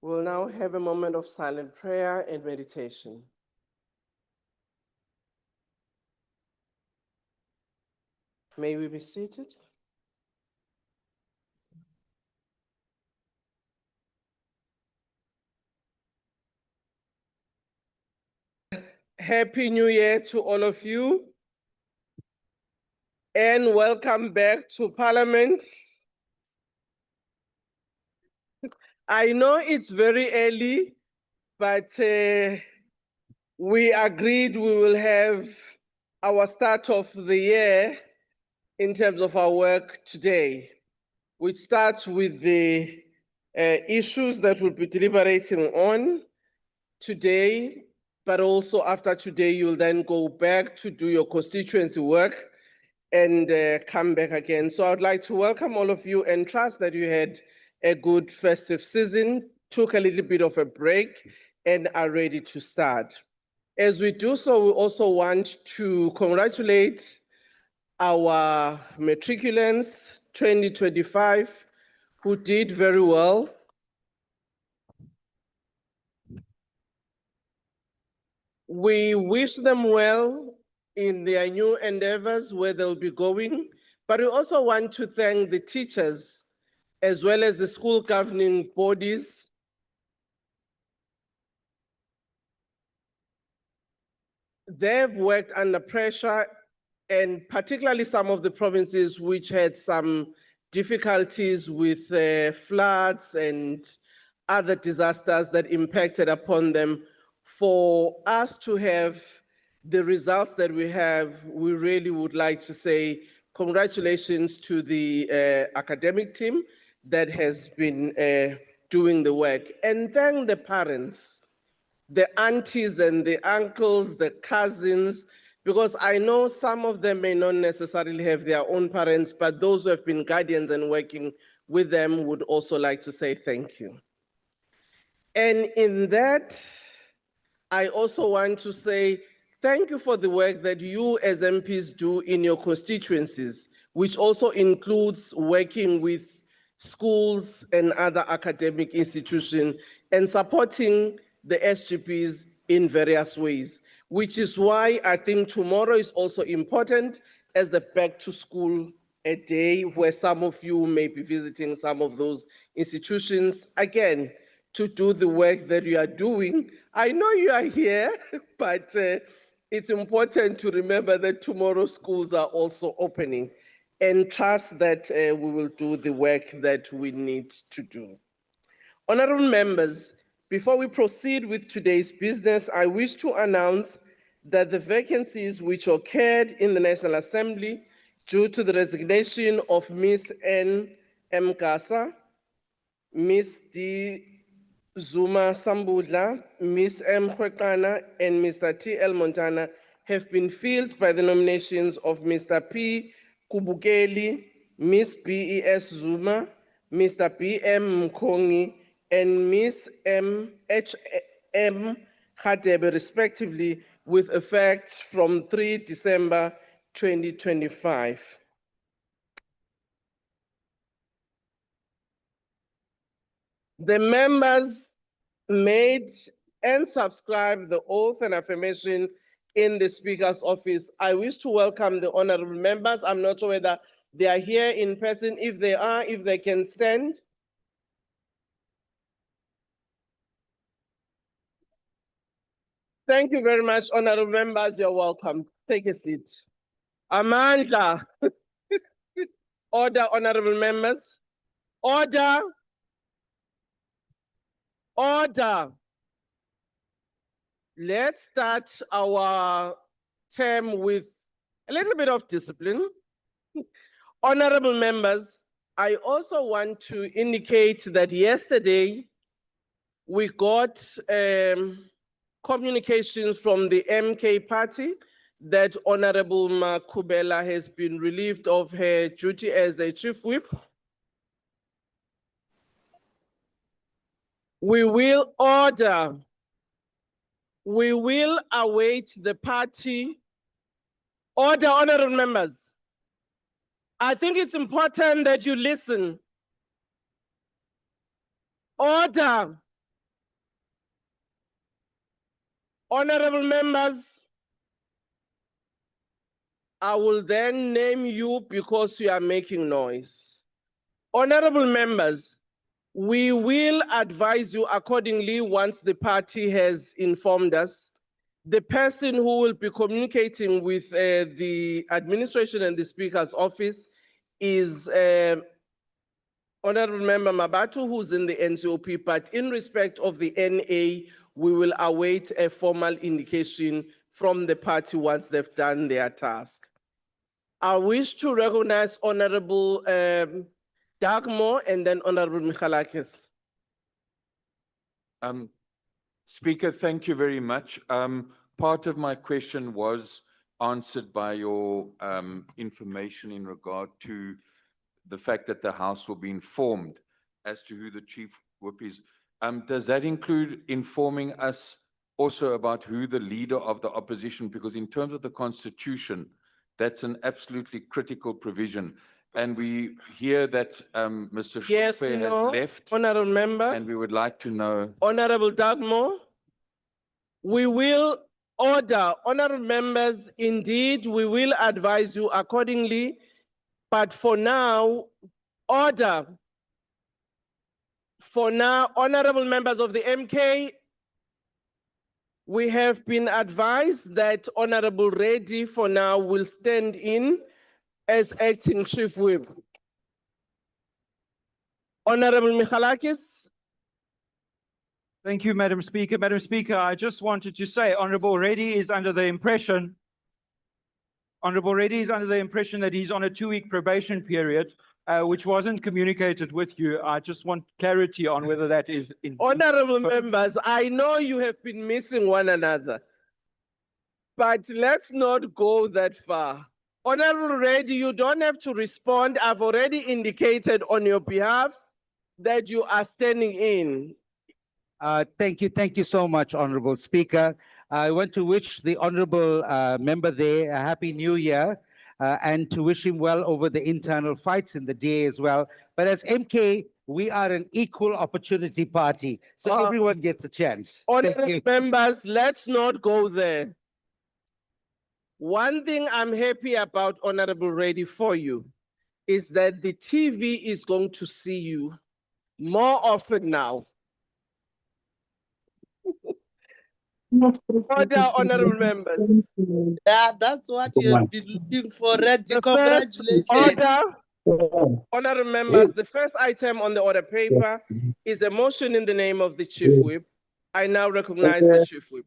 We'll now have a moment of silent prayer and meditation. May we be seated? Happy New Year to all of you, and welcome back to Parliament. I know it's very early, but we agreed we will have our start of the year in terms of our work today, which starts with the issues that we'll be deliberating on today, but also after today, you'll then go back to do your constituency work and come back again. So I'd like to welcome all of you and trust that you had a good festive season, took a little bit of a break, and are ready to start. As we do so, we also want to congratulate our matriculants 2025 who did very well. We wish them well in their new endeavors where they'll be going, but we also want to thank the teachers as well as the school governing bodies. They've worked under pressure, and particularly some of the provinces which had some difficulties with floods and other disasters that impacted upon them. For us to have the results that we have, we really would like to say congratulations to the academic team that has been doing the work, and thank the parents, the aunties and the uncles, the cousins, because I know some of them may not necessarily have their own parents, but those who have been guardians and working with them would also like to say thank you. And in that, I also want to say thank you for the work that you as MPs do in your constituencies, which also includes working with schools and other academic institutions and supporting the SGPs in various ways, which is why I think tomorrow is also important as the back to school a day where some of you may be visiting some of those institutions. Again, to do the work that you are doing. I know you are here, but it's important to remember that tomorrow schools are also opening, and trust that we will do the work that we need to do. Honorable members, before we proceed with today's business, I wish to announce that the vacancies which occurred in the National Assembly due to the resignation of Ms. N. M. Gasa, Ms. D. Zuma Sambudla, Ms. M. Khwekana, and Mr. T. L. Montana have been filled by the nominations of Mr. P. Kubukeli, Ms. B. E. S. Zuma, Mr. B. M. Mkongi, and Ms. M. H. M. Khadebe, respectively, with effect from 3 December 2025. The members made and subscribed the oath and affirmation in the Speaker's office. I wish to welcome the honorable members. I'm not sure whether they are here in person. If they are, if they can stand. Thank you very much, honorable members. You're welcome. Take a seat. Amandla. Order, honorable members. Order. Order. Let's start our term with a little bit of discipline. Honorable members, I also want to indicate that yesterday we got communications from the MK party that Honorable Makubela has been relieved of her duty as a chief whip. We will await the party. Order, honorable members. I think it's important that you listen. Order. Honorable members, I will then name you because you are making noise. Honorable members, we will advise you accordingly once the party has informed us. The person who will be communicating with the administration and the Speaker's office is Honorable Member Mabatu, who's in the NCOP, but in respect of the NA, we will await a formal indication from the party once they've done their task. I wish to recognize Honorable Dagmo and then Honorable Michalakis. Speaker, thank you very much. Part of my question was answered by your information in regard to the fact that the House will be informed as to who the Chief Whip is. Does that include informing us also about who the leader of the opposition? Because in terms of the Constitution, that's an absolutely critical provision. And we hear that Mr. Yes, Shukwe no, has left, Honorable Member. and we would like to know. Honorable Dagmo, we will order, honorable members, indeed, we will advise you accordingly, but for now, order. For now, honorable members of the MK, we have been advised that Honorable Reddy for now will stand in as acting Chief Whip. Honorable Michalakis. Thank you, Madam Speaker. Madam Speaker, I just wanted to say Honorable Reddy is under the impression that he's on a 2-week probation period, which wasn't communicated with you. I just want clarity on whether that is in. Honorable members, I know you have been missing one another, but let's not go that far. Honorable Reddy, you don't have to respond. I've already indicated on your behalf that you are standing in. Thank you so much, Honorable Speaker. I want to wish the Honorable member there a Happy New Year and to wish him well over the internal fights in the day as well. But as MK, we are an equal opportunity party, so everyone gets a chance. Honorable members, let's not go there. One thing I'm happy about, Honorable Reddy, for you is that the TV is going to see you more often now. Order, honorable members. Yeah, that's what you have been looking for, Reddy. The first Congratulations. order, honorable members, the first item on the order paper is a motion in the name of the Chief Whip. I now recognize the Chief Whip.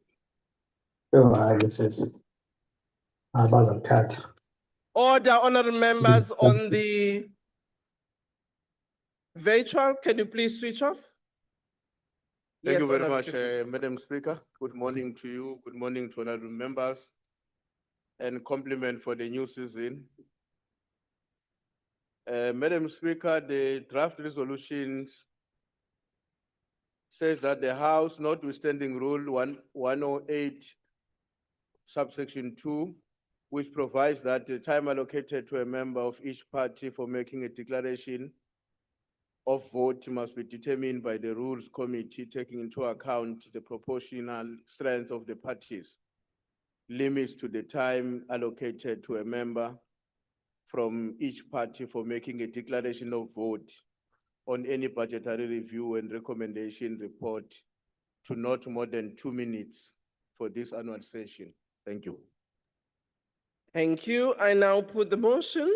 Order, honorable members, on the virtual. Can you please switch off? Thank Yes, you very Honorable much, Chief. Madam Speaker. Good morning to you. Good morning to honorable members, and compliment for the new season. Madam Speaker, the draft resolution says that the House, notwithstanding Rule 108, subsection 2, which provides that the time allocated to a member of each party for making a declaration of vote must be determined by the Rules Committee, taking into account the proportional strength of the parties, limits to the time allocated to a member from each party for making a declaration of vote on any budgetary review and recommendation report to not more than 2 minutes for this annual session. Thank you. Thank you. I now put the motion.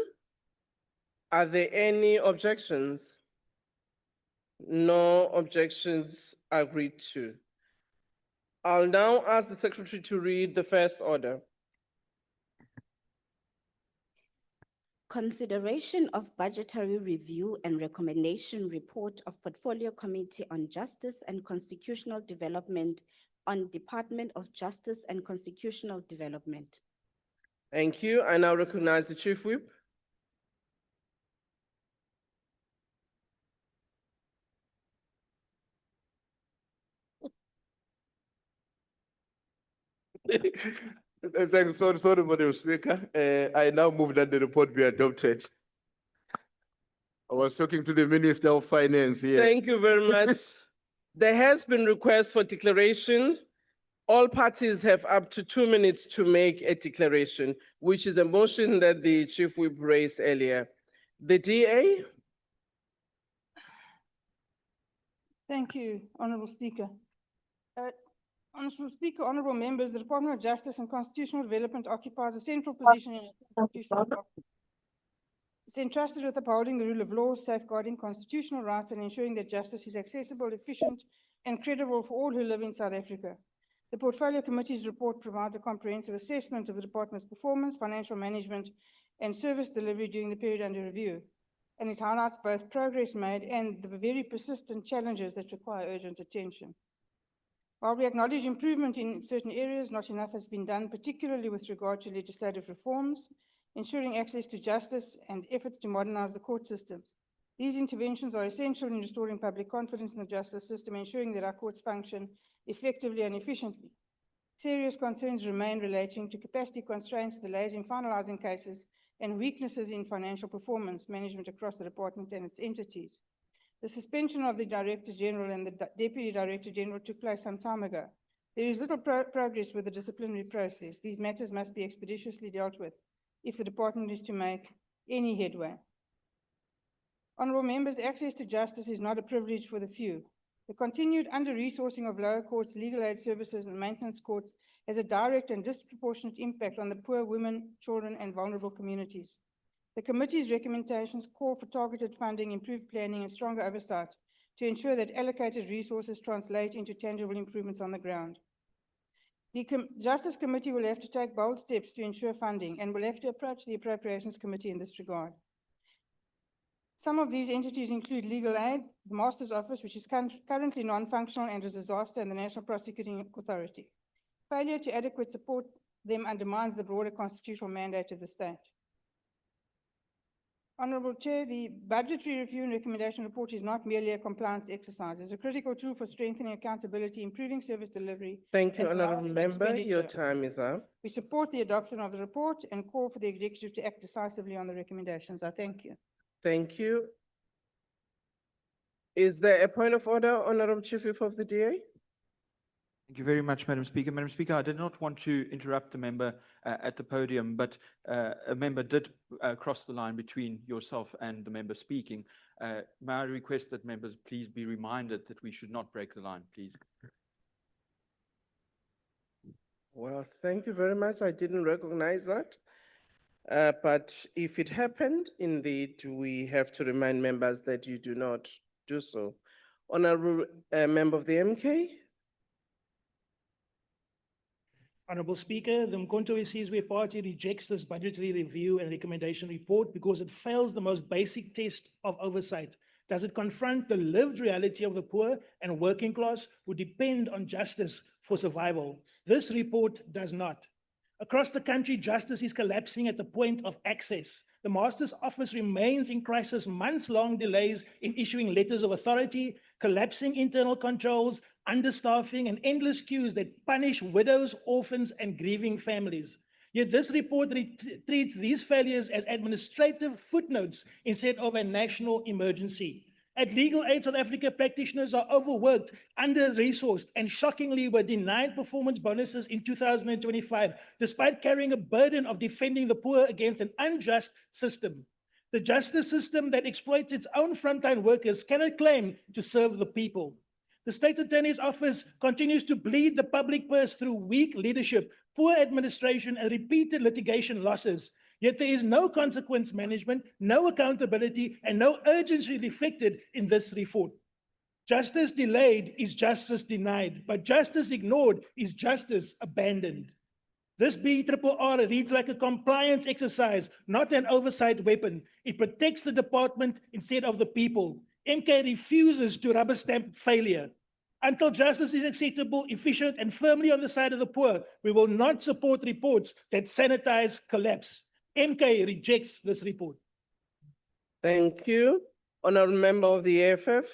Are there any objections? No objections agreed to. I'll now ask the Secretary to read the first order. Consideration of budgetary review and recommendation report of Portfolio Committee on Justice and Constitutional Development on Department of Justice and Constitutional Development. Thank you. I now recognize the Chief Whip. Thanks, sorry, Madam Speaker. I now move that the report be adopted. I was talking to the Minister of Finance here. Thank you very much. There has been request for declarations. All parties have up to 2 minutes to make a declaration, which is a motion that the Chief Whip raised earlier. The DA? Thank you, Honourable Speaker. Honourable Speaker, honourable members, the Department of Justice and Constitutional Development occupies a central position in our constitutional document. It's entrusted with upholding the rule of law, safeguarding constitutional rights, and ensuring that justice is accessible, efficient, and credible for all who live in South Africa. The Portfolio Committee's report provides a comprehensive assessment of the department's performance, financial management, and service delivery during the period under review, and it highlights both progress made and the very persistent challenges that require urgent attention. While we acknowledge improvement in certain areas, not enough has been done, particularly with regard to legislative reforms, ensuring access to justice, and efforts to modernize the court systems. These interventions are essential in restoring public confidence in the justice system, ensuring that our courts function effectively and efficiently. Serious concerns remain relating to capacity constraints, delays in finalizing cases, and weaknesses in financial performance management across the department and its entities. The suspension of the Director General and the Deputy Director General took place some time ago. There is little progress with the disciplinary process. These matters must be expeditiously dealt with if the department is to make any headway. Honourable members, access to justice is not a privilege for the few. The continued under-resourcing of lower courts, legal aid services, and maintenance courts has a direct and disproportionate impact on the poor, women, children, and vulnerable communities. The committee's recommendations call for targeted funding, improved planning, and stronger oversight to ensure that allocated resources translate into tangible improvements on the ground. The Justice Committee will have to take bold steps to ensure funding and will have to approach the Appropriations Committee in this regard. Some of these entities include Legal Aid, the Master's Office, which is currently non-functional and is a disaster, and the National Prosecuting Authority. Failure to adequately support them undermines the broader constitutional mandate of the state. Honourable Chair, the Budgetary Review and Recommendation Report is not merely a compliance exercise. It's a critical tool for strengthening accountability, improving service delivery. Thank you, and Honourable driving Member. Your expenditure. time is up. We support the adoption of the report and call for the Executive to act decisively on the recommendations. I thank you. Thank you. Is there a point of order, Honourable Chief Whip of the DA? Thank you very much, Madam Speaker. Madam Speaker, I did not want to interrupt the member at the podium, but a member did cross the line between yourself and the member speaking. May I request that members please be reminded that we should not break the line, please? Well, thank you very much. I didn't recognize that. But if it happened, indeed, we have to remind members that you do not do so. Honourable Member of the MK? Honourable Speaker, the Mkonto Isizwe Party rejects this budgetary review and recommendation report because it fails the most basic test of oversight. Does it confront the lived reality of the poor and working class who depend on justice for survival? This report does not. Across the country, justice is collapsing at the point of access. The Master's Office remains in crisis, months-long delays in issuing letters of authority, collapsing internal controls, understaffing, and endless queues that punish widows, orphans, and grieving families. Yet this report treats these failures as administrative footnotes instead of a national emergency. At Legal Aid South Africa, practitioners are overworked, under-resourced, and shockingly were denied performance bonuses in 2025, despite carrying a burden of defending the poor against an unjust system. The justice system that exploits its own frontline workers cannot claim to serve the people. The State Attorney's Office continues to bleed the public purse through weak leadership, poor administration, and repeated litigation losses. Yet there is no consequence management, no accountability, and no urgency reflected in this report. Justice delayed is justice denied, but justice ignored is justice abandoned. This BRRR reads like a compliance exercise, not an oversight weapon. It protects the department instead of the people. MK refuses to rubber stamp failure. Until justice is acceptable, efficient, and firmly on the side of the poor, we will not support reports that sanitize collapse. MK rejects this report. Thank you. Honourable Member of the AFF?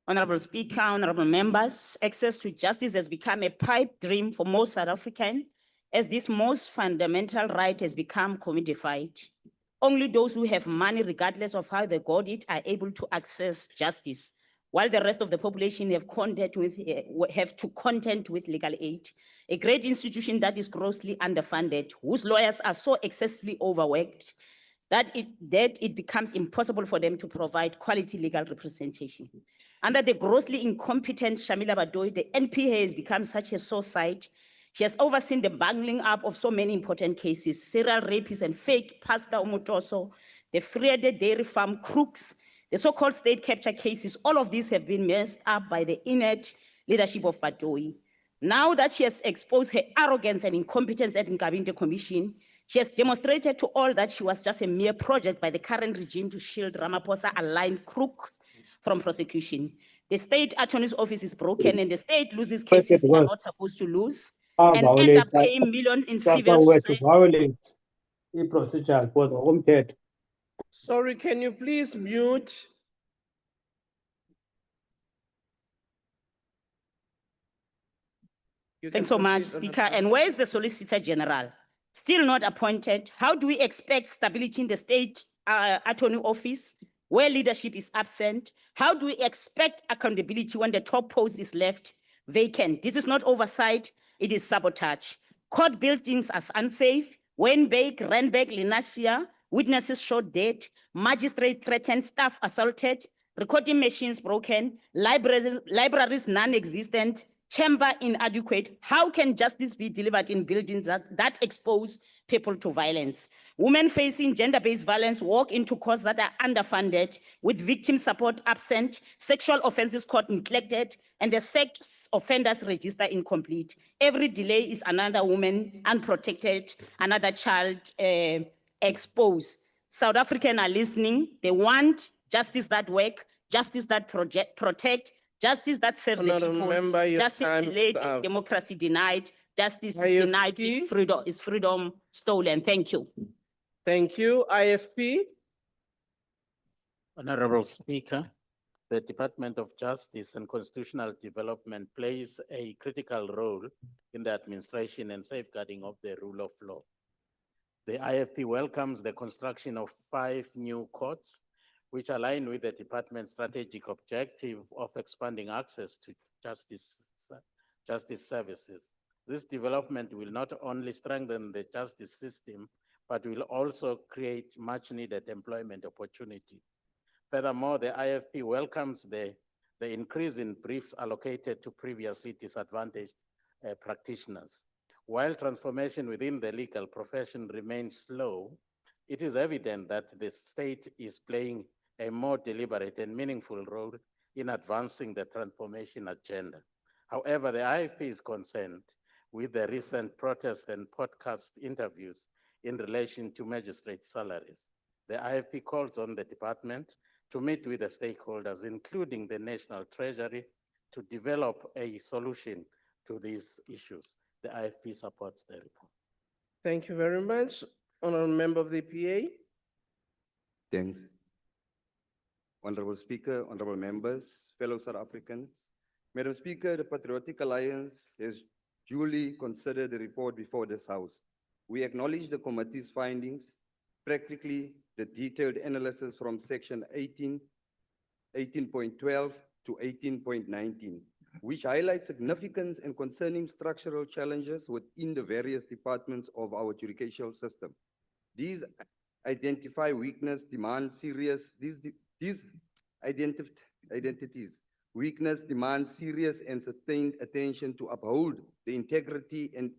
Honorable Speaker, honorable members, access to justice has become a pipe dream for most South Africans as this most fundamental right has become commodified. Only those who have money, regardless of how they got it, are able to access justice, while the rest of the population have to contend with legal aid. A great institution that is grossly underfunded, whose lawyers are so excessively overworked that it becomes impossible for them to provide quality legal representation. Under the grossly incompetent Shamila Badoy, the NPA has become such a sore sight. She has overseen the bungling up of so many important cases, serial rapists and fake Pastor Omotoso, the Friede dairy farm crooks, the so-called state capture cases. All of these have been messed up by the inert leadership of Badoy. Now that she has exposed her arrogance and incompetence at Nkabinde Commission, she has demonstrated to all that she was just a mere project by the current regime to shield Ramaphosa-aligned crooks from prosecution. The state attorney's office is broken and the state loses cases they are not supposed to lose and end up paying millions in civil society. Violate i-procedure ngokomthetho. Sorry, can you please mute? You can Thanks so much, proceed, Speaker. Honourable. And where is the Solicitor General? Still not appointed. How do we expect stability in the state attorney office where leadership is absent? How do we expect accountability when the top post is left vacant? This is not oversight, it is sabotage. Court buildings are unsafe. Wynberg, Randburg, Linasia, witnesses shot dead, magistrate threatened, staff assaulted, recording machines broken, libraries non-existent, chamber inadequate. How can justice be delivered in buildings that expose people to violence? Women facing gender-based violence walk into courts that are underfunded, with victim support absent, sexual offenses court neglected, and the sex offenders register incomplete. Every delay is another woman unprotected, another child exposed. South Africans are listening. They want justice that work, justice that protect, justice that serves the Honourable people, Member, your justice time is delayed, up. democracy denied, justice is IFP. denied, is freedom stolen. Thank you. Thank you. IFP. Honorable Speaker, the Department of Justice and Constitutional Development plays a critical role in the administration and safeguarding of the rule of law. The IFP welcomes the construction of 5 new courts, which align with the department's strategic objective of expanding access to justice services. This development will not only strengthen the justice system, but will also create much needed employment opportunity. Furthermore, the IFP welcomes the increase in briefs allocated to previously disadvantaged practitioners. While transformation within the legal profession remains slow, it is evident that the state is playing a more deliberate and meaningful role in advancing the transformation agenda. However, the IFP is concerned with the recent protest and podcast interviews in relation to magistrate salaries. The IFP calls on the department to meet with the stakeholders, including the National Treasury, to develop a solution to these issues. The IFP supports the report. Thank you very much. Honourable Member of the PA. Thanks. Honorable Speaker, honorable members, fellow South Africans. Madam Speaker, the Patriotic Alliance has duly considered the report before this House. We acknowledge the committee's findings, practically the detailed analysis from section 18.12 to 18.19, which highlights significant and concerning structural challenges within the various departments of our judicial system. These identify weakness, demand serious, these identities, weakness demands serious and sustained attention to uphold the integrity and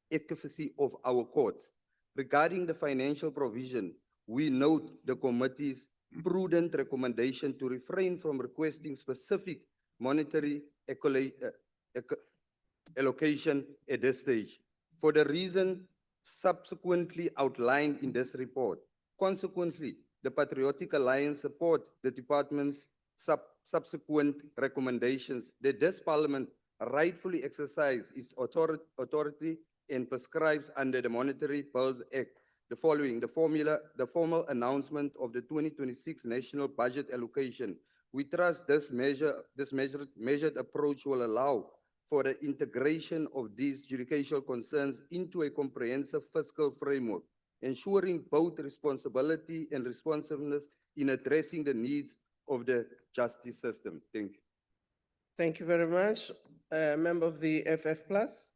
efficacy of our courts. Regarding the financial provision, we note the committee's prudent recommendation to refrain from requesting specific monetary allocation at this stage, for the reason subsequently outlined in this report. Consequently, the Patriotic Alliance support the department's subsequent recommendations that this parliament rightfully exercise its authority and prescribes under the Monetary Bills Act the following: the formal announcement of the 2026 national budget allocation. We trust this measured approach will allow for the integration of these judicial concerns into a comprehensive fiscal framework, ensuring both responsibility and responsiveness in addressing the needs of the justice system. Thank you. Thank you very much. Member of the FF Plus.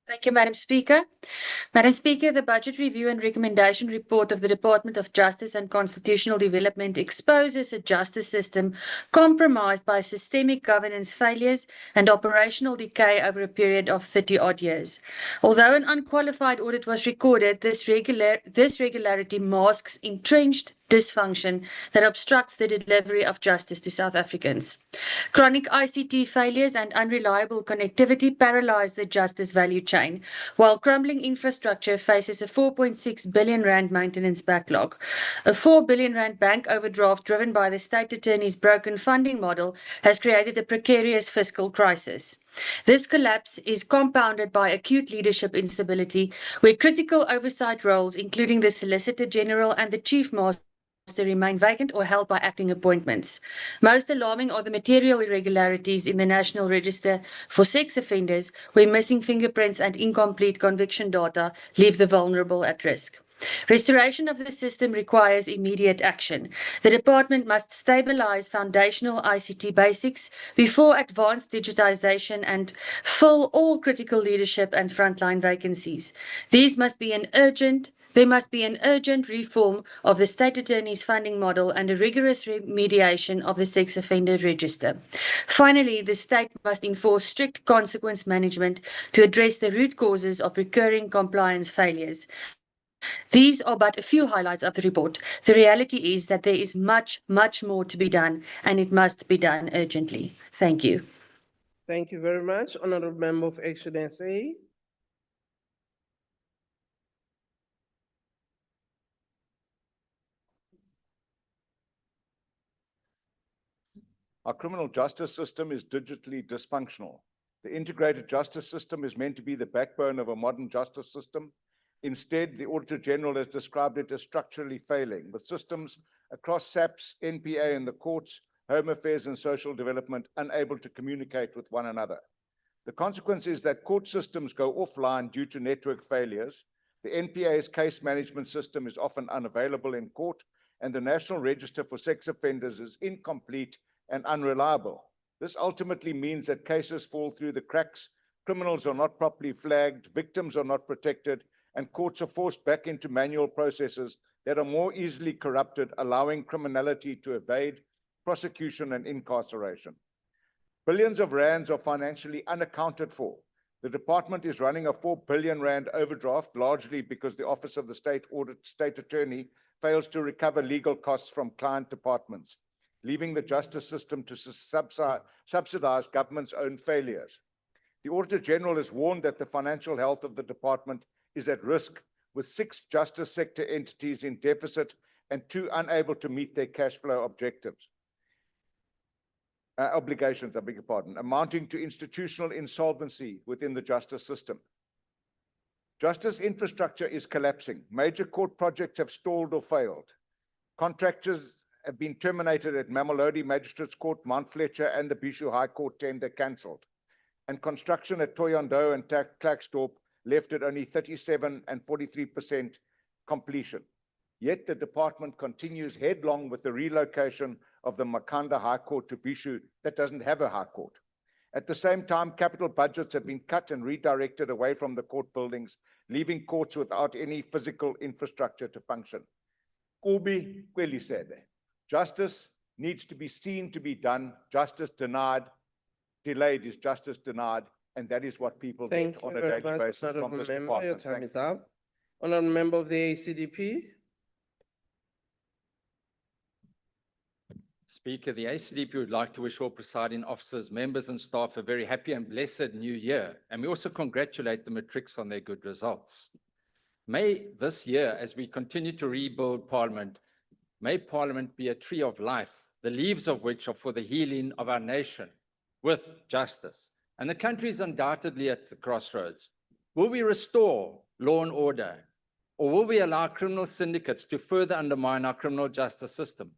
Thank you, Madam Speaker. Madam Speaker, the Budget Review and Recommendation Report of the Department of Justice and Constitutional Development exposes a justice system compromised by systemic governance failures and operational decay over a period of 30-odd years. Although an unqualified audit was recorded, this regularity masks entrenched dysfunction that obstructs the delivery of justice to South Africans. Chronic ICT failures and unreliable connectivity paralyze the justice value chain, while crumbling infrastructure faces a 4.6 billion rand maintenance backlog. A 4 billion rand bank overdraft driven by the State Attorney's broken funding model has created a precarious fiscal crisis. This collapse is compounded by acute leadership instability, where critical oversight roles, including the Solicitor General and the Chief Master, remain vacant or held by acting appointments. Most alarming are the material irregularities in the National Register for sex offenders, where missing fingerprints and incomplete conviction data leave the vulnerable at risk. Restoration of the system requires immediate action. The department must stabilize foundational ICT basics before advanced digitization and fill all critical leadership and frontline vacancies. There must be an urgent reform of the State Attorney's funding model and a rigorous remediation of the sex offender register. Finally, the state must enforce strict consequence management to address the root causes of recurring compliance failures. These are but a few highlights of the report. The reality is that there is much, much more to be done, and it must be done urgently. Thank you. Thank you very much. Honorable Member of Action SA. Our criminal justice system is digitally dysfunctional. The integrated justice system is meant to be the backbone of a modern justice system. Instead, the Auditor General has described it as structurally failing, with systems across SAPS, NPA, and the courts, Home Affairs and Social Development unable to communicate with one another. The consequence is that court systems go offline due to network failures. The NPA's case management system is often unavailable in court, and the National Register for Sex Offenders is incomplete and unreliable. This ultimately means that cases fall through the cracks, criminals are not properly flagged, victims are not protected, and courts are forced back into manual processes that are more easily corrupted, allowing criminality to evade prosecution and incarceration. Billions of rands are financially unaccounted for. The department is running a 4 billion rand overdraft, largely because the Office of the State Attorney fails to recover legal costs from client departments, leaving the justice system to subsidize government's own failures. The Auditor General has warned that the financial health of the department is at risk, with 6 justice sector entities in deficit and 2 unable to meet their cash flow obligations, amounting to institutional insolvency within the justice system. Justice infrastructure is collapsing. Major court projects have stalled or failed. Contractors have been terminated at Mamelodi Magistrates Court, Mount Fletcher, and the Bishu High Court tender cancelled. And construction at Thohoyandou and Klerksdorp left at only 37% and 43% completion. Yet the department continues headlong with the relocation of the Makhanda High Court to Bishu that doesn't have a high court. At the same time, capital budgets have been cut and redirected away from the court buildings, leaving courts without any physical infrastructure to function. Kubi kweli sebe. Justice needs to be seen to be done. Justice denied, delayed is justice denied, and that is what people get on a daily basis from this department. Your time is up. Honorable Member of the ACDP. Speaker, the ACDP would like to wish all presiding officers, members and staff a very happy and blessed new year. And we also congratulate the matrics on their good results. May this year, as we continue to rebuild Parliament, may Parliament be a tree of life, the leaves of which are for the healing of our nation with justice. And the country is undoubtedly at the crossroads. Will we restore law and order, or will we allow criminal syndicates to further undermine our criminal justice system?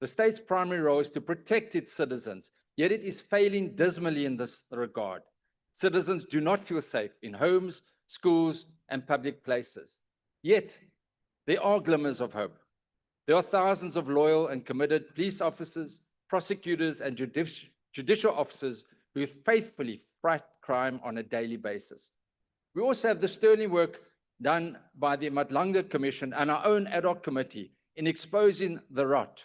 The state's primary role is to protect its citizens, yet it is failing dismally in this regard. Citizens do not feel safe in homes, schools, and public places. Yet, there are glimmers of hope. There are thousands of loyal and committed police officers, prosecutors, and judicial officers who faithfully fight crime on a daily basis. We also have the sterling work done by the Madlanga Commission and our own ad hoc committee in exposing the rot.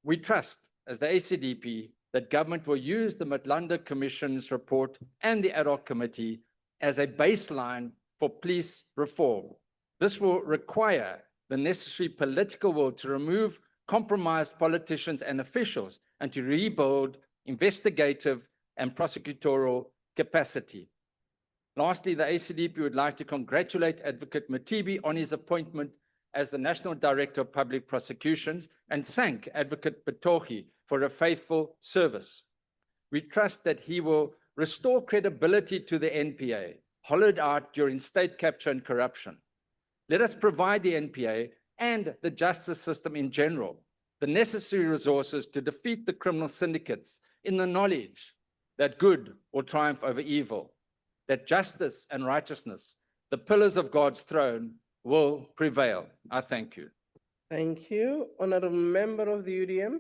We trust, as the ACDP, that government will use the Madlanga Commission's report and the ad hoc committee as a baseline for police reform. This will require the necessary political will to remove compromised politicians and officials and to rebuild investigative and prosecutorial capacity. Lastly, the ACDP would like to congratulate Advocate Matibi on his appointment as the National Director of Public Prosecutions and thank Advocate Patohi for a faithful service. We trust that he will restore credibility to the NPA, hollowed out during state capture and corruption. Let us provide the NPA and the justice system in general the necessary resources to defeat the criminal syndicates in the knowledge that good will triumph over evil, that justice and righteousness, the pillars of God's throne, will prevail. I thank you. Thank you. Honorable Member of the UDM.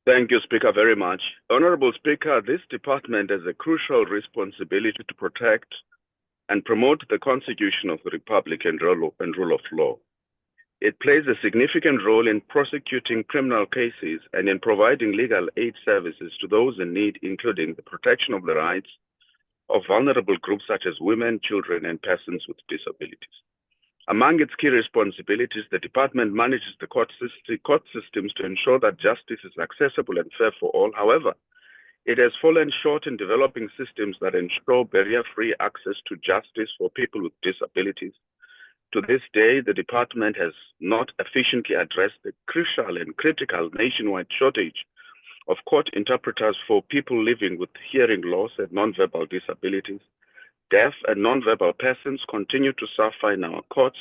Thank you, Speaker, very much. Honorable Speaker, this department has a crucial responsibility to protect and promote the Constitution of the Republic and rule of law. It plays a significant role in prosecuting criminal cases and in providing legal aid services to those in need, including the protection of the rights of vulnerable groups such as women, children, and persons with disabilities. Among its key responsibilities, the department manages the court systems to ensure that justice is accessible and fair for all. However, it has fallen short in developing systems that ensure barrier-free access to justice for people with disabilities. To this day, the department has not efficiently addressed the crucial and critical nationwide shortage of court interpreters for people living with hearing loss and nonverbal disabilities. Deaf and nonverbal persons continue to suffer in our courts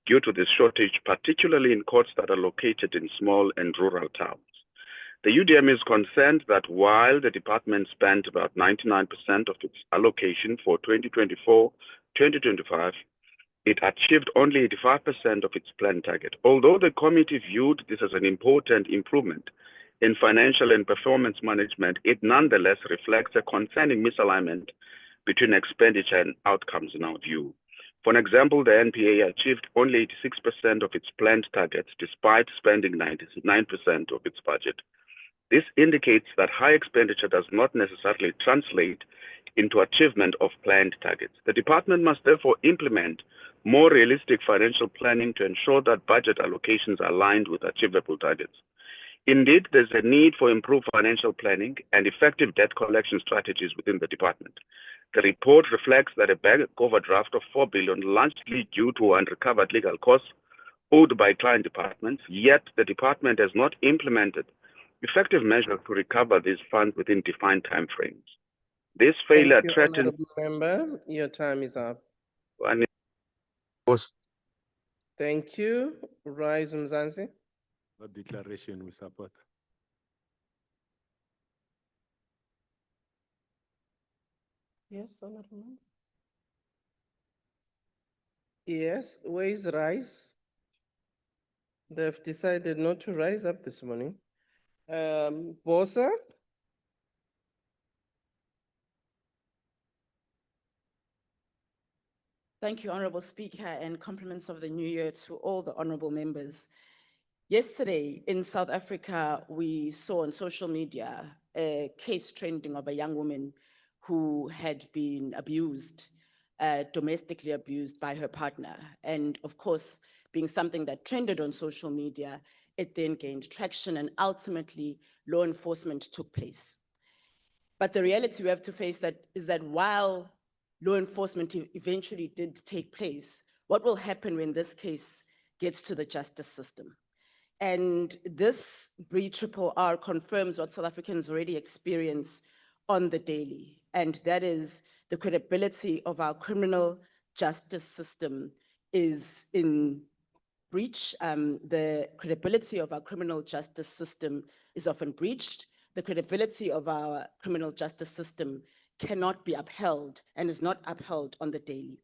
due to this shortage, particularly in courts that are located in small and rural towns. The UDM is concerned that while the department spent about 99% of its allocation for 2024-2025, it achieved only 85% of its planned target. Although the committee viewed this as an important improvement in financial and performance management, it nonetheless reflects a concerning misalignment between expenditure and outcomes in our view. For an example, the NPA achieved only 86% of its planned targets despite spending 99% of its budget. This indicates that high expenditure does not necessarily translate into achievement of planned targets. The department must therefore implement more realistic financial planning to ensure that budget allocations are aligned with achievable targets. Indeed, there's a need for improved financial planning and effective debt collection strategies within the department. The report reflects that a bank overdraft of 4 billion, largely due to unrecovered legal costs owed by client departments, yet the department has not implemented effective measures to recover these funds within defined timeframes. This failure threatens. Member, your time is up. Thank you. Rise Mzansi. The declaration we support. Yes, Honorable Member. Yes, where is Rise? They've decided not to rise up this morning. Bosa? Thank you, Honorable Speaker, and compliments of the new year to all the honorable members. Yesterday in South Africa, we saw on social media a case trending of a young woman who had been abused, domestically abused by her partner. And of course, being something that trended on social media, it then gained traction and ultimately law enforcement took place. But the reality we have to face is that while law enforcement eventually did take place, what will happen when this case gets to the justice system? And this breach R confirms what South Africans already experience on the daily, and that is the credibility of our criminal justice system is in breach. The credibility of our criminal justice system is often breached the credibility of our criminal justice system cannot be upheld and is not upheld on the daily.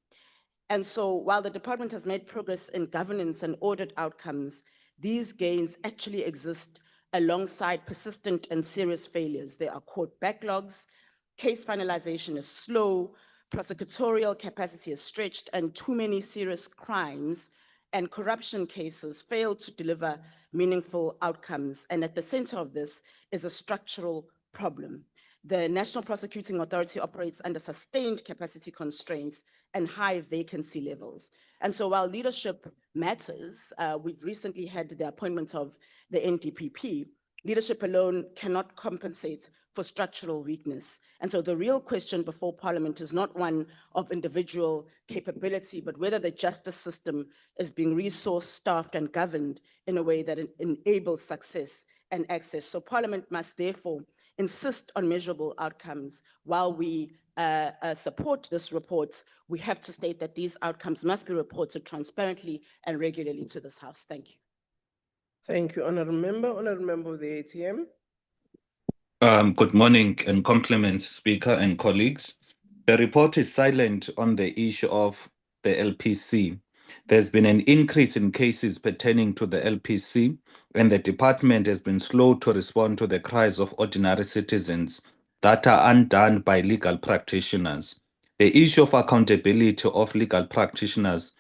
And so while the department has made progress in governance and audit outcomes, these gains actually exist alongside persistent and serious failures. There are court backlogs, case finalization is slow, prosecutorial capacity is stretched, and too many serious crimes and corruption cases fail to deliver meaningful outcomes. And at the center of this is a structural problem. The National Prosecuting Authority operates under sustained capacity constraints and high vacancy levels. And so while leadership matters, we've recently had the appointment of the NDPP, leadership alone cannot compensate for structural weakness. And so the real question before Parliament is not one of individual capability, but whether the justice system is being resourced, staffed, and governed in a way that enables success and access. So Parliament must therefore insist on measurable outcomes. While we support this report, we have to state that these outcomes must be reported transparently and regularly to this House. Thank you. Thank you, Honourable Member. Honourable Member of the ATM. Good morning and compliments, Speaker and colleagues. The report is silent on the issue of the LPC. There's been an increase in cases pertaining to the LPC, and the department has been slow to respond to the cries of ordinary citizens that are undone by legal practitioners. The issue of accountability of legal practitioners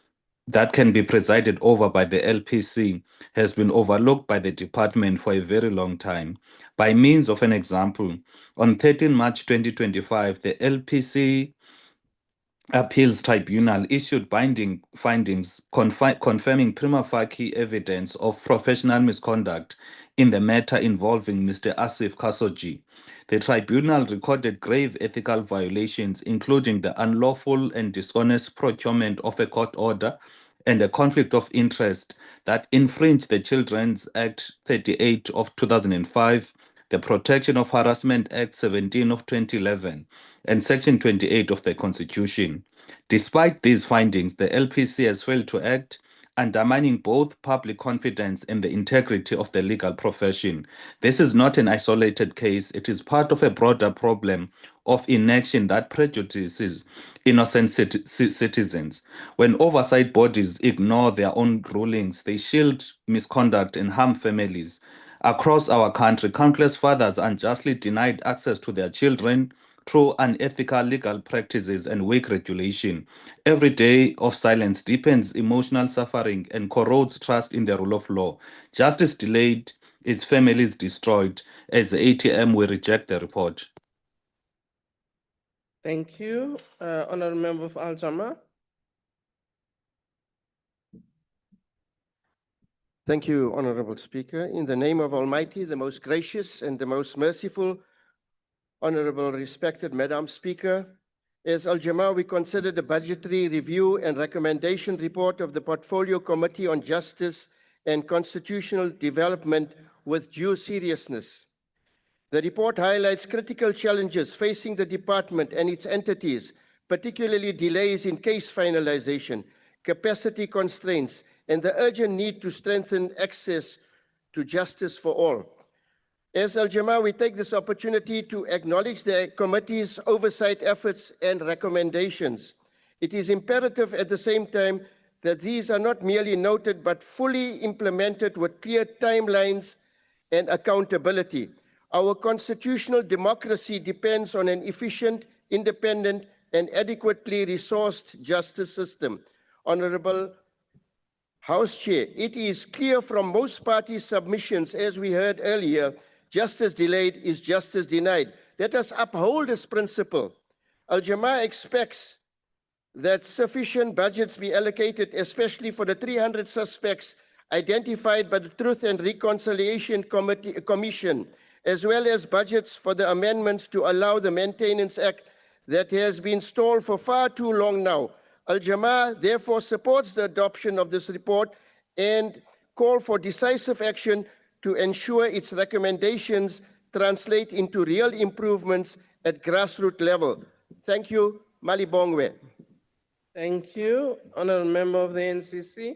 that can be presided over by the LPC has been overlooked by the department for a very long time. By means of an example, on 13 March 2025, the LPC Appeals Tribunal issued binding findings confirming prima facie evidence of professional misconduct in the matter involving Mr. Asif Kasoji. The tribunal recorded grave ethical violations, including the unlawful and dishonest procurement of a court order and a conflict of interest that infringed the Children's Act 38 of 2005, the Protection of Harassment Act 17 of 2011, and Section 28 of the Constitution. Despite these findings, the LPC has failed to act, undermining both public confidence and the integrity of the legal profession. This is not an isolated case. It is part of a broader problem of inaction that prejudices innocent citizens. When oversight bodies ignore their own rulings, they shield misconduct and harm families. Across our country, countless fathers are unjustly denied access to their children through unethical legal practices and weak regulation. Every day of silence deepens emotional suffering and corrodes trust in the rule of law. Justice delayed, its families destroyed. As the ATM, we reject the report. Thank you. Honourable Member of Al-Jama. Thank you, Honourable Speaker. In the name of Almighty, the most gracious and the most merciful, Honourable respected Madam Speaker, as Al-Jama, we consider the budgetary review and recommendation report of the Portfolio Committee on Justice and Constitutional Development with due seriousness. The report highlights critical challenges facing the department and its entities, particularly delays in case finalization, capacity constraints, and the urgent need to strengthen access to justice for all. As Al-Jama, we take this opportunity to acknowledge the committee's oversight efforts and recommendations. It is imperative at the same time that these are not merely noted, but fully implemented with clear timelines and accountability. Our constitutional democracy depends on an efficient, independent, and adequately resourced justice system. Honourable House Chair, it is clear from most party submissions, as we heard earlier, justice delayed is justice denied. Let us uphold this principle. Al-Jama expects that sufficient budgets be allocated, especially for the 300 suspects identified by the Truth and Reconciliation Commission, as well as budgets for the amendments to allow the Maintenance Act that has been stalled for far too long now. Al-Jama therefore supports the adoption of this report and call for decisive action to ensure its recommendations translate into real improvements at grassroots level. Thank you, Malibongwe. Thank you. Honourable Member of the NCC.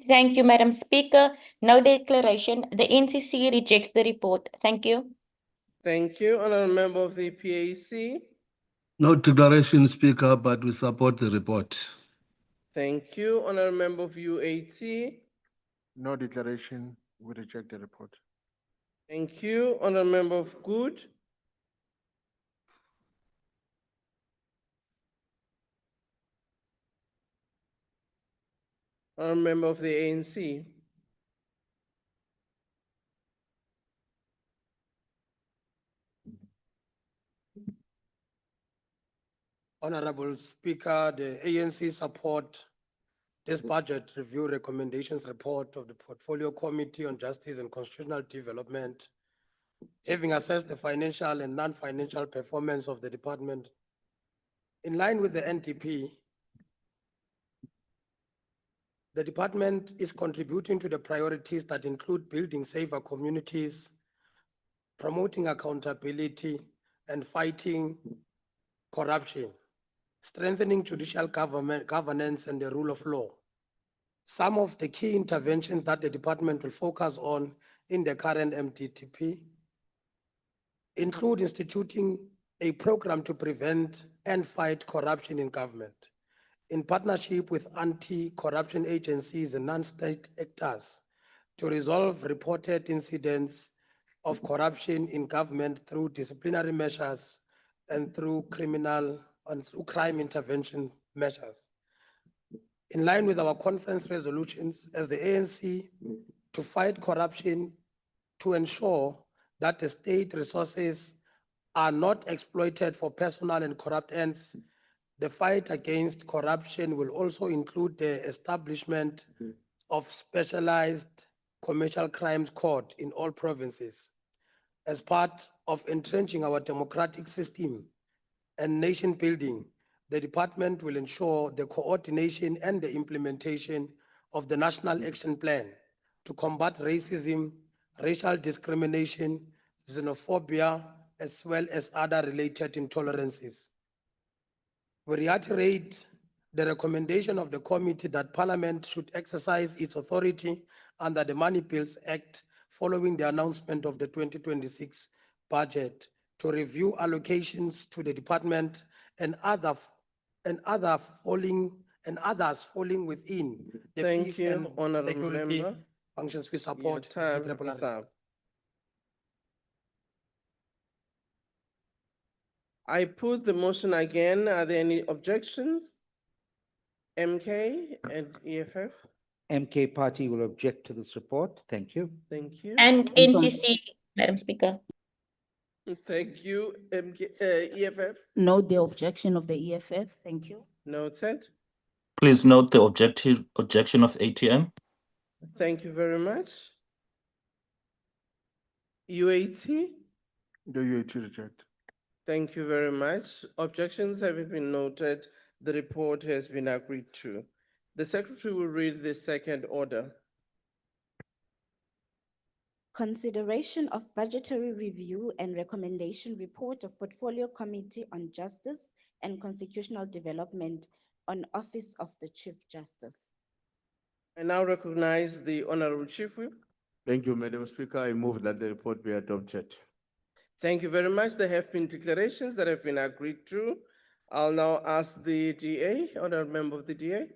Thank you, Madam Speaker. No declaration. The NCC rejects the report. Thank you. Thank you. Honorable member of the PAC. No declaration, Speaker, but we support the report. Thank you. Honorable member of UAT. No declaration, we reject the report. Thank you. Honorable member of Good. Honorable member of the ANC. Honorable Speaker, the ANC support this budget review recommendations report of the Portfolio Committee on Justice and Constitutional Development, having assessed the financial and non-financial performance of the department. In line with the NTP, the department is contributing to the priorities that include building safer communities, promoting accountability, and fighting corruption, strengthening judicial governance and the rule of law. Some of the key interventions that the department will focus on in the current MDTP include instituting a program to prevent and fight corruption in government, in partnership with anti-corruption agencies and non-state actors to resolve reported incidents of corruption in government through disciplinary measures and through crime intervention measures. In line with our conference resolutions as the ANC to fight corruption, to ensure that the state resources are not exploited for personal and corrupt ends, the fight against corruption will also include the establishment of specialized commercial crimes court in all provinces. As part of entrenching our democratic system and nation building, the department will ensure the coordination and the implementation of the National Action Plan to combat racism, racial discrimination, xenophobia, as well as other related intolerances. We reiterate the recommendation of the committee that Parliament should exercise its authority under the Money Bills Act following the announcement of the 2026 budget to review allocations to the department and others falling within the Thank peace you, and honorable security member. functions we Your support. time the is up. I put the motion again. Are there any objections? MK and EFF? MK Party will object to this report. Thank you. Thank you. And NCC, Madam Speaker. Thank you, EFF. Note the objection of the EFF. Thank you. Noted. Please note the objection of ATM. Thank you very much. UAT? The UAT reject. Thank you very much. Objections having been noted, the report has been agreed to. The secretary will read the second order. Consideration of budgetary review and recommendation report of Portfolio Committee on Justice and Constitutional Development on Office of the Chief Justice. I now recognize the Honorable Chief Whip. Thank you, Madam Speaker. I move that the report be adopted. Thank you very much. There have been declarations that have been agreed to. I'll now ask the DA, Honorable Member of the DA.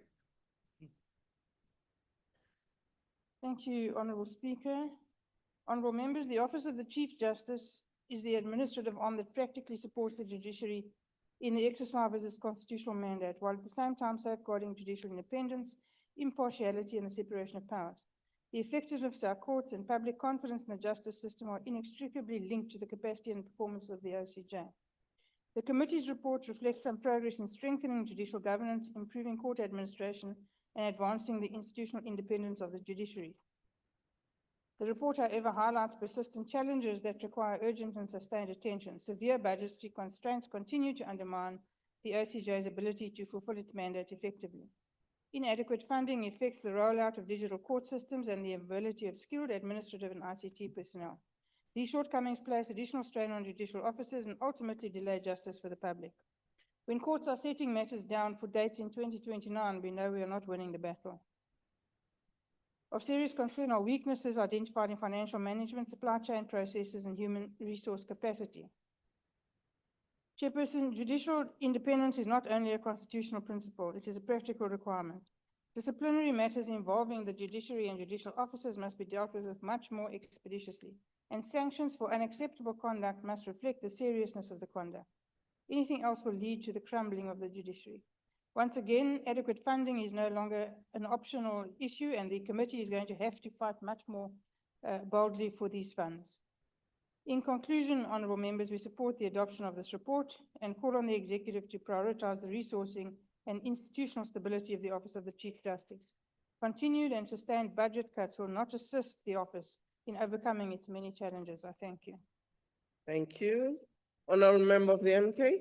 Thank you, Honorable Speaker. Honorable members, the Office of the Chief Justice is the administrative arm that practically supports the judiciary in the exercise of its constitutional mandate, while at the same time safeguarding judicial independence, impartiality, and the separation of powers. The effectiveness of our courts and public confidence in the justice system are inextricably linked to the capacity and performance of the OCJ. The committee's report reflects some progress in strengthening judicial governance, improving court administration, and advancing the institutional independence of the judiciary. The report, however, highlights persistent challenges that require urgent and sustained attention. Severe budgetary constraints continue to undermine the OCJ's ability to fulfill its mandate effectively. Inadequate funding affects the rollout of digital court systems and the ability of skilled administrative and ICT personnel. These shortcomings place additional strain on judicial officers and ultimately delay justice for the public. When courts are setting matters down for dates in 2029, we know we are not winning the battle. Of serious concern are weaknesses identified in financial management, supply chain processes, and human resource capacity. Chairperson, judicial independence is not only a constitutional principle, it is a practical requirement. Disciplinary matters involving the judiciary and judicial officers must be dealt with much more expeditiously, and sanctions for unacceptable conduct must reflect the seriousness of the conduct. Anything else will lead to the crumbling of the judiciary. Once again, adequate funding is no longer an optional issue, and the committee is going to have to fight much more boldly for these funds. In conclusion, honourable members, we support the adoption of this report and call on the executive to prioritise the resourcing and institutional stability of the Office of the Chief Justice. Continued and sustained budget cuts will not assist the office in overcoming its many challenges. I thank you. Thank you. Honourable member of the MK.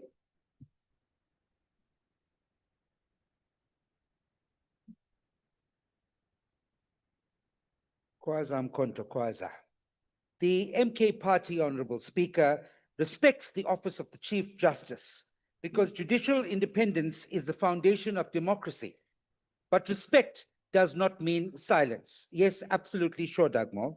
Kwaza Mkonto Kwaza. The MK Party, Honorable Speaker, respects the office of the Chief Justice because judicial independence is the foundation of democracy. But respect does not mean silence. Yes, absolutely sure, Dagmar.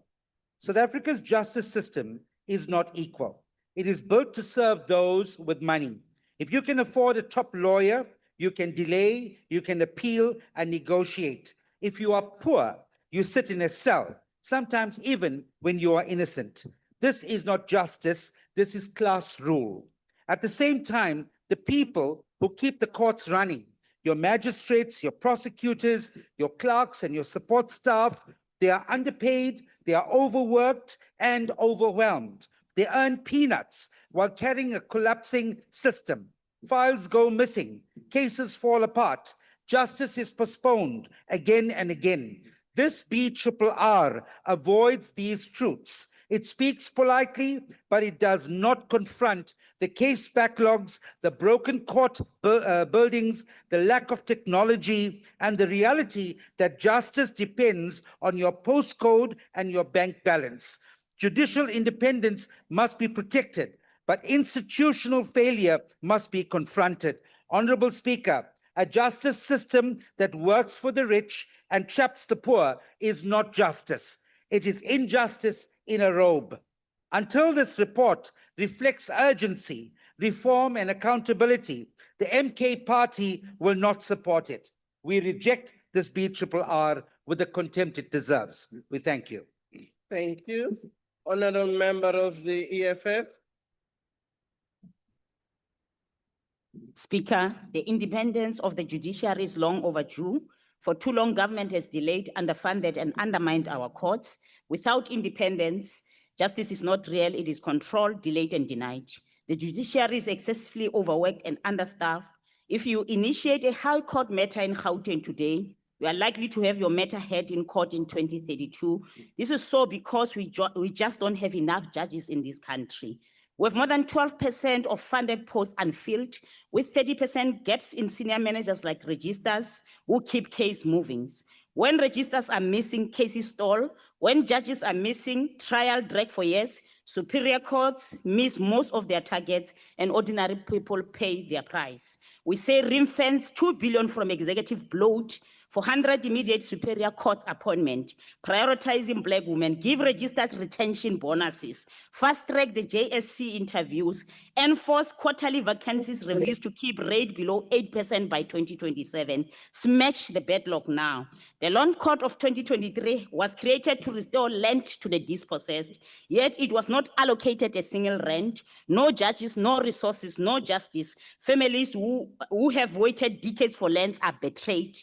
South Africa's justice system is not equal. It is built to serve those with money. If you can afford a top lawyer, you can delay, you can appeal and negotiate. If you are poor, you sit in a cell, sometimes even when you are innocent. This is not justice, this is class rule. At the same time, the people who keep the courts running, your magistrates, your prosecutors, your clerks, and your support staff, they are underpaid, they are overworked and overwhelmed. They earn peanuts while carrying a collapsing system. Files go missing, cases fall apart, justice is postponed again and again. This BRRR avoids these truths. It speaks politely, but it does not confront the case backlogs, the broken court buildings, the lack of technology, and the reality that justice depends on your postcode and your bank balance. Judicial independence must be protected, but institutional failure must be confronted. Honorable Speaker, a justice system that works for the rich and traps the poor is not justice. It is injustice in a robe. Until this report reflects urgency, reform, and accountability, the MK Party will not support it. We reject this BRRR with the contempt it deserves. We thank you. Thank you. Honourable member of the EFF. Speaker, the independence of the judiciary is long overdue. For too long, government has delayed, underfunded, and undermined our courts. Without independence, justice is not real, it is controlled, delayed, and denied. The judiciary is excessively overworked and understaffed. If you initiate a high court matter in Gauteng today, you are likely to have your matter heard in court in 2032. This is so because we just don't have enough judges in this country. We have more than 12% of funded posts unfilled, with 30% gaps in senior managers like registers who keep case movings. When registers are missing, cases stall. When judges are missing, trial drag for years. Superior courts miss most of their targets and ordinary people pay their price. We say ring-fence 2 billion from executive bloat, 400 immediate superior courts appointment, prioritizing Black women, give registers retention bonuses, fast-track the JSC interviews, enforce quarterly vacancies reviews to keep rate below 8% by 2027, smash the backlog now. The Land Court of 2023 was created to restore land to the dispossessed, yet it was not allocated a single rent, no judges, no resources, no justice. Families who have waited decades for lands are betrayed.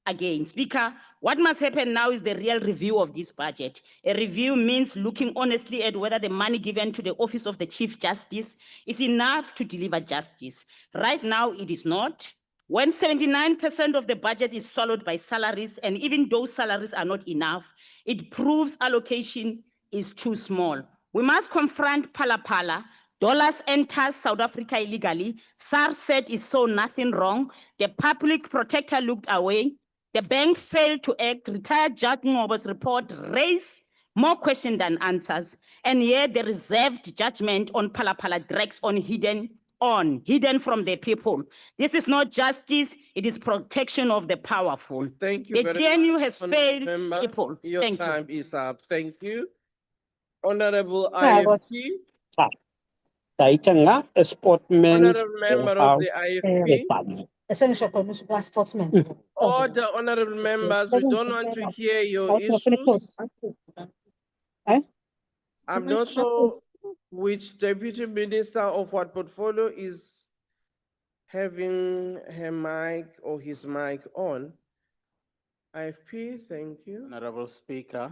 Again, Speaker, what must happen now is the real review of this budget. A review means looking honestly at whether the money given to the Office of the Chief Justice is enough to deliver justice. Right now, it is not. When 79% of the budget is swallowed by salaries, and even those salaries are not enough, it proves allocation is too small. We must confront Pala. Dollars enter South Africa illegally. SARS said it saw nothing wrong. The public protector looked away. The bank failed to act. Retired Judge Ngobo's report raised more questions than answers. And yet the reserved judgment on Pala drags on hidden on, hidden from the people. This is not justice, it is protection of the powerful. Thank you The very GNU much, has Honourable failed Member. people. Your Thank you. time is up. Thank you. Honourable I was- IFP, Tại chân á, sportmen. Honourable Member of the IFP. Essential for musical sportsmen. Order, honourable members, we don't want to hear your issues. I'm not sure which deputy minister of what portfolio is having her mic or his mic on. IFP, thank you. Honorable Speaker,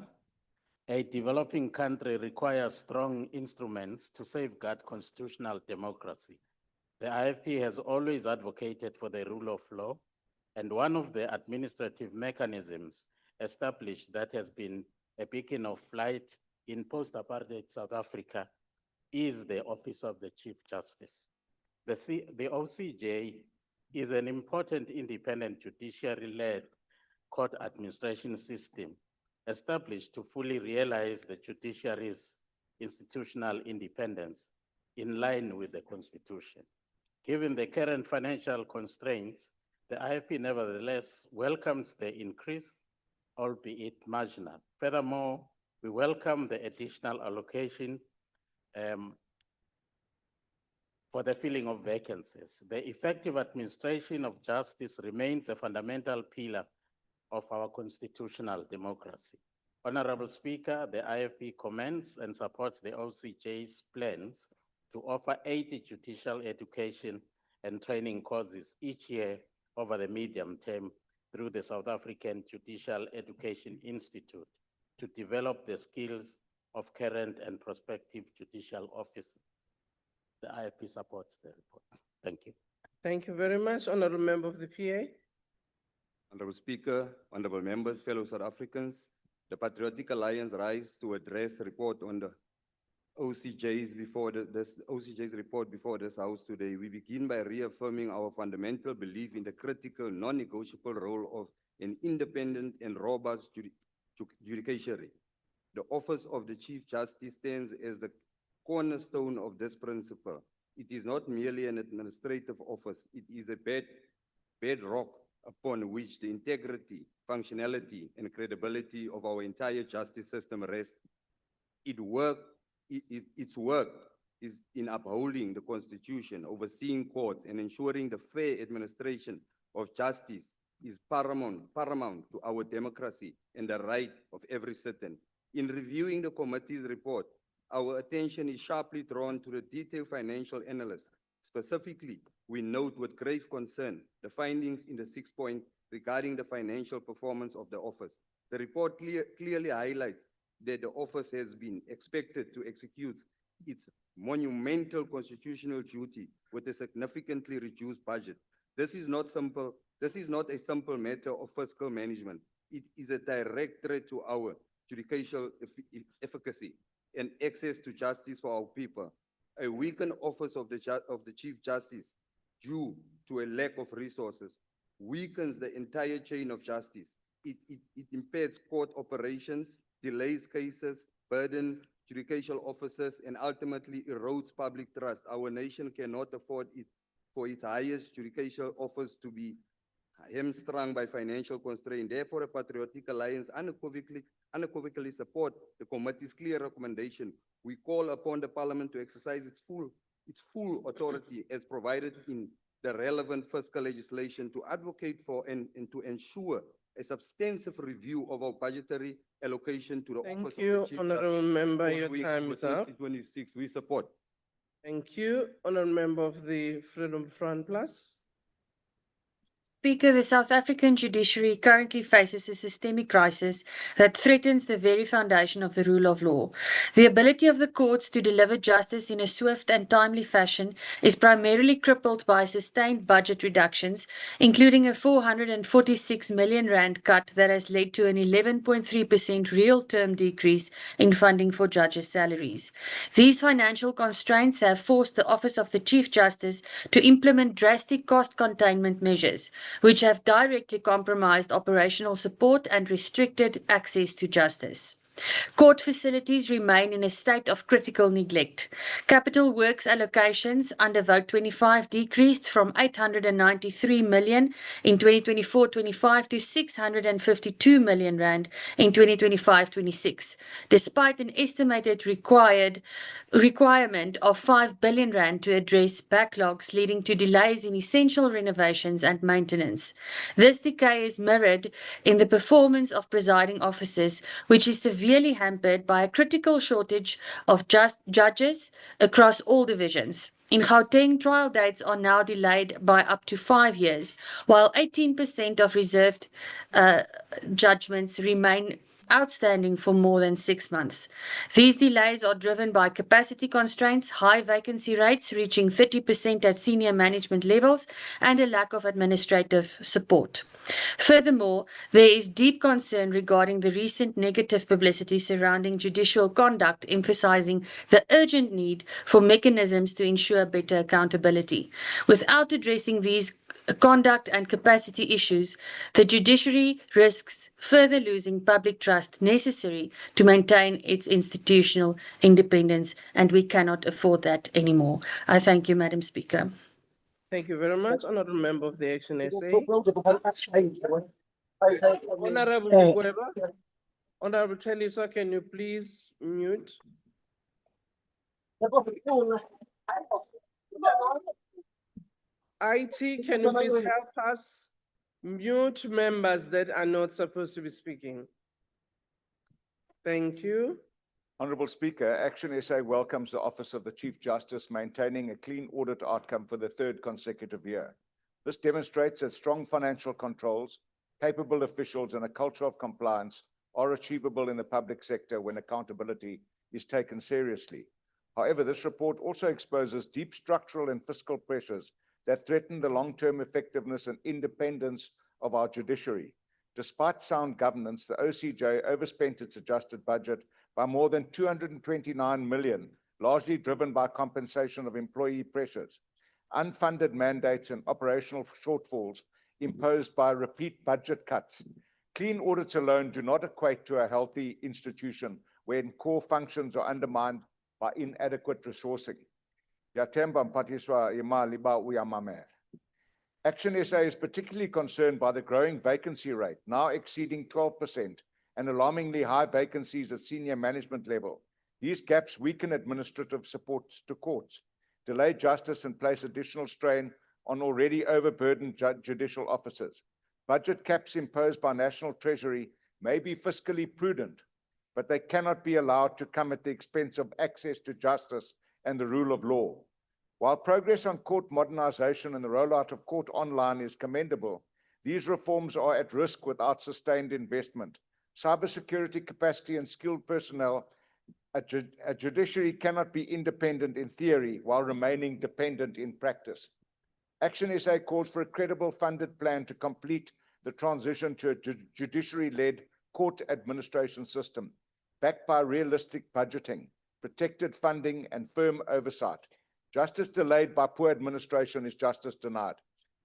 a developing country requires strong instruments to safeguard constitutional democracy. The IFP has always advocated for the rule of law, and one of the administrative mechanisms established that has been a beacon of light in post-apartheid South Africa is the Office of the Chief Justice. The OCJ is an important independent judiciary-led court administration system established to fully realize the judiciary's institutional independence in line with the Constitution. Given the current financial constraints, the IFP nevertheless welcomes the increase, albeit marginal. Furthermore, we welcome the additional allocation for the filling of vacancies. The effective administration of justice remains a fundamental pillar of our constitutional democracy. Honorable Speaker, the IFP commends and supports the OCJ's plans to offer 80 judicial education and training courses each year over the medium term through the South African Judicial Education Institute to develop the skills of current and prospective judicial officers. The IFP supports the report. Thank you. Thank you very much, honourable member of the PA. Honorable Speaker, honorable members, fellow South Africans, the Patriotic Alliance rise to address report on the OCJ's report before this House today. We begin by reaffirming our fundamental belief in the critical, non-negotiable role of an independent and robust judiciary. The office of the Chief Justice stands as the cornerstone of this principle. It is not merely an administrative office, it is a bedrock upon which the integrity, functionality, and credibility of our entire justice system rests. Its work is in upholding the Constitution, overseeing courts, and ensuring the fair administration of justice is paramount to our democracy and the right of every citizen. In reviewing the committee's report, our attention is sharply drawn to the detailed financial analysis. Specifically, we note with grave concern the findings in the 6th point regarding the financial performance of the office. The report clearly highlights that the office has been expected to execute its monumental constitutional duty with a significantly reduced budget. This is not a simple matter of fiscal management. It is a direct threat to our judicial efficacy and access to justice for our people. A weakened office of the Chief Justice due to a lack of resources weakens the entire chain of justice. It impairs court operations, delays cases, burdens judicial officers, and ultimately erodes public trust. Our nation cannot afford for its highest judicial office to be hamstrung by financial constraints. Therefore, a Patriotic Alliance unequivocally support the committee's clear recommendation. We call upon the Parliament to exercise its full authority as provided in the relevant fiscal legislation to advocate for and to ensure a substantive review of our budgetary allocation to the Office of the Chief Thank you, honourable member. Your Justice time is up. 2026. We support. Thank you, honourable member of the Freedom Front Plus. Speaker, the South African judiciary currently faces a systemic crisis that threatens the very foundation of the rule of law. The ability of the courts to deliver justice in a swift and timely fashion is primarily crippled by sustained budget reductions, including a 446 million rand cut that has led to an 11.3% real-term decrease in funding for judges' salaries. These financial constraints have forced the Office of the Chief Justice to implement drastic cost containment measures, which have directly compromised operational support and restricted access to justice. Court facilities remain in a state of critical neglect. Capital works allocations under Vote 25 decreased from 893 million in 2024-25 to 652 million rand in 2025-26, despite an estimated requirement of 5 billion rand to address backlogs leading to delays in essential renovations and maintenance. This decay is mirrored in the performance of presiding officers, which is severely hampered by a critical shortage of judges across all divisions. In Gauteng, trial dates are now delayed by up to 5 years, while 18% of reserved judgments remain outstanding for more than 6 months. These delays are driven by capacity constraints, high vacancy rates reaching 30% at senior management levels, and a lack of administrative support. Furthermore, there is deep concern regarding the recent negative publicity surrounding judicial conduct, emphasizing the urgent need for mechanisms to ensure better accountability. Without addressing these conduct and capacity issues, the judiciary risks further losing public trust necessary to maintain its institutional independence, and we cannot afford that anymore. I thank you, Madam Speaker. Thank you very much, Honorable Member of the Action SA. Honorable Mugweba, Honorable Thelisa, can you please mute? IT, can you please help us mute members that are not supposed to be speaking? Thank you. Honorable Speaker, Action SA welcomes the Office of the Chief Justice maintaining a clean audit outcome for the 3rd consecutive year. This demonstrates that strong financial controls, capable officials, and a culture of compliance are achievable in the public sector when accountability is taken seriously. However, this report also exposes deep structural and fiscal pressures that threaten the long-term effectiveness and independence of our judiciary. Despite sound governance, the OCJ overspent its adjusted budget by more than 229 million, largely driven by compensation of employee pressures, unfunded mandates, and operational shortfalls imposed by repeat budget cuts. Clean audits alone do not equate to a healthy institution when core functions are undermined by inadequate resourcing. Action SA is particularly concerned by the growing vacancy rate, now exceeding 12%, and alarmingly high vacancies at senior management level. These gaps weaken administrative support to courts, delay justice, and place additional strain on already overburdened judicial officers. Budget caps imposed by National Treasury may be fiscally prudent, but they cannot be allowed to come at the expense of access to justice and the rule of law. While progress on court modernization and the rollout of Court Online is commendable, these reforms are at risk without sustained investment. Cybersecurity capacity and skilled personnel, a judiciary cannot be independent in theory while remaining dependent in practice. Action SA calls for a credible funded plan to complete the transition to a judiciary-led court administration system, backed by realistic budgeting, protected funding, and firm oversight. Justice delayed by poor administration is justice denied.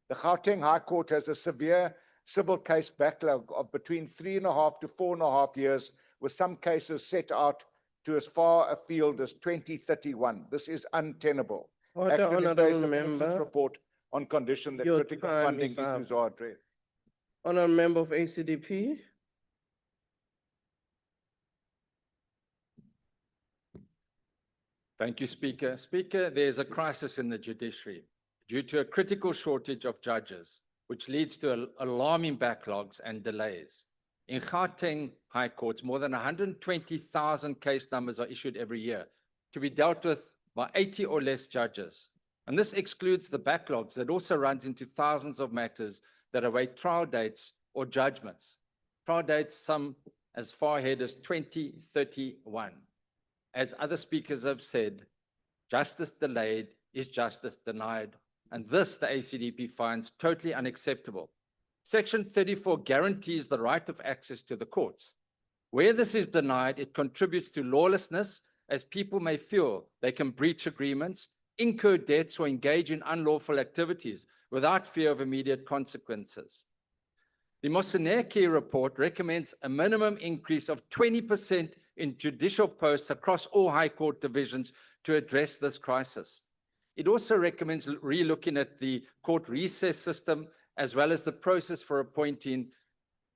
The Gauteng High Court has a severe civil case backlog of between 3.5 to 4.5 years, with some cases set out to as far afield as 2031. This is untenable. Order, Honorable Member. Report on condition that critical funding issues are addressed. Honorable Member of ACDP. Thank you, Speaker. Speaker, there is a crisis in the judiciary due to a critical shortage of judges, which leads to alarming backlogs and delays. In Gauteng High Courts, more than 120,000 case numbers are issued every year to be dealt with by 80 or less judges. And this excludes the backlogs that also runs into thousands of matters that await trial dates or judgments. Trial dates, some as far ahead as 2031. As other speakers have said, justice delayed is justice denied. And this, the ACDP finds totally unacceptable. Section 34 guarantees the right of access to the courts. Where this is denied, it contributes to lawlessness, as people may feel they can breach agreements, incur debts, or engage in unlawful activities without fear of immediate consequences. The Moseneke report recommends a minimum increase of 20% in judicial posts across all High Court divisions to address this crisis. It also recommends relooking at the court recess system as well as the process for appointing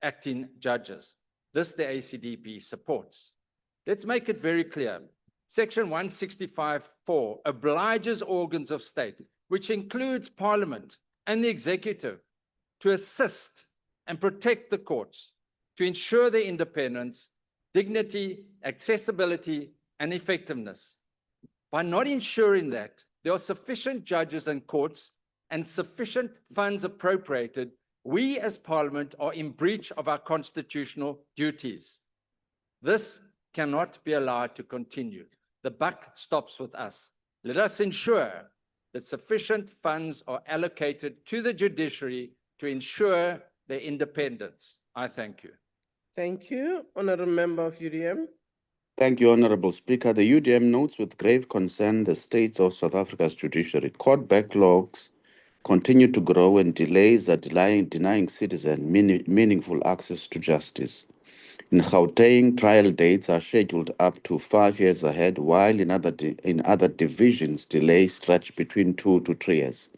acting judges. This the ACDB supports. Let's make it very clear. Section 165(4) obliges organs of state, which includes Parliament and the executive, to assist and protect the courts, to ensure their independence, dignity, accessibility, and effectiveness. By not ensuring that there are sufficient judges and courts and sufficient funds appropriated, we as Parliament are in breach of our constitutional duties. This cannot be allowed to continue. The buck stops with us. Let us ensure that sufficient funds are allocated to the judiciary to ensure their independence. I thank you. Thank you. Honourable Member of UDM. Thank you, Honourable Speaker. The UDM notes with grave concern the state of South Africa's judiciary. Court backlogs continue to grow and delays are denying citizens meaningful access to justice. In Gauteng, trial dates are scheduled up to 5 years ahead, while in other divisions, delays stretch between 2 to 3 years.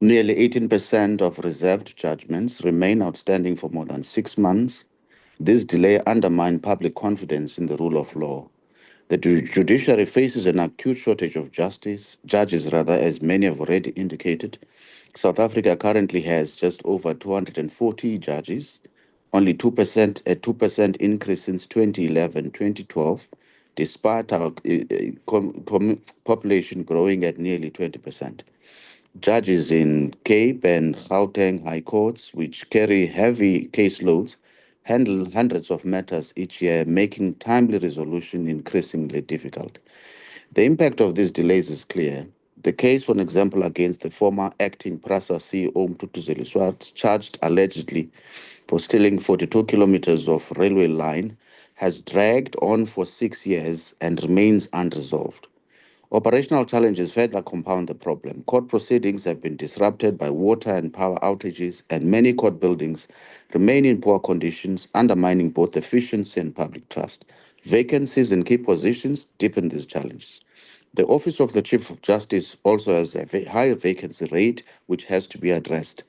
Nearly 18% of reserved judgments remain outstanding for more than 6 months. This delay undermines public confidence in the rule of law. The judiciary faces an acute shortage of judges, as many have already indicated. South Africa currently has just over 240 judges, only 2%, a 2% increase since 2011-2012, despite our population growing at nearly 20%. Judges in Cape and Gauteng High Courts, which carry heavy caseloads, handle hundreds of matters each year, making timely resolution increasingly difficult. The impact of these delays is clear. The case, for example, against the former acting PRASA CEO Mtutuzeli Swartz, charged allegedly for stealing 42 kilometers of railway line, has dragged on for 6 years and remains unresolved. Operational challenges further compound the problem. Court proceedings have been disrupted by water and power outages, and many court buildings remain in poor conditions, undermining both efficiency and public trust. Vacancies in key positions deepen these challenges. The Office of the Chief of Justice also has a high vacancy rate, which has to be addressed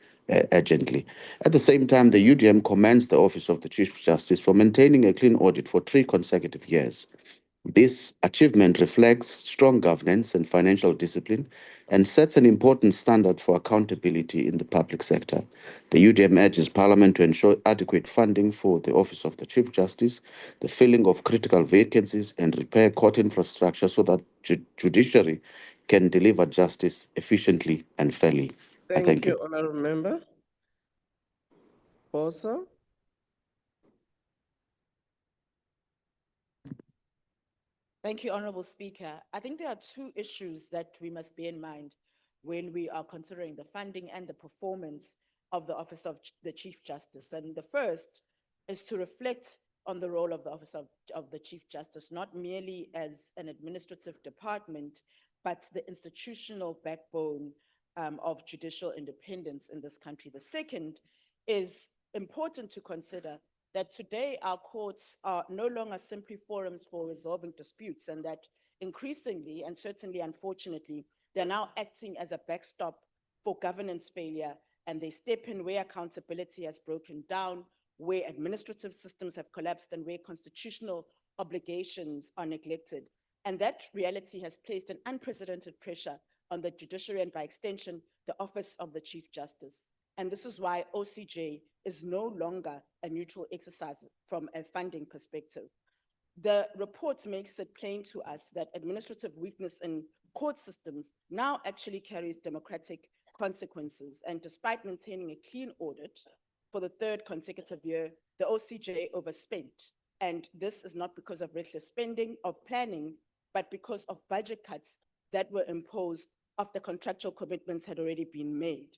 urgently. At the same time, the UDM commends the Office of the Chief of Justice for maintaining a clean audit for 3 consecutive years. This achievement reflects strong governance and financial discipline and sets an important standard for accountability in the public sector. The UDM urges Parliament to ensure adequate funding for the Office of the Chief Justice, the filling of critical vacancies, and repair court infrastructure so that judiciary can deliver justice efficiently and fairly. Thank you, Honourable Member. Bosa. Thank you, Honorable Speaker. I think there are 2 issues that we must bear in mind when we are considering the funding and the performance of the Office of the Chief Justice. And the first is to reflect on the role of the Office of the Chief Justice, not merely as an administrative department, but the institutional backbone of judicial independence in this country. The second is important to consider that today our courts are no longer simply forums for resolving disputes, and that increasingly, and certainly unfortunately, they're now acting as a backstop for governance failure, and they step in where accountability has broken down, where administrative systems have collapsed, and where constitutional obligations are neglected. And that reality has placed an unprecedented pressure on the judiciary and, by extension, the Office of the Chief Justice. And this is why OCJ is no longer a neutral exercise from a funding perspective. The report makes it plain to us that administrative weakness in court systems now actually carries democratic consequences. And despite maintaining a clean audit for the 3rd consecutive year, the OCJ overspent. And this is not because of reckless spending, of planning, but because of budget cuts that were imposed after contractual commitments had already been made.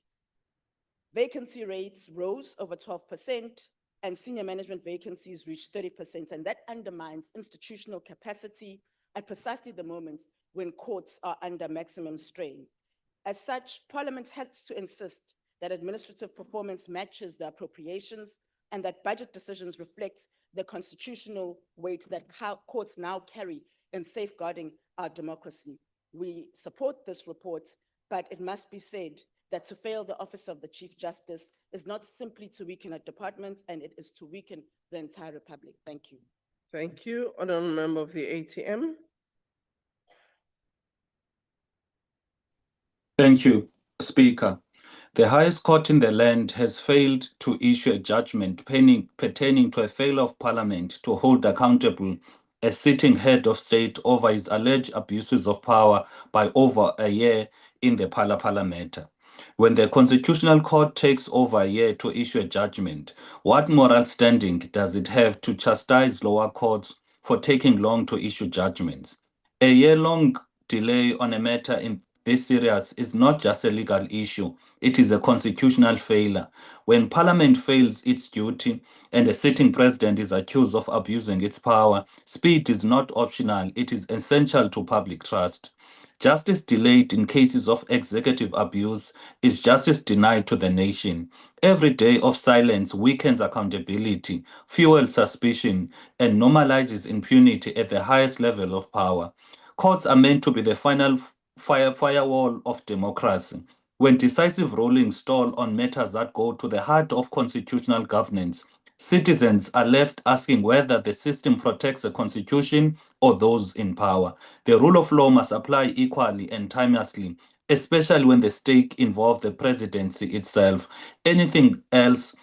Vacancy rates rose over 12%, and senior management vacancies reached 30%, and that undermines institutional capacity at precisely the moment when courts are under maximum strain. As such, Parliament has to insist that administrative performance matches the appropriations and that budget decisions reflect the constitutional weight that courts now carry in safeguarding our democracy. We support this report, but it must be said that to fail the office of the Chief Justice is not simply to weaken a department, and it is to weaken the entire Republic. Thank you. Thank you. Honourable Member of the ATM. Thank you, Speaker. The highest court in the land has failed to issue a judgment pertaining to a failure of Parliament to hold accountable a sitting head of state over his alleged abuses of power by over a year in the Pala matter. When the Constitutional Court takes over a year to issue a judgment, what moral standing does it have to chastise lower courts for taking long to issue judgments? A year-long delay on a matter in this serious is not just a legal issue, it is a constitutional failure. When Parliament fails its duty and a sitting president is accused of abusing its power, speed is not optional, it is essential to public trust. Justice delayed in cases of executive abuse is justice denied to the nation. Every day of silence weakens accountability, fuels suspicion, and normalizes impunity at the highest level of power. Courts are meant to be the final firewall of democracy. When decisive rulings stall on matters that go to the heart of constitutional governance, citizens are left asking whether the system protects the constitution or those in power. The rule of law must apply equally and timelessly, especially when the stake involves the presidency itself. Anything else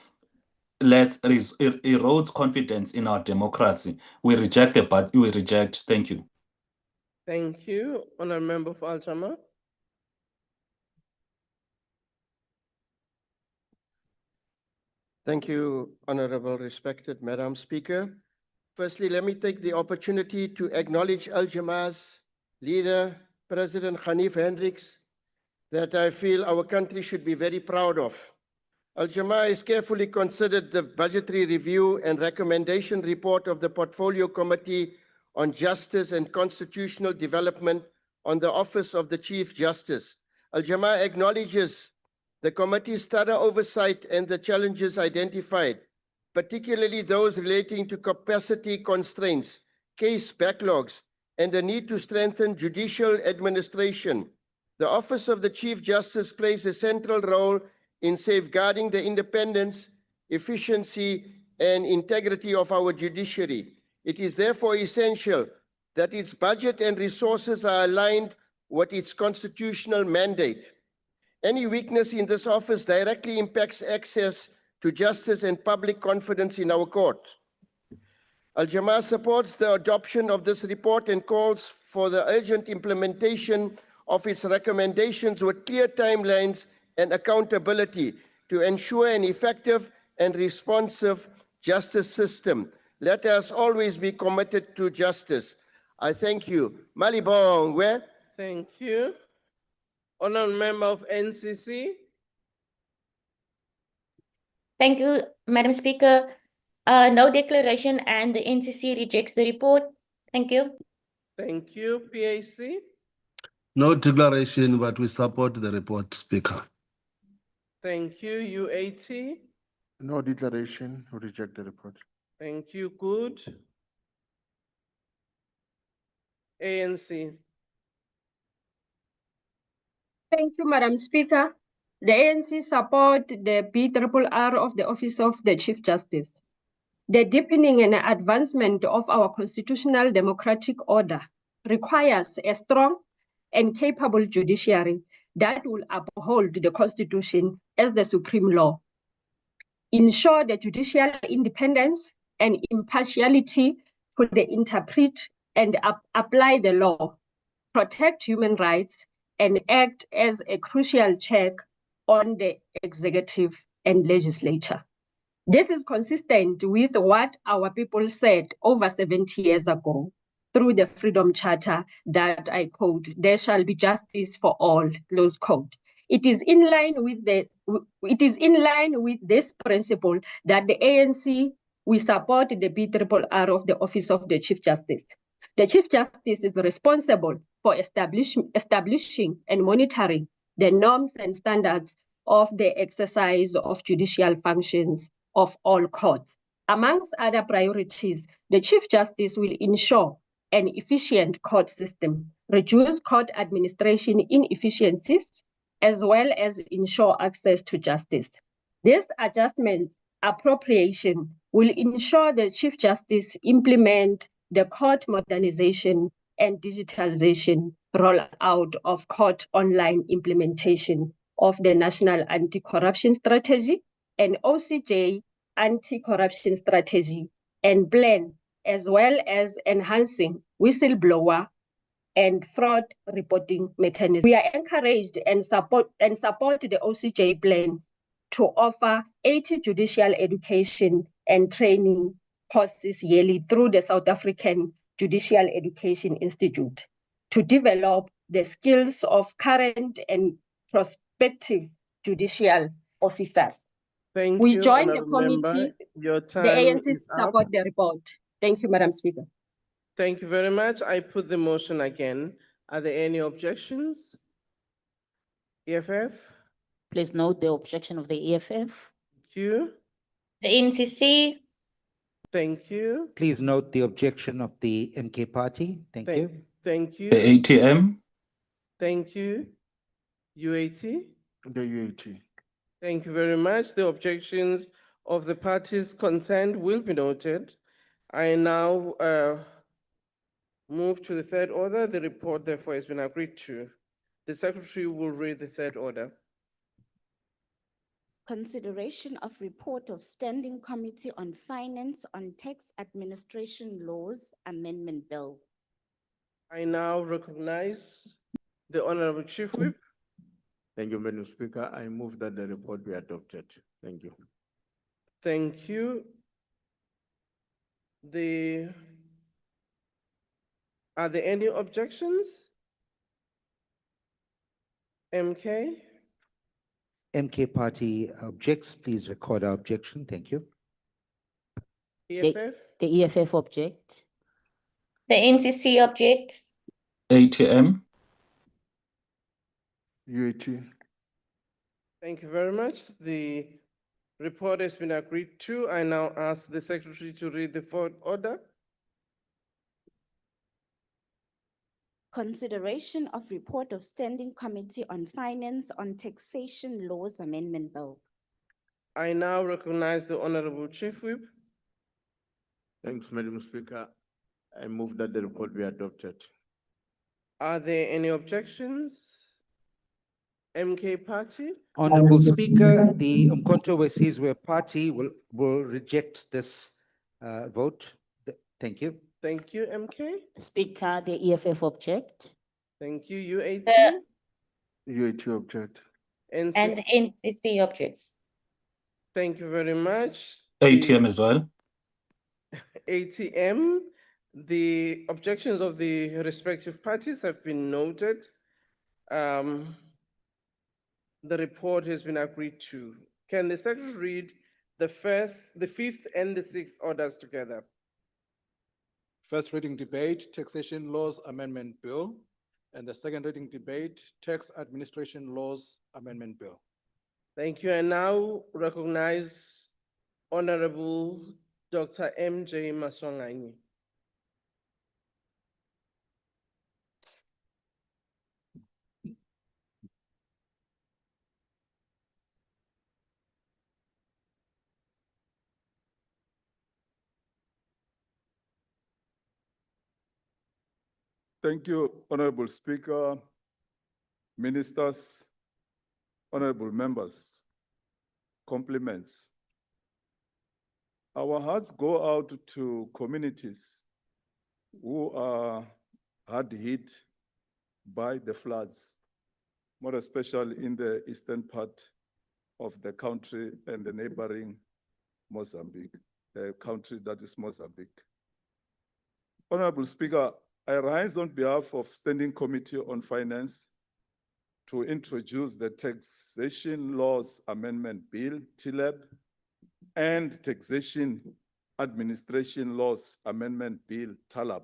erodes confidence in our democracy. We reject. Thank you. Thank you. Honourable Member for Altama. Thank you, Honorable Respected Madam Speaker. Firstly, let me take the opportunity to acknowledge Al-Jama's leader, President Hanif Hendricks, that I feel our country should be very proud of. Al-Jama has carefully considered the budgetary review and recommendation report of the Portfolio Committee on Justice and Constitutional Development on the Office of the Chief Justice. Al-Jama acknowledges the committee's thorough oversight and the challenges identified, particularly those relating to capacity constraints, case backlogs, and the need to strengthen judicial administration. The Office of the Chief Justice plays a central role in safeguarding the independence, efficiency, and integrity of our judiciary. It is therefore essential that its budget and resources are aligned with its constitutional mandate. Any weakness in this office directly impacts access to justice and public confidence in our court. Al-Jama supports the adoption of this report and calls for the urgent implementation of its recommendations with clear timelines and accountability to ensure an effective and responsive justice system. Let us always be committed to justice. I thank you. Malibongwe. Thank you. Honourable Member of NCC. Thank you, Madam Speaker. No declaration and the NCC rejects the report. Thank you. Thank you. PAC. No declaration, but we support the report, Speaker. Thank you. UAT. No declaration, we reject the report. Thank you. Good. ANC. Thank you, Madam Speaker. The ANC support the BRRR of the Office of the Chief Justice. The deepening and advancement of our constitutional democratic order requires a strong and capable judiciary that will uphold the Constitution as the supreme law, ensure the judicial independence and impartiality to interpret and apply the law, protect human rights, and act as a crucial check on the executive and legislature. This is consistent with what our people said over 70 years ago through the Freedom Charter that I quote, "There shall be justice for all," close quote. It is in line with this principle that the ANC we support the BRRR of the Office of the Chief Justice. The Chief Justice is responsible for establishing and monitoring the norms and standards of the exercise of judicial functions of all courts. Amongst other priorities, the Chief Justice will ensure an efficient court system, reduce court administration inefficiencies, as well as ensure access to justice. This adjustment appropriation will ensure the Chief Justice implement the court modernization and digitalization rollout of court online implementation of the National Anti-Corruption Strategy and OCJ anti-corruption strategy and plan, as well as enhancing whistleblower and fraud reporting mechanisms. We are encouraged and support the OCJ plan to offer 80 judicial education and training courses yearly through the South African Judicial Education Institute to develop the skills of current and prospective judicial officers. Thank We you, join the Honourable Member. committee. Your The time ANC is up. support the report. Thank you, Madam Speaker. Thank you very much. I put the motion again. Are there any objections? EFF? Please note the objection of the EFF. Thank you. The NCC, Thank you. Please note the objection of the MK Party. Thank you. Thank you. The ATM, Thank you. UAT? The UAT. Thank you very much. The objections of the parties concerned will be noted. I now move to the third order. The report therefore has been agreed to. The secretary will read the third order. Consideration of report of Standing Committee on Finance on Tax Administration Laws Amendment Bill. I now recognize the Honorable Chief Whip. Thank you, Madam Speaker. I move that the report be adopted. Thank you. Thank you. Are there any objections? MK? MK Party objects. Please record our objection. Thank you. EFF? The EFF object. the NCC objects, ATM, UAT. Thank you very much. The report has been agreed to. I now ask the secretary to read the fourth order. Consideration of report of Standing Committee on Finance on Taxation Laws Amendment Bill. I now recognize the Honorable Chief Whip. Thanks, Madam Speaker. I move that the report be adopted. Are there any objections? MK Party? Honorable Speaker, the Umkhonto we Sizwe Party will reject this vote. Thank you. Thank you, MK. Speaker, the EFF object. Thank you, UAT. UAT object. and the NCC objects. Thank you very much. ATM as well. ATM, the objections of the respective parties have been noted. The report has been agreed to. Can the secretary read the fifth, and the sixth orders together? First reading debate, Taxation Laws Amendment Bill, and the second reading debate, Tax Administration Laws Amendment Bill. Thank you. I now recognize Honorable Dr. MJ Maswanganyi. Thank you, Honorable Speaker, ministers, honorable members, compliments. Our hearts go out to communities who are hard hit by the floods, more especially in the eastern part of the country and the neighboring Mozambique, the country that is Mozambique. Honorable Speaker, I rise on behalf of Standing Committee on Finance to introduce the Taxation Laws Amendment Bill, TLAB, and Taxation Administration Laws Amendment Bill, TALAB,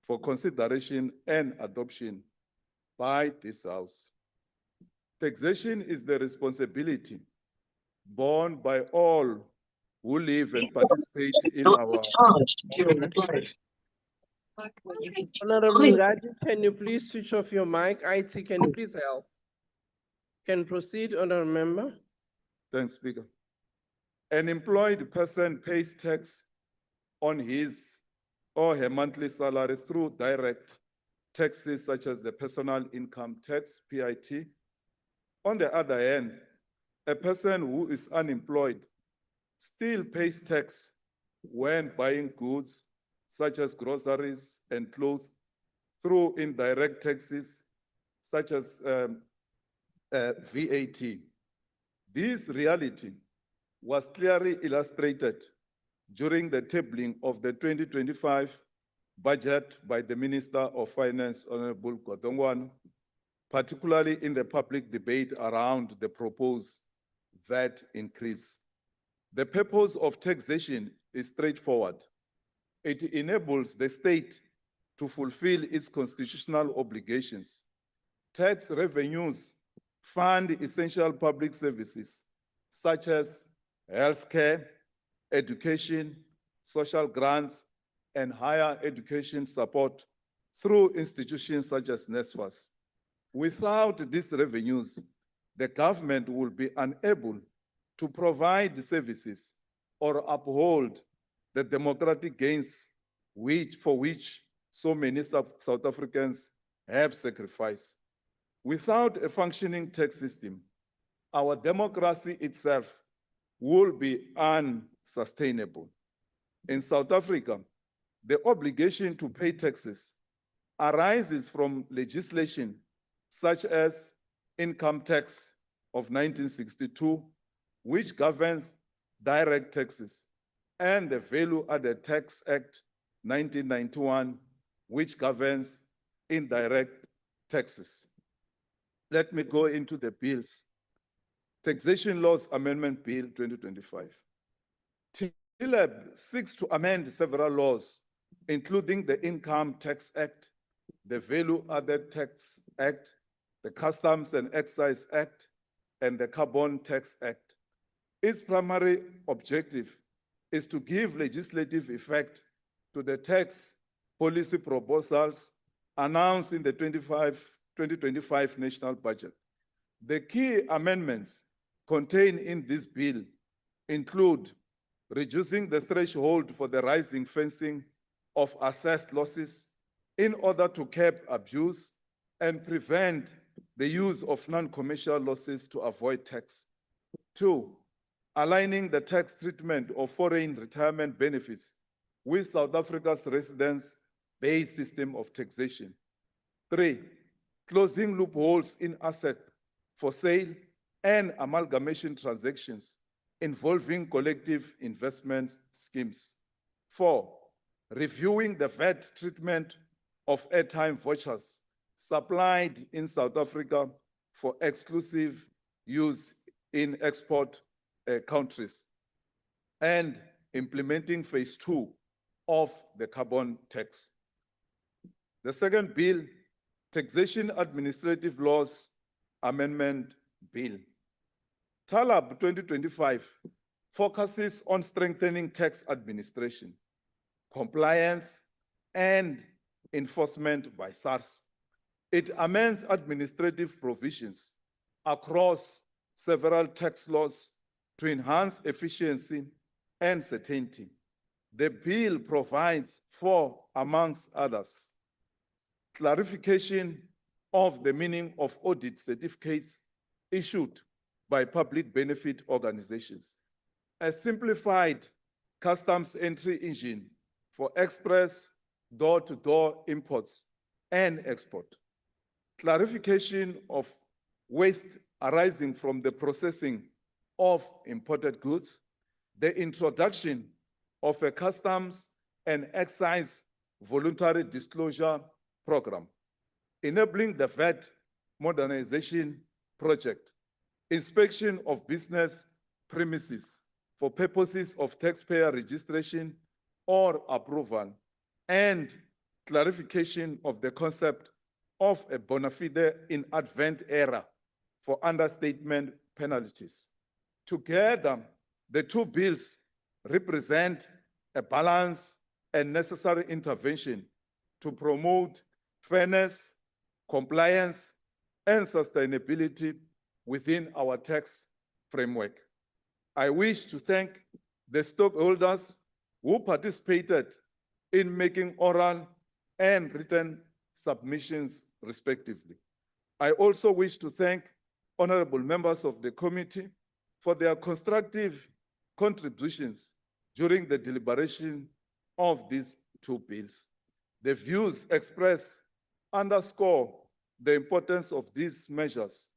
for consideration and adoption by this House. Taxation is the responsibility borne by all who live and participate in our. Honorable Ngadi, can you please switch off your mic? IT, can you please help? Can proceed, Honorable Member. Thanks, Speaker. An employed person pays tax on his or her monthly salary through direct taxes such as the personal income tax, PIT. On the other hand, a person who is unemployed still pays tax when buying goods such as groceries and clothes through indirect taxes such as VAT. This reality was clearly illustrated during the tabling of the 2025 budget by the Minister of Finance, Honorable Godongwana, particularly in the public debate around the proposed VAT increase. The purpose of taxation is straightforward. It enables the state to fulfill its constitutional obligations. Tax revenues fund essential public services such as healthcare, education, social grants, and higher education support through institutions such as NSFAS. Without these revenues, the government will be unable to provide services or uphold the democratic gains for which so many South Africans have sacrificed. Without a functioning tax system, our democracy itself will be unsustainable. In South Africa, the obligation to pay taxes arises from legislation such as income tax of 1962, which governs direct taxes, and the Value Added Tax Act 1991, which governs indirect taxes. Let me go into the bills. Taxation Laws Amendment Bill 2025. TLAB seeks to amend several laws, including the Income Tax Act, the Value Added Tax Act, the Customs and Excise Act, and the Carbon Tax Act. Its primary objective is to give legislative effect to the tax policy proposals announced in the 2025 national budget. The key amendments contained in this bill include reducing the threshold for the rising fencing of assessed losses in order to curb abuse and prevent the use of non-commercial losses to avoid tax. 2, aligning the tax treatment of foreign retirement benefits with South Africa's residence-based system of taxation. 3, closing loopholes in asset for sale and amalgamation transactions involving collective investment schemes. 4, reviewing the VAT treatment of airtime vouchers supplied in South Africa for exclusive use in export countries, and implementing phase 2 of the carbon tax. The second bill, Taxation Administrative Laws Amendment Bill. TLAB 2025 focuses on strengthening tax administration, compliance, and enforcement by SARS. It amends administrative provisions across several tax laws to enhance efficiency and certainty. The bill provides for, amongst others, clarification of the meaning of audit certificates issued by public benefit organizations, a simplified customs entry engine for express door-to-door imports and export, clarification of waste arising from the processing of imported goods, the introduction of a customs and excise voluntary disclosure program, enabling the VAT modernization project, inspection of business premises for purposes of taxpayer registration or approval, and clarification of the concept of a bona fide inadvertent error for understatement penalties. Together, the two bills represent a balance and necessary intervention to promote fairness, compliance, and sustainability within our tax framework. I wish to thank the stakeholders who participated in making oral and written submissions respectively. I also wish to thank honorable members of the committee for their constructive contributions during the deliberation of these two bills. The views expressed underscore the importance of these measures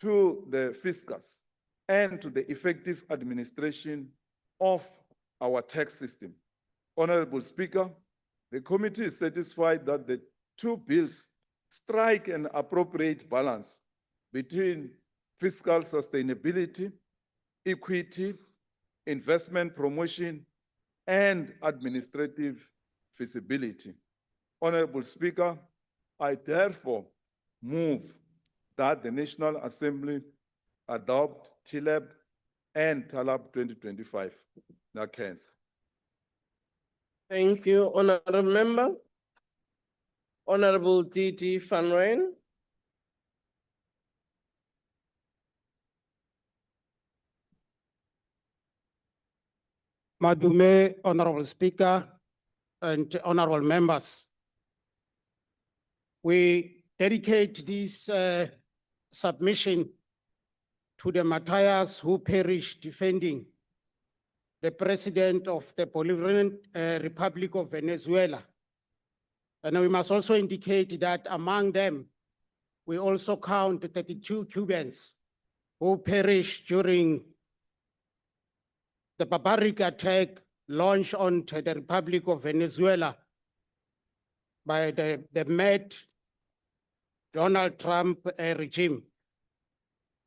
to the fiscus and to the effective administration of our tax system. Honorable Speaker, the committee is satisfied that the two bills strike an appropriate balance between fiscal sustainability, equity, investment promotion, and administrative feasibility. Honorable Speaker, I therefore move that the National Assembly adopt TLAB and TALAB 2025. Nakens. Thank you, Honorable Member. Honorable D.D. Van Ryn. Madume, Honorable Speaker, and honorable members. We dedicate this submission to the martyrs who perished defending the President of the Bolivarian Republic of Venezuela. And we must also indicate that among them, we also count 32 Cubans who perished during the barbaric attack launched on the Republic of Venezuela by the mad Donald Trump regime.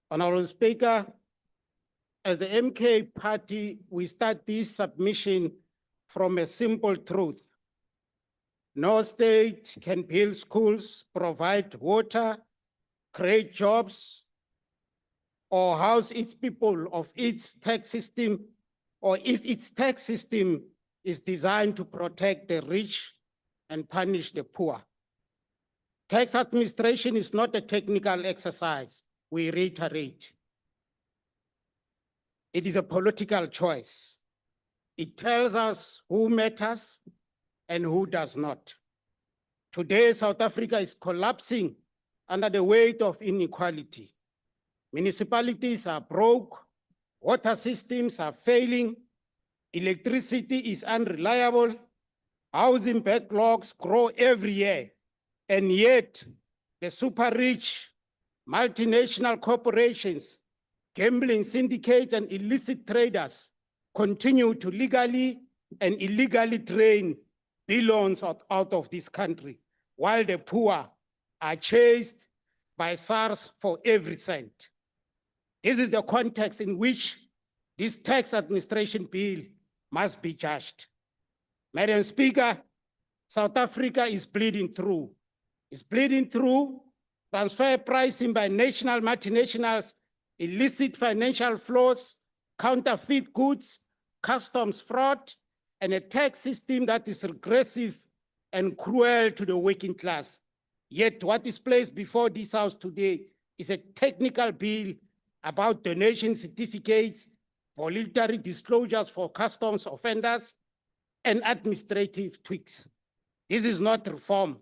Honorable Speaker, as the MK party, we start this submission from a simple truth. No state can build schools, provide water, create jobs, or house its people of its tax system, or if its tax system is designed to protect the rich and punish the poor. Tax administration is not a technical exercise, we reiterate. It is a political choice. It tells us who matters and who does not. Today, South Africa is collapsing under the weight of inequality. Municipalities are broke, water systems are failing, electricity is unreliable, housing backlogs grow every year, and yet the super rich, multinational corporations, gambling syndicates, and illicit traders continue to legally and illegally drain billions out of this country, while the poor are chased by SARS for every cent. This is the context in which this tax administration bill must be judged. Madam Speaker, South Africa is bleeding through. It's bleeding through transfer pricing by national multinationals, illicit financial flows, counterfeit goods, customs fraud, and a tax system that is regressive and cruel to the working class. Yet what is placed before this House today is a technical bill about donation certificates, voluntary disclosures for customs offenders, and administrative tweaks. This is not reform.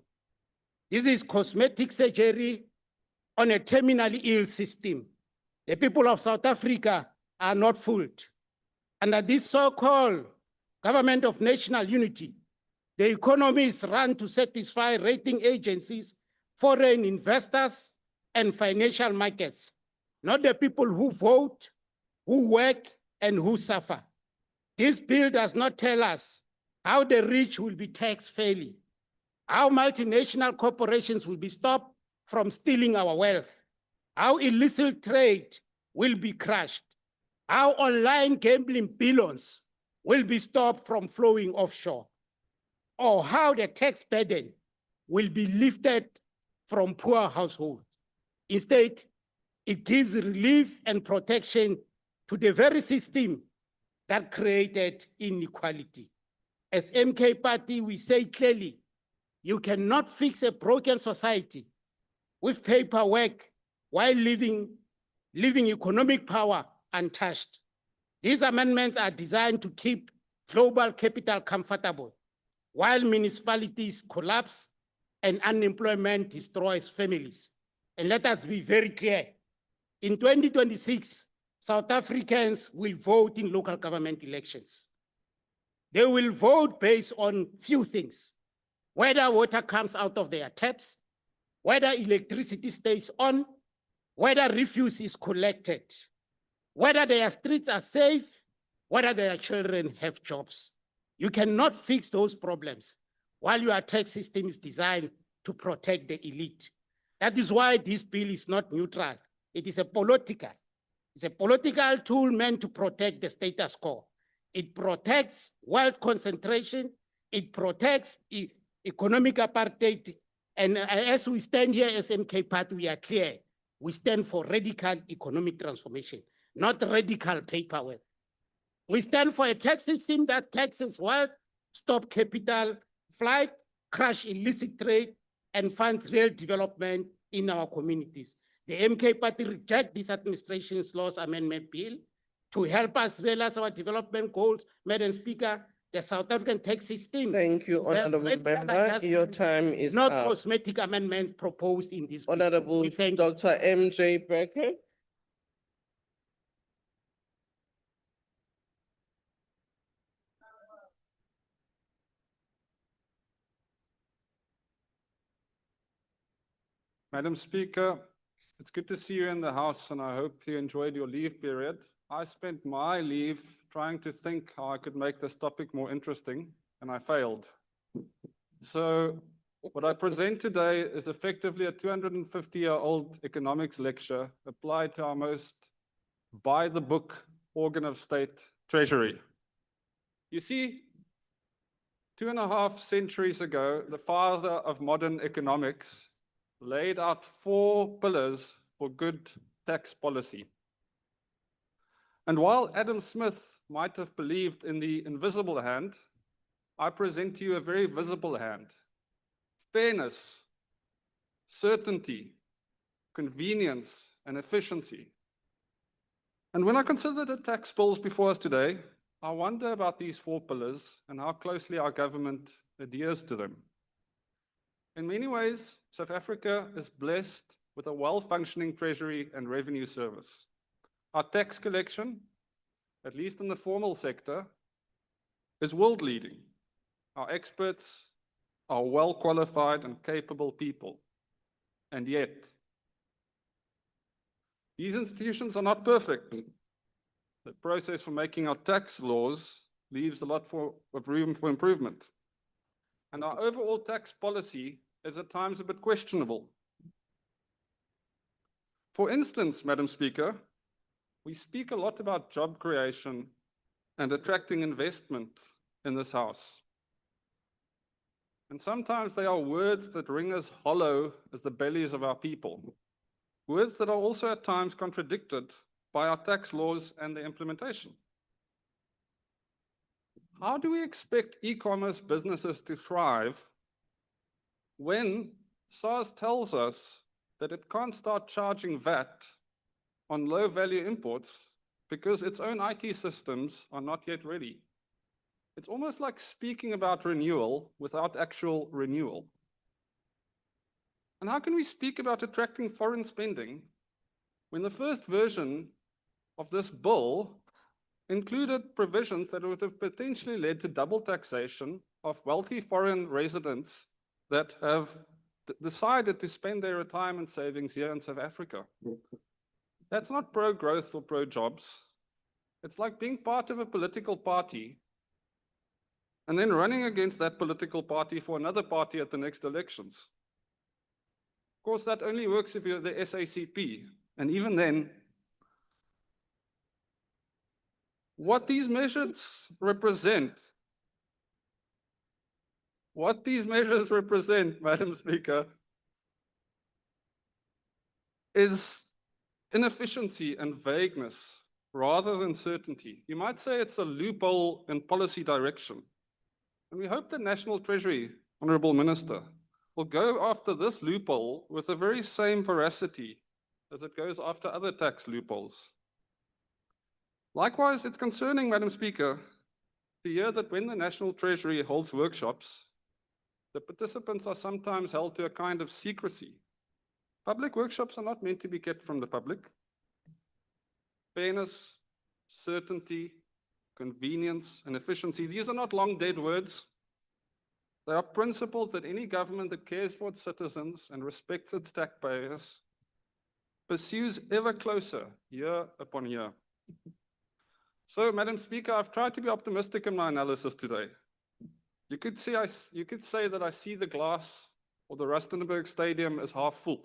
This is cosmetic surgery on a terminally ill system. The people of South Africa are not fooled. Under this so-called government of national unity, the economy is run to satisfy rating agencies, foreign investors, and financial markets, not the people who vote, who work, and who suffer. This bill does not tell us how the rich will be taxed fairly, how multinational corporations will be stopped from stealing our wealth, how illicit trade will be crushed, how online gambling billions will be stopped from flowing offshore, or how the tax burden will be lifted from poor households. Instead, it gives relief and protection to the very system that created inequality. As MK Party, we say clearly, you cannot fix a broken society with paperwork while leaving economic power untouched. These amendments are designed to keep global capital comfortable while municipalities collapse and unemployment destroys families. And let us be very clear, in 2026, South Africans will vote in local government elections. They will vote based on few things: whether water comes out of their taps, whether electricity stays on, whether refuse is collected, whether their streets are safe, whether their children have jobs. You cannot fix those problems while your tax system is designed to protect the elite. That is why this bill is not neutral. It is it's a political tool meant to protect the status quo. It protects wealth concentration, it protects economic apartheid, and as we stand here as MK Party, we are clear. We stand for radical economic transformation, not radical paperwork. We stand for a tax system that taxes wealth, stop capital flight, crush illicit trade, and funds real development in our communities. The MK Party rejects this administration's laws amendment bill to help us realize our development goals. Madam Speaker, the South African tax system. Thank you, is Honorable radical Member. adjustment, Your time is not up. cosmetic amendments proposed in this bill. Honorable We thank you. Dr. MJ Becker. Madam Speaker, it's good to see you in the House, and I hope you enjoyed your leave period. I spent my leave trying to think how I could make this topic more interesting, and I failed. So what I present today is effectively a 250-year-old economics lecture applied to our most by-the-book organ of state, Treasury. You see, 2.5 centuries ago, the father of modern economics laid out 4 pillars for good tax policy. And while Adam Smith might have believed in the invisible hand, I present to you a very visible hand: fairness, certainty, convenience, and efficiency. And when I consider the tax bills before us today, I wonder about these 4 pillars and how closely our government adheres to them. In many ways, South Africa is blessed with a well-functioning treasury and revenue service. Our tax collection, at least in the formal sector, is world-leading. Our experts are well-qualified and capable people. And yet, these institutions are not perfect. The process for making our tax laws leaves a lot of room for improvement. And our overall tax policy is at times a bit questionable. For instance, Madam Speaker, we speak a lot about job creation and attracting investment in this House. And sometimes they are words that ring as hollow as the bellies of our people. Words that are also at times contradicted by our tax laws and their implementation. How do we expect e-commerce businesses to thrive when SARS tells us that it can't start charging VAT on low-value imports because its own IT systems are not yet ready? It's almost like speaking about renewal without actual renewal. And how can we speak about attracting foreign spending when the first version of this bill included provisions that would have potentially led to double taxation of wealthy foreign residents that have decided to spend their retirement savings here in South Africa? That's not pro-growth or pro-jobs. It's like being part of a political party and then running against that political party for another party at the next elections. Of course, that only works if you're the SACP, and even then, what these measures represent, Madam Speaker, is inefficiency and vagueness rather than certainty. You might say it's a loophole in policy direction. And we hope the National Treasury, Honourable Minister, will go after this loophole with the very same veracity as it goes after other tax loopholes. Likewise, it's concerning, Madam Speaker, to hear that when the National Treasury holds workshops, the participants are sometimes held to a kind of secrecy. Public workshops are not meant to be kept from the public. Fairness, certainty, convenience, and efficiency, these are not long dead words. They are principles that any government that cares for its citizens and respects its taxpayers pursues ever closer, year upon year. So, Madam Speaker, I've tried to be optimistic in my analysis today. You could say that I see the glass or the Rustenburg Stadium as half full.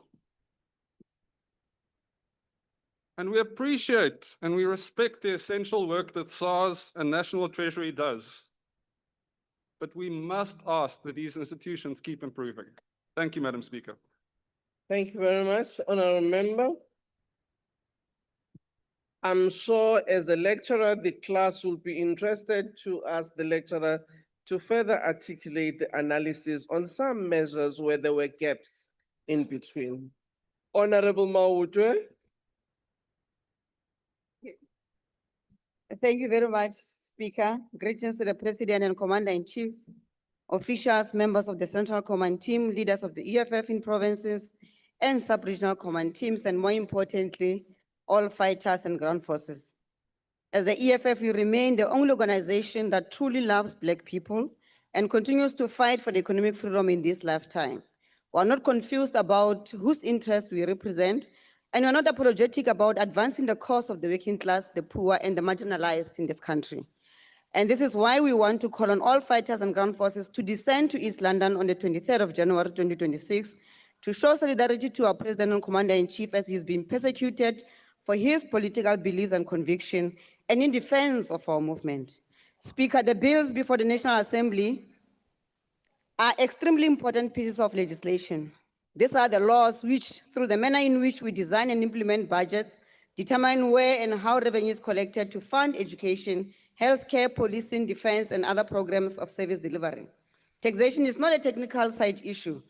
And we appreciate and we respect the essential work that SARS and National Treasury does. But we must ask that these institutions keep improving. Thank you, Madam Speaker. Thank you very much, Honourable Member. I'm sure as a lecturer, the class will be interested to ask the lecturer to further articulate the analysis on some measures where there were gaps in between. Honourable Mawutwe. Thank you very much, Speaker. Greetings to the President and Commander-in-Chief, officials, members of the Central Command Team, leaders of the EFF in provinces and sub-regional command teams, and more importantly, all fighters and ground forces. As the EFF, we remain the only organization that truly loves Black people and continues to fight for the economic freedom in this lifetime. We are not confused about whose interests we represent, and we are not apologetic about advancing the cause of the working class, the poor, and the marginalized in this country. And this is why we want to call on all fighters and ground forces to descend to East London on the 23rd of January 2026 to show solidarity to our President and Commander-in-Chief as he is being persecuted for his political beliefs and conviction and in defense of our movement. Speaker, the bills before the National Assembly are extremely important pieces of legislation. These are the laws which, through the manner in which we design and implement budgets, determine where and how revenue is collected to fund education, healthcare, policing, defense, and other programs of service delivery. Taxation is not a technical side issue.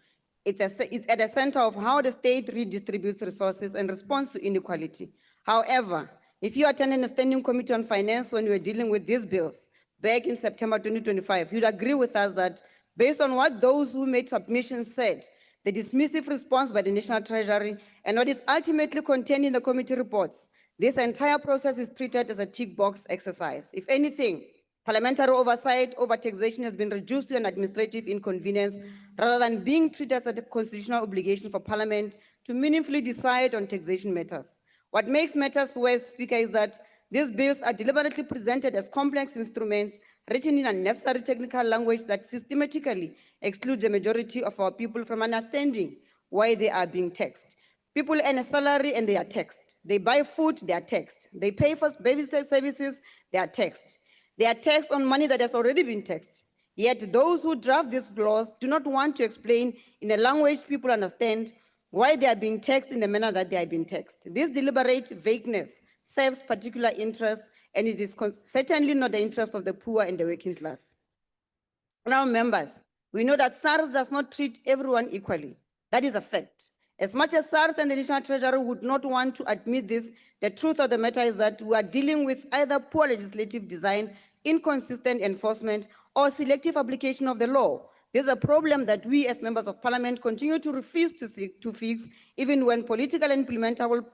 It's at the center of how the state redistributes resources and responds to inequality. However, if you attended a standing committee on finance when we were dealing with these bills back in September 2025, you'd agree with us that based on what those who made submissions said, the dismissive response by the National Treasury, and what is ultimately contained in the committee reports, this entire process is treated as a tick box exercise. If anything, parliamentary oversight over taxation has been reduced to an administrative inconvenience rather than being treated as a constitutional obligation for Parliament to meaningfully decide on taxation matters. What makes matters worse, Speaker, is that these bills are deliberately presented as complex instruments written in unnecessary technical language that systematically excludes the majority of our people from understanding why they are being taxed. People earn a salary and they are taxed. They buy food, they are taxed. They pay for babysitter services, they are taxed. They are taxed on money that has already been taxed. Yet those who draft these laws do not want to explain in a language people understand why they are being taxed in the manner that they are being taxed. This deliberate vagueness serves particular interests, and it is certainly not the interest of the poor and the working class. Now, members, we know that SARS does not treat everyone equally. That is a fact. As much as SARS and the National Treasury would not want to admit this, the truth of the matter is that we are dealing with either poor legislative design, inconsistent enforcement, or selective application of the law. This is a problem that we as members of Parliament continue to refuse to fix, even when political and implementable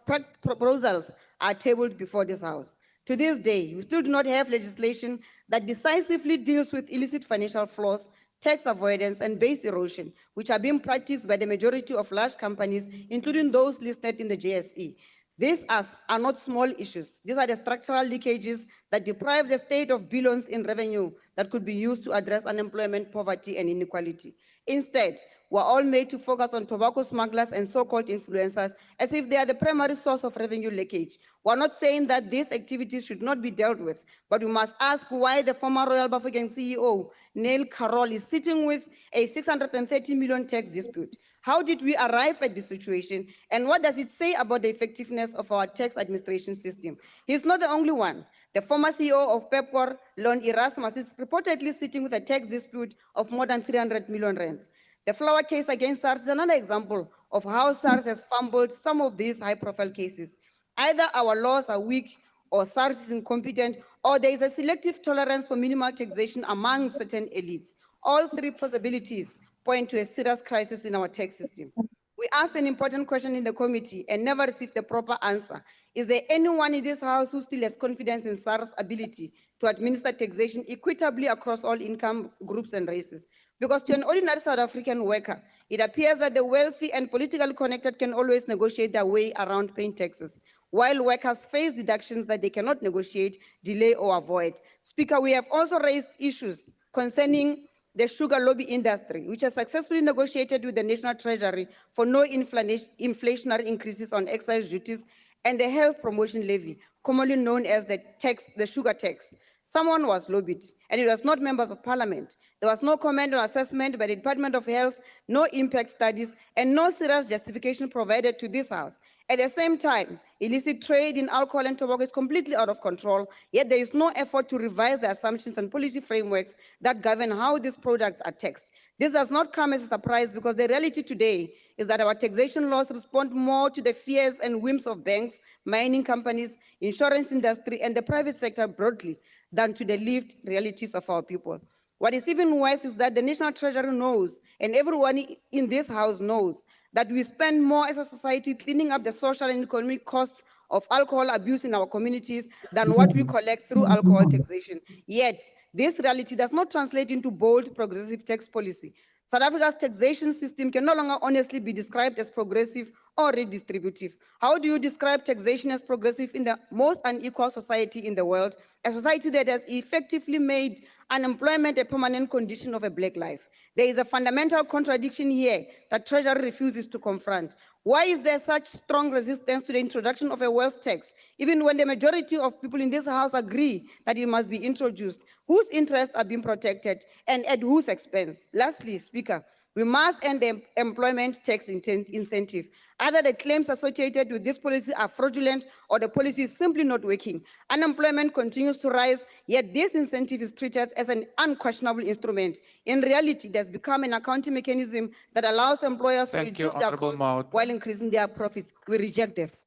proposals are tabled before this House. To this day, we still do not have legislation that decisively deals with illicit financial flows, tax avoidance, and base erosion, which are being practiced by the majority of large companies, including those listed in the JSE. These are not small issues. These are the structural leakages that deprive the state of billions in revenue that could be used to address unemployment, poverty, and inequality. Instead, we're all made to focus on tobacco smugglers and so-called influencers as if they are the primary source of revenue leakage. We're not saying that these activities should not be dealt with, but we must ask why the former Royal Bafokeng CEO, Neil Carroll, is sitting with a 630 million tax dispute. How did we arrive at this situation? And what does it say about the effectiveness of our tax administration system? He's not the only one. The former CEO of Pepcor, Lon Erasmus, is reportedly sitting with a tax dispute of more than 300 million rands. The flower case against SARS is another example of how SARS has fumbled some of these high-profile cases. Either our laws are weak, or SARS is incompetent, or there is a selective tolerance for minimal taxation among certain elites. All three possibilities point to a serious crisis in our tax system. We asked an important question in the committee and never received the proper answer. Is there anyone in this House who still has confidence in SARS' ability to administer taxation equitably across all income groups and races? Because to an ordinary South African worker, it appears that the wealthy and politically connected can always negotiate their way around paying taxes, while workers face deductions that they cannot negotiate, delay, or avoid. Speaker, we have also raised issues concerning the sugar lobby industry, which has successfully negotiated with the National Treasury for no inflationary increases on excise duties and the health promotion levy, commonly known as the sugar tax. Someone was lobbied, and it was not members of parliament. There was no comment or assessment by the Department of Health, no impact studies, and no serious justification provided to this House. At the same time, illicit trade in alcohol and tobacco is completely out of control, yet there is no effort to revise the assumptions and policy frameworks that govern how these products are taxed. This does not come as a surprise because the reality today is that our taxation laws respond more to the fears and whims of banks, mining companies, insurance industry, and the private sector broadly than to the lived realities of our people. What is even worse is that the National Treasury knows, and everyone in this House knows, that we spend more as a society cleaning up the social and economic costs of alcohol abuse in our communities than what we collect through alcohol taxation. Yet, this reality does not translate into bold, progressive tax policy. South Africa's taxation system can no longer honestly be described as progressive or redistributive. How do you describe taxation as progressive in the most unequal society in the world, a society that has effectively made unemployment a permanent condition of a Black life? There is a fundamental contradiction here that Treasury refuses to confront. Why is there such strong resistance to the introduction of a wealth tax, even when the majority of people in this House agree that it must be introduced? Whose interests are being protected and at whose expense? Lastly, Speaker, we must end the employment tax incentive. Either the claims associated with this policy are fraudulent or the policy is simply not working. Unemployment continues to rise, yet this incentive is treated as an unquestionable instrument. In reality, it has become an accounting mechanism that allows employers to reduce their costs while increasing their profits. We reject this.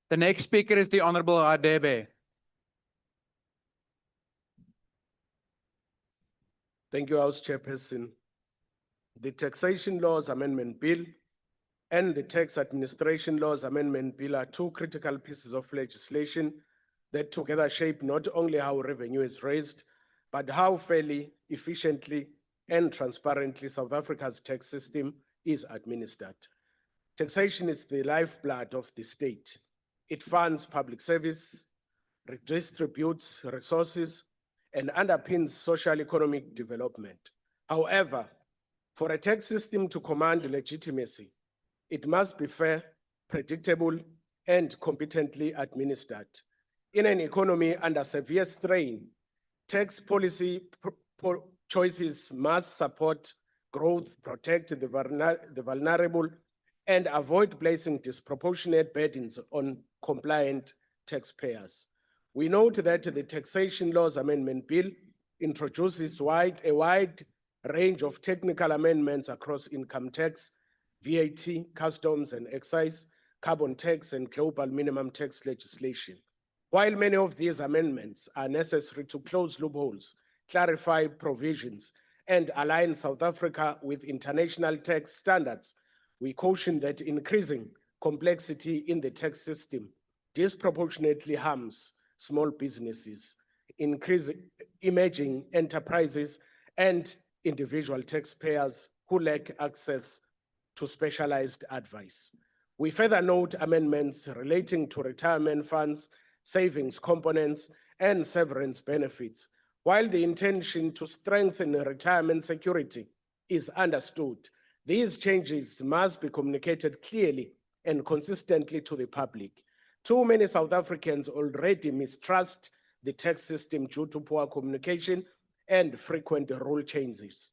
The next speaker is the Honorable Radebe. Thank you, House Chairperson. The Taxation Laws Amendment Bill and the Tax Administration Laws Amendment Bill are two critical pieces of legislation that together shape not only how revenue is raised, but how fairly, efficiently, and transparently South Africa's tax system is administered. Taxation is the lifeblood of the state. It funds public service, redistributes resources, and underpins social economic development. However, for a tax system to command legitimacy, it must be fair, predictable, and competently administered. In an economy under severe strain, tax policy choices must support growth, protect the vulnerable, and avoid placing disproportionate burdens on compliant taxpayers. We note that the Taxation Laws Amendment Bill introduces a wide range of technical amendments across income tax, VAT, customs and excise, carbon tax, and global minimum tax legislation. While many of these amendments are necessary to close loopholes, clarify provisions, and align South Africa with international tax standards, we caution that increasing complexity in the tax system disproportionately harms small businesses, emerging enterprises, and individual taxpayers who lack access to specialized advice. We further note amendments relating to retirement funds, savings components, and severance benefits. While the intention to strengthen retirement security is understood, these changes must be communicated clearly and consistently to the public. Too many South Africans already mistrust the tax system due to poor communication and frequent rule changes.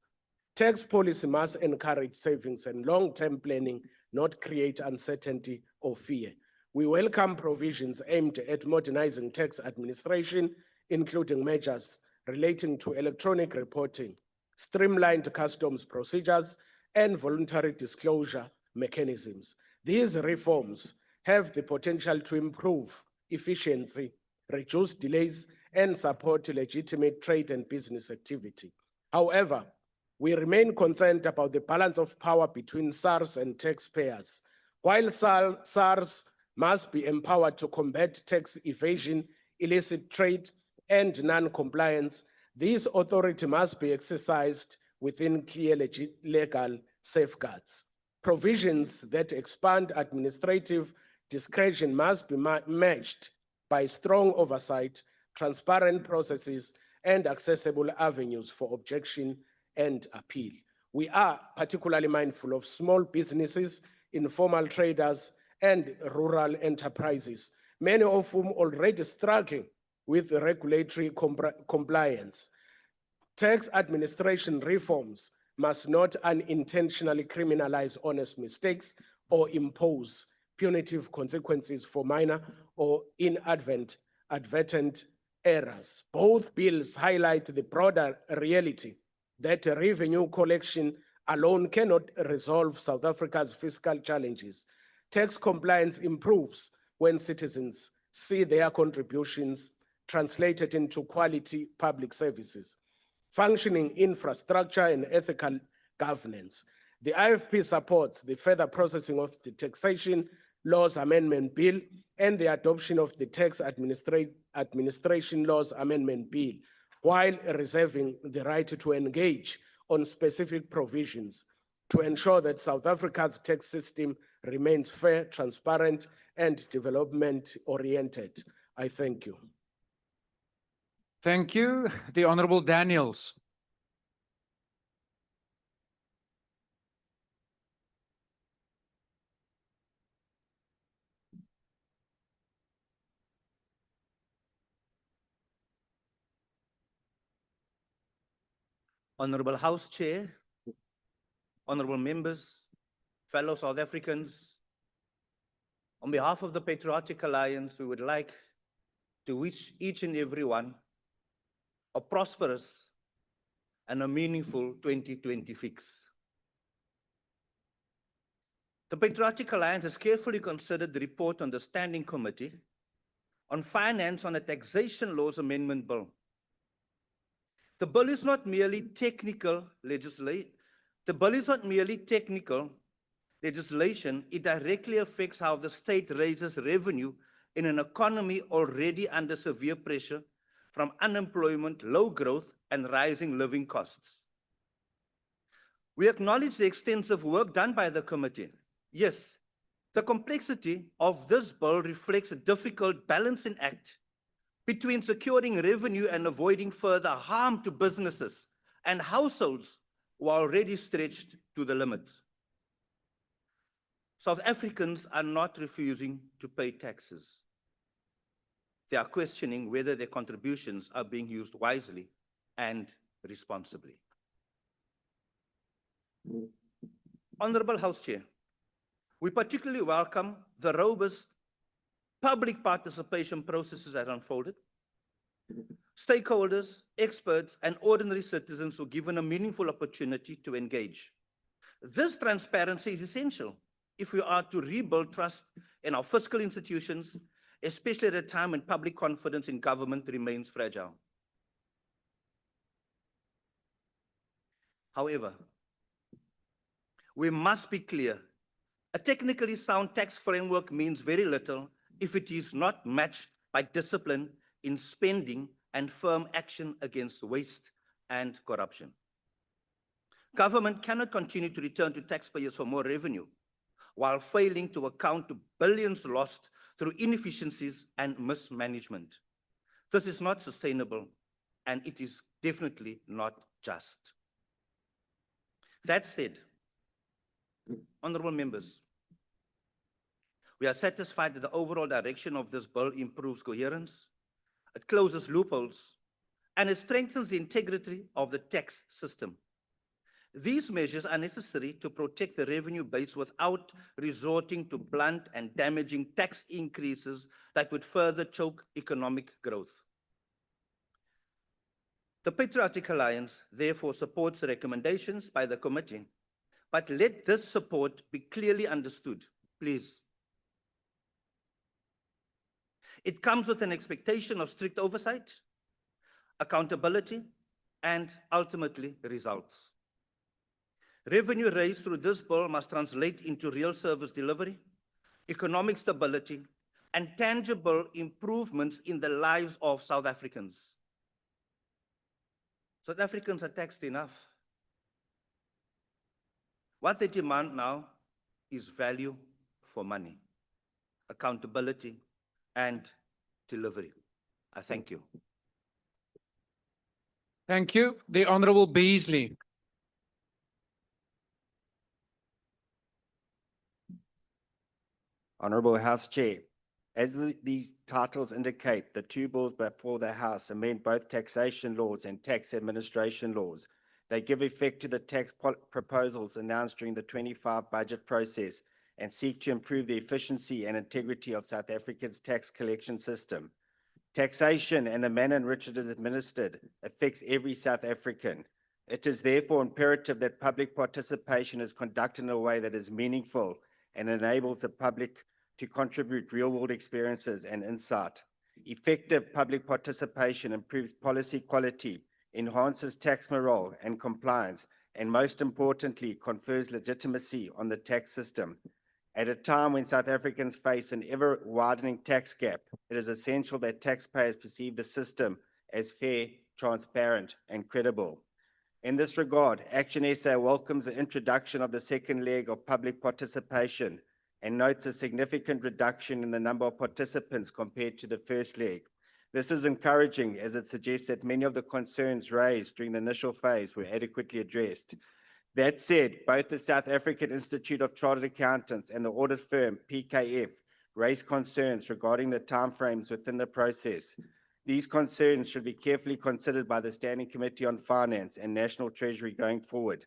Tax policy must encourage savings and long-term planning, not create uncertainty or fear. We welcome provisions aimed at modernizing tax administration, including measures relating to electronic reporting, streamlined customs procedures, and voluntary disclosure mechanisms. These reforms have the potential to improve efficiency, reduce delays, and support legitimate trade and business activity. However, we remain concerned about the balance of power between SARS and taxpayers. While SARS must be empowered to combat tax evasion, illicit trade, and non-compliance, this authority must be exercised within clear legal safeguards. Provisions that expand administrative discretion must be matched by strong oversight, transparent processes, and accessible avenues for objection and appeal. We are particularly mindful of small businesses, informal traders, and rural enterprises, many of whom already struggle with regulatory compliance. Tax administration reforms must not unintentionally criminalize honest mistakes or impose punitive consequences for minor or inadvertent errors. Both bills highlight the broader reality that revenue collection alone cannot resolve South Africa's fiscal challenges. Tax compliance improves when citizens see their contributions translated into quality public services, functioning infrastructure, and ethical governance. The IFP supports the further processing of the Taxation Laws Amendment Bill and the adoption of the Tax Administration Laws Amendment Bill, while reserving the right to engage on specific provisions to ensure that South Africa's tax system remains fair, transparent, and development-oriented. I thank you. Thank you. The Honorable Daniels. Honorable House Chair, honorable members, fellow South Africans, on behalf of the Patriotic Alliance, we would like to wish each and every one a prosperous and a meaningful 2026. The Patriotic Alliance has carefully considered the report on the Standing Committee on Finance on a Taxation Laws Amendment Bill. The bill is not merely technical legislation. It directly affects how the state raises revenue in an economy already under severe pressure from unemployment, low growth, and rising living costs. We acknowledge the extensive work done by the committee. Yes, the complexity of this bill reflects a difficult balancing act between securing revenue and avoiding further harm to businesses and households who are already stretched to the limit. South Africans are not refusing to pay taxes. They are questioning whether their contributions are being used wisely and responsibly. Honorable House Chair, we particularly welcome the robust public participation processes that unfolded. Stakeholders, experts, and ordinary citizens were given a meaningful opportunity to engage. This transparency is essential if we are to rebuild trust in our fiscal institutions, especially at a time when public confidence in government remains fragile. However, we must be clear. A technically sound tax framework means very little if it is not matched by discipline in spending and firm action against waste and corruption. Government cannot continue to return to taxpayers for more revenue while failing to account to billions lost through inefficiencies and mismanagement. This is not sustainable, and it is definitely not just. That said, honorable members, we are satisfied that the overall direction of this bill improves coherence, it closes loopholes, and it strengthens the integrity of the tax system. These measures are necessary to protect the revenue base without resorting to blunt and damaging tax increases that would further choke economic growth. The Patriotic Alliance therefore supports the recommendations by the committee, but let this support be clearly understood, please. It comes with an expectation of strict oversight, accountability, and ultimately results. Revenue raised through this bill must translate into real service delivery, economic stability, and tangible improvements in the lives of South Africans. South Africans are taxed enough. What they demand now is value for money, accountability, and delivery. I thank you. Thank you. The Honorable Beasley. Honorable House Chair, as these titles indicate, the two bills before the House amend both taxation laws and tax administration laws. They give effect to the tax proposals announced during the 25 budget process and seek to improve the efficiency and integrity of South Africa's tax collection system. Taxation and the manner in which it is administered affects every South African. It is therefore imperative that public participation is conducted in a way that is meaningful and enables the public to contribute real-world experiences and insight. Effective public participation improves policy quality, enhances tax morale and compliance, and most importantly, confers legitimacy on the tax system. At a time when South Africans face an ever-widening tax gap, it is essential that taxpayers perceive the system as fair, transparent, and credible. In this regard, Action SA welcomes the introduction of the second leg of public participation and notes a significant reduction in the number of participants compared to the first leg. This is encouraging as it suggests that many of the concerns raised during the initial phase were adequately addressed. That said, both the South African Institute of Chartered Accountants and the audit firm PKF raised concerns regarding the timeframes within the process. These concerns should be carefully considered by the Standing Committee on Finance and National Treasury going forward.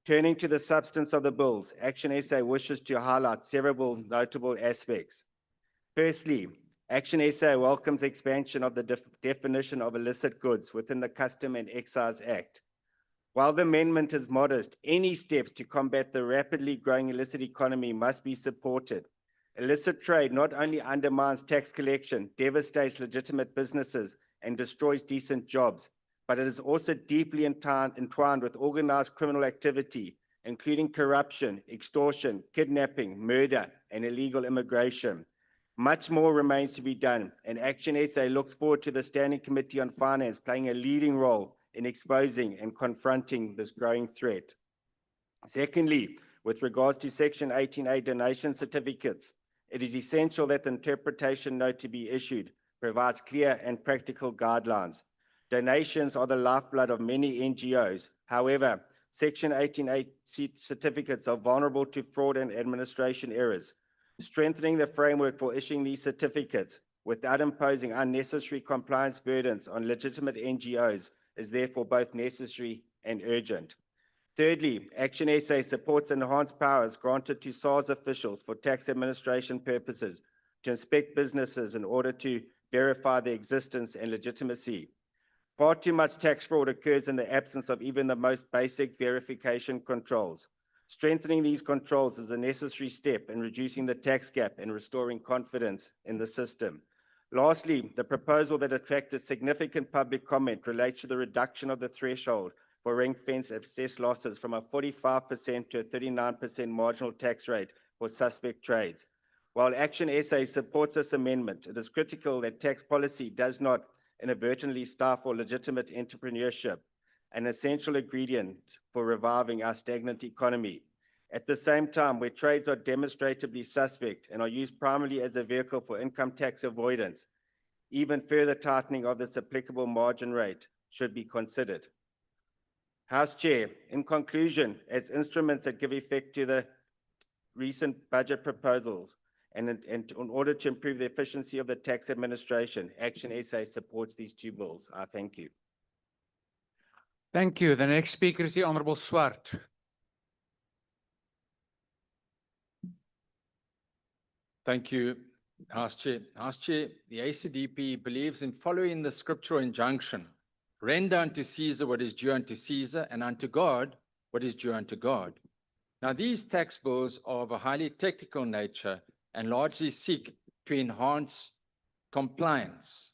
Turning to the substance of the bills, Action SA wishes to highlight several notable aspects. Firstly, Action SA welcomes the expansion of the definition of illicit goods within the Custom and Excise Act. While the amendment is modest, any steps to combat the rapidly growing illicit economy must be supported. Illicit trade not only undermines tax collection, devastates legitimate businesses, and destroys decent jobs, but it is also deeply entwined with organized criminal activity, including corruption, extortion, kidnapping, murder, and illegal immigration. Much more remains to be done, and Action SA looks forward to the Standing Committee on Finance playing a leading role in exposing and confronting this growing threat. Secondly, with regards to Section 18A donation certificates, it is essential that the interpretation note to be issued provides clear and practical guidelines. Donations are the lifeblood of many NGOs. However, Section 18A certificates are vulnerable to fraud and administration errors. Strengthening the framework for issuing these certificates without imposing unnecessary compliance burdens on legitimate NGOs is therefore both necessary and urgent. Thirdly, Action SA supports enhanced powers granted to SARS officials for tax administration purposes to inspect businesses in order to verify their existence and legitimacy. Far too much tax fraud occurs in the absence of even the most basic verification controls. Strengthening these controls is a necessary step in reducing the tax gap and restoring confidence in the system. Lastly, the proposal that attracted significant public comment relates to the reduction of the threshold for ring-fence assessed losses from a 45% to a 39% marginal tax rate for suspect trades. While Action SA supports this amendment, it is critical that tax policy does not inadvertently stifle legitimate entrepreneurship, an essential ingredient for reviving our stagnant economy. At the same time, where trades are demonstrably suspect and are used primarily as a vehicle for income tax avoidance, even further tightening of this applicable margin rate should be considered. House Chair, in conclusion, as instruments that give effect to the recent budget proposals and in order to improve the efficiency of the tax administration, Action SA supports these two bills. I thank you. Thank you. The next speaker is the Honorable Swart. Thank you, House Chair. House Chair, the ACDP believes in following the scriptural injunction, render unto Caesar what is due unto Caesar, and unto God what is due unto God. Now, these tax bills are of a highly technical nature and largely seek to enhance compliance.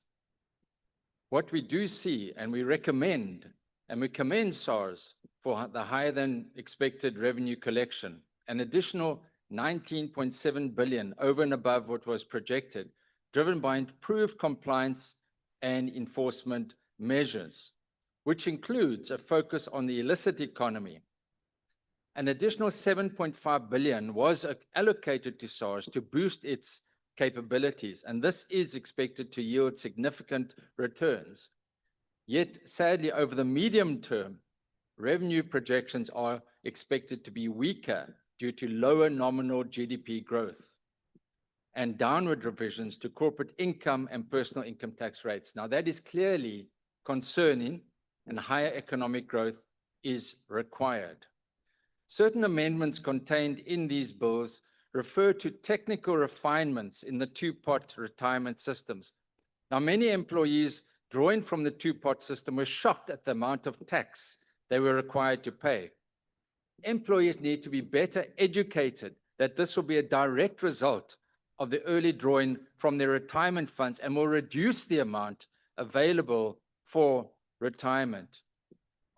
What we do see, and we recommend, and we commend SARS for the higher than expected revenue collection, an additional 19.7 billion over and above what was projected, driven by improved compliance and enforcement measures, which includes a focus on the illicit economy. An additional 7.5 billion was allocated to SARS to boost its capabilities, and this is expected to yield significant returns. Yet, sadly, over the medium term, revenue projections are expected to be weaker due to lower nominal GDP growth and downward revisions to corporate income and personal income tax rates. Now, that is clearly concerning, and higher economic growth is required. Certain amendments contained in these bills refer to technical refinements in the two-pot retirement systems. Now, many employees drawing from the two-pot system were shocked at the amount of tax they were required to pay. Employees need to be better educated that this will be a direct result of the early drawing from their retirement funds and will reduce the amount available for retirement.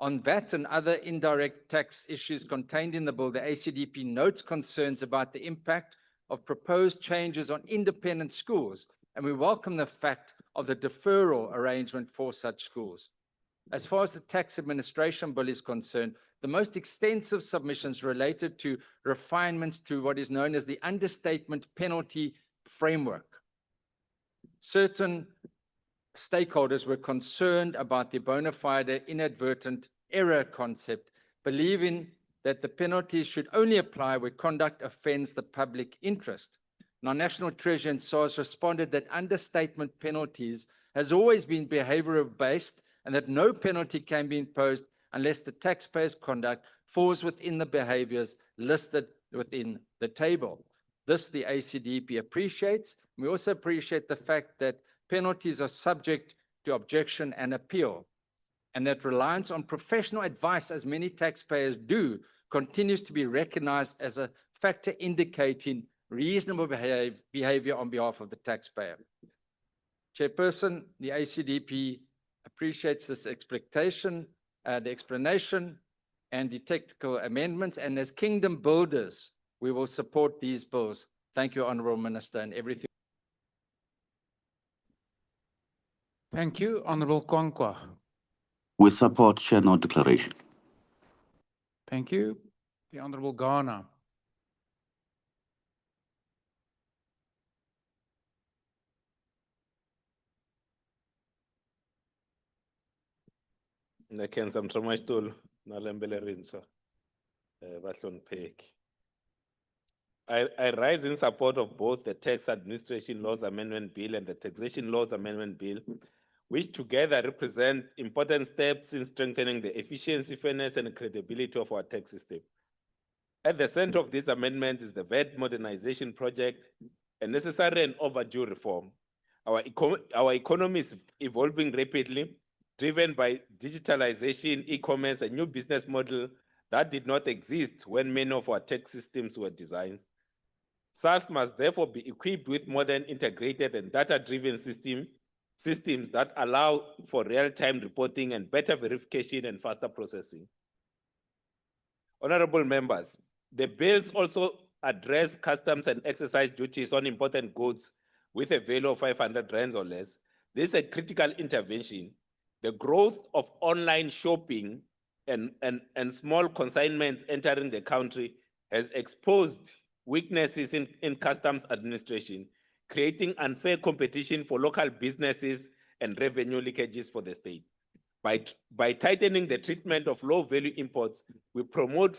On VAT and other indirect tax issues contained in the bill, the ACDP notes concerns about the impact of proposed changes on independent schools, and we welcome the fact of the deferral arrangement for such schools. As far as the tax administration bill is concerned, the most extensive submissions related to refinements to what is known as the understatement penalty framework. Certain stakeholders were concerned about the bona fide inadvertent error concept, believing that the penalties should only apply where conduct offends the public interest. Now, National Treasury and SARS responded that understatement penalties has always been behavioral based and that no penalty can be imposed unless the taxpayer's conduct falls within the behaviors listed within the table. This the ACDP appreciates. We also appreciate the fact that penalties are subject to objection and appeal, and that reliance on professional advice, as many taxpayers do, continues to be recognized as a factor indicating reasonable behavior on behalf of the taxpayer. Chairperson, the ACDP appreciates this expectation, the explanation and the technical amendments, and as kingdom builders, we will support these bills. Thank you, Honourable Minister, and everything. Thank you. Honorable Kwankwa. We support share no declaration. Thank you. The Honorable Ghana. Nekhenza mthomasitolo nalembele rintsha bahlonipheki. I rise in support of both the Tax Administration Laws Amendment Bill and the Taxation Laws Amendment Bill, which together represent important steps in strengthening the efficiency, fairness, and credibility of our tax system. At the center of these amendments is the VAT modernization project, a necessary and overdue reform. Our economy is evolving rapidly, driven by digitalization, e-commerce, a new business model that did not exist when many of our tax systems were designed. SARS must therefore be equipped with modern, integrated, and data-driven systems that allow for real-time reporting and better verification and faster processing. Honorable members, the bills also address customs and excise duties on important goods with a value of 500 rands or less. This is a critical intervention. The growth of online shopping and small consignments entering the country has exposed weaknesses in customs administration, creating unfair competition for local businesses and revenue leakages for the state. By tightening the treatment of low-value imports, we promote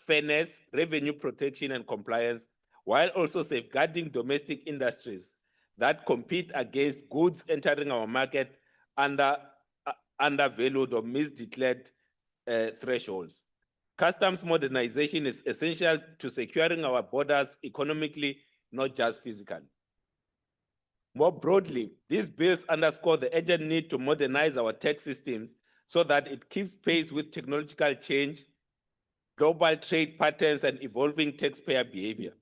fairness, revenue protection, and compliance, while also safeguarding domestic industries that compete against goods entering our market undervalued or misdeclared thresholds. Customs modernization is essential to securing our borders economically, not just physically. More broadly, these bills underscore the urgent need to modernize our tax systems so that it keeps pace with technological change, global trade patterns, and evolving taxpayer behavior.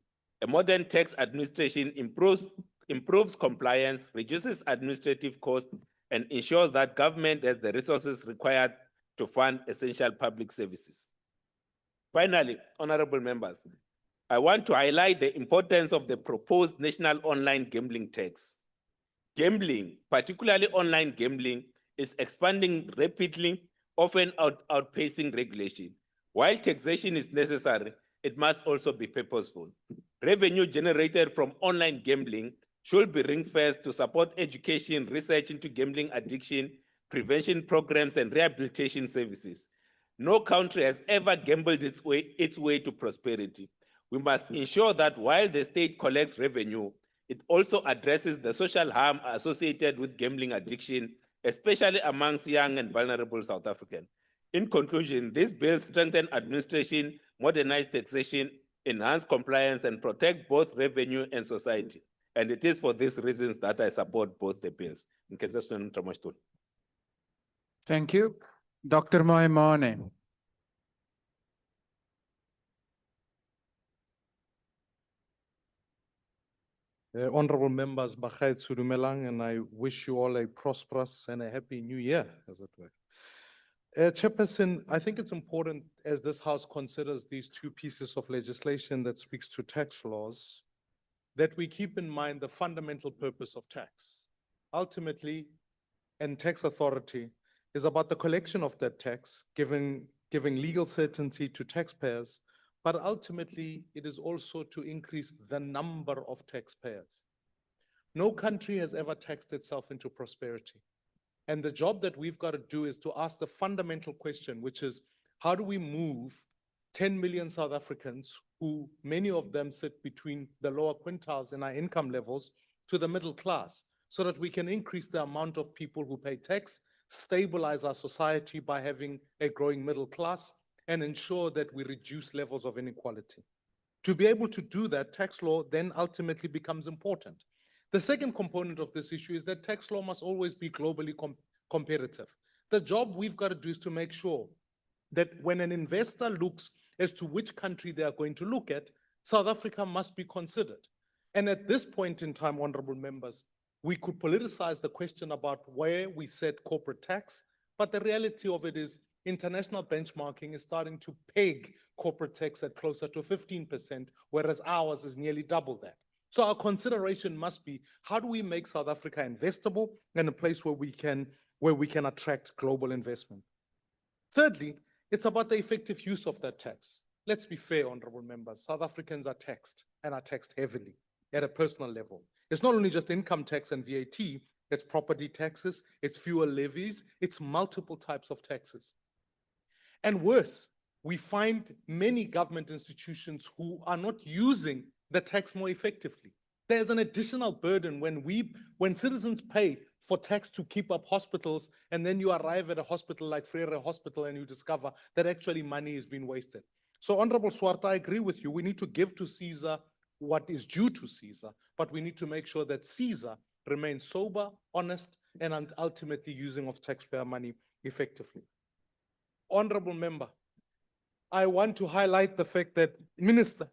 A modern tax administration improves compliance, reduces administrative costs, and ensures that government has the resources required to fund essential public services. Finally, honorable members, I want to highlight the importance of the proposed national online gambling tax. Gambling, particularly online gambling, is expanding rapidly, often outpacing regulation. While taxation is necessary, it must also be purposeful. Revenue generated from online gambling should be ring-fenced to support education, research into gambling addiction, prevention programs, and rehabilitation services. No country has ever gambled its way to prosperity. We must ensure that while the state collects revenue, it also addresses the social harm associated with gambling addiction, especially amongst young and vulnerable South Africans. In conclusion, these bills strengthen administration, modernize taxation, enhance compliance, and protect both revenue and society. And it is for these reasons that I support both the bills. Thank you. Dr. Moimane. Honorable members, Bachait Sudumelang, and I wish you all a prosperous and a happy new year, as it were. Chairperson, I think it's important as this House considers these two pieces of legislation that speaks to tax laws, that we keep in mind the fundamental purpose of tax. Ultimately, and tax authority is about the collection of that tax, giving legal certainty to taxpayers, but ultimately it is also to increase the number of taxpayers. No country has ever taxed itself into prosperity. And the job that we've got to do is to ask the fundamental question, which is, how do we move 10 million South Africans, who many of them sit between the lower quintiles in our income levels, to the middle class, so that we can increase the amount of people who pay tax, stabilize our society by having a growing middle class, and ensure that we reduce levels of inequality. To be able to do that, tax law then ultimately becomes important. The second component of this issue is that tax law must always be globally competitive. The job we've got to do is to make sure that when an investor looks as to which country they are going to look at, South Africa must be considered. And at this point in time, honorable members, we could politicize the question about where we set corporate tax, but the reality of it is international benchmarking is starting to peg corporate tax at closer to 15%, whereas ours is nearly double that. So our consideration must be, how do we make South Africa investable and a place where we can attract global investment? Thirdly, it's about the effective use of that tax. Let's be fair, honorable members. South Africans are taxed and are taxed heavily at a personal level. It's not only just income tax and VAT, it's property taxes, it's fuel levies, it's multiple types of taxes. And worse, we find many government institutions who are not using the tax more effectively. There's an additional burden when citizens pay for tax to keep up hospitals, and then you arrive at a hospital like Freire Hospital and you discover that actually money is being wasted. So Honorable Swart, I agree with you. We need to give to Caesar what is due to Caesar, but we need to make sure that Caesar remains sober, honest, and ultimately using of taxpayer money effectively. Honorable member, I want to highlight the fact that, Minister,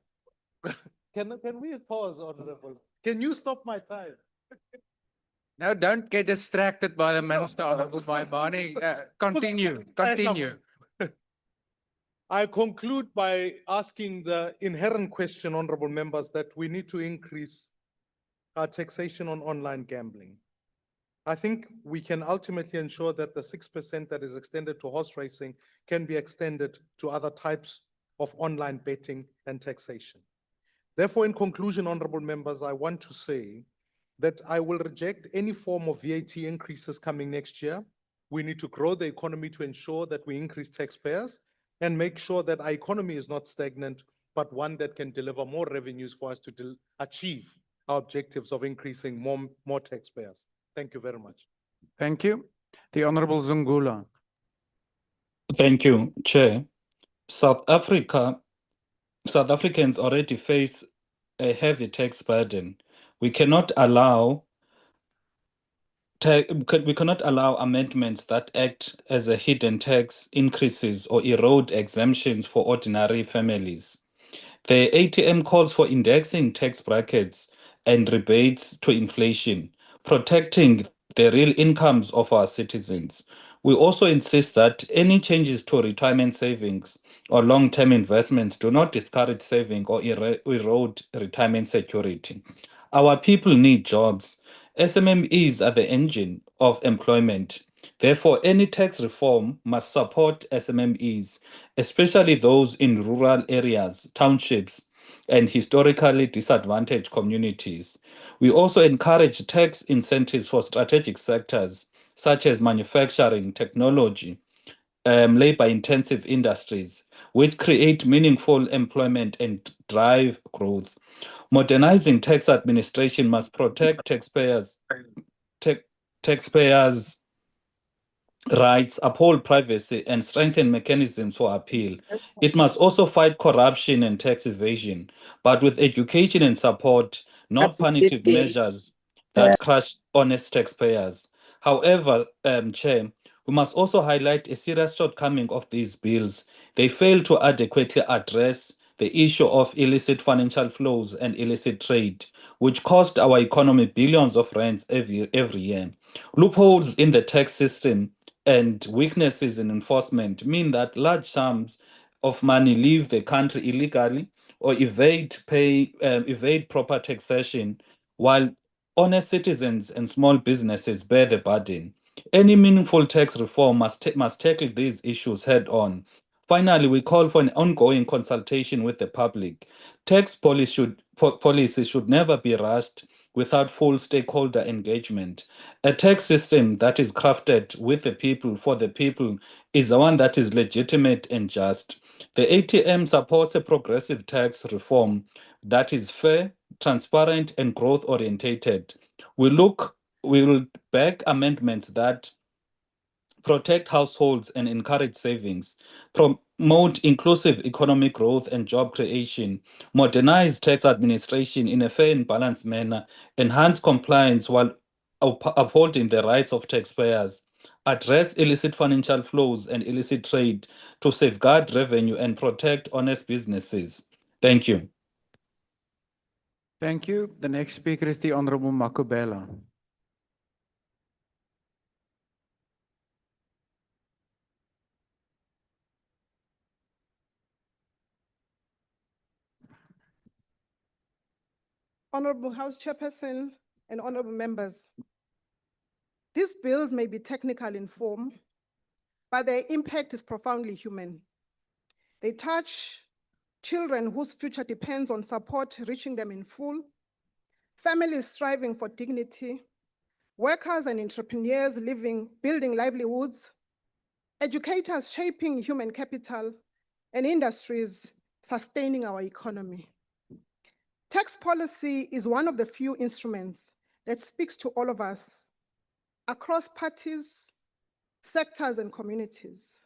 can we pause, Honorable? Can you stop my time? Now, don't get distracted by the Minister, Honorable Moimane. Continue. I conclude by asking the inherent question, honorable members, that we need to increase our taxation on online gambling. I think we can ultimately ensure that the 6% that is extended to horse racing can be extended to other types of online betting and taxation. Therefore, in conclusion, honorable members, I want to say that I will reject any form of VAT increases coming next year. We need to grow the economy to ensure that we increase taxpayers and make sure that our economy is not stagnant, but one that can deliver more revenues for us to achieve our objectives of increasing more taxpayers. Thank you very much. Thank you. The Honorable Zungula. Thank you, Chair. South Africans already face a heavy tax burden. We cannot allow we cannot allow amendments that act as a hidden tax increases or erode exemptions for ordinary families. The ATM calls for indexing tax brackets and rebates to inflation, protecting the real incomes of our citizens. We also insist that any changes to retirement savings or long-term investments do not discourage saving or erode retirement security. Our people need jobs. SMMEs are the engine of employment. Therefore, any tax reform must support SMMEs, especially those in rural areas, townships, and historically disadvantaged communities. We also encourage tax incentives for strategic sectors such as manufacturing, technology, labor-intensive industries, which create meaningful employment and drive growth. Modernizing tax administration must protect taxpayers' rights, uphold privacy, and strengthen mechanisms for appeal. It must also fight corruption and tax evasion, but with education and support, not punitive measures that crush honest taxpayers. However, Chair, we must also highlight a serious shortcoming of these bills. They fail to adequately address the issue of illicit financial flows and illicit trade, which cost our economy billions of rands every year. Loopholes in the tax system and weaknesses in enforcement mean that large sums of money leave the country illegally or evade proper taxation, while honest citizens and small businesses bear the burden. Any meaningful tax reform must tackle these issues head on. Finally, we call for an ongoing consultation with the public. Tax policy should never be rushed without full stakeholder engagement. A tax system that is crafted with the people for the people is the one that is legitimate and just. The ATM supports a progressive tax reform that is fair, transparent, and growth orientated. We will back amendments that protect households and encourage savings, promote inclusive economic growth and job creation, modernize tax administration in a fair and balanced manner, enhance compliance while upholding the rights of taxpayers, address illicit financial flows and illicit trade to safeguard revenue and protect honest businesses. Thank you. Thank you. The next speaker is the Honorable Makubela. Honorable House Chairperson and honorable members, these bills may be technical in form, but their impact is profoundly human. They touch children whose future depends on support reaching them in full, families striving for dignity, workers and entrepreneurs building livelihoods, educators shaping human capital, and industries sustaining our economy. Tax policy is one of the few instruments that speaks to all of us across parties, sectors, and communities.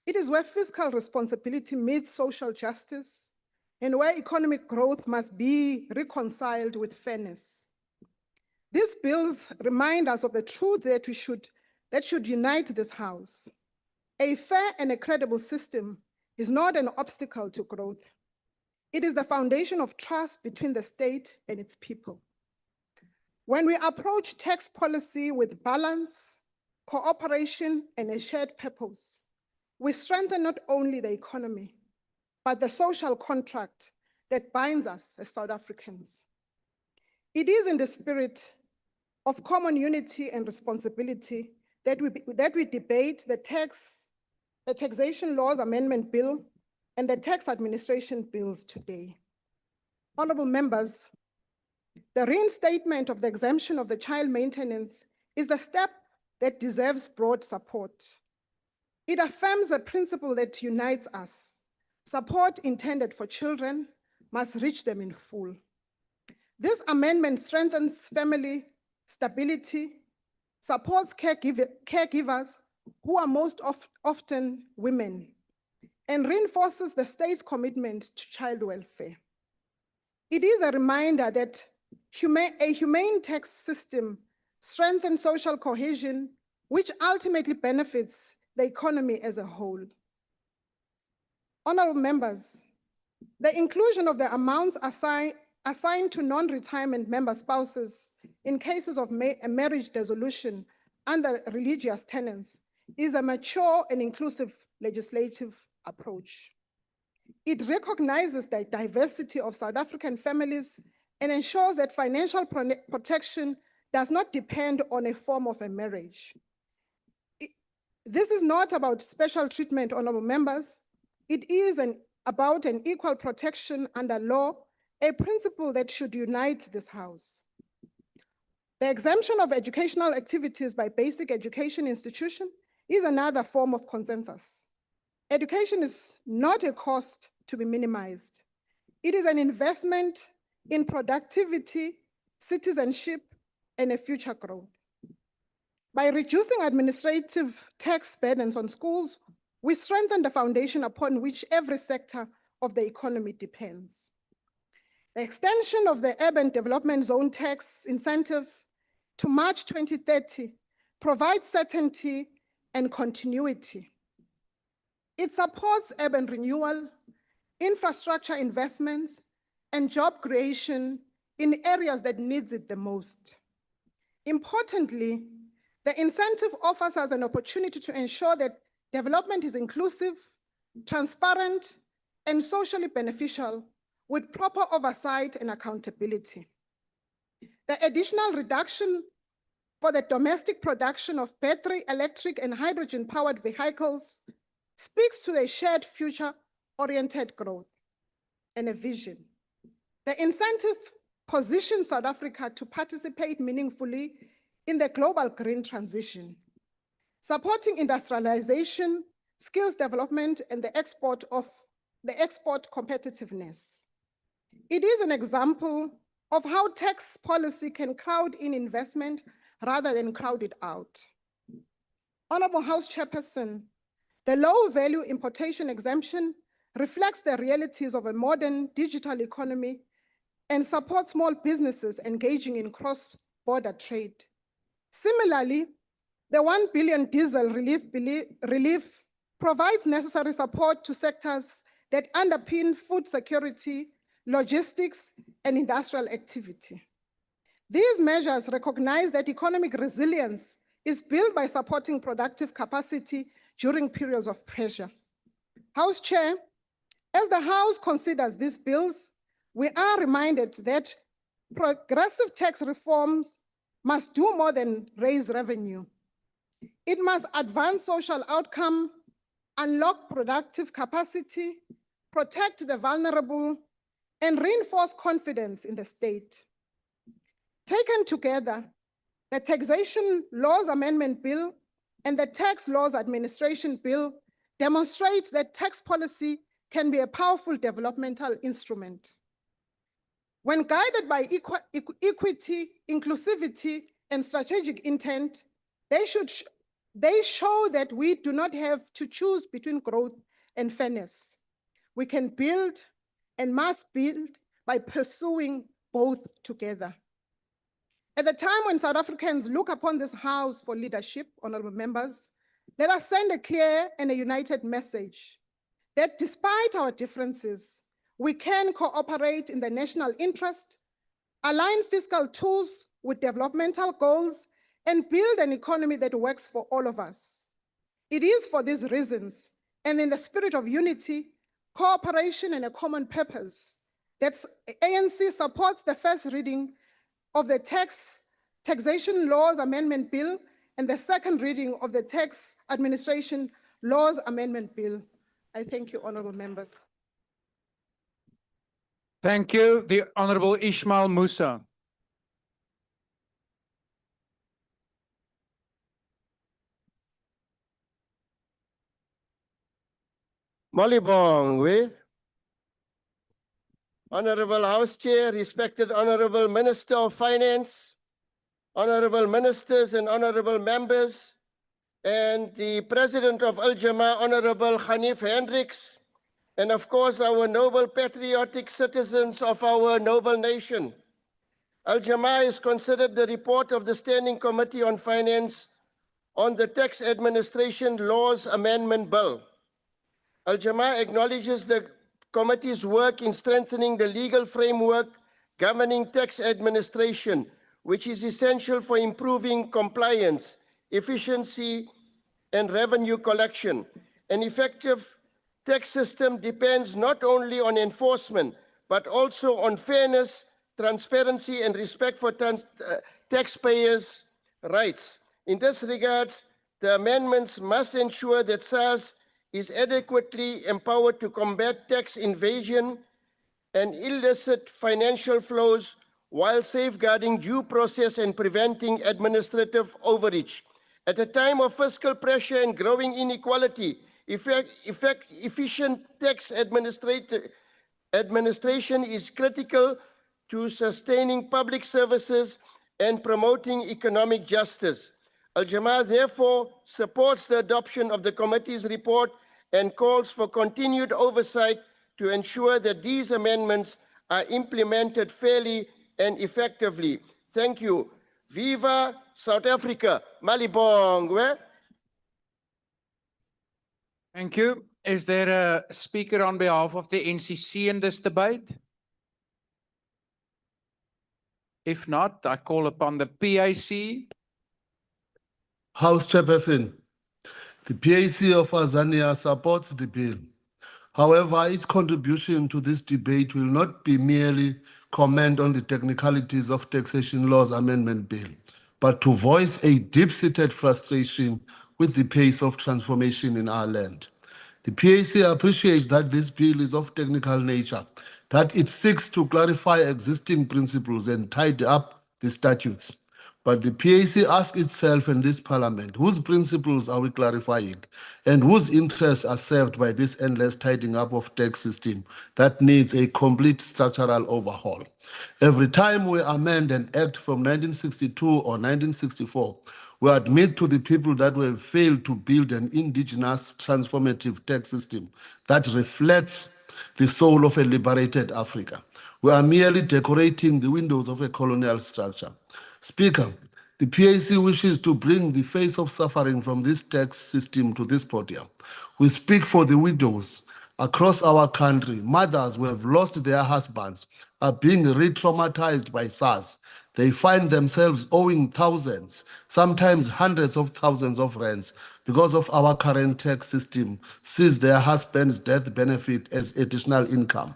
It is where fiscal responsibility meets social justice and where economic growth must be reconciled with fairness. These bills remind us of the truth that should unite this House. A fair and a credible system is not an obstacle to growth. It is the foundation of trust between the state and its people. When we approach tax policy with balance, cooperation, and a shared purpose, we strengthen not only the economy, but the social contract that binds us as South Africans. It is in the spirit of common unity and responsibility that we debate the Taxation Laws Amendment Bill and the tax administration bills today. Honorable members, the reinstatement of the exemption of the child maintenance is a step that deserves broad support. It affirms a principle that unites us. Support intended for children must reach them in full. This amendment strengthens family stability, supports caregivers who are often women, and reinforces the state's commitment to child welfare. It is a reminder that a humane tax system strengthens social cohesion, which ultimately benefits the economy as a whole. Honorable members, the inclusion of the amounts assigned to non-retirement member spouses in cases of a marriage dissolution under religious tenets is a mature and inclusive legislative approach. It recognizes the diversity of South African families and ensures that financial protection does not depend on a form of a marriage. This is not about special treatment, honorable members. It is about an equal protection under law, a principle that should unite this House. The exemption of educational activities by basic education institution is another form of consensus. Education is not a cost to be minimized. It is an investment in productivity, citizenship, and a future growth. By reducing administrative tax burdens on schools, we strengthen the foundation upon which every sector of the economy depends. The extension of the Urban Development Zone tax incentive to March 2030 provides certainty and continuity. It supports urban renewal, infrastructure investments, and job creation in areas that needs it the most. Importantly, the incentive offers us an opportunity to ensure that development is inclusive, transparent, and socially beneficial with proper oversight and accountability. The additional reduction for the domestic production of battery, electric, and hydrogen-powered vehicles speaks to a shared future-oriented growth and a vision. The incentive positions South Africa to participate meaningfully in the global green transition, supporting industrialization, skills development, and the export competitiveness. It is an example of how tax policy can crowd in investment rather than crowd it out. Honorable House Chairperson, the low-value importation exemption reflects the realities of a modern digital economy and supports small businesses engaging in cross-border trade. Similarly, the 1 billion diesel relief provides necessary support to sectors that underpin food security, logistics, and industrial activity. These measures recognize that economic resilience is built by supporting productive capacity during periods of pressure. House Chair, as the House considers these bills, we are reminded that progressive tax reforms must do more than raise revenue. It must advance social outcome, unlock productive capacity, protect the vulnerable, and reinforce confidence in the state. Taken together, the Taxation Laws Amendment Bill and the Tax Laws Administration Bill demonstrates that tax policy can be a powerful developmental instrument. When guided by equity, inclusivity, and strategic intent, they show that we do not have to choose between growth and fairness. We can build and must build by pursuing both together. At the time when South Africans look upon this House for leadership, honorable members, let us send a clear and a united message that despite our differences, we can cooperate in the national interest, align fiscal tools with developmental goals, and build an economy that works for all of us. It is for these reasons, and in the spirit of unity, cooperation, and a common purpose, that ANC supports the first reading of the Taxation Laws Amendment Bill and the second reading of the Tax Administration Laws Amendment Bill. I thank you, honorable members. Thank you. The Honorable Ishmael Musa. Molibong, Honorable House Chair, respected Honorable Minister of Finance, Honorable Ministers and Honorable Members, and the President of Al Jama, Honorable Hanif Hendricks, and of course our noble patriotic citizens of our noble nation. Al Jama is considered the report of the Standing Committee on Finance on the Tax Administration Laws Amendment Bill. Al Jama acknowledges the committee's work in strengthening the legal framework governing tax administration, which is essential for improving compliance, efficiency, and revenue collection. An effective tax system depends not only on enforcement, but also on fairness, transparency, and respect for taxpayers' rights. In this regard, the amendments must ensure that SARS is adequately empowered to combat tax evasion and illicit financial flows while safeguarding due process and preventing administrative overreach. At a time of fiscal pressure and growing inequality, efficient tax administration is critical to sustaining public services and promoting economic justice. Al Jama therefore supports the adoption of the committee's report and calls for continued oversight to ensure that these amendments are implemented fairly and effectively. Thank you. Viva South Africa, Malibongwe. Thank you. Is there a speaker on behalf of the NCC in this debate? If not, I call upon the PAC. House Chairperson, the PAC of Azania supports the bill. However, its contribution to this debate will not be merely comment on the technicalities of Taxation Laws Amendment Bill, but to voice a deep-seated frustration with the pace of transformation in our land. The PAC appreciates that this bill is of technical nature, that it seeks to clarify existing principles and tidy up the statutes. But the PAC asks itself and this parliament, whose principles are we clarifying and whose interests are served by this endless tidying up of tax system that needs a complete structural overhaul? Every time we amend an act from 1962 or 1964, we admit to the people that we have failed to build an indigenous transformative tax system that reflects the soul of a liberated Africa. We are merely decorating the windows of a colonial structure. Speaker, the PAC wishes to bring the face of suffering from this tax system to this podium. We speak for the widows across our country. Mothers who have lost their husbands are being re-traumatized by SARS. They find themselves owing thousands, sometimes hundreds of thousands of rands because of our current tax system sees their husband's death benefit as additional income.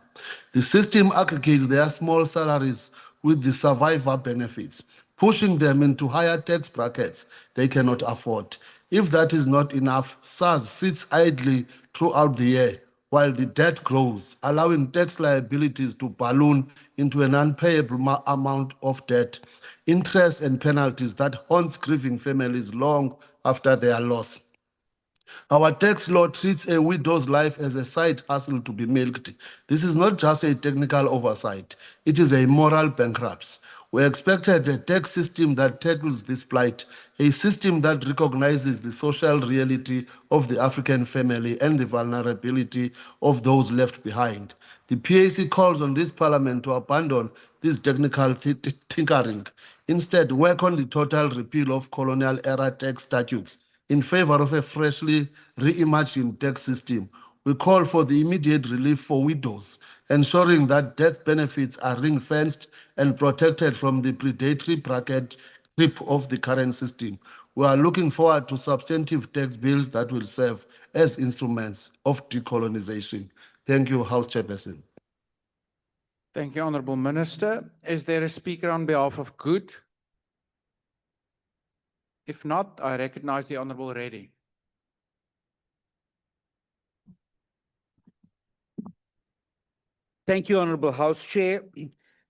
The system aggregates their small salaries with the survivor benefits, pushing them into higher tax brackets they cannot afford. If that is not enough, SARS sits idly throughout the year while the debt grows, allowing tax liabilities to balloon into an unpayable amount of debt, interest and penalties that haunts grieving families long after their loss. Our tax law treats a widow's life as a side hustle to be milked. This is not just a technical oversight, it is a moral bankruptcy. We expected a tax system that tackles this plight, a system that recognizes the social reality of the African family and the vulnerability of those left behind. The PAC calls on this parliament to abandon this technical tinkering. Instead, work on the total repeal of colonial era tax statutes in favor of a freshly reimagined tax system. We call for the immediate relief for widows, ensuring that death benefits are ring-fenced and protected from the predatory bracket grip of the current system. We are looking forward to substantive tax bills that will serve as instruments of decolonization. Thank you, House Chairperson. Thank you, Honourable Minister. Is there a speaker on behalf of Good? If not, I recognize the Honourable Reddy. Thank you, Honorable House Chair.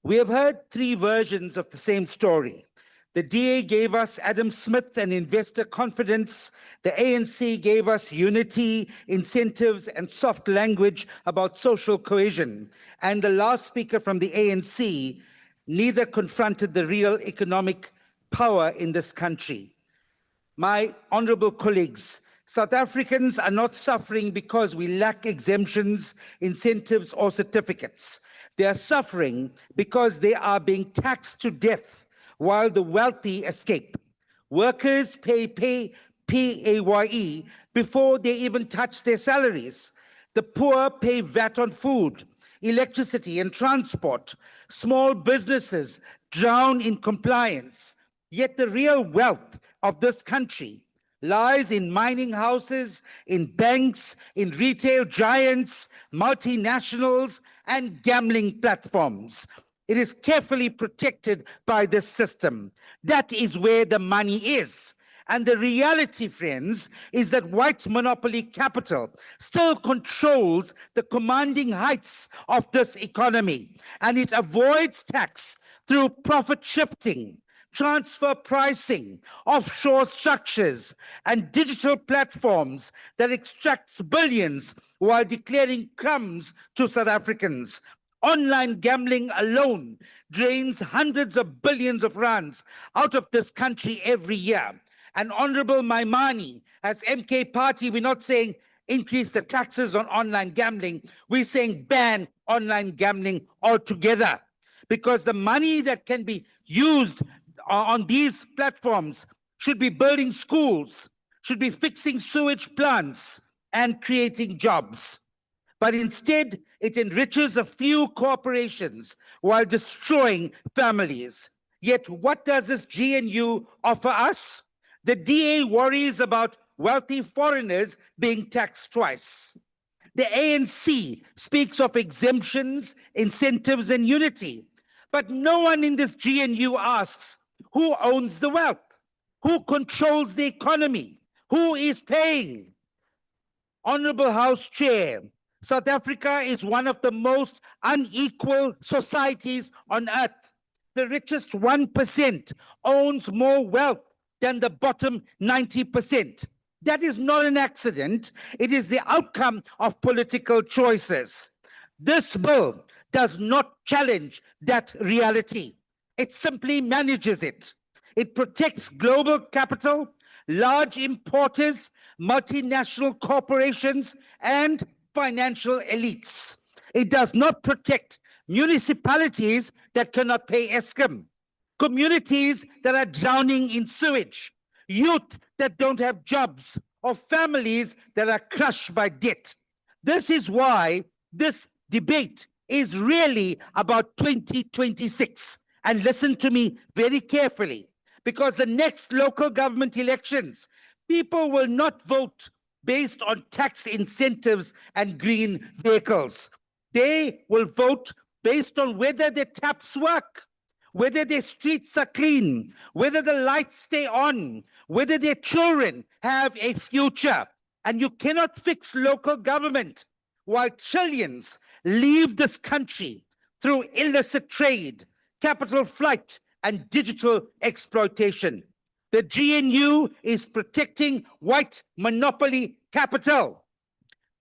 We have heard three versions of the same story. The DA gave us Adam Smith and investor confidence. The ANC gave us unity, incentives, and soft language about social cohesion. And the last speaker from the ANC neither confronted the real economic power in this country. My honorable colleagues, South Africans are not suffering because we lack exemptions, incentives, or certificates. They are suffering because they are being taxed to death while the wealthy escape. Workers pay PAYE before they even touch their salaries. The poor pay VAT on food, electricity, and transport. Small businesses drown in compliance. Yet the real wealth of this country lies in mining houses, in banks, in retail giants, multinationals, and gambling platforms. It is carefully protected by this system. That is where the money is. And the reality, friends, is that white monopoly capital still controls the commanding heights of this economy, and it avoids tax through profit shifting, transfer pricing, offshore structures, and digital platforms that extracts billions while declaring crumbs to South Africans. Online gambling alone drains hundreds of billions of rands out of this country every year. And Honorable Maimani, as MK Party, we're not saying increase the taxes on online gambling. We're saying ban online gambling altogether, because the money that can be used on these platforms should be building schools, should be fixing sewage plants and creating jobs. But instead, it enriches a few corporations while destroying families. Yet what does this GNU offer us? The DA worries about wealthy foreigners being taxed twice. The ANC speaks of exemptions, incentives, and unity. But no one in this GNU asks, who owns the wealth? Who controls the economy? Who is paying? Honorable House Chair, South Africa is one of the most unequal societies on earth. The richest 1% owns more wealth than the bottom 90%. That is not an accident. It is the outcome of political choices. This bill does not challenge that reality. It simply manages it. It protects global capital, large importers, multinational corporations, and financial elites. It does not protect municipalities that cannot pay Eskom, communities that are drowning in sewage, youth that don't have jobs, or families that are crushed by debt. This is why this debate is really about 2026. And listen to me very carefully, because the next local government elections, people will not vote based on tax incentives and green vehicles. They will vote based on whether their taps work, whether their streets are clean, whether the lights stay on, whether their children have a future. And you cannot fix local government while trillions leave this country through illicit trade, capital flight, and digital exploitation. The GNU is protecting white monopoly capital.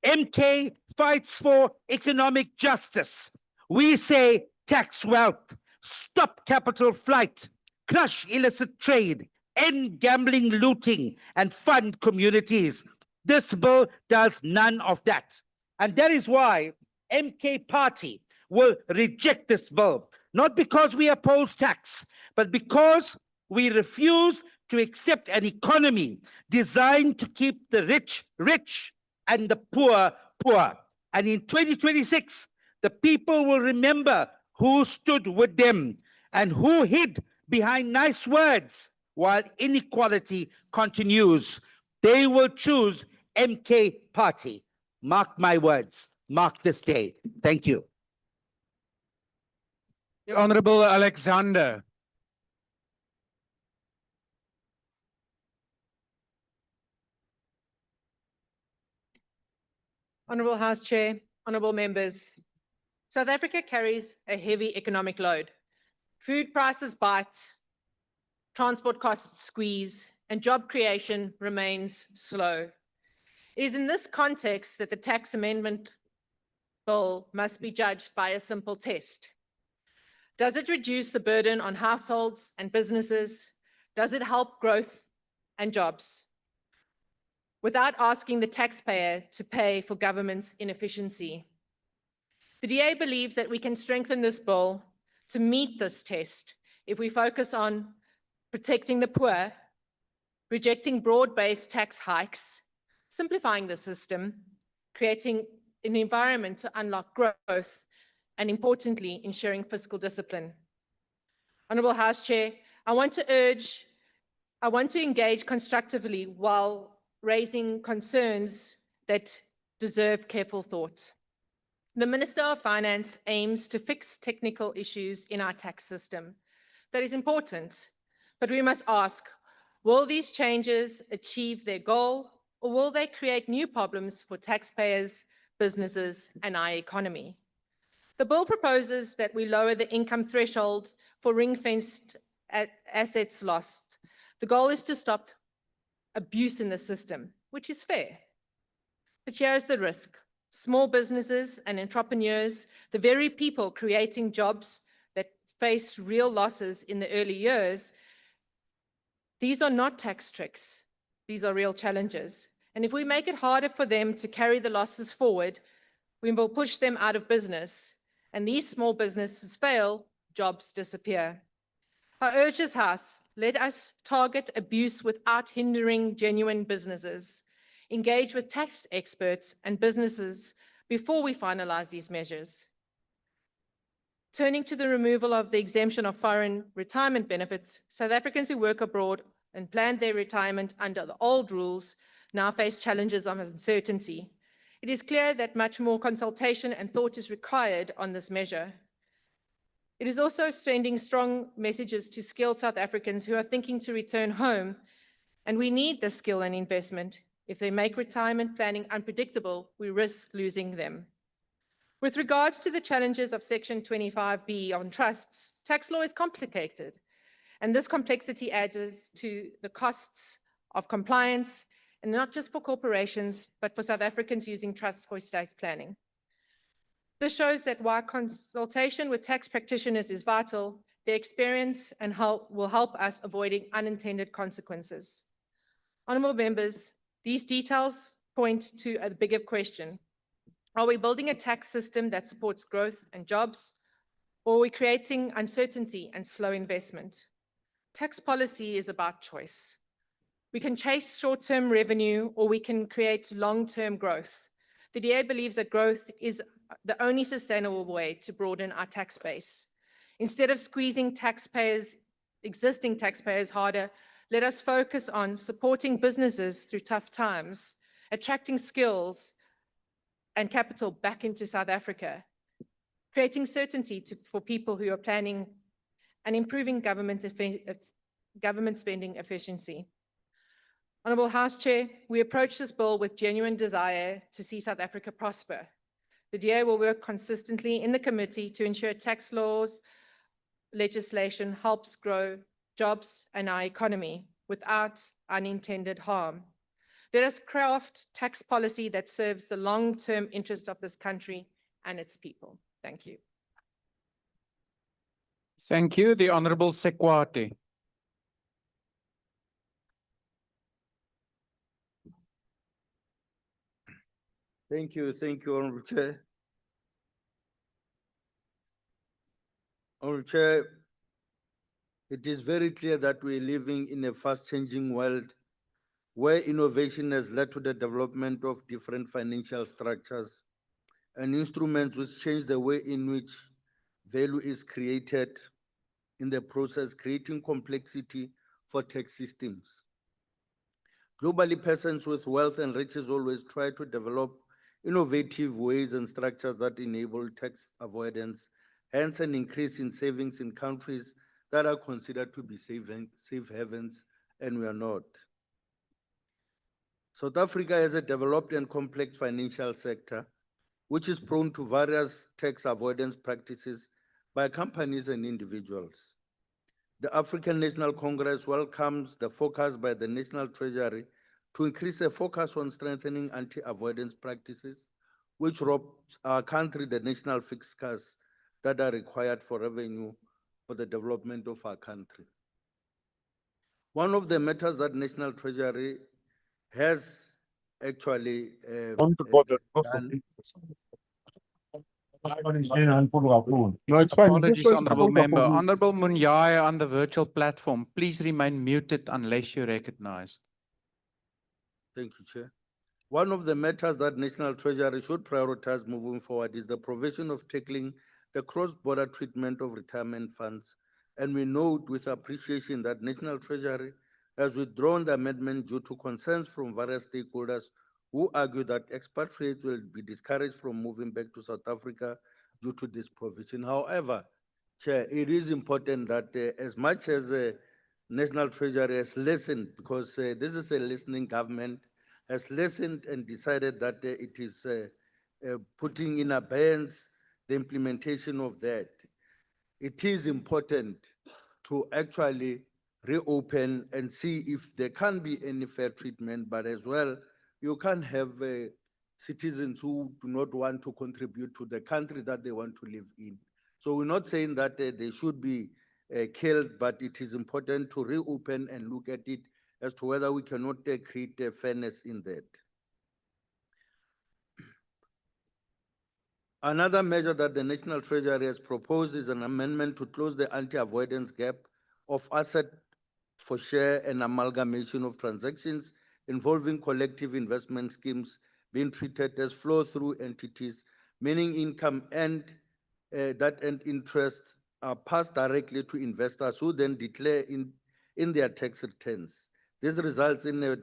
MK fights for economic justice. We say tax wealth, stop capital flight, crush illicit trade, end gambling, looting, and fund communities. This bill does none of that. And that is why MK Party will reject this bill, not because we oppose tax, but because we refuse to accept an economy designed to keep the rich rich and the poor poor. And in 2026, the people will remember who stood with them and who hid behind nice words while inequality continues. They will choose MK Party. Mark my words. Mark this day. Thank you. The Honorable Alexander. Honorable House Chair, honorable members, South Africa carries a heavy economic load. Food prices bite, transport costs squeeze, and job creation remains slow. It is in this context that the tax amendment bill must be judged by a simple test. Does it reduce the burden on households and businesses? Does it help growth and jobs, without asking the taxpayer to pay for government's inefficiency. The DA believes that we can strengthen this bill to meet this test if we focus on protecting the poor, rejecting broad-based tax hikes, simplifying the system, creating an environment to unlock growth, and importantly, ensuring fiscal discipline. Honourable House Chair, I want to engage constructively while raising concerns that deserve careful thought. The Minister of Finance aims to fix technical issues in our tax system. That is important, but we must ask, will these changes achieve their goal, or will they create new problems for taxpayers, businesses, and our economy? The bill proposes that we lower the income threshold for ring-fenced assets lost. The goal is to stop abuse in the system, which is fair. But here's the risk. Small businesses and entrepreneurs, the very people creating jobs that face real losses in the early years, these are not tax tricks. These are real challenges. And if we make it harder for them to carry the losses forward, we will push them out of business. And these small businesses fail, jobs disappear. I urge this House, let us target abuse without hindering genuine businesses. Engage with tax experts and businesses before we finalize these measures. Turning to the removal of the exemption of foreign retirement benefits, South Africans who work abroad and plan their retirement under the old rules now face challenges of uncertainty. It is clear that much more consultation and thought is required on this measure. It is also sending strong messages to skilled South Africans who are thinking to return home, and we need the skill and investment. If they make retirement planning unpredictable, we risk losing them. With regards to the challenges of Section 25B on trusts, tax law is complicated, and this complexity adds to the costs of compliance, and not just for corporations, but for South Africans using trusts for estate planning. This shows that while consultation with tax practitioners is vital, their experience and help will help us avoiding unintended consequences. Honourable members, these details point to a bigger question. Are we building a tax system that supports growth and jobs, or are we creating uncertainty and slow investment? Tax policy is about choice. We can chase short-term revenue, or we can create long-term growth. The DA believes that growth is the only sustainable way to broaden our tax base. Instead of squeezing existing taxpayers harder, let us focus on supporting businesses through tough times, attracting skills and capital back into South Africa, creating certainty for people who are planning, and improving government spending efficiency. Honourable House Chair, we approach this bill with genuine desire to see South Africa prosper. The DA will work consistently in the committee to ensure tax laws legislation helps grow jobs and our economy without unintended harm. Let us craft tax policy that serves the long-term interest of this country and its people. Thank you. Thank you. The Honourable Sekwati. Thank you, Honourable Chair. Honourable Chair, it is very clear that we're living in a fast-changing world where innovation has led to the development of different financial structures and instruments which change the way in which value is created in the process, creating complexity for tax systems. Globally, persons with wealth and riches always try to develop innovative ways and structures that enable tax avoidance, hence an increase in savings in countries that are considered to be safe havens, and we are not. South Africa has a developed and complex financial sector, which is prone to various tax avoidance practices by companies and individuals. The African National Congress welcomes the focus by the National Treasury to increase a focus on strengthening anti-avoidance practices, which robs our country the national fiscus that are required for revenue for the development of our country. One of the matters that National Treasury has actually done. No, it's fine. Apologies, honourable member. Honourable Munyai on the virtual platform, please remain muted unless you're recognized. Thank you, Chair. One of the matters that National Treasury should prioritize moving forward is the provision of tackling the cross-border treatment of retirement funds. And we note with appreciation that National Treasury has withdrawn the amendment due to concerns from various stakeholders who argue that expatriates will be discouraged from moving back to South Africa due to this provision. However, Chair, it is important that as much as National Treasury has listened, because this is a listening government, has listened and decided that it is putting in abeyance the implementation of that. It is important to actually reopen and see if there can be any fair treatment, but as well, you can't have citizens who do not want to contribute to the country that they want to live in. So we're not saying that they should be killed, but it is important to reopen and look at it as to whether we cannot create a fairness in that. Another measure that the National Treasury has proposed is an amendment to close the anti-avoidance gap of asset for share and amalgamation of transactions involving collective investment schemes being treated as flow-through entities, meaning income and that and interest are passed directly to investors who then declare in their tax returns. This results in a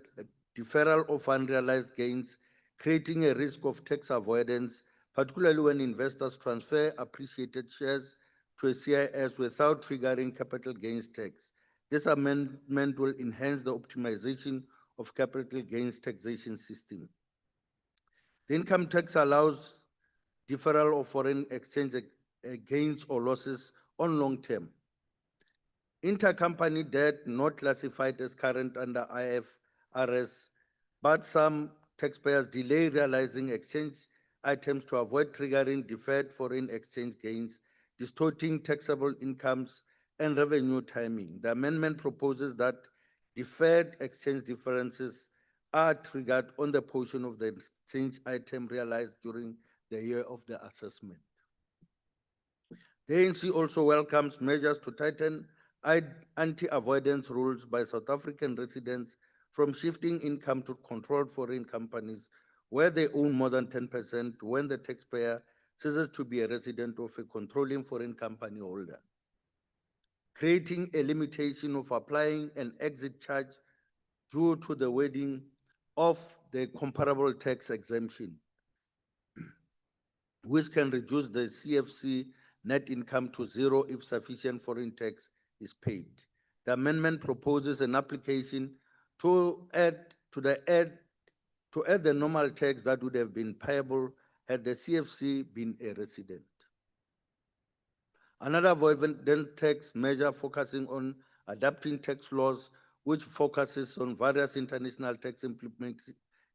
deferral of unrealized gains, creating a risk of tax avoidance, particularly when investors transfer appreciated shares to a CIS without triggering capital gains tax. This amendment will enhance the optimization of capital gains taxation system. The income tax allows deferral of foreign exchange gains or losses on long term. Intercompany debt not classified as current under IFRS, but some taxpayers delay realizing exchange items to avoid triggering deferred foreign exchange gains, distorting taxable incomes and revenue timing. The amendment proposes that deferred exchange differences are triggered on the portion of the exchange item realized during the year of the assessment. The ANC also welcomes measures to tighten anti-avoidance rules by South African residents from shifting income to controlled foreign companies where they own more than 10% when the taxpayer ceases to be a resident of a controlling foreign company holder. Creating a limitation of applying an exit charge due to the wording of the comparable tax exemption, which can reduce the CFC net income to zero if sufficient foreign tax is paid. The amendment proposes an application to add the normal tax that would have been payable had the CFC been a resident. Another avoidance tax measure focusing on adapting tax laws, which focuses on various international tax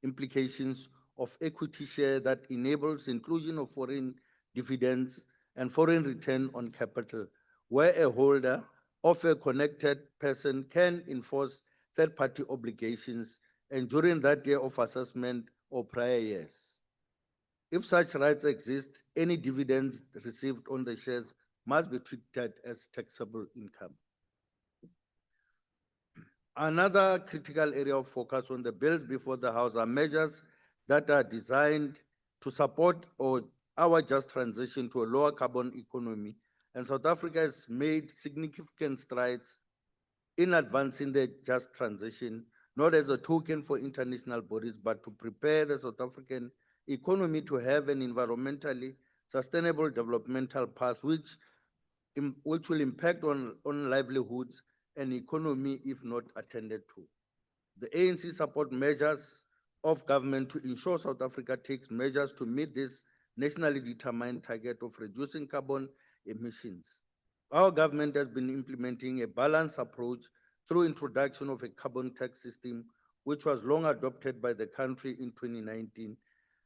implications of equity share that enables inclusion of foreign dividends and foreign return on capital, where a holder of a connected person can enforce third-party obligations and during that year of assessment or prior years. If such rights exist, any dividends received on the shares must be treated as taxable income. Another critical area of focus on the bills before the House are measures that are designed to support our just transition to a lower carbon economy, and South Africa has made significant strides in advancing the just transition, not as a token for international bodies, but to prepare the South African economy to have an environmentally sustainable developmental path, which will impact on livelihoods and economy if not attended to. The ANC support measures of government to ensure South Africa takes measures to meet this nationally determined target of reducing carbon emissions. Our government has been implementing a balanced approach through introduction of a carbon tax system, which was long adopted by the country in 2019.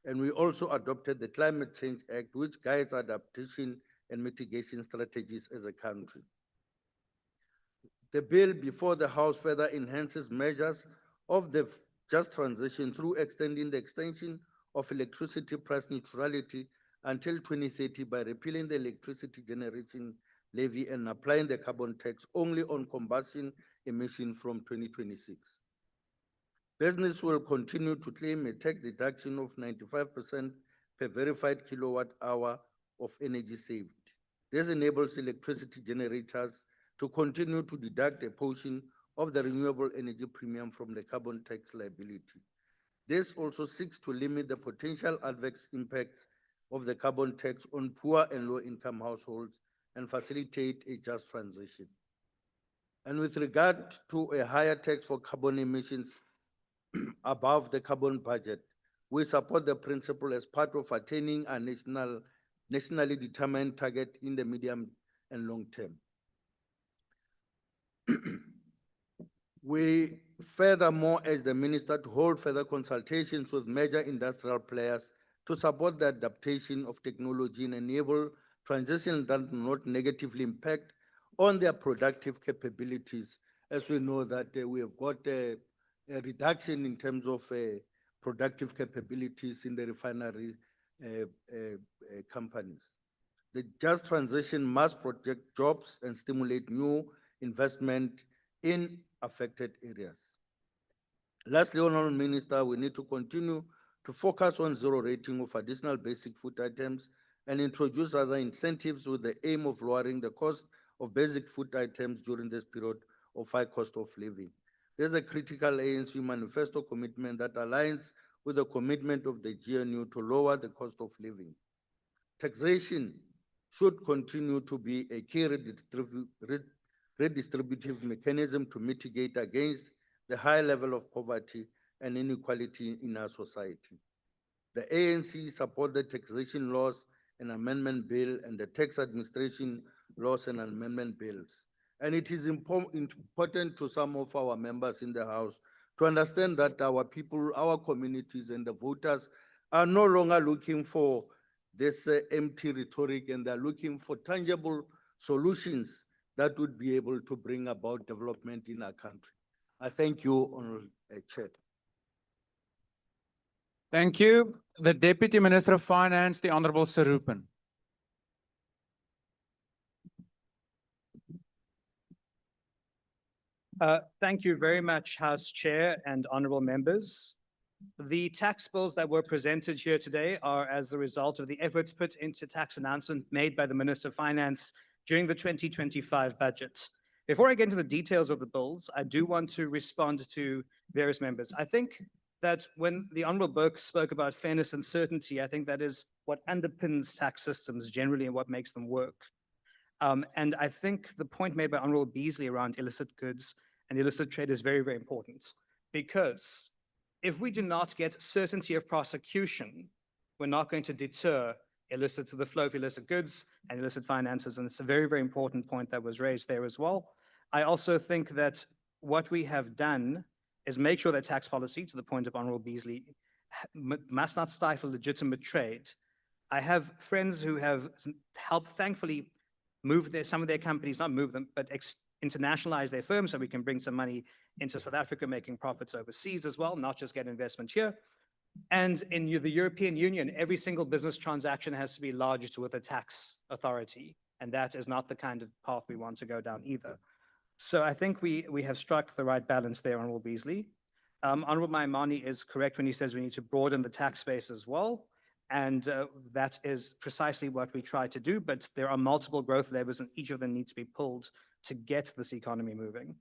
And we also adopted the Climate Change Act, which guides adaptation and mitigation strategies as a country. The bill before the House further enhances measures of the just transition through extending the extension of electricity price neutrality until 2030 by repealing the electricity generation levy and applying the carbon tax only on combustion emission from 2026. Business will continue to claim a tax deduction of 95% per verified kilowatt hour of energy saved. This enables electricity generators to continue to deduct a portion of the renewable energy premium from the carbon tax liability. This also seeks to limit the potential adverse impacts of the carbon tax on poor and low-income households and facilitate a just transition. And with regard to a higher tax for carbon emissions above the carbon budget, we support the principle as part of attaining a nationally determined target in the medium and long term. We furthermore urge the minister to hold further consultations with major industrial players to support the adaptation of technology and enable transition that do not negatively impact on their productive capabilities, as we know that we have got a reduction in terms of productive capabilities in the refinery companies. The just transition must protect jobs and stimulate new investment in affected areas. Lastly, Honourable Minister, we need to continue to focus on zero rating of additional basic food items and introduce other incentives with the aim of lowering the cost of basic food items during this period of high cost of living. There's a critical ANC manifesto commitment that aligns with the commitment of the GNU to lower the cost of living. Taxation should continue to be a key redistributive mechanism to mitigate against the high level of poverty and inequality in our society. The ANC support the taxation laws and amendment bill and the tax administration laws and amendment bills. And it is important to some of our members in the House to understand that our people, our communities and the voters are no longer looking for this empty rhetoric, and they're looking for tangible solutions that would be able to bring about development in our country. I thank you, Honourable Chair. Thank you. The Deputy Minister of Finance, the Honourable Sarupan. Thank you very much, House Chair and honourable members. The tax bills that were presented here today are as a result of the efforts put into tax announcement made by the Minister of Finance during the 2025 budget. Before I get into the details of the bills, I do want to respond to various members. I think that when the Honourable Burke spoke about fairness and certainty, I think that is what underpins tax systems generally and what makes them work. And I think the point made by Honourable Beasley around illicit goods and illicit trade is very, very important, because if we do not get certainty of prosecution, we're not going to deter the flow of illicit goods and illicit finances. And it's a very, very important point that was raised there as well. I also think that what we have done is make sure that tax policy, to the point of Honourable Beasley, must not stifle legitimate trade. I have friends who have helped, thankfully, move some of their companies, not move them, but internationalize their firms so we can bring some money into South Africa, making profits overseas as well, not just get investment here. And in the European Union, every single business transaction has to be lodged with a tax authority. And that is not the kind of path we want to go down either. So I think we have struck the right balance there, Honourable Beasley. Honourable Maimani is correct when he says we need to broaden the tax base as well. And that is precisely what we try to do, but there are multiple growth levers and each of them needs to be pulled to get this economy moving.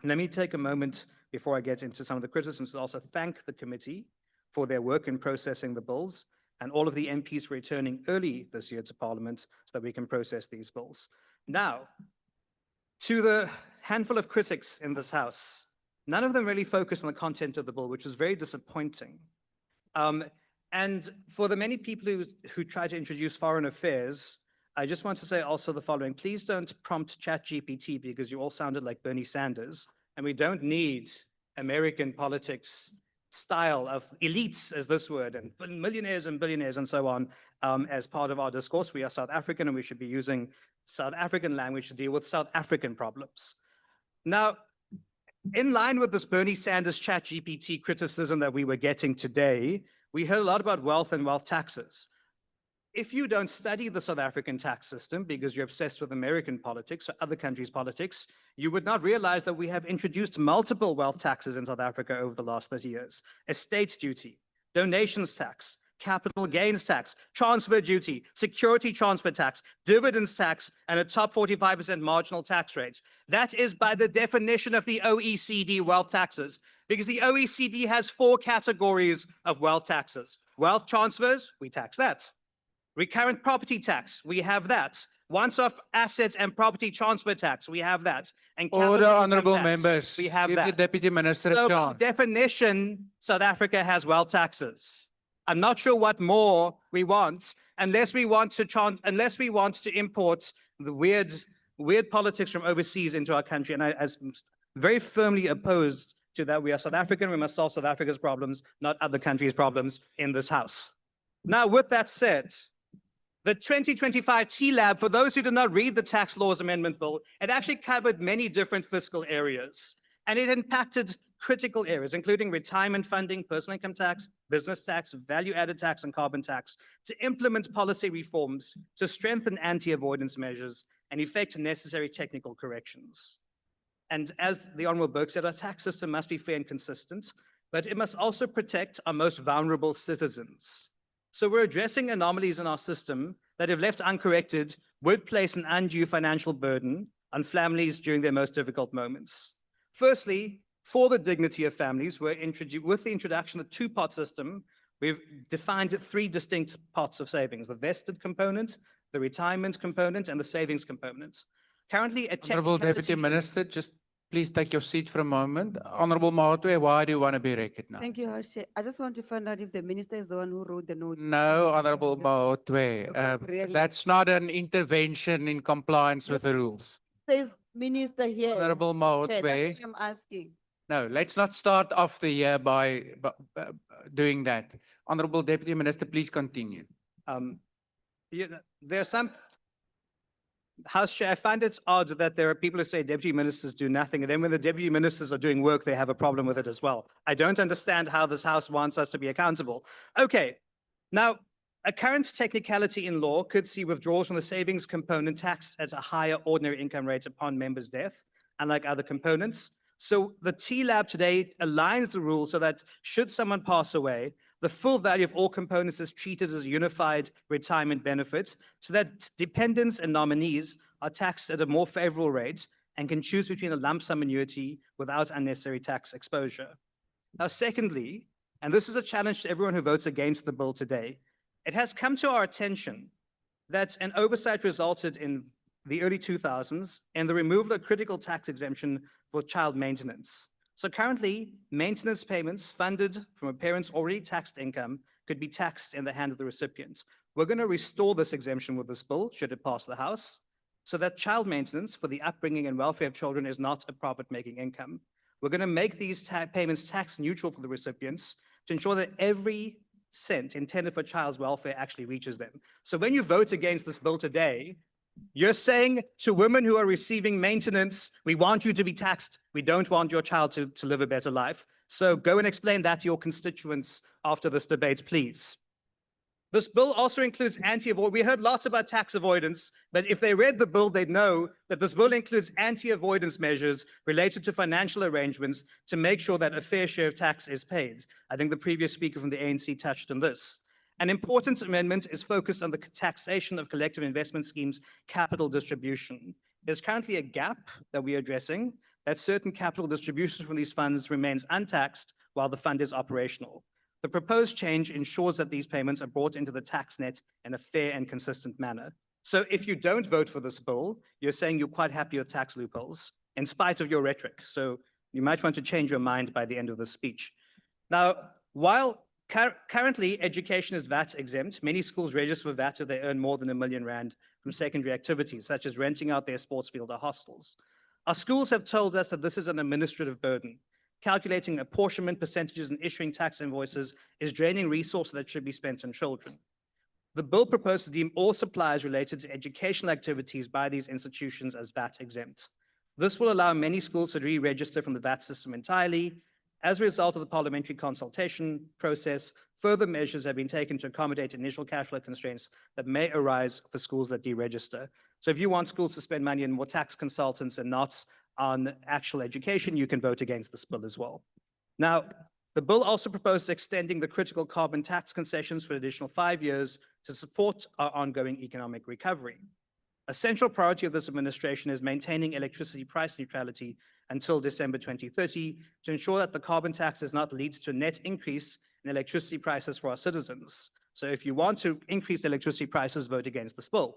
Let me take a moment before I get into some of the criticisms to also thank the committee for their work in processing the bills and all of the MPs for returning early this year to Parliament so that we can process these bills. Now, to the handful of critics in this House, none of them really focused on the content of the bill, which is very disappointing. And for the many people who try to introduce foreign affairs, I just want to say also the following. Please don't prompt ChatGPT because you all sounded like Bernie Sanders, and we don't need American politics style of elites, as this word, and millionaires and billionaires and so on, as part of our discourse. We are South African and we should be using South African language to deal with South African problems. Now, in line with this Bernie Sanders ChatGPT criticism that we were getting today, we heard a lot about wealth and wealth taxes. If you don't study the South African tax system because you're obsessed with American politics or other countries' politics, you would not realize that we have introduced multiple wealth taxes in South Africa over the last 30 years. Estate duty, donations tax, capital gains tax, transfer duty, security transfer tax, dividends tax, and a top 45% marginal tax rate. That is by the definition of the OECD wealth taxes, because the OECD has 4 categories of wealth taxes. Wealth transfers, we tax that. Recurrent property tax, we have that. Once-off assets and property transfer tax, we have that. And Order, capital income honourable tax, members. we have Give the that. Deputy Minister a So by chance. definition, South Africa has wealth taxes. I'm not sure what more we want, unless we want to import the weird politics from overseas into our country. And I as very firmly opposed to that. We are South African. We must solve South Africa's problems, not other countries' problems in this house. Now, with that said, the 2025 TLAB, for those who did not read the Tax Laws Amendment Bill, it actually covered many different fiscal areas, and it impacted critical areas, including retirement funding, personal income tax, business tax, value-added tax, and carbon tax, to implement policy reforms to strengthen anti-avoidance measures and effect necessary technical corrections. And as the Honourable Burke said, our tax system must be fair and consistent, but it must also protect our most vulnerable citizens. So we're addressing anomalies in our system that, if left uncorrected, would place an undue financial burden on families during their most difficult moments. Firstly, for the dignity of families, with the introduction of the 2-part system, we've defined 3 distinct parts of savings: the vested component, the retirement component, and the savings component. Currently, a Honourable Deputy Minister, just please take your seat for a moment. Honourable Mahatwe, why do you want to be recognized? Thank you, House Chair. I just want to find out if the minister is the one who wrote the note. No, Honourable Mahatwe, Really? that's not an intervention in compliance with the rules. Says minister here. Honourable Chair, Mahatwe. that's what I'm asking. No, let's not start off the year by doing that. Honourable Deputy Minister, please continue. There are some, House Chair, I find it odd that there are people who say deputy ministers do nothing, and then when the deputy ministers are doing work, they have a problem with it as well. I don't understand how this House wants us to be accountable. Okay, now, a current technicality in law could see withdrawals from the savings component taxed at a higher ordinary income rate upon member's death, unlike other components. So the TLAB today aligns the rules so that should someone pass away, the full value of all components is treated as a unified retirement benefit, so that dependents and nominees are taxed at a more favorable rate and can choose between a lump sum annuity without unnecessary tax exposure. Now, secondly, and this is a challenge to everyone who votes against the bill today, it has come to our attention that an oversight resulted in the early 2000s in the removal of critical tax exemption for child maintenance. So currently, maintenance payments funded from a parent's already taxed income could be taxed in the hand of the recipient. We're going to restore this exemption with this bill, should it pass the House, so that child maintenance for the upbringing and welfare of children is not a profit-making income. We're going to make these payments tax neutral for the recipients to ensure that every cent intended for child's welfare actually reaches them. So when you vote against this bill today, you're saying to women who are receiving maintenance, we want you to be taxed. We don't want your child to live a better life. So go and explain that to your constituents after this debate, please. This bill also includes anti-avoidance. We heard lots about tax avoidance, but if they read the bill, they'd know that this bill includes anti-avoidance measures related to financial arrangements to make sure that a fair share of tax is paid. I think the previous speaker from the ANC touched on this. An important amendment is focused on the taxation of collective investment schemes' capital distribution. There's currently a gap that we are addressing, that certain capital distributions from these funds remains untaxed while the fund is operational. The proposed change ensures that these payments are brought into the tax net in a fair and consistent manner. So if you don't vote for this bill, you're saying you're quite happy with tax loopholes, in spite of your rhetoric. So you might want to change your mind by the end of this speech. Now, while currently education is VAT exempt, many schools register for VAT if they earn more than R1 million from secondary activities, such as renting out their sports field or hostels. Our schools have told us that this is an administrative burden. Calculating apportionment percentages and issuing tax invoices is draining resources that should be spent on children. The bill proposes to deem all suppliers related to educational activities by these institutions as VAT exempt. This will allow many schools to re-register from the VAT system entirely. As a result of the parliamentary consultation process, further measures have been taken to accommodate initial cash flow constraints that may arise for schools that deregister. So if you want schools to spend money on more tax consultants and not on actual education, you can vote against this bill as well. Now, the bill also proposes extending the critical carbon tax concessions for an additional 5 years to support our ongoing economic recovery. A central priority of this administration is maintaining electricity price neutrality until December 2030 to ensure that the carbon tax does not lead to a net increase in electricity prices for our citizens. So if you want to increase electricity prices, vote against this bill.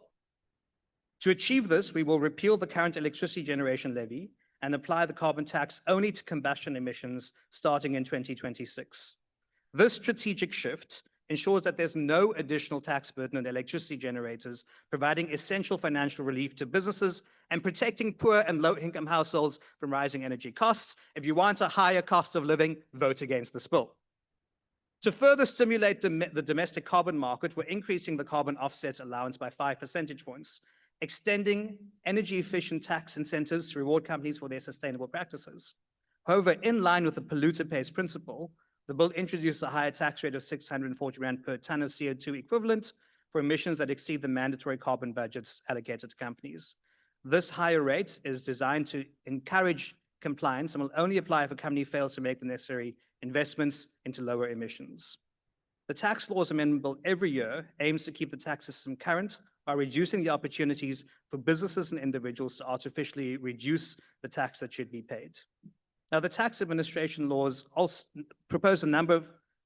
To achieve this, we will repeal the current electricity generation levy and apply the carbon tax only to combustion emissions starting in 2026. This strategic shift ensures that there's no additional tax burden on electricity generators, providing essential financial relief to businesses and protecting poor and low-income households from rising energy costs. If you want a higher cost of living, vote against this bill. To further stimulate the domestic carbon market, we're increasing the carbon offset allowance by 5 percentage points, extending energy-efficient tax incentives to reward companies for their sustainable practices. However, in line with the polluter pays principle, the bill introduces a higher tax rate of 640 Rand per ton of CO2 equivalent for emissions that exceed the mandatory carbon budgets allocated to companies. This higher rate is designed to encourage compliance and will only apply if a company fails to make the necessary investments into lower emissions. The tax laws amendment bill every year aims to keep the tax system current by reducing the opportunities for businesses and individuals to artificially reduce the tax that should be paid. Now, the tax administration laws also propose a number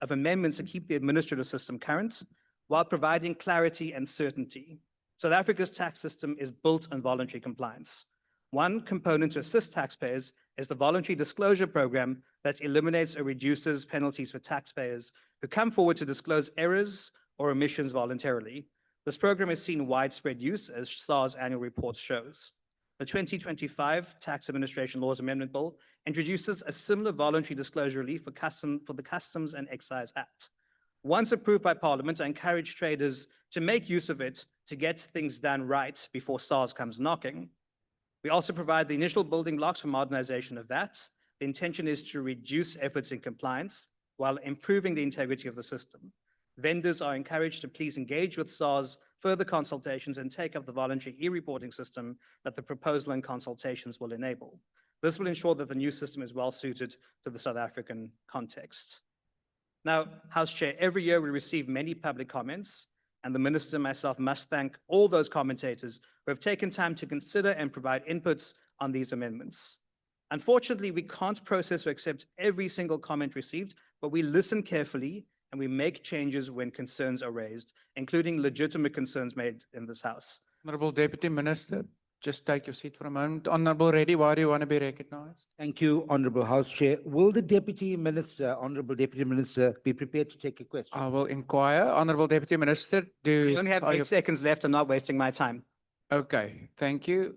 of amendments to keep the administrative system current while providing clarity and certainty. South Africa's tax system is built on voluntary compliance. One component to assist taxpayers is the voluntary disclosure program that eliminates or reduces penalties for taxpayers who come forward to disclose errors or omissions voluntarily. This program has seen widespread use, as SAR's annual report shows. The 2025 Tax Administration Laws Amendment Bill introduces a similar voluntary disclosure relief for the Customs and Excise Act. Once approved by Parliament, I encourage traders to make use of it to get things done right before SARS comes knocking. We also provide the initial building blocks for modernization of that. The intention is to reduce efforts in compliance while improving the integrity of the system. Vendors are encouraged to please engage with SARS further consultations and take up the voluntary e-reporting system that the proposal and consultations will enable. This will ensure that the new system is well suited to the South African context. Now, House Chair, every year we receive many public comments, and the Minister and myself must thank all those commentators who have taken time to consider and provide inputs on these amendments. Unfortunately, we can't process or accept every single comment received, but we listen carefully and we make changes when concerns are raised, including legitimate concerns made in this House. Honorable Deputy Minister, just take your seat for a moment. Honorable Reddy, why do you want to be recognized? Thank you, Honorable House Chair. Will the Deputy Minister, Honorable Deputy Minister, be prepared to take a question? I will inquire. Honorable Deputy Minister, We only have 8 seconds left. I'm not wasting my time. Okay, thank you.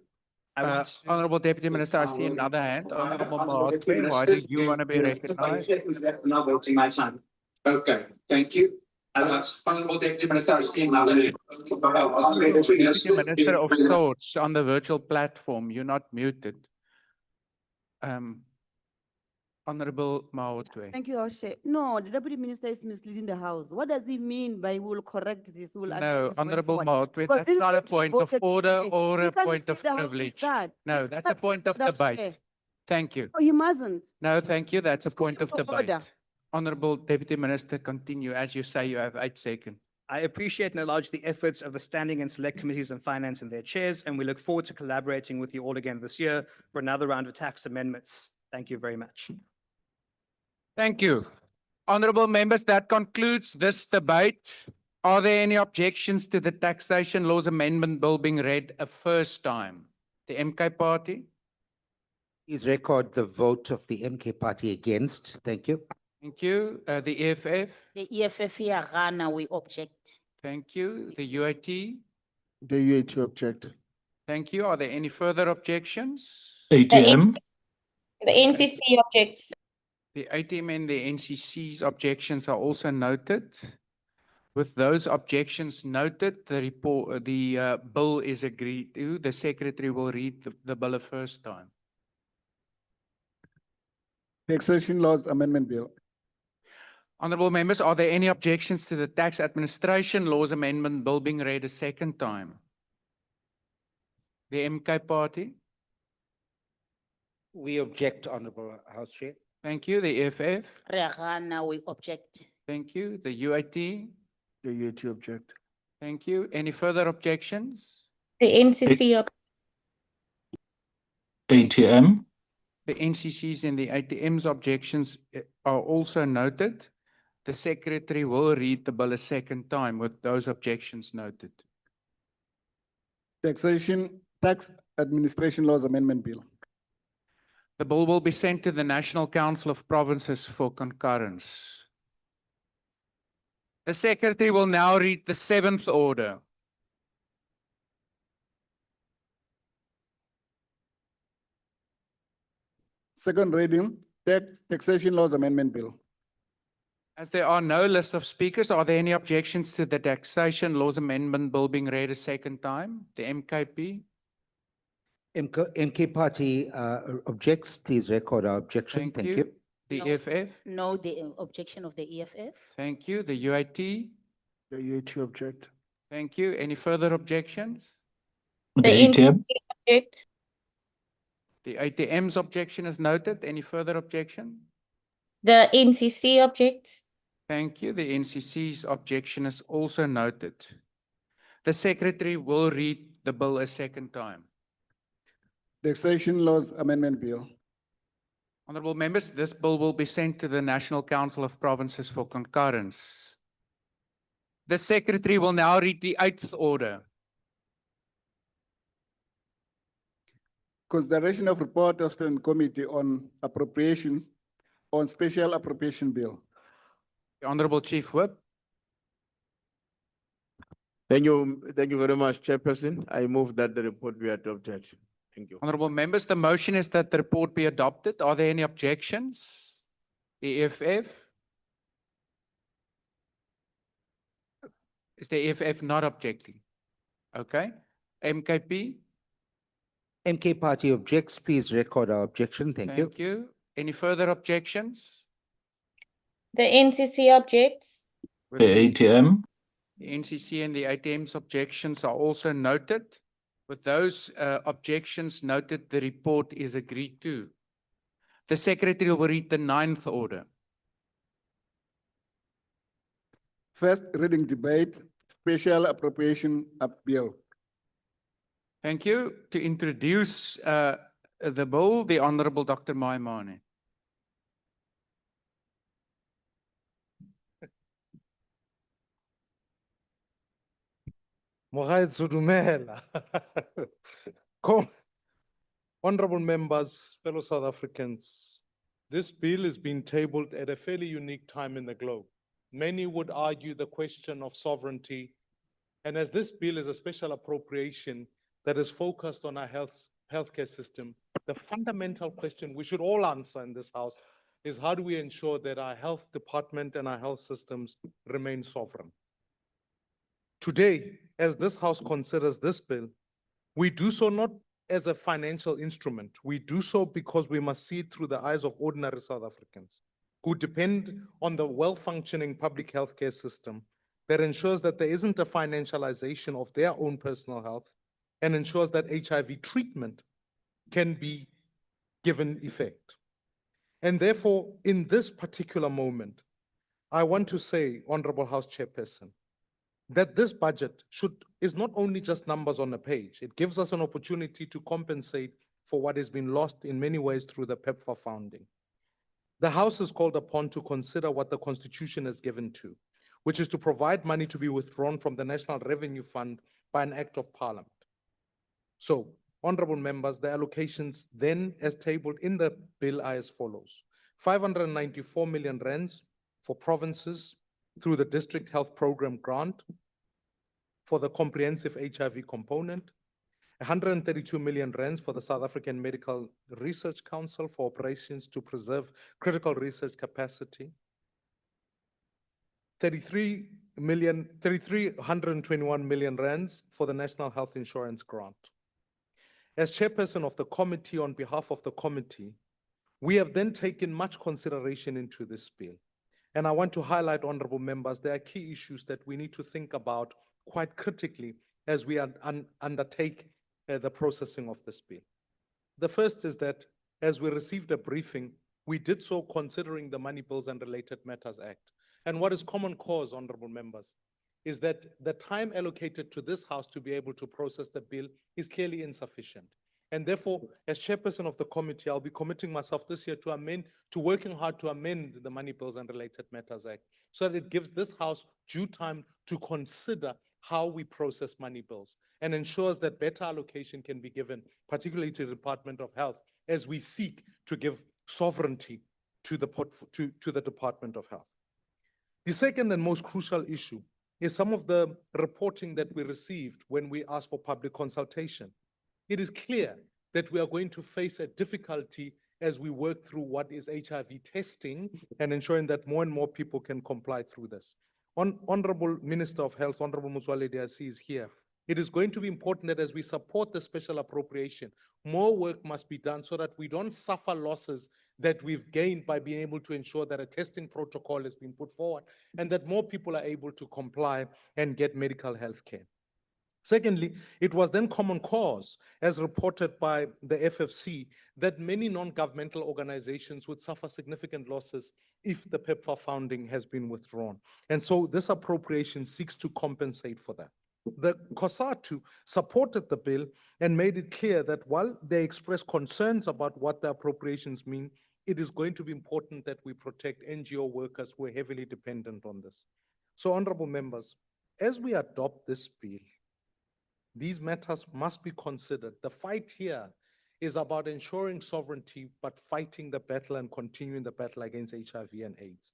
I want to- Honorable Deputy Minister, I see another hand. Honorable Mahatwe, why do you want to be recognized? Okay, thank you. Honorable Deputy Minister, I see another. Deputy Minister of sorts on the virtual platform, you're not muted. Honorable Mahatwe. Thank you, Oshe. No, the deputy minister is misleading the house. What does he mean by we will correct this? We'll address No, this going Honorable forward? Mahatwe, Because that's this is not a what we point of voted order today. or You a can't point say of the house is privilege. that. No, that's a That's point of not fair. debate. Thank you. Oh, you mustn't. No, thank you. That's a point of of debate. order. Honorable Deputy Minister, continue. As you say, you have 8 seconds. I appreciate and acknowledge the efforts of the Standing and Select Committees on Finance and their chairs, and we look forward to collaborating with you all again this year for another round of tax amendments. Thank you very much. Thank you. Honorable members, that concludes this debate. Are there any objections to the Taxation Laws Amendment Bill being read a first time? The MK Party? Please record the vote of the MK Party against. Thank you. Thank you. The EFF? The EFF here, Ghana, we object. Thank you. The UAT? The UAT object. Thank you. Are there any further objections? ATM? The NCC objects. The ATM and the NCC's objections are also noted. With those objections noted, the bill is agreed to. The secretary will read the bill a first time. Taxation Laws Amendment Bill. Honorable members, are there any objections to the Tax Administration Laws Amendment Bill being read a second time? The MK Party? We object, Honorable House Chair. Thank you. The EFF? Reagana, we object. Thank you. The UIT? The UIT object. Thank you. Any further objections? The NCC, ATM, The NCC's and the ATM's objections are also noted. The Secretary will read the bill a second time with those objections noted. Tax Administration Laws Amendment Bill. The bill will be sent to the National Council of Provinces for concurrence. The Secretary will now read the seventh order. Second reading, Taxation Laws Amendment Bill. As there are no list of speakers, are there any objections to the Taxation Laws Amendment Bill being read a second time? The MKP? MK Party objects. Please record our objection. Thank you. The No. EFF? no, the objection of the EFF. Thank you. The UIT? The UIT object. Thank you. Any further objections? the ATM, NCC objects. The ATM's objection is noted. Any further objection? The NCC objects. Thank you. The NCC's objection is also noted. The Secretary will read the bill a second time. Taxation Laws Amendment Bill. Honorable members, this bill will be sent to the National Council of Provinces for concurrence. The Secretary will now read the eighth order. Consideration of report of Standing Committee on Appropriations on Special Appropriation Bill. The Honorable Chief Whip. Thank you very much, Chairperson. I move that the report be adopted. Thank you. Honorable members, the motion is that the report be adopted. Are there any objections? The EFF? Is the EFF not objecting? Okay. MKP? MK Party objects. Please record our objection. Thank you. Thank you. Any further objections? The NCC objects. the ATM, The NCC and the ATM's objections are also noted. With those objections noted, the report is agreed to. The Secretary will read the ninth order. First reading debate, Special Appropriation Bill. Thank you. To introduce the bill, the Honorable Dr. Maimane. Honorable members, fellow South Africans, this bill is being tabled at a fairly unique time in the globe. Many would argue the question of sovereignty, and as this bill is a special appropriation that is focused on our healthcare system, the fundamental question we should all answer in this House is how do we ensure that our health department and our health systems remain sovereign? Today, as this House considers this bill, we do so not as a financial instrument. We do so because we must see it through the eyes of ordinary South Africans who depend on the well-functioning public healthcare system that ensures that there isn't a financialization of their own personal health and ensures that HIV treatment can be given effect. And therefore, in this particular moment, I want to say, Honorable House Chairperson, that this budget is not only just numbers on a page. It gives us an opportunity to compensate for what has been lost in many ways through the PEPFAR founding. The House is called upon to consider what the Constitution has given to, which is to provide money to be withdrawn from the National Revenue Fund by an act of Parliament. So, honorable members, the allocations then as tabled in the bill are as follows. 594 million rands for provinces through the District Health Program grant for the comprehensive HIV component, 132 million rands for the South African Medical Research Council for operations to preserve critical research capacity, 321 million rands for the National Health Insurance Grant. As chairperson of the committee, on behalf of the committee, We have then taken much consideration into this bill. And I want to highlight, honorable members, there are key issues that we need to think about quite critically as we undertake the processing of this bill. The first is that as we received a briefing, we did so considering the Money Bills and Related Matters Act. And what is common cause, honorable members, is that the time allocated to this House to be able to process the bill is clearly insufficient. And therefore, as chairperson of the committee, I'll be committing myself this year to working hard to amend the Money Bills and Related Matters Act so that it gives this House due time to consider how we process money bills and ensures that better allocation can be given, particularly to the Department of Health, as we seek to give sovereignty to the Department of Health. The second and most crucial issue is some of the reporting that we received when we asked for public consultation. It is clear that we are going to face a difficulty as we work through what is HIV testing and ensuring that more and more people can comply through this. Honorable Minister of Health, Honorable Motsoaledi, I see is here. It is going to be important that as we support the special appropriation, more work must be done so that we don't suffer losses that we've gained by being able to ensure that a testing protocol has been put forward and that more people are able to comply and get medical health care. Secondly, it was then common cause, as reported by the FFC, that many non-governmental organizations would suffer significant losses if the PEPFAR funding has been withdrawn. And so this appropriation seeks to compensate for that. The COSATU supported the bill and made it clear that while they expressed concerns about what the appropriations mean, it is going to be important that we protect NGO workers who are heavily dependent on this. So, honorable members, as we adopt this bill, these matters must be considered. The fight here is about ensuring sovereignty, but fighting the battle and continuing the battle against HIV and AIDS.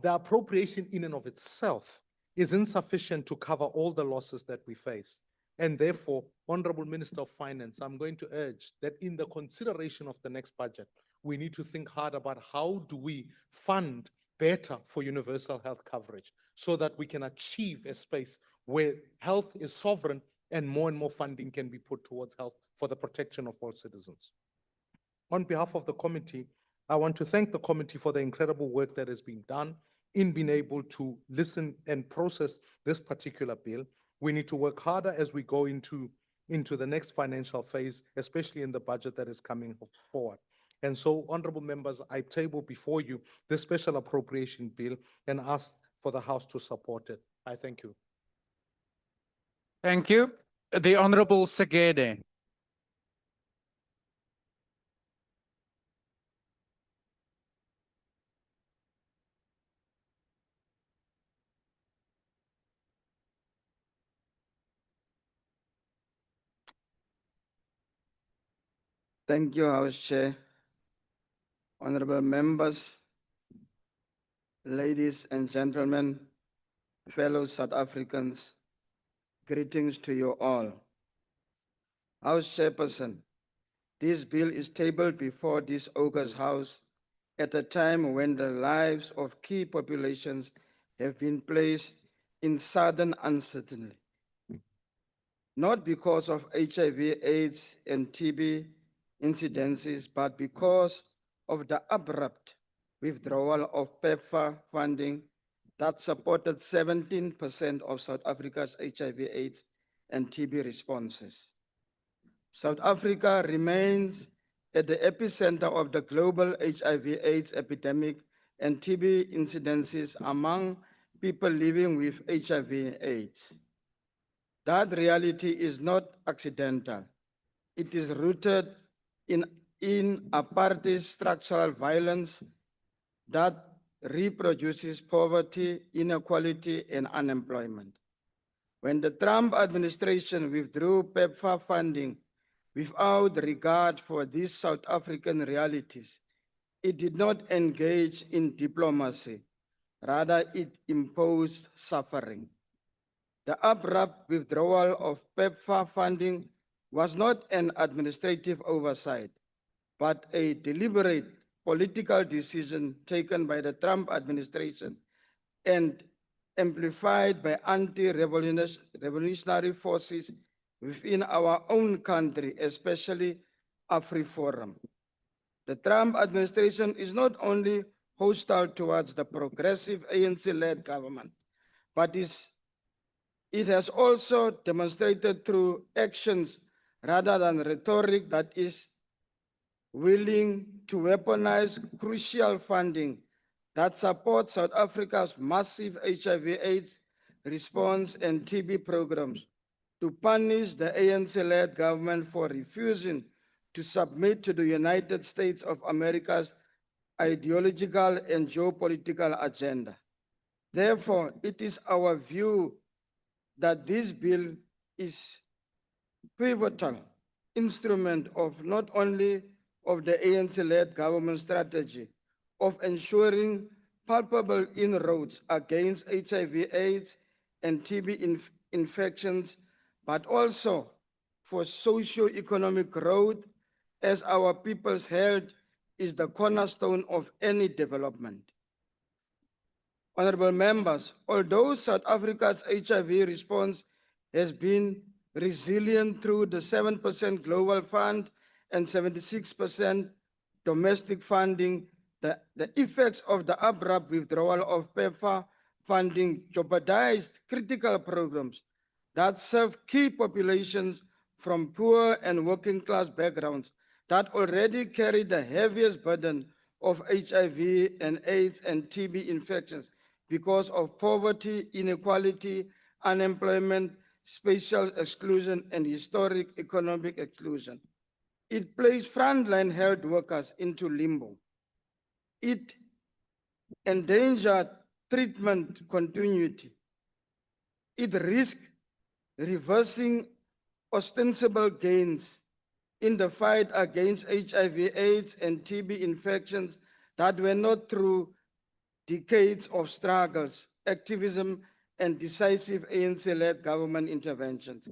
The appropriation in and of itself is insufficient to cover all the losses that we face. And therefore, Honorable Minister of Finance, I'm going to urge that in the consideration of the next budget, we need to think hard about how do we fund better for universal health coverage so that we can achieve a space where health is sovereign and more funding can be put towards health for the protection of all citizens. On behalf of the committee, I want to thank the committee for the incredible work that has been done in being able to listen and process this particular bill. We need to work harder as we go into the next financial phase, especially in the budget that is coming forward. And so, honorable members, I table before you this special appropriation bill and ask for the House to support it. I thank you. Thank you. The Honorable Segede. Thank you, House Chair. Honorable members, ladies and gentlemen, fellow South Africans, greetings to you all. House Chairperson, this bill is tabled before this August House at a time when the lives of key populations have been placed in sudden uncertainty. Not because of HIV, AIDS, and TB incidences, but because of the abrupt withdrawal of PEPFAR funding that supported 17% of South Africa's HIV, AIDS, and TB responses. South Africa remains at the epicenter of the global HIV, AIDS epidemic and TB incidences among people living with HIV and AIDS. That reality is not accidental. It is rooted in apartheid structural violence that reproduces poverty, inequality, and unemployment. When the Trump administration withdrew PEPFAR funding without regard for these South African realities, it did not engage in diplomacy. Rather, it imposed suffering. The abrupt withdrawal of PEPFAR funding was not an administrative oversight, but a deliberate political decision taken by the Trump administration and amplified by anti-revolutionary forces within our own country, especially AfriForum. The Trump administration is not only hostile towards the progressive ANC-led government, but it has also demonstrated through actions rather than rhetoric that is willing to weaponize crucial funding that supports South Africa's massive HIV/AIDS response and TB programs to punish the ANC-led government for refusing to submit to the United States of America's ideological and geopolitical agenda. Therefore, it is our view that this bill is pivotal instrument of not only of the ANC-led government strategy of ensuring palpable inroads against HIV/AIDS and TB infections, but also for socio-economic growth, as our people's health is the cornerstone of any development. Honorable members, although South Africa's HIV response has been resilient through the 7% global fund and 76% domestic funding, the effects of the abrupt withdrawal of PEPFAR funding jeopardized critical programs that serve key populations from poor and working class backgrounds that already carry the heaviest burden of HIV and AIDS and TB infections because of poverty, inequality, unemployment, spatial exclusion, and historic economic exclusion. It placed frontline health workers into limbo. It endangered treatment continuity. It risked reversing ostensible gains in the fight against HIV/AIDS and TB infections that were not through decades of struggles, activism, and decisive ANC-led government interventions.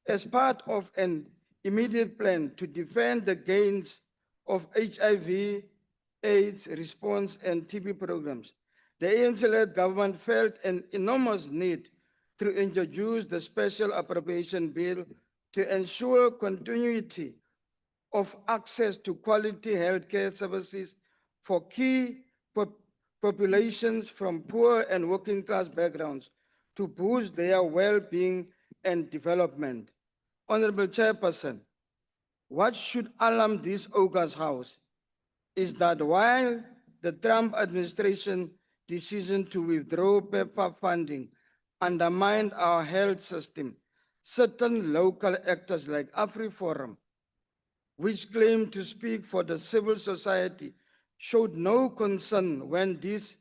As part of an immediate plan to defend the gains of HIV/AIDS response and TB programs, the ANC-led government felt an enormous need to introduce the Special Appropriation Bill to ensure continuity of access to quality healthcare services for key populations from poor and working class backgrounds to boost their well-being and development. Honorable Chairperson, what should alarm this August House is that while the Trump administration decision to withdraw PEPFAR funding undermined our health system, certain local actors like AfriForum, which claim to speak for the civil society, showed no concern when this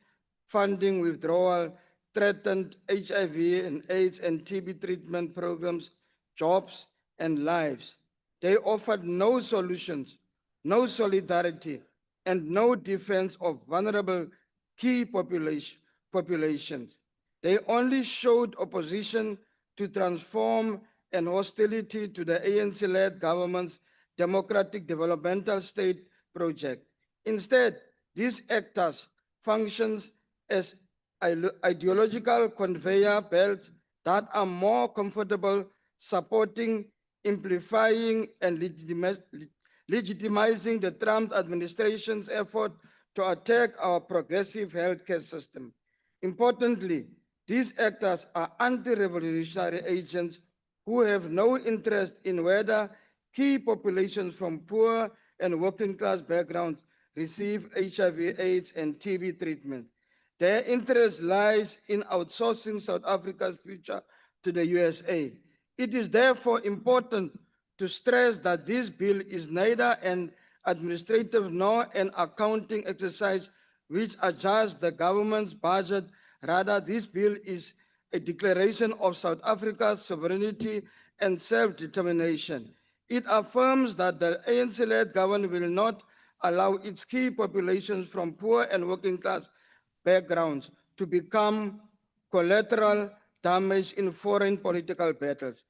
funding withdrawal threatened HIV and AIDS and TB treatment programs, jobs, and lives. They offered no solutions, no solidarity, and no defense of vulnerable key populations. They only showed opposition to transform and hostility to the ANC-led government's democratic developmental state project. Instead, these actors functions as ideological conveyor belts that are more comfortable supporting, amplifying, and legitimizing the Trump administration's effort to attack our progressive healthcare system. Importantly, these actors are anti-revolutionary agents who have no interest in whether key populations from poor and working class backgrounds receive HIV/AIDS and TB treatment. Their interest lies in outsourcing South Africa's future to the USA. It is therefore important to stress that this bill is neither an administrative nor an accounting exercise which adjusts the government's budget. Rather, this bill is a declaration of South Africa's sovereignty and self-determination. It affirms that the ANC-led government will not allow its key populations from poor and working class backgrounds to become collateral damage in foreign political battles.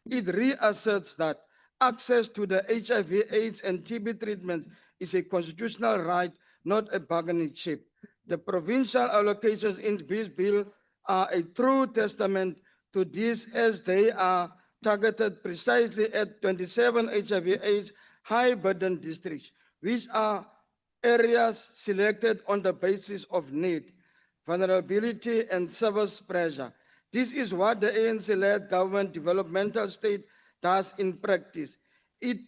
It reasserts that access to the HIV/AIDS and TB treatment is a constitutional right, not a bargaining chip. The provincial allocations in this bill are a true testament to this, as they are targeted precisely at 27 HIV/AIDS high burden districts, which are areas selected on the basis of need, vulnerability, and service pressure. This is what the ANC-led government developmental state does in practice. It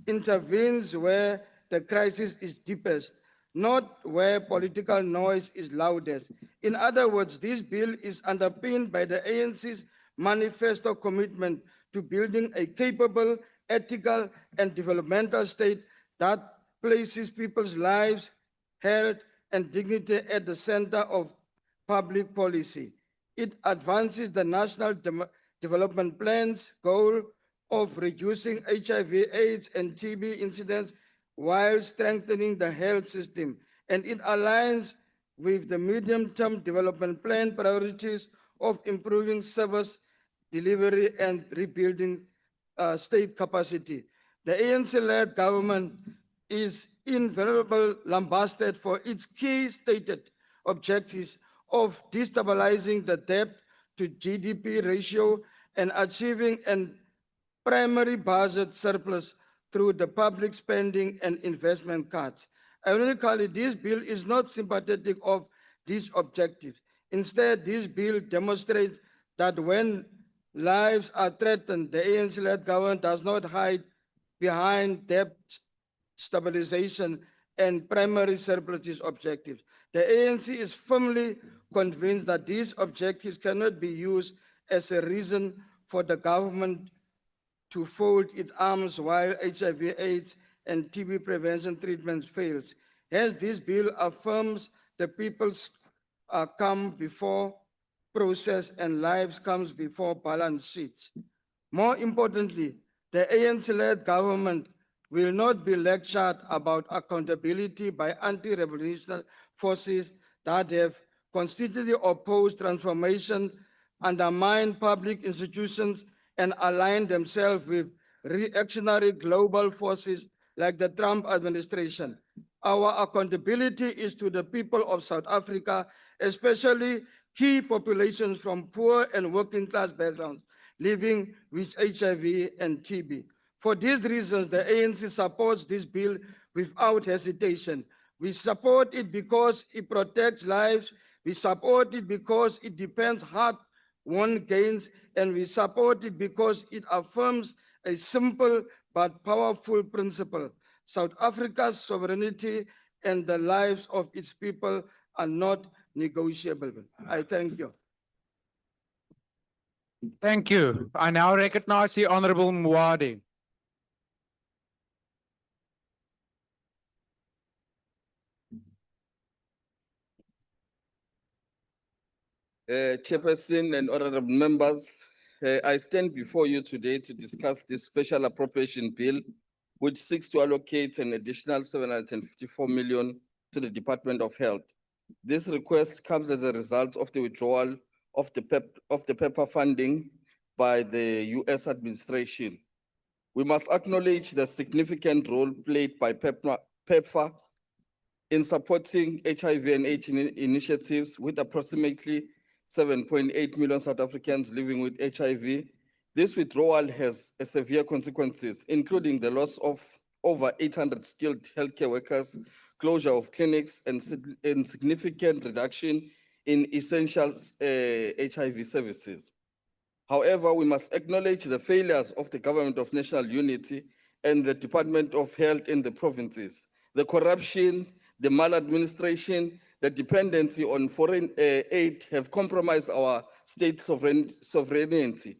intervenes where the crisis is deepest, not where political noise is loudest. In other words, this bill is underpinned by the ANC's manifesto commitment to building a capable, ethical, and developmental state that places people's lives, health, and dignity at the center of public policy. It advances the National Development Plan's goal of reducing HIV/AIDS and TB incidents while strengthening the health system, and it aligns with the medium-term development plan priorities of improving service delivery and rebuilding state capacity. The ANC-led government is invariably lambasted for its key stated objectives of destabilizing the debt to GDP ratio and achieving an primary budget surplus through the public spending and investment cuts. Ironically, this bill is not sympathetic of these objectives. Instead, this bill demonstrates that when lives are threatened, the ANC-led government does not hide behind debt stabilization and primary surplus objectives. The ANC is firmly convinced that these objectives cannot be used as a reason for the government to fold its arms while HIV/AIDS and TB prevention treatments fails. Hence, this bill affirms the people's come before process and lives comes before balance sheets. More importantly, the ANC-led government will not be lectured about accountability by anti-revolutionary forces that have constantly opposed transformation, undermined public institutions, and aligned themselves with reactionary global forces like the Trump administration. Our accountability is to the people of South Africa, especially key populations from poor and working class backgrounds living with HIV and TB. For these reasons, the ANC supports this bill without hesitation. We support it because it protects lives. We support it because it defends hard-won gains, and we support it because it affirms a simple but powerful principle. South Africa's sovereignty and the lives of its people are not negotiable. I thank you. Thank you. I now recognize the Honorable Mwadi. Chairperson and honorable members, I stand before you today to discuss this special appropriation bill, which seeks to allocate an additional 754 million to the Department of Health. This request comes as a result of the withdrawal of the PEPFAR funding by the US administration. We must acknowledge the significant role played by PEPFAR in supporting HIV and AIDS initiatives with approximately 7.8 million South Africans living with HIV. This withdrawal has severe consequences, including the loss of over 800 skilled healthcare workers, closure of clinics, and significant reduction in essential HIV services. However, we must acknowledge the failures of the Government of National Unity and the Department of Health in the provinces. The corruption, the maladministration, the dependency on foreign aid have compromised our state sovereignty.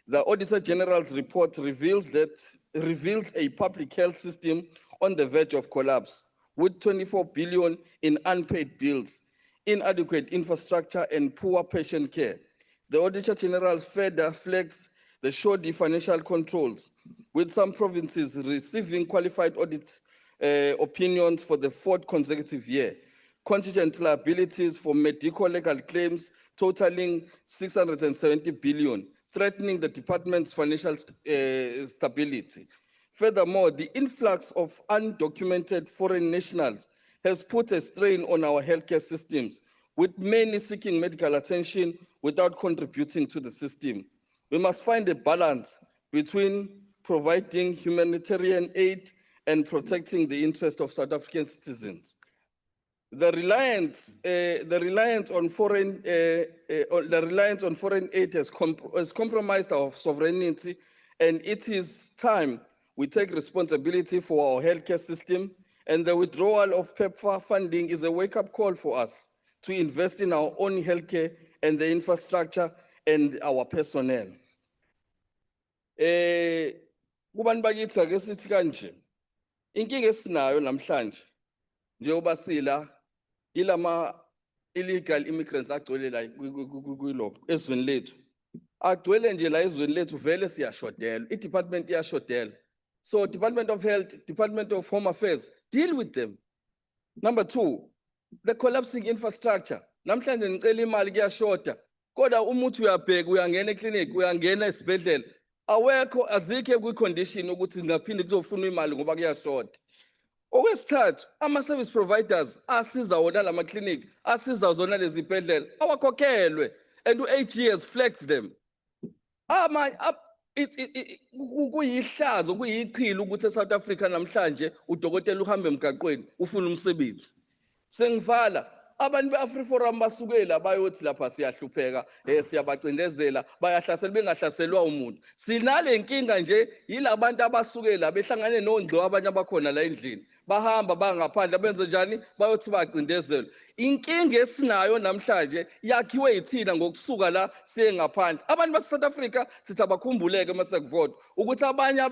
The Auditor General's report reveals a public health system on the verge of collapse, with 24 billion in unpaid bills, inadequate infrastructure, and poor patient care. The Auditor General further flags the shoddy financial controls, with some provinces receiving qualified audit opinions for the fourth consecutive year, contingent liabilities for medical legal claims totaling 670 billion, threatening the department's financial stability. Furthermore, the influx of undocumented foreign nationals has put a strain on our healthcare systems, with many seeking medical attention without contributing to the system. We must find a balance between providing humanitarian aid and protecting the interest of South African citizens. The reliance on foreign aid has compromised our sovereignty, and it is time we take responsibility for our healthcare system. And the withdrawal of PEPFAR funding is a wake-up call for us to invest in our own healthcare and the infrastructure and our personnel. Kubantu bakithi ake sithi kanje, inkinga esinayo namhlanje njengoba sila ilama illegal immigrants agcwele la kuyilo ezweni lethu. Agcwele nje la ezweni lethu vele siyashodela, i-department iyashodela. So Department of Health, Department of Home Affairs, deal with them. Number two, the collapsing infrastructure. Namhlanje ngicela imali kuyashoda. Kodwa umuntu uyabheka uyangena eclinic, uyangena esibhedlela. Awekho azikho kwi-condition ukuthi ngaphinde kuzofuna imali ngoba kuyashoda. Okwesithathu, ama-service providers asiza wona lama clinic, asiza zona lezi zibhedlela, awakhokhelwe, and u-AG has flagged them. Kuyihlazo, kuyichilo ukuthi eSouth Africa namhlanje udokotela uhambe emgaqweni ufuna umsebenzi. Sengivala abantu be-AfriForum basukela bayothi lapha siyahlupheka, siyabacindezela, bayahlasela bengahlaselwa umuntu. Sinale nkinga nje yilabantu abasukela behlangane nongco abanye abakhona la endlini. Bahamba bangaphandle benze njani bayothi bacindezelwe. Inkinga esinayo namhlanje yakhiwe yithina ngokusuka la siye ngaphandle. Abantu base South Africa sithi abakhumbuleke mase kuvota ukuthi abanye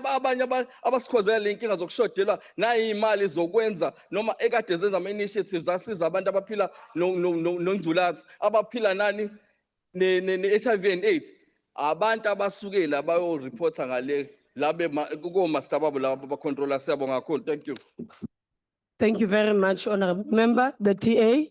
abasikhozela le nkinga zokushodelwa nayi imali zokwenza noma ekade zenza ama initiatives asiza abantu abaphila nongculazi abaphila nani ne-HIV and AIDS. Abantu abasukela bayo reporta ngale labe kuko master babo labo ba controller siyabonga kakhulu. Thank you. Thank you very much, Honorable Member. The TA.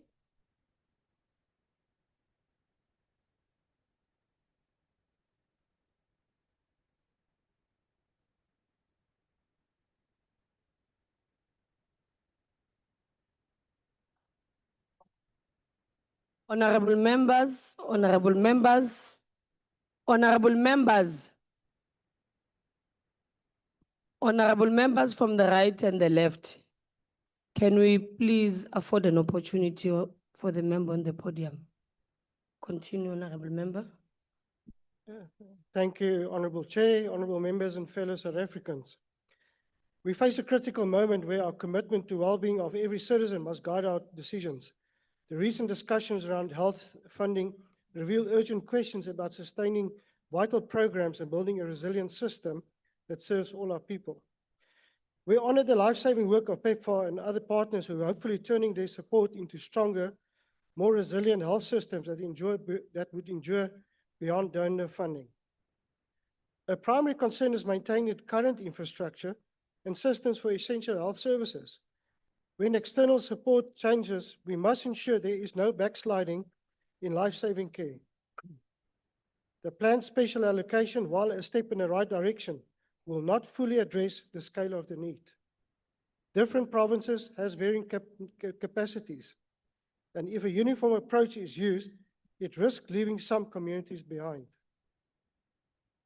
Honorable members, honorable members, honorable members. Honorable members from the right and the left, can we please afford an opportunity for the member on the podium? Continue, honorable member. Thank you, Honorable Chair, honorable members and fellow South Africans. We face a critical moment where our commitment to well-being of every citizen must guide our decisions. The recent discussions around health funding reveal urgent questions about sustaining vital programs and building a resilient system that serves all our people. We honor the life-saving work of PEPFAR and other partners who are hopefully turning their support into stronger, more resilient health systems that would endure beyond donor funding. A primary concern is maintaining current infrastructure and systems for essential health services. When external support changes, we must ensure there is no backsliding in life-saving care. The planned special allocation, while a step in the right direction, will not fully address the scale of the need. Different provinces has varying capacities, and if a uniform approach is used, it risks leaving some communities behind.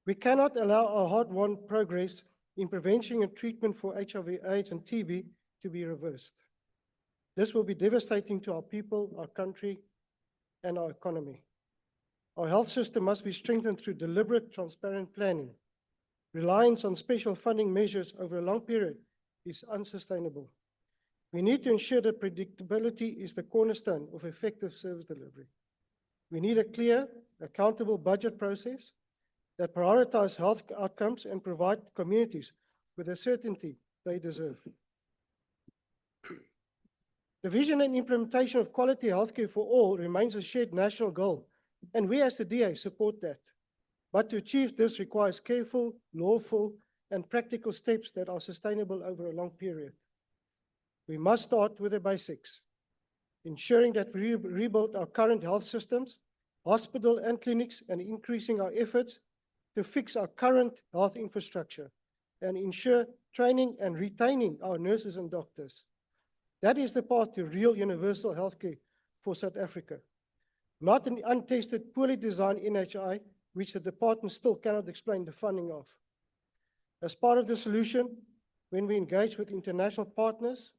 We cannot allow our hard-won progress in prevention and treatment for HIV/AIDS and TB to be reversed. This will be devastating to our people, our country, and our economy. Our health system must be strengthened through deliberate, transparent planning. Reliance on special funding measures over a long period is unsustainable. We need to ensure that predictability is the cornerstone of effective service delivery. We need a clear, accountable budget process that prioritizes health outcomes and provide communities with the certainty they deserve. The vision and implementation of quality healthcare for all remains a shared national goal, and we as the DA support that. But to achieve this requires careful, lawful, and practical steps that are sustainable over a long period. We must start with the basics, ensuring that we rebuild our current health systems, hospital and clinics, and increasing our efforts to fix our current health infrastructure and ensure training and retaining our nurses and doctors. That is the path to real universal healthcare for South Africa, not an untested, poorly designed NHI, which the department still cannot explain the funding of. As part of the solution, When we engage with international partners,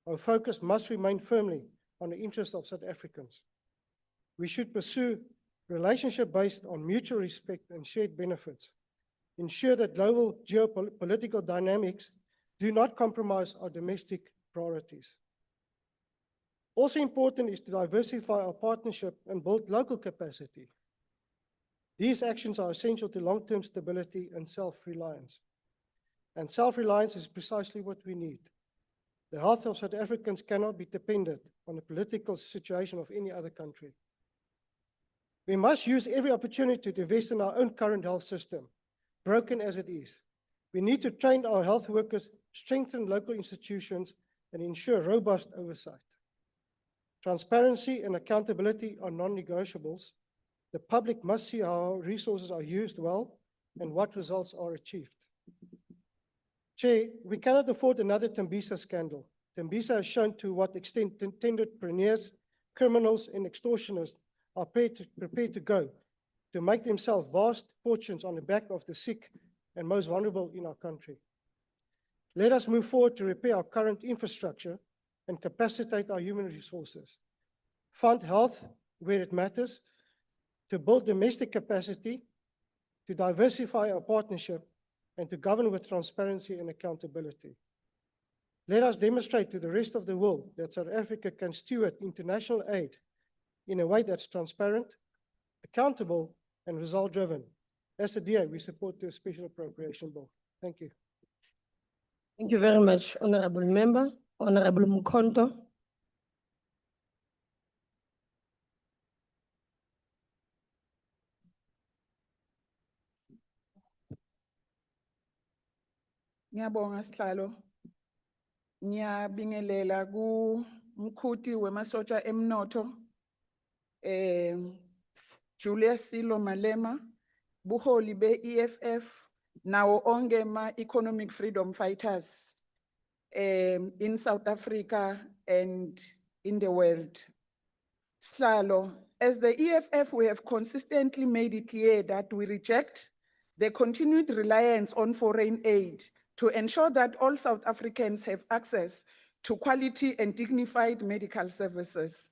our focus must remain firmly on the interests of South Africans. We should pursue relationship based on mutual respect and shared benefits. Ensure that global geopolitical dynamics do not compromise our domestic priorities. Also important is to diversify our partnership and build local capacity. These actions are essential to long-term stability and self-reliance. And self-reliance is precisely what we need. The health of South Africans cannot be dependent on the political situation of any other country. We must use every opportunity to invest in our own current health system, broken as it is. We need to train our health workers, strengthen local institutions, and ensure robust oversight. Transparency and accountability are non-negotiables. The public must see how resources are used well and what results are achieved. Chair, we cannot afford another Tembisa scandal. Tembisa has shown to what extent tenderpreneurs, criminals, and extortioners are prepared to go to make themselves vast fortunes on the back of the sick and most vulnerable in our country. Let us move forward to repair our current infrastructure and capacitate our human resources. Fund health where it matters, to build domestic capacity, to diversify our partnership, and to govern with transparency and accountability. Let us demonstrate to the rest of the world that South Africa can steward international aid in a way that's transparent, accountable, and result-driven. As a DA, we support the special appropriation bill. Thank you. Thank you very much, Honorable Member. Honorable Mkhonto. Ngiyabonga sihlalo. Ngiyabingelela ku mkhuti wemasotsha emnotho Julius Silo Malema, buholi be EFF, nawo onke ma economic freedom fighters in South Africa and in the world. Sihlalo, as the EFF, we have consistently made it clear that we reject the continued reliance on foreign aid to ensure that all South Africans have access to quality and dignified medical services.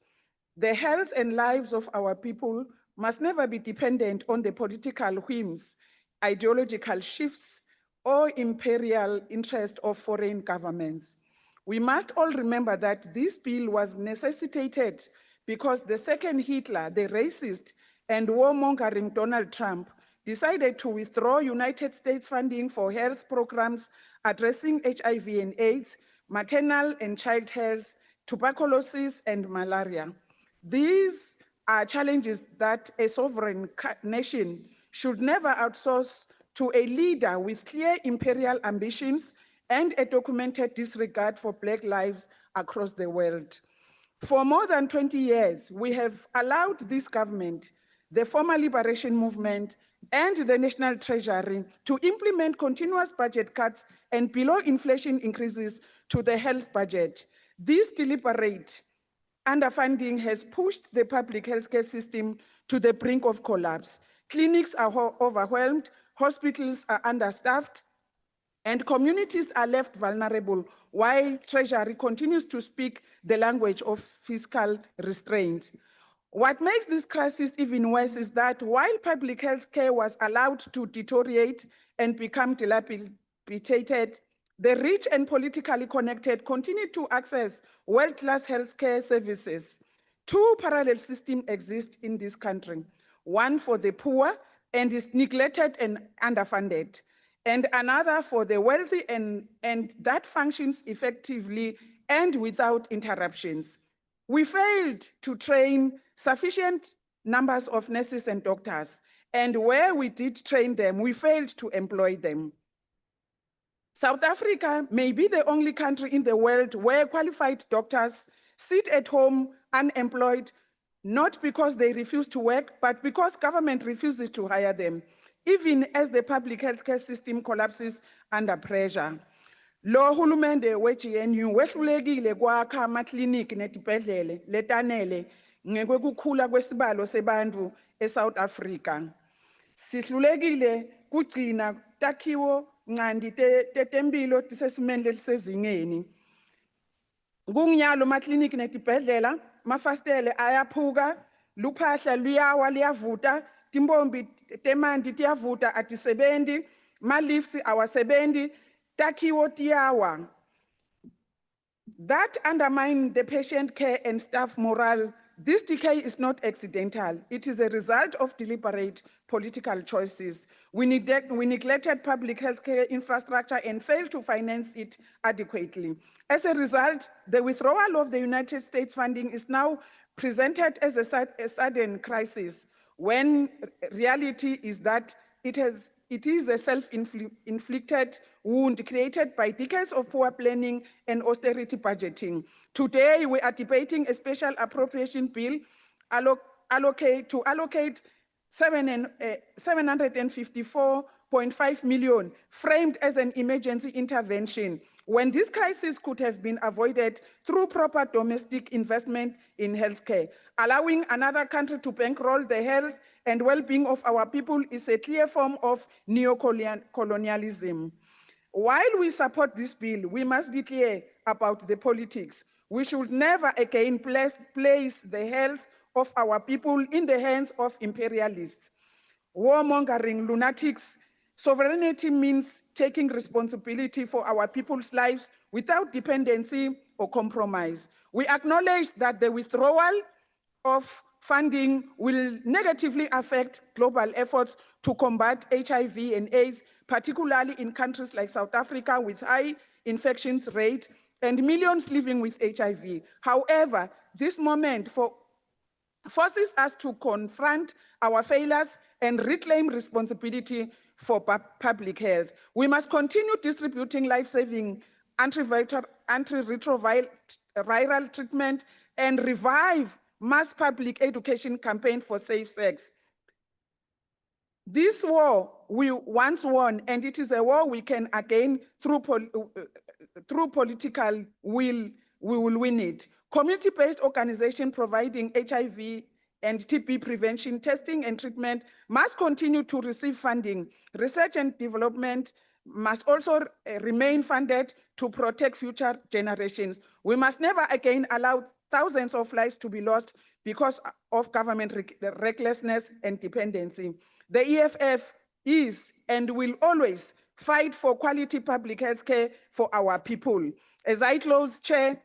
The health and lives of our people must never be dependent on the political whims, ideological shifts, or imperial interest of foreign governments. We must all remember that this bill was necessitated because the second Hitler, the racist and warmongering Donald Trump, decided to withdraw United States funding for health programs addressing HIV and AIDS, maternal and child health, tuberculosis, and malaria. These are challenges that a sovereign nation should never outsource to a leader with clear imperial ambitions and a documented disregard for Black lives across the world. For more than 20 years, we have allowed this government, the former liberation movement, and the National Treasury to implement continuous budget cuts and below inflation increases to the health budget. This deliberate underfunding has pushed the public healthcare system to the brink of collapse. Clinics are overwhelmed, hospitals are understaffed, and communities are left vulnerable while Treasury continues to speak the language of fiscal restraint. What makes this crisis even worse is that while public health care was allowed to deteriorate and become dilapidated, the rich and politically connected continued to access world-class healthcare services. Two parallel systems exist in this country, one for the poor and is neglected and underfunded, and another for the wealthy and that functions effectively and without interruptions. We failed to train sufficient numbers of nurses and doctors, and where we did train them, we failed to employ them. South Africa may be the only country in the world where qualified doctors sit at home unemployed, not because they refuse to work, but because government refuses to hire them, even as the public healthcare system collapses under pressure. Lo hulumende we-GNU wehlulekile kwakha amaklinikhi netibhedlele letanele ngekwekukhula kwesibalo sebantu eSouth Africa. Sihlulekile kugcina takhiwo nqandi tetempilo tisesimeni lelisezingeni. Kunginyalo makliniki netibhedlela, mafastele ayaphuka, luphahla luyawa liyavuta, timbombi temanti tiyavuta atisebenzi, malifts awasebenzi, takhiwo tiyawa. That undermines the patient care and staff morale. This decay is not accidental. It is a result of deliberate political choices. We neglected public healthcare infrastructure and failed to finance it adequately. As a result, the withdrawal of the United States funding is now presented as a sudden crisis, when reality is that it is a self-inflicted wound created by decades of poor planning and austerity budgeting. Today, we are debating a special appropriation bill to allocate 754.5 million, framed as an emergency intervention, when this crisis could have been avoided through proper domestic investment in healthcare. Allowing another country to bankroll the health and well-being of our people is a clear form of neo-colonialism. While we support this bill, we must be clear about the politics. We should never again place the health of our people in the hands of imperialists, warmongering lunatics. Sovereignty means taking responsibility for our people's lives without dependency or compromise. We acknowledge that the withdrawal of funding will negatively affect global efforts to combat HIV and AIDS, particularly in countries like South Africa with high infections rate and millions living with HIV. However, this moment forces us to confront our failures and reclaim responsibility for public health. We must continue distributing life-saving antiretroviral treatment and revive mass public education campaign for safe sex. This war we once won, and it is a war we can again through political will. We will win it. Community-based organization providing HIV and TB prevention, testing and treatment must continue to receive funding. Research and development must also remain funded to protect future generations. We must never again allow thousands of lives to be lost because of government recklessness and dependency. The EFF is and will always fight for quality public health care for our people. As I close, Chair,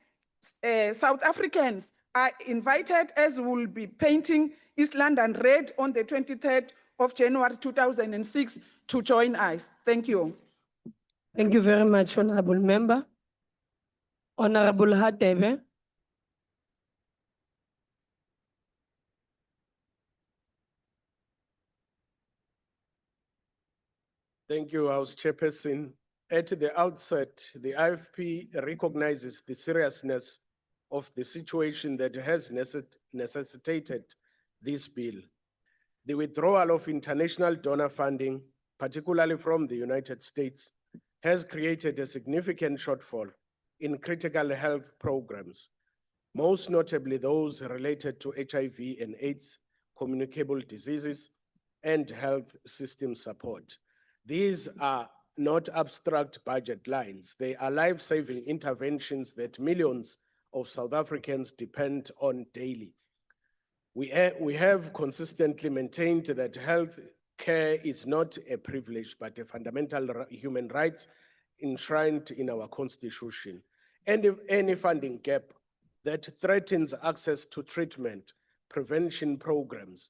South Africans are invited, as we will be painting East London red on the 23rd of January 2006, to join us. Thank you. Thank you very much, Honorable Member. Honorable Hadebe. Thank you, House Chairperson. At the outset, the IFP recognizes the seriousness of the situation that has necessitated this bill. The withdrawal of international donor funding, particularly from the United States, has created a significant shortfall in critical health programs, most notably those related to HIV and AIDS, communicable diseases, and health system support. These are not abstract budget lines. They are life-saving interventions that millions of South Africans depend on daily. We have consistently maintained that health care is not a privilege, but a fundamental human right enshrined in our Constitution. And if any funding gap that threatens access to treatment, prevention programs,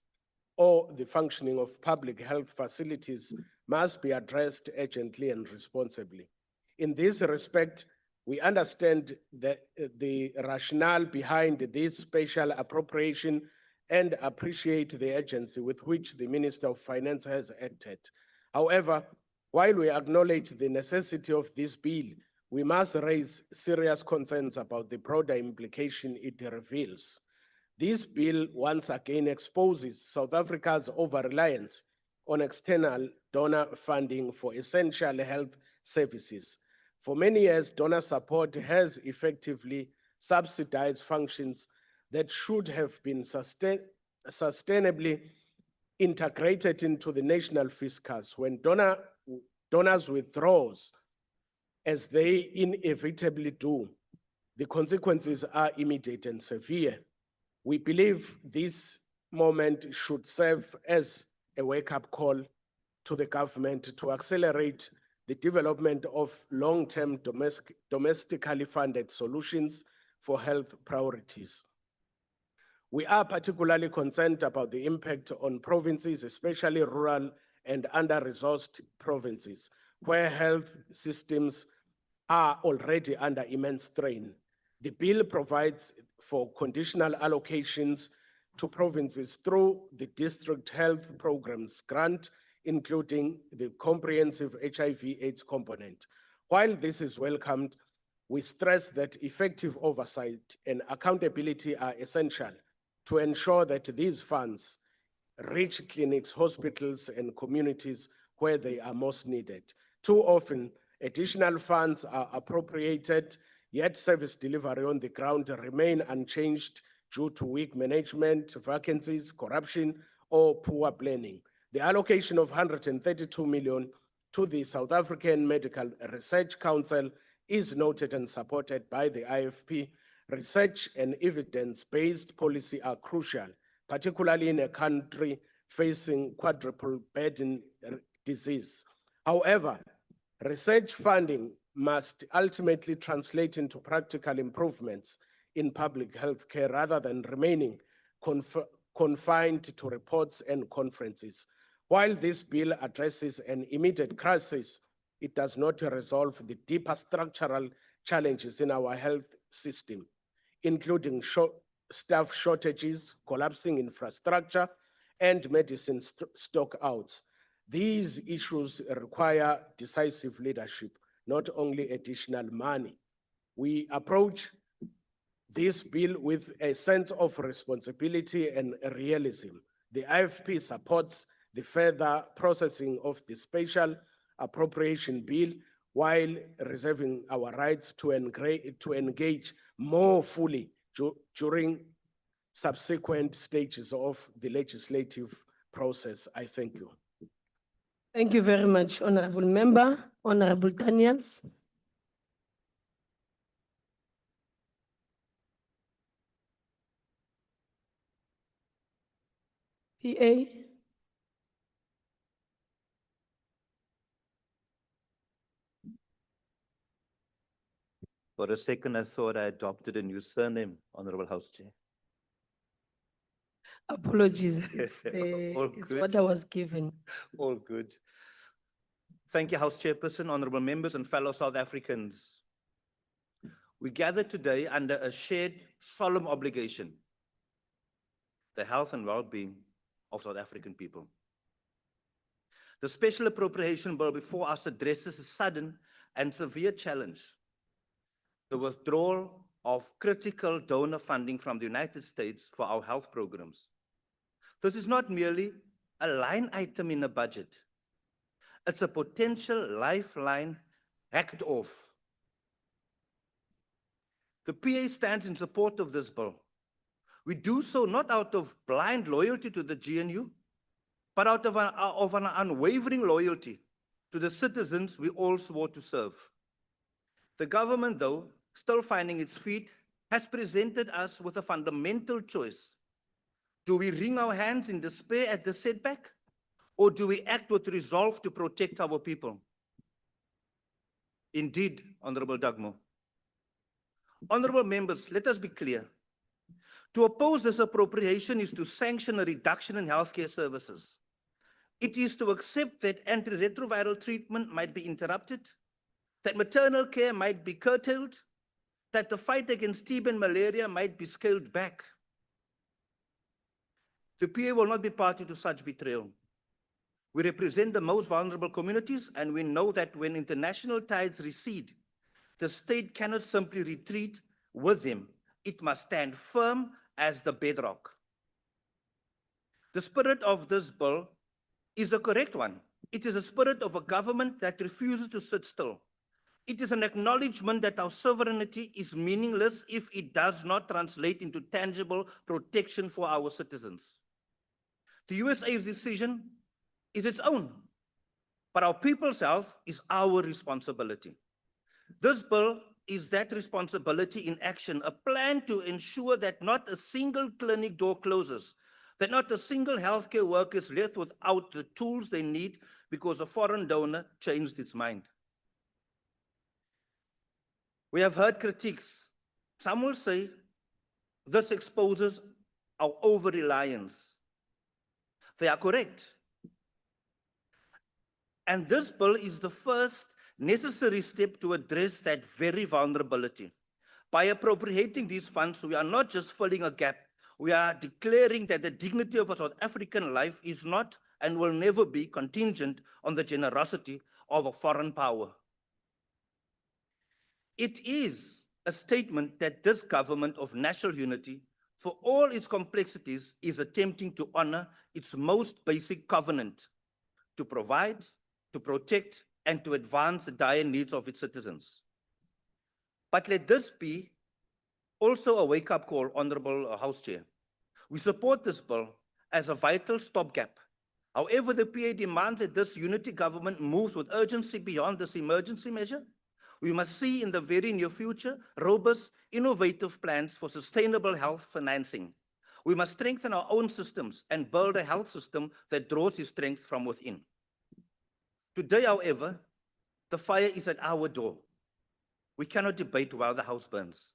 or the functioning of public health facilities must be addressed urgently and responsibly. In this respect, we understand the rationale behind this special appropriation and appreciate the urgency with which the Minister of Finance has acted. However, while we acknowledge the necessity of this bill, we must raise serious concerns about the broader implication it reveals. This bill once again exposes South Africa's over-reliance on external donor funding for essential health services. For many years, donor support has effectively subsidized functions that should have been sustainably integrated into the national fiscus. When donor donors withdraws, as they inevitably do, the consequences are immediate and severe. We believe this moment should serve as a wake-up call to the government to accelerate the development of long-term domestically funded solutions for health priorities. We are particularly concerned about the impact on provinces, especially rural and under-resourced provinces, where health systems are already under immense strain. The bill provides for conditional allocations to provinces through the district health programs grant, including the comprehensive HIV/AIDS component. While this is welcomed, we stress that effective oversight and accountability are essential to ensure that these funds reach clinics, hospitals, and communities where they are most needed. Too often, additional funds are appropriated, yet service delivery on the ground remain unchanged due to weak management, vacancies, corruption, or poor planning. The allocation of 132 million to the South African Medical Research Council is noted and supported by the IFP. Research and evidence-based policy are crucial, particularly in a country facing quadruple burden disease. However, research funding must ultimately translate into practical improvements in public health care rather than remaining confined to reports and conferences. While this bill addresses an immediate crisis, it does not resolve the deeper structural challenges in our health system, including staff shortages, collapsing infrastructure, and medicine stockouts. These issues require decisive leadership, not only additional money. We approach this bill with a sense of responsibility and realism. The IFP supports the further processing of the special appropriation bill while reserving our rights to engage more fully during subsequent stages of the legislative process. I thank you. Thank you very much, Honorable Member. Honorable Daniels. PA. For a second, I thought I adopted a new surname, Honorable House Chair. Apologies. All It's good. what I was given. All good. Thank you, House Chairperson, honorable members, and fellow South Africans. We gather today under a shared solemn obligation, the health and well-being of South African people. The special appropriation bill before us addresses a sudden and severe challenge, the withdrawal of critical donor funding from the United States for our health programs. This is not merely a line item in a budget. It's a potential lifeline hacked off. The PA stands in support of this bill. We do so not out of blind loyalty to the GNU, but out of an unwavering loyalty to the citizens we all swore to serve. The government, though, still finding its feet, has presented us with a fundamental choice. Do we wring our hands in despair at the setback, or do we act with resolve to protect our people? Indeed, Honorable Dagmo. Honorable members, let us be clear. To oppose this appropriation is to sanction a reduction in healthcare services. It is to accept that antiretroviral treatment might be interrupted, that maternal care might be curtailed, that the fight against TB and malaria might be scaled back. The PA will not be party to such betrayal. We represent the most vulnerable communities, and we know that when international tides recede, the state cannot simply retreat with them. It must stand firm as the bedrock. The spirit of this bill is the correct one. It is a spirit of a government that refuses to sit still. It is an acknowledgement that our sovereignty is meaningless if it does not translate into tangible protection for our citizens. The USA's decision is its own, but our people's health is our responsibility. This bill is that responsibility in action, a plan to ensure that not a single clinic door closes, that not a single healthcare worker is left without the tools they need because a foreign donor changed its mind. We have heard critiques. Some will say this exposes our over-reliance. They are correct. And this bill is the first necessary step to address that very vulnerability. By appropriating these funds, we are not just filling a gap, we are declaring that the dignity of a South African life is not and will never be contingent on the generosity of a foreign power. It is a statement that this government of national unity, for all its complexities, is attempting to honor its most basic covenant, to provide, to protect, and to advance the dire needs of its citizens. But let this be also a wake-up call, Honorable House Chair. We support this bill as a vital stopgap. However, the PA demands that this unity government moves with urgency beyond this emergency measure. We must see in the very near future robust, innovative plans for sustainable health financing. We must strengthen our own systems and build a health system that draws its strength from within. Today, however, the fire is at our door. We cannot debate while the house burns.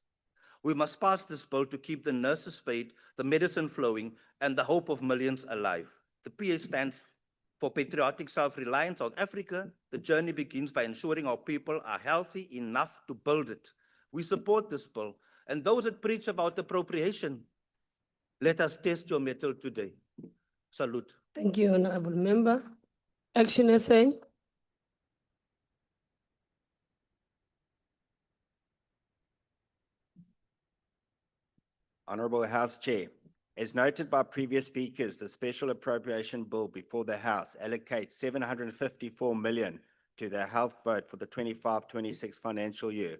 We must pass this bill to keep the nurses paid, the medicine flowing, and the hope of millions alive. The PA stands for patriotic self-reliance South Africa. The journey begins by ensuring our people are healthy enough to build it. We support this bill. And those that preach about appropriation, let us test your mettle today. Salute. Thank you, Honorable Member. Action essay. Honorable House Chair, as noted by previous speakers, the special appropriation bill before the House allocates 754 million to the health vote for the 25-26 financial year.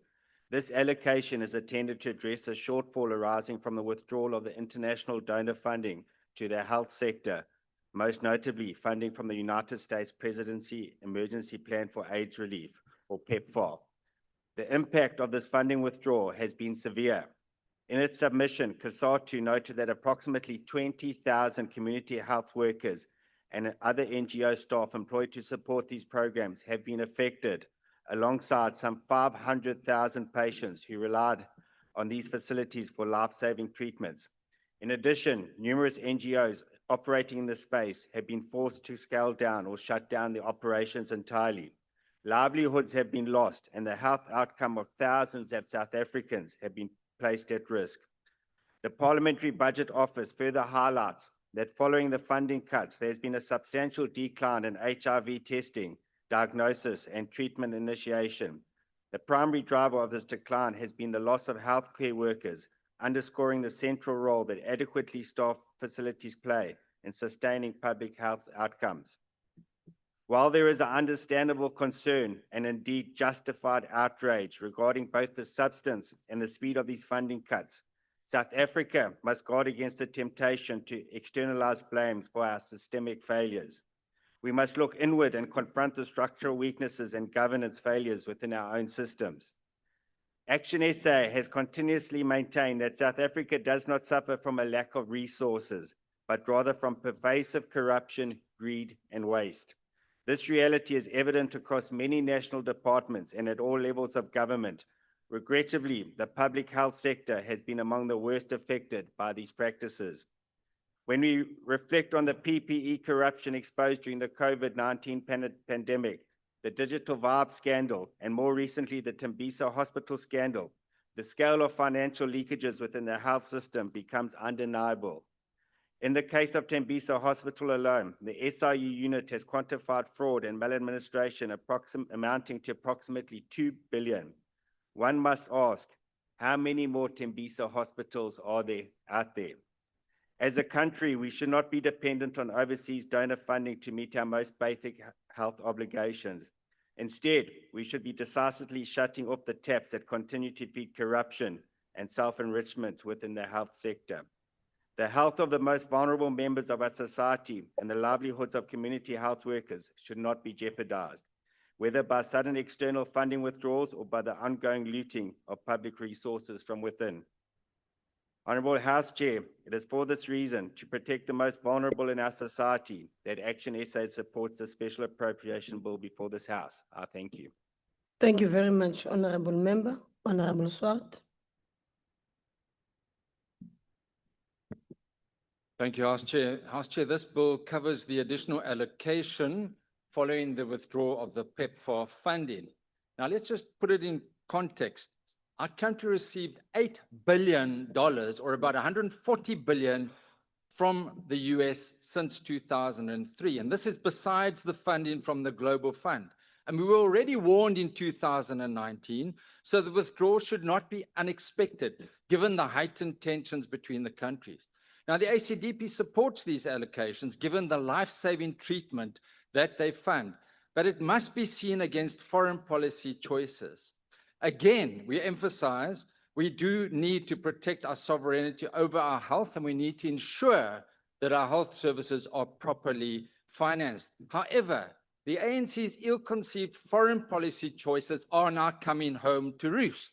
This allocation is intended to address the shortfall arising from the withdrawal of the international donor funding to the health sector, most notably funding from the United States Presidency Emergency Plan for AIDS Relief, or PEPFAR. The impact of this funding withdrawal has been severe. In its submission, COSATU noted that approximately 20,000 community health workers and other NGO staff employed to support these programs have been affected, alongside some 500,000 patients who relied on these facilities for life-saving treatments. In addition, numerous NGOs operating in this space have been forced to scale down or shut down their operations entirely. Livelihoods have been lost, and the health outcome of thousands of South Africans have been placed at risk. The Parliamentary Budget Office further highlights that following the funding cuts, there's been a substantial decline in HIV testing, diagnosis, and treatment initiation. The primary driver of this decline has been the loss of healthcare workers, underscoring the central role that adequately staffed facilities play in sustaining public health outcomes. While there is an understandable concern and indeed justified outrage regarding both the substance and the speed of these funding cuts, South Africa must guard against the temptation to externalize blames for our systemic failures. We must look inward and confront the structural weaknesses and governance failures within our own systems. Action SA has continuously maintained that South Africa does not suffer from a lack of resources, but rather from pervasive corruption, greed, and waste. This reality is evident across many national departments and at all levels of government. Regrettably, the public health sector has been among the worst affected by these practices. When we reflect on the PPE corruption exposed during the COVID-19 pandemic, the Digital Vibe scandal, and more recently the Tembisa Hospital scandal, the scale of financial leakages within the health system becomes undeniable. In the case of Tembisa Hospital alone, the SIU unit has quantified fraud and maladministration amounting to approximately 2 billion. One must ask, how many more Tembisa hospitals are there out there? As a country, we should not be dependent on overseas donor funding to meet our most basic health obligations. Instead, we should be decisively shutting off the taps that continue to feed corruption and self-enrichment within the health sector. The health of the most vulnerable members of our society and the livelihoods of community health workers should not be jeopardized, whether by sudden external funding withdrawals or by the ongoing looting of public resources from within. Honorable House Chair, it is for this reason, to protect the most vulnerable in our society, that Action SA supports the special appropriation bill before this House. I thank you. Thank you very much, Honorable Member. Honorable Swart. Thank you, House Chair. House Chair, this bill covers the additional allocation following the withdrawal of the PEPFAR funding. Now, let's just put it in context. Our country received $8 billion, or about 140 billion, from the US since 2003. And this is besides the funding from the Global Fund. And we were already warned in 2019, so the withdrawal should not be unexpected, given the heightened tensions between the countries. Now, the ACDP supports these allocations, given the life-saving treatment that they fund, but it must be seen against foreign policy choices. Again, we emphasize we do need to protect our sovereignty over our health, and we need to ensure that our health services are properly financed. However, the ANC's ill-conceived foreign policy choices are now coming home to roost.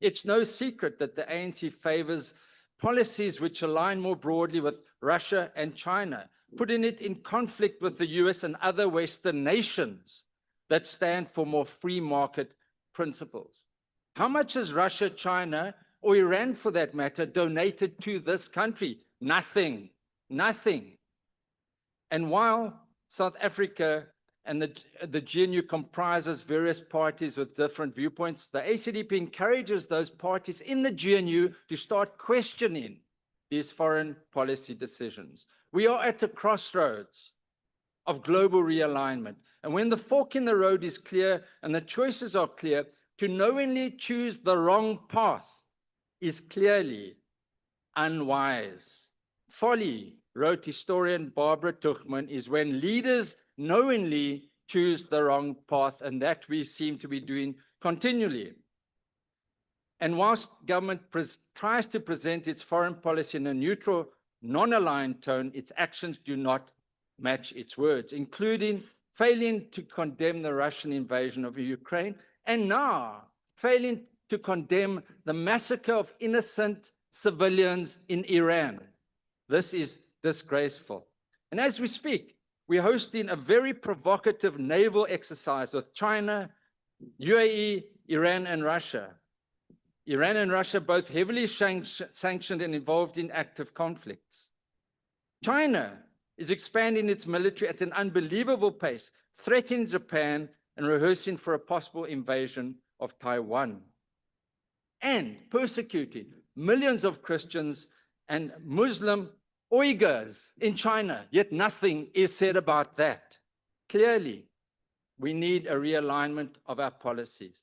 It's no secret that the ANC favors policies which align more broadly with Russia and China, putting it in conflict with the US and other Western nations that stand for more free market principles. How much has Russia, China, or Iran for that matter, donated to this country? Nothing, nothing. And while South Africa and the GNU comprises various parties with different viewpoints, the ACDP encourages those parties in the GNU to start questioning these foreign policy decisions. We are at a crossroads of global realignment. And when the fork in the road is clear and the choices are clear, to knowingly choose the wrong path is clearly unwise. Folly, wrote historian Barbara Tuchman, is when leaders knowingly choose the wrong path, and that we seem to be doing continually. And whilst government tries to present its foreign policy in a neutral, non-aligned tone, its actions do not match its words, including failing to condemn the Russian invasion of Ukraine, and now failing to condemn the massacre of innocent civilians in Iran. This is disgraceful. And as we speak, we're hosting a very provocative naval exercise with China, UAE, Iran, and Russia. Iran and Russia both heavily sanctioned and involved in active conflicts. China is expanding its military at an unbelievable pace, threatening Japan and rehearsing for a possible invasion of Taiwan, and persecuting millions of Christians and Muslim Uyghurs in China, yet nothing is said about that. Clearly, we need a realignment of our policies.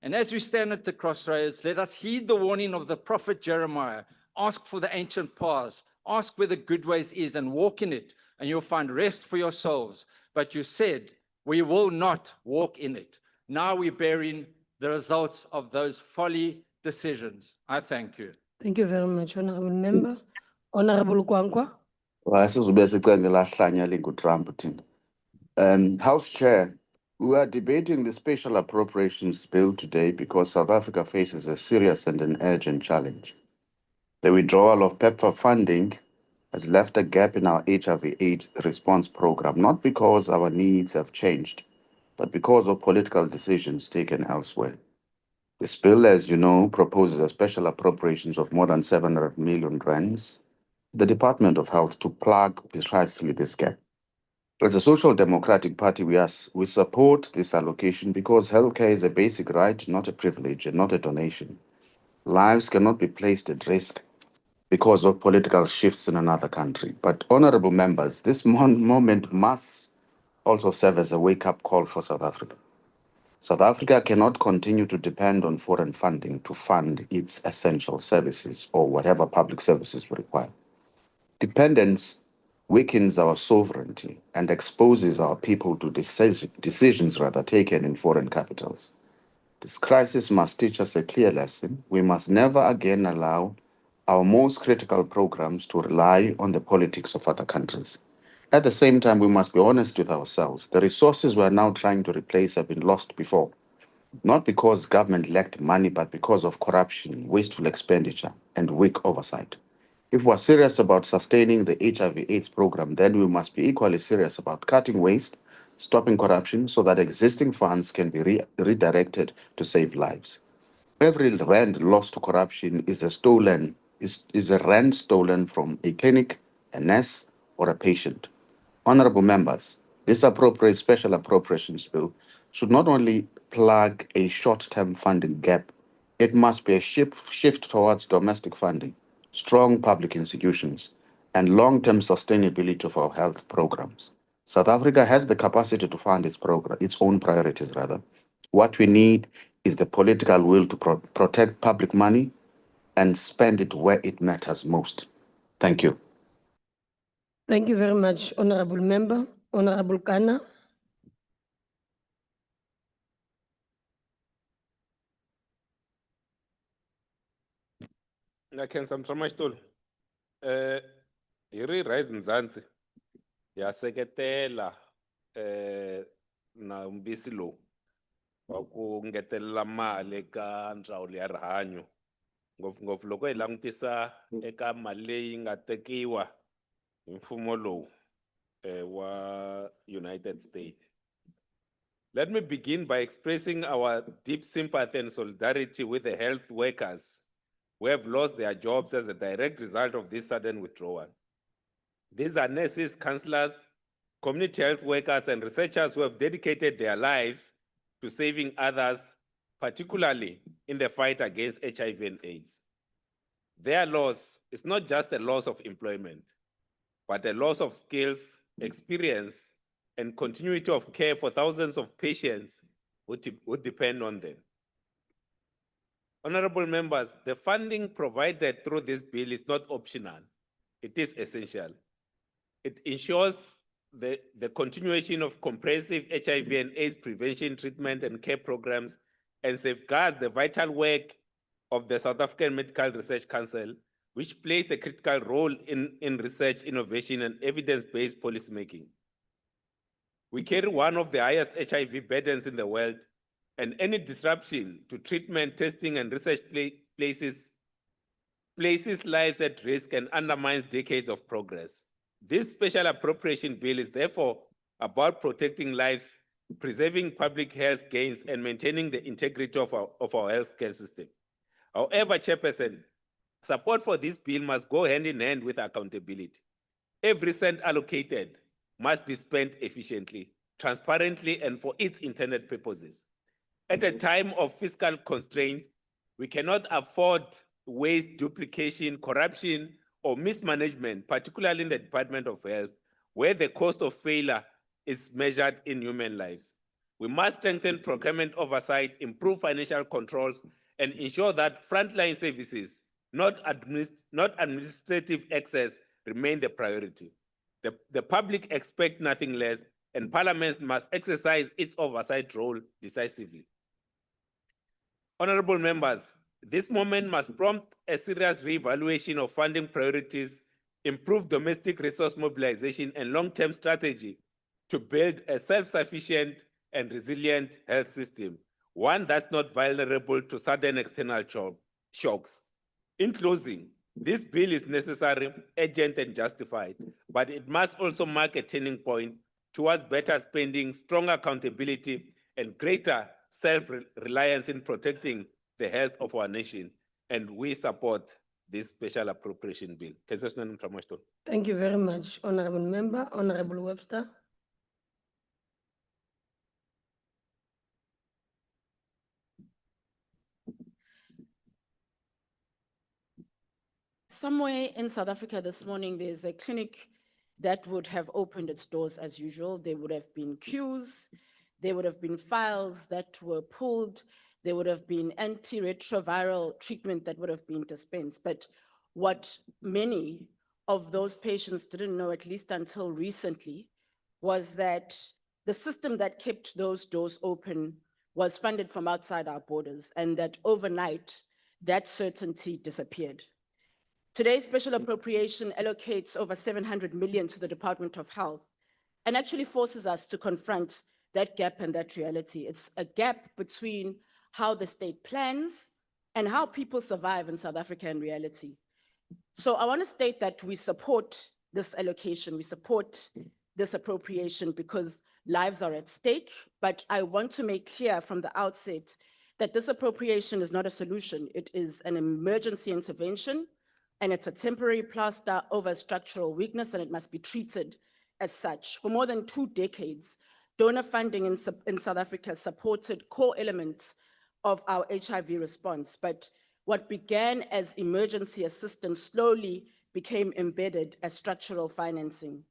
And as we stand at the crossroads, let us heed the warning of the prophet Jeremiah. Ask for the ancient paths, ask where the good ways is, and walk in it, and you'll find rest for your souls. But you said, we will not walk in it. Now we're bearing the results of those folly decisions. I thank you. Thank you very much, Honorable Member. Honorable Kwankwa. House Chair, we are debating the special appropriations bill today because South Africa faces a serious and an urgent challenge. The withdrawal of PEPFAR funding has left a gap in our HIV/AIDS response program, not because our needs have changed, but because of political decisions taken elsewhere. This bill, as you know, proposes a special appropriations of more than 700 million rands to the Department of Health to plug precisely this gap. As a Social Democratic Party, we support this allocation because healthcare is a basic right, not a privilege and not a donation. Lives cannot be placed at risk because of political shifts in another country. But honorable members, this moment must also serve as a wake-up call for South Africa. South Africa cannot continue to depend on foreign funding to fund its essential services or whatever public services we require. Dependence weakens our sovereignty and exposes our people to decisions taken in foreign capitals. This crisis must teach us a clear lesson. We must never again allow our most critical programs to rely on the politics of other countries. At the same time, we must be honest with ourselves. The resources we are now trying to replace have been lost before, not because government lacked money, but because of corruption, wasteful expenditure, and weak oversight. If we're serious about sustaining the HIV/AIDS program, then we must be equally serious about cutting waste, stopping corruption, so that existing funds can be redirected to save lives. Every rand lost to corruption is a rand stolen from a clinic, a nurse, or a patient. Honorable members, this special appropriations bill should not only plug a short-term funding gap, it must be a shift towards domestic funding, strong public institutions, and long-term sustainability of our health programs. South Africa has the capacity to fund its own priorities rather. What we need is the political will to protect public money and spend it where it matters most. Thank you. Thank you very much, Honorable Member. Honorable Kana. Ngakhensa Mtramashitolo. Hiri Rise Mzansi. Yaseketela na umbisi lowu wa ku ngetelela mali eka ndzawulo ya rihanyo. Ngopfungopfu loko hi langutisa eka mali leyi nga tekiwa hi mfumo lowu wa United States. Let me begin by expressing our deep sympathy and solidarity with the health workers who have lost their jobs as a direct result of this sudden withdrawal. These are nurses, counselors, community health workers, and researchers who have dedicated their lives to saving others, particularly in the fight against HIV and AIDS. Their loss is not just a loss of employment, but a loss of skills, experience, and continuity of care for thousands of patients who depend on them. Honorable members, the funding provided through this bill is not optional. It is essential. It ensures the continuation of comprehensive HIV and AIDS prevention, treatment, and care programs, and safeguards the vital work of the South African Medical Research Council, which plays a critical role in research, innovation, and evidence-based policymaking. We carry one of the highest HIV burdens in the world, and any disruption to treatment, testing, and research places lives at risk and undermines decades of progress. This special appropriation bill is therefore about protecting lives, preserving public health gains, and maintaining the integrity of our healthcare system. However, Chairperson, support for this bill must go hand in hand with accountability. Every cent allocated must be spent efficiently, transparently, and for its intended purposes. At a time of fiscal constraint, we cannot afford waste, duplication, corruption, or mismanagement, particularly in the Department of Health, where the cost of failure is measured in human lives. We must strengthen procurement oversight, improve financial controls, and ensure that frontline services, not administrative access, remain the priority. The public expect nothing less, and Parliament must exercise its oversight role decisively. Honorable members, this moment must prompt a serious reevaluation of funding priorities, improve domestic resource mobilization, and long-term strategy to build a self-sufficient and resilient health system, one that's not vulnerable to sudden external shocks. In closing, this bill is necessary, urgent, and justified, but it must also mark a turning point towards better spending, stronger accountability, and greater self-reliance in protecting the health of our nation. And we support this special appropriation bill. Thank you very much, Honorable Member. Honorable Webster. Somewhere in South Africa this morning, there's a clinic that would have opened its doors as usual. There would have been queues, there would have been files that were pulled, there would have been antiretroviral treatment that would have been dispensed. But what many of those patients didn't know, at least until recently, was that the system that kept those doors open was funded from outside our borders, and that overnight, that certainty disappeared. Today's special appropriation allocates over 700 million to the Department of Health and actually forces us to confront that gap and that reality. It's a gap between how the state plans and how people survive in South Africa in reality. So I want to state that we support this allocation, we support this appropriation because lives are at stake, but I want to make clear from the outset that this appropriation is not a solution. It is an emergency intervention, and it's a temporary plaster over structural weakness, and it must be treated as such. For more than 2 decades, donor funding in South Africa supported core elements of our HIV response, but what began as emergency assistance slowly became embedded as structural financing.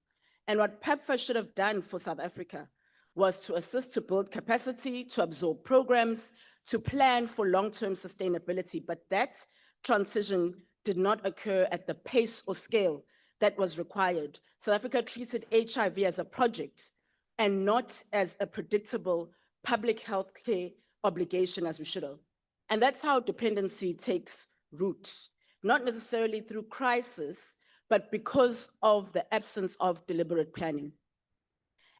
And what PEPFAR should have done for South Africa was to assist to build capacity, to absorb programs, to plan for long-term sustainability, but that transition did not occur at the pace or scale that was required. South Africa treated HIV as a project and not as a predictable public health care obligation as we should have. And that's how dependency takes root, not necessarily through crisis, but because of the absence of deliberate planning.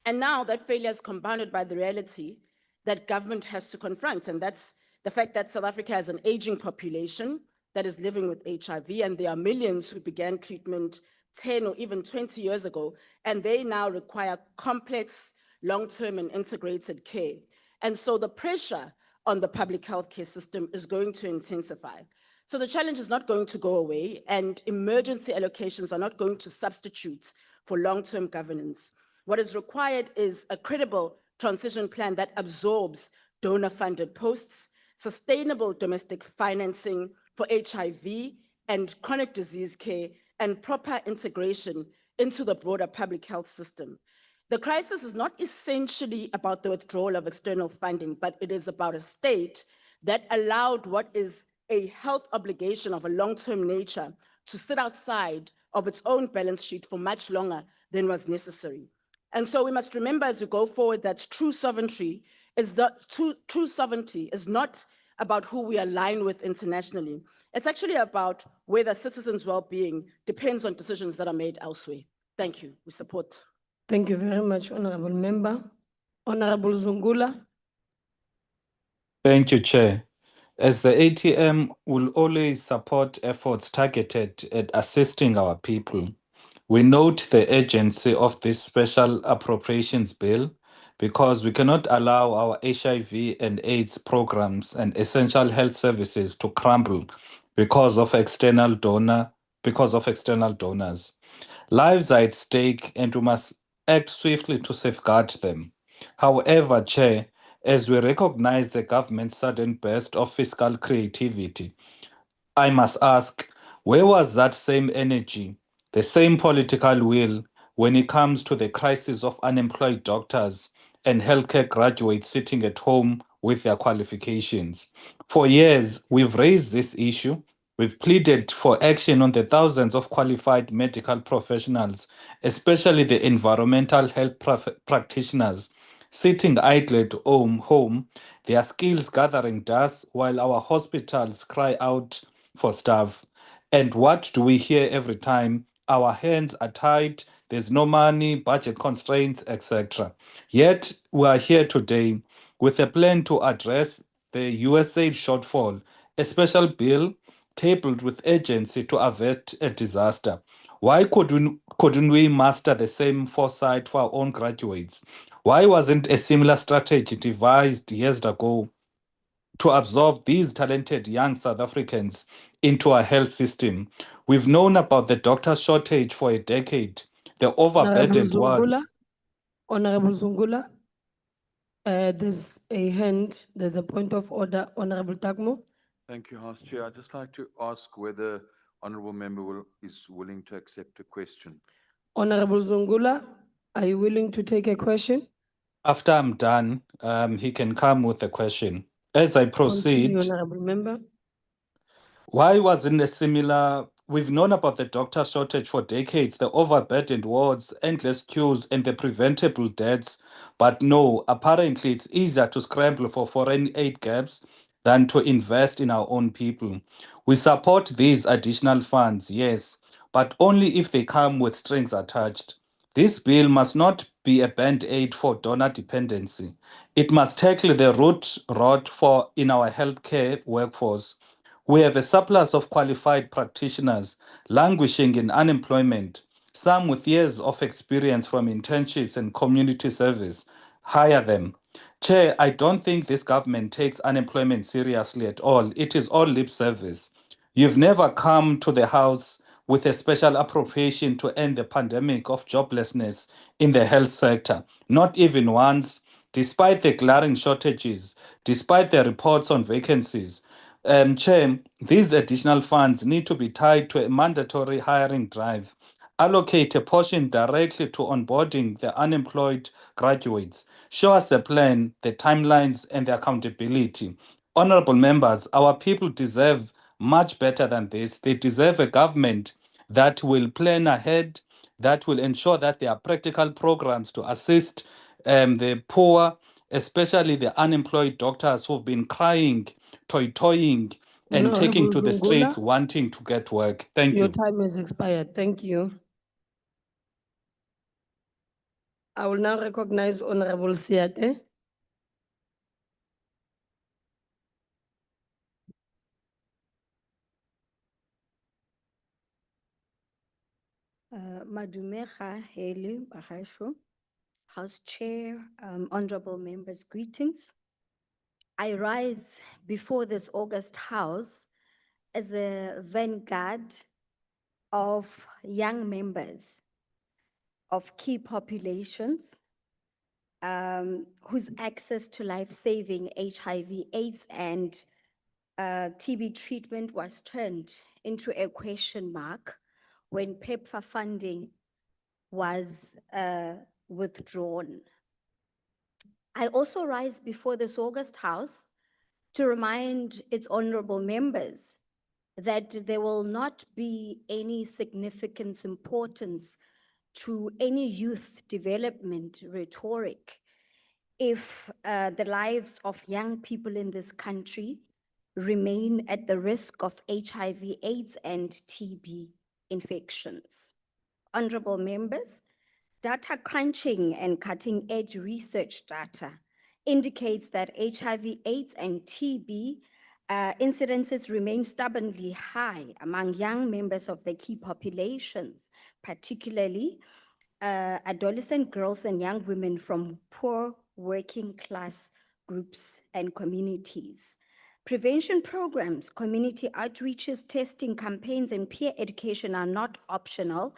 And now that failure is compounded by the reality that government has to confront, and that's the fact that South Africa has an aging population that is living with HIV, and there are millions who began treatment 10 or even 20 years ago, and they now require complex, long-term and integrated care. And so the pressure on the public healthcare system is going to intensify. So the challenge is not going to go away, and emergency allocations are not going to substitute for long-term governance. What is required is a credible transition plan that absorbs donor-funded posts, sustainable domestic financing for HIV and chronic disease care, and proper integration into the broader public health system. The crisis is not essentially about the withdrawal of external funding, but it is about a state that allowed what is a health obligation of a long-term nature to sit outside of its own balance sheet for much longer than was necessary. And so we must remember as we go forward that true sovereignty is not about who we align with internationally. It's actually about whether citizens' well-being depends on decisions that are made elsewhere. Thank you. We support. Thank you very much, Honorable Member. Honorable Zungula. Thank you, Chair. As the ATM will always support efforts targeted at assisting our people, we note the urgency of this special appropriations bill because we cannot allow our HIV and AIDS programs and essential health services to crumble because of external donors. Lives are at stake and we must act swiftly to safeguard them. However, Chair, as we recognize the government's sudden burst of fiscal creativity, I must ask, where was that same energy, the same political will when it comes to the crisis of unemployed doctors and healthcare graduates sitting at home with their qualifications? For years, we've raised this issue. We've pleaded for action on the thousands of qualified medical professionals, especially the environmental health practitioners, sitting idle at home, their skills gathering dust while our hospitals cry out for staff. And what do we hear every time? Our hands are tied, there's no money, budget constraints, etc. Yet we are here today with a plan to address the USAID shortfall, a special bill tabled with urgency to avert a disaster. Why couldn't we master the same foresight for our own graduates? Why wasn't a similar strategy devised years ago to absorb these talented young South Africans into our health system? We've known about the doctor shortage for a decade, the overburdened wards. Honorable Zungula, there's a hand, there's a point of order. Honorable Tagmo. Thank you, House Chair. I'd just like to ask whether honourable member is willing to accept a question. Honorable Zungula, are you willing to take a question? After I'm done, he can come with a question. As I proceed, Continue, Honorable Member. why wasn't a similar? We've known about the doctor shortage for decades, the overburdened wards, endless queues, and the preventable deaths. But no, apparently it's easier to scramble for foreign aid gaps than to invest in our own people. We support these additional funds, yes, but only if they come with strings attached. This bill must not be a band-aid for donor dependency. It must tackle the root rot in our healthcare workforce. We have a surplus of qualified practitioners languishing in unemployment, some with years of experience from internships and community service. Hire them. Chair, I don't think this government takes unemployment seriously at all. It is all lip service. You've never come to the House with a special appropriation to end the pandemic of joblessness in the health sector. Not even once, despite the glaring shortages, despite the reports on vacancies. Chair, these additional funds need to be tied to a mandatory hiring drive. Allocate a portion directly to onboarding the unemployed graduates. Show us the plan, the timelines, and the accountability. Honorable members, our people deserve much better than this. They deserve a government that will plan ahead, that will ensure that there are practical programs to assist the poor, especially the unemployed doctors who've been crying, toying, and taking Honorable to the streets Zungula, wanting to get work. Thank your you. time has expired. Thank you. I will now recognize Honorable Siate. Madumega Haley Bagasho, House Chair, honorable members, greetings. I rise before this August House as a vanguard of young members of key populations whose access to life-saving HIV/AIDS and TB treatment was turned into a question mark when PEPFAR funding was withdrawn. I also rise before this August House to remind its honorable members that there will not be any significant importance to any youth development rhetoric if the lives of young people in this country remain at the risk of HIV/AIDS and TB infections. Honorable members, data crunching and cutting-edge research data indicates that HIV/AIDS and TB incidences remain stubbornly high among young members of the key populations, particularly adolescent girls and young women from poor working class groups and communities. Prevention programs, community outreaches, testing campaigns, and peer education are not optional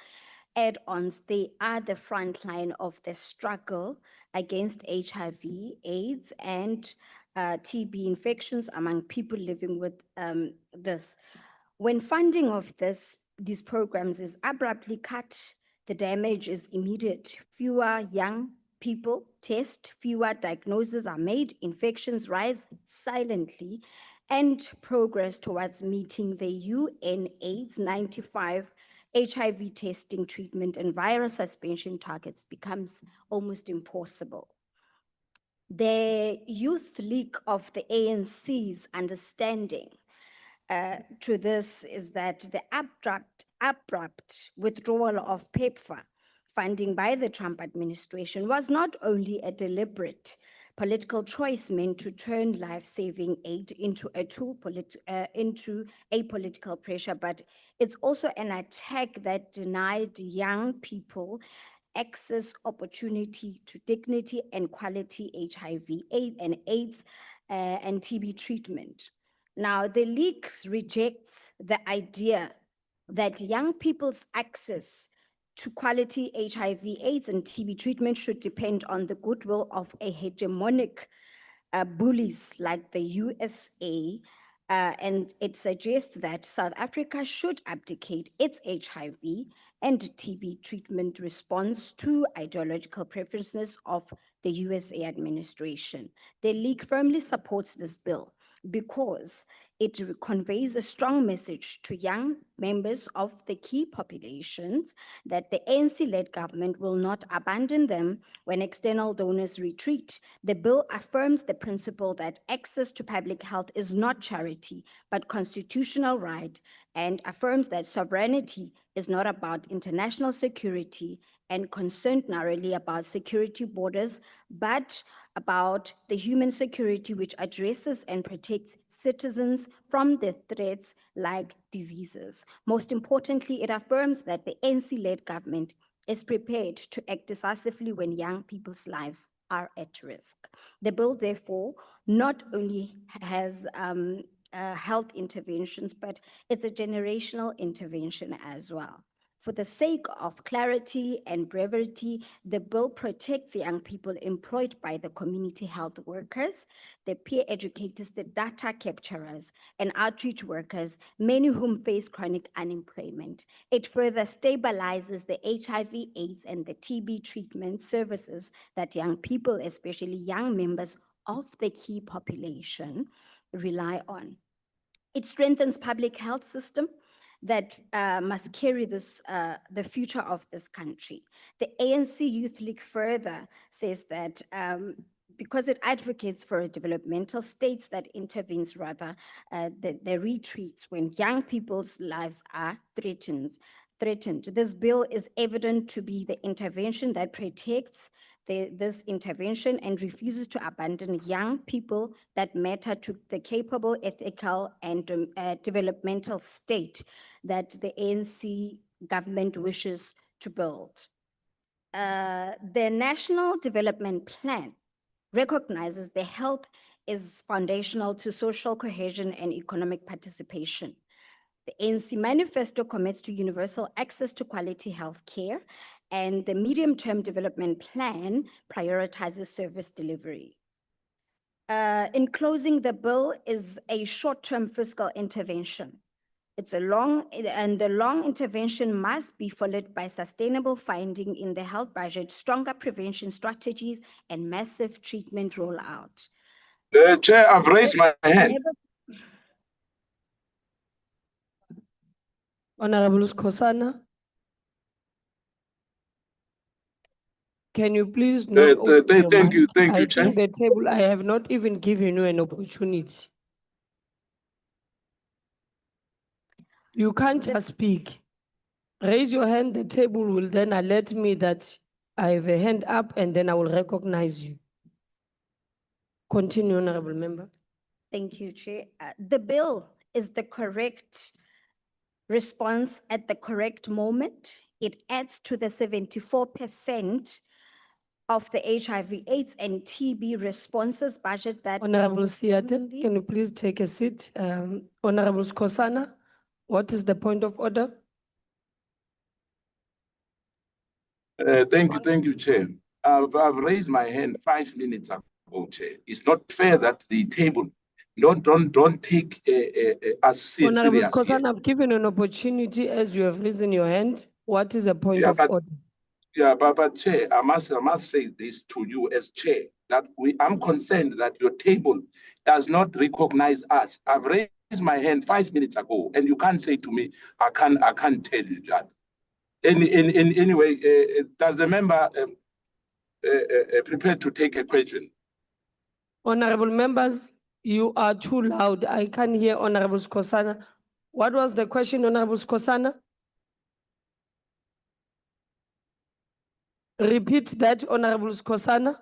add-ons. They are the front line of the struggle against HIV/AIDS and TB infections among people living with this. When funding of these programs is abruptly cut, the damage is immediate. Fewer young people test, fewer diagnoses are made, infections rise silently, and progress towards meeting the UNAIDS 95 HIV testing, treatment, and virus suspension targets becomes almost impossible. The Youth League of the ANC's understanding to this is that the abrupt withdrawal of PEPFAR funding by the Trump administration was not only a deliberate political choice meant to turn life-saving aid into a tool, into a political pressure, but it's also an attack that denied young people access, opportunity to dignity and quality HIV/AIDS and TB treatment. Now, the league rejects the idea that young people's access to quality HIV/AIDS and TB treatment should depend on the goodwill of a hegemonic bullies like the USA, and it suggests that South Africa should abdicate its HIV and TB treatment response to ideological preferences of the USA administration. The league firmly supports this bill. because it conveys a strong message to young members of the key populations that the ANC-led government will not abandon them when external donors retreat. The bill affirms the principle that access to public health is not charity, but constitutional right, and affirms that sovereignty is not about international security and concerned narrowly about security borders, but about the human security which addresses and protects citizens from the threats like diseases. Most importantly, it affirms that the ANC-led government is prepared to act decisively when young people's lives are at risk. The bill, therefore, not only has health interventions, but it's a generational intervention as well. For the sake of clarity and brevity, the bill protects young people employed by the community health workers, the peer educators, the data capturers, and outreach workers, many whom face chronic unemployment. It further stabilizes the HIV/AIDS and the TB treatment services that young people, especially young members of the key population, rely on. It strengthens public health system that must carry this, the future of this country. The ANC Youth League further says that because it advocates for a developmental states that intervenes rather the retreats when young people's lives are threatened. This bill is evident to be the intervention that protects this intervention and refuses to abandon young people that matter to the capable, ethical, and developmental state that the ANC government wishes to build. The National Development Plan recognizes the health is foundational to social cohesion and economic participation. The ANC manifesto commits to universal access to quality health care, and the medium-term development plan prioritizes service delivery. In closing, the bill is a short-term fiscal intervention. It's a the long intervention must be followed by sustainable finding in the health budget, stronger prevention strategies, and massive treatment rollout. Chair, I've raised my hand. Honorable Skosana. Can you please not open your Thank you, mic? I Chair. think the table, I have not even given you an opportunity. You can't just speak. Raise your hand, the table will then alert me that I have a hand up and then I will recognize you. Continue, Honorable Member. Thank you, Chair. The bill is the correct response at the correct moment. It adds to the 74% of the HIV/AIDS and TB responses budget that. Honorable Siate, can you please take a seat? Honorable Skosana, what is the point of order? Thank you, Chair. I've raised my hand 5 minutes ago, Chair. It's not fair that the table don't take us Honorable serious here. Skosana, I've given an opportunity as you have risen your hand. What is the point of order? Yeah, but Chair, I must say this to you as Chair, that I'm concerned that your table does not recognize us. I've raised my hand 5 minutes ago, and you can't say to me, I can't tell you that. Anyway, does the member prepared to take a question? Honorable members, you are too loud. I can't hear Honorable Skosana. What was the question, Honorable Skosana? Repeat that, Honorable Skosana.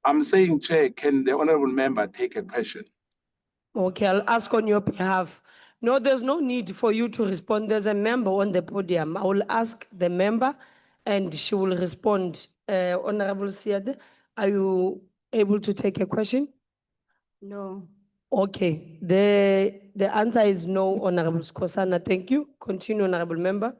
I'm saying, Chair, can the honorable member take a question? Okay, I'll ask on your behalf. No, there's no need for you to respond. There's a member on the podium. I will ask the member and she will respond. Honorable Siade, are you able to take a question? No. Okay, the answer is no, Honorable Skosana. Thank you. Continue, Honorable Member.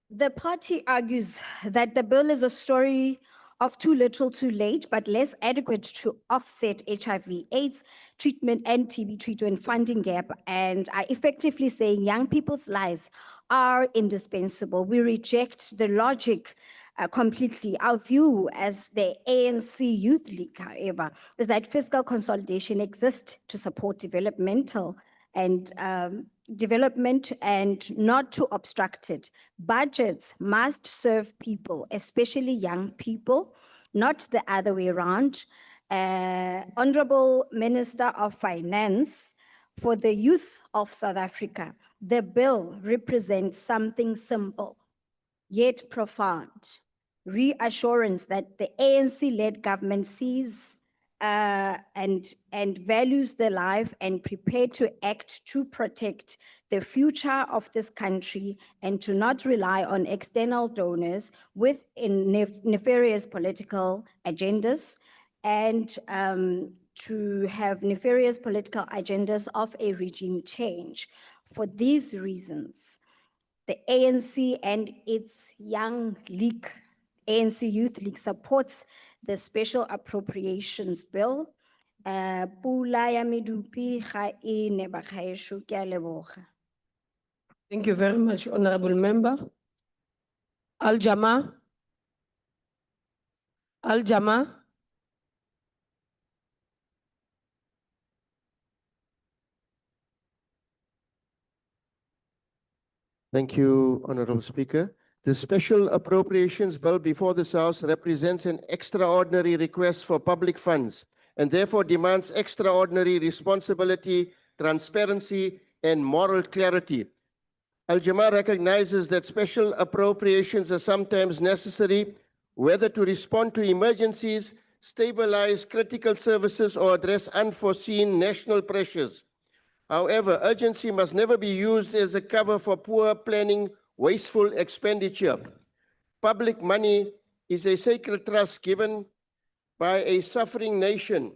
The party argues that the bill is a story of too little too late, but less adequate to offset HIV/AIDS treatment and TB treatment funding gap, and are effectively saying young people's lives are indispensable. We reject the logic completely. Our view as the ANC Youth League, however, is that fiscal consolidation exists to support development and not to obstruct it. Budgets must serve people, especially young people, not the other way around. Honorable Minister of Finance, for the youth of South Africa, the bill represents something simple yet profound. Reassurance that the ANC-led government sees and values the life and prepared to act to protect the future of this country and to not rely on external donors with nefarious political agendas and to have nefarious political agendas of a regime change. For these reasons, the ANC and its young league, ANC Youth League, supports the Special Appropriations Bill. Pula ya medupi ga e ne ba gaetsho, ke a leboga. Thank you very much, Honorable Member. Al-Jama. Al-Jama. Thank you, Honorable Speaker. The Special Appropriations Bill before this House represents an extraordinary request for public funds and therefore demands extraordinary responsibility, transparency, and moral clarity. Al-Jama recognizes that special appropriations are sometimes necessary, whether to respond to emergencies, stabilize critical services, or address unforeseen national pressures. However, urgency must never be used as a cover for poor planning, wasteful expenditure. Public money is a sacred trust given by a suffering nation,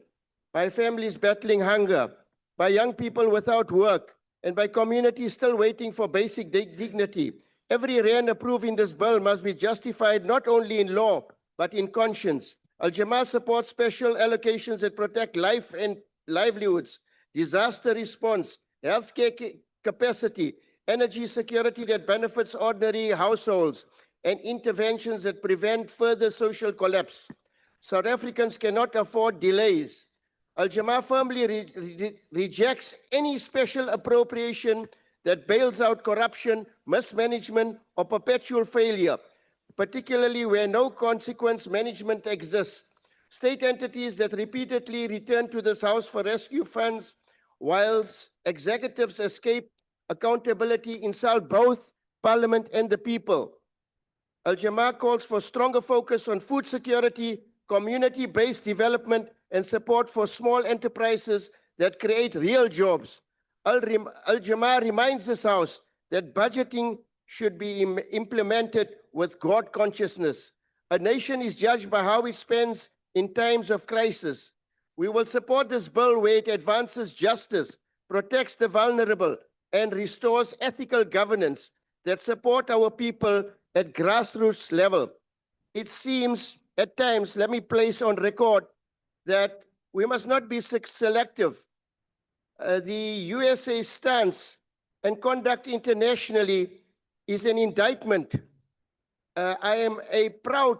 by families battling hunger, by young people without work, and by communities still waiting for basic dignity. Every rand approved in this bill must be justified not only in law, but in conscience. Al-Jama supports special allocations that protect life and livelihoods, disaster response, healthcare capacity, energy security that benefits ordinary households, and interventions that prevent further social collapse. South Africans cannot afford delays. Al-Jama firmly rejects any special appropriation that bails out corruption, mismanagement, or perpetual failure, particularly where no consequence management exists. State entities that repeatedly return to this House for rescue funds, whilst executives escape accountability, insult both Parliament and the people. Al-Jama calls for stronger focus on food security, community-based development, and support for small enterprises that create real jobs. Al-Jama reminds this House that budgeting should be implemented with God consciousness. A nation is judged by how it spends in times of crisis. We will support this bill where it advances justice, protects the vulnerable, and restores ethical governance that support our people at grassroots level. It seems at times, let me place on record, that we must not be selective. The USA stance and conduct internationally is an indictment. I am a proud,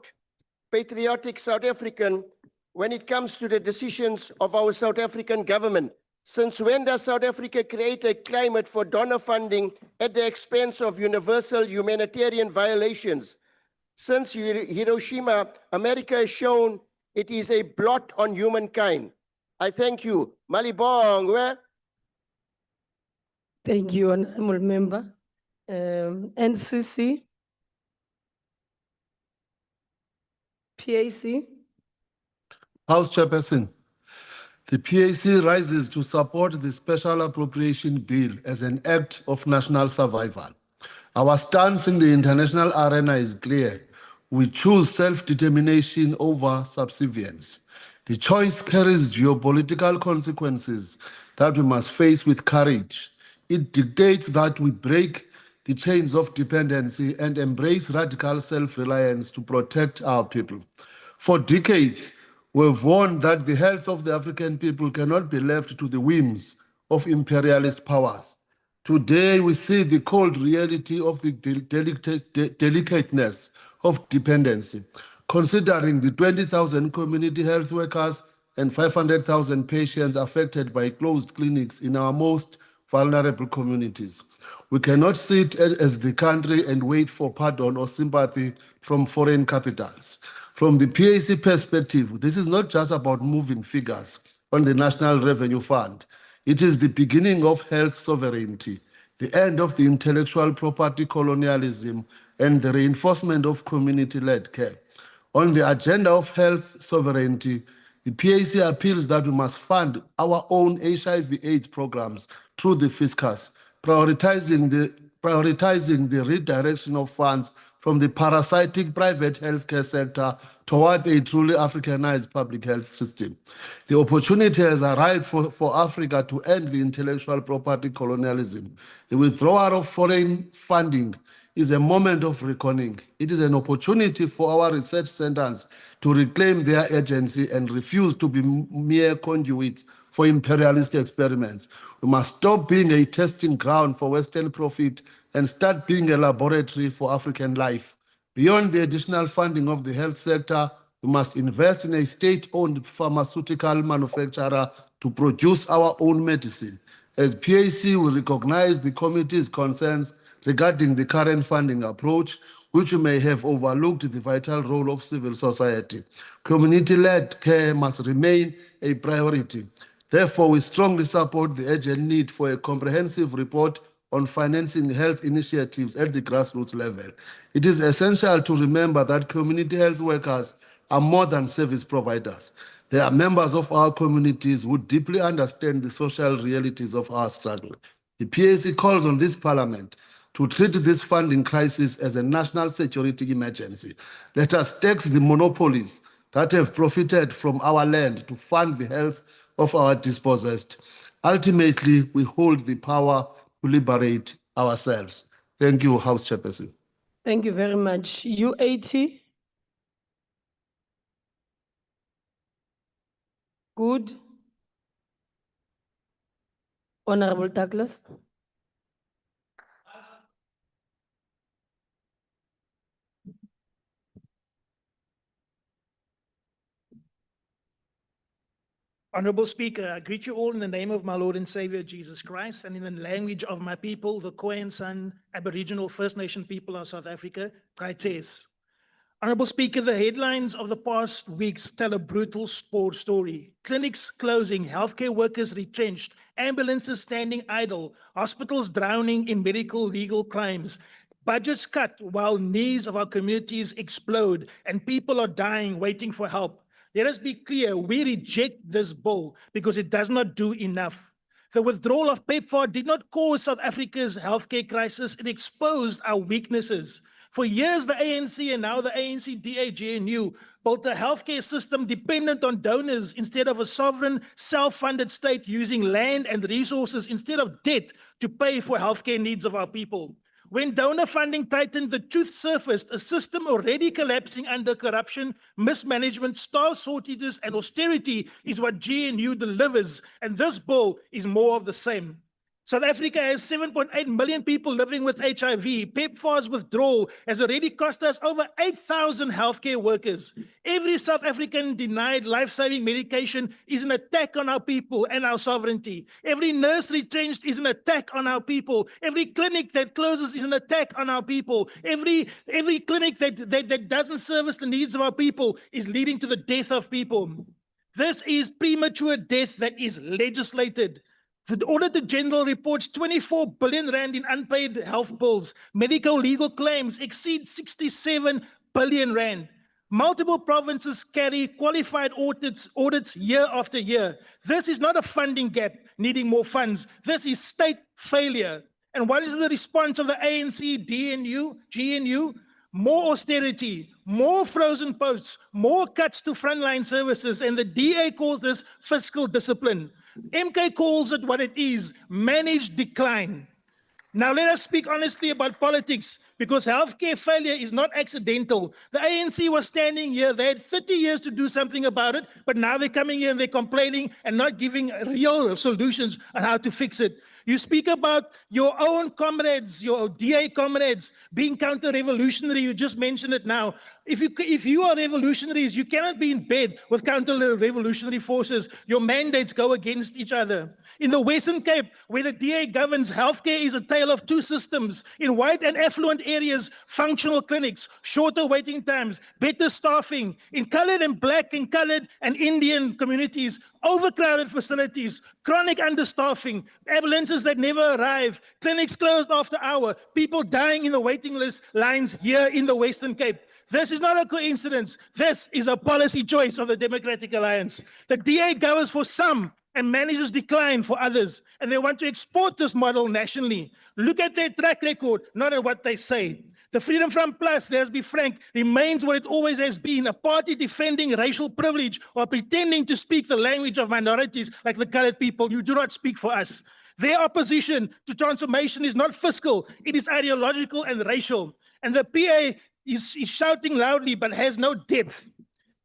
patriotic South African when it comes to the decisions of our South African government. Since when does South Africa create a climate for donor funding at the expense of universal humanitarian violations? Since Hiroshima, America has shown it is a blot on humankind. I thank you. Malibong. Thank you, Honorable Member. NCC. PAC. House Chairperson, the PAC rises to support the Special Appropriation Bill as an act of national survival. Our stance in the international arena is clear. We choose self-determination over subservience. The choice carries geopolitical consequences that we must face with courage. It dictates that we break the chains of dependency and embrace radical self-reliance to protect our people. For decades, we've warned that the health of the African people cannot be left to the whims of imperialist powers. Today, we see the cold reality of the delicateness of dependency, considering the 20,000 community health workers and 500,000 patients affected by closed clinics in our most vulnerable communities. We cannot sit as the country and wait for pardon or sympathy from foreign capitals. From the PAC perspective, this is not just about moving figures on the National Revenue Fund. It is the beginning of health sovereignty, the end of the intellectual property colonialism, and the reinforcement of community-led care. On the agenda of health sovereignty, the PAC appeals that we must fund our own HIV/AIDS programs through the fiscus, prioritizing the redirection of funds from the parasitic private healthcare sector toward a truly Africanized public health system. The opportunity has arrived for Africa to end the intellectual property colonialism. The withdrawal of foreign funding is a moment of reckoning. It is an opportunity for our research centers to reclaim their agency and refuse to be mere conduits for imperialist experiments. We must stop being a testing ground for Western profit and start being a laboratory for African life. Beyond the additional funding of the health sector, we must invest in a state-owned pharmaceutical manufacturer to produce our own medicine. As PAC, we recognize the committee's concerns regarding the current funding approach, which may have overlooked the vital role of civil society. Community-led care must remain a priority. Therefore, we strongly support the urgent need for a comprehensive report on financing health initiatives at the grassroots level. It is essential to remember that community health workers are more than service providers. They are members of our communities who deeply understand the social realities of our struggle. The PAC calls on this parliament to treat this funding crisis as a national security emergency. Let us tax the monopolies that have profited from our land to fund the health of our dispossessed. Ultimately, we hold the power to liberate ourselves. Thank you, House Chairperson. Thank you very much. U80? Good. Honorable Douglas? Honorable Speaker, I greet you all in the name of my Lord and Savior Jesus Christ and in the language of my people, the Khoisan San Aboriginal First Nation people of South Africa, Kaites. Honorable Speaker, the headlines of the past weeks tell a brutal story. Clinics closing, healthcare workers retrenched, ambulances standing idle, hospitals drowning in medical legal crimes, budgets cut while needs of our communities explode, and people are dying waiting for help. Let us be clear, we reject this bill because it does not do enough. The withdrawal of PEPFAR did not cause South Africa's healthcare crisis, it exposed our weaknesses. For years, the ANC and now the ANC-DA-GNU built a healthcare system dependent on donors instead of a sovereign, self-funded state using land and resources instead of debt to pay for healthcare needs of our people. When donor funding tightened, the truth surfaced, a system already collapsing under corruption, mismanagement, staff shortages, and austerity is what GNU delivers, and this bill is more of the same. South Africa has 7.8 million people living with HIV. PEPFAR's withdrawal has already cost us over 8,000 healthcare workers. Every South African denied life-saving medication is an attack on our people and our sovereignty. Every nurse retrenched is an attack on our people. Every clinic that closes is an attack on our people. Every clinic that doesn't service the needs of our people is leading to the death of people. This is premature death that is legislated. The Auditor General reports 24 billion rand in unpaid health bills. Medical legal claims exceed 67 billion rand. Multiple provinces carry qualified audits year after year. This is not a funding gap needing more funds. This is state failure. And what is the response of the ANC, DNU, GNU? More austerity, more frozen posts, more cuts to frontline services, and the DA calls this fiscal discipline. MK calls it what it is, managed decline. Now let us speak honestly about politics, because healthcare failure is not accidental. The ANC was standing here, they had 30 years to do something about it, but now they're coming here and they're complaining and not giving real solutions on how to fix it. You speak about your own comrades, your DA comrades being counter-revolutionary. You just mentioned it now. If you are revolutionaries, you cannot be in bed with counter-revolutionary forces. Your mandates go against each other. In the Western Cape, where the DA governs, healthcare is a tale of two systems. In white and affluent areas, functional clinics, shorter waiting times, better staffing. In colored and black and colored and Indian communities, overcrowded facilities, chronic understaffing, ambulances that never arrive, clinics closed after hour, people dying in the waiting list lines here in the Western Cape. This is not a coincidence. This is a policy choice of the Democratic Alliance. The DA governs for some and manages decline for others, and they want to export this model nationally. Look at their track record, not at what they say. The Freedom Front Plus, let's be frank, remains what it always has been, a party defending racial privilege or pretending to speak the language of minorities like the colored people. You do not speak for us. Their opposition to transformation is not fiscal, it is ideological and racial. And the PA is shouting loudly but has no depth.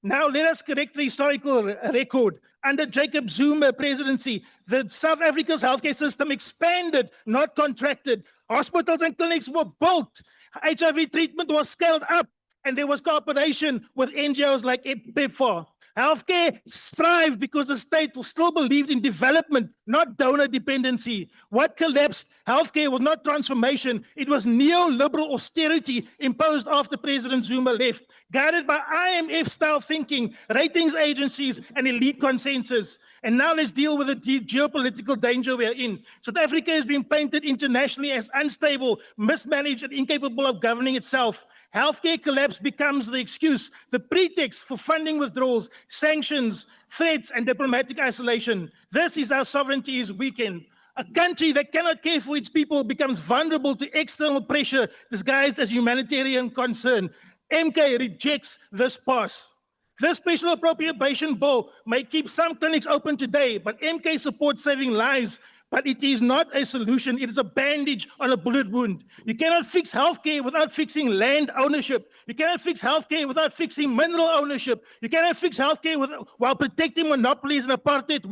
Now let us correct the historical record. Under Jacob Zuma presidency, the South Africa's healthcare system expanded, not contracted. Hospitals and clinics were built. HIV treatment was scaled up, and there was cooperation with NGOs like PEPFAR. Healthcare thrived because the state still believed in development, not donor dependency. What collapsed healthcare was not transformation, it was neoliberal austerity imposed after President Zuma left, guided by IMF-style thinking, ratings agencies, and elite consensus. And now let's deal with the geopolitical danger we are in. South Africa has been painted internationally as unstable, mismanaged, and incapable of governing itself. Healthcare collapse becomes the excuse, the pretext for funding withdrawals, sanctions, threats, and diplomatic isolation. This is how sovereignty is weakened. A country that cannot care for its people becomes vulnerable to external pressure disguised as humanitarian concern. MK rejects this pass. This special appropriation bill may keep some clinics open today, but MK supports saving lives. But it is not a solution. It is a bandage on a bullet wound. You cannot fix healthcare without fixing land ownership. You cannot fix healthcare without fixing mineral ownership. You cannot fix healthcare while protecting monopolies and apartheid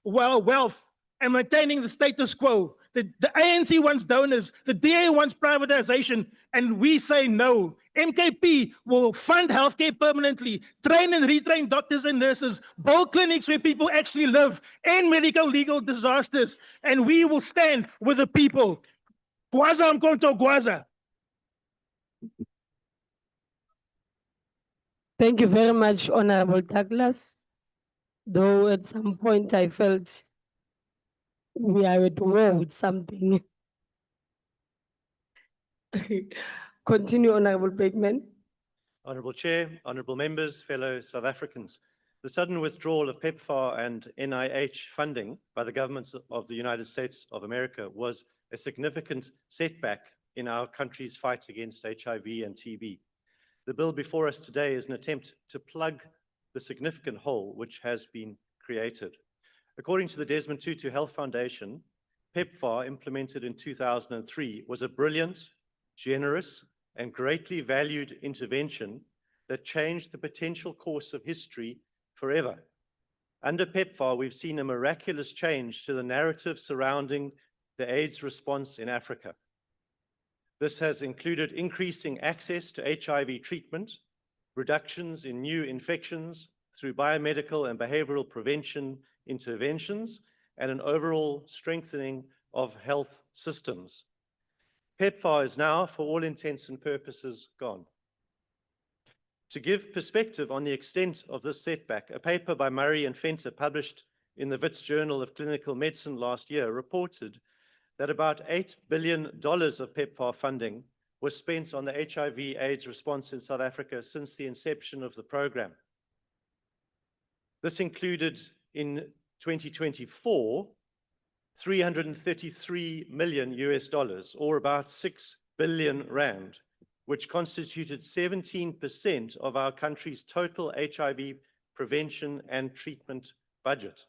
wealth and maintaining the status quo. The ANC wants donors, the DA wants privatization, and we say no. MKP will fund healthcare permanently, train and retrain doctors and nurses, build clinics where people actually live, end medical legal disasters, and we will stand with the people. Gwaza mkonto gwaza. Thank you very much, Honorable Douglas. Though at some point I felt we are at war with something. Continue, Honorable Bateman. Honourable Chair, honourable members, fellow South Africans. The sudden withdrawal of PEPFAR and NIH funding by the governments of the United States of America was a significant setback in our country's fight against HIV and TB. The bill before us today is an attempt to plug the significant hole which has been created. According to the Desmond Tutu Health Foundation, PEPFAR, implemented in 2003, was a brilliant, generous, and greatly valued intervention that changed the potential course of history forever. Under PEPFAR, we've seen a miraculous change to the narrative surrounding the AIDS response in Africa. This has included increasing access to HIV treatment, reductions in new infections through biomedical and behavioral prevention interventions, and an overall strengthening of health systems. PEPFAR is now, for all intents and purposes, gone. To give perspective on the extent of this setback, a paper by Murray and Fenter published in the Wits Journal of Clinical Medicine last year reported that about $8 billion of PEPFAR funding was spent on the HIV/AIDS response in South Africa since the inception of the program. This included, in 2024, 333 million US dollars, or about 6 billion rand, which constituted 17% of our country's total HIV prevention and treatment budget.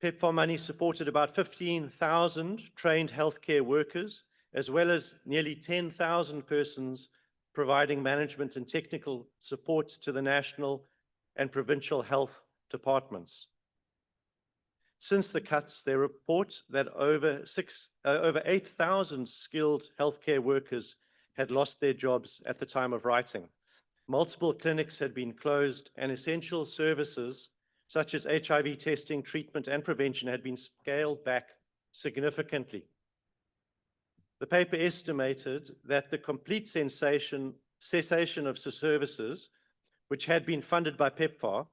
PEPFAR money supported about 15,000 trained healthcare workers, as well as nearly 10,000 persons providing management and technical support to the national and provincial health departments. Since the cuts, they report that over 8,000 skilled healthcare workers had lost their jobs at the time of writing. Multiple clinics had been closed, and essential services such as HIV testing, treatment, and prevention had been scaled back significantly. The paper estimated that the complete cessation of services, which had been funded by PEPFAR,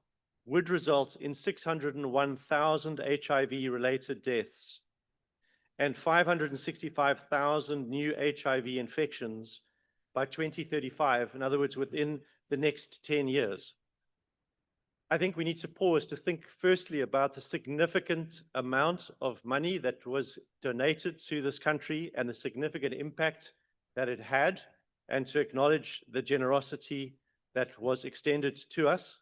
would result in 601,000 HIV-related deaths and 565,000 new HIV infections by 2035, in other words, within the next 10 years. I think we need to pause to think firstly about the significant amount of money that was donated to this country and the significant impact that it had, and to acknowledge the generosity that was extended to us.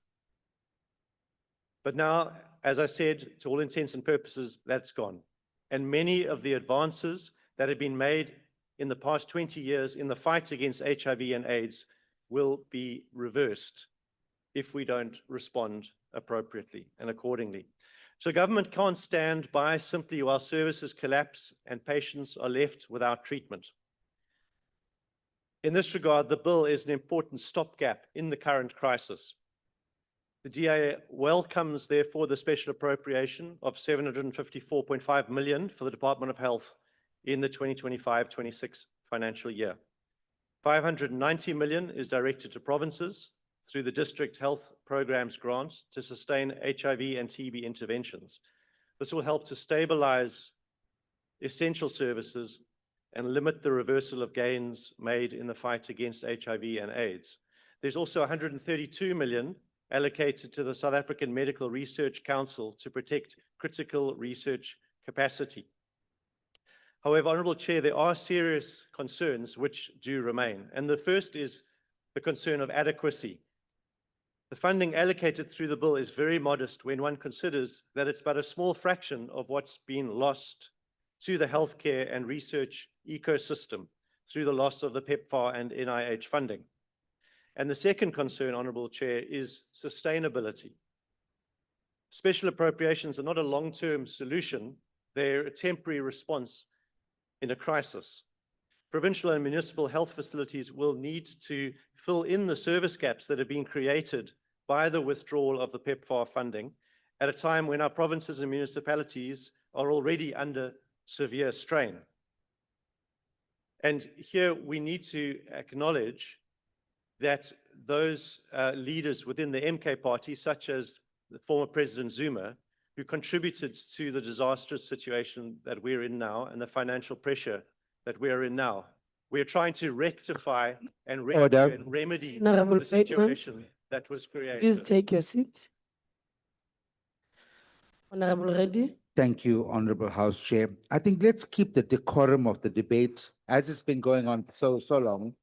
But now, as I said, to all intents and purposes, that's gone. And many of the advances that have been made in the past 20 years in the fight against HIV and AIDS will be reversed if we don't respond appropriately and accordingly. So government can't stand by simply while services collapse and patients are left without treatment. In this regard, the bill is an important stopgap in the current crisis. The DA welcomes, therefore, the special appropriation of 754.5 million for the Department of Health in the 2025-26 financial year. 590 million is directed to provinces through the District Health Programs grant to sustain HIV and TB interventions. This will help to stabilize essential services and limit the reversal of gains made in the fight against HIV and AIDS. There's also 132 million allocated to the South African Medical Research Council to protect critical research capacity. However, Honourable Chair, there are serious concerns which do remain, and the first is the concern of adequacy. The funding allocated through the bill is very modest when one considers that it's but a small fraction of what's been lost to the healthcare and research ecosystem through the loss of the PEPFAR and NIH funding. And the second concern, Honourable Chair, is sustainability. Special appropriations are not a long-term solution, they're a temporary response in a crisis. Provincial and municipal health facilities will need to fill in the service gaps that have been created by the withdrawal of the PEPFAR funding at a time when our provinces and municipalities are already under severe strain. And here we need to acknowledge that those leaders within the MK party, such as the former President Zuma, who contributed to the disastrous situation that we're in now and the financial pressure that we're in now, we are trying to rectify and remedy Honourable the situation that was created. Please take your seat. Honourable Reddy. Thank you, Honorable House Chair. I think let's keep the decorum of the debate as it's been going on so long.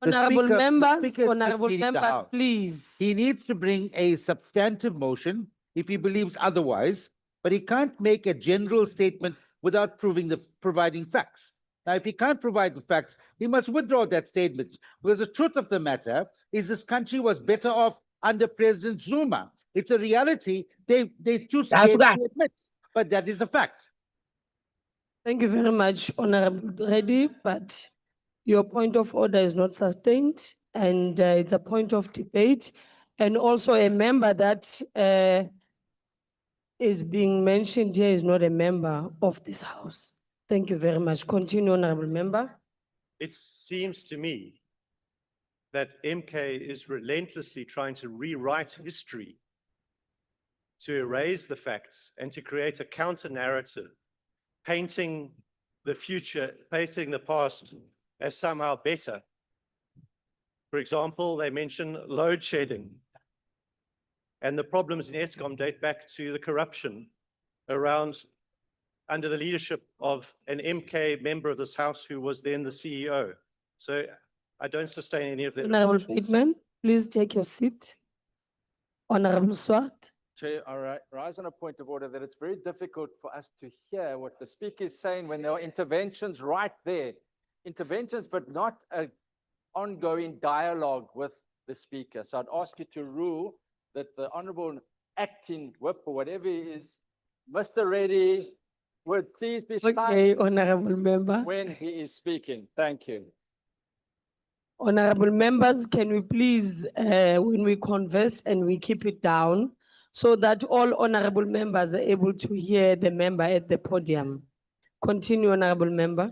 The Honourable Speaker- the members, Speaker is honourable misleading the members, House. please. He needs to bring a substantive motion if he believes otherwise, but he can't make a general statement without providing facts. Now, if he can't provide the facts, he must withdraw that statement, because the truth of the matter is this country was better off under President Zuma. It's a reality they're too scared to admit, but that is a fact. Thank you very much, Honourable Reddy, but your point of order is not sustained, and it's a point of debate. And also a member that is being mentioned here is not a member of this House. Thank you very much. Continue, Honourable Member. It seems to me that MK is relentlessly trying to rewrite history, to erase the facts and to create a counter narrative, painting the future, painting the past as somehow better. For example, they mention load shedding, and the problems in Eskom date back to the corruption around under the leadership of an MK member of this House who was then the CEO. So I don't sustain any of that. Honourable Bateman, please take your seat. Honourable Swart. Chair, I rise on a point of order that it's very difficult for us to hear what the speaker is saying when there are interventions right there. Interventions, but not an ongoing dialogue with the speaker. So I'd ask you to rule that the Honourable Acting Whip or whatever he is Mr. Reddy, would please be Okay, silent honorable member. when he is speaking. Thank you. Honorable members, can we please, when we converse and we keep it down so that all honorable members are able to hear the member at the podium. Continue, honorable member.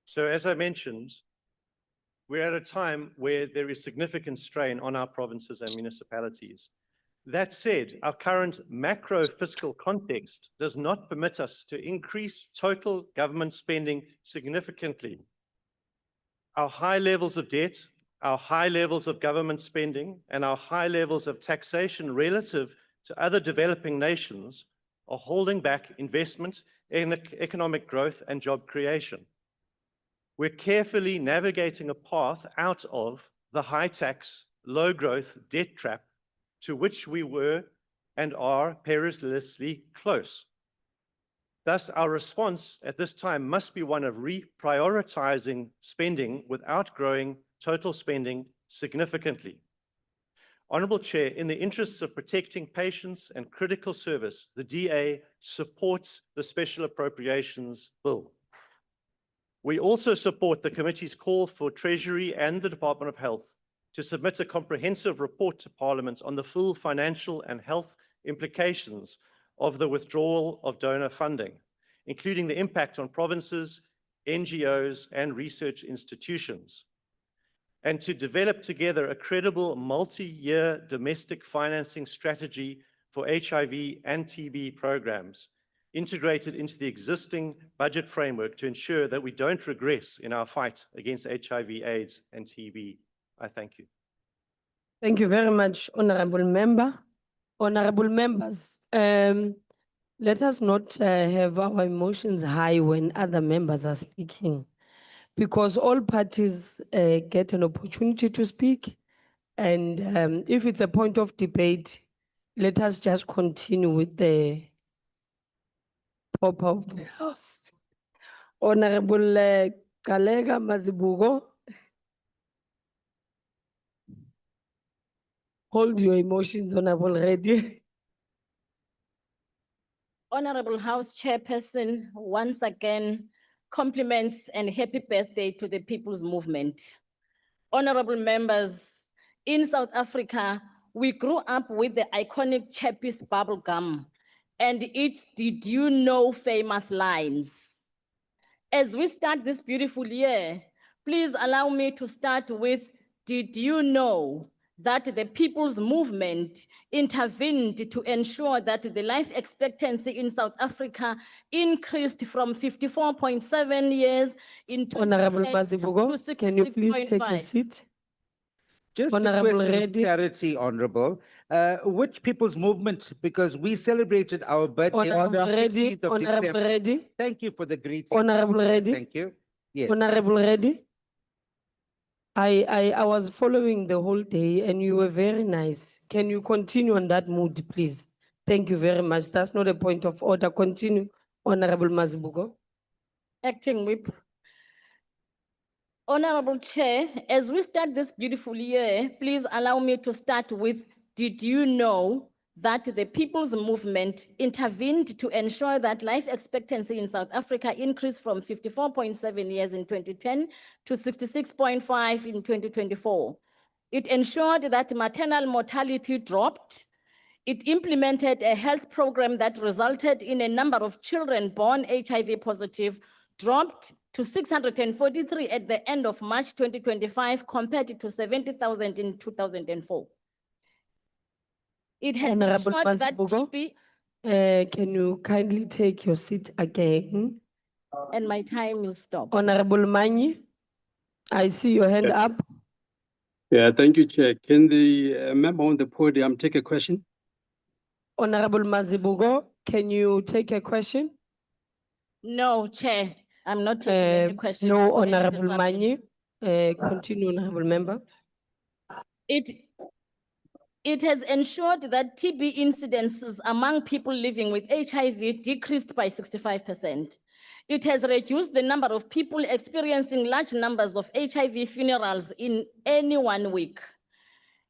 So as I mentioned, we're at a time where there is significant strain on our provinces and municipalities. That said, our current macro fiscal context does not permit us to increase total government spending significantly. Our high levels of debt, our high levels of government spending, and our high levels of taxation relative to other developing nations are holding back investment in economic growth and job creation. We're carefully navigating a path out of the high tax, low growth debt trap to which we were and are perilously close. Thus, our response at this time must be one of reprioritizing spending without growing total spending significantly. Honorable Chair, in the interests of protecting patients and critical service, the DA supports the Special Appropriations Bill. We also support the committee's call for Treasury and the Department of Health to submit a comprehensive report to Parliament on the full financial and health implications of the withdrawal of donor funding, including the impact on provinces, NGOs, and research institutions, and to develop together a credible multi-year domestic financing strategy for HIV and TB programs, integrated into the existing budget framework to ensure that we don't regress in our fight against HIV, AIDS, and TB. I thank you. Thank you very much, honorable member. Honorable members, let us not have our emotions high when other members are speaking, because all parties get an opportunity to speak. And if it's a point of debate, let us just continue with the top of the house. Honorable Kalega Mazibugo, hold your emotions, Honorable Reddy. Honorable House Chairperson, once again, compliments and happy birthday to the People's Movement. Honorable members, in South Africa, we grew up with the iconic Chappies bubble gum and its "Did you know" famous lines. As we start this beautiful year, please allow me to start with, did you know that the People's Movement intervened to ensure that the life expectancy in South Africa increased from 54.7 years in Honorable 2010 Mazibugo, to can you please take a 66.5. seat? Just a Honorable question of Reddy. clarity, Honorable. Which people's movement? Because we celebrated our birthday on the Honorable Reddy, 16th of Honorable December. Reddy, Thank you for the greeting. Honorable Reddy. Thank you. Yes. Honorable Reddy. I was following the whole day and you were very nice. Can you continue on that mood, please? Thank you very much. That's not a point of order. Continue, Honorable Mazibugo. Acting Whip. Honorable Chair, as we start this beautiful year, please allow me to start with, did you know that the People's Movement intervened to ensure that life expectancy in South Africa increased from 54.7 years in 2010 to 66.5 in 2024. It ensured that maternal mortality dropped. It implemented a health program that resulted in a number of children born HIV positive dropped to 643 at the end of March 2025 compared to 70,000 in 2004. It has Honorable ensured that Mazibugo, TB, can you kindly take your seat again? and my time will stop. Honorable Mani, I see your hand up. Yeah, thank you, Chair. Can the member on the podium take a question? Honorable Mazibugo, can you take a question? No, Chair, I'm not taking any question. No, Any Honorable disruptions. Mani. Continue, Honorable Member. It has ensured that TB incidences among people living with HIV decreased by 65%. It has reduced the number of people experiencing large numbers of HIV funerals in any 1 week.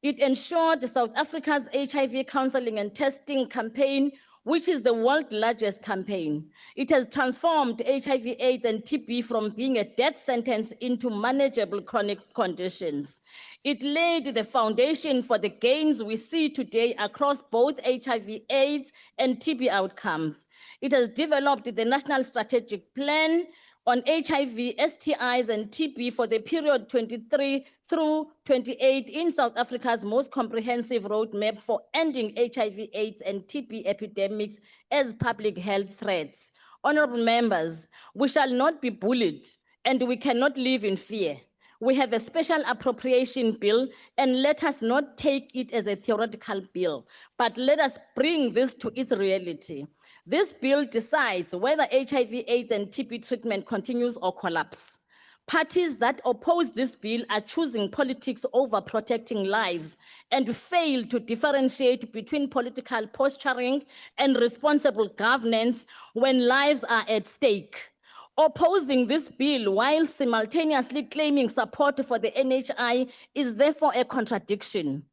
It ensured South Africa's HIV counseling and testing campaign, which is the world's largest campaign. It has transformed HIV, AIDS, and TB from being a death sentence into manageable chronic conditions. It laid the foundation for the gains we see today across both HIV, AIDS, and TB outcomes. It has developed the National Strategic Plan on HIV, STIs, and TB for the period 23 through 28 in South Africa's most comprehensive roadmap for ending HIV, AIDS, and TB epidemics as public health threats. Honorable members, we shall not be bullied and we cannot live in fear. We have a special appropriation bill, and let us not take it as a theoretical bill, but let us bring this to its reality. This bill decides whether HIV, AIDS, and TB treatment continues or collapse. Parties that oppose this bill are choosing politics over protecting lives and fail to differentiate between political posturing and responsible governance when lives are at stake. Opposing this bill while simultaneously claiming support for the NHI is therefore a contradiction.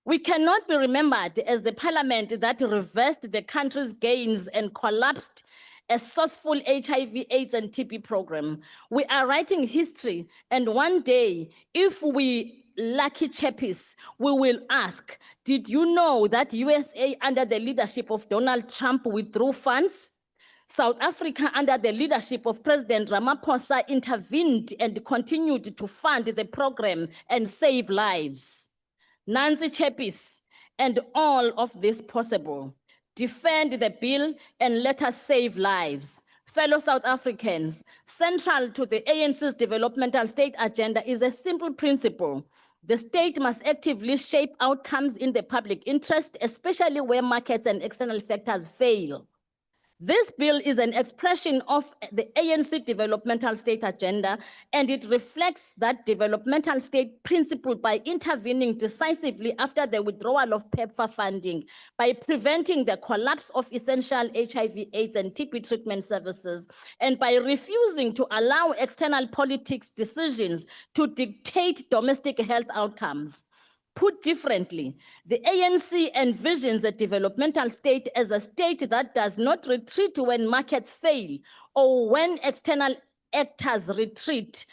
We cannot be remembered as the parliament that reversed the country's gains and collapsed a sourceful HIV, AIDS, and TB program. We are writing history, and one day, if we lucky chappies, we will ask, did you know that USA under the leadership of Donald Trump withdrew funds? South Africa under the leadership of President Ramaphosa intervened and continued to fund the program and save lives. Nancy Chappies, and all of this possible. Defend the bill and let us save lives. Fellow South Africans, central to the ANC's developmental state agenda is a simple principle. The state must actively shape outcomes in the public interest, especially where markets and external factors fail. This bill is an expression of the ANC developmental state agenda, and it reflects that developmental state principle by intervening decisively after the withdrawal of PEPFAR funding, by preventing the collapse of essential HIV, AIDS, and TB treatment services, and by refusing to allow external politics decisions to dictate domestic health outcomes. Put differently, the ANC envisions a developmental state as a state that does not retreat when markets fail or when external actors retreat.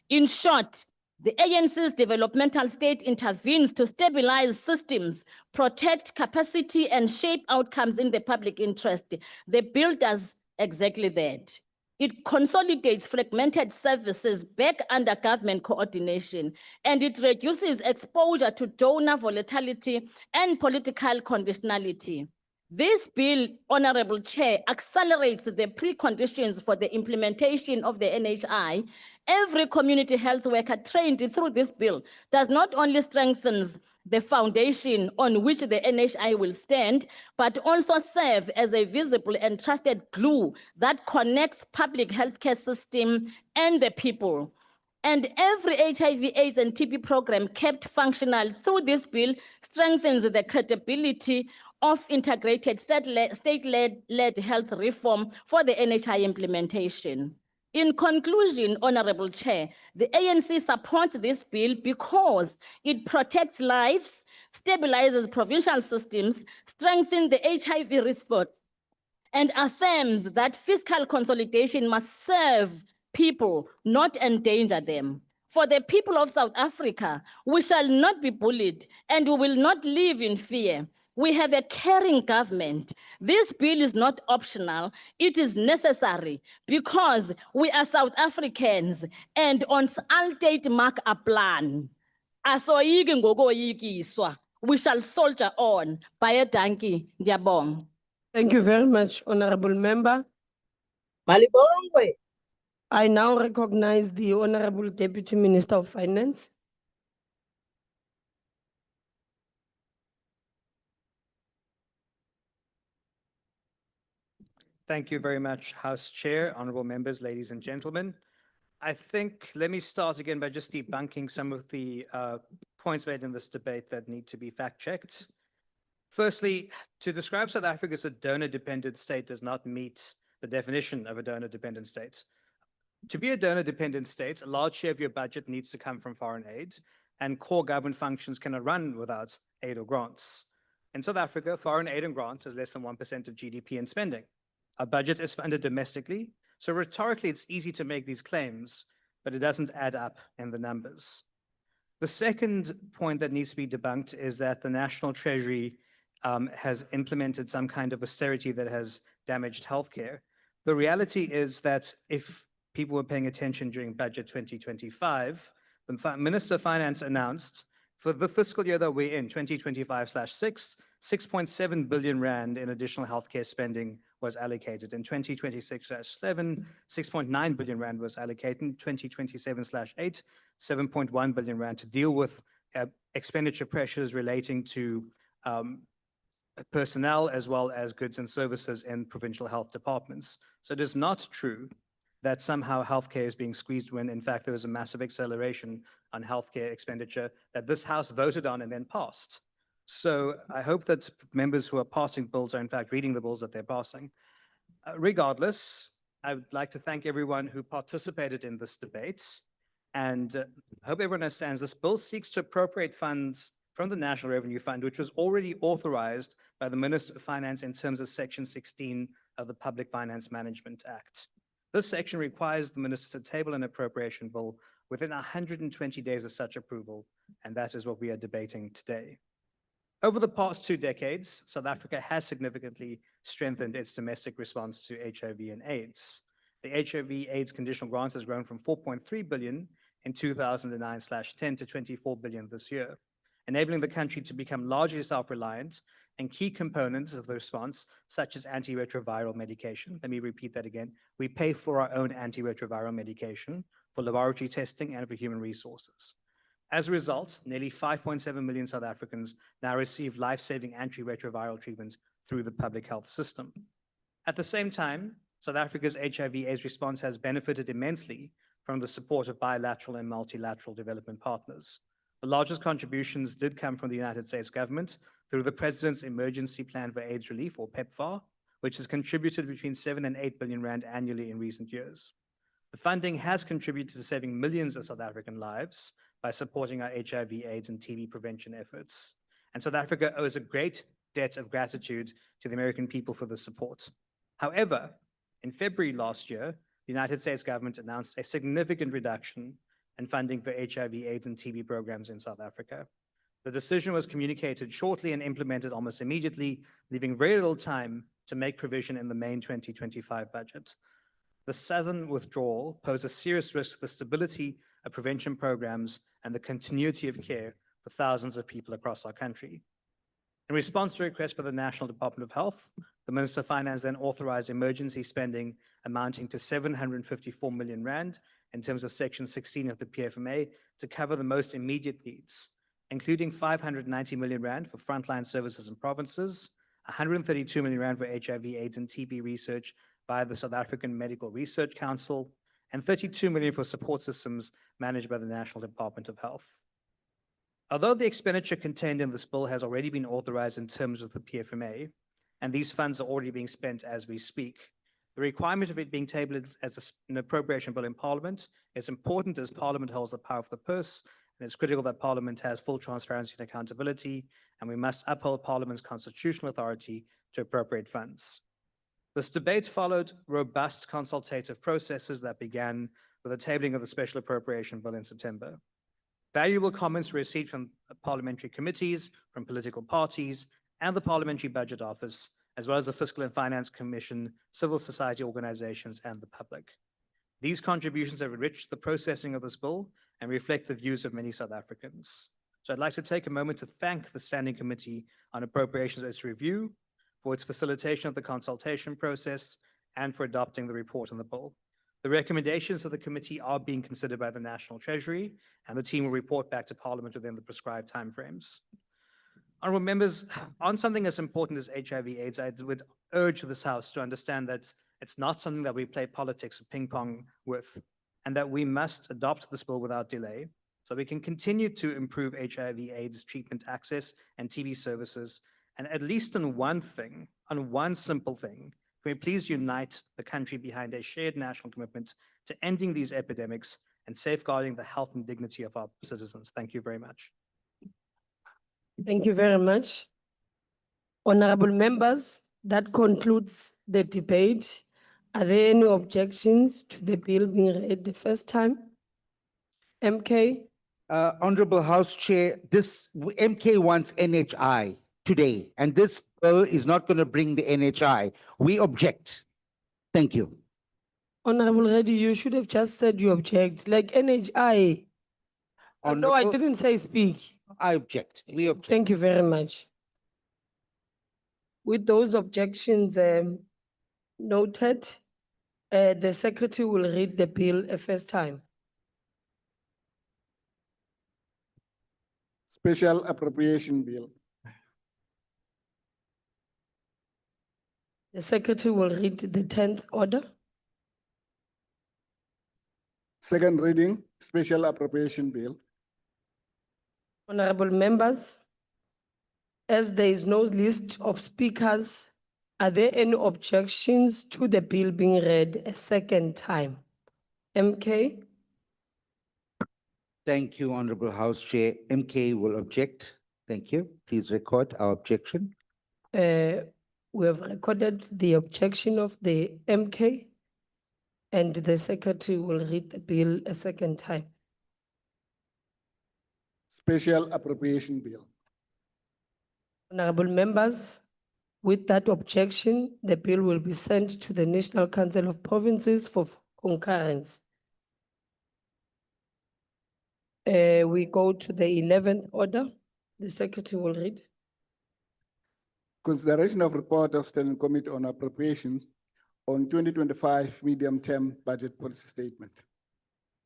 In short, the ANC's developmental state intervenes to stabilize systems, protect capacity, and shape outcomes in the public interest. The bill does exactly that. It consolidates fragmented services back under government coordination, and it reduces exposure to donor volatility and political conditionality. This bill, Honorable Chair, accelerates the preconditions for the implementation of the NHI. Every community health worker trained through this bill does not only strengthen the foundation on which the NHI will stand, but also serve as a visible and trusted glue that connects public healthcare system and the people. And every HIV, AIDS, and TB program kept functional through this bill strengthens the credibility of integrated state-led health reform for the NHI implementation. In conclusion, Honorable Chair, the ANC supports this bill because it protects lives, stabilizes provincial systems, strengthens the HIV response, and affirms that fiscal consolidation must serve people, not endanger them. For the people of South Africa, we shall not be bullied and we will not live in fear. We have a caring government. This bill is not optional, it is necessary because we are South Africans and on alternate mark a plan. We shall soldier on. Baie dankie, Ndiabong. Thank you very much, Honorable Member. Malibongwe. I now recognize the Honorable Deputy Minister of Finance. Thank you very much, House Chair, honorable members, ladies and gentlemen. I think, let me start again by just debunking some of the points made in this debate that need to be fact-checked. Firstly, to describe South Africa as a donor-dependent state does not meet the definition of a donor-dependent state. To be a donor-dependent state, a large share of your budget needs to come from foreign aid, and core government functions cannot run without aid or grants. In South Africa, foreign aid and grants is less than 1% of GDP and spending. Our budget is funded domestically, so rhetorically it's easy to make these claims, but it doesn't add up in the numbers. The second point that needs to be debunked is that the National Treasury has implemented some kind of austerity that has damaged healthcare. The reality is that if people were paying attention during Budget 2025, the Minister of Finance announced for the fiscal year that we're in, 2025/6, 6.7 billion rand in additional healthcare spending was allocated. In 2026/7, 6.9 billion rand was allocated. In 2027/8, 7.1 billion rand to deal with expenditure pressures relating to personnel as well as goods and services in provincial health departments. So it is not true that somehow healthcare is being squeezed when in fact there was a massive acceleration on healthcare expenditure that this House voted on and then passed. So I hope that members who are passing bills are in fact reading the bills that they're passing. Regardless, I would like to thank everyone who participated in this debate, and I hope everyone understands this bill seeks to appropriate funds from the National Revenue Fund, which was already authorized by the Minister of Finance in terms of Section 16 of the Public Finance Management Act. This section requires the minister to table an appropriation bill within 120 days of such approval, and that is what we are debating today. Over the past 2 decades, South Africa has significantly strengthened its domestic response to HIV and AIDS. The HIV/AIDS conditional grant has grown from 4.3 billion in 2009/10 to 24 billion this year, enabling the country to become largely self-reliant, and key components of the response, such as antiretroviral medication. Let me repeat that again. We pay for our own antiretroviral medication, for laboratory testing, and for human resources. As a result, nearly 5.7 million South Africans now receive life-saving antiretroviral treatment through the public health system. At the same time, South Africa's HIV/AIDS response has benefited immensely from the support of bilateral and multilateral development partners. The largest contributions did come from the United States government through the President's Emergency Plan for AIDS Relief, or PEPFAR, which has contributed between 7 and 8 billion rand annually in recent years. The funding has contributed to saving millions of South African lives by supporting our HIV, AIDS, and TB prevention efforts. And South Africa owes a great debt of gratitude to the American people for the support. However, in February last year, the United States government announced a significant reduction in funding for HIV, AIDS, and TB programs in South Africa. The decision was communicated shortly and implemented almost immediately, leaving very little time to make provision in the main 2025 budget. The sudden withdrawal posed a serious risk to the stability of prevention programs and the continuity of care for thousands of people across our country. In response to a request by the National Department of Health, the Minister of Finance then authorized emergency spending amounting to 754 million rand in terms of Section 16 of the PFMA to cover the most immediate needs, including 590 million rand for frontline services in provinces, 132 million rand for HIV, AIDS, and TB research by the South African Medical Research Council, and 32 million for support systems managed by the National Department of Health. Although the expenditure contained in this bill has already been authorized in terms of the PFMA, and these funds are already being spent as we speak, the requirement of it being tabled as an appropriation bill in Parliament is important as Parliament holds the power of the purse, and it's critical that Parliament has full transparency and accountability, and we must uphold Parliament's constitutional authority to appropriate funds. This debate followed robust consultative processes that began with the tabling of the special appropriation bill in September. Valuable comments were received from parliamentary committees, from political parties, and the Parliamentary Budget Office, as well as the Fiscal and Finance Commission, civil society organizations, and the public. These contributions have enriched the processing of this bill and reflect the views of many South Africans. So I'd like to take a moment to thank the Standing Committee on Appropriations for its review, for its facilitation of the consultation process, and for adopting the report on the bill. The recommendations of the committee are being considered by the National Treasury, and the team will report back to Parliament within the prescribed timeframes. Honourable members, on something as important as HIV/AIDS, I would urge this House to understand that it's not something that we play politics or ping pong with, and that we must adopt this bill without delay so we can continue to improve HIV/AIDS treatment access and TB services. And at least on one thing, on one simple thing, can we please unite the country behind a shared national commitment to ending these epidemics and safeguarding the health and dignity of our citizens. Thank you very much. Thank you very much. Honorable members, that concludes the debate. Are there any objections to the bill being read the first time? MK, Honorable House Chair, MK wants NHI today, and this bill is not going to bring the NHI. We object. Thank you. Honorable Reddy, you should have just said you object, like NHI. No, I Honorable- didn't say speak. I object. We object. Thank you very much. With those objections noted, the secretary will read the bill a first time. Special Appropriation Bill. The secretary will read the 10th order. Second reading, Special Appropriation Bill. Honorable members, as there is no list of speakers, are there any objections to the bill being read a second time? MK, Thank you, Honorable House Chair. MK will object. Thank you. Please record our objection. we have recorded the objection of the MK, and the secretary will read the bill a second time. Special Appropriation Bill. Honorable members, with that objection, the bill will be sent to the National Council of Provinces for concurrence. We go to the 11th order. The secretary will read. Consideration of report of Standing Committee on Appropriations on 2025 medium-term budget policy statement.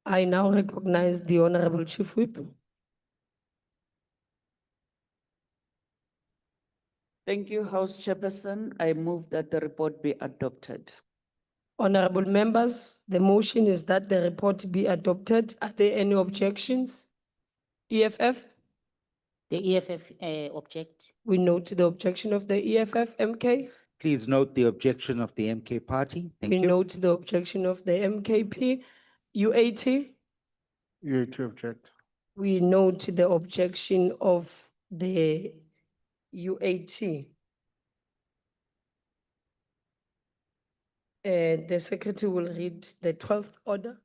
I now recognize the Honorable Chief Whip. Thank you, House Chairperson. I move that the report be adopted. Honorable members, the motion is that the report be adopted. Are there any objections? EFF? The EFF object. We note the objection of the EFF. MK? Please note the objection of the MK party. Thank We you. note the objection of the MKP. UAT? UAT object. We note the objection of the UAT. The secretary will read the 12th order.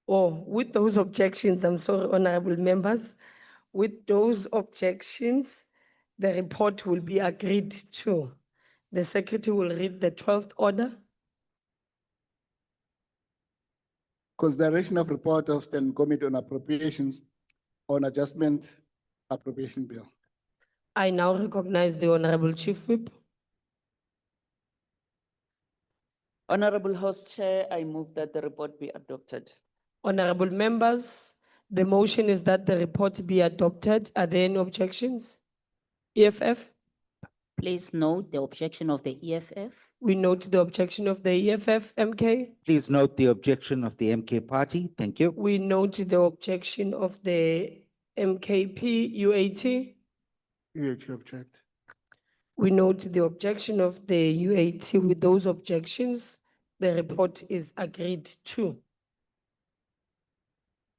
With those objections, I'm sorry, honorable members, with those objections, the report will be agreed to. The secretary will read the 12th order. Consideration of report of Standing Committee on Appropriations on Adjustment Appropriation Bill. I now recognize the Honorable Chief Whip. Honorable House Chair, I move that the report be adopted. Honorable members, the motion is that the report be adopted. Are there any objections? EFF? Please note the objection of the EFF. We note the objection of the EFF. MK? Please note the objection of the MK party. Thank you. We note the objection of the MKP. UAT? UAT object. We note the objection of the UAT. With those objections, the report is agreed to.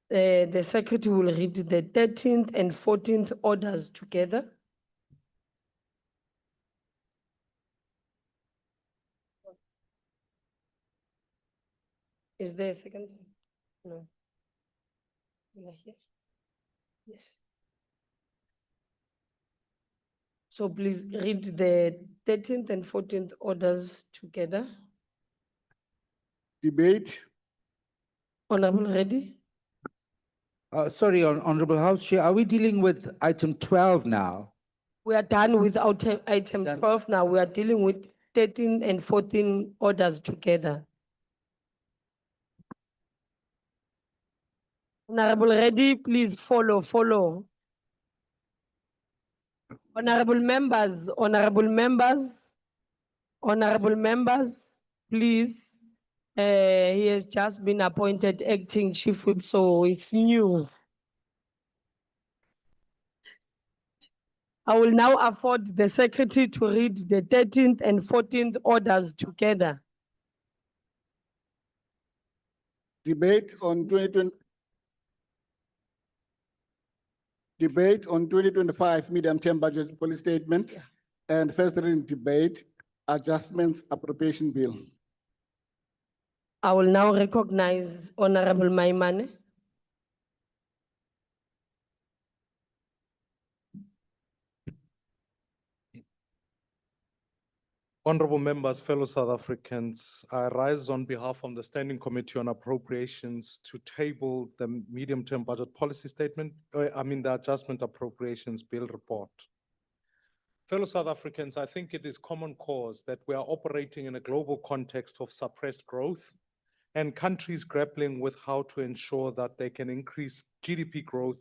The secretary will read the 13th and 14th orders together. Is there a second? No. You are here? Yes. So please read the 13th and 14th orders together. Debate. Honorable Reddy? Sorry, Honorable House Chair, are we dealing with item 12 now? We are done with item 12 now. We are dealing with 13 and 14 orders together. Honorable Reddy, please follow. Honorable members, please. He has just been appointed acting chief whip, so it's new. I will now afford the secretary to read the 13th and 14th orders together. Debate on 2025 medium-term budget policy statement and first reading debate, adjustments appropriation bill. I will now recognize Honorable Maimane. Honorable members, fellow South Africans, I rise on behalf of the Standing Committee on Appropriations to table the medium-term budget policy statement, the adjustment appropriations bill report. Fellow South Africans, I think it is common cause that we are operating in a global context of suppressed growth and countries grappling with how to ensure that they can increase GDP growth,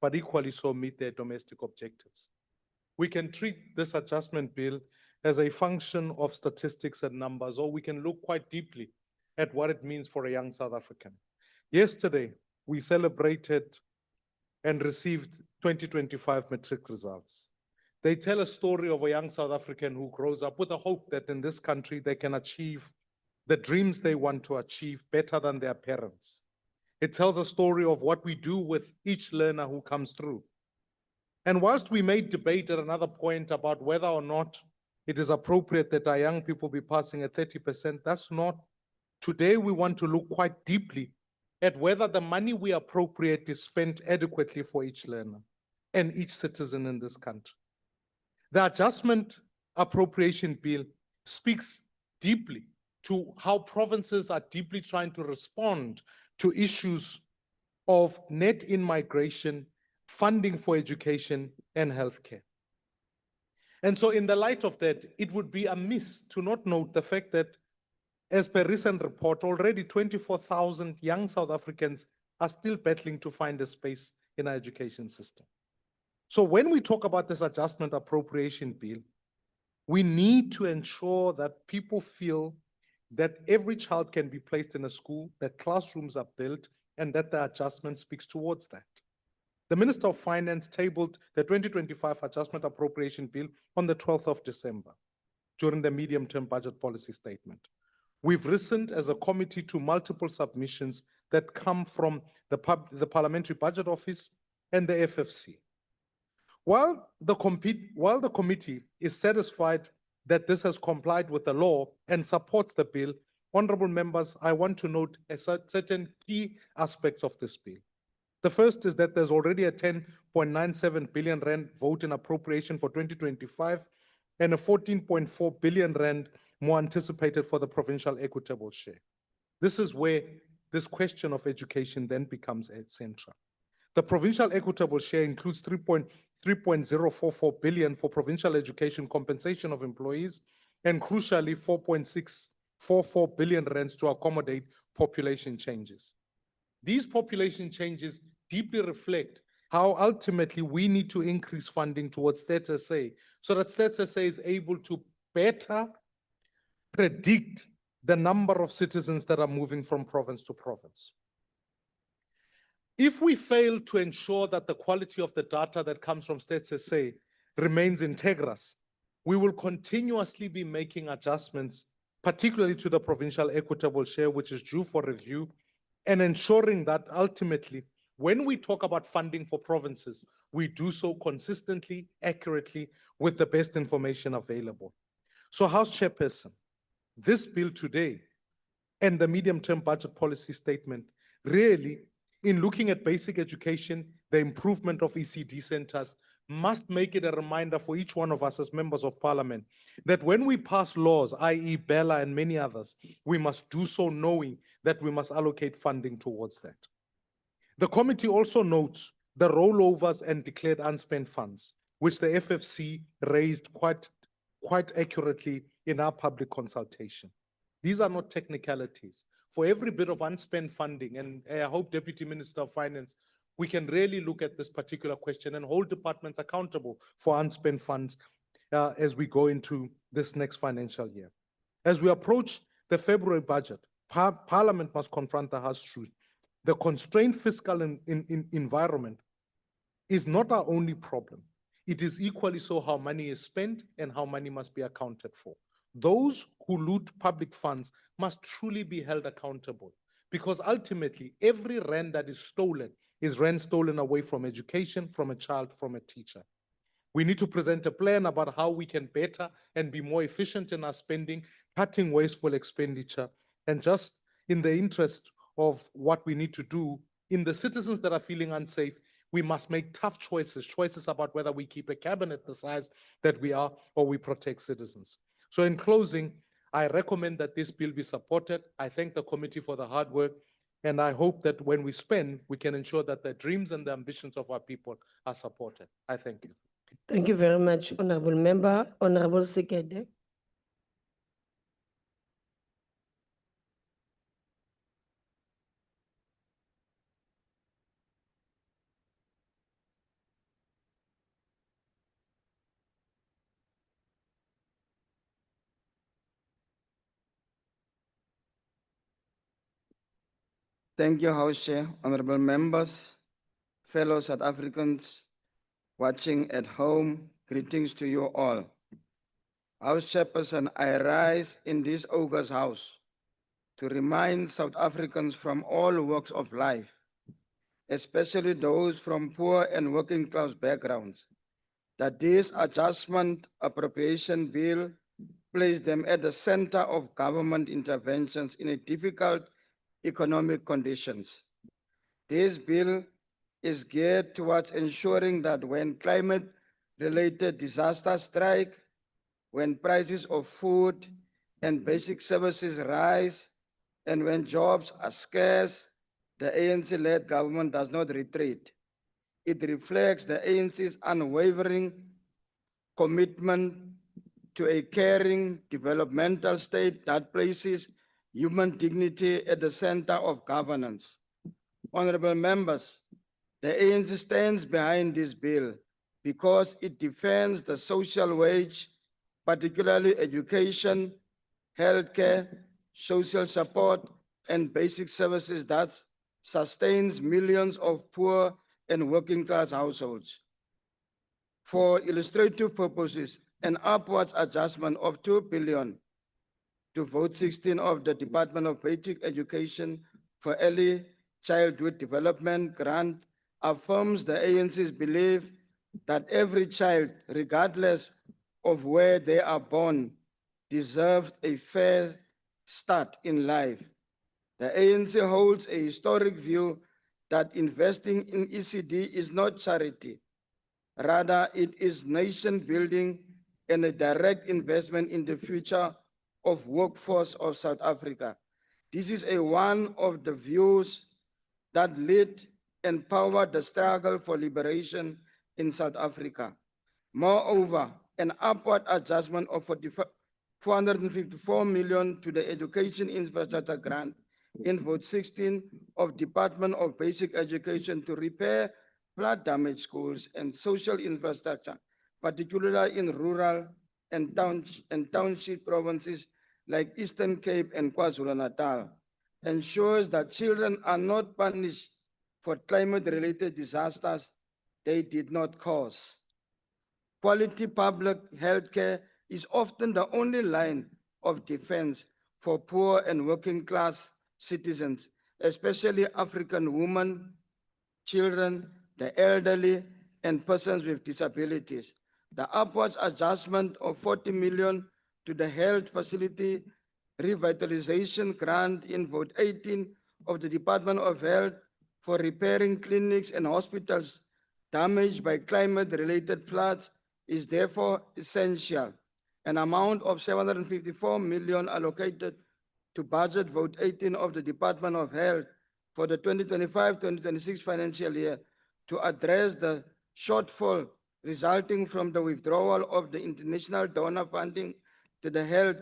but equally so meet their domestic objectives. We can treat this adjustment bill as a function of statistics and numbers, or we can look quite deeply at what it means for a young South African. Yesterday, we celebrated and received 2025 matric results. They tell a story of a young South African who grows up with a hope that in this country they can achieve the dreams they want to achieve better than their parents. It tells a story of what we do with each learner who comes through. And whilst we may debate at another point about whether or not it is appropriate that our young people be passing at 30%, that's not. Today, we want to look quite deeply at whether the money we appropriate is spent adequately for each learner and each citizen in this country. The adjustment appropriation bill speaks deeply to how provinces are deeply trying to respond to issues of net in-migration, funding for education, and healthcare. And so in the light of that, it would be amiss to not note the fact that, as per recent report, already 24,000 young South Africans are still battling to find a space in our education system. So when we talk about this adjustment appropriation bill, we need to ensure that people feel that every child can be placed in a school, that classrooms are built, and that the adjustment speaks towards that. The Minister of Finance tabled the 2025 adjustment appropriation bill on the 12th of December during the medium-term budget policy statement. We've listened as a committee to multiple submissions that come from the Parliamentary Budget Office and the FFC. While the committee is satisfied that this has complied with the law and supports the bill, honorable members, I want to note certain key aspects of this bill. The first is that there's already a 10.97 billion rand vote in appropriation for 2025 and a 14.4 billion rand more anticipated for the provincial equitable share. This is where this question of education then becomes central. The provincial equitable share includes 3.044 billion for provincial education compensation of employees and crucially 4.644 billion rands to accommodate population changes. These population changes deeply reflect how ultimately we need to increase funding towards Stats SA so that Stats SA is able to better predict the number of citizens that are moving from province to province. If we fail to ensure that the quality of the data that comes from Stats SA remains integrous, we will continuously be making adjustments, particularly to the provincial equitable share, which is due for review, and ensuring that ultimately, when we talk about funding for provinces, we do so consistently, accurately, with the best information available. So, House Chairperson, this bill today and the medium-term budget policy statement really, in looking at basic education, the improvement of ECD centers, must make it a reminder for each one of us as members of parliament that when we pass laws, i.e. Bella and many others, we must do so knowing that we must allocate funding towards that. The committee also notes the rollovers and declared unspent funds, which the FFC raised quite accurately in our public consultation. These are not technicalities. For every bit of unspent funding, and I hope Deputy Minister of Finance, we can really look at this particular question and hold departments accountable for unspent funds as we go into this next financial year. As we approach the February budget, Parliament must confront the harsh truth. The constrained fiscal environment is not our only problem. It is equally so how money is spent and how money must be accounted for. Those who loot public funds must truly be held accountable. Because ultimately, every rand that is rand stolen away from education, from a child, from a teacher. We need to present a plan about how we can better and be more efficient in our spending, cutting wasteful expenditure, and just in the interest of what we need to do in the citizens that are feeling unsafe, we must make tough choices about whether we keep a cabinet the size that we are or we protect citizens. So in closing, I recommend that this bill be supported. I thank the committee for the hard work, and I hope that when we spend, we can ensure that the dreams and the ambitions of our people are supported. I thank you. Thank you very much, Honorable Member. Honorable Sekede. Thank you, House Chair, honorable members, fellow South Africans watching at home. Greetings to you all. House Chairperson, I rise in this August House to remind South Africans from all walks of life, especially those from poor and working class backgrounds, that this adjustment appropriation bill placed them at the center of government interventions in a difficult economic conditions. This bill is geared towards ensuring that when climate-related disasters strike, when prices of food and basic services rise, and when jobs are scarce, the ANC-led government does not retreat. It reflects the ANC's unwavering commitment to a caring developmental state that places human dignity at the center of governance. Honorable members, the ANC stands behind this bill because it defends the social wage, particularly education, healthcare, social support, and basic services that sustains millions of poor and working class households. For illustrative purposes, an upwards adjustment of 2 billion to vote 16 of the Department of Basic Education for Early Childhood Development grant affirms the ANC's belief that every child, regardless of where they are born, deserves a fair start in life. The ANC holds a historic view that investing in ECD is not charity. Rather, it is nation building and a direct investment in the future of workforce of South Africa. This is one of the views that led and powered the struggle for liberation in South Africa. Moreover, an upward adjustment of 454 million to the Education Infrastructure Grant in vote 16 of Department of Basic Education to repair flood damaged schools and social infrastructure, particularly in rural and township provinces like Eastern Cape and KwaZulu-Natal, ensures that children are not punished for climate-related disasters they did not cause. Quality public health care is often the only line of defense for poor and working class citizens, especially African women, children, the elderly, and persons with disabilities. The upwards adjustment of 40 million to the health facility revitalization grant in vote 18 of the Department of Health for repairing clinics and hospitals damaged by climate-related floods is therefore essential. An amount of 754 million allocated to budget vote 18 of the Department of Health for the 2025-2026 financial year to address the shortfall resulting from the withdrawal of the international donor funding to the health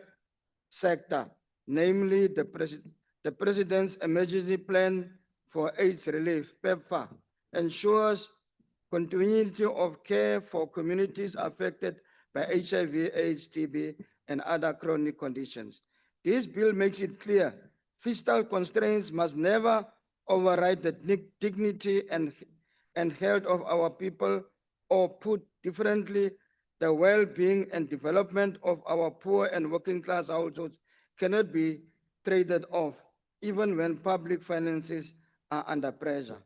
sector, namely the President's Emergency Plan for AIDS Relief, PEPFAR, ensures continuity of care for communities affected by HIV, AIDS, TB, and other chronic conditions. This bill makes it clear fiscal constraints must never override the dignity and health of our people, or put differently, the well-being and development of our poor and working class households cannot be traded off. even when public finances are under pressure.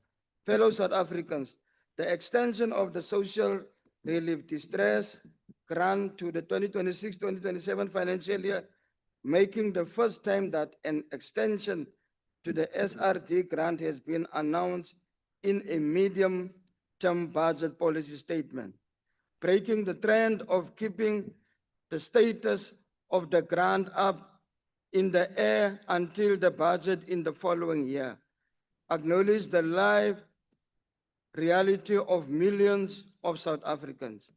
Fellow South Africans, the extension of the social relief distress grant to the 2026-2027 financial year, making the first time that an extension to the SRD grant has been announced in a medium-term budget policy statement, breaking the trend of keeping the status of the grant up in the air until the budget in the following year. Acknowledge the live reality of millions of South Africans.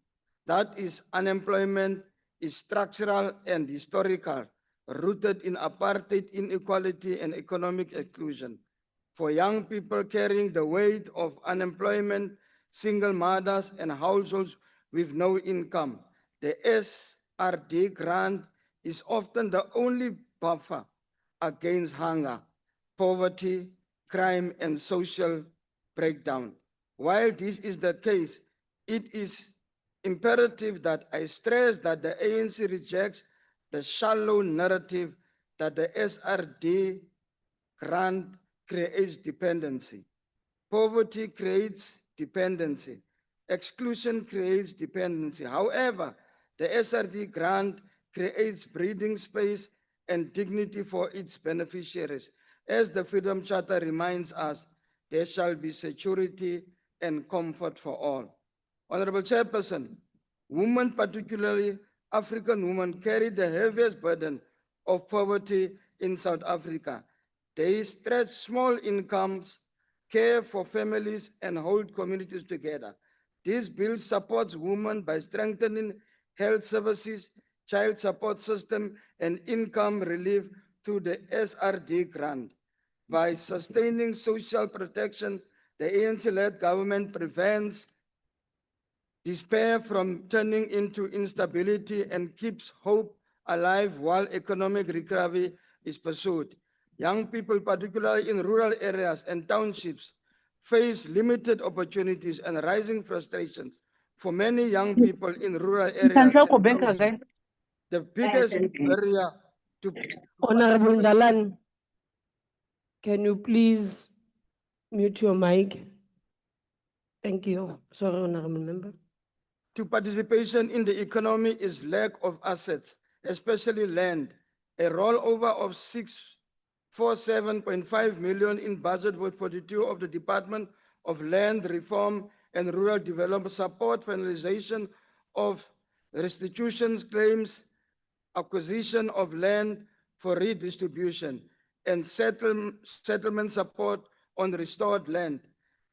That is, unemployment is structural and historical, rooted in apartheid, inequality, and economic exclusion. For young people carrying the weight of unemployment, single mothers, and households with no income, the SRD grant is often the only buffer against hunger, poverty, crime, and social breakdown. While this is the case, it is imperative that I stress that the ANC rejects the shallow narrative that the SRD grant creates dependency. Poverty creates dependency. Exclusion creates dependency. However, the SRD grant creates breathing space and dignity for its beneficiaries. As the Freedom Charter reminds us, there shall be security and comfort for all. Honorable Chairperson, women, particularly African women, carry the heaviest burden of poverty in South Africa. They stretch small incomes, care for families, and hold communities together. This bill supports women by strengthening health services, child support system, and income relief through the SRD grant. By sustaining social protection, the ANC-led government prevents despair from turning into instability and keeps hope alive while economic recovery is pursued. Young people, particularly in rural areas and townships, face limited opportunities and rising frustrations. For many young people in rural areas, and townships, the biggest barrier to Honorable Dalan, can you please mute your mic? Thank you. Sorry, Honorable Member. to participation in the economy is lack of assets, especially land. A rollover of 647.5 million in budget for 42 of the Department of Land Reform and Rural Development support finalization of restitution claims, acquisition of land for redistribution, and settlement support on restored land.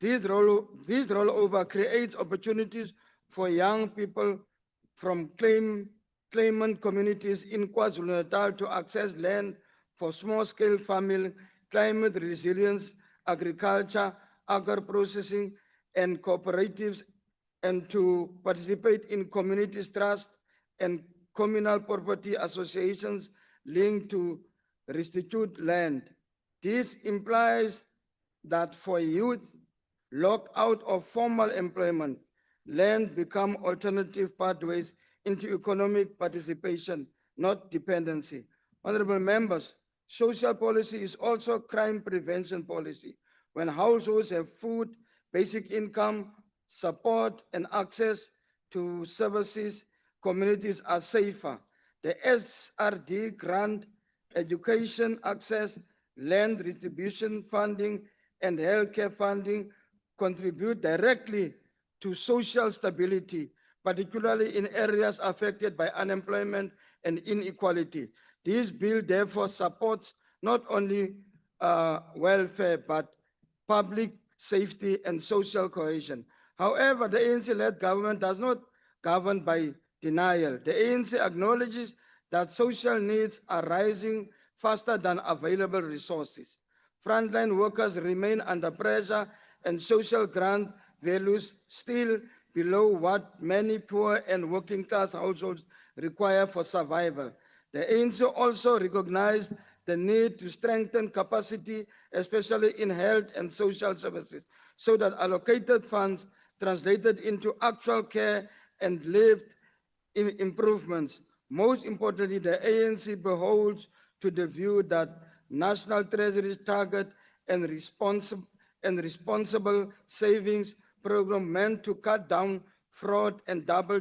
This rollover creates opportunities for young people from claimant communities in KwaZulu-Natal to access land for small-scale farming, climate resilience, agriculture, agro-processing, and cooperatives, and to participate in communities trust and communal property associations linked to restitute land. This implies that for youth locked out of formal employment, land become alternative pathways into economic participation, not dependency. Honorable members, social policy is also crime prevention policy. When households have food, basic income, support, and access to services, communities are safer. The SRD grant, education access, land retribution funding, and healthcare funding contribute directly to social stability, particularly in areas affected by unemployment and inequality. This bill therefore supports not only welfare, but public safety and social cohesion. However, the ANC-led government does not govern by denial. The ANC acknowledges that social needs are rising faster than available resources. Frontline workers remain under pressure and social grant values still below what many poor and working class households require for survival. The ANC also recognized the need to strengthen capacity, especially in health and social services, so that allocated funds translated into actual care and lived improvements. Most importantly, the ANC beholds to the view that National Treasury's target and responsible savings program meant to cut down fraud and double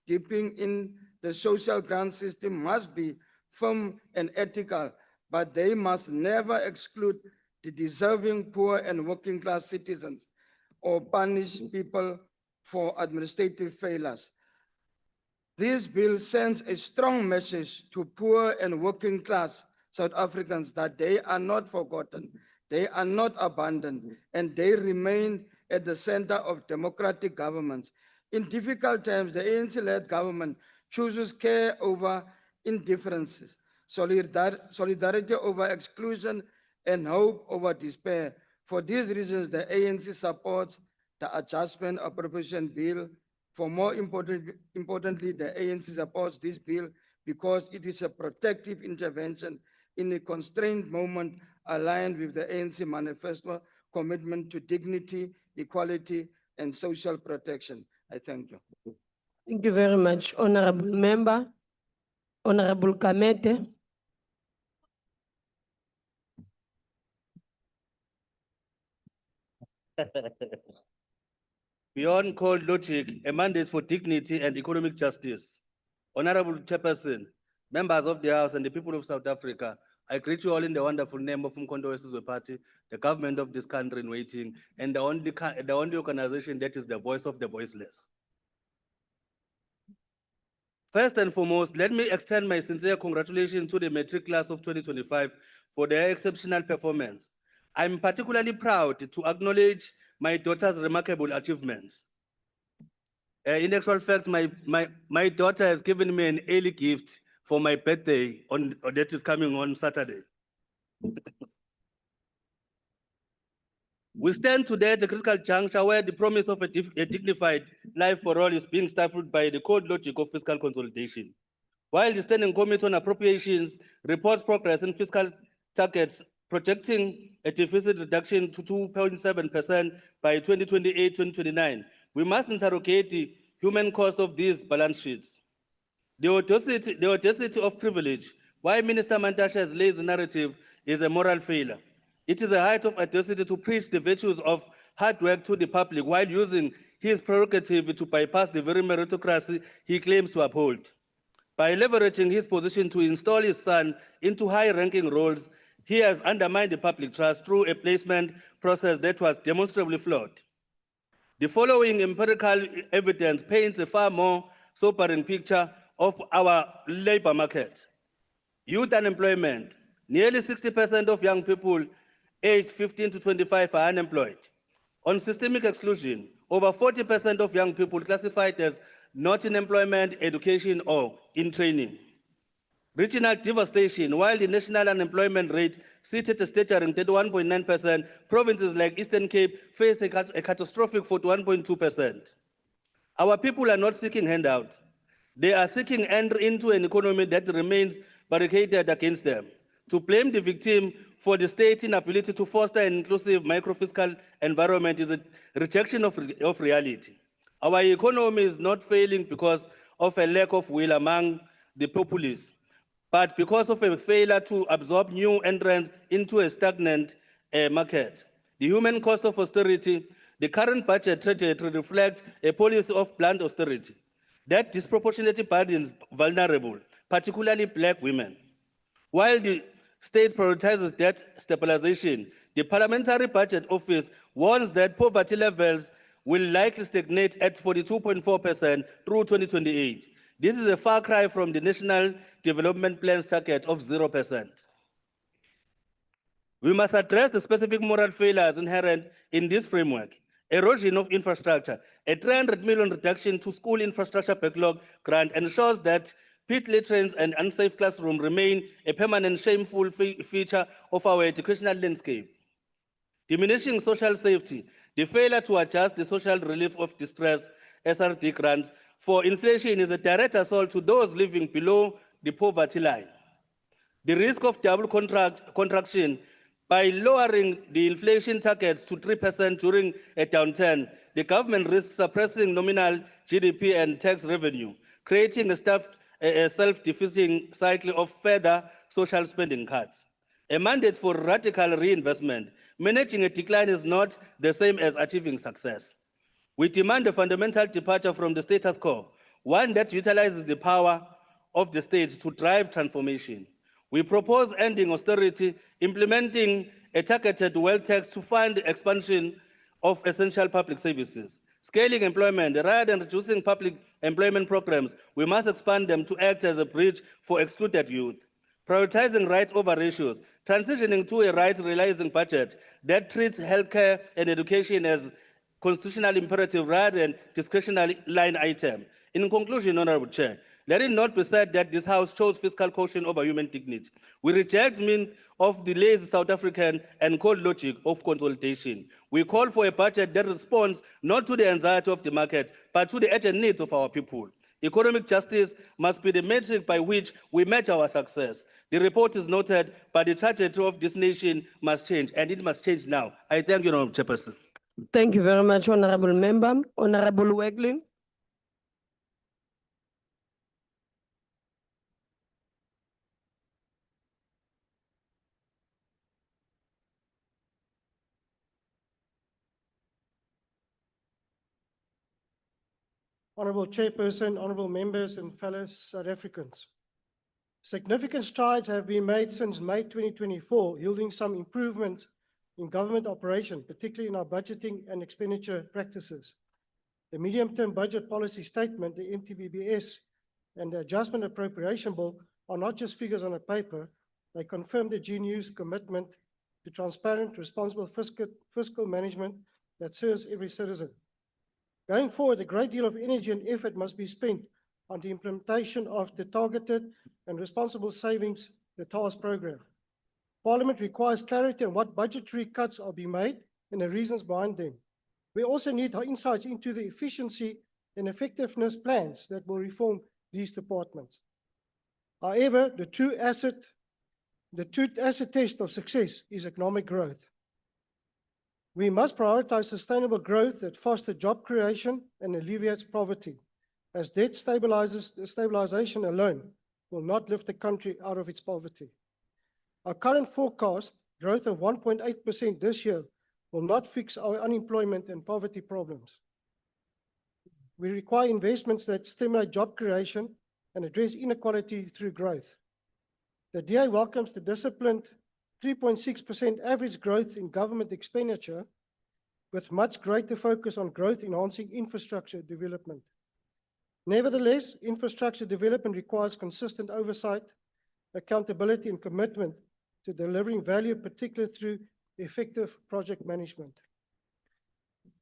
dipping in the social grant system must be firm and ethical, but they must never exclude the deserving poor and working class citizens or punish people for administrative failures. This bill sends a strong message to poor and working class South Africans that they are not forgotten, they are not abandoned, and they remain at the center of democratic governments. In difficult times, the ANC-led government chooses care over indifferences, solidarity over exclusion, and hope over despair. For these reasons, the ANC supports the Adjustment Appropriation Bill. For more importantly, the ANC supports this bill because it is a protective intervention in a constrained moment aligned with the ANC manifesto commitment to dignity, equality, and social protection. I thank you. Thank you very much, Honorable Member. Honorable Kamete. Beyond cold logic, a mandate for dignity and economic justice. Honorable Chairperson, members of the House and the people of South Africa, I greet you all in the wonderful name of Umkhonto weSizwe Party, the government of this country in waiting, and the only organization that is the voice of the voiceless. First and foremost, let me extend my sincere congratulations to the matric class of 2025 for their exceptional performance. I'm particularly proud to acknowledge my daughter's remarkable achievements. In actual fact, my daughter has given me an early gift for my birthday that is coming on Saturday. We stand today at a critical juncture where the promise of a dignified life for all is being stifled by the cold logic of fiscal consolidation. While the Standing Committee on Appropriations reports progress in fiscal targets projecting a deficit reduction to 2.7% by 2028-2029, we must interrogate the human cost of these balance sheets. The audacity of privilege, why Minister Mantashe's lazy narrative is a moral failure. It is a height of audacity to preach the virtues of hard work to the public while using his prerogative to bypass the very meritocracy he claims to uphold. By leveraging his position to install his son into high-ranking roles, he has undermined the public trust through a placement process that was demonstrably flawed. The following empirical evidence paints a far more sobering picture of our labor market. Youth unemployment, nearly 60% of young people aged 15 to 25 are unemployed. On systemic exclusion, over 40% of young people classified as not in employment, education, or in training. Regional devastation, while the national unemployment rate sits at a staggering 31.9%, provinces like Eastern Cape face a catastrophic 41.2%. Our people are not seeking handouts. They are seeking entry into an economy that remains barricaded against them. To blame the victim for the state's inability to foster an inclusive microfiscal environment is a rejection of reality. Our economy is not failing because of a lack of will among the populace, but because of a failure to absorb new entrants into a stagnant market. The human cost of austerity, the current budget trajectory reflects a policy of blunt austerity that disproportionately burdens vulnerable, particularly Black women. While the state prioritizes debt stabilization, the Parliamentary Budget Office warns that poverty levels will likely stagnate at 42.4% through 2028. This is a far cry from the National Development Plan's target of 0%. We must address the specific moral failures inherent in this framework. Erosion of infrastructure, a 300 million reduction to school infrastructure backlog grant ensures that pit latrines and unsafe classrooms remain a permanent shameful feature of our educational landscape. Diminishing social safety, the failure to adjust the social relief of distress SRD grants for inflation is a direct assault to those living below the poverty line. The risk of double contraction by lowering the inflation targets to 3% during a downturn, the government risks suppressing nominal GDP and tax revenue, creating a self-defeating cycle of further social spending cuts. A mandate for radical reinvestment. Managing a decline is not the same as achieving success. We demand a fundamental departure from the status quo, one that utilizes the power of the state to drive transformation. We propose ending austerity, implementing a targeted wealth tax to fund the expansion of essential public services. Scaling employment, rather than reducing public employment programs, we must expand them to act as a bridge for excluded youth. Prioritizing rights over ratios, transitioning to a rights-realizing budget that treats healthcare and education as constitutional imperative rather than discretionary line item. In conclusion, Honorable Chair, let it not be said that this House chose fiscal caution over human dignity. We reject means of the lazy South African and cold logic of consolidation. We call for a budget that responds not to the anxiety of the market, but to the urgent needs of our people. Economic justice must be the metric by which we measure our success. The report is noted, but the trajectory of this nation must change, and it must change now. I thank you, Honorable Chairperson. Thank you very much, Honorable Member. Honorable Weglin. Honorable Chairperson, honorable members and fellow South Africans. Significant strides have been made since May 2024, yielding some improvements in government operation, particularly in our budgeting and expenditure practices. The medium-term budget policy statement, the MTBBS, and the adjustment appropriation bill are not just figures on a paper. They confirm the GNU's commitment to transparent, responsible fiscal management that serves every citizen. Going forward, a great deal of energy and effort must be spent on the implementation of the targeted and responsible savings, the TARS program. Parliament requires clarity on what budgetary cuts are being made and the reasons behind them. We also need insights into the efficiency and effectiveness plans that will reform these departments. However, the true asset test of success is economic growth. We must prioritize sustainable growth that fosters job creation and alleviates poverty, as debt stabilization alone will not lift the country out of its poverty. Our current forecast growth of 1.8% this year will not fix our unemployment and poverty problems. We require investments that stimulate job creation and address inequality through growth. The DA welcomes the disciplined 3.6% average growth in government expenditure, with much greater focus on growth-enhancing infrastructure development. Nevertheless, infrastructure development requires consistent oversight, accountability, and commitment to delivering value, particularly through effective project management.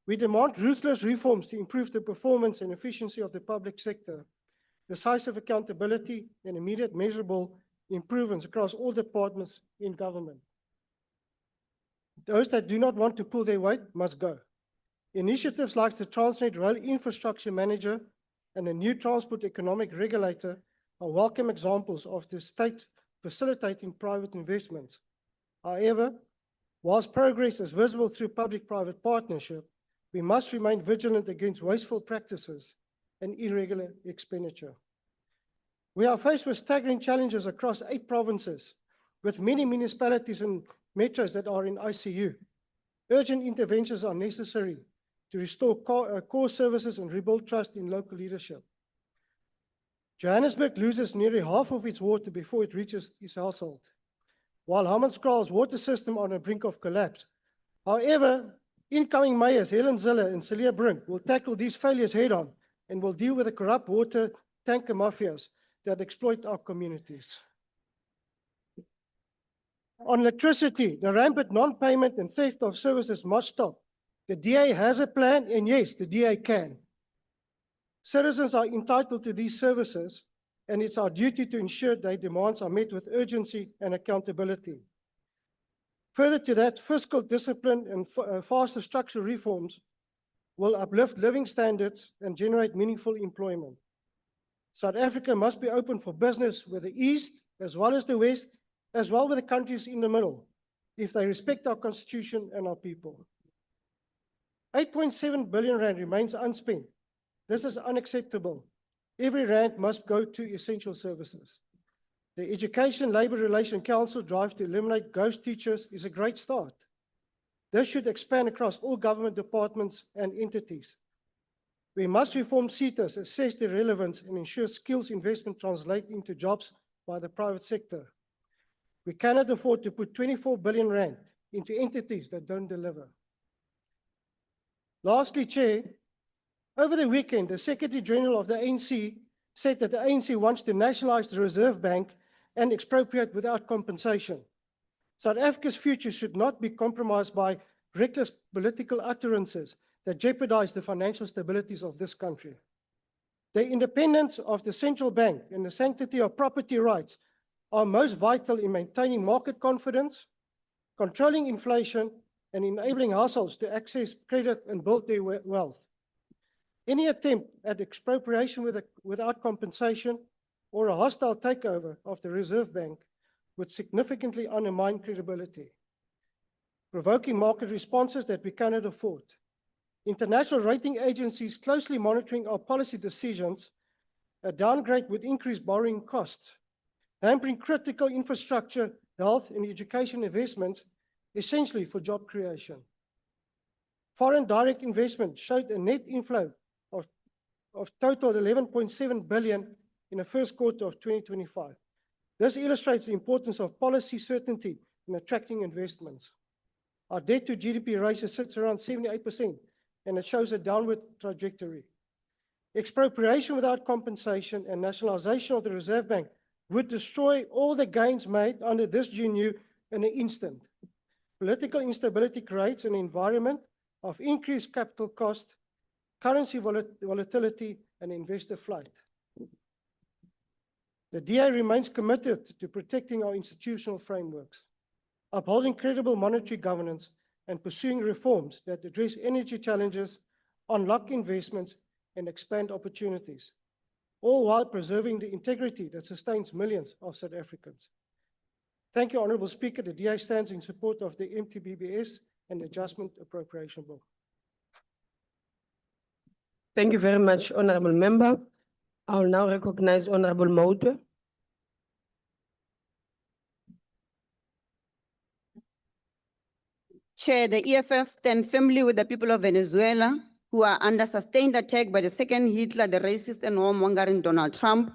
We demand ruthless reforms to improve the performance and efficiency of the public sector, decisive accountability, and immediate measurable improvements across all departments in government. Those that do not want to pull their weight must go. Initiatives like the Transnet Rail Infrastructure Manager and the new Transport Economic Regulator are welcome examples of the state facilitating private investments. However, whilst progress is visible through public-private partnership, we must remain vigilant against wasteful practices and irregular expenditure. We are faced with staggering challenges across 8 provinces, with many municipalities and metros that are in ICU. Urgent interventions are necessary to restore core services and rebuild trust in local leadership. Johannesburg loses nearly half of its water before it reaches its household, while Hammanskraal's water system are on the brink of collapse. However, incoming mayors Helen Zille and Celia Brink will tackle these failures head-on and will deal with the corrupt water tanker mafias that exploit our communities. On electricity, the rampant non-payment and theft of services must stop. The DA has a plan, and yes, the DA can. Citizens are entitled to these services, and it's our duty to ensure their demands are met with urgency and accountability. Further to that, fiscal discipline and faster structural reforms will uplift living standards and generate meaningful employment. South Africa must be open for business with the East as well as the West, as well with the countries in the middle, if they respect our Constitution and our people. 8.7 billion rand remains unspent. This is unacceptable. Every rand must go to essential services. The Education Labour Relations Council drive to eliminate ghost teachers is a great start. This should expand across all government departments and entities. We must reform CETAs, assess their relevance, and ensure skills investment translate into jobs by the private sector. We cannot afford to put 24 billion rand into entities that don't deliver. Lastly, Chair, over the weekend, the Secretary General of the ANC said that the ANC wants to nationalize the Reserve Bank and expropriate without compensation. South Africa's future should not be compromised by reckless political utterances that jeopardize the financial stabilities of this country. The independence of the central bank and the sanctity of property rights are most vital in maintaining market confidence, controlling inflation, and enabling households to access credit and build their wealth. Any attempt at expropriation without compensation or a hostile takeover of the Reserve Bank would significantly undermine credibility, provoking market responses that we cannot afford. International rating agencies closely monitoring our policy decisions, a downgrade would increase borrowing costs, hampering critical infrastructure, health, and education investments, essentially for job creation. Foreign direct investment showed a net inflow of total 11.7 billion in the first quarter of 2025. This illustrates the importance of policy certainty in attracting investments. Our debt to GDP ratio sits around 78%, and it shows a downward trajectory. Expropriation without compensation and nationalization of the Reserve Bank would destroy all the gains made under this GNU in an instant. Political instability creates an environment of increased capital cost, currency volatility, and investor flight. The DA remains committed to protecting our institutional frameworks, upholding credible monetary governance, and pursuing reforms that address energy challenges, unlock investments, and expand opportunities, all while preserving the integrity that sustains millions of South Africans. Thank you, Honourable Speaker. The DA stands in support of the MTBBS and the Adjustment Appropriation Bill. Thank you very much, Honourable Member. I will now recognize Honourable Moutwe. Chair, the EFF stand firmly with the people of Venezuela who are under sustained attack by the second Hitler, the racist and warmongering Donald Trump,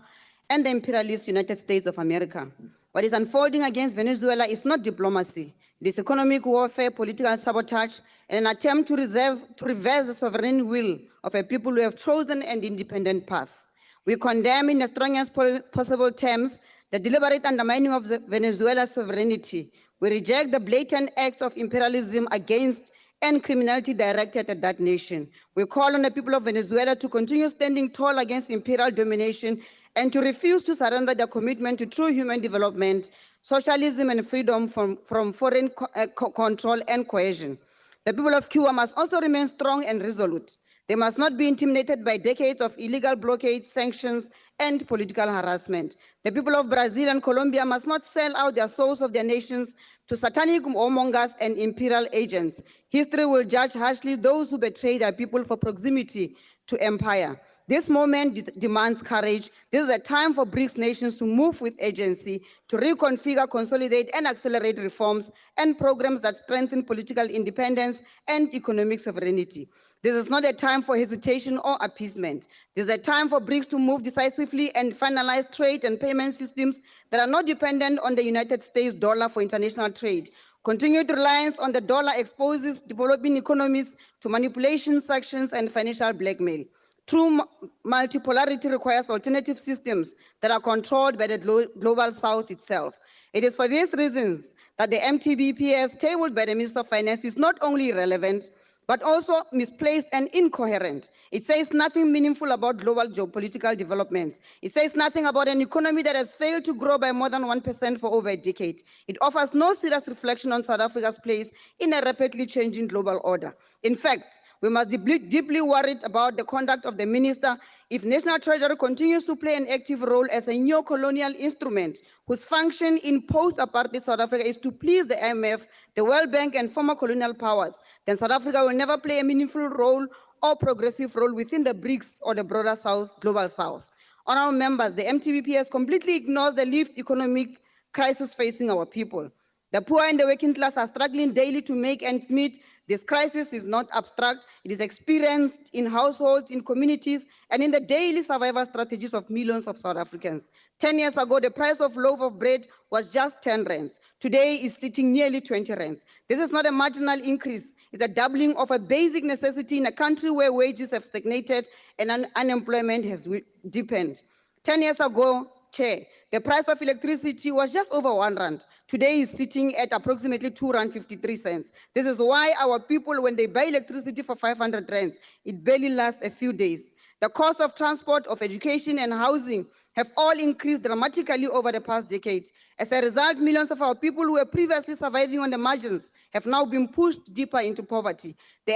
and the imperialist United States of America. What is unfolding against Venezuela is not diplomacy. It is economic warfare, political sabotage, and an attempt to reverse the sovereign will of a people who have chosen an independent path. We condemn in the strongest possible terms the deliberate undermining of Venezuela's sovereignty. We reject the blatant acts of imperialism against and criminality directed at that nation. We call on the people of Venezuela to continue standing tall against imperial domination and to refuse to surrender their commitment to true human development, socialism, and freedom from foreign control and coercion. The people of Cuba must also remain strong and resolute. They must not be intimidated by decades of illegal blockades, sanctions, and political harassment. The people of Brazil and Colombia must not sell out their souls of their nations to satanic warmongers and imperial agents. History will judge harshly those who betray their people for proximity to empire. This moment demands courage. This is a time for BRICS nations to move with agency, to reconfigure, consolidate, and accelerate reforms and programs that strengthen political independence and economic sovereignty. This is not a time for hesitation or appeasement. This is a time for BRICS to move decisively and finalize trade and payment systems that are not dependent on the United States dollar for international trade. Continued reliance on the dollar exposes developing economies to manipulation, sanctions, and financial blackmail. True multipolarity requires alternative systems that are controlled by the global South itself. It is for these reasons that the MTBPS tabled by the Minister of Finance is not only irrelevant, but also misplaced and incoherent. It says nothing meaningful about global geopolitical developments. It says nothing about an economy that has failed to grow by more than 1% for over a decade. It offers no serious reflection on South Africa's place in a rapidly changing global order. In fact, we must be deeply worried about the conduct of the minister if National Treasury continues to play an active role as a neo-colonial instrument whose function in post-apartheid South Africa is to please the IMF, the World Bank, and former colonial powers. Then South Africa will never play a meaningful role or progressive role within the BRICS or the broader South, global South. Honorable members, the MTBPS completely ignores the lived economic crisis facing our people. The poor and the working class are struggling daily to make ends meet. This crisis is not abstract. It is experienced in households, in communities, and in the daily survival strategies of millions of South Africans. 10 years ago, the price of loaf of bread was just 10 rands. Today, it's sitting nearly 20 rands. This is not a marginal increase. It's a doubling of a basic necessity in a country where wages have stagnated and unemployment has deepened. 10 years ago, Chair, the price of electricity was just over 1 rand. Today is sitting at approximately 2.53 rand. This is why our people, when they buy electricity for 500 rands, it barely lasts a few days. The cost of transport, of education and housing have all increased dramatically over the past decade. As a result, millions of our people who were previously surviving on the margins have now been pushed deeper into poverty. The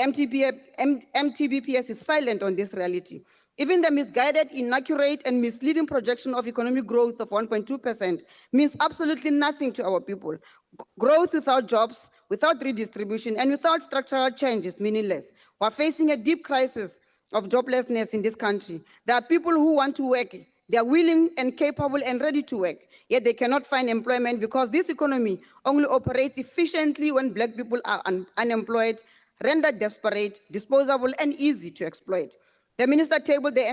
MTBPS is silent on this reality. Even the misguided, inaccurate, and misleading projection of economic growth of 1.2% means absolutely nothing to our people. Growth without jobs, without redistribution, and without structural change is meaningless. We're facing a deep crisis of joblessness in this country. There are people who want to work. They are willing and capable and ready to work, yet they cannot find employment because this economy only operates efficiently when Black people are unemployed, rendered desperate, disposable, and easy to exploit. The minister tabled the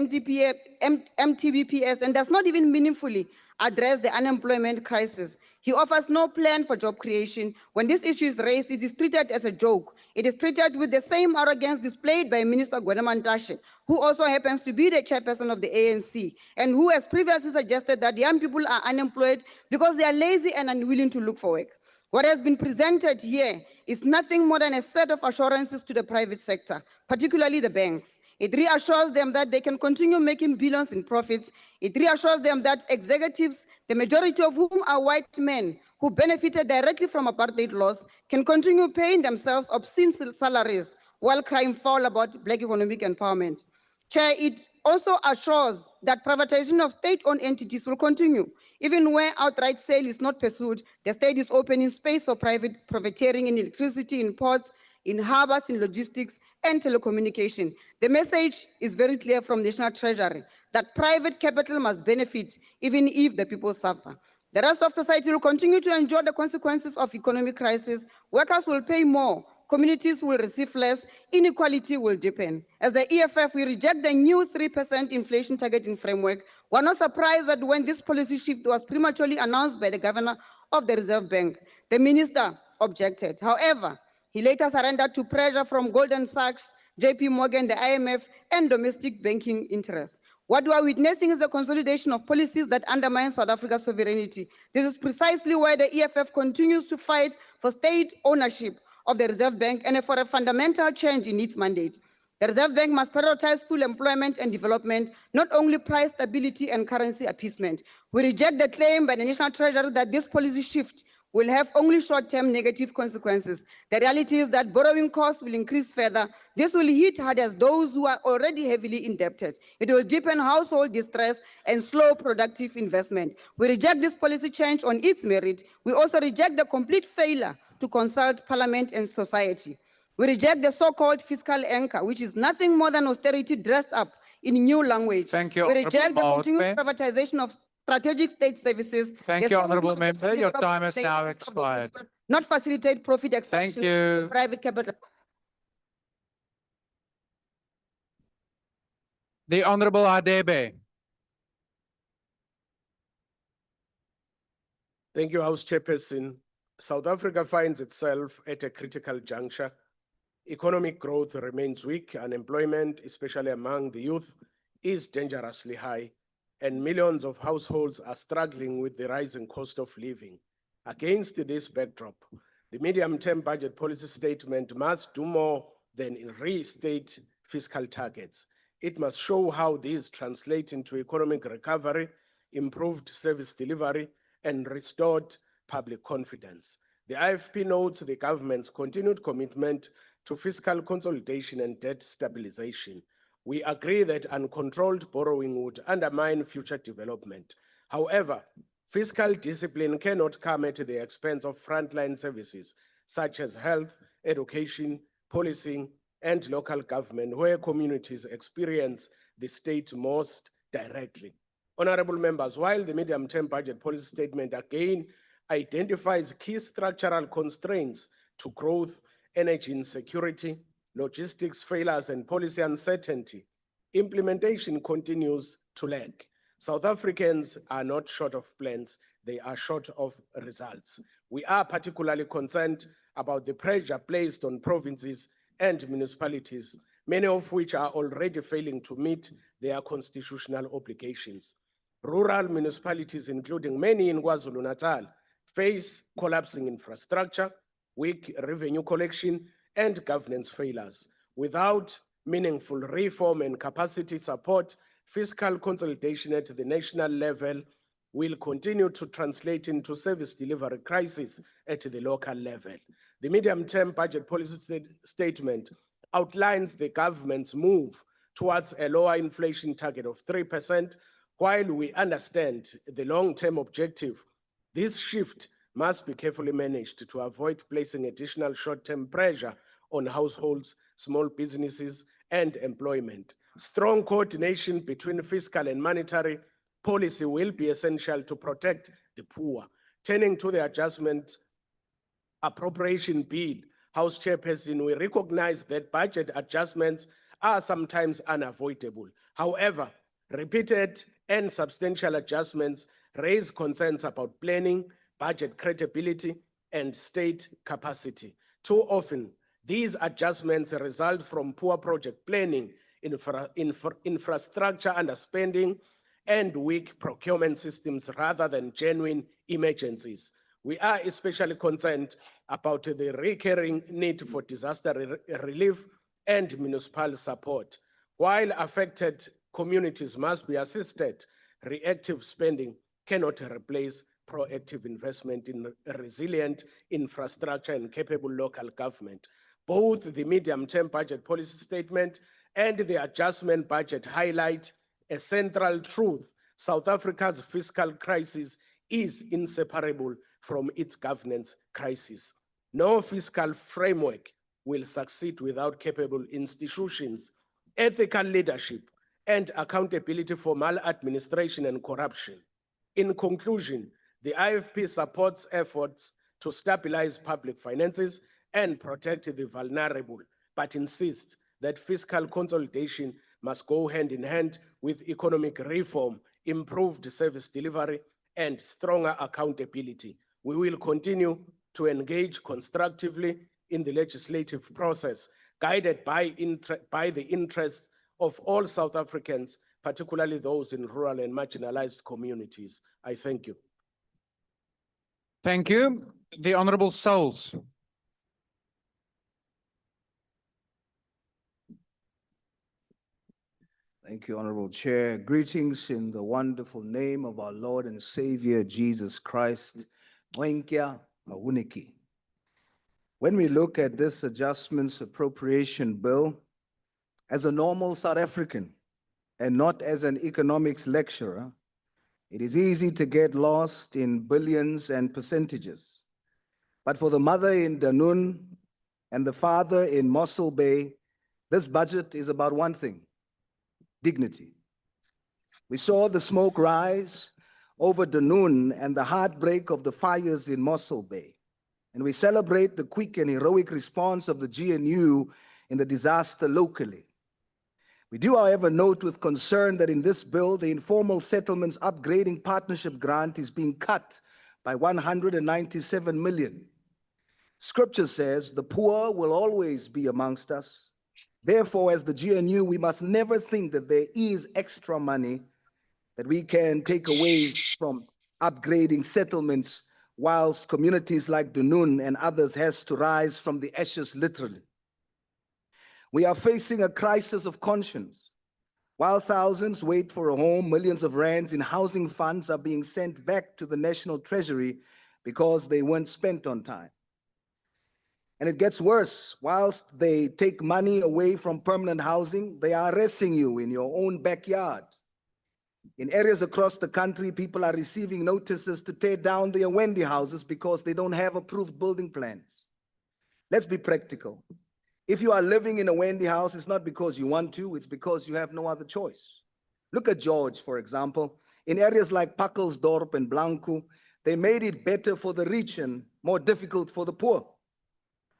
MTBPS and does not even meaningfully address the unemployment crisis. He offers no plan for job creation. When this issue is raised, it is treated as a joke. It is treated with the same arrogance displayed by Minister Gwede, who also happens to be the chairperson of the ANC, and who has previously suggested that young people are unemployed because they are lazy and unwilling to look for work. What has been presented here is nothing more than a set of assurances to the private sector, particularly the banks. It reassures them that they can continue making billions in profits. It reassures them that executives, the majority of whom are white men who benefited directly from apartheid laws, can continue paying themselves obscene salaries while crying foul about Black economic empowerment. Chair, it also assures that privatization of state-owned entities will continue. Even where outright sale is not pursued, the state is opening space for private profiteering in electricity, in ports, in harbors, in logistics, and telecommunication. The message is very clear from the National Treasury that private capital must benefit even if the people suffer. The rest of society will continue to enjoy the consequences of economic crisis. Workers will pay more. Communities will receive less, inequality will deepen. As the EFF, we reject the new 3% inflation targeting framework. We're not surprised that when this policy shift was prematurely announced by the governor of the Reserve Bank, the minister objected. However, he later surrendered to pressure from Goldman Sachs, JP Morgan, the IMF, and domestic banking interests. What we are witnessing is the consolidation of policies that undermine South Africa's sovereignty. This is precisely why the EFF continues to fight for state ownership of the Reserve Bank and for a fundamental change in its mandate. The Reserve Bank must prioritize full employment and development, not only price stability and currency appeasement. We reject the claim by the National Treasury that this policy shift will have only short-term negative consequences. The reality is that borrowing costs will increase further. This will hit hard as those who are already heavily indebted. It will deepen household distress and slow productive investment. We reject this policy change on its merit. We also reject the complete failure to consult Parliament and society. We reject the so-called fiscal anchor, which is nothing more than austerity dressed up in new language. Thank you, We reject the Honourable continued Maotwe. privatization of strategic state services. Thank The you, Honourable state Member. Your time has state now to expired. not facilitate profit extraction you. of private capital. The Honourable Adebe. Thank you, House Chairperson. South Africa finds itself at a critical juncture. Economic growth remains weak, unemployment, especially among the youth, is dangerously high, and millions of households are struggling with the rising cost of living. Against this backdrop, the medium-term budget policy statement must do more than restate fiscal targets. It must show how these translate into economic recovery, improved service delivery, and restored public confidence. The IFP notes the government's continued commitment to fiscal consolidation and debt stabilization. We agree that uncontrolled borrowing would undermine future development. However, fiscal discipline cannot come at the expense of frontline services such as health, education, policing, and local government, where communities experience the state most directly. Honorable members, while the medium-term budget policy statement again identifies key structural constraints to growth, energy insecurity, logistics failures, and policy uncertainty, implementation continues to lag. South Africans are not short of plans, they are short of results. We are particularly concerned about the pressure placed on provinces and municipalities, many of which are already failing to meet their constitutional obligations. Rural municipalities, including many in KwaZulu-Natal, face collapsing infrastructure, weak revenue collection, and governance failures. Without meaningful reform and capacity support, fiscal consolidation at the national level will continue to translate into service delivery crisis at the local level. The medium-term budget policy statement outlines the government's move towards a lower inflation target of 3%. While we understand the long-term objective, this shift must be carefully managed to avoid placing additional short-term pressure on households, small businesses, and employment. Strong coordination between fiscal and monetary policy will be essential to protect the poor. Turning to the adjustment appropriation bill, House Chairperson, we recognize that budget adjustments are sometimes unavoidable. However, repeated and substantial adjustments raise concerns about planning, budget credibility, and state capacity. Too often, these adjustments result from poor project planning, infrastructure underspending, and weak procurement systems rather than genuine emergencies. We are especially concerned about the recurring need for disaster relief and municipal support. While affected communities must be assisted, reactive spending cannot replace proactive investment in resilient infrastructure and capable local government. Both the medium-term budget policy statement and the adjustment budget highlight a central truth: South Africa's fiscal crisis is inseparable from its governance crisis. No fiscal framework will succeed without capable institutions, ethical leadership, and accountability for maladministration and corruption. In conclusion, the IFP supports efforts to stabilize public finances and protect the vulnerable, but insists that fiscal consolidation must go hand in hand with economic reform, improved service delivery, and stronger accountability. We will continue to engage constructively in the legislative process, guided by the interests of all South Africans, particularly those in rural and marginalized communities. I thank you. Thank you. The Honorable Souls. Thank you, Honorable Chair. Greetings in the wonderful name of our Lord and Savior, Jesus Christ. When we look at this adjustments appropriation bill, as a normal South African and not as an economics lecturer, it is easy to get lost in billions and percentages. But for the mother in Danun and the father in Mossel Bay, this budget is about one thing: dignity. We saw the smoke rise over Danun and the heartbreak of the fires in Mossel Bay. And we celebrate the quick and heroic response of the GNU in the disaster locally. We do, however, note with concern that in this bill, the Informal Settlements Upgrading Partnership grant is being cut by 197 million. Scripture says the poor will always be amongst us. Therefore, as the GNU, we must never think that there is extra money that we can take away from upgrading settlements, whilst communities like Danun and others has to rise from the ashes literally. We are facing a crisis of conscience. While thousands wait for a home, millions of rands in housing funds are being sent back to the National Treasury because they weren't spent on time. And it gets worse. Whilst they take money away from permanent housing, they are arresting you in your own backyard. In areas across the country, people are receiving notices to tear down their Wendy houses because they don't have approved building plans. Let's be practical. If you are living in a Wendy house, it's not because you want to, it's because you have no other choice. Look at George, for example. In areas like Pakkelsdorp and Blanco, they made it better for the rich and more difficult for the poor.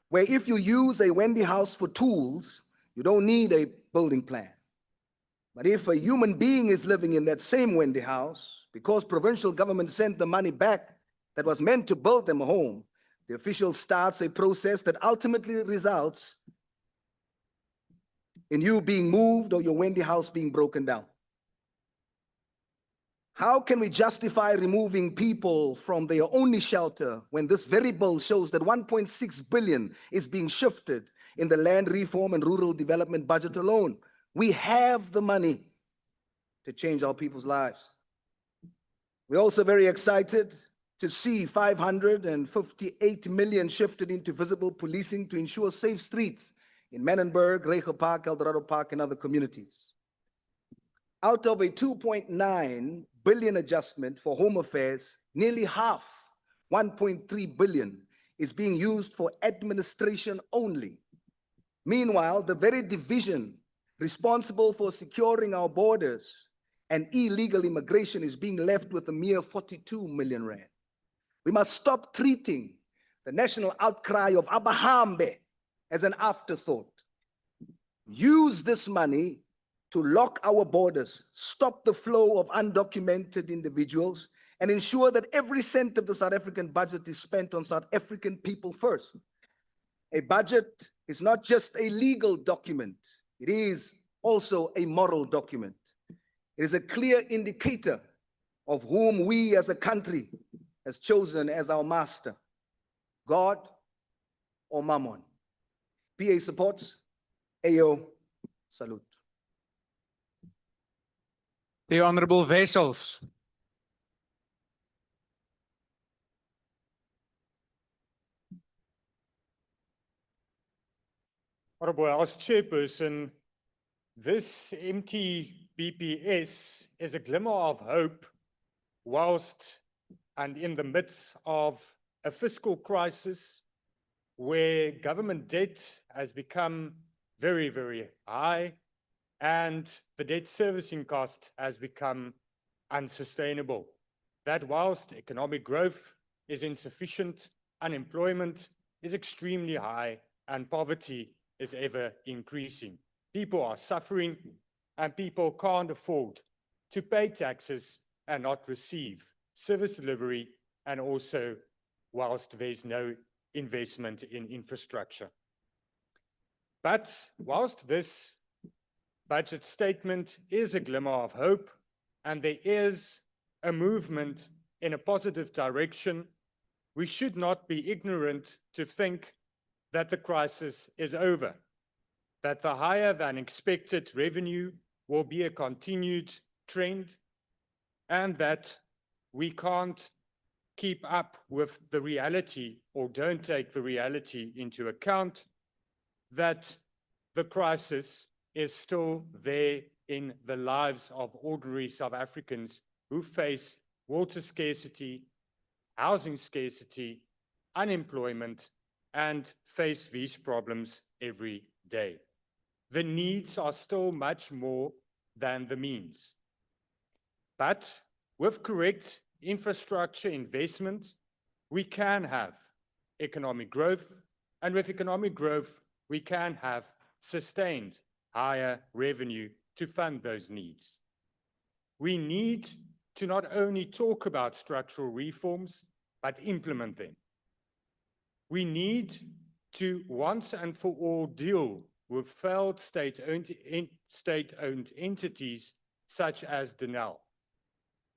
Where if you use a Wendy house for tools, you don't need a building plan. But if a human being is living in that same Wendy house, because provincial government sent the money back that was meant to build them a home, the official starts a process that ultimately results in you being moved or your Wendy house being broken down. How can we justify removing people from their only shelter when this very bill shows that 1.6 billion is being shifted in the land reform and rural development budget alone? We have the money to change our people's lives. We're also very excited to see 558 million shifted into visible policing to ensure safe streets in Menenberg, Rego Park, Eldorado Park, and other communities. Out of a 2.9 billion adjustment for home affairs, nearly half, 1.3 billion, is being used for administration only. Meanwhile, the very division responsible for securing our borders and illegal immigration is being left with a mere 42 million rand. We must stop treating the national outcry of Abahambe as an afterthought. Use this money to lock our borders, stop the flow of undocumented individuals, and ensure that every cent of the South African budget is spent on South African people first. A budget is not just a legal document, it is also a moral document. It is a clear indicator of whom we as a country has chosen as our master, God or Mammon. PA supports, AO, salute. The Honorable Wessels. Honorable House Chairperson, this empty BPS is a glimmer of hope whilst and in the midst of a fiscal crisis where government debt has become very, very high and the debt servicing cost has become unsustainable. That whilst economic growth is insufficient, unemployment is extremely high and poverty is ever increasing. People are suffering and people can't afford to pay taxes and not receive service delivery, and also whilst there's no investment in infrastructure. But whilst this budget statement is a glimmer of hope and there is a movement in a positive direction, we should not be ignorant to think that the crisis is over, that the higher than expected revenue will be a continued trend, and that we can't keep up with the reality or don't take the reality into account that the crisis is still there in the lives of ordinary South Africans who face water scarcity, housing scarcity, unemployment, and face these problems every day. The needs are still much more than the means. But with correct infrastructure investment, we can have economic growth, and with economic growth, we can have sustained higher revenue to fund those needs. We need to not only talk about structural reforms, but implement them. We need to once and for all deal with failed state-owned entities such as Denel.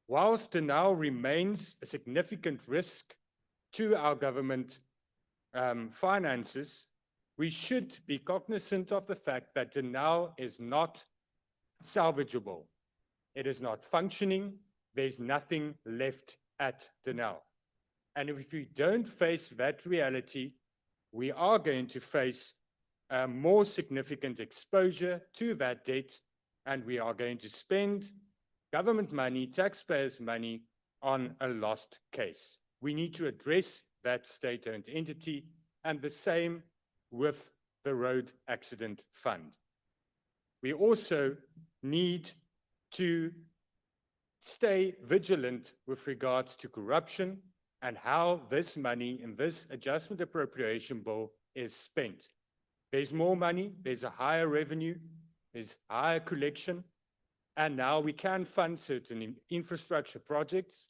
Whilst Denel remains a significant risk to our government finances, we should be cognizant of the fact that Denel is not salvageable. It is not functioning. There's nothing left at Denel. And if we don't face that reality, we are going to face more significant exposure to that debt, and we are going to spend government money, taxpayers' money, on a lost case. We need to address that state-owned entity, and the same with the Road Accident Fund. We also need to stay vigilant with regards to corruption and how this money in this adjustment appropriation bill is spent. There's more money, there's a higher revenue, there's higher collection, and now we can fund certain infrastructure projects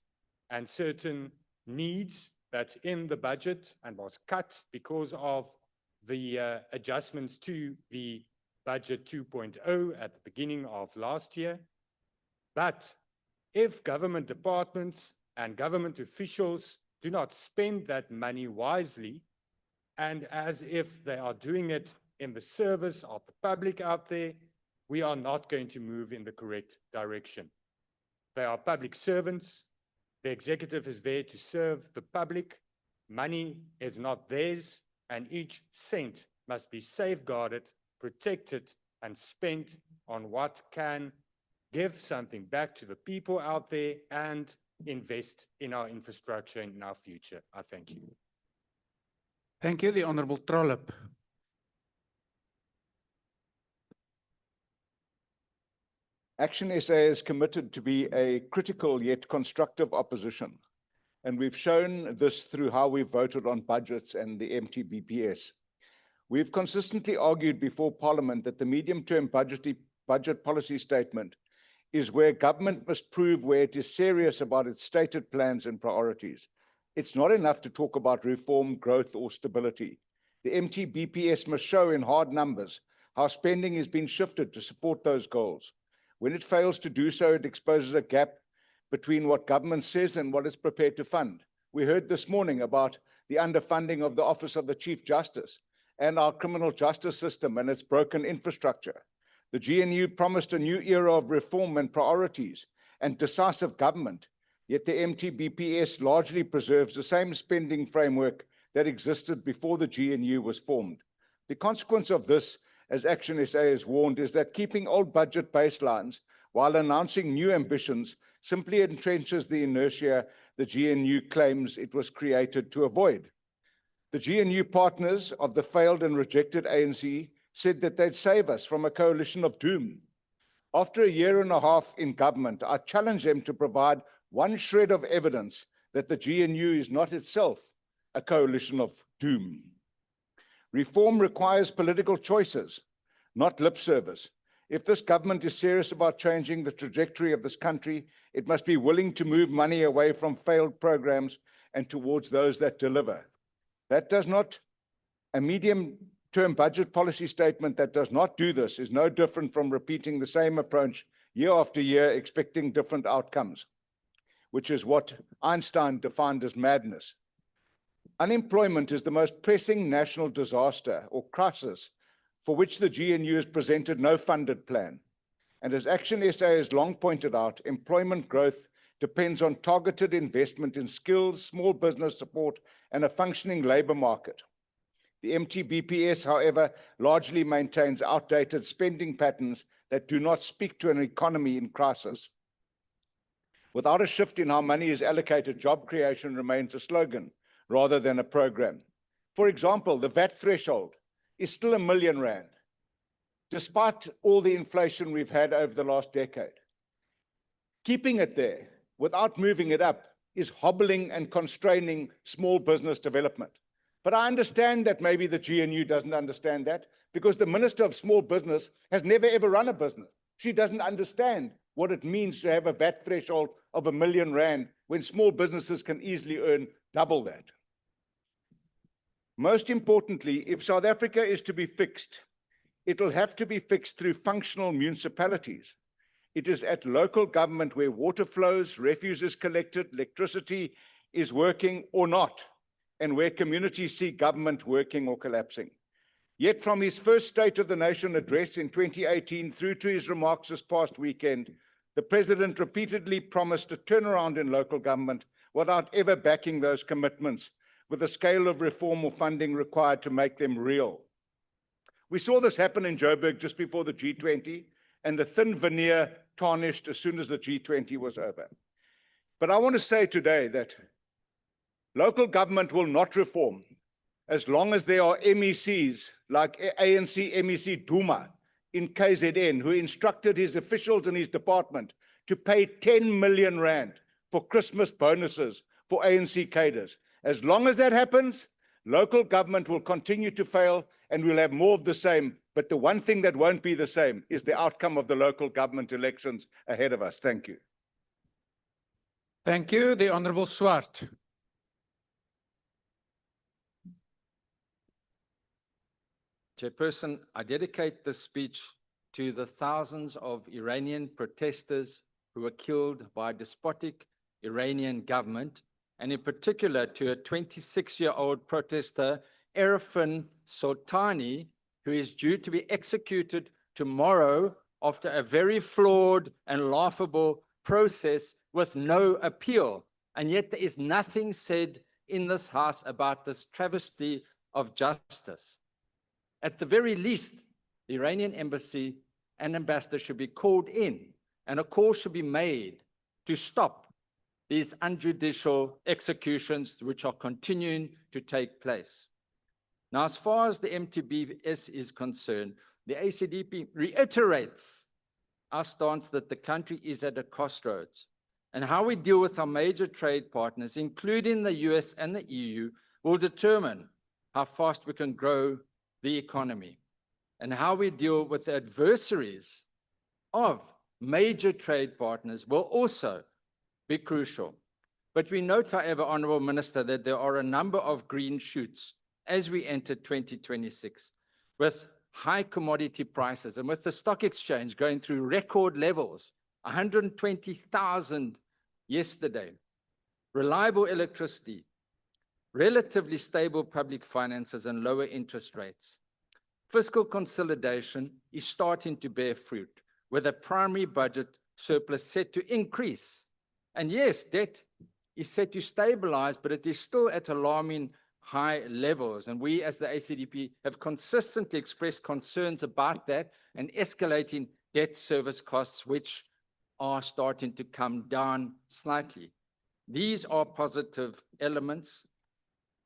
and certain needs that's in the budget and was cut because of the adjustments to the budget 2.0 at the beginning of last year. But if government departments and government officials do not spend that money wisely, and as if they are doing it in the service of the public out there, we are not going to move in the correct direction. They are public servants. The executive is there to serve the public. Money is not theirs, and each cent must be safeguarded, protected, and spent on what can give something back to the people out there and invest in our infrastructure and in our future. I thank you. Thank you. The Honorable Trollip. Action SA is committed to be a critical yet constructive opposition, and we've shown this through how we've voted on budgets and the MTBPS. We've consistently argued before Parliament that the medium-term budget policy statement is where government must prove where it is serious about its stated plans and priorities. It's not enough to talk about reform, growth, or stability. The MTBPS must show in hard numbers how spending is being shifted to support those goals. When it fails to do so, it exposes a gap between what government says and what it's prepared to fund. We heard this morning about the underfunding of the Office of the Chief Justice and our criminal justice system and its broken infrastructure. The GNU promised a new era of reform and priorities and decisive government, yet the MTBPS largely preserves the same spending framework that existed before the GNU was formed. The consequence of this, as Action SA has warned, is that keeping old budget baselines while announcing new ambitions simply entrenches the inertia the GNU claims it was created to avoid. The GNU partners of the failed and rejected ANC said that they'd save us from a coalition of doom. After a year and a half in government, I challenge them to provide one shred of evidence that the GNU is not itself a coalition of doom. Reform requires political choices, not lip service. If this government is serious about changing the trajectory of this country, it must be willing to move money away from failed programs and towards those that deliver. A medium-term budget policy statement that does not do this is no different from repeating the same approach year after year, expecting different outcomes, which is what Einstein defined as madness. Unemployment is the most pressing national disaster or crisis for which the GNU has presented no funded plan. And as Action SA has long pointed out, employment growth depends on targeted investment in skills, small business support, and a functioning labor market. The MTBPS, however, largely maintains outdated spending patterns that do not speak to an economy in crisis. Without a shift in how money is allocated, job creation remains a slogan rather than a program. For example, the VAT threshold is still R1 million, despite all the inflation we've had over the last decade. Keeping it there without moving it up is hobbling and constraining small business development. But I understand that maybe the GNU doesn't understand that, because the Minister of Small Business has never ever run a business. She doesn't understand what it means to have a VAT threshold of R1 million when small businesses can easily earn double that. Most importantly, if South Africa is to be fixed, it'll have to be fixed through functional municipalities. It is at local government where water flows, refuse is collected, electricity is working or not, and where communities see government working or collapsing. Yet from his first State of the Nation address in 2018 through to his remarks this past weekend, the President repeatedly promised a turnaround in local government without ever backing those commitments with the scale of reform or funding required to make them real. We saw this happen in Joburg just before the G20, and the thin veneer tarnished as soon as the G20 was over. But I want to say today that local government will not reform as long as there are MECs like ANC MEC Duma in KZN who instructed his officials in his department to pay 10 million rand for Christmas bonuses for ANC cadres. As long as that happens, local government will continue to fail and we'll have more of the same. But the one thing that won't be the same is the outcome of the local government elections ahead of us. Thank you. Thank you. The Honorable Swart. Chairperson, I dedicate this speech to the thousands of Iranian protesters who were killed by a despotic Iranian government, and in particular to a 26-year-old protester, Arifin Sultani, who is due to be executed tomorrow after a very flawed and laughable process with no appeal. And yet there is nothing said in this House about this travesty of justice. At the very least, the Iranian embassy and ambassador should be called in, and a call should be made to stop these unjudicial executions which are continuing to take place. Now, as far as the MTBS is concerned, the ACDP reiterates our stance that the country is at a crossroads, and how we deal with our major trade partners, including the US and the EU, will determine how fast we can grow the economy, and how we deal with the adversaries of major trade partners will also be crucial. But we note, however, Honourable Minister, that there are a number of green shoots as we enter 2026, with high commodity prices and with the stock exchange going through record levels, 120,000 yesterday, reliable electricity, relatively stable public finances and lower interest rates. Fiscal consolidation is starting to bear fruit, with a primary budget surplus set to increase. And yes, debt is set to stabilize, but it is still at alarming high levels. And we as the ACDP have consistently expressed concerns about that and escalating debt service costs, which are starting to come down slightly. These are positive elements,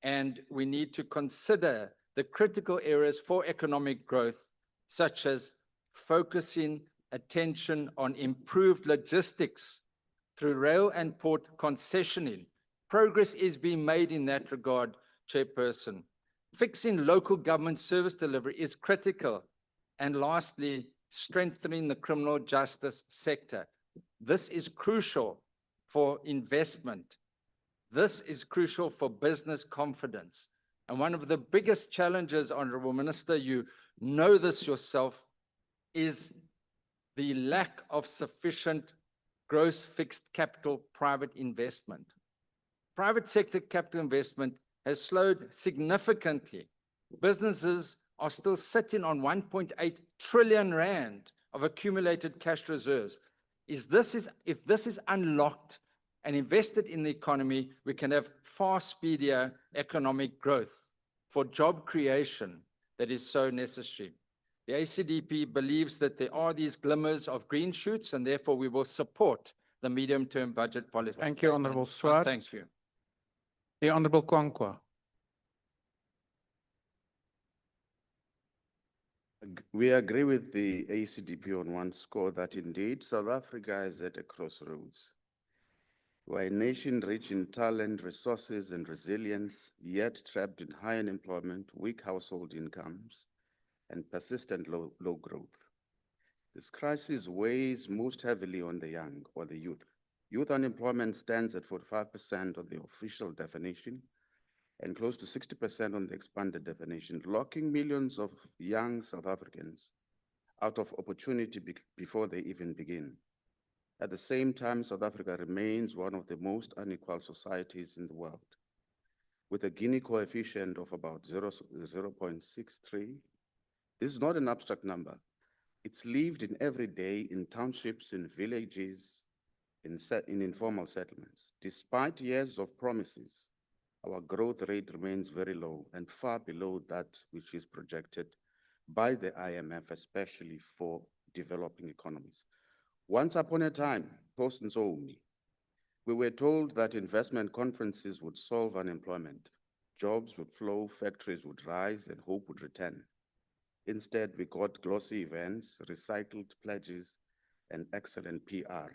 and we need to consider the critical areas for economic growth, such as focusing attention on improved logistics through rail and port concessioning. Progress is being made in that regard, Chairperson. Fixing local government service delivery is critical. And lastly, strengthening the criminal justice sector. This is crucial for investment. This is crucial for business confidence. And one of the biggest challenges, Honourable Minister, you know this yourself, is the lack of sufficient gross fixed capital private investment. Private sector capital investment has slowed significantly. Businesses are still sitting on 1.8 trillion rand of accumulated cash reserves. If this is unlocked and invested in the economy, we can have far speedier economic growth for job creation that is so necessary. The ACDP believes that there are these glimmers of green shoots, and therefore we will support the medium-term budget policy. Thank you, Honourable Swart. Thanks for you. The Honourable Kwankwa. We agree with the ACDP on one score, that indeed South Africa is at a crossroads. We are a nation rich in talent, resources, and resilience, yet trapped in high unemployment, weak household incomes, and persistent low growth. This crisis weighs most heavily on the young or the youth. Youth unemployment stands at 45% of the official definition and close to 60% on the expanded definition, locking millions of young South Africans out of opportunity before they even begin. At the same time, South Africa remains one of the most unequal societies in the world, with a Gini coefficient of about 0.63. This is not an abstract number. It's lived in every day in townships, in villages, in informal settlements. Despite years of promises, our growth rate remains very low and far below that which is projected by the IMF, especially for developing economies. Once upon a time, post-Nsomi, we were told that investment conferences would solve unemployment. Jobs would flow, factories would rise, and hope would return. Instead, we got glossy events, recycled pledges, and excellent PR.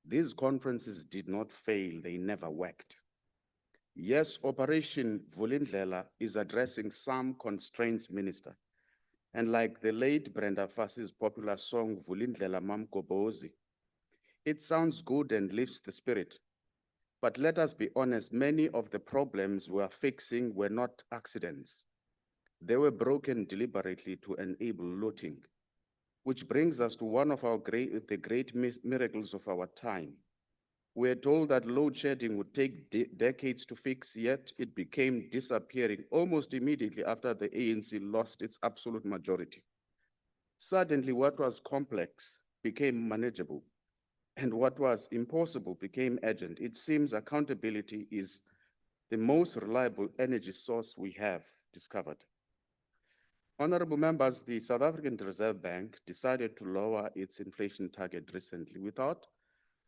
These conferences did not fail, they never worked. Yes, Operation Vulindlela is addressing some constraints, Minister. And like the late Brenda Fassie's popular song, Vulindlela Mamkobozi, it sounds good and lifts the spirit. But let us be honest, many of the problems we are fixing were not accidents. They were broken deliberately to enable looting, which brings us to one of the great miracles of our time. We are told that load shedding would take decades to fix, yet it became disappearing almost immediately after the ANC lost its absolute majority. Suddenly, what was complex became manageable, and what was impossible became urgent. It seems accountability is the most reliable energy source we have discovered. Honorable members, the South African Reserve Bank decided to lower its inflation target recently without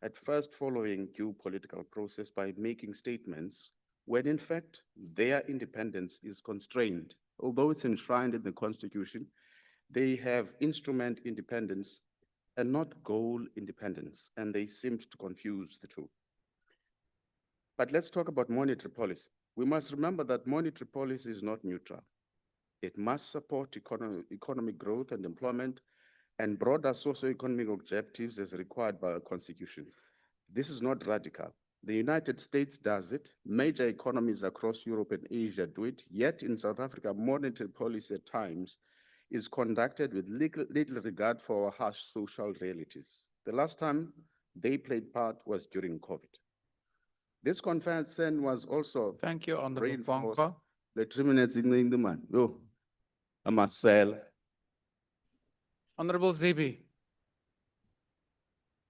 at first following due political process by making statements when in fact their independence is constrained. Although it's enshrined in the Constitution, they have instrument independence and not goal independence, and they seemed to confuse the two. But let's talk about monetary policy. We must remember that monetary policy is not neutral. It must support economic growth and employment and broader socio-economic objectives as required by our Constitution. This is not radical. The United States does it. Major economies across Europe and Asia do it. Yet in South Africa, monetary policy at times is conducted with little regard for our harsh social realities. The last time they played part was during COVID. This concern was also Thank you, Honorable reinforced. Kwankwa. The 3 minutes in the man. Yo, I must sell. Honorable Zibi.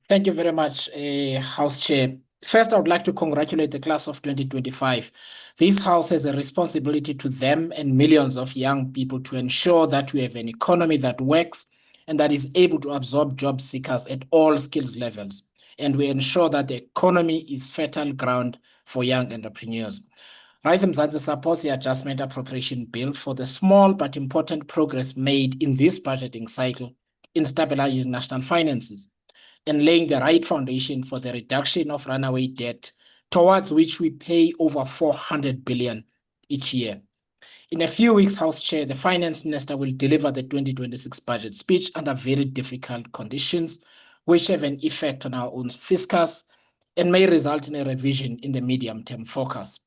Thank you very much, House Chair. First, I would like to congratulate the class of 2025. This House has a responsibility to them and millions of young people to ensure that we have an economy that works and that is able to absorb job seekers at all skills levels. And we ensure that the economy is fertile ground for young entrepreneurs. Rise Mzansi supports the adjustment appropriation bill for the small but important progress made in this budgeting cycle in stabilizing national finances and laying the right foundation for the reduction of runaway debt, towards which we pay over 400 billion each year. In a few weeks, House Chair, the Finance Minister will deliver the 2026 budget speech under very difficult conditions, which have an effect on our own fiscus and may result in a revision in the medium-term forecast.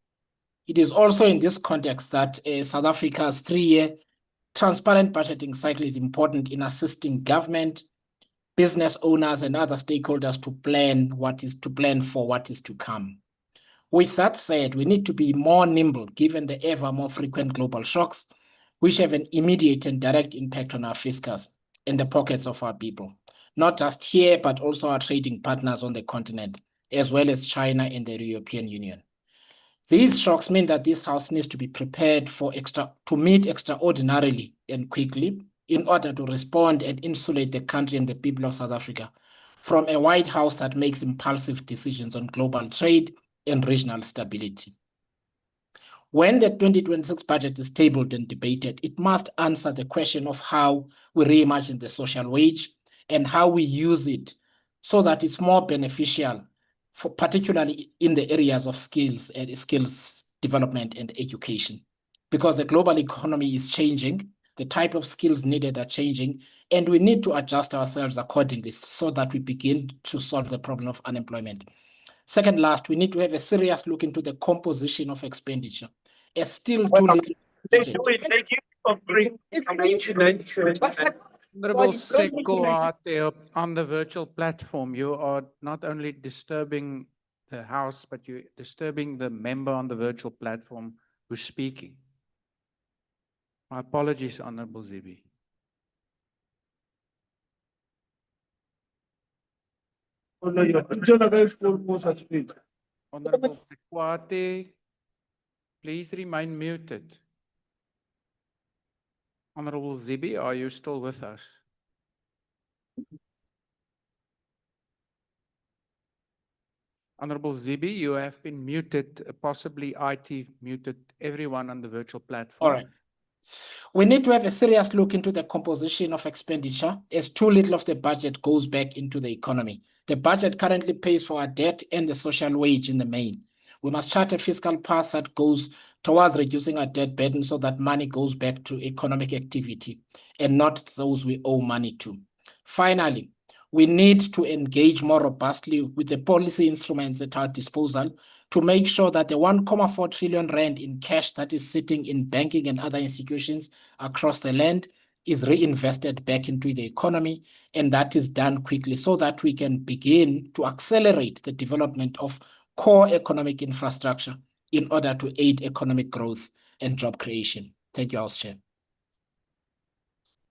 It is also in this context that South Africa's 3-year transparent budgeting cycle is important in assisting government, business owners, and other stakeholders to plan for what is to come. With that said, we need to be more nimble given the ever more frequent global shocks, which have an immediate and direct impact on our fiscus and the pockets of our people, not just here, but also our trading partners on the continent, as well as China and the European Union. These shocks mean that this House needs to be prepared to meet extraordinarily and quickly in order to respond and insulate the country and the people of South Africa from a White House that makes impulsive decisions on global trade and regional stability. When the 2026 budget is tabled and debated, it must answer the question of how we reimagine the social wage and how we use it so that it's more beneficial, particularly in the areas of skills development and education. Because the global economy is changing, the type of skills needed are changing, and we need to adjust ourselves accordingly so that we begin to solve the problem of unemployment. Second last, we need to have a serious look into the composition of expenditure. It's still too little. Honorable Sekoate, on the virtual platform, you are not only disturbing the House, but you're disturbing the member on the virtual platform who's speaking. My apologies, Honorable Zibi. Honorable Sekoate, please remain muted. Honorable Zibi, are you still with us? Honorable Zibi, you have been muted, possibly IT muted everyone on the virtual platform. All right. We need to have a serious look into the composition of expenditure, as too little of the budget goes back into the economy. The budget currently pays for our debt and the social wage in the main. We must chart a fiscal path that goes towards reducing our debt burden so that money goes back to economic activity and not those we owe money to. Finally, we need to engage more robustly with the policy instruments at our disposal to make sure that the 1.4 trillion rand in cash that is sitting in banking and other institutions across the land is reinvested back into the economy, and that is done quickly so that we can begin to accelerate the development of core economic infrastructure in order to aid economic growth and job creation. Thank you, House Chair.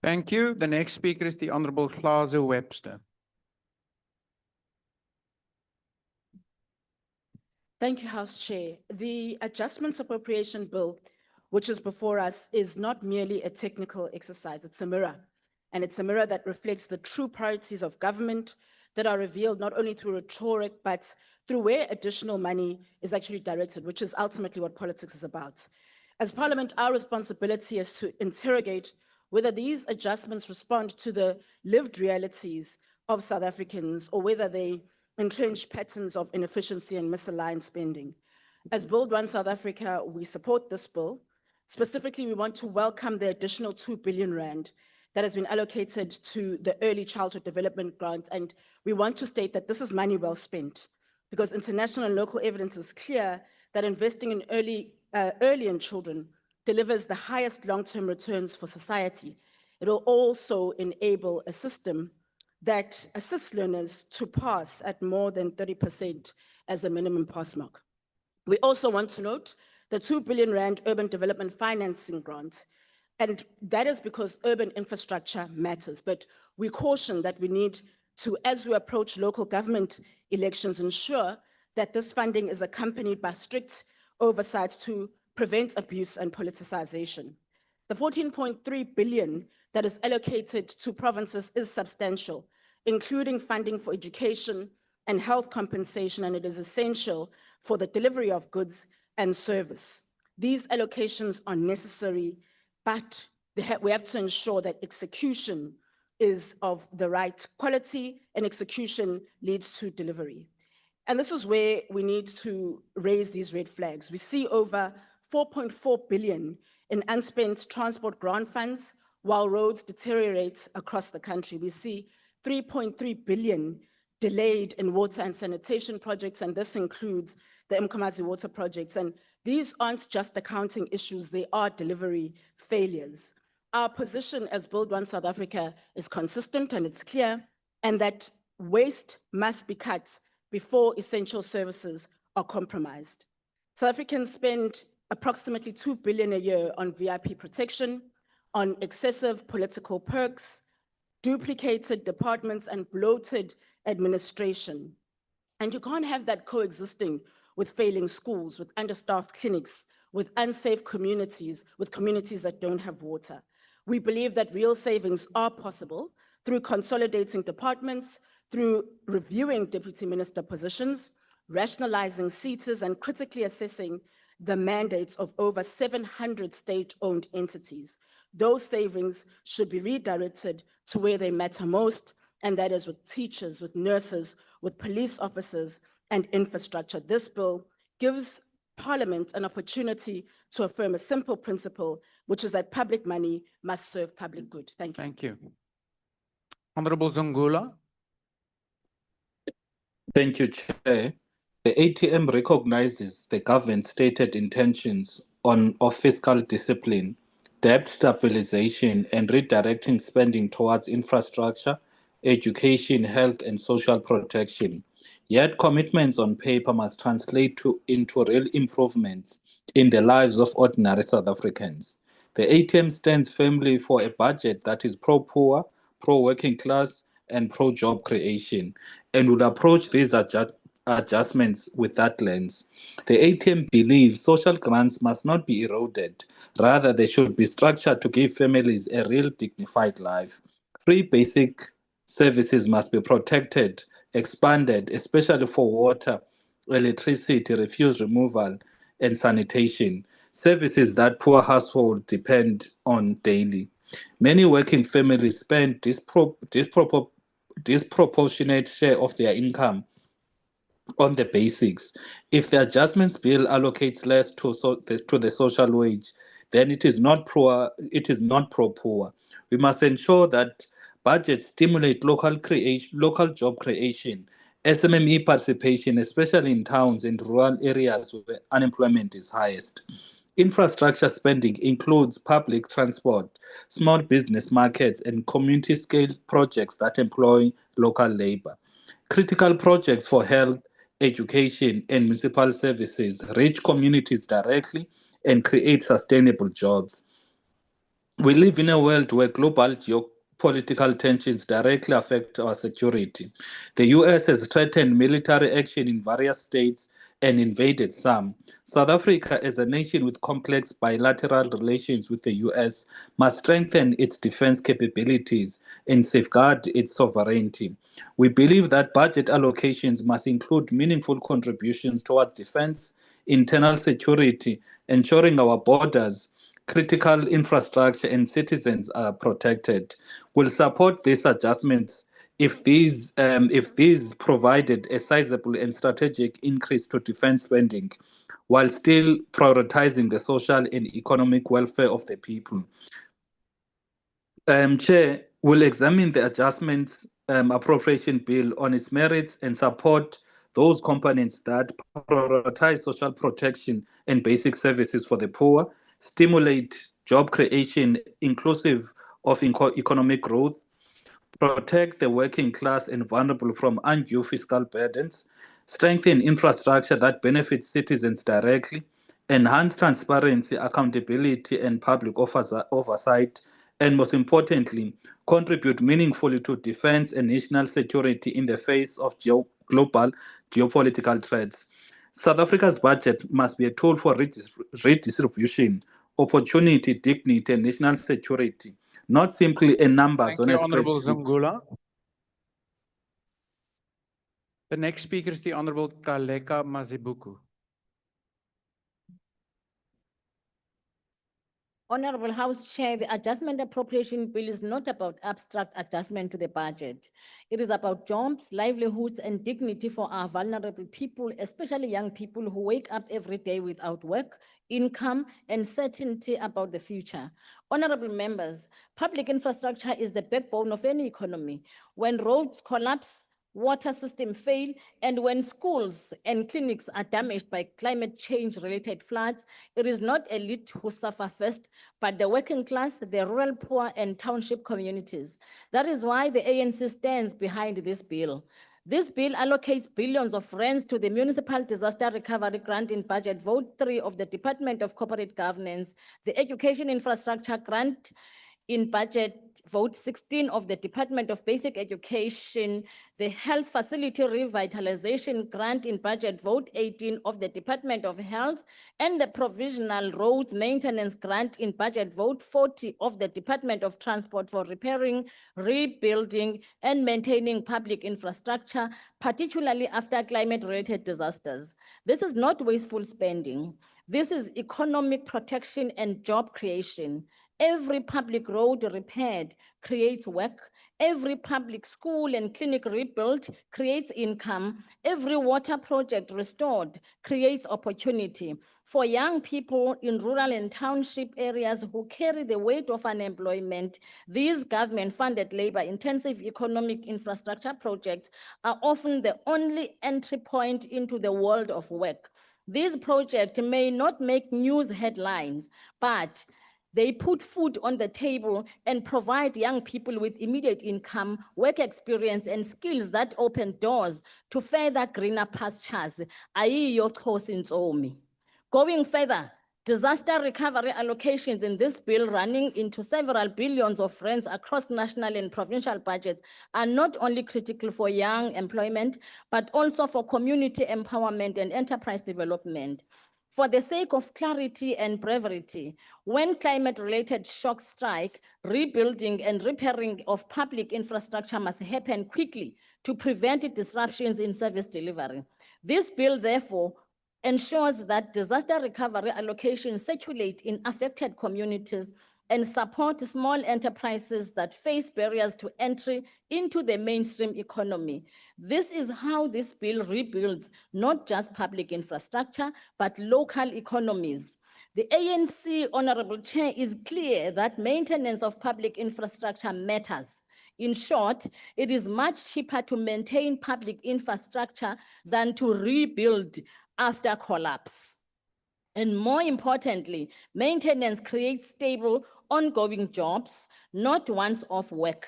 Thank you. The next speaker is the Honorable Klaase Webster. Thank you, House Chair. The Adjustments Appropriation Bill, which is before us, is not merely a technical exercise, it's a mirror. And it's a mirror that reflects the true priorities of government that are revealed not only through rhetoric, but through where additional money is actually directed, which is ultimately what politics is about. As Parliament, our responsibility is to interrogate whether these adjustments respond to the lived realities of South Africans or whether they entrench patterns of inefficiency and misaligned spending. As Build One South Africa, we support this bill. Specifically, we want to welcome the additional 2 billion rand that has been allocated to the Early Childhood Development Grant. And we want to state that this is money well spent because international and local evidence is clear that investing in early in children delivers the highest long-term returns for society. It will also enable a system that assists learners to pass at more than 30% as a minimum pass mark. We also want to note the 2 billion rand urban development financing grant, and that is because urban infrastructure matters, but we caution that we need to, as we approach local government elections, ensure that this funding is accompanied by strict oversight to prevent abuse and politicization. The 14.3 billion that is allocated to provinces is substantial, including funding for education and health compensation, and it is essential for the delivery of goods and service. These allocations are necessary, but we have to ensure that execution is of the right quality and execution leads to delivery. And this is where we need to raise these red flags. We see over 4.4 billion in unspent transport grant funds while roads deteriorate across the country. We see 3.3 billion delayed in water and sanitation projects, and this includes the Mkomazi water projects. And these aren't just accounting issues, they are delivery failures. Our position as Build One South Africa is consistent and it's clear, and that waste must be cut before essential services are compromised. South Africans spend approximately 2 billion a year on VIP protection, on excessive political perks, duplicated departments, and bloated administration. And you can't have that coexisting with failing schools, with understaffed clinics, with unsafe communities, with communities that don't have water. We believe that real savings are possible through consolidating departments, through reviewing deputy minister positions, rationalizing seaters, and critically assessing the mandates of over 700 state-owned entities. Those savings should be redirected to where they matter most, and that is with teachers, with nurses, with police officers, and infrastructure. This bill gives Parliament an opportunity to affirm a simple principle, which is that public money must serve public good. Thank you. Thank you. Honorable Zungula. Thank you, Chair. The ATM recognizes the government's stated intentions of fiscal discipline, debt stabilization, and redirecting spending towards infrastructure, education, health, and social protection. Yet commitments on paper must translate into real improvements in the lives of ordinary South Africans. The ATM stands firmly for a budget that is pro-poor, pro-working class, and pro-job creation, and will approach these adjustments with that lens. The ATM believes social grants must not be eroded. Rather, they should be structured to give families a real dignified life. Free basic services must be protected, expanded, especially for water, electricity, refuse removal, and sanitation. services that poor households depend on daily. Many working families spend disproportionate share of their income on the basics. If the adjustments bill allocates less to the social wage, then it is not pro-poor. We must ensure that budgets stimulate local job creation, SMME participation, especially in towns and rural areas where unemployment is highest. Infrastructure spending includes public transport, small business markets, and community-scale projects that employ local labor. Critical projects for health, education, and municipal services reach communities directly and create sustainable jobs. We live in a world where global geopolitical tensions directly affect our security. The US has threatened military action in various states and invaded some. South Africa, as a nation with complex bilateral relations with the US, must strengthen its defense capabilities and safeguard its sovereignty. We believe that budget allocations must include meaningful contributions towards defense, internal security, ensuring our borders, critical infrastructure, and citizens are protected. Will support these adjustments if these provided a sizable and strategic increase to defense spending while still prioritizing the social and economic welfare of the people. Chair, will examine the adjustments appropriation bill on its merits and support those components that prioritize social protection and basic services for the poor, stimulate job creation inclusive of economic growth, protect the working class and vulnerable from undue fiscal burdens, strengthen infrastructure that benefits citizens directly, enhance transparency, accountability, and public oversight, and most importantly, contribute meaningfully to defense and national security in the face of global geopolitical threats. South Africa's budget must be a tool for redistribution, opportunity, dignity, and national security, not simply a numbers Thank on you, a Honorable spreadsheet. Zungula. The next speaker is the Honorable Kaleka Mazibuku. Honorable House Chair, the adjustment appropriation bill is not about abstract adjustment to the budget. It is about jobs, livelihoods, and dignity for our vulnerable people, especially young people who wake up every day without work, income, and certainty about the future. Honorable members, public infrastructure is the backbone of any economy. When roads collapse, water systems fail, and when schools and clinics are damaged by climate change-related floods, it is not elite who suffer first, but the working class, the rural poor, and township communities. That is why the ANC stands behind this bill. This bill allocates billions of rands to the Municipal Disaster Recovery Grant in Budget Vote 3 of the Department of Corporate Governance, the Education Infrastructure Grant in Budget Vote 16 of the Department of Basic Education, the Health Facility Revitalization Grant in Budget Vote 18 of the Department of Health, and the Provisional Roads Maintenance Grant in Budget Vote 40 of the Department of Transport for repairing, rebuilding, and maintaining public infrastructure, particularly after climate-related disasters. This is not wasteful spending. This is economic protection and job creation. Every public road repaired creates work. Every public school and clinic rebuilt creates income. Every water project restored creates opportunity. For young people in rural and township areas who carry the weight of unemployment, these government-funded labor-intensive economic infrastructure projects are often the only entry point into the world of work. These projects may not make news headlines, but they put food on the table and provide young people with immediate income, work experience, and skills that open doors to further greener pastures. Going further, disaster recovery allocations in this bill running into several billions of rands across national and provincial budgets are not only critical for young employment, but also for community empowerment and enterprise development. For the sake of clarity and brevity, when climate-related shocks strike, rebuilding and repairing of public infrastructure must happen quickly to prevent disruptions in service delivery. This bill, therefore, ensures that disaster recovery allocations circulate in affected communities and support small enterprises that face barriers to entry into the mainstream economy. This is how this bill rebuilds not just public infrastructure, but local economies. The ANC, Honorable Chair, is clear that maintenance of public infrastructure matters. In short, it is much cheaper to maintain public infrastructure than to rebuild after collapse. And more importantly, maintenance creates stable, ongoing jobs, not once-off work.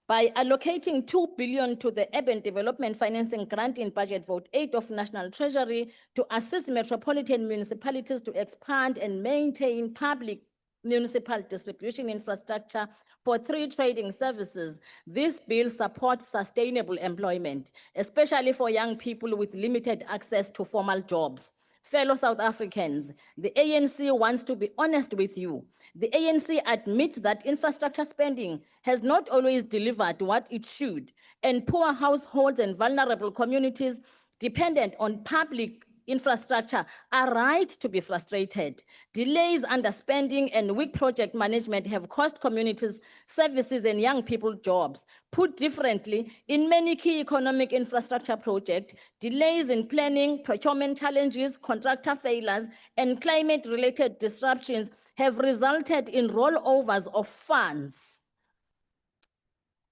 By allocating 2 billion to the Urban Development Financing Grant in Budget Vote 8 of National Treasury to assist metropolitan municipalities to expand and maintain public municipal distribution infrastructure for 3 trading services, this bill supports sustainable employment, especially for young people with limited access to formal jobs. Fellow South Africans, the ANC wants to be honest with you. The ANC admits that infrastructure spending has not always delivered what it should, and poor households and vulnerable communities dependent on public infrastructure are right to be frustrated. Delays, underspending, and weak project management have cost communities services and young people jobs. Put differently, in many key economic infrastructure projects, delays in planning, procurement challenges, contractor failures, and climate-related disruptions have resulted in rollovers of funds,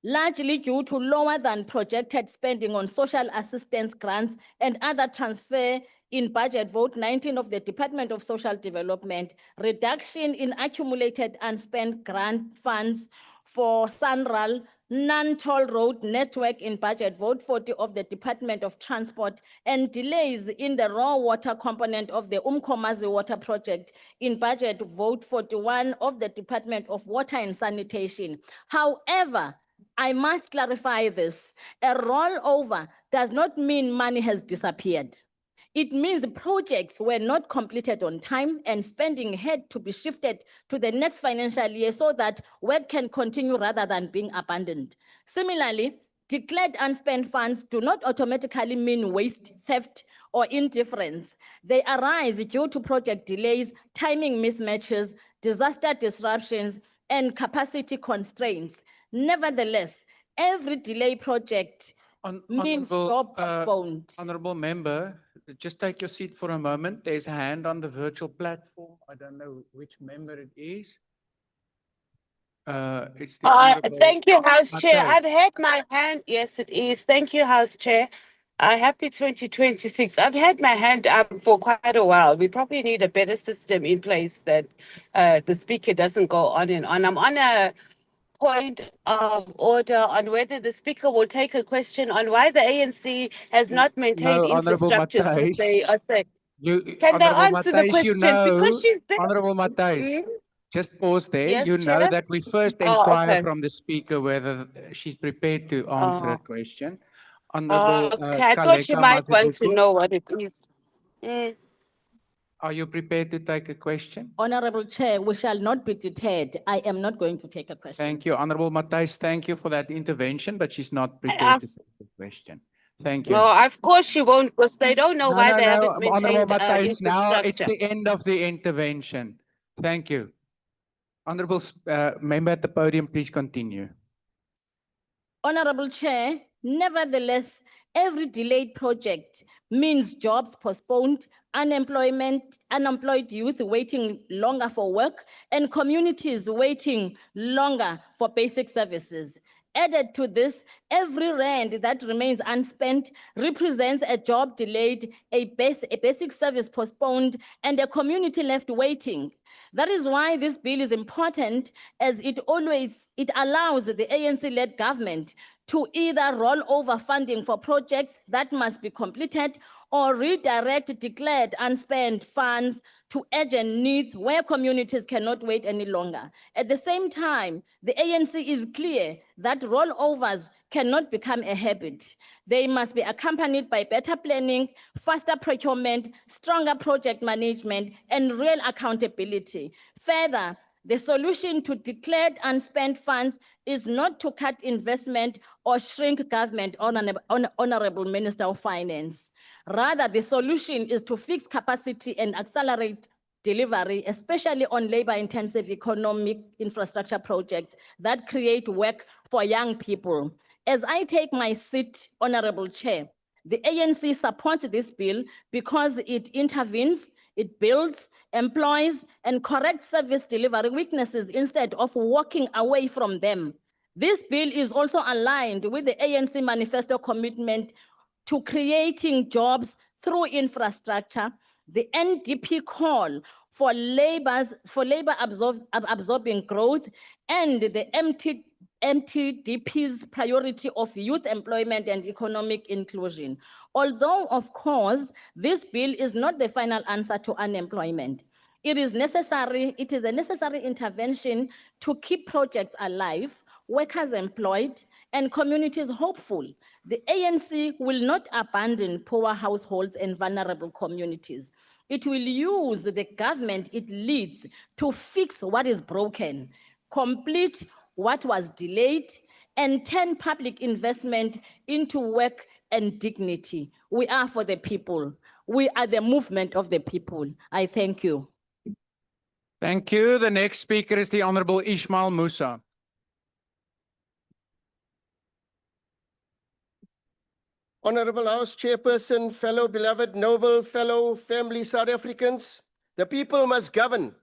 largely due to lower than projected spending on social assistance grants and other transfer in Budget Vote 19 of the Department of Social Development, reduction in accumulated unspent grant funds for SANRAL, non-toll road network in Budget Vote 40 of the Department of Transport, and delays in the raw water component of the Umkomazi water project in Budget Vote 41 of the Department of Water and Sanitation. However, I must clarify this. A rollover does not mean money has disappeared. It means the projects were not completed on time and spending had to be shifted to the next financial year so that work can continue rather than being abandoned. Similarly, declared unspent funds do not automatically mean waste, theft, or indifference. They arise due to project delays, timing mismatches, disaster disruptions, and capacity constraints. Nevertheless, every delay project means job postponed. Honorable member, just take your seat for a moment. There's a hand on the virtual platform. I don't know which member it is. It's the Honorable Thank you, House Chair. Matthys. I've had my hand, yes, it is. Thank you, House Chair. Happy 2026. I've had my hand up for quite a while. We probably need a better system in place that the speaker doesn't go on and on. I'm on a point of order on whether the speaker will take a question on why the ANC has not maintained No, Honorable infrastructure since Matthys. they are saying. You, Can they Honorable answer the Matthys, question? you know, Because she's been. Honorable Matthys, just pause there. Yes, You know Chair? that we first Oh, inquire okay. from the speaker whether she's prepared to answer a question. Honorable Okay, I thought you Kaleka might want to Mazibuko, know what it is. Mm. are you prepared to take a question? Honorable Chair, we shall not be deterred. I am not going to take a question. Thank you. Honorable Matthys, thank you for that intervention, but she's not prepared to asked- take the question. Thank you. No, of course she won't, because they don't know why they haven't Honorable maintained Matthys, now it's infrastructure. the end of the intervention. Thank you. Honorable member at the podium, please continue. Honorable Chair, nevertheless, every delayed project means jobs postponed, unemployed youth waiting longer for work, and communities waiting longer for basic services. Added to this, every rand that remains unspent represents a job delayed, a basic service postponed, and a community left waiting. That is why this bill is important, as it allows the ANC-led government to either roll over funding for projects that must be completed or redirect declared unspent funds to urgent needs where communities cannot wait any longer. At the same time, the ANC is clear that rollovers cannot become a habit. They must be accompanied by better planning, faster procurement, stronger project management, and real accountability. Further, The solution to declared unspent funds is not to cut investment or shrink government, Honorable Minister of Finance. Rather, the solution is to fix capacity and accelerate delivery, especially on labor-intensive economic infrastructure projects that create work for young people. As I take my seat, Honorable Chair, the ANC supports this bill because it intervenes, it builds, employs, and corrects service delivery weaknesses instead of walking away from them. This bill is also aligned with the ANC manifesto commitment to creating jobs through infrastructure, the NDP call for labor absorbing growth, and the MTDP's priority of youth employment and economic inclusion. Although, of course, this bill is not the final answer to unemployment. It is a necessary intervention to keep projects alive, workers employed, and communities hopeful. The ANC will not abandon poor households and vulnerable communities. It will use the government it leads to fix what is broken, complete what was delayed, and turn public investment into work and dignity. We are for the people. We are the movement of the people. I thank you. Thank you. The next speaker is the Honorable Ismail Musa. Honorable House Chairperson, fellow beloved, noble, fellow family South Africans, the people must govern.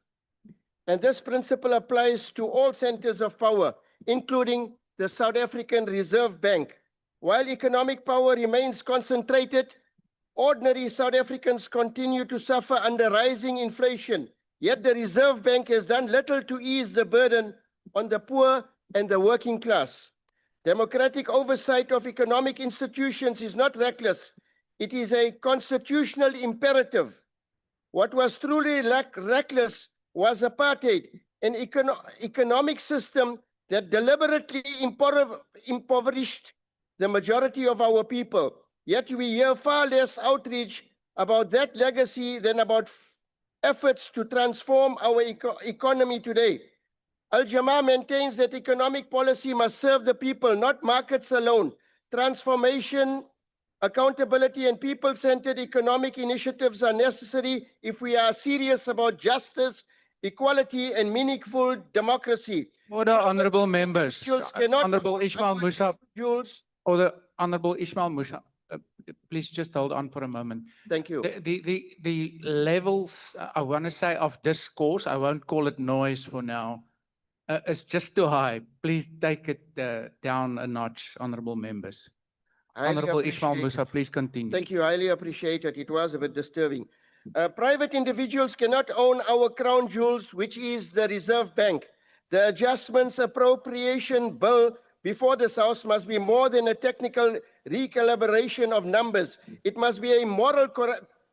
And this principle applies to all centers of power, including the South African Reserve Bank. While economic power remains concentrated, ordinary South Africans continue to suffer under rising inflation. Yet the Reserve Bank has done little to ease the burden on the poor and the working class. Democratic oversight of economic institutions is not reckless. It is a constitutional imperative. What was truly reckless was apartheid, an economic system that deliberately impoverished the majority of our people. Yet we hear far less outreach about that legacy than about efforts to transform our economy today. Al-Jamaa maintains that economic policy must serve the people, not markets alone. Transformation, accountability, and people-centered economic initiatives are necessary if we are serious about justice, equality, and meaningful democracy. Order, honorable members. Honorable Ismail Musa. Order, Honorable Ismail Musa. Please just hold on for a moment. Thank you. The levels, I want to say, of discourse, I won't call it noise for now, it's just too high. Please take it down a notch, honorable members. Honorable Ismail Musa, please continue. Thank you. Highly appreciate it. It was a bit disturbing. Private individuals cannot own our crown jewels, which is the Reserve Bank. The Adjustments Appropriation Bill before this House must be more than a technical recalibration of numbers. It must be a moral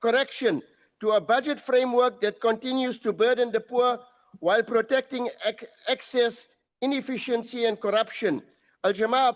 correction to a budget framework that continues to burden the poor while protecting excess, inefficiency, and corruption. Al-Jamaa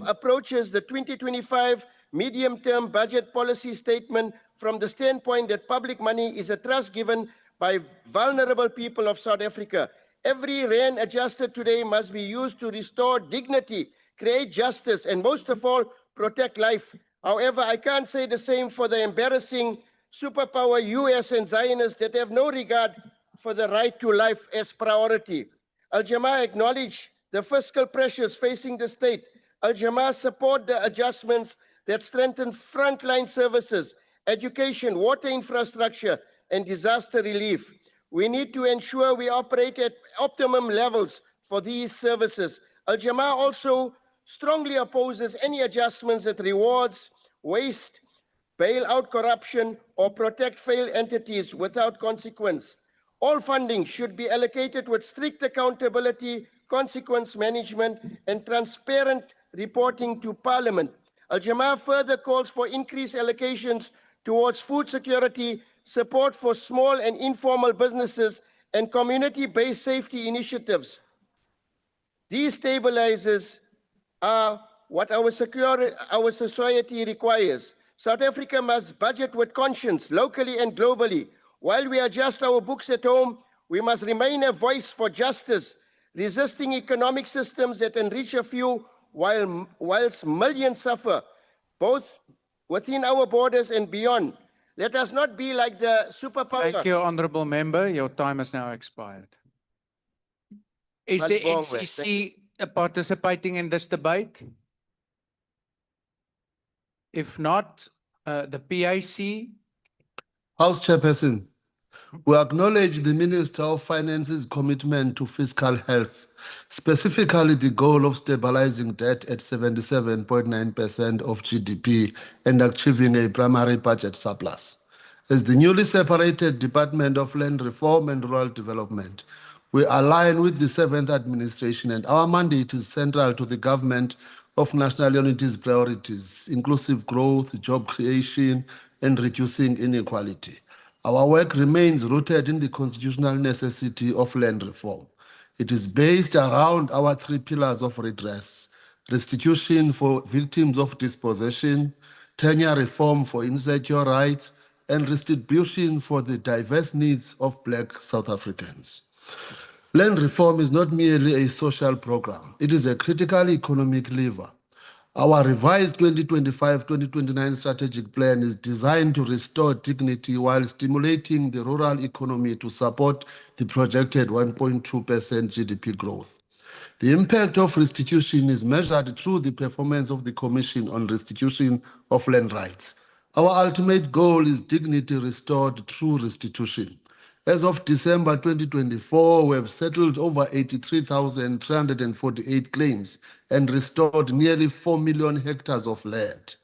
approaches the 2025 medium-term budget policy statement from the standpoint that public money is a trust given by vulnerable people of South Africa. Every rand adjusted today must be used to restore dignity, create justice, and most of all, protect life. However, I can't say the same for the embarrassing superpower US and Zionists that have no regard for the right to life as priority. Al-Jamaa acknowledge the fiscal pressures facing the state. Al-Jamaa support the adjustments that strengthen frontline services, education, water infrastructure, and disaster relief. We need to ensure we operate at optimum levels for these services. Al-Jamaa also strongly opposes any adjustments that rewards waste, bail out corruption, or protect failed entities without consequence. All funding should be allocated with strict accountability, consequence management, and transparent reporting to Parliament. Al-Jamaa further calls for increased allocations towards food security, support for small and informal businesses, and community-based safety initiatives. These stabilizers are what our society requires. South Africa must budget with conscience, locally and globally. While we adjust our books at home, We must remain a voice for justice, resisting economic systems that enrich a few whilst millions suffer, both within our borders and beyond. Let us not be like the superpower. Thank you, honourable member. Your time has now expired. Is the NCC participating in this debate? If not, the PAC. House Chairperson, we acknowledge the Minister of Finance's commitment to fiscal health, specifically the goal of stabilizing debt at 77.9% of GDP and achieving a primary budget surplus. As the newly separated Department of Land Reform and Rural Development, we align with the 7th administration, and our mandate is central to the government of national unity's priorities: inclusive growth, job creation, and reducing inequality. Our work remains rooted in the constitutional necessity of land reform. It is based around our 3 pillars of redress: restitution for victims of dispossession, tenure reform for insecure rights, and restitution for the diverse needs of Black South Africans. Land reform is not merely a social program, it is a critical economic lever. Our revised 2025-2029 strategic plan is designed to restore dignity while stimulating the rural economy to support the projected 1.2% GDP growth. The impact of restitution is measured through the performance of the Commission on Restitution of Land Rights. Our ultimate goal is dignity restored through restitution. As of December 2024, we have settled over 83,348 claims and restored nearly 4 million hectares of land.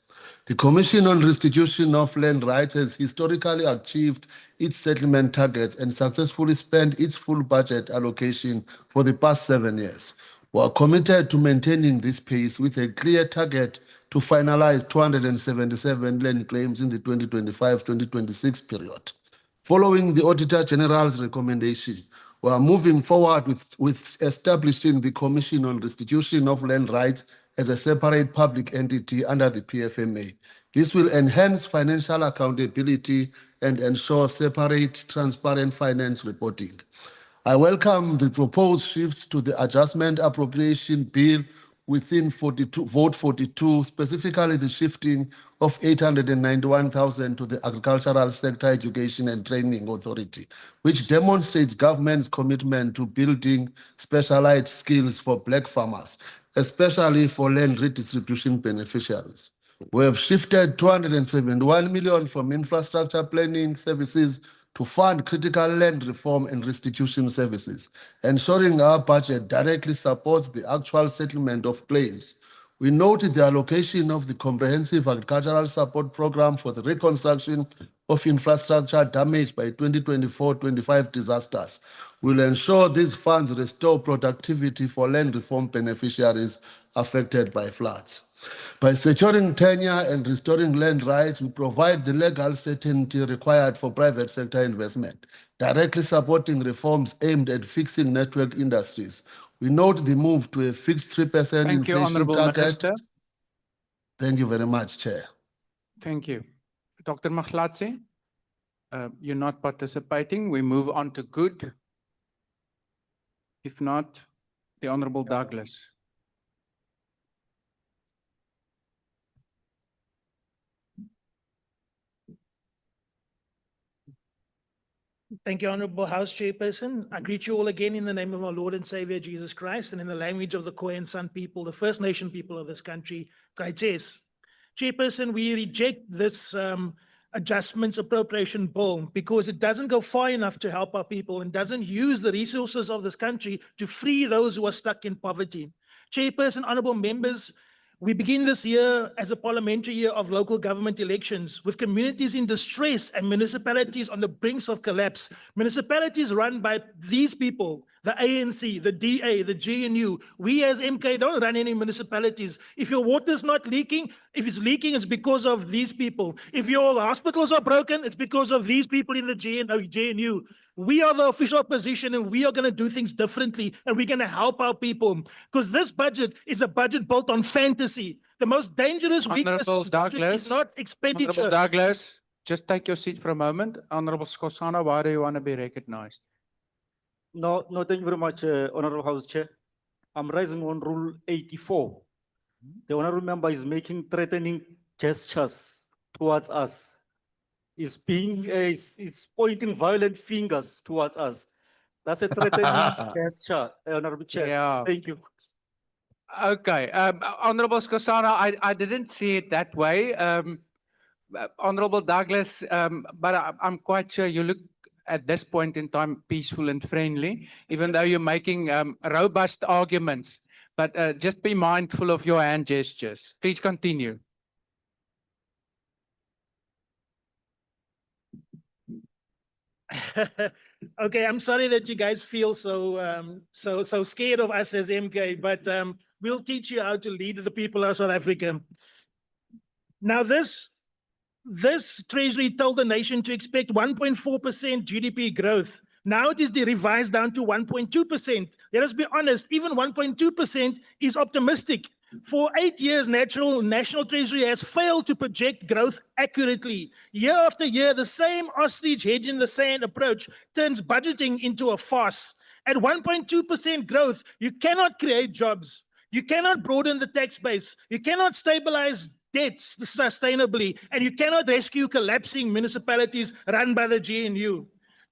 The Commission on Restitution of Land Rights has historically achieved its settlement targets and successfully spent its full budget allocation for the past 7 years. We are committed to maintaining this pace with a clear target to finalize 277 land claims in the 2025-2026 period. Following the Auditor General's recommendation, we are moving forward with establishing the Commission on Restitution of Land Rights as a separate public entity under the PFMA. This will enhance financial accountability and ensure separate, transparent finance reporting. I welcome the proposed shifts to the Adjustment Appropriation Bill within Vote 42, specifically the shifting of 891,000 to the Agricultural Sector Education and Training Authority, which demonstrates government's commitment to building specialized skills for Black farmers, especially for land redistribution beneficiaries. We have shifted 271 million from infrastructure planning services to fund critical land reform and restitution services, ensuring our budget directly supports the actual settlement of claims. We noted the allocation of the Comprehensive Agricultural Support Program for the reconstruction of infrastructure damaged by 2024-25 disasters. We will ensure these funds restore productivity for land reform beneficiaries affected by floods. By securing tenure and restoring land rights, we provide the legal certainty required for private sector investment, directly supporting reforms aimed at fixing network industries. We note the move to a fixed 3% Thank you, inflation Honourable target. Minister. Thank you very much, Chair. Thank you. Dr. Maglatse, you're not participating. We move on to good. If not, the Honourable Douglas. Thank you, Honorable House Chairperson. I greet you all again in the name of our Lord and Savior, Jesus Christ, and in the language of the Khoi and San people, the First Nation people of this country, Kaites. Chairperson, we reject this adjustments appropriation bill because it doesn't go far enough to help our people and doesn't use the resources of this country to free those who are stuck in poverty. Chairperson, honorable members, we begin this year as a parliamentary year of local government elections with communities in distress and municipalities on the brinks of collapse. Municipalities run by these people, the ANC, the DA, the GNU. We as MK don't run any municipalities. If your water's not leaking, if it's leaking, it's because of these people. If your hospitals are broken, it's because of these people in the GNU. We are the official opposition and we are going to do things differently and we're going to help our people because this budget is a budget built on fantasy. The most dangerous weakness of this budget is not expenditure. Honourable Douglas, just take your seat for a moment. Honourable Skosana, why do you want to be recognized? No, thank you very much, Honorable House Chair. I'm rising on Rule 84. The honorable member is making threatening gestures towards us. Is pointing violent fingers towards us. That's a threatening gesture, Honorable Chair. Yeah. Thank you. Okay, Honorable Skosana, I didn't see it that way. Honorable Douglas, but I'm quite sure you look at this point in time peaceful and friendly, even though you're making robust arguments. But just be mindful of your hand gestures. Please continue. Okay, I'm sorry that you guys feel so scared of us as MK, but we'll teach you how to lead the people of South Africa. Now, this Treasury told the nation to expect 1.4% GDP growth. Now it is revised down to 1.2%. Let us be honest, even 1.2% is optimistic. For 8 years, National Treasury has failed to project growth accurately. Year after year, the same ostrich hedge in the sand approach turns budgeting into a farce. At 1.2% growth, you cannot create jobs. You cannot broaden the tax base. You cannot stabilize debts sustainably, and you cannot rescue collapsing municipalities run by the GNU.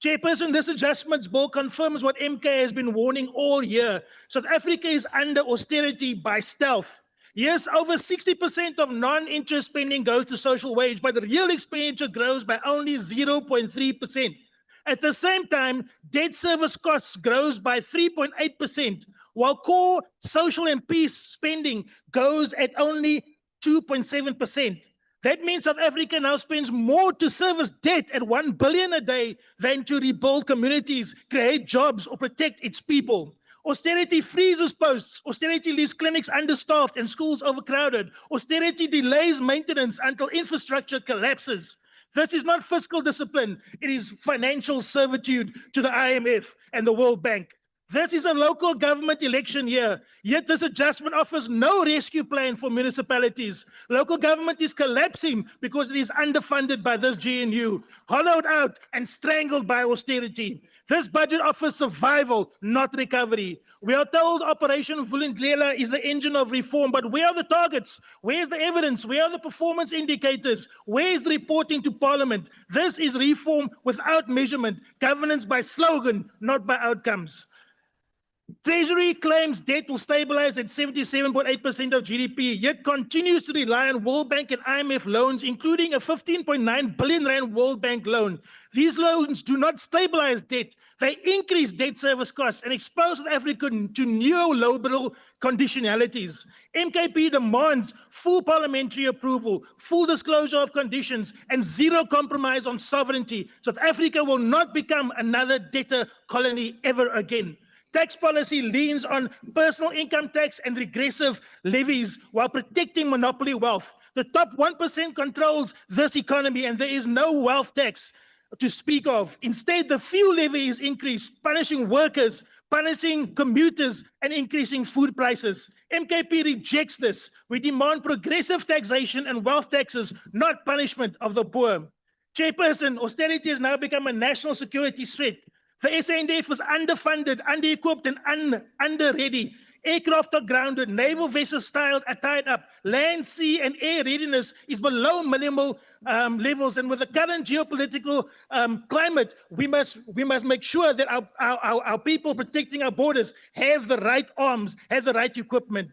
Chairperson, this adjustments bill confirms what MK has been warning all year. South Africa is under austerity by stealth. Yes, over 60% of non-interest spending goes to social wage, but the real expenditure grows by only 0.3%. At the same time, debt service costs grows by 3.8%, while core social and peace spending goes at only 2.7%. That means South Africa now spends more to service debt at 1 billion a day than to rebuild communities, create jobs, or protect its people. Austerity freezes posts. Austerity leaves clinics understaffed and schools overcrowded. Austerity delays maintenance until infrastructure collapses. This is not fiscal discipline. It is financial servitude to the IMF and the World Bank. This is a local government election year, yet this adjustment offers no rescue plan for municipalities. Local government is collapsing because it is underfunded by this GNU, hollowed out and strangled by austerity. This budget offers survival, not recovery. We are told Operation Vulindlela is the engine of reform, but where are the targets? Where's the evidence? Where are the performance indicators? Where is the reporting to Parliament? This is reform without measurement, governance by slogan, not by outcomes. Treasury claims debt will stabilize at 77.8% of GDP, yet continues to rely on World Bank and IMF loans, including a 15.9 billion rand World Bank loan. These loans do not stabilize debt. They increase debt service costs and expose South Africa to neoliberal conditionalities. MKP demands full parliamentary approval, full disclosure of conditions, and zero compromise on sovereignty. South Africa will not become another debtor colony ever again. Tax policy leans on personal income tax and regressive levies while protecting monopoly wealth. The top 1% controls this economy, and there is no wealth tax to speak of. Instead, the fuel levy is increased, punishing workers, punishing commuters, and increasing food prices. MKP rejects this. We demand progressive taxation and wealth taxes, not punishment of the poor. Chairperson, austerity has now become a national security threat. The SANDF is underfunded, under-equipped, and under-ready. Aircraft are grounded, naval vessels tied up, land, sea, and air readiness is below minimal levels. And with the current geopolitical climate, we must make sure that our people protecting our borders have the right arms, have the right equipment.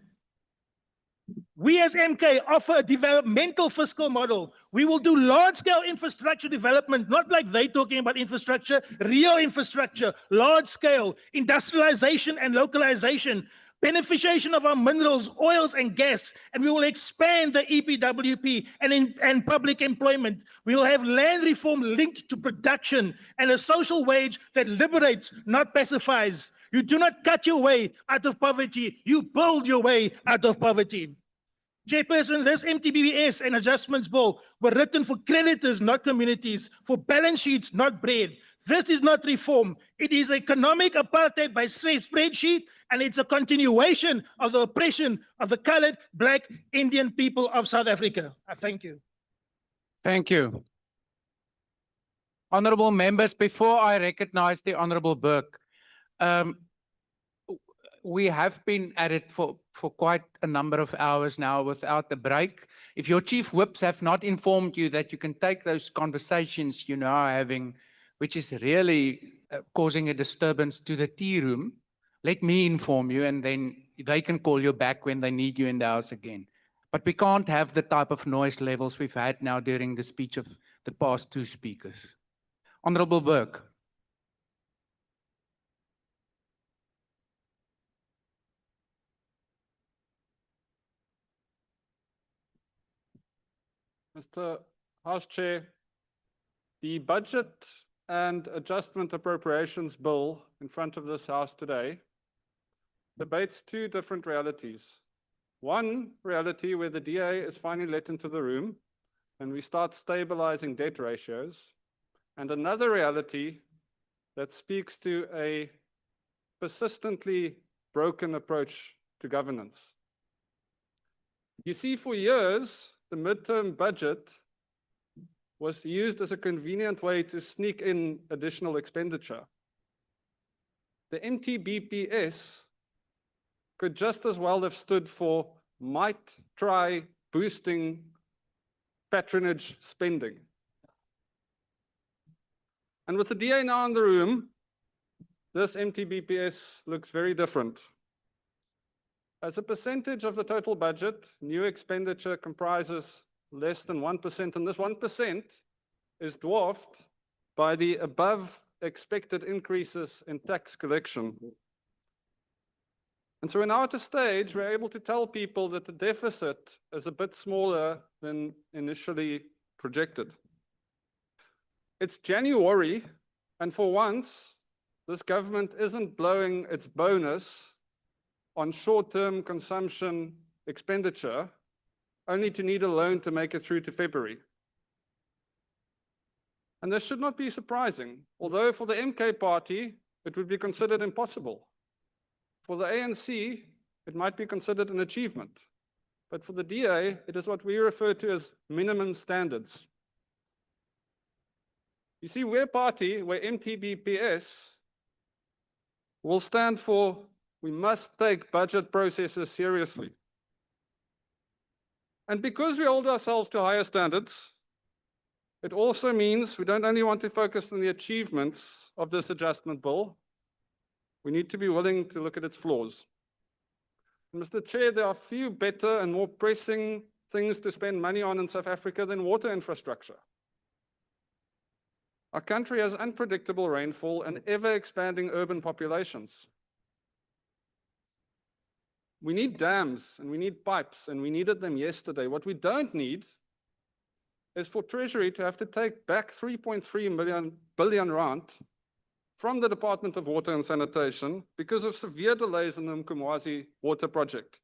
We as MK offer a developmental fiscal model. We will do large-scale infrastructure development, not like they talking about infrastructure, real infrastructure, large-scale industrialization and localization, beneficiation of our minerals, oils, and gas, and we will expand the EPWP and public employment. We will have land reform linked to production and a social wage that liberates, not pacifies. You do not cut your way out of poverty, you build your way out of poverty. Chairperson, this MTBBS and adjustments bill were written for creditors, not communities, for balance sheets, not bread. This is not reform. It is economic apartheid by spreadsheet, and it's a continuation of the oppression of the colored, Black, Indian people of South Africa. Thank you. Thank you. Honorable members, before I recognize the Honorable Burke, We have been at it for quite a number of hours now without a break. If your chief whips have not informed you that you can take those conversations you now are having, which is really causing a disturbance to the tea room, let me inform you, and then they can call you back when they need you in the house again. But we can't have the type of noise levels we've had now during the speech of the past two speakers. Honorable Burke. Mr. House Chair, the Budget and Adjustment Appropriations Bill in front of this House today debates two different realities. One reality where the DA is finally let into the room and we start stabilizing debt ratios, and another reality that speaks to a persistently broken approach to governance. You see, for years, the midterm budget was used as a convenient way to sneak in additional expenditure. The MTBPS could just as well have stood for might try boosting patronage spending. And with the DA now in the room, this MTBPS looks very different. As a percentage of the total budget, new expenditure comprises less than 1%, and this 1% is dwarfed by the above expected increases in tax collection. And so we're now at a stage we're able to tell people that the deficit is a bit smaller than initially projected. It's January, and for once, this government isn't blowing its bonus on short-term consumption expenditure, only to need a loan to make it through to February. And this should not be surprising, although for the MK party, it would be considered impossible. For the ANC, it might be considered an achievement. But for the DA, it is what we refer to as minimum standards. You see, we're a party where MTBPS will stand for we must take budget processes seriously. And because we hold ourselves to higher standards, it also means we don't only want to focus on the achievements of this adjustment bill, we need to be willing to look at its flaws. And Mr. Chair, there are few better and more pressing things to spend money on in South Africa than water infrastructure. Our country has unpredictable rainfall and ever-expanding urban populations. We need dams and we need pipes, and we needed them yesterday. What we don't need is for Treasury to have to take back 3.3 billion rand from the Department of Water and Sanitation because of severe delays in the Mkumwazi water project,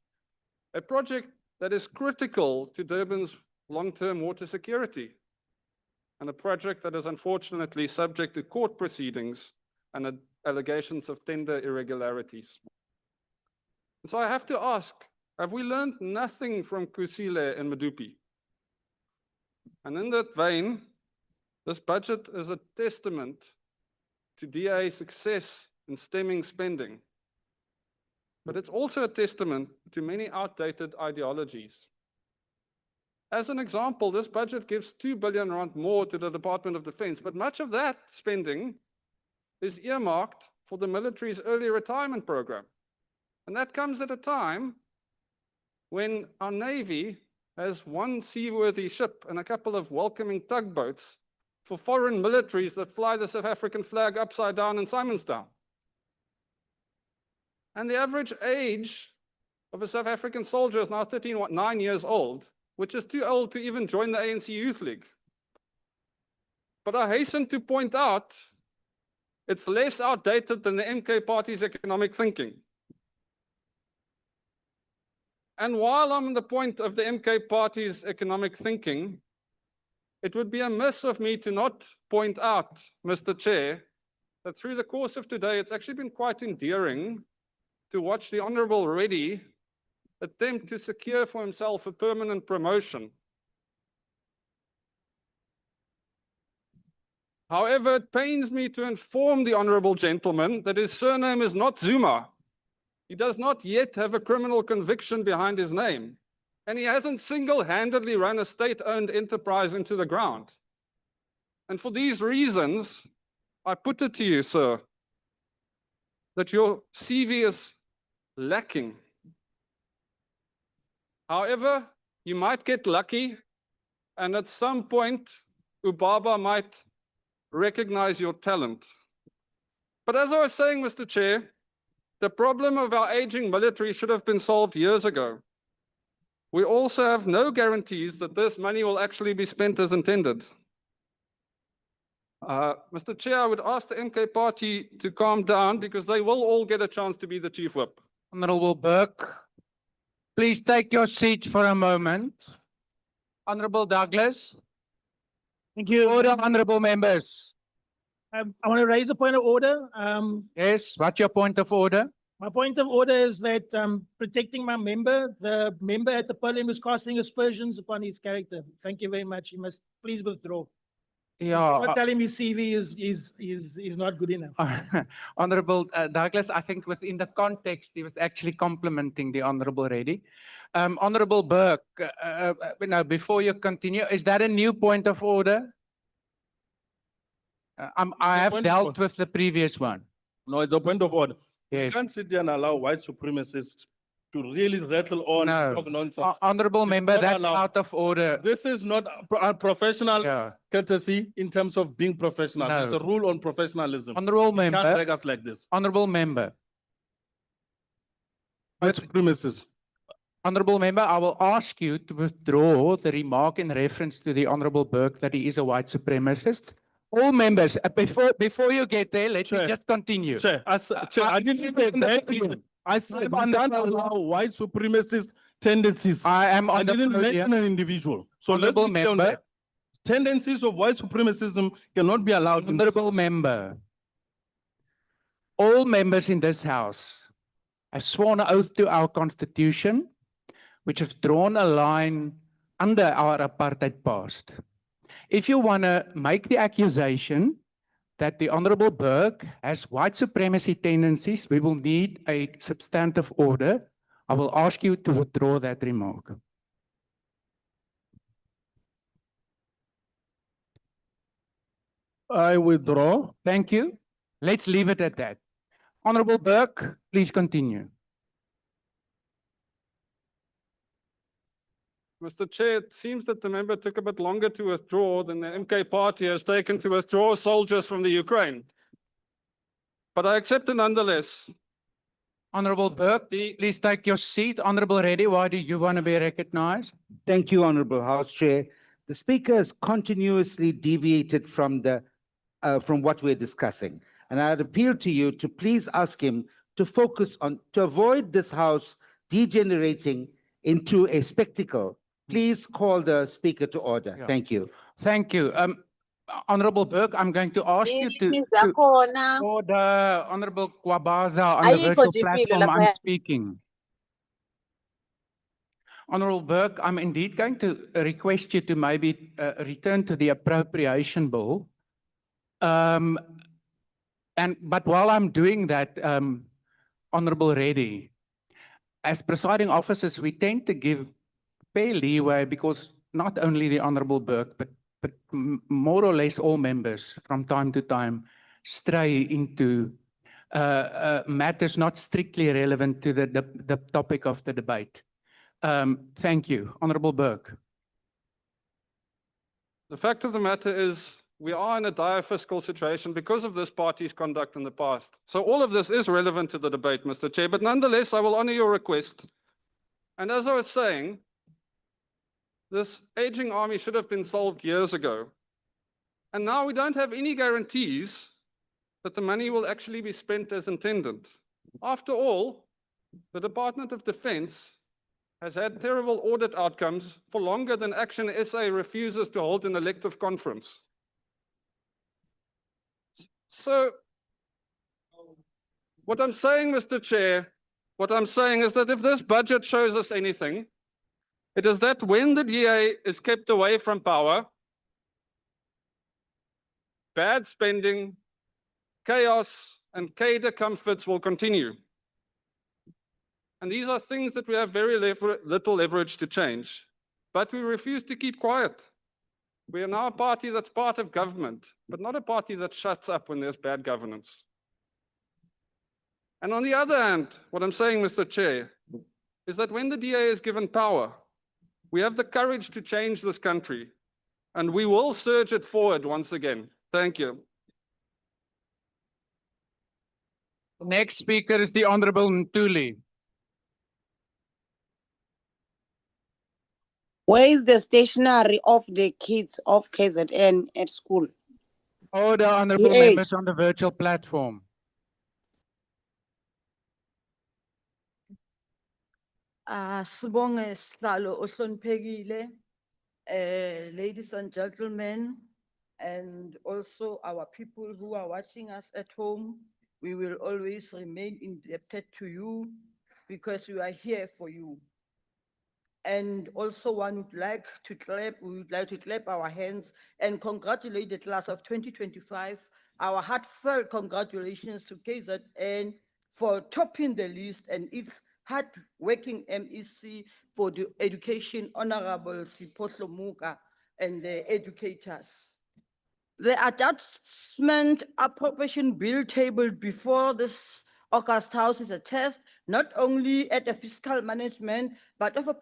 a project that is critical to Durban's long-term water security, and a project that is unfortunately subject to court proceedings and allegations of tender irregularities. And so I have to ask, have we learned nothing from Kusile and Medupi? And in that vein, this budget is a testament to DA's success in stemming spending. But it's also a testament to many outdated ideologies. As an example, this budget gives 2 billion rand more to the Department of Defense, but much of that spending is earmarked for the military's early retirement program. And that comes at a time when our Navy has one seaworthy ship and a couple of welcoming tugboats for foreign militaries that fly the South African flag upside down in Simonstown. And the average age of a South African soldier is now 9 years old, which is too old to even join the ANC Youth League. But I hasten to point out, it's less outdated than the MK party's economic thinking. And while I'm on the point of the MK party's economic thinking, it would be amiss of me to not point out, Mr. Chair, that through the course of today, it's actually been quite endearing to watch the Honorable Reddy attempt to secure for himself a permanent promotion. However, it pains me to inform the honorable gentleman that his surname is not Zuma. He does not yet have a criminal conviction behind his name, and he hasn't single-handedly run a state-owned enterprise into the ground. And for these reasons, I put it to you, sir, that your CV is lacking. However, you might get lucky, and at some point, Ubaba might recognize your talent. But as I was saying, Mr. Chair, the problem of our aging military should have been solved years ago. We also have no guarantees that this money will actually be spent as intended. Mr. Chair, I would ask the MK party to calm down because they will all get a chance to be the chief whip. Honorable Burke, please take your seat for a moment. Honorable Douglas. Thank you. Order, honorable members. I want to raise a point of order. Yes, what's your point of order? My point of order is that protecting my member, the member at the podium is casting aspersions upon his character. Thank you very much. You must please withdraw. Yeah. Not telling me CV is not good enough. Honorable Douglas, I think within the context, he was actually complimenting the Honorable Reddy. Honorable Burke, now before you continue, is that a new point of order? I have dealt with the previous one. No, it's a point of order. Yes. You can't sit there and allow white supremacists to really rattle on and talk nonsense. Honorable member, that's out of order. This is not a professional courtesy in terms of being professional. No. There's a rule on professionalism. Honorable You member. can't drag us like this. Honorable member. White supremacists. Honorable member, I will ask you to withdraw the remark in reference to the Honorable Burke that he is a white supremacist. All members, before you get there, let me just continue. Chair, I didn't say that. I said we can't allow white supremacist tendencies. I am on I the didn't podium. mention an individual. So let's Honorable be clear on member. that. Tendencies of white supremacism cannot be allowed. Honorable member, all members in this house have sworn an oath to our constitution, which has drawn a line under our apartheid past. If you want to make the accusation that the Honorable Burke has white supremacy tendencies, we will need a substantive order. I will ask you to withdraw that remark. I withdraw. Thank you. Let's leave it at that. Honorable Burke, please continue. Mr. Chair, it seems that the member took a bit longer to withdraw than the MK party has taken to withdraw soldiers from the Ukraine. But I accept it nonetheless. Honorable Burke, please take your seat. Honorable Reddy, why do you want to be recognized? Thank you, Honorable House Chair. The Speaker has continuously deviated from what we're discussing. And I'd appeal to you to please ask him to focus on, to avoid this House degenerating into a spectacle. Please call the Speaker to order. Yeah. Thank you. Thank you. Honorable Burke, I'm going to ask you to order Honorable Kwabaza on the virtual platform. I'm speaking. Honorable Burke, I'm indeed going to request you to maybe return to the appropriation bill. But while I'm doing that, Honorable Reddy, as presiding officers, we tend to give fair leeway because not only the Honorable Burke, but more or less all members from time to time stray into matters not strictly relevant to the topic of the debate. Thank you. Honorable Burke. The fact of the matter is we are in a dire fiscal situation because of this party's conduct in the past. So all of this is relevant to the debate, Mr. Chair, but nonetheless, I will honor your request. And as I was saying, this aging army should have been solved years ago. And now we don't have any guarantees that the money will actually be spent as intended. After all, the Department of Defense has had terrible audit outcomes for longer than Action SA refuses to hold an elective conference. So, what I'm saying, Mr. Chair, what I'm saying is that if this budget shows us anything, it is that when the DA is kept away from power, bad spending, chaos, and cadre comforts will continue. And these are things that we have very little leverage to change, but we refuse to keep quiet. We are now a party that's part of government, but not a party that shuts up when there's bad governance. And on the other hand, what I'm saying, Mr. Chair, is that when the DA is given power, we have the courage to change this country, and we will surge it forward once again. Thank you. The next speaker is the Honorable Ntuli. Where is the stationery of the kids of KZN at school? Order, honorable DA. members on the virtual platform. Sibonge sihlalo ohloniphekile, ladies and gentlemen, and also our people who are watching us at home. We will always remain indebted to you because we are here for you. And also we would like to clap our hands and congratulate the class of 2025. Our heartfelt congratulations to KZN for topping the list and its hard-working MEC for the education, Honorable Siphohlo Muka, and the educators. The Adjustment Appropriation Bill tabled before this August House is a test not only at the fiscal management, but of a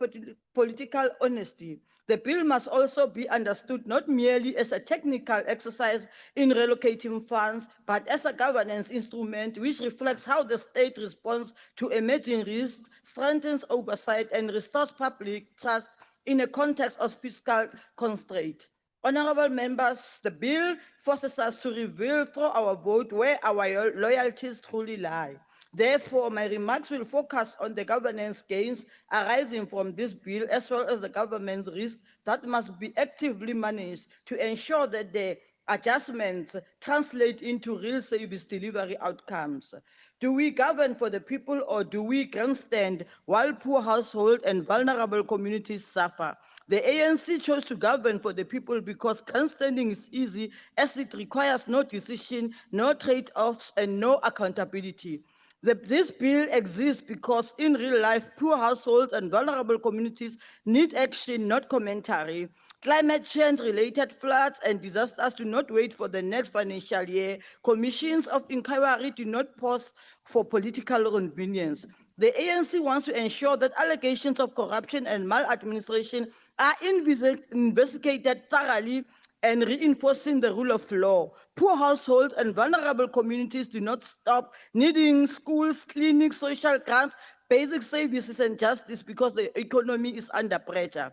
political honesty. The bill must also be understood not merely as a technical exercise in relocating funds, but as a governance instrument which reflects how the state responds to emerging risks, strengthens oversight, and restores public trust in a context of fiscal constraint. Honorable members, the bill forces us to reveal through our vote where our loyalties truly lie. Therefore, my remarks will focus on the governance gains arising from this bill, as well as the government's risks that must be actively managed to ensure that the adjustments translate into real service delivery outcomes. Do we govern for the people, or do we grandstand while poor households and vulnerable communities suffer? The ANC chose to govern for the people because grandstanding is easy, as it requires no decision, no trade-offs, and no accountability. This bill exists because in real life, poor households and vulnerable communities need action, not commentary. Climate change-related floods and disasters do not wait for the next financial year. Commissions of inquiry do not pause for political convenience. The ANC wants to ensure that allegations of corruption and maladministration are investigated thoroughly and reinforcing the rule of law. Poor households and vulnerable communities do not stop needing schools, clinics, social grants, basic services, and justice because the economy is under pressure.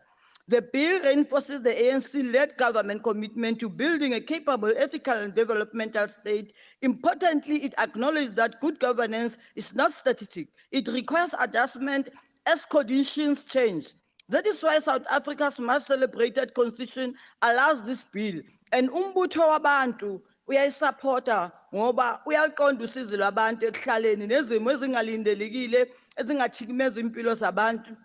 The bill reinforces the ANC-led government commitment to building a capable, ethical, and developmental state. Importantly, it acknowledges that good governance is not static. It requires adjustment as conditions change. That is why South Africa's much celebrated constitution allows this bill. And umbutho wabantu uyayisupporta ngoba uyaqonda usizo lwabantu ekuhlaleni nezimo ezingalindelekile ezingathikimeza impilo zabantu.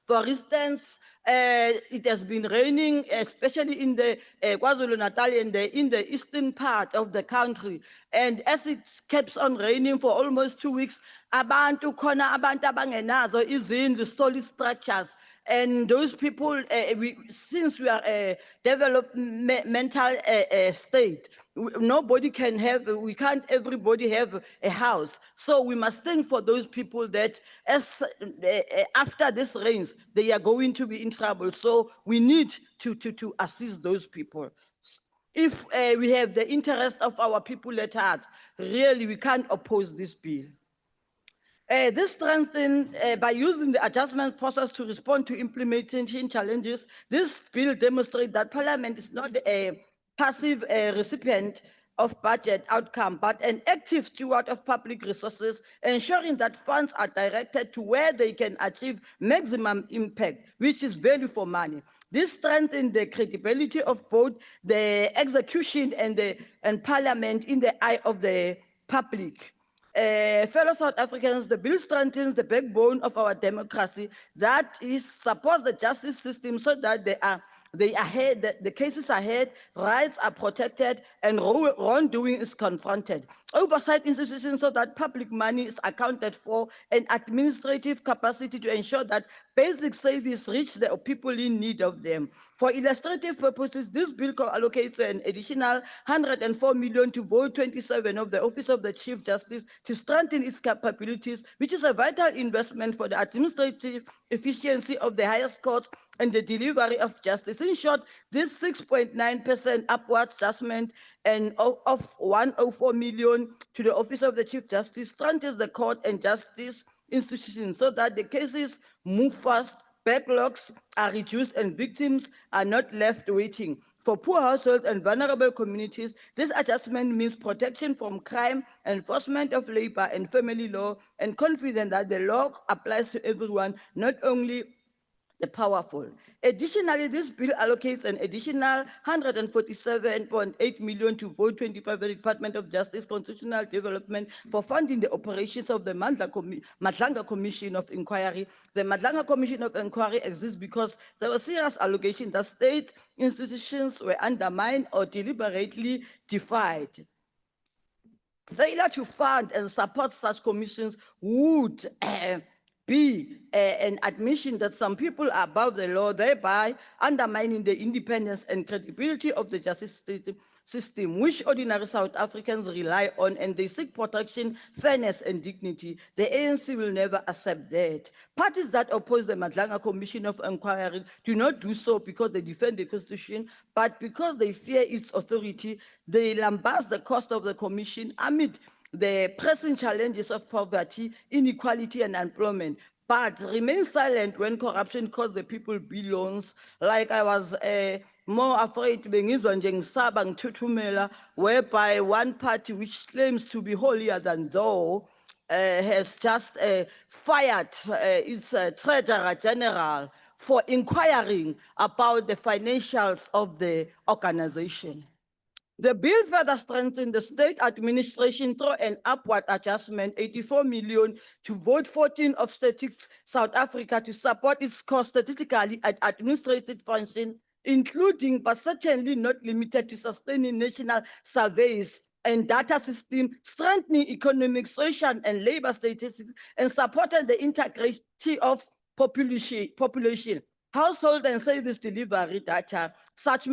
For instance, it has been raining, especially in the KwaZulu-Natal and in the eastern part of the country. And as it keeps on raining for almost 2 weeks, abantu khona abantu abangenazo izindlu, solid structures. And those people, since we are a developmental state, nobody can have, we can't everybody have a house. So we must think for those people that as after this rains, they are going to be in trouble. So we need to assist those people. If we have the interest of our people at heart, really we can't oppose this bill. This strengthened by using the adjustment process to respond to implementation challenges. This bill demonstrates that Parliament is not a passive recipient of budget outcome, but an active steward of public resources, ensuring that funds are directed to where they can achieve maximum impact, which is value for money. This strengthens the credibility of both the execution and Parliament in the eye of the public. Fellow South Africans, the bill strengthens the backbone of our democracy, that is, supports the justice system so that there are they are heard, the cases are heard, rights are protected, and wrongdoing is confronted. Oversight institutions so that public money is accounted for, and administrative capacity to ensure that basic service reach the people in need of them. For illustrative purposes, this bill allocates an additional 104 million to Vote 27 of the Office of the Chief Justice to strengthen its capabilities, which is a vital investment for the administrative efficiency of the highest court and the delivery of justice. In short, this 6.9% upward adjustment and of 104 million to the Office of the Chief Justice strengthens the court and justice institutions so that the cases move fast, backlogs are reduced, and victims are not left waiting. For poor households and vulnerable communities, this adjustment means protection from crime, enforcement of labor and family law, and confidence that the law applies to everyone, not only the powerful. Additionally, this bill allocates an additional 147.8 million to Vote 25, the Department of Justice Constitutional Development, for funding the operations of the Madlanga Commission of Inquiry. The Madlanga Commission of Inquiry exists because there was serious allegation that state institutions were undermined or deliberately defied. Failure to fund and support such commissions would be an admission that some people are above the law, thereby undermining the independence and credibility of the justice system, which ordinary South Africans rely on, and they seek protection, fairness, and dignity. The ANC will never accept that. Parties that oppose the Madlanga Commission of Inquiry do not do so because they defend the Constitution, but because they fear its authority. They lambast the cost of the commission amid the pressing challenges of poverty, inequality, and unemployment, but remain silent when corruption costs the people billions. Like I was more afraid whereby one party which claims to be holier than thou has just fired its Treasurer General for inquiring about the financials of the organization. The bill further strengthens the state administration through an upward adjustment, 84 million to Vote 14 of Statistics South Africa to support its core statistically and administrative function, including but certainly not limited to sustaining national surveys and data system, strengthening economic, social, and labor statistics, and supporting the integrity of population, household, and service delivery data. Such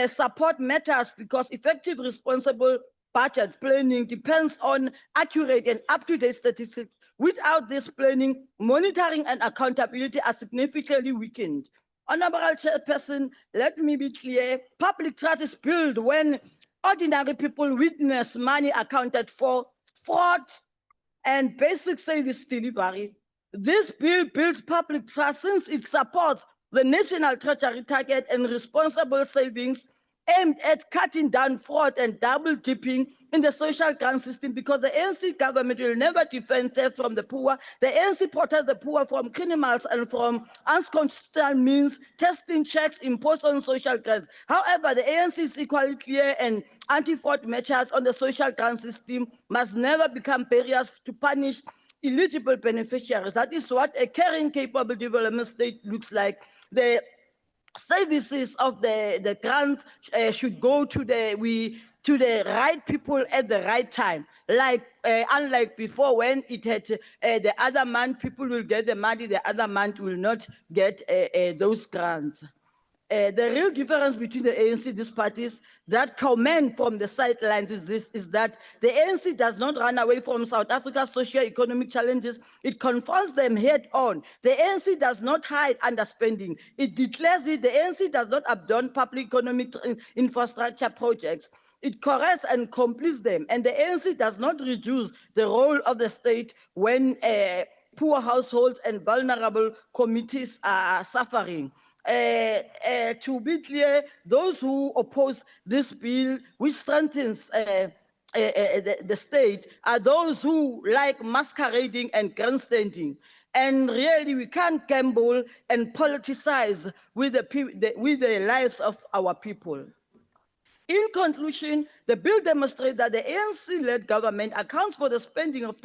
support matters because effective, responsible budget planning depends on accurate and up-to-date statistics. Without this planning, monitoring and accountability are significantly weakened. Honorable Chairperson, let me be clear. Public trust is built when ordinary people witness money accounted for, fraud, and basic service delivery. This bill builds public trust since it supports the National Treasury target and responsible savings aimed at cutting down fraud and double dipping in the social grant system, because the ANC government will never defend theft from the poor. The ANC protects the poor from criminals and from unconstitutional means, testing checks imposed on social grants. However, the ANC is equally clear, and anti-fraud measures on the social grant system must never become barriers to punish eligible beneficiaries. That is what a caring, capable development state looks like. The services of the grant should go to the right people at the right time. Like unlike before, when it had the other month people will get the money, the other month will not get those grants. The real difference between the ANC, these parties that comment from the sidelines is that the ANC does not run away from South Africa's socio-economic challenges. It confronts them head on. The ANC does not hide underspending. It declares it. The ANC does not abandon public economic infrastructure projects. It corrects and completes them. And the ANC does not reduce the role of the state when poor households and vulnerable communities are suffering. To be clear, those who oppose this bill, which strengthens the state, are those who like masquerading and grandstanding. And really, we can't gamble and politicize with the lives of our people. In conclusion, the bill demonstrates that the ANC-led government accounts for the spending of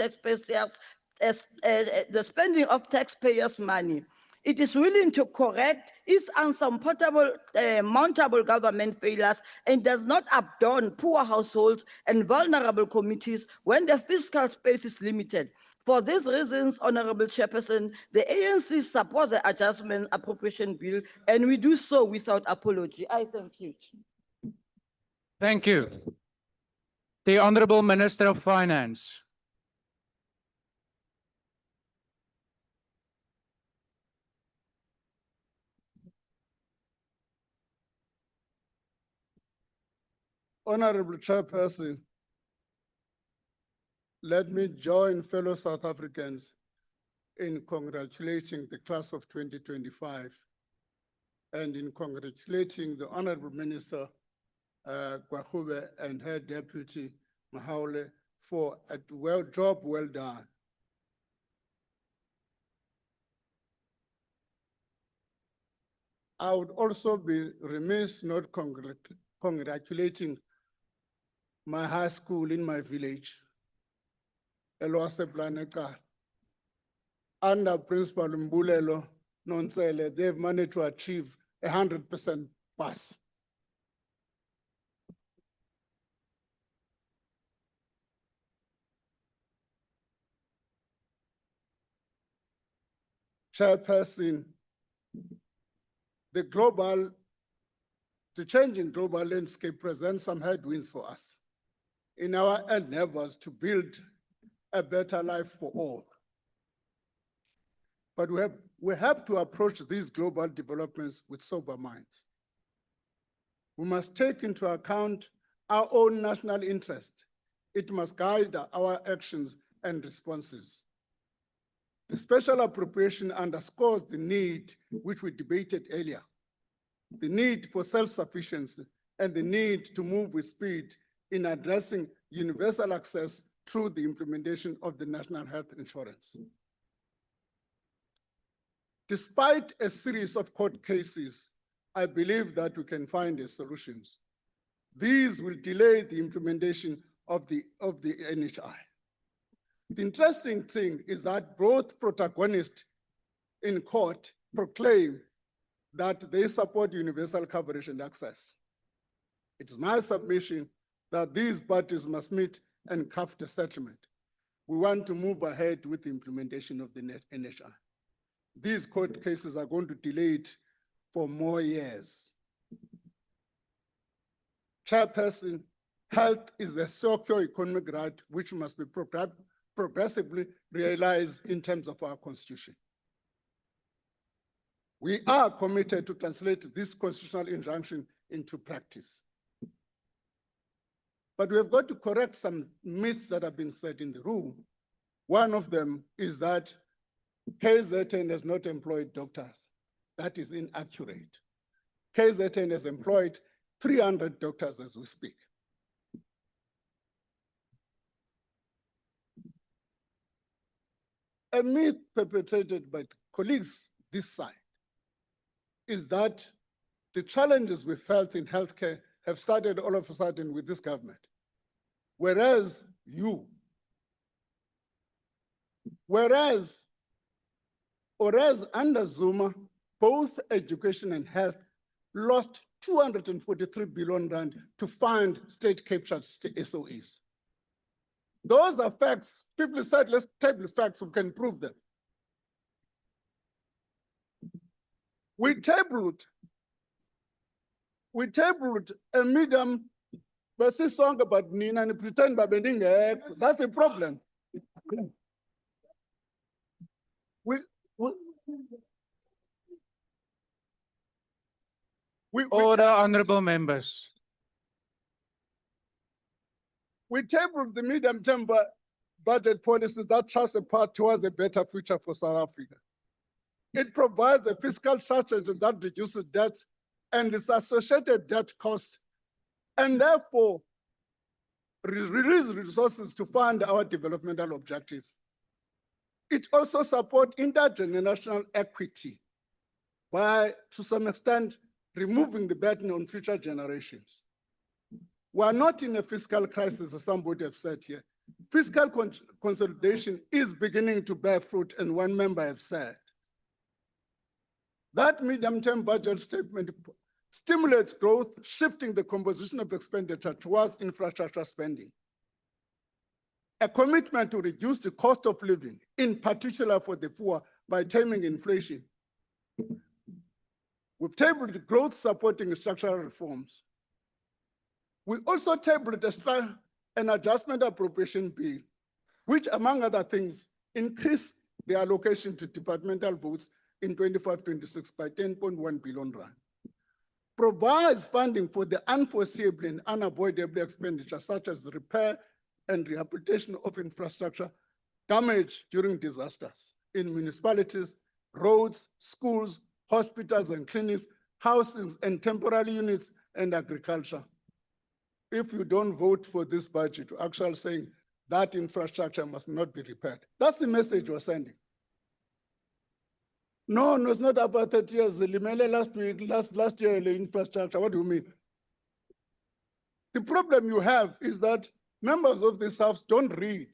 taxpayers' money. It is willing to correct its unsupportable, mountable government failures and does not abandon poor households and vulnerable communities when the fiscal space is limited. For these reasons, Honorable Chairperson, the ANC support the adjustment appropriation bill, and we do so without apology. I thank you. Thank you. The Honorable Minister of Finance. Honorable Chairperson, let me join fellow South Africans in congratulating the class of 2025 and in congratulating the Honorable Minister Kwahube and her Deputy Mahaule for a job well done. I would also be remiss not congratulating my high school in my village, Elwase Planeka. Under Principal Mbulelo Nonsele, they've managed to achieve 100% pass. Chairperson, the changing global landscape presents some headwinds for us in our endeavors to build a better life for all. But we have to approach these global developments with sober minds. We must take into account our own national interest. It must guide our actions and responses. The special appropriation underscores the need, which we debated earlier, the need for self-sufficiency and the need to move with speed in addressing universal access through the implementation of the National Health Insurance. Despite a series of court cases, I believe that we can find solutions. These will delay the implementation of the NHI. The interesting thing is that both protagonists in court proclaim that they support universal coverage and access. It is my submission that these parties must meet and craft a settlement. We want to move ahead with the implementation of the NHI. These court cases are going to delay it for more years. Chairperson, health is a socio-economic right which must be progressively realized in terms of our constitution. We are committed to translate this constitutional injunction into practice. But we have got to correct some myths that have been said in the room. One of them is that KZN has not employed doctors. That is inaccurate. KZN has employed 300 doctors as we speak. A myth perpetrated by colleagues this side is that the challenges we felt in healthcare have started all of a sudden with this government. Whereas under Zuma, both education and health lost 243 billion rand to fund state-captured SOEs. Those are facts. People said, let's table facts, we can prove them. We tabled a medium, but this song about Nina and pretend babending. That's a problem. Order, honorable members. We tabled the medium-term budget policies that trust a path towards a better future for South Africa. It provides a fiscal strategy that reduces debt and its associated debt costs, and therefore release resources to fund our developmental objectives. It also supports intergenerational equity by, to some extent, removing the burden on future generations. We are not in a fiscal crisis, as somebody have said here. Fiscal consolidation is beginning to bear fruit, and one member have said. That medium-term budget statement stimulates growth, shifting the composition of expenditure towards infrastructure spending. A commitment to reduce the cost of living, in particular for the poor, by taming inflation. We've tabled growth supporting structural reforms. We also tabled an adjustment appropriation bill, which, among other things, increased the allocation to departmental votes in 25-26 by 10.1 billion rand. Provides funding for the unforeseeable and unavoidable expenditure, such as the repair and rehabilitation of infrastructure damaged during disasters in municipalities, roads, schools, hospitals and clinics, housing and temporary units, and agriculture. If you don't vote for this budget, you're actually saying that infrastructure must not be repaired. That's the message we're sending. No, it's not about 30 years. Limele last year, the infrastructure. What do you mean? The problem you have is that members of this house don't read.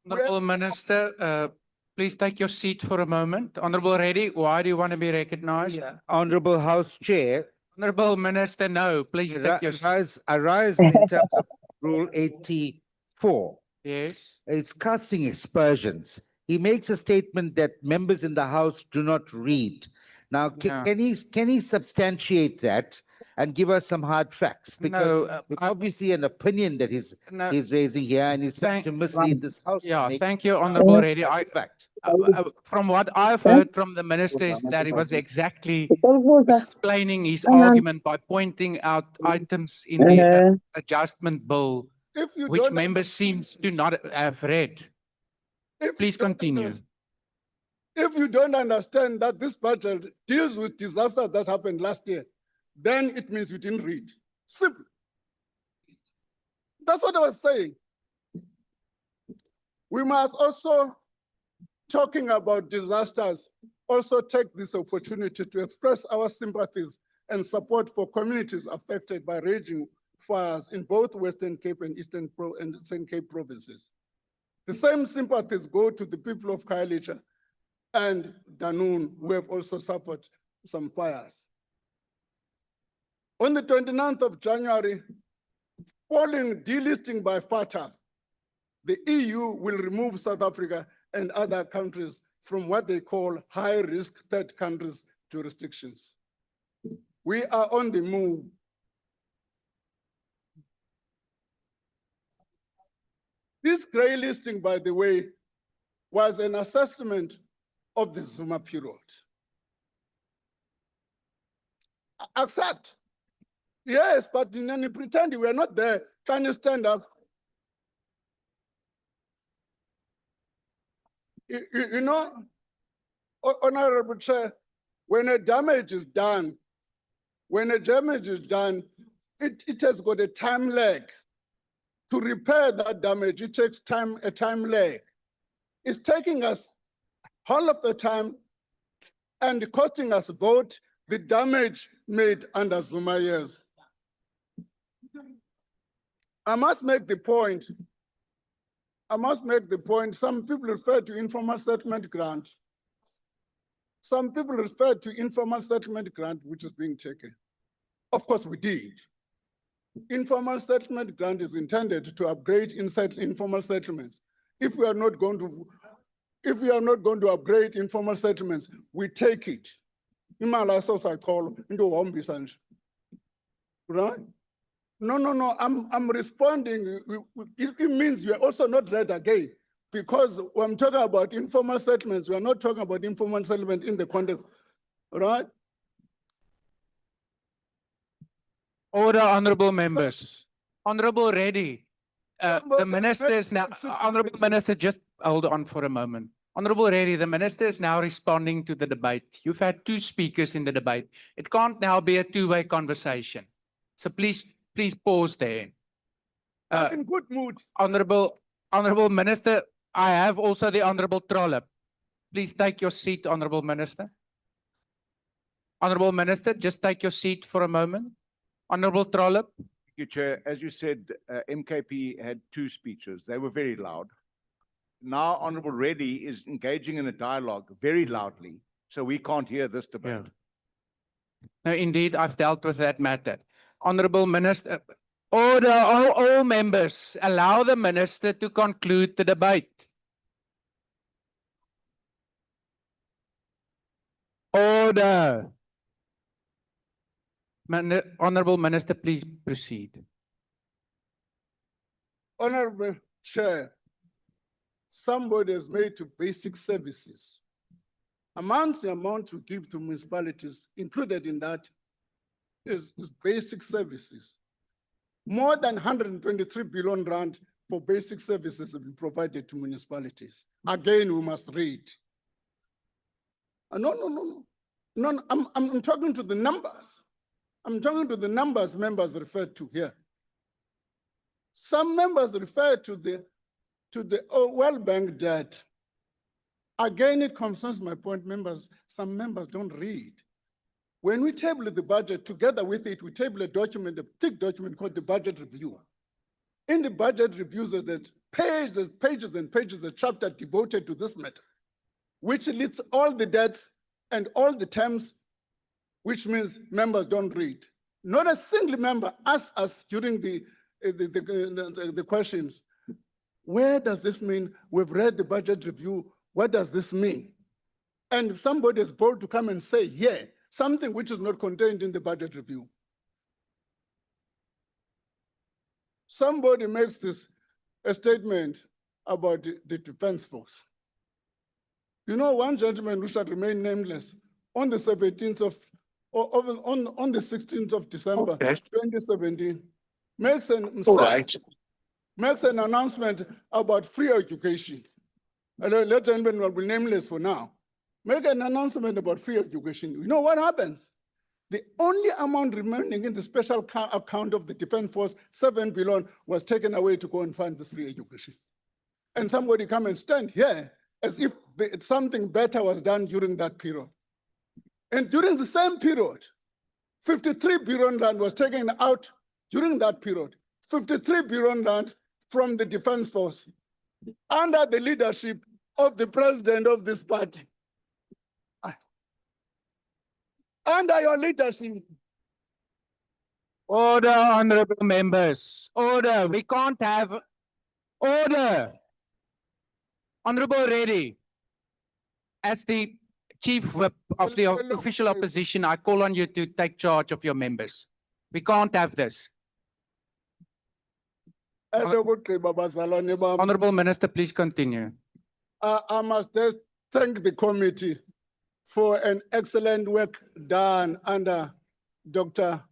Honorable Minister, please take your seat for a moment. Honorable Reddy, why do you want to be recognized? Yeah. Honorable House Chair. Honorable Minister, no, please take your seat. I rise in terms of Rule 84. Yes. It's casting aspersions. He makes a statement that members in the House do not read. Now, can he substantiate that and give us some hard facts? Because it's obviously an opinion that he's raising here, and he's trying to mislead this House. Yeah, thank you, Honorable Reddy. From what I've heard from the minister is that he was exactly explaining his argument by pointing out items in the adjustment bill which members seems to not have read. Please continue. If you don't understand that this budget deals with disasters that happened last year, then it means you didn't read. Simple. That's what I was saying. We must also, talking about disasters, also take this opportunity to express our sympathies and support for communities affected by raging fires in both Western Cape and Eastern Cape provinces. The same sympathies go to the people of Khayelitsha and Danun, who have also suffered some fires. On the 29th of January, following delisting by FATF, the EU will remove South Africa and other countries from what they call high-risk third countries jurisdictions. We are on the move. This grey listing, by the way, was an assessment of the Zuma period. Accept. Yes, but then pretend we are not there. Can you stand up? You know, Honorable Chair, when a damage is done, it has got a time lag. To repair that damage, it takes time, a time lag. It's taking us all of the time and costing us both the damage made under Zuma years. I must make the point. Some people refer to informal settlement grant. Some people refer to informal settlement grant, which is being taken. Of course, we did. Informal settlement grant is intended to upgrade informal settlements. If we are not going to upgrade informal settlements, we take it. Right? No, I'm responding. It means we are also not read again, because when I'm talking about informal settlements, we are not talking about informal settlement in the context, right? Order, honorable members. Honorable Reddy, the minister is now, honorable minister, just hold on for a moment. Honorable Reddy, the minister is now responding to the debate. You've had two speakers in the debate. It can't now be a two-way conversation. So please pause there. I'm in good mood. Honorable Minister, I have also the Honorable Trollip. Please take your seat, Honorable Minister. Honorable Minister, just take your seat for a moment. Honorable Trollip. you, Chair. As you said, MKP had two speeches. They were very loud. Now Honorable Reddy is engaging in a dialogue very loudly, so we can't hear this debate. No, indeed, I've dealt with that matter. Honorable Minister, order, all members, allow the Minister to conclude the debate. Order. Honorable Minister, please proceed. Honorable Chair, somebody has made to basic services. The amount we give to municipalities, included in that, is basic services. More than 123 billion rand for basic services have been provided to municipalities. Again, we must read. No, I'm talking to the numbers. I'm talking to the numbers members referred to here. Some members refer to the World Bank debt. Again, it concerns my point, members. Some members don't read. When we table the budget, together with it, we table a document, a thick document called the budget review. In the budget reviews, there's pages and pages, a chapter devoted to this matter, which lists all the debts and all the terms, which means members don't read. Not a single member asked us during the questions, where does this mean? We've read the budget review. What does this mean? And if somebody is bold to come and say, yeah, something which is not contained in the budget review. Somebody makes a statement about the defense force. You know, one gentleman who shall remain nameless on the 17th of, on the 16th of December, 2017, makes an announcement about free education. That gentleman will be nameless for now. Make an announcement about free education. You know what happens? The only amount remaining in the special account of the defense force, 7 billion, was taken away to go and fund this free education. And somebody come and stand here as if something better was done during that period. And during the same period, 53 billion rand was taken out during that period. 53 billion rand from the defense force under the leadership of the president of this party. Under your leadership. Order, honorable members. Order. We can't have order. Honorable Reddy, as the chief whip of the official opposition, I call on you to take charge of your members. We can't have this. Honorable Minister, please continue. I must just thank the committee for an excellent work done under Dr.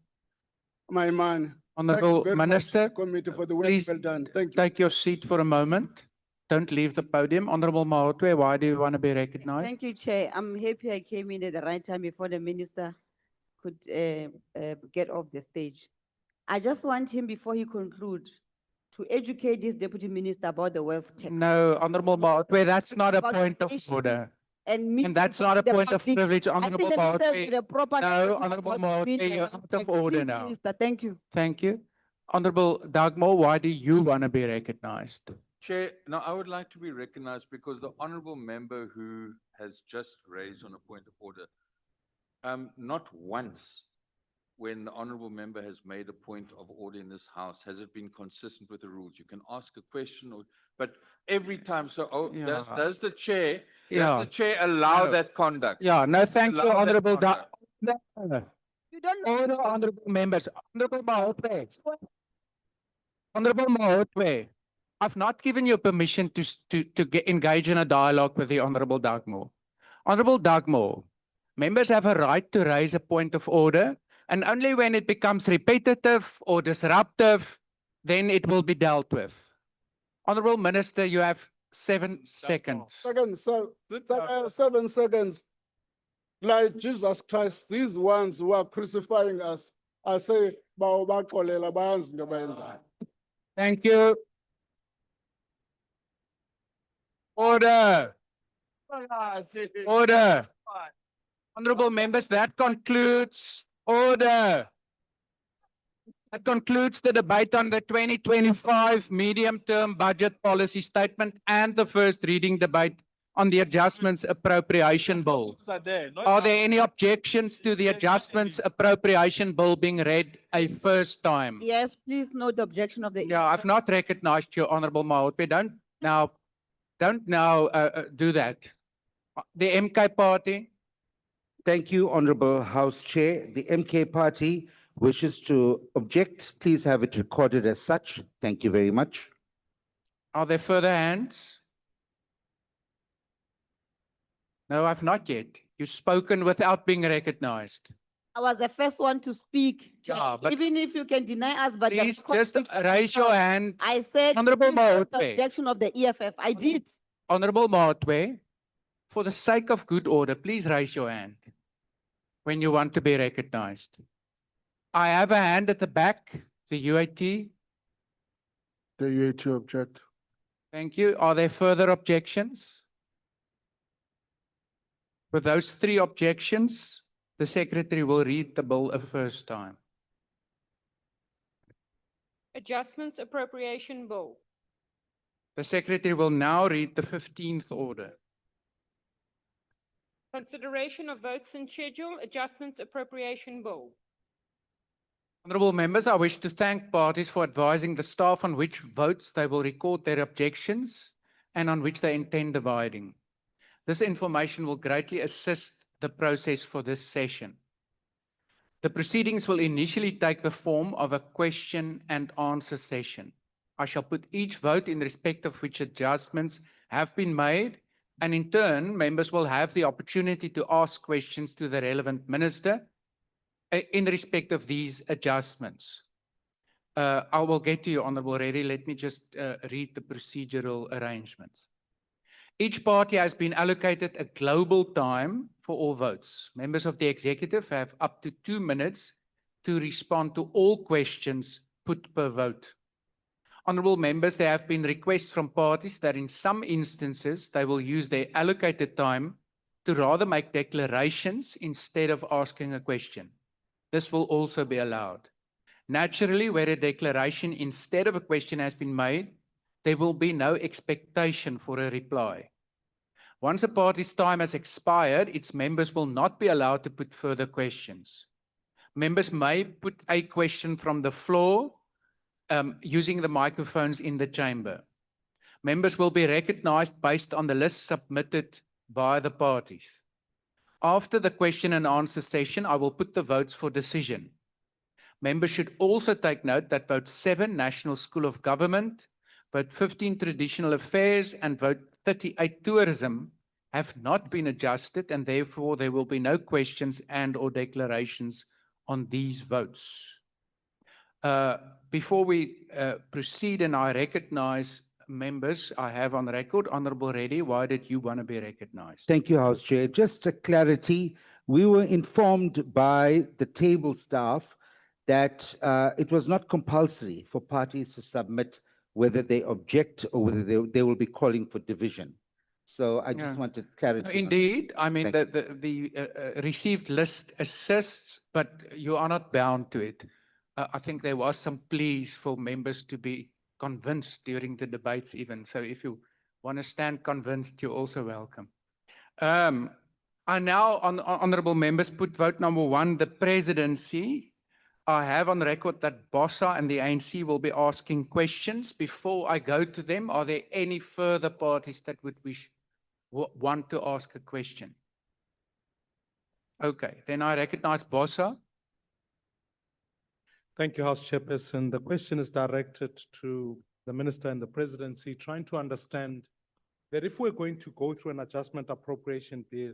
Maiman. Honorable Minister, committee for the work please well done. Thank you. take your seat for a moment. Don't leave the podium. Honorable Mahotwe, why do you want to be recognized? Thank you, Chair. I'm happy I came in at the right time before the minister could get off the stage. I just want him, before he concludes, to educate this deputy minister about the wealth tax. No, Honorable Mahotwe, that's not a About point of issues order. And that's not a the point of public. privilege, I think Honorable the minister Mahotwe. did a proper No, statement Honorable about being Mahotwe, a you're wealth out of tax. order Please, now. Minister, thank you. Thank you. Honorable Dagmo, why do you want to be recognized? Chair, now I would like to be recognized because the honorable member who has just raised on a point of order, not once when the honorable member has made a point of order in this house, has it been consistent with the rules. You can ask a question, but every time, does the chair, allow that conduct? Yeah, no, thank you, Allow that Honorable conduct. Order, honorable members. Honorable Mahotwe. Honorable Mahotwe, I've not given you permission to engage in a dialogue with the Honorable Dagmo. Honorable Dagmo, members have a right to raise a point of order, and only when it becomes repetitive or disruptive, then it will be dealt with. Honorable Minister, you have 7 seconds. 7 seconds. Like Jesus Christ, these ones who are crucifying us, I say, Thank you. Order. Order. Honorable members, that concludes order. That concludes the debate on the 2025 medium-term budget policy statement and the first reading debate on the Adjustments Appropriation Bill. Are there any objections to the Adjustments Appropriation Bill being read a first time? Yes, please note the objection of the. Yeah, I've not recognized you, Honorable Mahote. Don't now do that. The MK Party. Thank you, Honorable House Chair. The MK Party wishes to object. Please have it recorded as such. Thank you very much. Are there further hands? No, I've not yet. You've spoken without being recognized. I was the first one to speak. Yeah, but Even if you can deny us, but please just raise your hand. I said, Honorable please note the Mahote. objection of the EFF. I did. Honorable Mahote, for the sake of good order, please raise your hand when you want to be recognized. I have a hand at the back, the UAT. The UAT object. Thank you. Are there further objections? With those three objections, the Secretary will read the bill a first time. Adjustments Appropriation Bill. The Secretary will now read the 15th order. Consideration of votes and schedule, Adjustments Appropriation Bill. Honourable members, I wish to thank parties for advising the staff on which votes they will record their objections and on which they intend dividing. This information will greatly assist the process for this session. The proceedings will initially take the form of a question and answer session. I shall put each vote in respect of which adjustments have been made, and in turn, members will have the opportunity to ask questions to the relevant minister in respect of these adjustments. I will get to you, Honourable Reddy. Let me just read the procedural arrangements. Each party has been allocated a global time for all votes. Members of the executive have up to 2 minutes to respond to all questions put per vote. Honourable members, there have been requests from parties that in some instances they will use their allocated time to rather make declarations instead of asking a question. This will also be allowed. Naturally, where a declaration instead of a question has been made, there will be no expectation for a reply. Once a party's time has expired, its members will not be allowed to put further questions. Members may put a question from the floor using the microphones in the chamber. Members will be recognized based on the list submitted by the parties. After the question and answer session, I will put the votes for decision. Members should also take note that vote 7, National School of Government, vote 15, Traditional Affairs, and vote 38, Tourism, have not been adjusted, and therefore there will be no questions and/or declarations on these votes. Before we proceed and I recognize members, I have on record, Honourable Reddy, why did you want to be recognized? Thank you, House Chair. Just a clarity, we were informed by the table staff that it was not compulsory for parties to submit whether they object or whether they will be calling for division. So I just wanted clarity. Indeed, I mean, the received list assists, but you are not bound to it. I think there was some pleas for members to be convinced during the debates even. So if you want to stand convinced, you're also welcome. I now, honourable members, put vote number 1, the presidency. I have on record that BOSA and the ANC will be asking questions. Before I go to them, are there any further parties that would want to ask a question? Okay, then I recognize BOSA. Thank you, House Chairperson. The question is directed to the Minister and the Presidency, trying to understand that if we're going to go through an adjustment appropriation bill,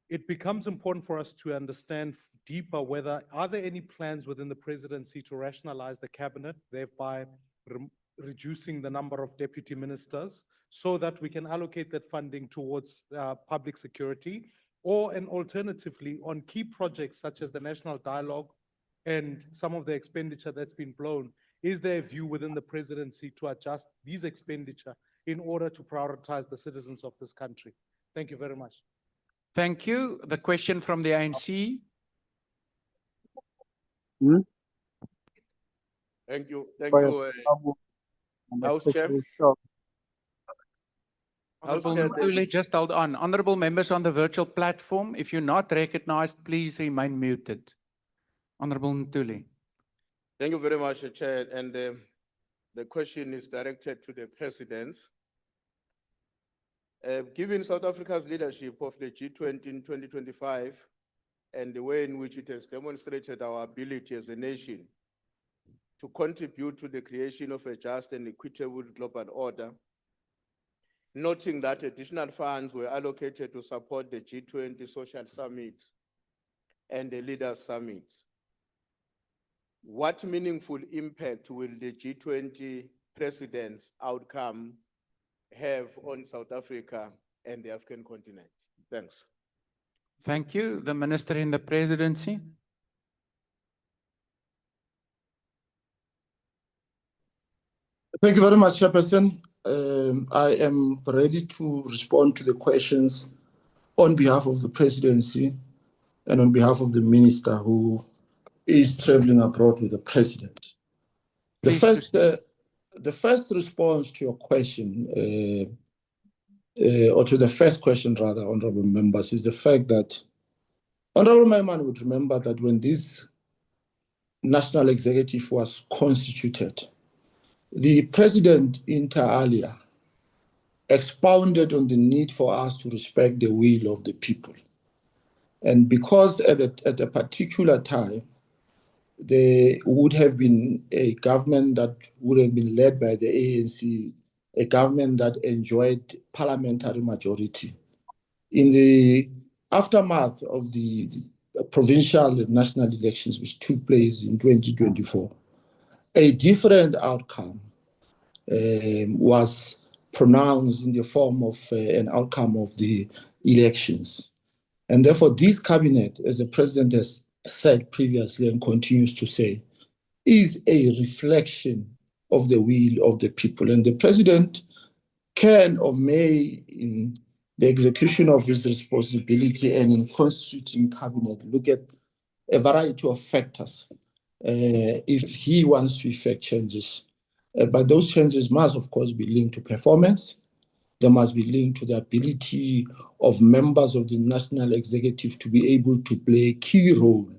it becomes important for us to understand deeper whether are there any plans within the Presidency to rationalize the cabinet, thereby reducing the number of deputy ministers so that we can allocate that funding towards public security, or and alternatively on key projects such as the National Dialogue and some of the expenditure that's been blown. Is there a view within the Presidency to adjust these expenditure in order to prioritize the citizens of this country? Thank you very much. Thank you. The question from the ANC. Thank you. Thank By a you, bubble and House Chair. especially shock. House Honourable Chair, Mthuli, just hold on. Honourable members on the virtual platform, if you're not recognized, please remain muted. Honourable Mthuli. Thank you very much, Chair. And the question is directed to the President. Given South Africa's leadership of the G20 in 2025 and the way in which it has demonstrated our ability as a nation to contribute to the creation of a just and equitable global order, noting that additional funds were allocated to support the G20 Social Summit and the Leaders Summit, what meaningful impact will the G20 President's outcome have on South Africa and the African continent? Thanks. Thank you. The Minister in the Presidency. Thank you very much, Chairperson. I am ready to respond to the questions on behalf of the Presidency and on behalf of the Minister who is traveling abroad with the President. The first response to your question, or to the first question rather, honorable members, is the fact that honorable member would remember that when this national executive was constituted, the President inter alia expounded on the need for us to respect the will of the people. And because at a particular time, there would have been a government that would have been led by the ANC, a government that enjoyed parliamentary majority. In the aftermath of the provincial and national elections which took place in 2024, a different outcome was pronounced in the form of an outcome of the elections. And therefore, this cabinet, as the President has said previously and continues to say, is a reflection of the will of the people. And the President can or may, in the execution of his responsibility and in constituting cabinet, look at a variety of factors if he wants to effect changes. But those changes must, of course, be linked to performance. They must be linked to the ability of members of the national executive to be able to play a key role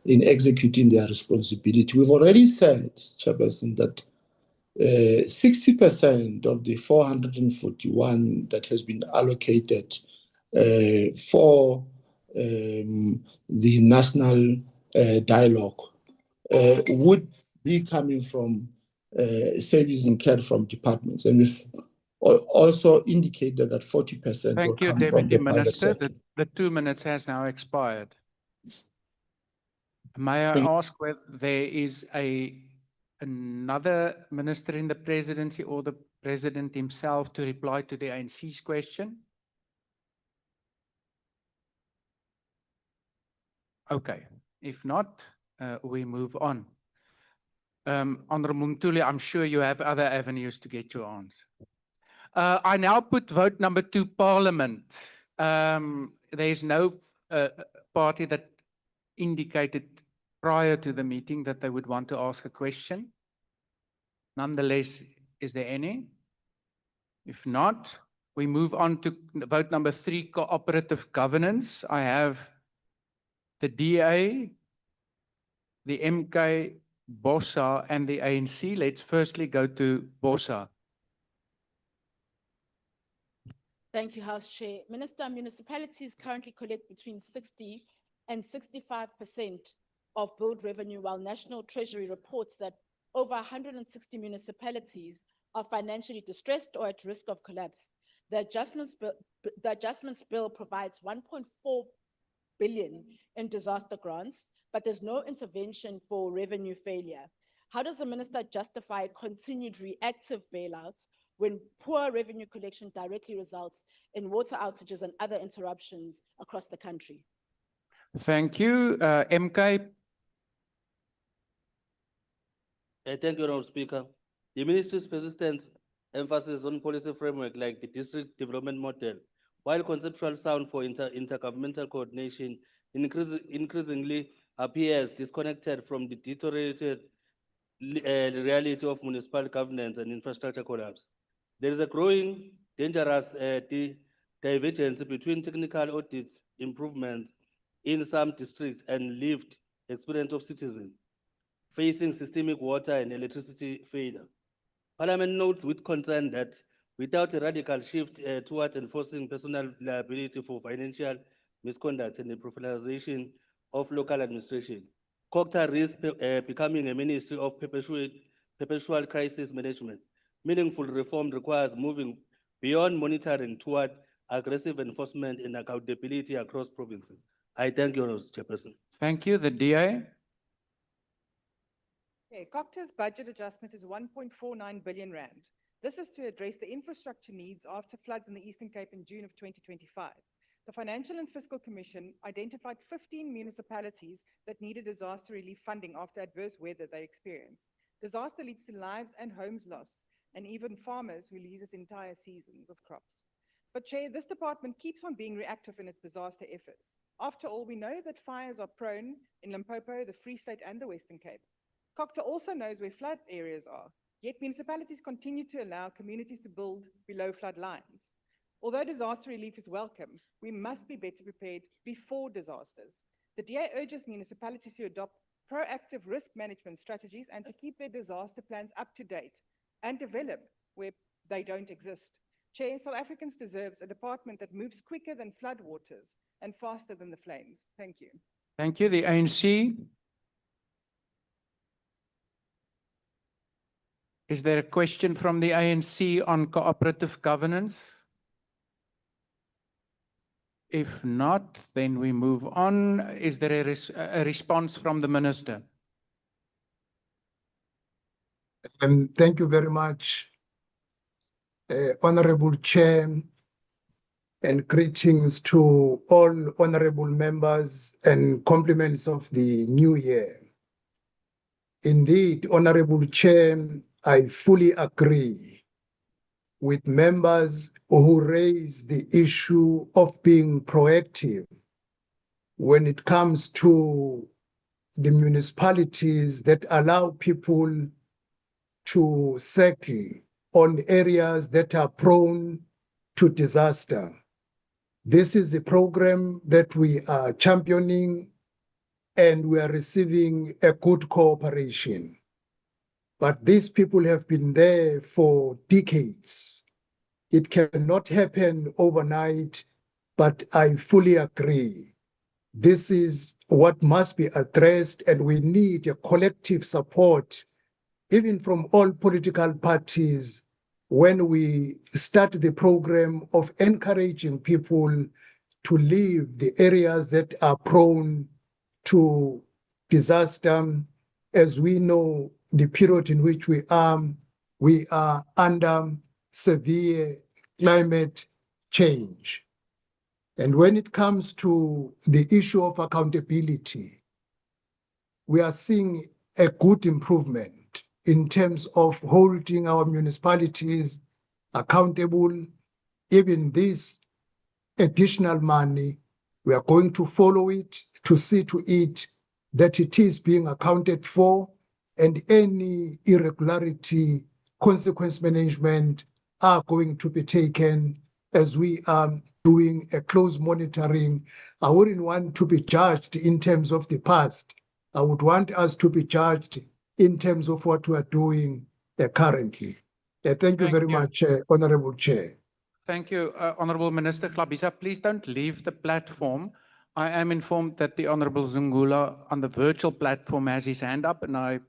in executing their responsibility. We've already said, Chairperson, that 60% of the 441 that has been allocated for the national dialogue would be coming from savings incurred from departments. And we've also indicated that 40% will Thank you, come from Deputy the private Minister. sector. The 2 minutes has now expired. May I ask whether there is another minister in the Presidency or the President himself to reply to the ANC's question? Okay, if not, we move on. Honourable Mthuli, I'm sure you have other avenues to get your answer. I now put vote number 2, Parliament. There is no party that indicated prior to the meeting that they would want to ask a question. Nonetheless, is there any? If not, we move on to vote number 3, Cooperative Governance. I have the DA, the MK, BOSA, and the ANC. Let's firstly go to BOSA. Thank you, House Chair. Minister, municipalities currently collect between 60 and 65% of billed revenue, while National Treasury reports that over 160 municipalities are financially distressed or at risk of collapse. The adjustments bill provides 1.4 billion in disaster grants, but there's no intervention for revenue failure. How does the minister justify continued reactive bailouts when poor revenue collection directly results in water outages and other interruptions across the country? Thank you. MK. Thank you, Honourable Speaker. The Ministry's persistent emphasis on policy framework like the district development model, while conceptual sound for intergovernmental coordination, increasingly appears disconnected from the deteriorated reality of municipal governance and infrastructure collapse. There is a growing dangerous divergence between technical audits improvements in some districts and lived experience of citizens facing systemic water and electricity failure. Parliament notes with concern that without a radical shift towards enforcing personal liability for financial misconduct and the professionalization of local administration, COCTA risks becoming a ministry of perpetual crisis management. Meaningful reform requires moving beyond monitoring toward aggressive enforcement and accountability across provinces. I thank you, Honourable Chairperson. Thank you. The DA. Okay, COCTA's budget adjustment is 1.49 billion rand. This is to address the infrastructure needs after floods in the Eastern Cape in June of 2025. The Financial and Fiscal Commission identified 15 municipalities that needed disaster relief funding after adverse weather they experienced. Disaster leads to lives and homes lost, and even farmers who lose entire seasons of crops. But Chair, this department keeps on being reactive in its disaster efforts. After all, we know that fires are prone in Limpopo, the Free State, and the Western Cape. COCTA also knows where flood areas are, yet municipalities continue to allow communities to build below flood lines. Although disaster relief is welcome, we must be better prepared before disasters. The DA urges municipalities to adopt proactive risk management strategies and to keep their disaster plans up to date and develop where they don't exist. Chair, South Africans deserves a department that moves quicker than flood waters and faster than the flames. Thank you. Thank you. The ANC. Is there a question from the ANC on cooperative governance? If not, then we move on. Is there a response from the Minister? Thank you very much, Honorable Chair, and greetings to all honorable members and compliments of the new year. Indeed, Honorable Chair, I fully agree with members who raise the issue of being proactive when it comes to the municipalities that allow people to settle on areas that are prone to disaster. This is a program that we are championing and we are receiving a good cooperation. But these people have been there for decades. It cannot happen overnight, but I fully agree. This is what must be addressed, and we need a collective support, even from all political parties, when we start the program of encouraging people to leave the areas that are prone to disaster. As we know, the period in which we are under severe climate change. And when it comes to the issue of accountability, we are seeing a good improvement in terms of holding our municipalities accountable. Even this additional money, we are going to follow it to see to it that it is being accounted for, and any irregularity, consequence management are going to be taken as we are doing a close monitoring. I wouldn't want to be judged in terms of the past. I would want us to be judged in terms of what we are doing currently. Thank you very much, Honorable Chair. Thank you, Honorable Minister Klabisa. Please don't leave the platform. I am informed that the Honorable Zungula on the virtual platform has his hand up, and I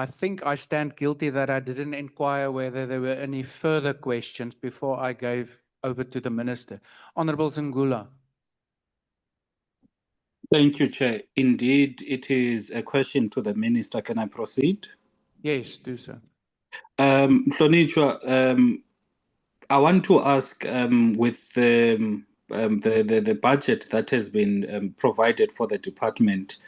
think I stand guilty that I didn't inquire whether there were any further questions before I gave over to the Minister. Honorable Zungula. Thank you, Chair. Indeed, it is a question to the Minister. Can I proceed? Yes, do so. Mhlonishwa, I want to ask with the budget that has been provided for the department,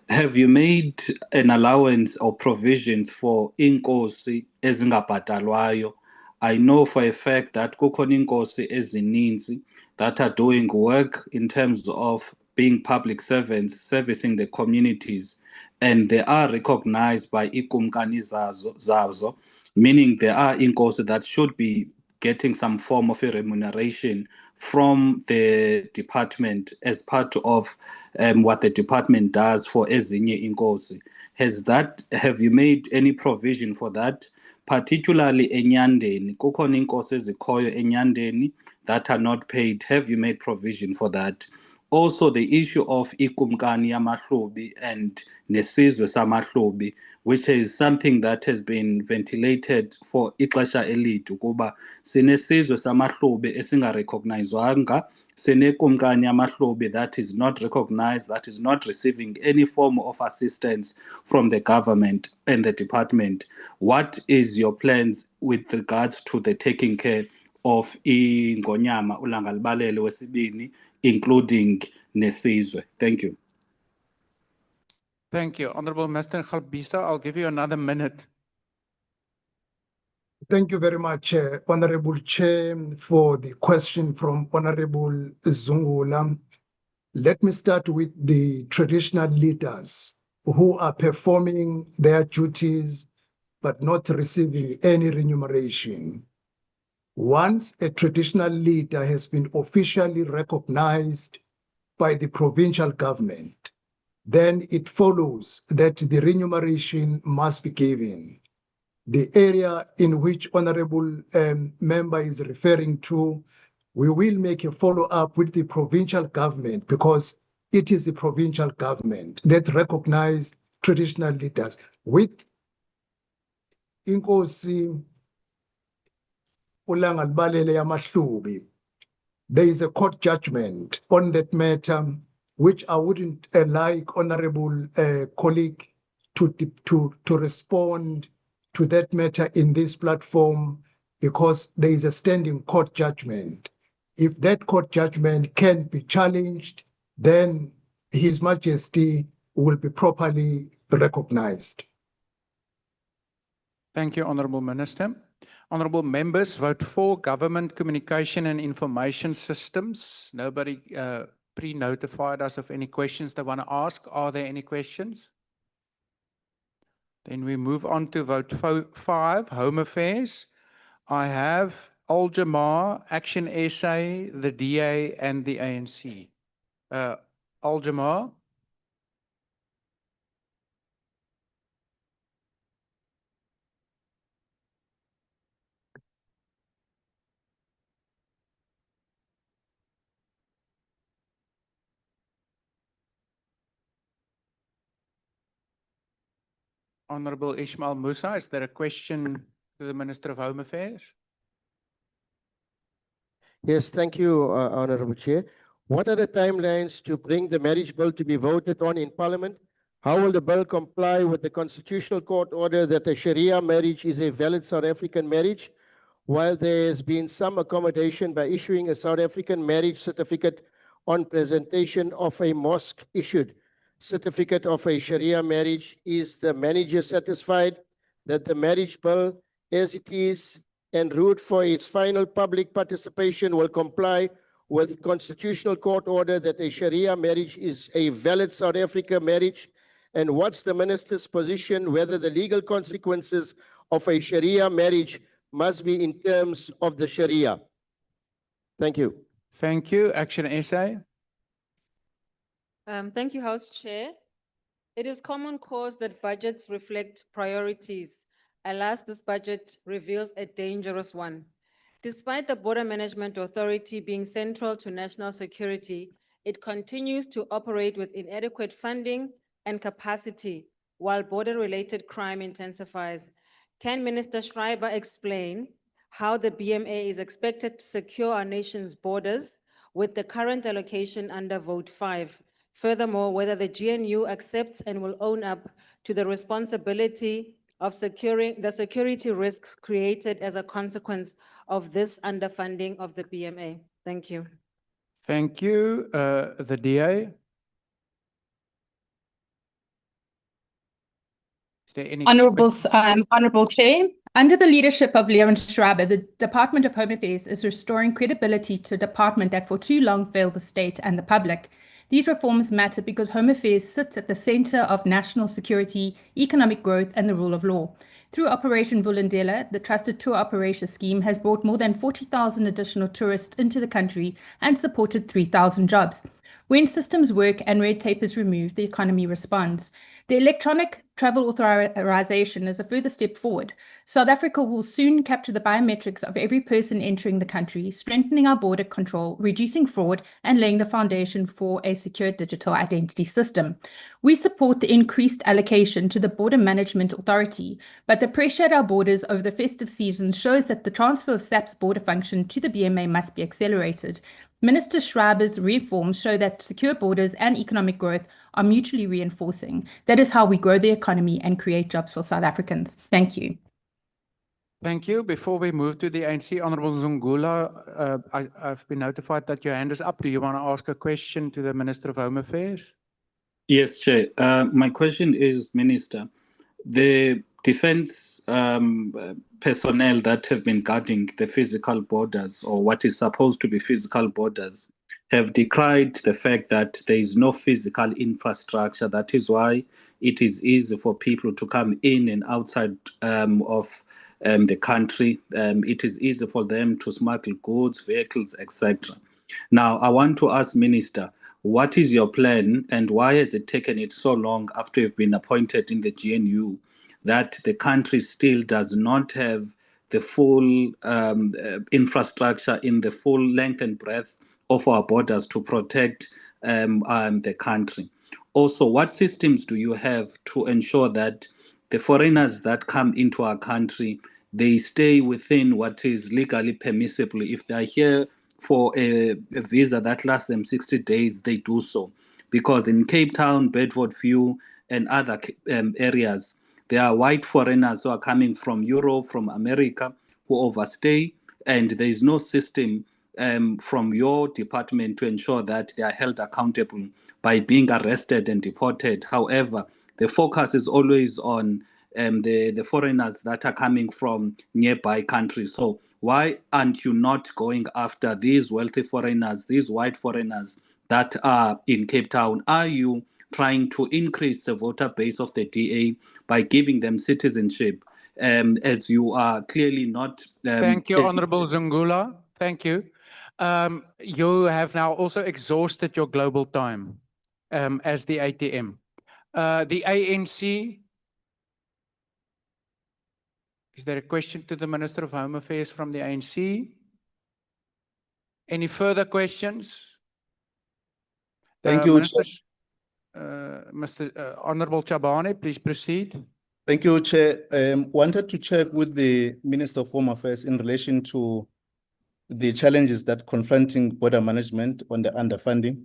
have you made an allowance or provisions for inkosi ezingabhatalwayo? I know for a fact that kukhona inkosi ezininzi that are doing work in terms of being public servants, servicing the communities, and they are recognized by ikumkani zazo, meaning there are inkosi that should be getting some form of a remuneration from the department as part of what the department does for ezinye inkosi. Have you made any provision for that? Particularly enyandeni, kukhona inkosi ezikhoyo enyandeni that are not paid. Have you made provision for that? Also, the issue of ikumkani yamahlubi and nesizwe samahlubi, which is something that has been ventilated for ixesha elide ukuba sinesizwe samahlubi esingarecognizwanga, sinekumkani yamahlubi that is not recognized, that is not receiving any form of assistance from the government and the department. What is your plans with regards to the taking care of ingonyama ulanga libalele wesibini, including nesizwe? Thank you. Thank you. Honorable Mr. Galbisa, I'll give you another minute. Thank you very much, Honorable Chair, for the question from Honorable Zungula. Let me start with the traditional leaders who are performing their duties but not receiving any remuneration. Once a traditional leader has been officially recognized by the provincial government, then it follows that the remuneration must be given. The area in which Honorable Member is referring to, we will make a follow-up with the provincial government because it is the provincial government that recognize traditional leaders. With Inkosi Ulanga Balele Yamahlubi, there is a court judgment on that matter, which I wouldn't like Honorable colleague to respond to that matter in this platform because there is a standing court judgment. If that court judgment can be challenged, then His Majesty will be properly recognized. Thank you, Honorable Minister. Honorable members, vote for Government Communication and Information Systems. Nobody pre-notified us of any questions they want to ask. Are there any questions? Then we move on to vote 5, Home Affairs. I have Al-Jamar, Action SA, the DA, and the ANC. Al-Jamar. Honorable Ishmael Musa, is there a question to the Minister of Home Affairs? Yes, thank you, Honorable Chair. What are the timelines to bring the marriage bill to be voted on in Parliament? How will the bill comply with the Constitutional Court order that a Sharia marriage is a valid South African marriage, while there has been some accommodation by issuing a South African marriage certificate on presentation of a mosque-issued certificate of a Sharia marriage? Is the manager satisfied that the marriage bill, as it is en route for its final public participation, will comply with Constitutional Court order that a Sharia marriage is a valid South Africa marriage? And what's the minister's position whether the legal consequences of a Sharia marriage must be in terms of the Sharia? Thank you. Thank you. Action SA. Thank you, House Chair. It is common cause that budgets reflect priorities. Alas, this budget reveals a dangerous one. Despite the Border Management Authority being central to national security, it continues to operate with inadequate funding and capacity while border-related crime intensifies. Can Minister Schreiber explain how the BMA is expected to secure our nation's borders with the current allocation under Vote 5? Furthermore, whether the GNU accepts and will own up to the responsibility of securing the security risks created as a consequence of this underfunding of the BMA. Thank you. Thank you. The DA. Is there any Honorable Chair, under the leadership of Leon Schreiber, the Department of Home Affairs is restoring credibility to a department that for too long failed the state and the public. These reforms matter because Home Affairs sits at the center of national security, economic growth, and the rule of law. Through Operation Vulindlela, the Trusted Tour Operation Scheme has brought more than 40,000 additional tourists into the country and supported 3,000 jobs. When systems work and red tape is removed, the economy responds. The electronic travel authorization is a further step forward. South Africa will soon capture the biometrics of every person entering the country, strengthening our border control, reducing fraud, and laying the foundation for a secure digital identity system. We support the increased allocation to the Border Management Authority, but the pressure at our borders over the festive season shows that the transfer of SAP's border function to the BMA must be accelerated. Minister Schreiber's reforms show that secure borders and economic growth are mutually reinforcing. That is how we grow the economy and create jobs for South Africans. Thank you. Thank you. Before we move to the ANC, Honorable Zungula, I've been notified that your hand is up. Do you want to ask a question to the Minister of Home Affairs? Yes, Chair. My question is, Minister, the defense personnel that have been guarding the physical borders, or what is supposed to be physical borders, have decried the fact that there is no physical infrastructure. That is why it is easy for people to come in and outside of the country. It is easy for them to smuggle goods, vehicles, etc. Now, I want to ask Minister, what is your plan and why has it taken it so long after you've been appointed in the GNU that the country still does not have the full infrastructure in the full length and breadth of our borders to protect the country? Also, what systems do you have to ensure that the foreigners that come into our country, they stay within what is legally permissible? If they are here for a visa that lasts them 60 days, they do so. Because in Cape Town, Bedfordview, and other areas, there are white foreigners who are coming from Europe, from America, who overstay, and there is no system from your department to ensure that they are held accountable by being arrested and deported. However, the focus is always on the foreigners that are coming from nearby countries. So why aren't you not going after these wealthy foreigners, these white foreigners that are in Cape Town? Are you trying to increase the voter base of the DA by giving them citizenship, as you are clearly not... Thank you, Honorable Zungula. Thank you. You have now also exhausted your global time as the ATM. The ANC, is there a question to the Minister of Home Affairs from the ANC? Any further questions? Thank you, Minister, Honorable Chabane, please proceed. Thank you, Chair. Wanted to check with the Minister of Home Affairs in relation to the challenges that confronting border management on the underfunding.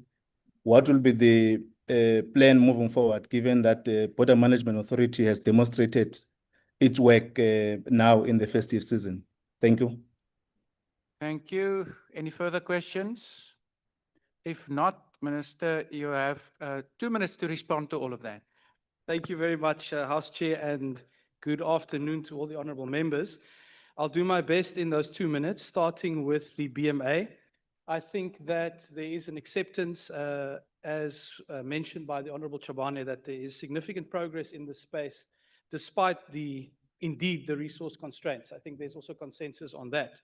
What will be the plan moving forward, given that the Border Management Authority has demonstrated its work now in the festive season? Thank you. Thank you. Any further questions? If not, Minister, you have 2 minutes to respond to all of that. Thank you very much, House Chair, and good afternoon to all the honorable members. I'll do my best in those 2 minutes, starting with the BMA. I think that there is an acceptance, as mentioned by the Honorable Chabane, that there is significant progress in this space, despite indeed the resource constraints. I think there's also consensus on that.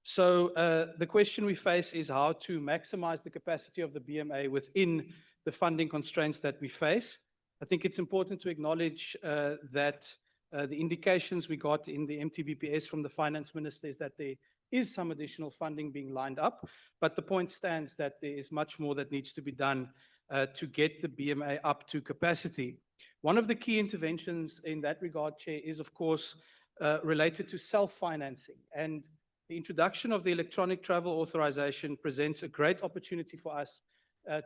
So the question we face is how to maximize the capacity of the BMA within the funding constraints that we face. I think it's important to acknowledge that the indications we got in the MTBPS from the Finance Minister is that there is some additional funding being lined up, but the point stands that there is much more that needs to be done to get the BMA up to capacity. One of the key interventions in that regard, Chair, is of course related to self-financing, and the introduction of the electronic travel authorization presents a great opportunity for us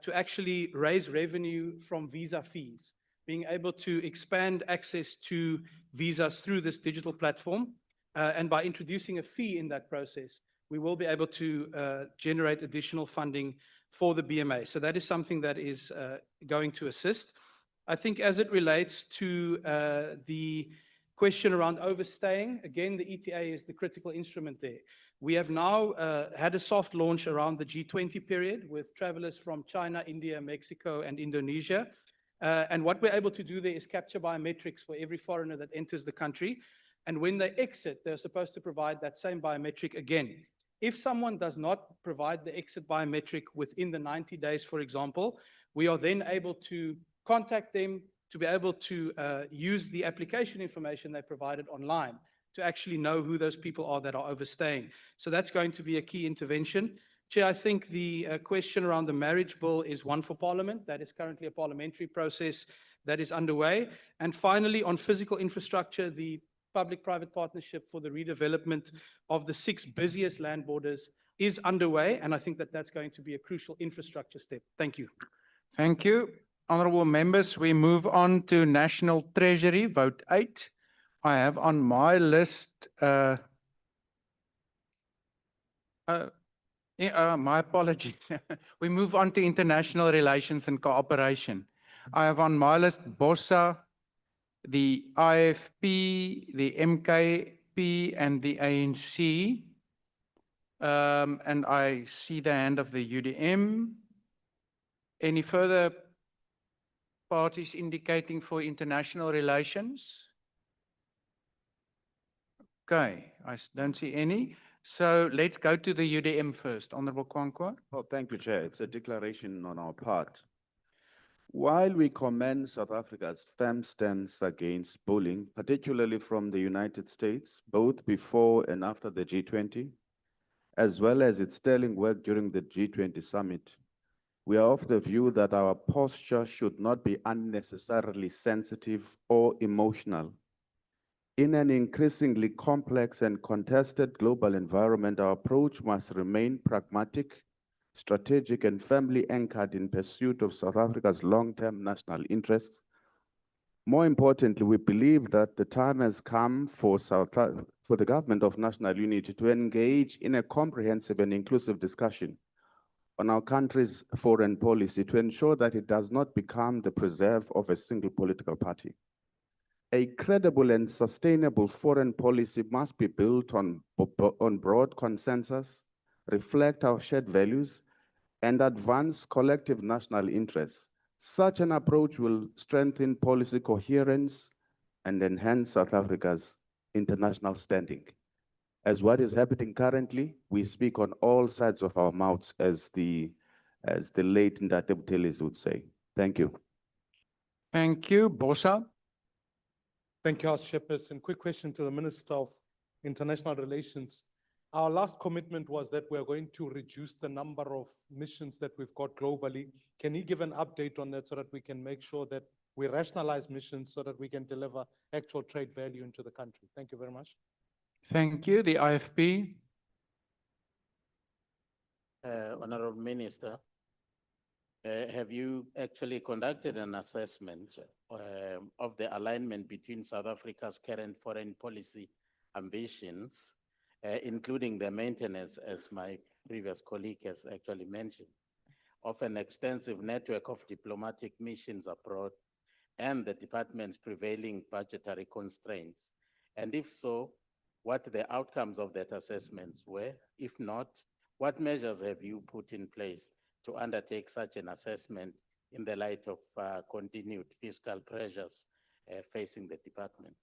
to actually raise revenue from visa fees, being able to expand access to visas through this digital platform. And by introducing a fee in that process, we will be able to generate additional funding for the BMA. So that is something that is going to assist. I think as it relates to the question around overstaying, again, the ETA is the critical instrument there. We have now had a soft launch around the G20 period with travelers from China, India, Mexico, and Indonesia. And what we're able to do there is capture biometrics for every foreigner that enters the country. And when they exit, they're supposed to provide that same biometric again. If someone does not provide the exit biometric within the 90 days, for example, we are then able to contact them to be able to use the application information they provided online to actually know who those people are that are overstaying. So that's going to be a key intervention. Chair, I think the question around the marriage bill is one for Parliament. That is currently a parliamentary process that is underway. And finally, on physical infrastructure, the public-private partnership for the redevelopment of the 6 busiest land borders is underway, and I think that that's going to be a crucial infrastructure step. Thank you. Thank you. Honorable members, we move on to National Treasury, vote 8. I have on my list, my apologies. We move on to International Relations and Cooperation. I have on my list BOSA, the IFP, the MKP, and the ANC. And I see the hand of the UDM. Any further parties indicating for international relations? Okay, I don't see any. So let's go to the UDM first. Honorable Kwankwa. Well, thank you, Chair. It's a declaration on our part. While we commend South Africa's firm stance against bullying, particularly from the United States, both before and after the G20, as well as its sterling work during the G20 summit, we are of the view that our posture should not be unnecessarily sensitive or emotional. In an increasingly complex and contested global environment, our approach must remain pragmatic, strategic, and firmly anchored in pursuit of South Africa's long-term national interests. More importantly, we believe that the time has come for the Government of National Unity to engage in a comprehensive and inclusive discussion on our country's foreign policy to ensure that it does not become the preserve of a single political party. A credible and sustainable foreign policy must be built on broad consensus, reflect our shared values, and advance collective national interests. Such an approach will strengthen policy coherence and enhance South Africa's international standing. As what is happening currently, we speak on all sides of our mouths, as the late Ndate Buthelezi would say. Thank you. Thank you. Bosa. Thank you, House Chairperson. Quick question to the Minister of International Relations. Our last commitment was that we are going to reduce the number of missions that we've got globally. Can you give an update on that so that we can make sure that we rationalize missions so that we can deliver actual trade value into the country? Thank you very much. Thank you. The IFP. Honorable Minister, have you actually conducted an assessment of the alignment between South Africa's current foreign policy ambitions, including the maintenance, as my previous colleague has actually mentioned, of an extensive network of diplomatic missions abroad and the department's prevailing budgetary constraints? And if so, what the outcomes of that assessment were? If not, what measures have you put in place to undertake such an assessment in the light of continued fiscal pressures facing the department?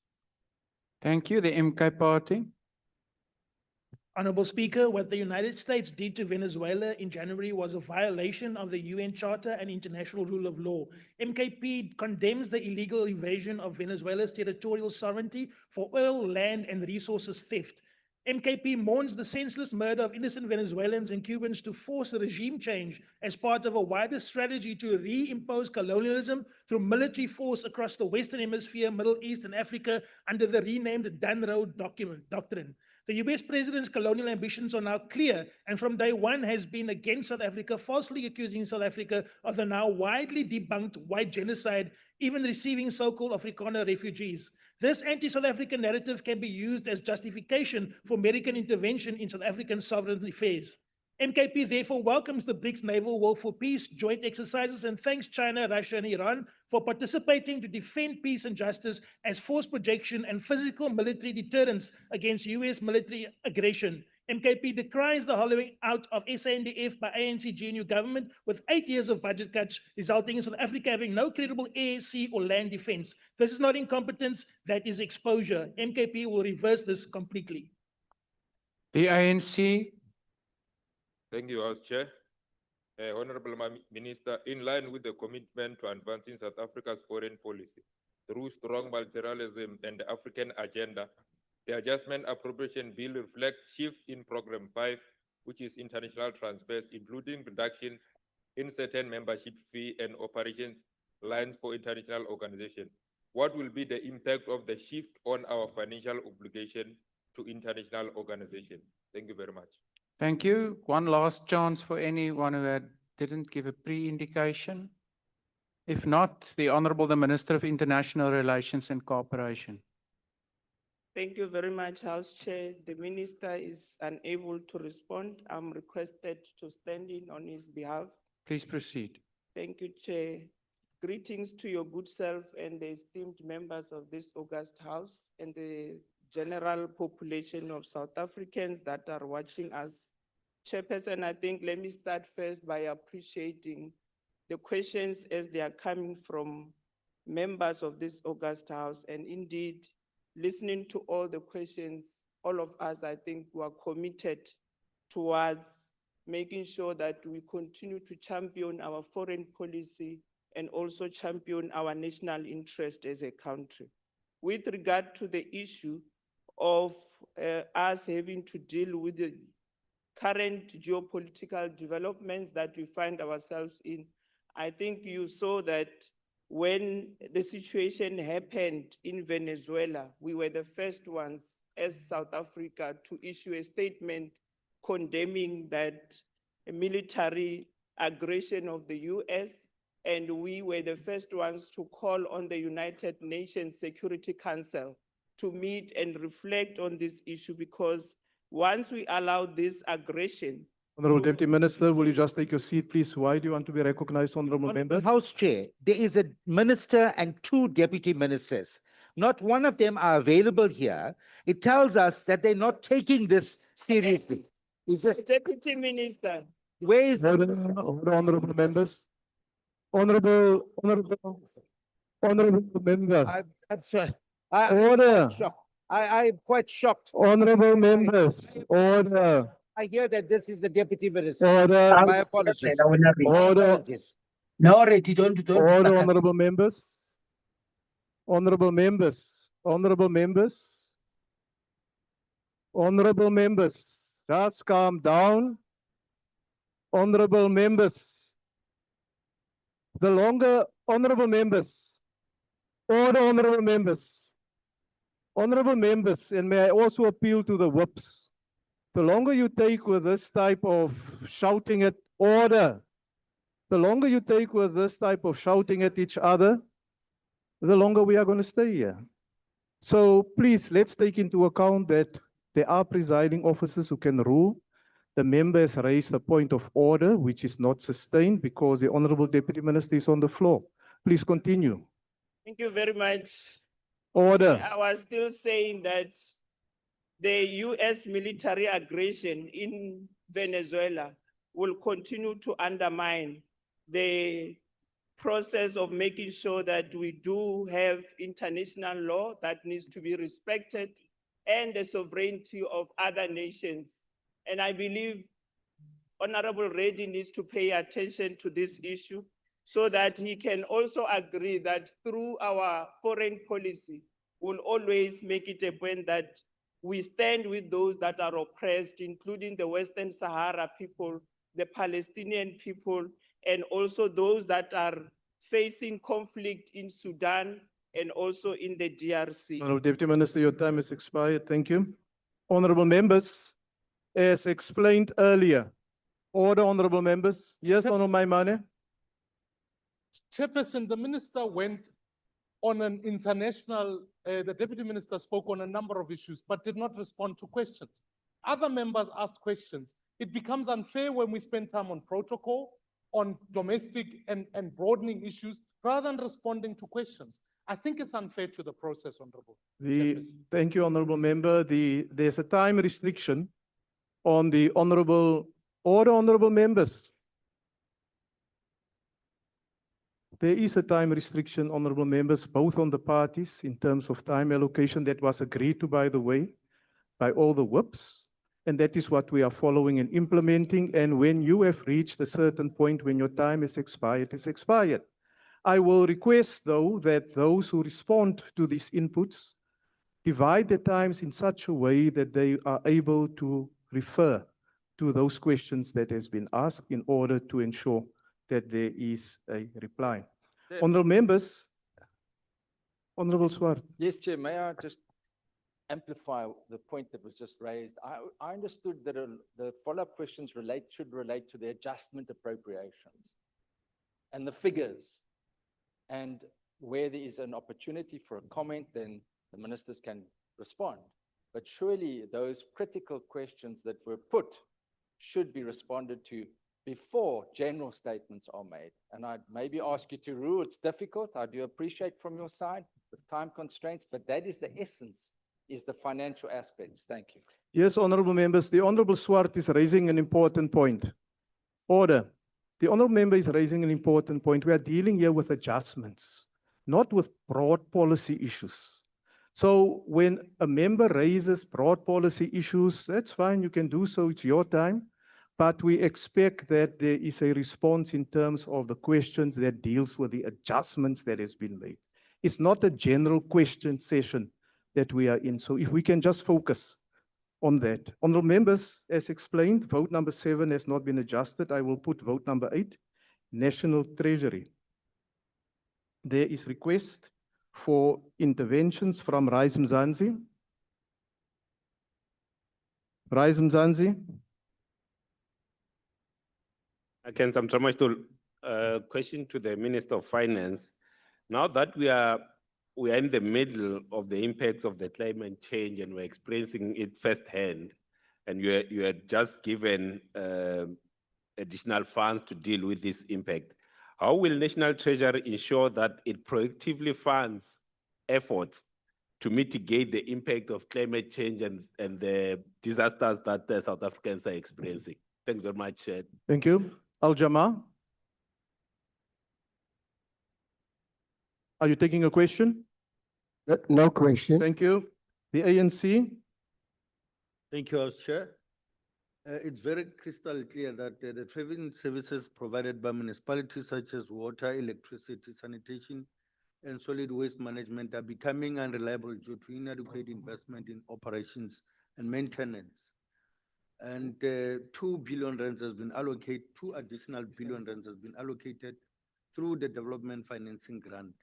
Thank you. The MK Party. Honorable Speaker, what the United States did to Venezuela in January was a violation of the UN Charter and international rule of law. MKP condemns the illegal invasion of Venezuela's territorial sovereignty for oil, land, and resources theft. MKP mourns the senseless murder of innocent Venezuelans and Cubans to force a regime change as part of a wider strategy to reimpose colonialism through military force across the Western Hemisphere, Middle East, and Africa under the renamed Dun Road Doctrine. The US president's colonial ambitions are now clear, and from day one has been against South Africa, falsely accusing South Africa of the now widely debunked white genocide, even receiving so-called Afrikaner refugees. This anti-South African narrative can be used as justification for American intervention in South African sovereign affairs. MKP therefore welcomes the BRICS Naval War for Peace joint exercises and thanks China, Russia, and Iran for participating to defend peace and justice as force projection and physical military deterrence against US military aggression. MKP decries the hollowing out of SANDF by ANC GNU government with 8 years of budget cuts, resulting in South Africa having no credible air, sea, or land defense. This is not incompetence, that is exposure. MKP will reverse this completely. The ANC. Thank you, House Chair. Honorable Minister, in line with the commitment to advancing South Africa's foreign policy through strong multilateralism and the African agenda, the Adjustment Appropriation Bill reflects shifts in Program 5, which is international transfers, including reductions in certain membership fee and operations lines for international organizations. What will be the impact of the shift on our financial obligation to international organizations? Thank you very much. Thank you. One last chance for anyone who didn't give a pre-indication. If not, the Honorable the Minister of International Relations and Cooperation. Thank you very much, House Chair. The Minister is unable to respond. I'm requested to stand in on his behalf. Please proceed. Thank you, Chair. Greetings to your good self and the esteemed members of this august House and the general population of South Africans that are watching us. Chairperson, I think let me start first by appreciating the questions as they are coming from members of this august House, and indeed, listening to all the questions, all of us, I think, were committed towards making sure that we continue to champion our foreign policy and also champion our national interest as a country. With regard to the issue of us having to deal with the current geopolitical developments that we find ourselves in, I think you saw that when the situation happened in Venezuela, we were the first ones as South Africa to issue a statement condemning that military aggression of the US, and we were the first ones to call on the United Nations Security Council to meet and reflect on this issue, because once we allow this aggression. Honorable Deputy Minister, will you just take your seat, please? Why do you want to be recognized, Honorable Member? House Chair, there is a minister and two deputy ministers. Not one of them are available here. It tells us that they're not taking this seriously. Is this Deputy Minister? Where is the Order, honorable members. Honorable member. I'm sorry. Order. I'm quite shocked. Honorable members, order. I hear that this is the deputy minister. Order. My apologies. Order. No, don't. Order, honorable members. Honorable members. Honorable members. Honorable members. Just calm down. Honorable members. The longer, honorable members. Order, honorable members. Honorable members, and may I also appeal to the whips. The longer you take with this type of shouting at order, the longer you take with this type of shouting at each other, the longer we are going to stay here. So please, let's take into account that there are presiding officers who can rule. The member has raised a point of order, which is not sustained because the Honorable Deputy Minister is on the floor. Please continue. Thank you very much. Order. I was still saying that the US military aggression in Venezuela will continue to undermine the process of making sure that we do have international law that needs to be respected and the sovereignty of other nations. And I believe Honorable Reddy needs to pay attention to this issue so that he can also agree that through our foreign policy, we'll always make it a point that we stand with those that are oppressed, including the Western Sahara people, the Palestinian people, and also those that are facing conflict in Sudan and also in the DRC. Honorable Deputy Minister, your time has expired. Thank you. Honorable members, as explained earlier, order, honorable members. Yes, Honorable Maimane. Chairperson, the minister went on an international, the deputy minister spoke on a number of issues, but did not respond to questions. Other members asked questions. It becomes unfair when we spend time on protocol, on domestic and broadening issues, rather than responding to questions. I think it's unfair to the process, Honorable. Thank you, Honorable Member. There's a time restriction on the honorable order, honorable members. There is a time restriction, honorable members, both on the parties in terms of time allocation that was agreed to, by the way, by all the whips. And that is what we are following and implementing. And when you have reached a certain point when your time is expired, it's expired. I will request, though, that those who respond to these inputs divide their times in such a way that they are able to refer to those questions that has been asked in order to ensure that there is a reply. Honorable members, Honorable Swart. Yes, Chair, may I just amplify the point that was just raised? I understood that the follow-up questions should relate to the adjustment appropriations and the figures. And where there is an opportunity for a comment, then the ministers can respond. But surely those critical questions that were put should be responded to before general statements are made. And I'd maybe ask you to rule. It's difficult. I do appreciate from your side with time constraints, but that is the essence, is the financial aspects. Thank you. Yes, honorable members, the Honorable Swart is raising an important point. Order. The honorable member is raising an important point. We are dealing here with adjustments, not with broad policy issues. So when a member raises broad policy issues, that's fine, you can do so, it's your time. But we expect that there is a response in terms of the questions that deals with the adjustments that has been made. It's not a general question session that we are in. So if we can just focus on that. Honorable members, as explained, vote number 7 has not been adjusted. I will put vote number 8, National Treasury. There is request for interventions from Rise Mzansi. Rise Mzansi. Again, some question to the Minister of Finance. Now that we are in the middle of the impacts of the climate change and we're experiencing it firsthand, and you had just given additional funds to deal with this impact, how will National Treasury ensure that it proactively funds efforts to mitigate the impact of climate change and the disasters that the South Africans are experiencing? Thank you very much. Thank you. Al-Jama. Are you taking a question? No question. Thank you. The ANC. Thank you, House Chair. It's very crystal clear that the traveling services provided by municipalities such as water, electricity, sanitation, and solid waste management are becoming unreliable due to inadequate investment in operations and maintenance. And 2 billion rands has been allocated, 2 additional billion rands has been allocated through the development financing grant.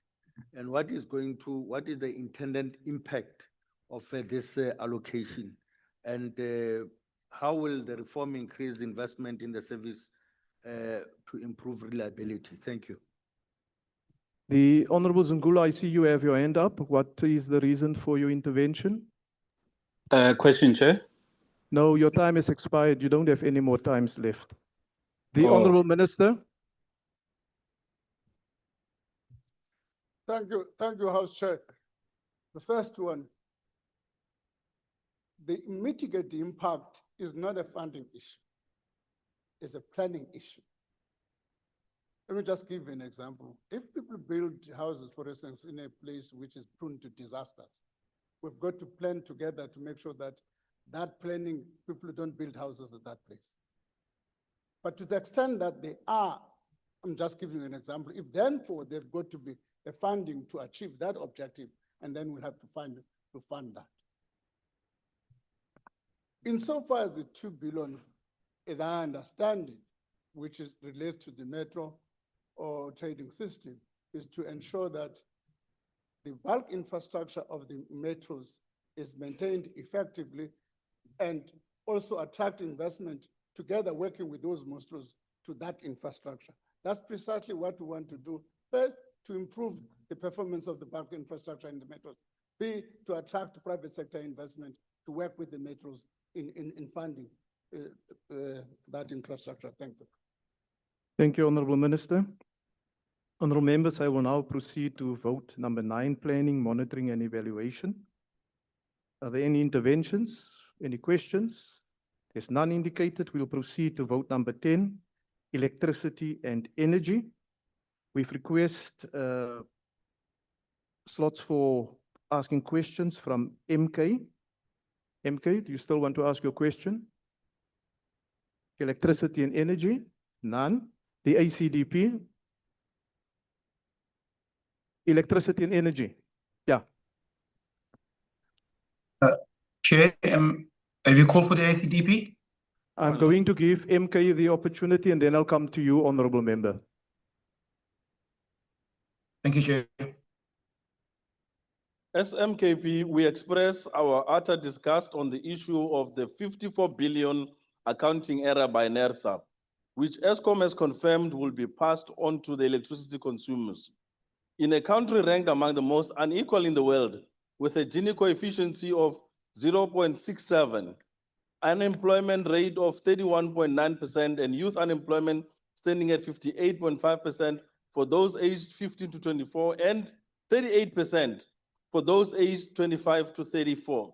And what is the intended impact of this allocation? And how will the reform increase investment in the service to improve reliability? Thank you. The Honorable Zungula, I see you have your hand up. What is the reason for your intervention? Question, Chair. No, your time has expired. You don't have any more times left. The Honorable Minister. Thank you, House Chair. The first one, the mitigate the impact is not a funding issue. It's a planning issue. Let me just give an example. If people build houses, for instance, in a place which is prone to disasters, we've got to plan together to make sure that planning, people don't build houses at that place. But to the extent that they are, I'm just giving you an example, if then they've got to be a funding to achieve that objective, and then we'll have to fund that. Insofar as the 2 billion, as I understand it, which is related to the metro or trading system, is to ensure that the bulk infrastructure of the metros is maintained effectively and also attract investment together working with those metros to that infrastructure. That's precisely what we want to do. First, to improve the performance of the bulk infrastructure in the metros. B, to attract private sector investment to work with the metros in funding that infrastructure. Thank you. Thank you, Honorable Minister. Honorable members, I will now proceed to vote number 9, Planning, Monitoring and Evaluation. Are there any interventions? Any questions? There's none indicated. We'll proceed to vote number 10, electricity and energy. We've requested slots for asking questions from MK. MK, do you still want to ask your question? Electricity and energy? None. The ACDP? Electricity and energy? Yeah. Chair, have you called for the ACDP? I'm going to give MK the opportunity and then I'll come to you, Honorable Member. Thank you, Chair. As MKP, we express our utter disgust on the issue of the 54 billion accounting error by NERSA, which ESCOM has confirmed will be passed on to the electricity consumers. In a country ranked among the most unequal in the world, with a Gini coefficient of 0.67, unemployment rate of 31.9%, and youth unemployment standing at 58.5% for those aged 15 to 24 and 38% for those aged 25 to 34.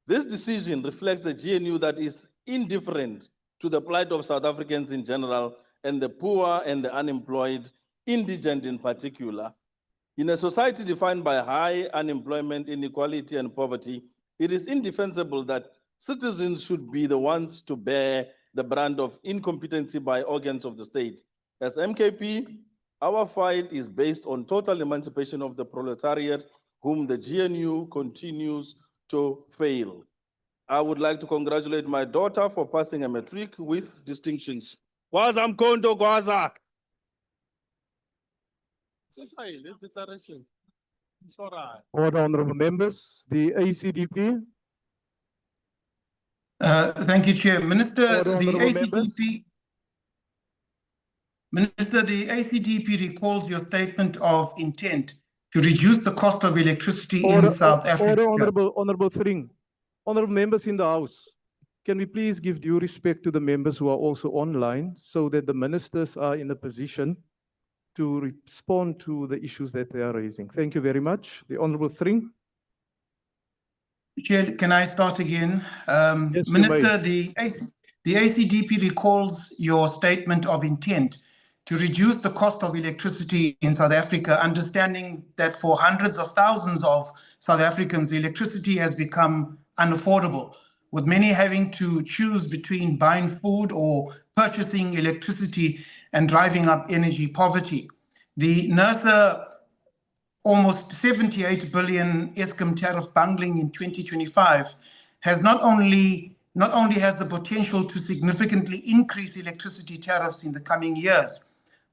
This decision reflects a GNU that is indifferent to the plight of South Africans in general and the poor and the unemployed, indigent in particular. In a society defined by high unemployment, inequality, and poverty, it is indefensible that citizens should be the ones to bear the brand of incompetency by organs of the state. As MKP, our fight is based on total emancipation of the proletariat, whom the GNU continues to fail. I would like to congratulate my daughter for passing a matric with distinctions. Gwaza mkondo gwaza. Order, Honorable Members. The ACDP. Thank you, Chair. Minister, Order, the Honorable Members. Minister, the ACDP recalls your statement of intent to reduce the cost of electricity in South Africa. Order, Honorable Thring. Honorable Members in the House, can we please give due respect to the members who are also online so that the ministers are in a position to respond to the issues that they are raising? Thank you very much. The Honorable Thring. Chair, can I start again? Yes, you Minister, may. the ACDP recalls your statement of intent to reduce the cost of electricity in South Africa, understanding that for hundreds of thousands of South Africans, electricity has become unaffordable, with many having to choose between buying food or purchasing electricity and driving up energy poverty. The NERSA almost 78 billion Eskom tariff bungling in 2025 has not only has the potential to significantly increase electricity tariffs in the coming years,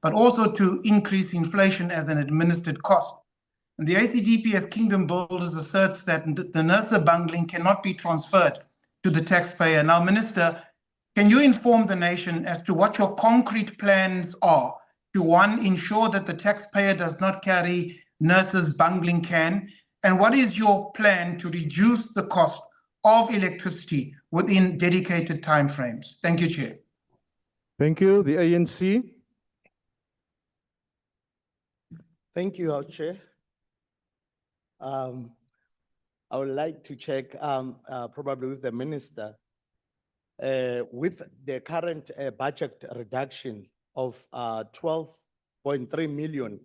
but also to increase inflation as an administered cost. And the ACDP as Kingdom Builders asserts that the NERSA bungling cannot be transferred to the taxpayer. Now, Minister, can you inform the nation as to what your concrete plans are to, one, ensure that the taxpayer does not carry NERSA's bungling can, and what is your plan to reduce the cost of electricity within dedicated timeframes? Thank you, Chair. Thank you. The ANC. Thank you, House Chair. I would like to check probably with the minister with the current budget reduction of 12.3 million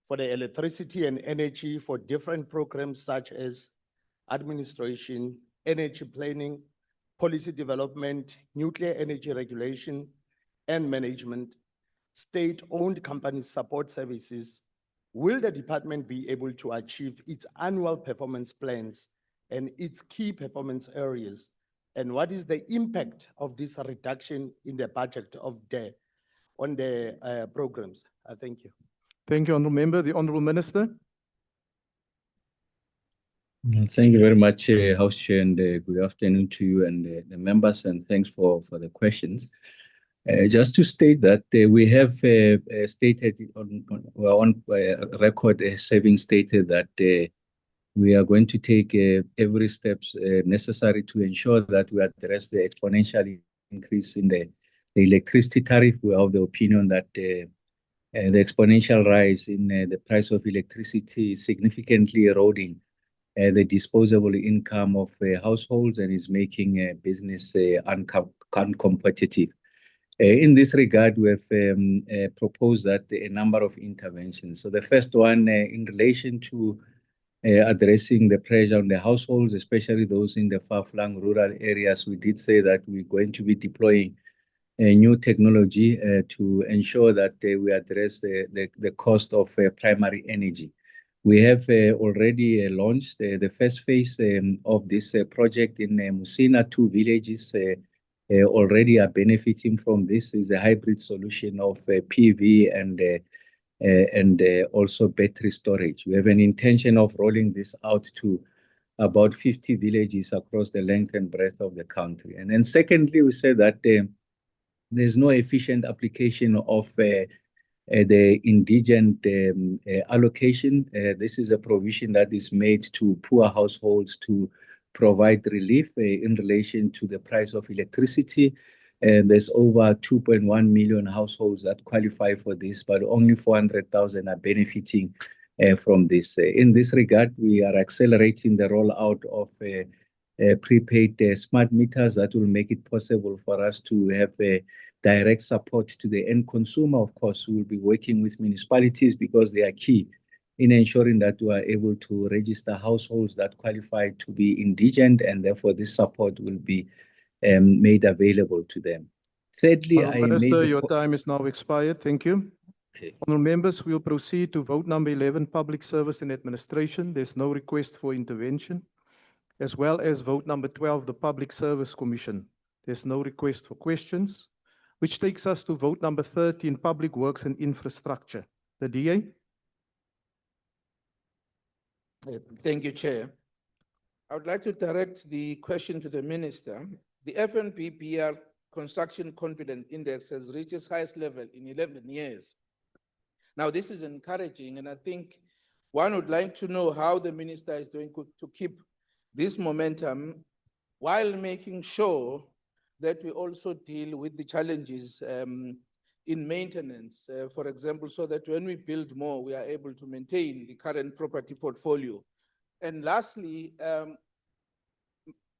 for the electricity and energy for different programs such as administration, energy planning, policy development, nuclear energy regulation and management, state-owned company support services. Will the department be able to achieve its annual performance plans and its key performance areas? And what is the impact of this reduction in the budget on the programs? Thank you. Thank you, Honourable Member. The Honourable Minister. Thank you very much, House Chair, and good afternoon to you and the members, and thanks for the questions. Just to state that we have stated on record, having stated that we are going to take every steps necessary to ensure that we address the exponential increase in the electricity tariff. We are of the opinion that the exponential rise in the price of electricity is significantly eroding the disposable income of households and is making business uncompetitive. In this regard, we have proposed that a number of interventions. So the first one in relation to addressing the pressure on the households, especially those in the far-flung rural areas, we did say that we're going to be deploying new technology to ensure that we address the cost of primary energy. We have already launched the first phase of this project in Musina. 2 villages already are benefiting from this. Is a hybrid solution of PV and also battery storage. We have an intention of rolling this out to about 50 villages across the length and breadth of the country. And then secondly, we said that there's no efficient application of the indigent allocation. This is a provision that is made to poor households to provide relief in relation to the price of electricity. And there's over 2.1 million households that qualify for this, but only 400,000 are benefiting from this. In this regard, we are accelerating the rollout of prepaid smart meters that will make it possible for us to have direct support to the end consumer. Of course, we will be working with municipalities because they are key in ensuring that we are able to register households that qualify to be indigent, and therefore this support will be made available to them. Thirdly, Minister, your time is now expired. Thank you. Okay. Honourable members, we'll proceed to vote number 11, Public Service and Administration. There's no request for intervention. As well as vote number 12, the Public Service Commission. There's no request for questions, which takes us to vote number 13, Public Works and Infrastructure. The DA. Thank you, Chair. I would like to direct the question to the Minister. The FNBPR Construction Confidence Index has reached its highest level in 11 years. Now, this is encouraging, and I think one would like to know how the Minister is doing to keep this momentum while making sure that we also deal with the challenges in maintenance, for example, so that when we build more, we are able to maintain the current property portfolio. And lastly,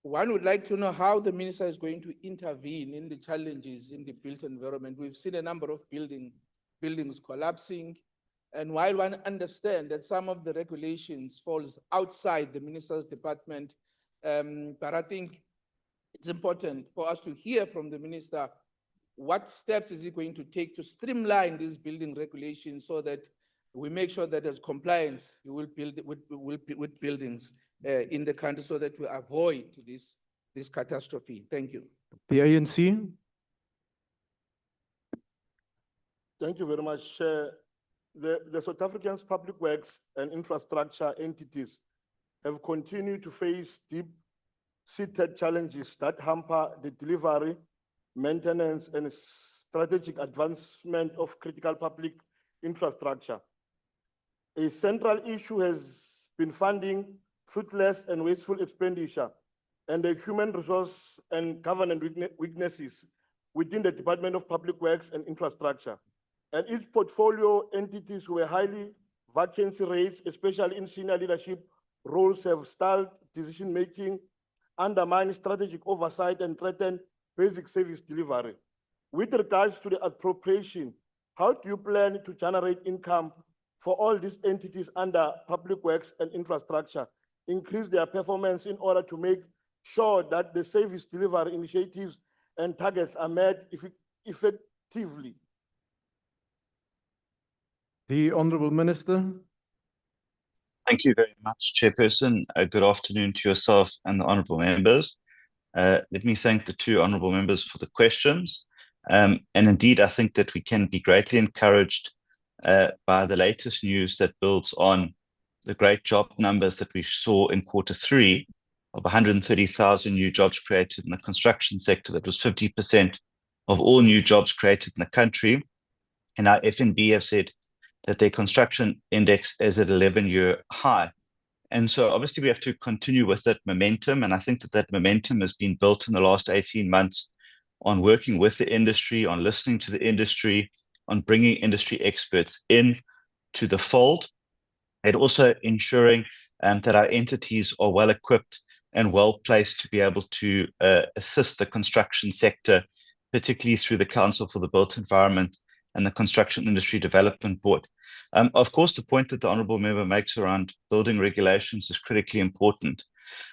one would like to know how the Minister is going to intervene in the challenges in the built environment. We've seen a number of buildings collapsing, and while one understands that some of the regulations falls outside the Minister's department, but I think it's important for us to hear from the Minister what steps is he going to take to streamline these building regulations so that we make sure that there's compliance with buildings in the country so that we avoid this catastrophe. Thank you. The ANC. Thank you very much, Chair. The South African public works and infrastructure entities have continued to face deep-seated challenges that hamper the delivery, maintenance, and strategic advancement of critical public infrastructure. A central issue has been funding fruitless and wasteful expenditure and the human resource and governance weaknesses within the Department of Public Works and Infrastructure. And its portfolio entities were highly vacancy rates, especially in senior leadership roles, have stalled decision-making, undermined strategic oversight, and threatened basic service delivery. With regards to the appropriation, how do you plan to generate income for all these entities under Public Works and Infrastructure, increase their performance in order to make sure that the service delivery initiatives and targets are met effectively? The Honourable Minister. Thank you very much, Chairperson. Good afternoon to yourself and the honourable members. Let me thank the two honourable members for the questions. And indeed, I think that we can be greatly encouraged by the latest news that builds on the great job numbers that we saw in Q3 of 130,000 new jobs created in the construction sector. That was 50% of all new jobs created in the country. And our FNB have said that their construction index is at 11-year high. And so obviously we have to continue with that momentum. And I think that that momentum has been built in the last 18 months on working with the industry, on listening to the industry, on bringing industry experts in to the fold, and also ensuring that our entities are well equipped and well placed to be able to assist the construction sector, particularly through the Council for the Built Environment and the Construction Industry Development Board. Of course, the point that the Honourable Member makes around building regulations is critically important.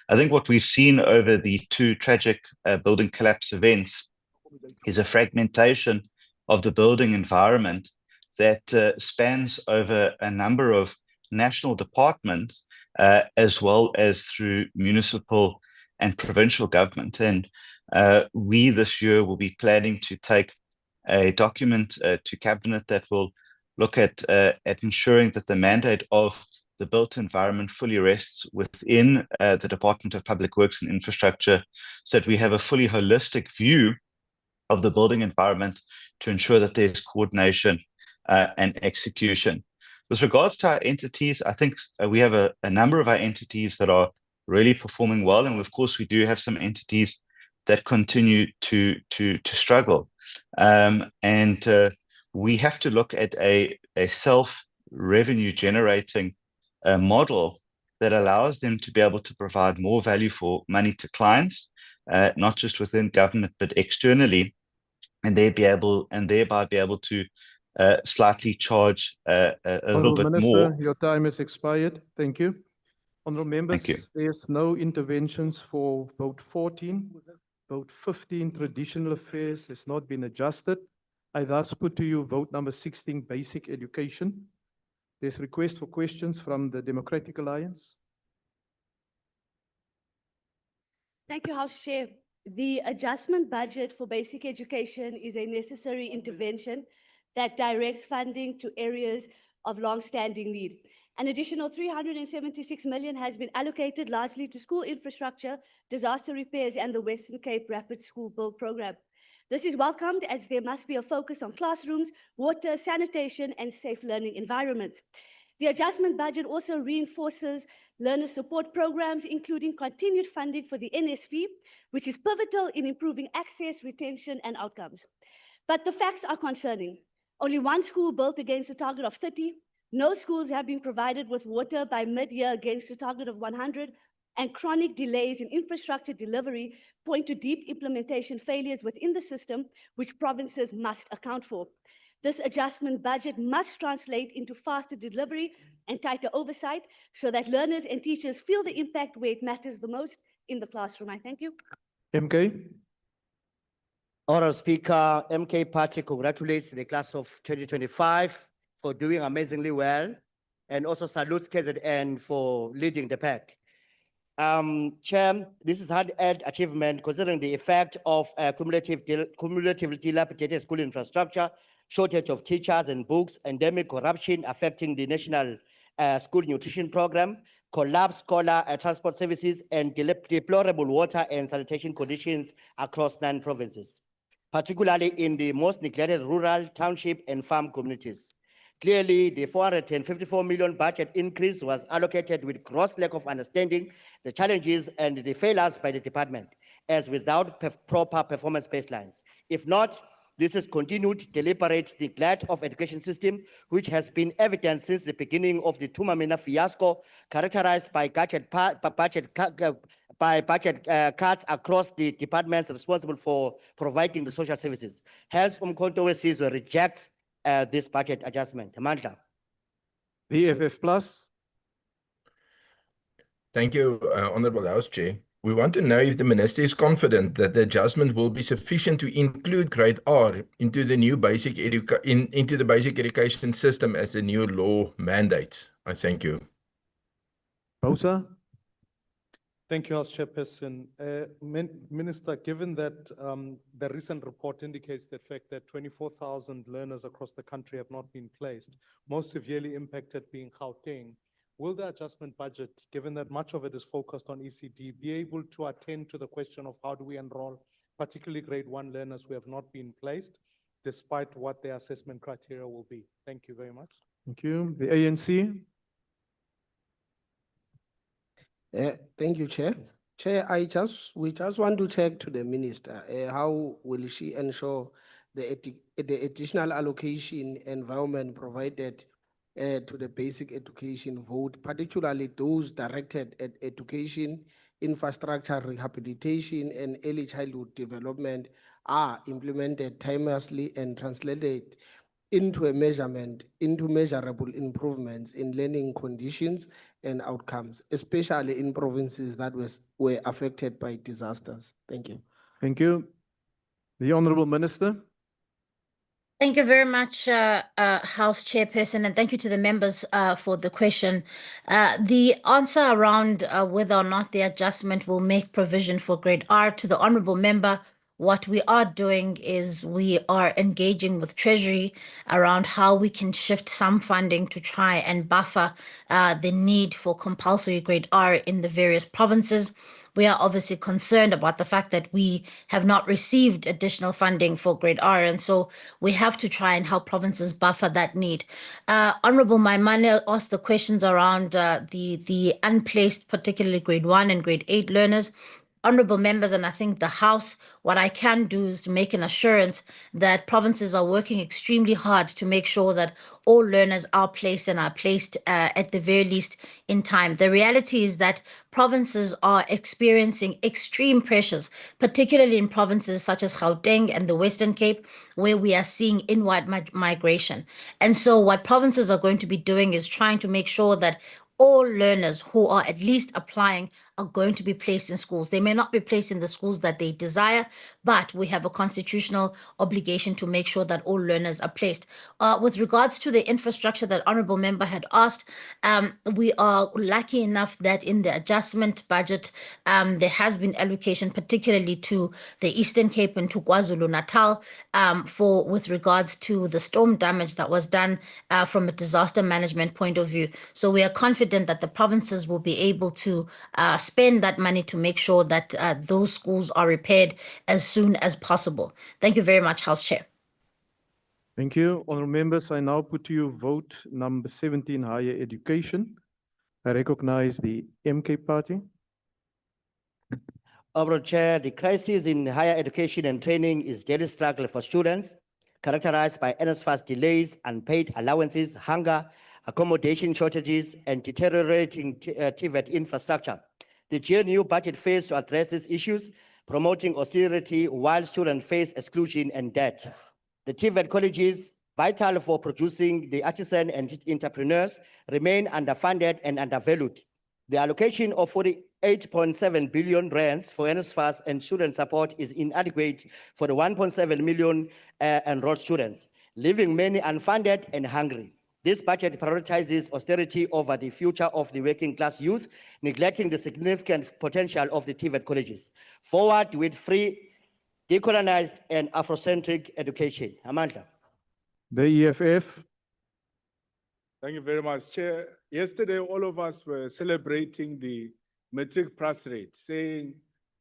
I think what we've seen over the two tragic building collapse events is a fragmentation of the building environment that spans over a number of national departments, as well as through municipal and provincial government. And we this year will be planning to take a document to Cabinet that will look at ensuring that the mandate of the built environment fully rests within the Department of Public Works and Infrastructure, so that we have a fully holistic view of the building environment to ensure that there's coordination and execution. With regards to our entities, I think we have a number of our entities that are really performing well, and of course we do have some entities that continue to struggle. We have to look at a self-revenue generating model that allows them to be able to provide more value for money to clients, not just within government, but externally, and thereby be able to slightly charge a little bit Minister, more. your time has expired. Thank you. Honourable members, Thank you. there's no interventions for vote 14. Vote 15, traditional affairs, has not been adjusted. I thus put to you vote number 16, basic education. There's request for questions from the Democratic Alliance. Thank you, House Chair. The adjustment budget for basic education is a necessary intervention that directs funding to areas of long-standing need. An additional 376 million has been allocated largely to school infrastructure, disaster repairs, and the Western Cape Rapid School Build Program. This is welcomed as there must be a focus on classrooms, water, sanitation, and safe learning environments. The adjustment budget also reinforces learner support programs, including continued funding for the NSP, which is pivotal in improving access, retention, and outcomes. But the facts are concerning. Only one school built against a target of 30. No schools have been provided with water by mid-year against a target of 100. And chronic delays in infrastructure delivery point to deep implementation failures within the system, which provinces must account for. This adjustment budget must translate into faster delivery and tighter oversight so that learners and teachers feel the impact where it matters the most in the classroom. I thank you. MK. Honourable Speaker, MK Party congratulates the class of 2025 for doing amazingly well and also salutes KZN for leading the pack. Chair, this is hard-earned achievement considering the effect of cumulatively dilapidated school infrastructure, shortage of teachers and books, endemic corruption affecting the national school nutrition program, collapsed scholar transport services, and deplorable water and sanitation conditions across 9 provinces, particularly in the most neglected rural, township, and farm communities. Clearly, the 454 million budget increase was allocated with gross lack of understanding the challenges and the failures by the department, as without proper performance baselines. If not, this is continued deliberate neglect of education system, which has been evident since the beginning of the Tumamina fiasco, characterized by cuts across the departments responsible for providing the social services. Hence, Umkhonto we reject this budget adjustment. Mandla. VFF Plus. Thank you, Honourable House Chair. We want to know if the Minister is confident that the adjustment will be sufficient to include grade R into the new basic education system as the new law mandates. I thank you. Bosa. Thank you, House Chairperson. Minister, given that the recent report indicates the fact that 24,000 learners across the country have not been placed, most severely impacted being Gauteng, will the adjustment budget, given that much of it is focused on ECD, be able to attend to the question of how do we enroll particularly grade 1 learners who have not been placed, despite what their assessment criteria will be? Thank you very much. Thank you. The ANC. Thank you, Chair. Chair, we just want to check to the Minister, how will she ensure the additional allocation environment provided to the basic education vote, particularly those directed at education, infrastructure, rehabilitation, and early childhood development are implemented timelessly and translated into measurable improvements in learning conditions and outcomes, especially in provinces that were affected by disasters. Thank you. Thank you. The Honorable Minister. Thank you very much, House Chairperson, and thank you to the members for the question. The answer around whether or not the adjustment will make provision for grade R, to the Honorable Member, what we are doing is we are engaging with Treasury around how we can shift some funding to try and buffer the need for compulsory grade R in the various provinces. We are obviously concerned about the fact that we have not received additional funding for grade R, and so we have to try and help provinces buffer that need. Honorable Maimane asked the questions around the unplaced, particularly grade 1 and grade 8 learners. Honorable members, and I think the House, what I can do is to make an assurance that provinces are working extremely hard to make sure that all learners are placed and are placed at the very least in time. The reality is that provinces are experiencing extreme pressures, particularly in provinces such as Gauteng and the Western Cape, where we are seeing inward migration. And so what provinces are going to be doing is trying to make sure that all learners who are at least applying are going to be placed in schools. They may not be placed in the schools that they desire, but we have a constitutional obligation to make sure that all learners are placed. With regards to the infrastructure that Honorable Member had asked, we are lucky enough that in the adjustment budget, there has been allocation, particularly to the Eastern Cape and to KwaZulu-Natal, with regards to the storm damage that was done from a disaster management point of view. So we are confident that the provinces will be able to spend that money to make sure that those schools are repaired as soon as possible. Thank you very much, House Chair. Thank you. Honourable members, I now put to you vote number 17, higher education. I recognize the MK party. Honourable Chair, the crisis in higher education and training is daily struggle for students, characterized by NSFAS delays, unpaid allowances, hunger, accommodation shortages, and deteriorating TVET infrastructure. The GNU budget fails to address these issues, promoting austerity while students face exclusion and debt. The TVET colleges, vital for producing the artisan and entrepreneurs, remain underfunded and undervalued. The allocation of 48.7 billion rands for NSFAS and student support is inadequate for the 1.7 million enrolled students, leaving many unfunded and hungry. This budget prioritizes austerity over the future of the working class youth, neglecting the significant potential of the TVET colleges. Forward with free, decolonized, and Afrocentric education. Amandla. The EFF. Thank you very much, Chair. Yesterday, all of us were celebrating the matric pass rate, saying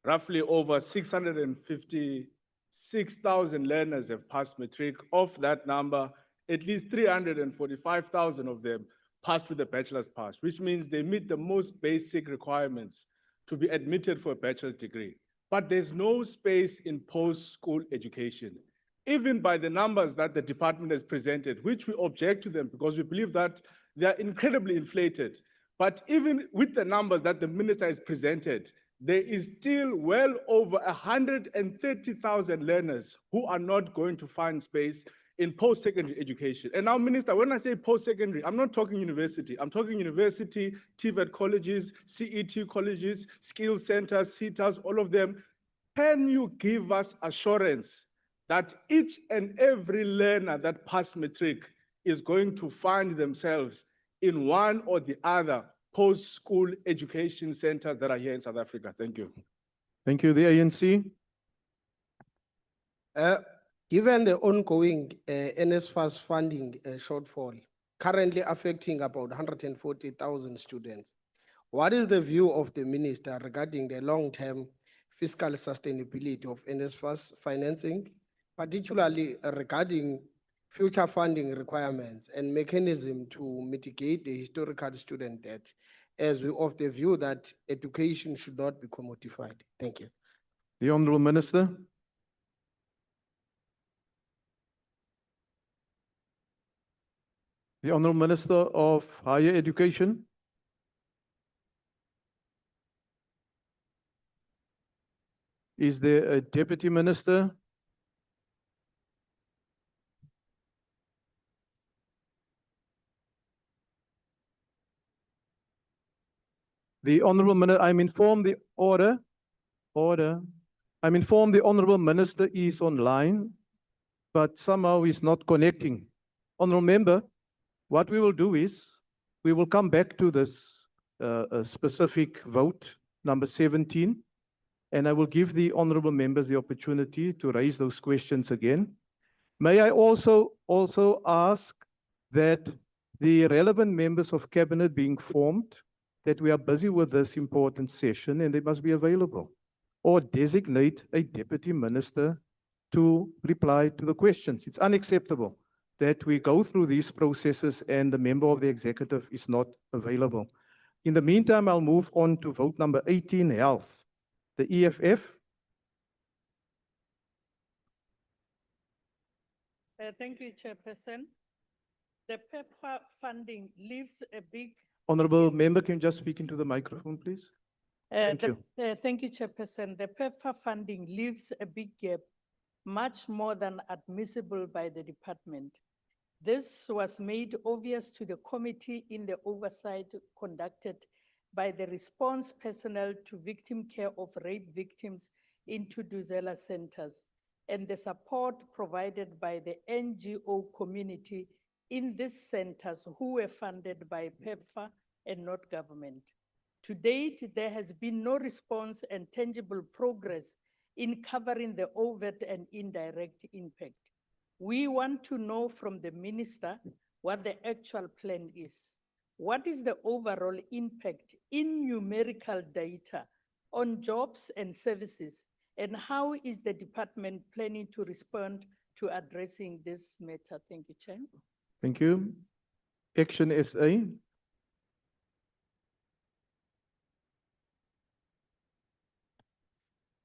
roughly over 656,000 learners have passed matric. Of that number, at least 345,000 of them passed with a bachelor's pass, which means they meet the most basic requirements to be admitted for a bachelor's degree. But there's no space in post-school education, even by the numbers that the department has presented, which we object to them because we believe that they are incredibly inflated. But even with the numbers that the minister has presented, there is still well over 130,000 learners who are not going to find space in post-secondary education. And now, Minister, when I say post-secondary, I'm not talking university. I'm talking university, TVET colleges, CET colleges, skill centers, CETAs, all of them. Can you give us assurance that each and every learner that passed matric is going to find themselves in one or the other post-school education centers that are here in South Africa? Thank you. Thank you. The ANC. Given the ongoing NSFAS funding shortfall, currently affecting about 140,000 students, what is the view of the minister regarding the long-term fiscal sustainability of NSFAS financing, particularly regarding future funding requirements and mechanism to mitigate the historical student debt, as we of the view that education should not be commodified? Thank you. The Honourable Minister. The Honourable Minister of Higher Education. Is there a Deputy Minister? The Honourable Minister, I'm informed the order. I'm informed the Honourable Minister is online, but somehow is not connecting. Honourable Member, what we will do is, we will come back to this specific vote, number 17, and I will give the Honourable Members the opportunity to raise those questions again. May I also ask that the relevant members of Cabinet being formed, that we are busy with this important session and they must be available, or designate a Deputy Minister to reply to the questions. It's unacceptable that we go through these processes and the member of the executive is not available. In the meantime, I'll move on to vote number 18, health. The EFF. Thank you, Chairperson. The PEPFAR funding leaves a big... Honourable Member, can you just speak into the microphone, please? Thank you. Thank you, Chairperson. The PEPFAR funding leaves a big gap, much more than admissible by the department. This was made obvious to the committee in the oversight conducted by the response personnel to victim care of rape victims into Duzela centers, and the support provided by the NGO community in these centers who were funded by PEPFAR and not government. To date, there has been no response and tangible progress in covering the overt and indirect impact. We want to know from the Minister what the actual plan is. What is the overall impact in numerical data on jobs and services, and how is the department planning to respond to addressing this matter? Thank you, Chair. Thank you. Action SA.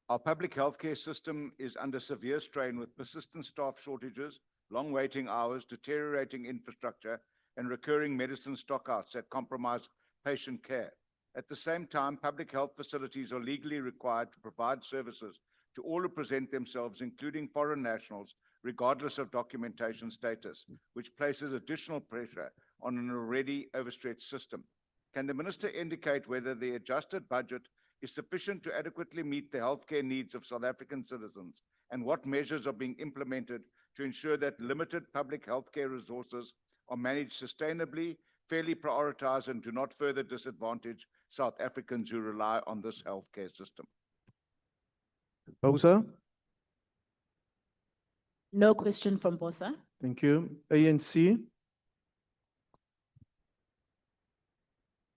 Our public healthcare system is under severe strain with persistent staff shortages, long waiting hours, deteriorating infrastructure, and recurring medicine stockouts that compromise patient care. At the same time, public health facilities are legally required to provide services to all who present themselves, including foreign nationals, regardless of documentation status, which places additional pressure on an already overstretched system. Can the Minister indicate whether the adjusted budget is sufficient to adequately meet the healthcare needs of South African citizens, and what measures are being implemented to ensure that limited public healthcare resources are managed sustainably, fairly prioritized, and do not further disadvantage South Africans who rely on this healthcare system? Bosa. No question from Bosa. Thank you. ANC.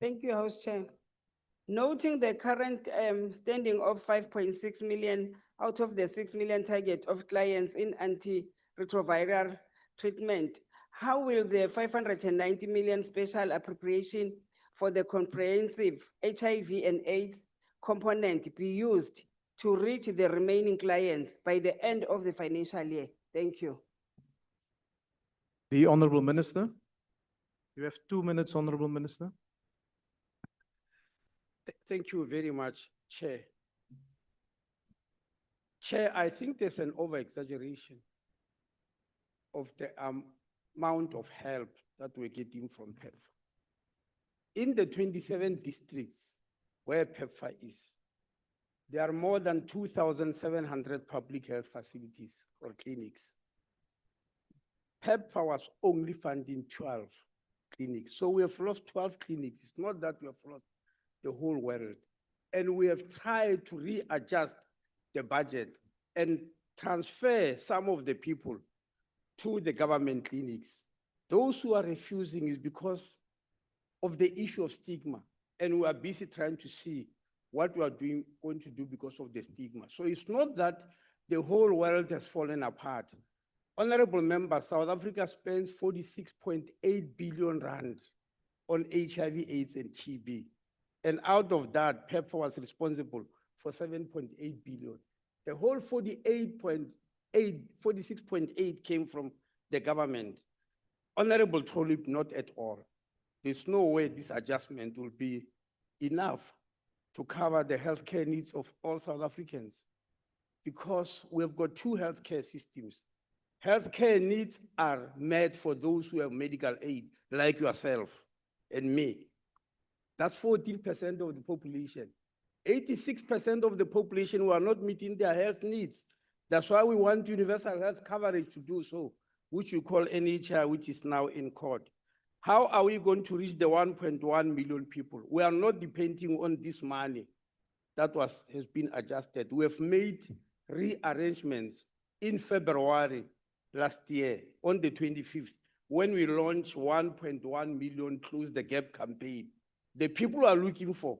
Thank you, House Chair. Noting the current standing of 5.6 million out of the 6 million target of clients in antiretroviral treatment, how will the 590 million special appropriation for the comprehensive HIV and AIDS component be used to reach the remaining clients by the end of the financial year? Thank you. The Honourable Minister. You have 2 minutes, Honourable Minister. Thank you very much, Chair. Chair, I think there's an over-exaggeration of the amount of help that we're getting from PEPFAR. In the 27 districts where PEPFAR is, there are more than 2,700 public health facilities or clinics. PEPFAR was only funding 12 clinics. So we have lost 12 clinics. It's not that we have lost the whole world. And we have tried to readjust the budget and transfer some of the people to the government clinics. Those who are refusing is because of the issue of stigma. And we are busy trying to see what we are going to do because of the stigma. So it's not that the whole world has fallen apart. Honorable members, South Africa spends 46.8 billion rand on HIV, AIDS, and TB. And out of that, PEPFAR was responsible for 7.8 billion. The whole 46.8 came from the government. Honorable Tolip, not at all. There's no way this adjustment will be enough to cover the healthcare needs of all South Africans, because we've got two healthcare systems. Healthcare needs are met for those who have medical aid, like yourself and me. That's 14% of the population. 86% of the population who are not meeting their health needs. That's why we want universal health coverage to do so, which we call NHI, which is now in court. How are we going to reach the 1.1 million people? We are not depending on this money that has been adjusted. We have made rearrangements in February last year, on the 25th, when we launched 1.1 million Close the Gap campaign. The people are looking for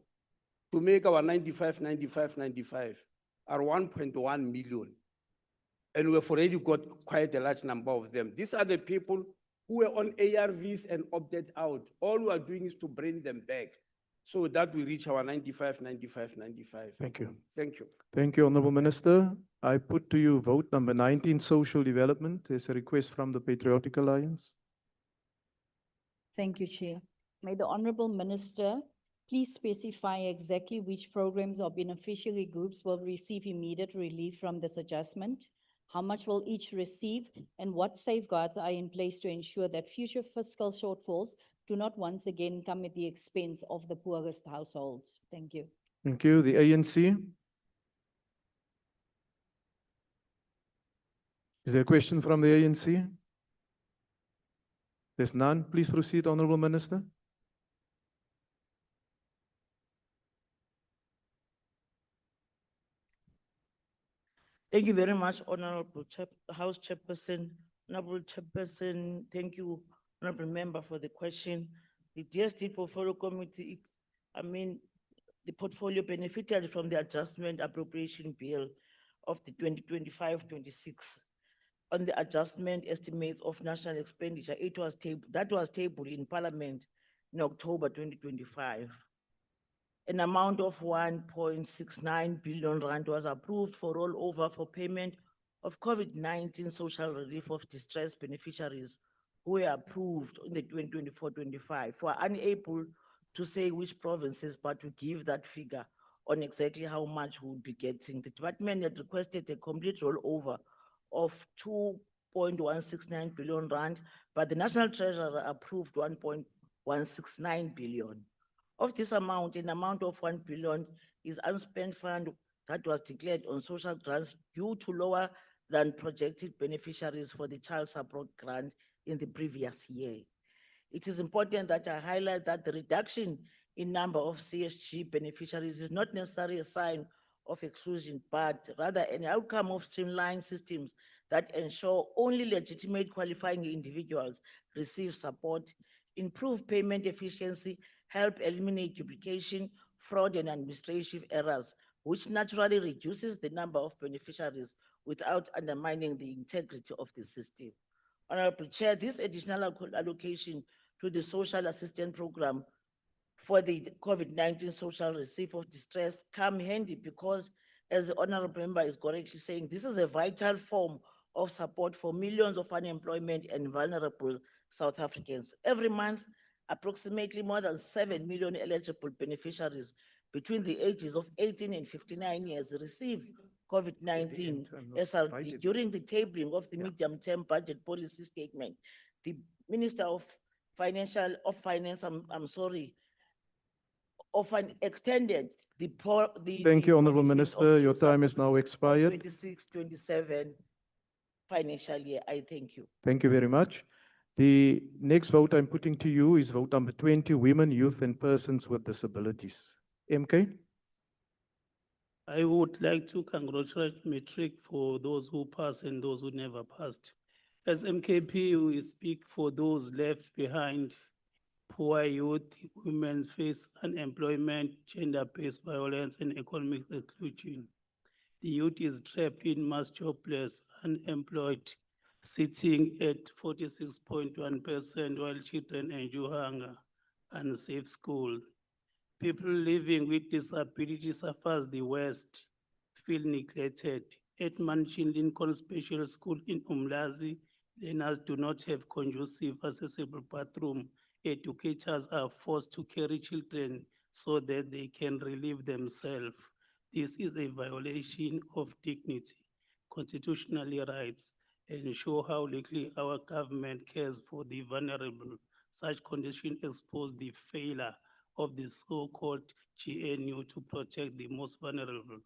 to make our 95 are 1.1 million. And we've already got quite a large number of them. These are the people who were on ARVs and opted out. All we are doing is to bring them back so that we reach our 95. Thank you. Thank you. Thank you, Honorable Minister. I put to you vote number 19, social development. There's a request from the Patriotic Alliance. Thank you, Chair. May the Honorable Minister please specify exactly which programs or beneficiary groups will receive immediate relief from this adjustment? How much will each receive, and what safeguards are in place to ensure that future fiscal shortfalls do not once again come at the expense of the poorest households? Thank you. Thank you. The ANC. Is there a question from the ANC? There's none. Please proceed, Honorable Minister. Thank you very much, Honorable House Chairperson. Honorable Chairperson, thank you, Honorable Member, for the question. The DST Portfolio Committee, the portfolio benefited from the adjustment appropriation bill of the 2025-26 on the adjustment estimates of national expenditure. That was tabled in Parliament in October 2025. An amount of 1.69 billion rand was approved for rollover for payment of COVID-19 social relief of distressed beneficiaries who were approved in the 2024-25. We are unable to say which provinces, but we give that figure on exactly how much we will be getting. The department had requested a complete rollover of 2.169 billion rand, but the National Treasurer approved 1.169 billion. Of this amount, an amount of 1 billion is unspent fund that was declared on social grants due to lower than projected beneficiaries for the child support grant in the previous year. It is important that I highlight that the reduction in number of CSG beneficiaries is not necessarily a sign of exclusion, but rather an outcome of streamlined systems that ensure only legitimate qualifying individuals receive support, improve payment efficiency, help eliminate duplication, fraud, and administrative errors, which naturally reduces the number of beneficiaries without undermining the integrity of the system. Honorable Chair, this additional allocation to the social assistance program for the COVID-19 social relief of distress come handy because, as the Honorable Member is correctly saying, this is a vital form of support for millions of unemployment and vulnerable South Africans. Every month, approximately more than 7 million eligible beneficiaries between the ages of 18 and 59 years receive COVID-19 SRD. During the tabling of the medium-term budget policy statement, the Minister of Finance, extended the Thank you, Honorable Minister. Your time is now expired. 26-27 financial year. I thank you. Thank you very much. The next vote I'm putting to you is vote number 20, women, youth, and persons with disabilities. MK? I would like to congratulate Matric for those who passed and those who never passed. As MKP, we speak for those left behind. Poor youth, women face unemployment, gender-based violence, and economic exclusion. The youth is trapped in mass jobless, unemployed, sitting at 46.1%, while children endure hunger and unsafe school. People living with disability suffers the worst, feel neglected. At Manchin Lincoln Special School in Umlazi, Learners do not have conducive accessible bathroom. Educators are forced to carry children so that they can relieve themselves. This is a violation of dignity, constitutional rights, and show how little our government cares for the vulnerable. Such conditions expose the failure of the so-called GNU to protect the most vulnerable.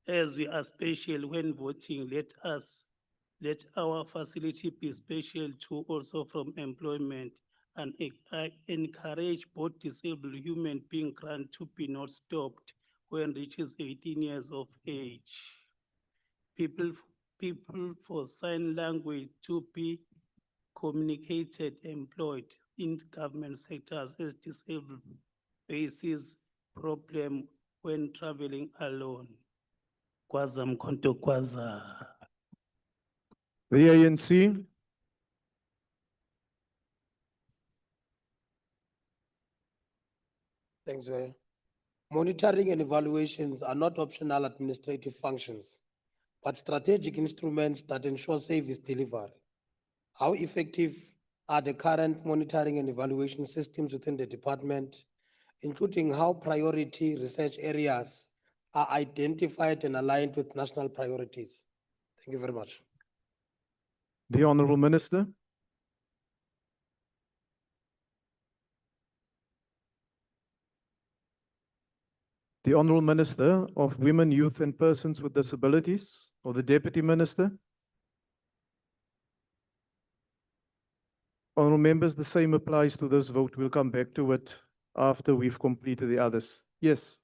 As we are special when voting, let our facility be special too also from employment and I encourage both disabled human being grant to be not stopped when reaches 18 years of age. People for sign language to be communicated, employed in government sectors as disabled faces problem when traveling alone. Kwaza mkhonto kwaza. The ANC. Thanks, Zoe. Monitoring and evaluations are not optional administrative functions, but strategic instruments that ensure service delivery. How effective are the current monitoring and evaluation systems within the department, including how priority research areas are identified and aligned with national priorities? Thank you very much. The Honorable Minister. The Honorable Minister of Women, Youth and Persons with Disabilities, or the Deputy Minister. Honorable members, the same applies to this vote. We'll come back to it after we've completed the others. Yes.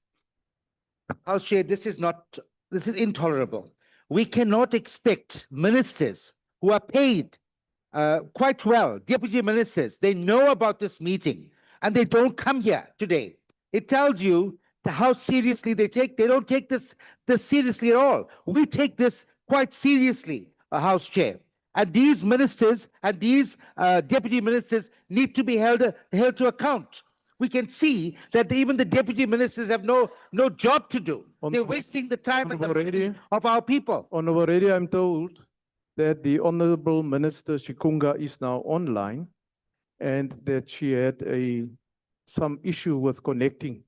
House Chair, this is intolerable. We cannot expect ministers who are paid quite well, deputy ministers, they know about this meeting and they don't come here today. It tells you how seriously they don't take this seriously at all. We take this quite seriously, House Chair. And these ministers and these deputy ministers need to be held to account. We can see that even the deputy ministers have no job to do. They're wasting the time and the money of our people. Already I'm told that the Honorable Minister Chikunga is now online and that she had some issue with connecting.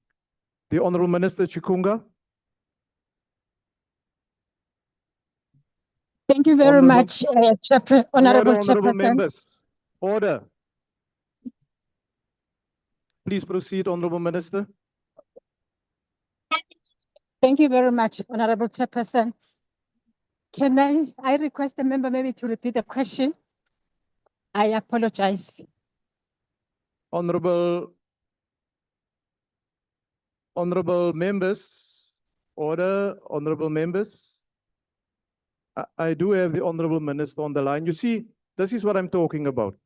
The Honorable Minister Chikunga. Thank you very much, Honorable Honorable Chairperson. members, order. Please proceed, Honorable Minister. Thank you very much, Honorable Chairperson. Can I request the member maybe to repeat the question? I apologize. Honorable members, order, honorable members. I do have the Honorable Minister on the line. You see, this is what I'm talking about.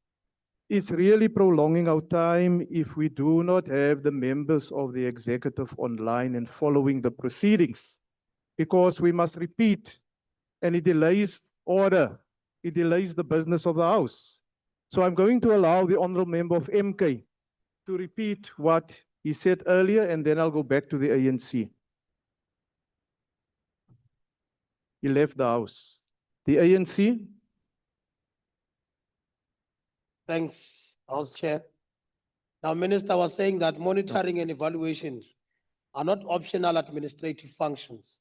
It's really prolonging our time if we do not have the members of the executive online and following the proceedings, because we must repeat, and it delays order. It delays the business of the House. So I'm going to allow the Honorable Member of MK to repeat what he said earlier, and then I'll go back to the ANC. He left the House. The ANC. Thanks, House Chair. Now, Minister was saying that monitoring and evaluations are not optional administrative functions,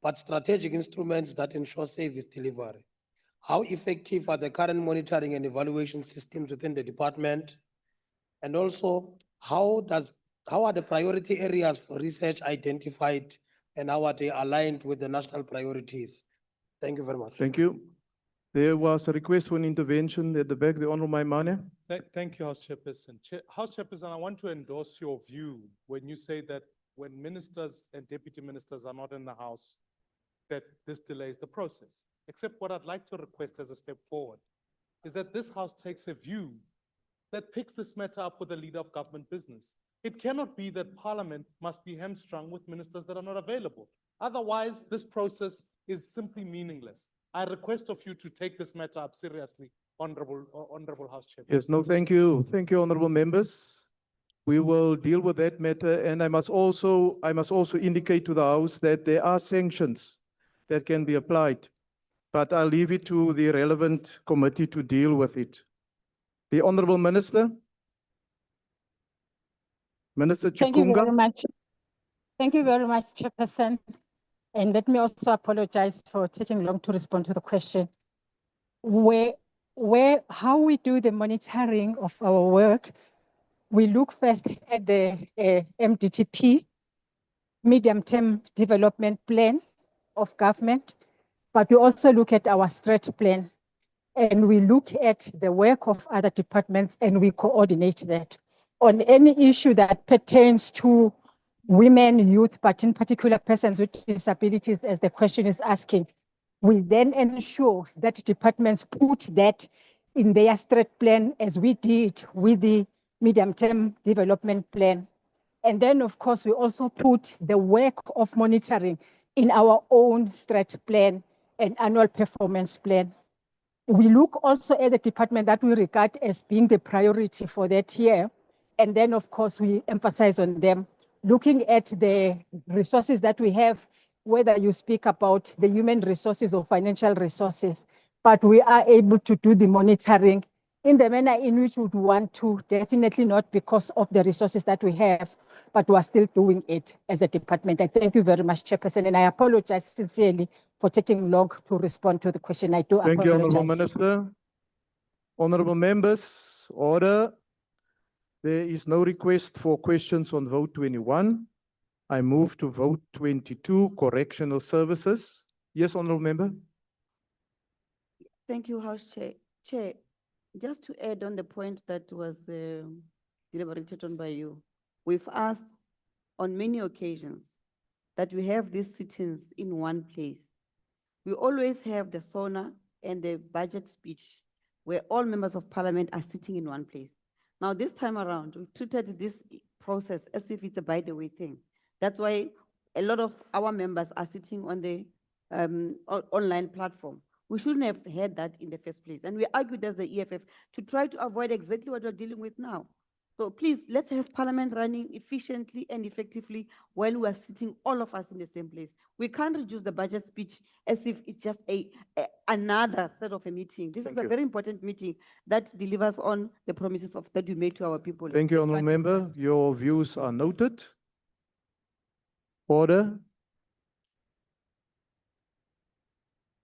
but strategic instruments that ensure service delivery. How effective are the current monitoring and evaluation systems within the department? And also, how are the priority areas for research identified and how are they aligned with the national priorities? Thank you very much. Thank you. There was a request for an intervention at the back, the Honorable Maimane. Thank you, House Chairperson. House Chairperson, I want to endorse your view when you say that when ministers and deputy ministers are not in the House, that this delays the process. Except what I'd like to request as a step forward is that this House takes a view that picks this matter up with the leader of government business. It cannot be that Parliament must be hamstrung with ministers that are not available. Otherwise, this process is simply meaningless. I request of you to take this matter up seriously, Honorable House Chair. Yes, no, thank you. Thank you, honorable members. We will deal with that matter, and I must also indicate to the House that there are sanctions that can be applied. but I'll leave it to the relevant committee to deal with it. The Honorable Minister. Minister Thank you very Chikunga. much. Thank you very much, Chairperson. And let me also apologize for taking long to respond to the question. How we do the monitoring of our work, we look first at the MDTP, Medium-Term Development Plan of government, but we also look at our strat plan. And we look at the work of other departments and we coordinate that. On any issue that pertains to women, youth, but in particular persons with disabilities, as the question is asking, we then ensure that departments put that in their strat plan as we did with the medium-term development plan. And then, of course, we also put the work of monitoring in our own strat plan and annual performance plan. We look also at the department that we regard as being the priority for that year. And then, of course, we emphasize on them, looking at the resources that we have, whether you speak about the human resources or financial resources, but we are able to do the monitoring in the manner in which we would want to, definitely not because of the resources that we have, but we are still doing it as a department. I thank you very much, Chairperson, and I apologize sincerely for taking long to respond to the question. I do apologize. Thank you, Honorable Minister. Honorable members, order. There is no request for questions on vote 21. I move to vote 22, correctional services. Yes, Honorable Member. Thank you, House Chair. Chair, just to add on the point that was deliberated on by you, we've asked on many occasions that we have these sittings in one place. We always have the SONA and the budget speech where all members of parliament are sitting in one place. Now, this time around, we treated this process as if it's a by-the-way thing. That's why a lot of our members are sitting on the online platform. We shouldn't have had that in the first place. And we argued as the EFF to try to avoid exactly what we're dealing with now. So please, let's have parliament running efficiently and effectively while we are sitting all of us in the same place. We can't reduce the budget speech as if it's just another set of a meeting. This is a very important meeting that delivers on the promises that we made to our people. Thank you, Honorable Member. Your views are noted. Order.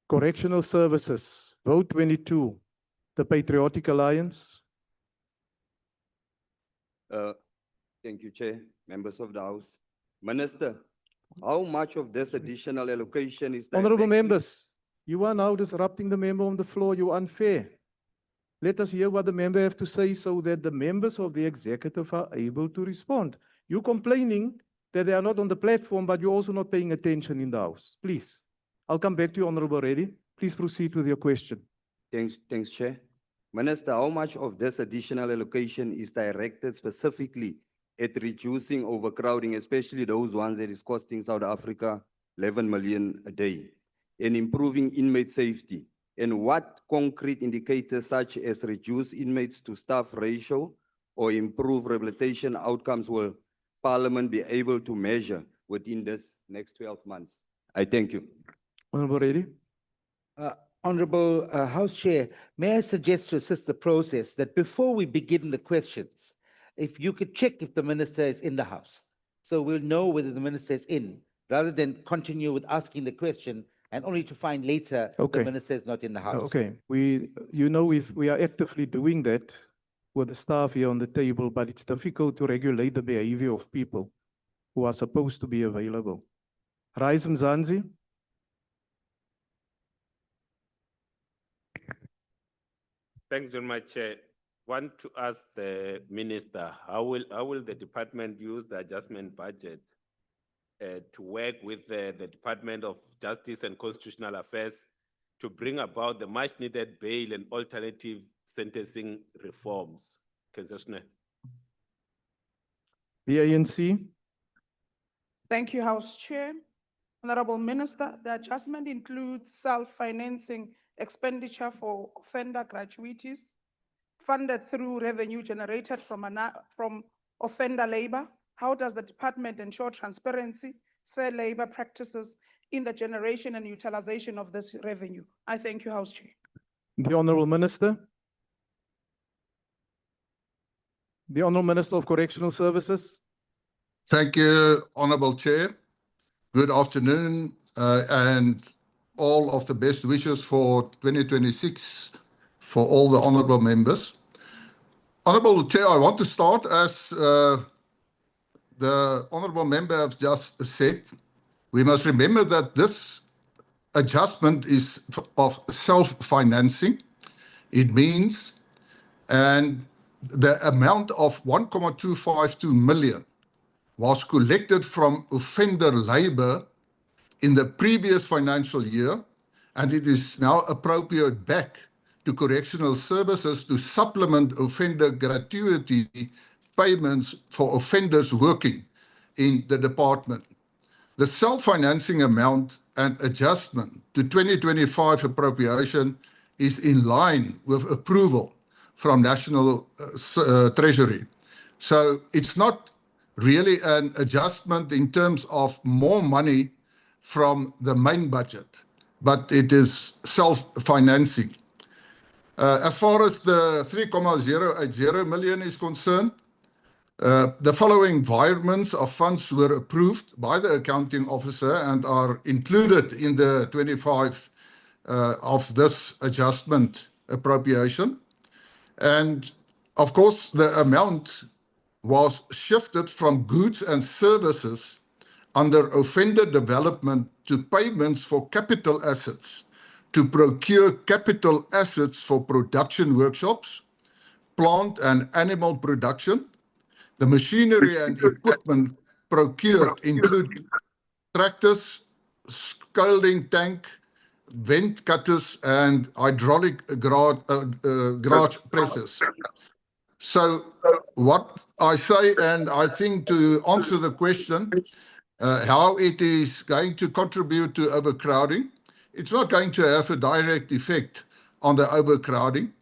Correctional Services, vote 22, the Patriotic Alliance. Thank you, Chair, members of the House. Minister, how much of this additional allocation is Honorable members, you are now disrupting the member on the floor. You're unfair. Let us hear what the member have to say so that the members of the executive are able to respond. You're complaining that they are not on the platform, but you're also not paying attention in the House. Please. I'll come back to you, Honorable Reddy. Please proceed with your question. Thanks, Chair. Minister, how much of this additional allocation is directed specifically at reducing overcrowding, especially those ones that is costing South Africa 11 million a day, and improving inmate safety? And what concrete indicators such as reduce inmates to staff ratio or improve rehabilitation outcomes will Parliament be able to measure within this next 12 months? I thank you. Honorable Reddy. Honorable House Chair, may I suggest to assist the process that before we begin the questions, if you could check if the minister is in the House. So we'll know whether the minister is in, rather than continue with asking the question and only to find later the minister is not in the House. Okay, we are actively doing that with the staff here on the table, but it's difficult to regulate the behavior of people who are supposed to be available. Rise Mzansi. Thanks very much, Chair. Want to ask the minister, how will the department use the adjustment budget to work with the Department of Justice and Constitutional Affairs to bring about the much needed bail and alternative sentencing reforms? The ANC. Thank you, House Chair. Honorable Minister, the adjustment includes self-financing expenditure for offender gratuities funded through revenue generated from offender labor. How does the department ensure transparency, fair labor practices, in the generation and utilization of this revenue. I thank you, House Chair. The Honorable Minister. The Honorable Minister of Correctional Services. Thank you, Honorable Chair. Good afternoon, and all of the best wishes for 2026 for all the honorable members. Honorable Chair, I want to start as the honorable member has just said. We must remember that this adjustment is of self-financing. It means, and the amount of 1,252 million was collected from offender labor in the previous financial year, and it is now appropriate back to correctional services to supplement offender gratuity payments for offenders working in the department. The self-financing amount and adjustment to 2025 appropriation is in line with approval from National Treasury. So it's not really an adjustment in terms of more money from the main budget, but it is self-financing. As far as the 3,080 million is concerned, the following environments of funds were approved by the accounting officer and are included in the 25 of this adjustment appropriation. And of course, the amount was shifted from goods and services under offender development to payments for capital assets to procure capital assets for production workshops, plant and animal production. The machinery and equipment procured include tractors, scalding tank, vent cutters, and hydraulic garage presses. So what I say, and I think to answer the question, how it is going to contribute to overcrowding, it's not going to have a direct effect on the overcrowding.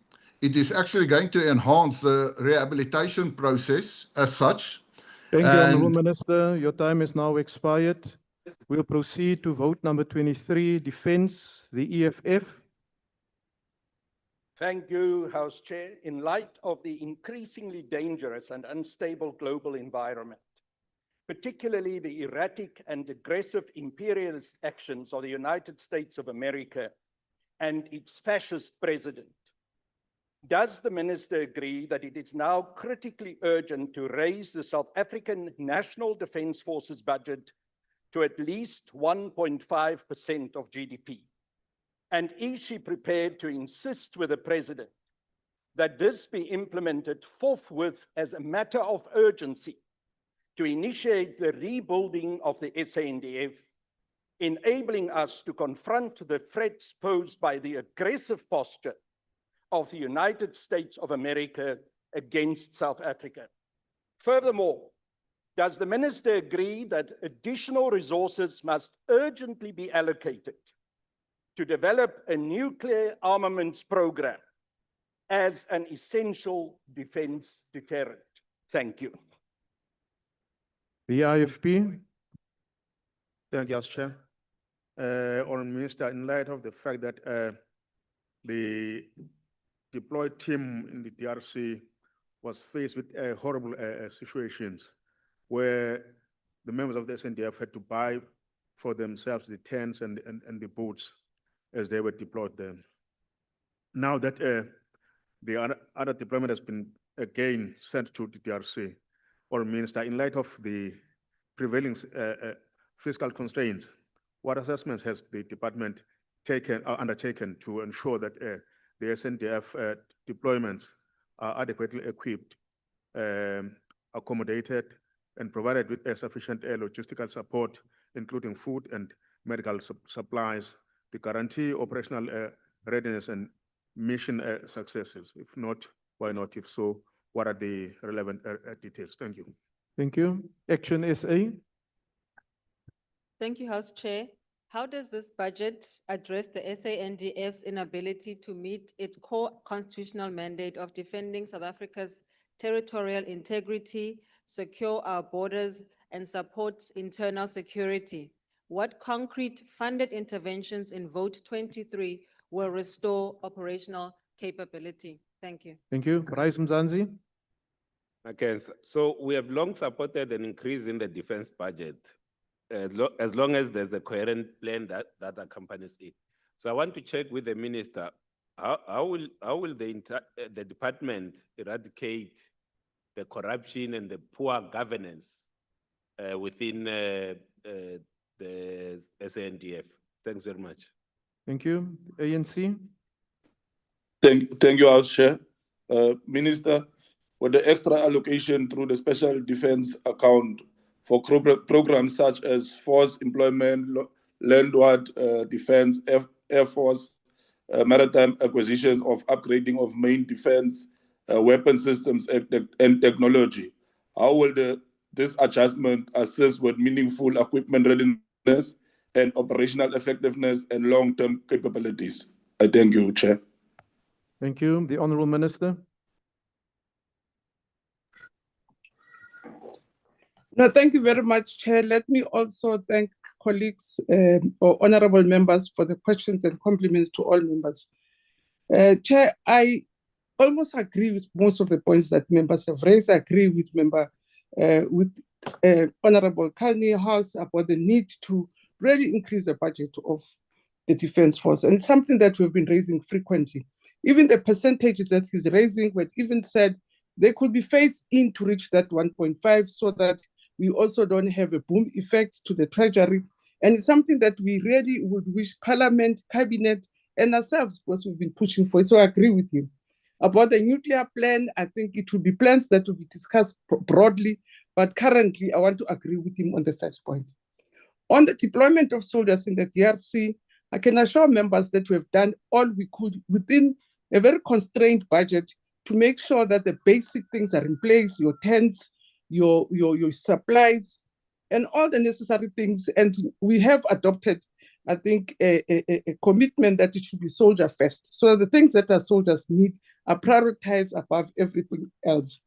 It is actually going to enhance the rehabilitation process as such. Thank you, Honorable Minister. Your time is now expired. We'll proceed to vote number 23, Defense, the EFF. Thank you, House Chair. In light of the increasingly dangerous and unstable global environment, particularly the erratic and aggressive imperialist actions of the United States of America and its fascist president, does the Minister agree that it is now critically urgent to raise the South African National Defence Forces budget to at least 1.5% of GDP? And is she prepared to insist with the President that this be implemented forthwith as a matter of urgency to initiate the rebuilding of the SANDF, enabling us to confront the threats posed by the aggressive posture of the United States of America against South Africa? Furthermore, does the Minister agree that additional resources must urgently be allocated to develop a nuclear armaments program as an essential defense deterrent? Thank you. The IFP. Thank you, House Chair. Honourable Minister, in light of the fact that the deployed team in the DRC was faced with horrible situations where the members of the SNDF had to buy for themselves the tents and the boats as they were deployed there. Now that the other deployment has been again sent to the DRC, or Minister, in light of the prevailing fiscal constraints, what assessments has the department undertaken to ensure that the SNDF deployments are adequately equipped, accommodated, and provided with sufficient logistical support, including food and medical supplies, to guarantee operational readiness and mission successes? If not, why not? If so, what are the relevant details? Thank you. Thank you. Action SA. Thank you, House Chair. How does this budget address the SANDF's inability to meet its core constitutional mandate of defending South Africa's territorial integrity, secure our borders, and support internal security, what concrete funded interventions in vote 23 will restore operational capability? Thank you. Thank you. Rise Mzansi. Okay, so we have long supported an increase in the defense budget, as long as there's a coherent plan that accompanies it. So I want to check with the minister, how will the department eradicate the corruption and the poor governance within the SANDF? Thanks very much. Thank you. ANC. Thank you, House Chair. Minister, with the extra allocation through the special defense account for programs such as force employment, landward defense, Air Force, maritime acquisitions of upgrading of main defense weapon systems and technology, how will this adjustment assist with meaningful equipment readiness and operational effectiveness and long-term capabilities? I thank you, Chair. Thank you. The Honorable Minister. No, thank you very much, Chair. Let me also thank colleagues or honorable members for the questions and compliments to all members. Chair, I almost agree with most of the points that members have raised. I agree with Honorable Kani House about the need to really increase the budget of the Defense Force. And it's something that we've been raising frequently. Even the percentages that he's raising, we even said they could be phased in to reach that 1.5 so that we also don't have a boom effect to the Treasury. And it's something that we really would wish Parliament, Cabinet, and ourselves, because we've been pushing for it. So I agree with you. About the nuclear plan, I think it will be plans that will be discussed broadly, but currently I want to agree with him on the first point. On the deployment of soldiers in the DRC, I can assure members that we have done all we could within a very constrained budget to make sure that the basic things are in place, your tents, your supplies, and all the necessary things. And we have adopted, I think, a commitment that it should be soldier first. So the things that our soldiers need are prioritized above everything else.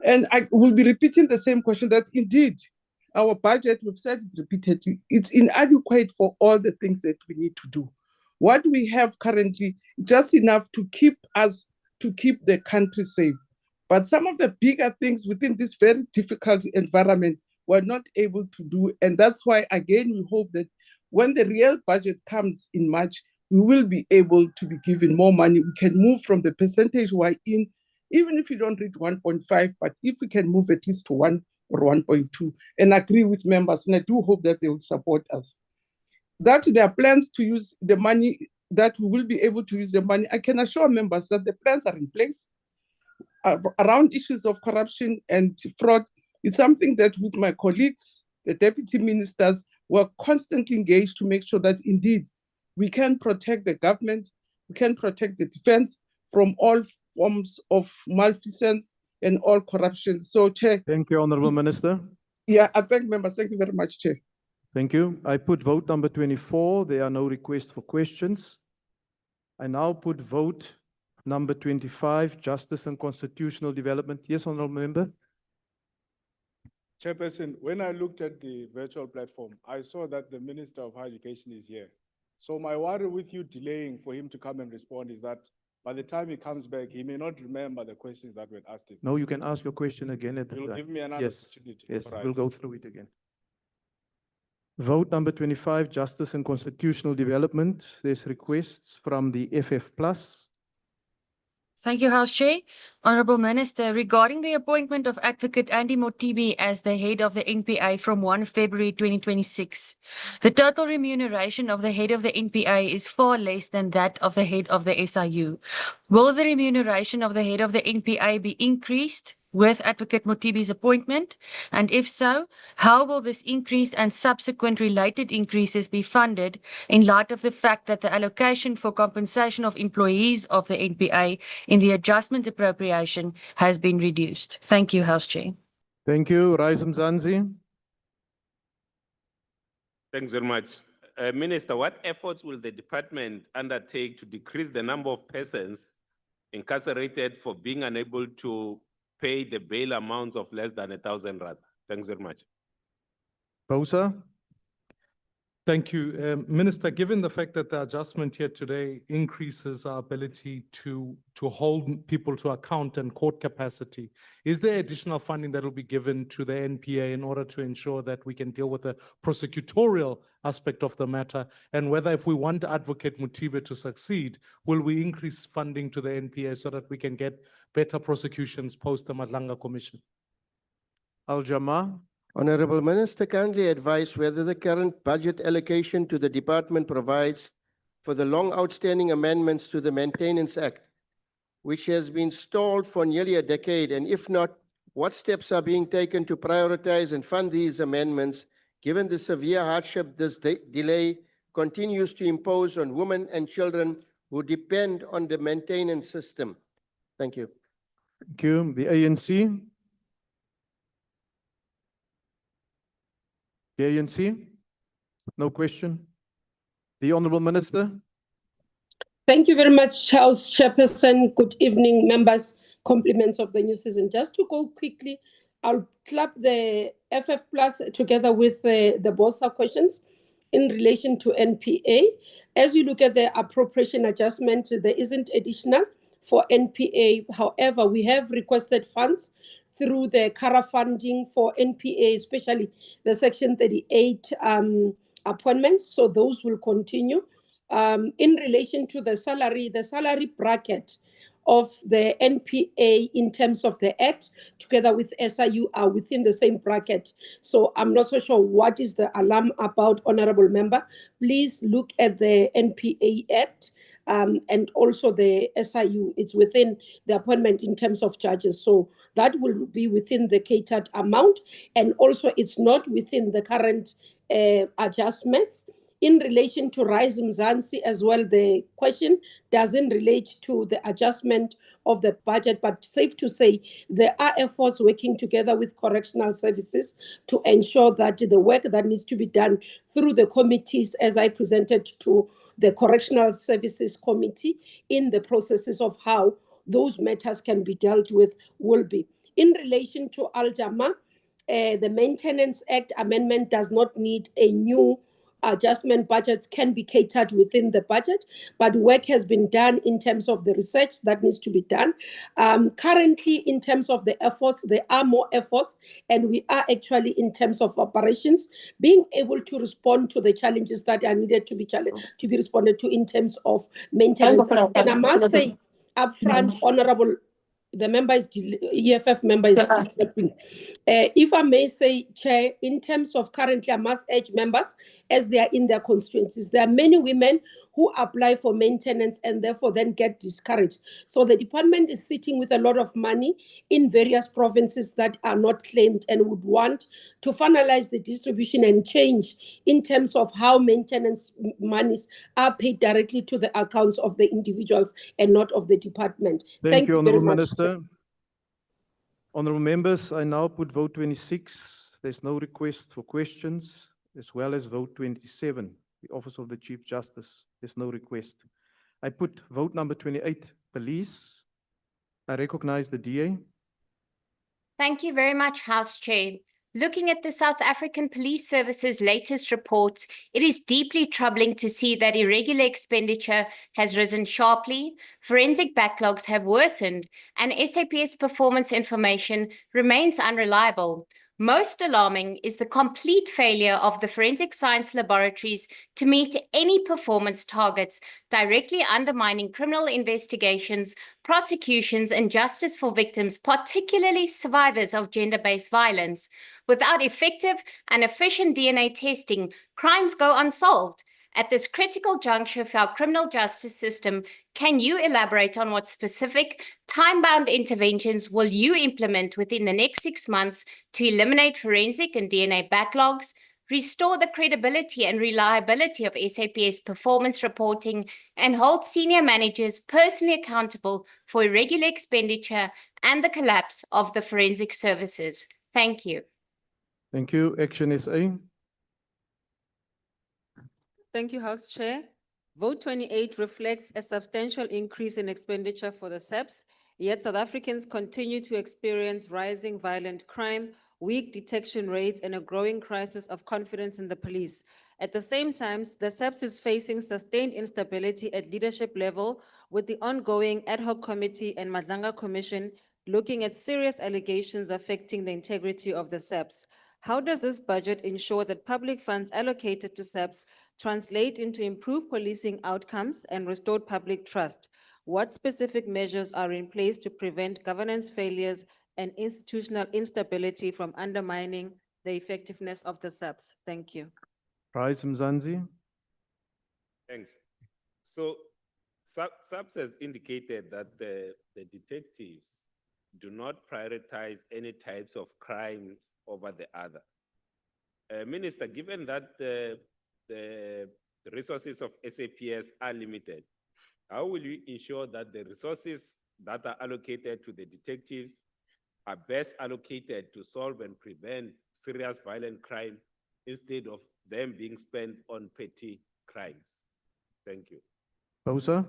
And I will be repeating the same question that indeed, our budget, we've said it repeatedly, it's inadequate for all the things that we need to do. What we have currently, just enough to keep the country safe. But some of the bigger things within this very difficult environment, we're not able to do. And that's why, again, we hope that when the real budget comes in March, we will be able to be given more money. We can move from the percentage we're in, even if you don't reach 1.5, but if we can move at least to 1 or 1.2, and agree with members, and I do hope that they will support us. That there are plans to use the money, that we will be able to use the money. I can assure members that the plans are in place around issues of corruption and fraud. It's something that with my colleagues, the deputy ministers, were constantly engaged to make sure that indeed we can protect the government, we can protect the defense from all forms of malfeasance and all corruption. So, Chair. Thank you, Honorable Minister. Yeah, I thank members. Thank you very much, Chair. Thank you. I put vote number 24. There are no requests for questions. I now put vote number 25, Justice and Constitutional Development. Yes, Honorable Member. Chairperson, when I looked at the virtual platform, I saw that the Minister of Higher Education is here. So my worry with you delaying for him to come and respond is that by the time he comes back, he may not remember the questions that were asked him. No, you can ask your question again at the You'll time. give me another opportunity. Yes, All right. we'll go through it again. Vote number 25, Justice and Constitutional Development. There's requests from the FF Plus. Thank you, House Chair. Honourable Minister, regarding the appointment of Advocate Andy Motibi as the head of the NPA from 1 February 2026, the total remuneration of the head of the NPA is far less than that of the head of the SIU. Will the remuneration of the head of the NPA be increased with Advocate Motibi's appointment? And if so, how will this increase and subsequent related increases be funded in light of the fact that the allocation for compensation of employees of the NPA in the adjustment appropriation has been reduced? Thank you, House Chair. Thank you. Rise Mzansi. Thanks very much. Minister, what efforts will the department undertake to decrease the number of persons incarcerated for being unable to pay the bail amounts of less than 1,000 rand? Thanks very much. Bosa. Thank you. Minister, given the fact that the adjustment here today increases our ability to hold people to account and court capacity, is there additional funding that will be given to the NPA in order to ensure that we can deal with the prosecutorial aspect of the matter? And whether if we want Advocate Mutibe to succeed, will we increase funding to the NPA so that we can get better prosecutions post the Madlanga Commission? Al-Jama. Honorable Minister, kindly advise whether the current budget allocation to the department provides for the long outstanding amendments to the Maintenance Act, which has been stalled for nearly a decade, and if not, what steps are being taken to prioritize and fund these amendments, given the severe hardship this delay continues to impose on women and children who depend on the maintenance system? Thank you. Thank you. The ANC. The ANC? No question. The Honourable Minister? Thank you very much, House Chairperson. Good evening, members. Compliments of the new season. Just to go quickly, I'll clap the FF Plus together with the BOSA questions in relation to NPA. As you look at the appropriation adjustment, there isn't additional for NPA. However, we have requested funds through the CARA funding for NPA, especially the Section 38 appointments. So those will continue. In relation to the salary bracket of the NPA in terms of the Act, together with SIU, are within the same bracket. So I'm not so sure what is the alarm about, Honorable Member. Please look at the NPA Act. And also the SIU, it's within the appointment in terms of judges. So that will be within the catered amount. And also it's not within the current adjustments. In relation to Rise Mzansi as well, the question doesn't relate to the adjustment of the budget, but safe to say there are efforts working together with correctional services to ensure that the work that needs to be done through the committees, as I presented to the Correctional Services Committee, in the processes of how those matters can be dealt with will be. In relation to Al-Jama, the Maintenance Act amendment does not need a new adjustment. Budgets can be catered within the budget, but work has been done in terms of the research that needs to be done. Currently, in terms of the efforts, there are more efforts, and we are actually, in terms of operations, being able to respond to the challenges that are needed to be responded to in terms of maintenance. And I must say, upfront, Honorable, the member is EFF member is disturbing. If I may say, Chair, in terms of currently, I must urge members, as they are in their constituencies, there are many women who apply for maintenance and therefore then get discouraged. So the department is sitting with a lot of money in various provinces that are not claimed and would want to finalize the distribution and change in terms of how maintenance monies are paid directly to the accounts of the individuals and not of the department. Thank you, very Honourable much. Minister. Honourable members, I now put vote 26. There's no request for questions, as well as vote 27, the Office of the Chief Justice. There's no request. I put vote number 28, police. I recognize the DA. Thank you very much, House Chair. Looking at the South African Police Service's latest reports, it is deeply troubling to see that irregular expenditure has risen sharply, forensic backlogs have worsened, and SAPS performance information remains unreliable. Most alarming is the complete failure of the forensic science laboratories to meet any performance targets, directly undermining criminal investigations, prosecutions, and justice for victims, particularly survivors of gender-based violence. Without effective and efficient DNA testing, crimes go unsolved. At this critical juncture for our criminal justice system, can you elaborate on what specific time-bound interventions will you implement within the next 6 months to eliminate forensic and DNA backlogs, restore the credibility and reliability of SAPS performance reporting, and hold senior managers personally accountable for irregular expenditure and the collapse of the forensic services? Thank you. Thank you. Action SA. Thank you, House Chair. Vote 28 reflects a substantial increase in expenditure for the SAPS, yet South Africans continue to experience rising violent crime, weak detection rates, and a growing crisis of confidence in the police. At the same time, the SAPS is facing sustained instability at leadership level with the ongoing ad hoc committee and Madlanga Commission looking at serious allegations affecting the integrity of the SAPS. How does this budget ensure that public funds allocated to SAPS translate into improved policing outcomes and restored public trust? What specific measures are in place to prevent governance failures and institutional instability from undermining the effectiveness of the SAPS? Thank you. Rise Mzansi. Thanks. So SAPS has indicated that the detectives do not prioritize any types of crimes over the other. Minister, given that the resources of SAPS are limited, how will you ensure that the resources that are allocated to the detectives are best allocated to solve and prevent serious violent crime instead of them being spent on petty crimes? Thank you. Bosa.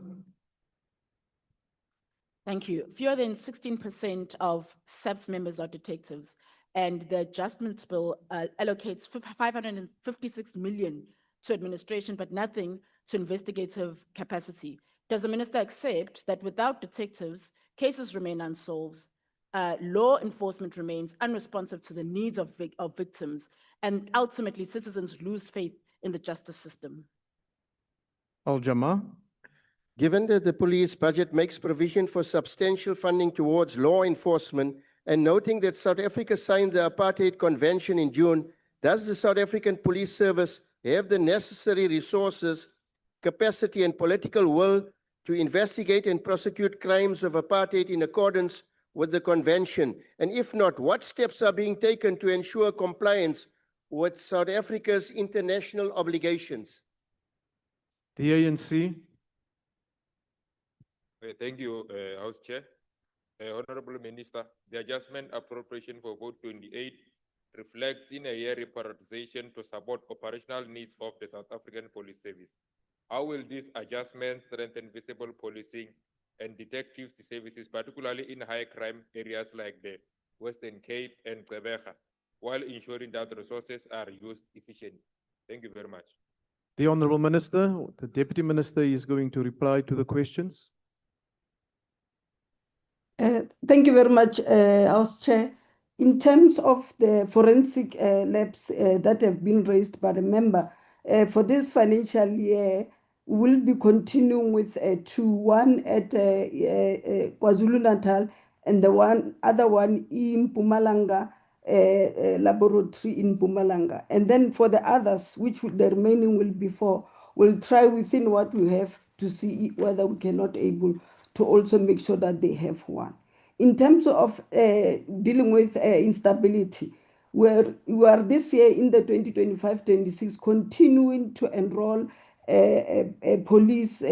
Thank you. Fewer than 16% of SAPS members are detectives, and the adjustments bill allocates 556 million to administration, but nothing to investigative capacity. Does the minister accept that without detectives, cases remain unsolved, law enforcement remains unresponsive to the needs of victims, and ultimately citizens lose faith in the justice system? Al-Jama. Given that the police budget makes provision for substantial funding towards law enforcement, and noting that South Africa signed the Apartheid Convention in June, does the South African Police Service have the necessary resources, capacity, and political will to investigate and prosecute crimes of apartheid in accordance with the convention? And if not, what steps are being taken to ensure compliance with South Africa's international obligations? The ANC. Thank you, House Chair. Honorable Minister, the adjustment appropriation for vote 28 reflects in a year reprioritization to support operational needs of the South African Police Service. How will these adjustments strengthen visible policing and detective services, particularly in high crime areas like the Western Cape and Gqeberha, while ensuring that resources are used efficiently? Thank you very much. The Honorable Minister, the Deputy Minister is going to reply to the questions. Thank you very much, House Chair. In terms of the forensic labs that have been raised by the member, for this financial year, we'll be continuing with one at KwaZulu-Natal and the other one in Mpumalanga laboratory in Mpumalanga. And then for the others, which the remaining will be four, we'll try within what we have to see whether we cannot able to also make sure that they have one. In terms of dealing with instability, we are this year in the 2025-26 continuing to enroll police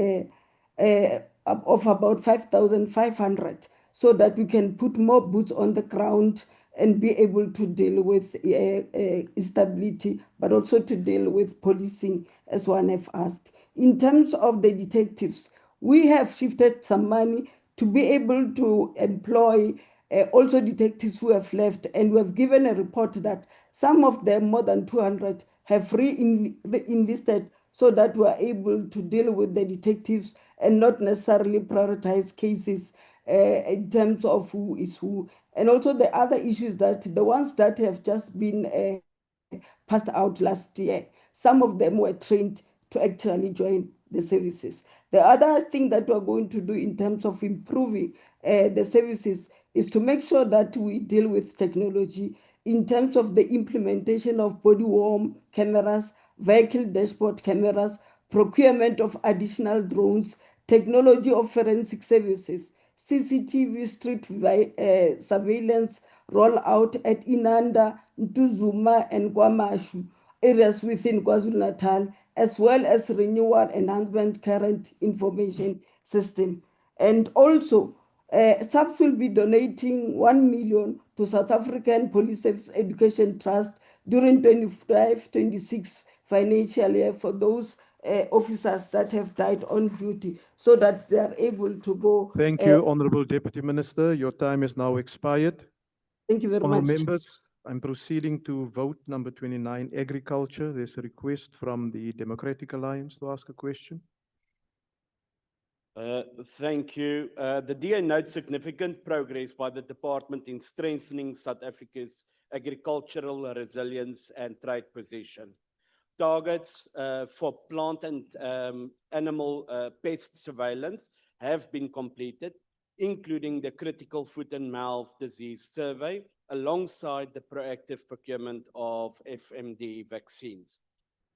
of about 5,500 so that we can put more boots on the ground and be able to deal with instability, but also to deal with policing, as one have asked. In terms of the detectives, we have shifted some money to be able to employ also detectives who have left, and we have given a report that some of them, more than 200, have re-enlisted so that we are able to deal with the detectives and not necessarily prioritize cases in terms of who is who. And also the other issues that the ones that have just been passed out last year, some of them were trained to actually join the services. The other thing that we're going to do in terms of improving the services is to make sure that we deal with technology in terms of the implementation of body-worn cameras, vehicle dashboard cameras, procurement of additional drones, technology of forensic services, CCTV street surveillance rollout at Inanda, Ntuzuma, and Kwamashu, areas within KwaZulu-Natal, as well as renewal enhancement current information system. And also, SAPS will be donating 1 million to South African Police Service Education Trust during 25-26 financial year for those officers that have died on duty so that they are able to go. Thank you, Honorable Deputy Minister. Your time is now expired. Thank you very Honourable much. members, I'm proceeding to vote number 29, agriculture. There's a request from the Democratic Alliance to ask a question. Thank you. The DA notes significant progress by the department in strengthening South Africa's agricultural resilience and trade position. Targets for plant and animal pest surveillance have been completed, including the critical foot and mouth disease survey, alongside the proactive procurement of FMD vaccines.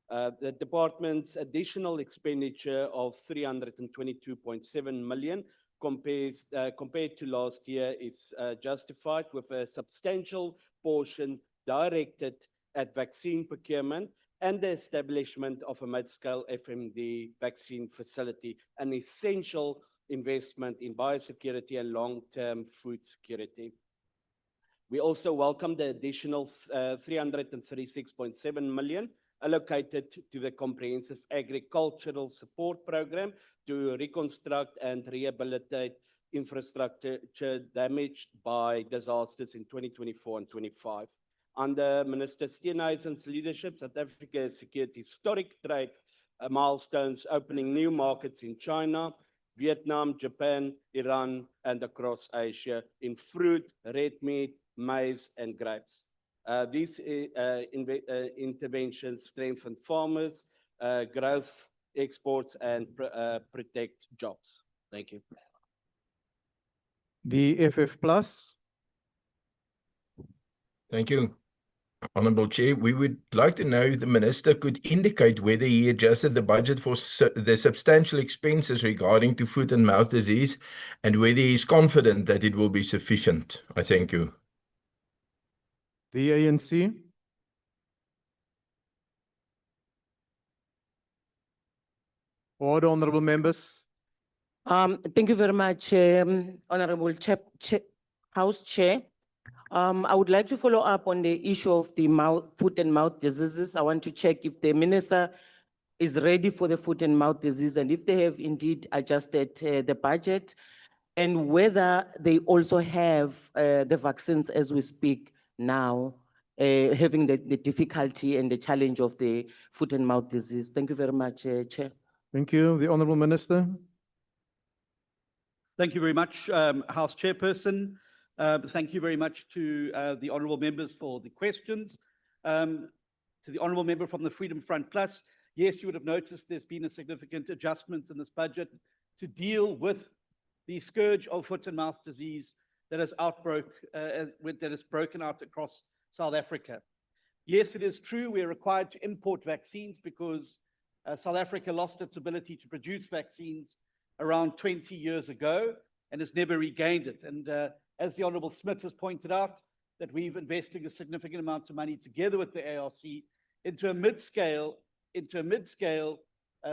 The department's additional expenditure of 322.7 million compared to last year is justified, with a substantial portion directed at vaccine procurement and the establishment of a mid-scale FMD vaccine facility, an essential investment in biosecurity and long-term food security. We also welcome the additional 336.7 million allocated to the Comprehensive Agricultural Support Program to reconstruct and rehabilitate infrastructure damaged by disasters in 2024 and 25. Under Minister Steenhuisen's leadership, South Africa has secured historic trade milestones, opening new markets in China, Vietnam, Japan, Iran, and across Asia in fruit, red meat, maize, and grapes. These interventions strengthen farmers, growth, exports, and protect jobs. Thank you. The FF Plus. Thank you. Honourable Chair, we would like to know if the Minister could indicate whether he adjusted the budget for the substantial expenses regarding to foot and mouth disease and whether he is confident that it will be sufficient. I thank you. The ANC. Order, honourable members. Thank you very much, Honorable House Chair. I would like to follow up on the issue of the foot and mouth diseases. I want to check if the minister is ready for the foot and mouth disease and if they have indeed adjusted the budget, and whether they also have the vaccines as we speak now, having the difficulty and the challenge of the foot and mouth disease. Thank you very much, Chair. Thank you. The honourable minister. Thank you very much, House Chairperson. Thank you very much to the honourable members for the questions. To the honourable member from the Freedom Front Plus, yes, you would have noticed there's been a significant adjustment in this budget to deal with the scourge of foot and mouth disease that has broken out across South Africa. Yes, it is true we're required to import vaccines because South Africa lost its ability to produce vaccines around 20 years ago and has never regained it. And as the Honourable Smith has pointed out, that we've invested a significant amount of money together with the ARC into a mid-scale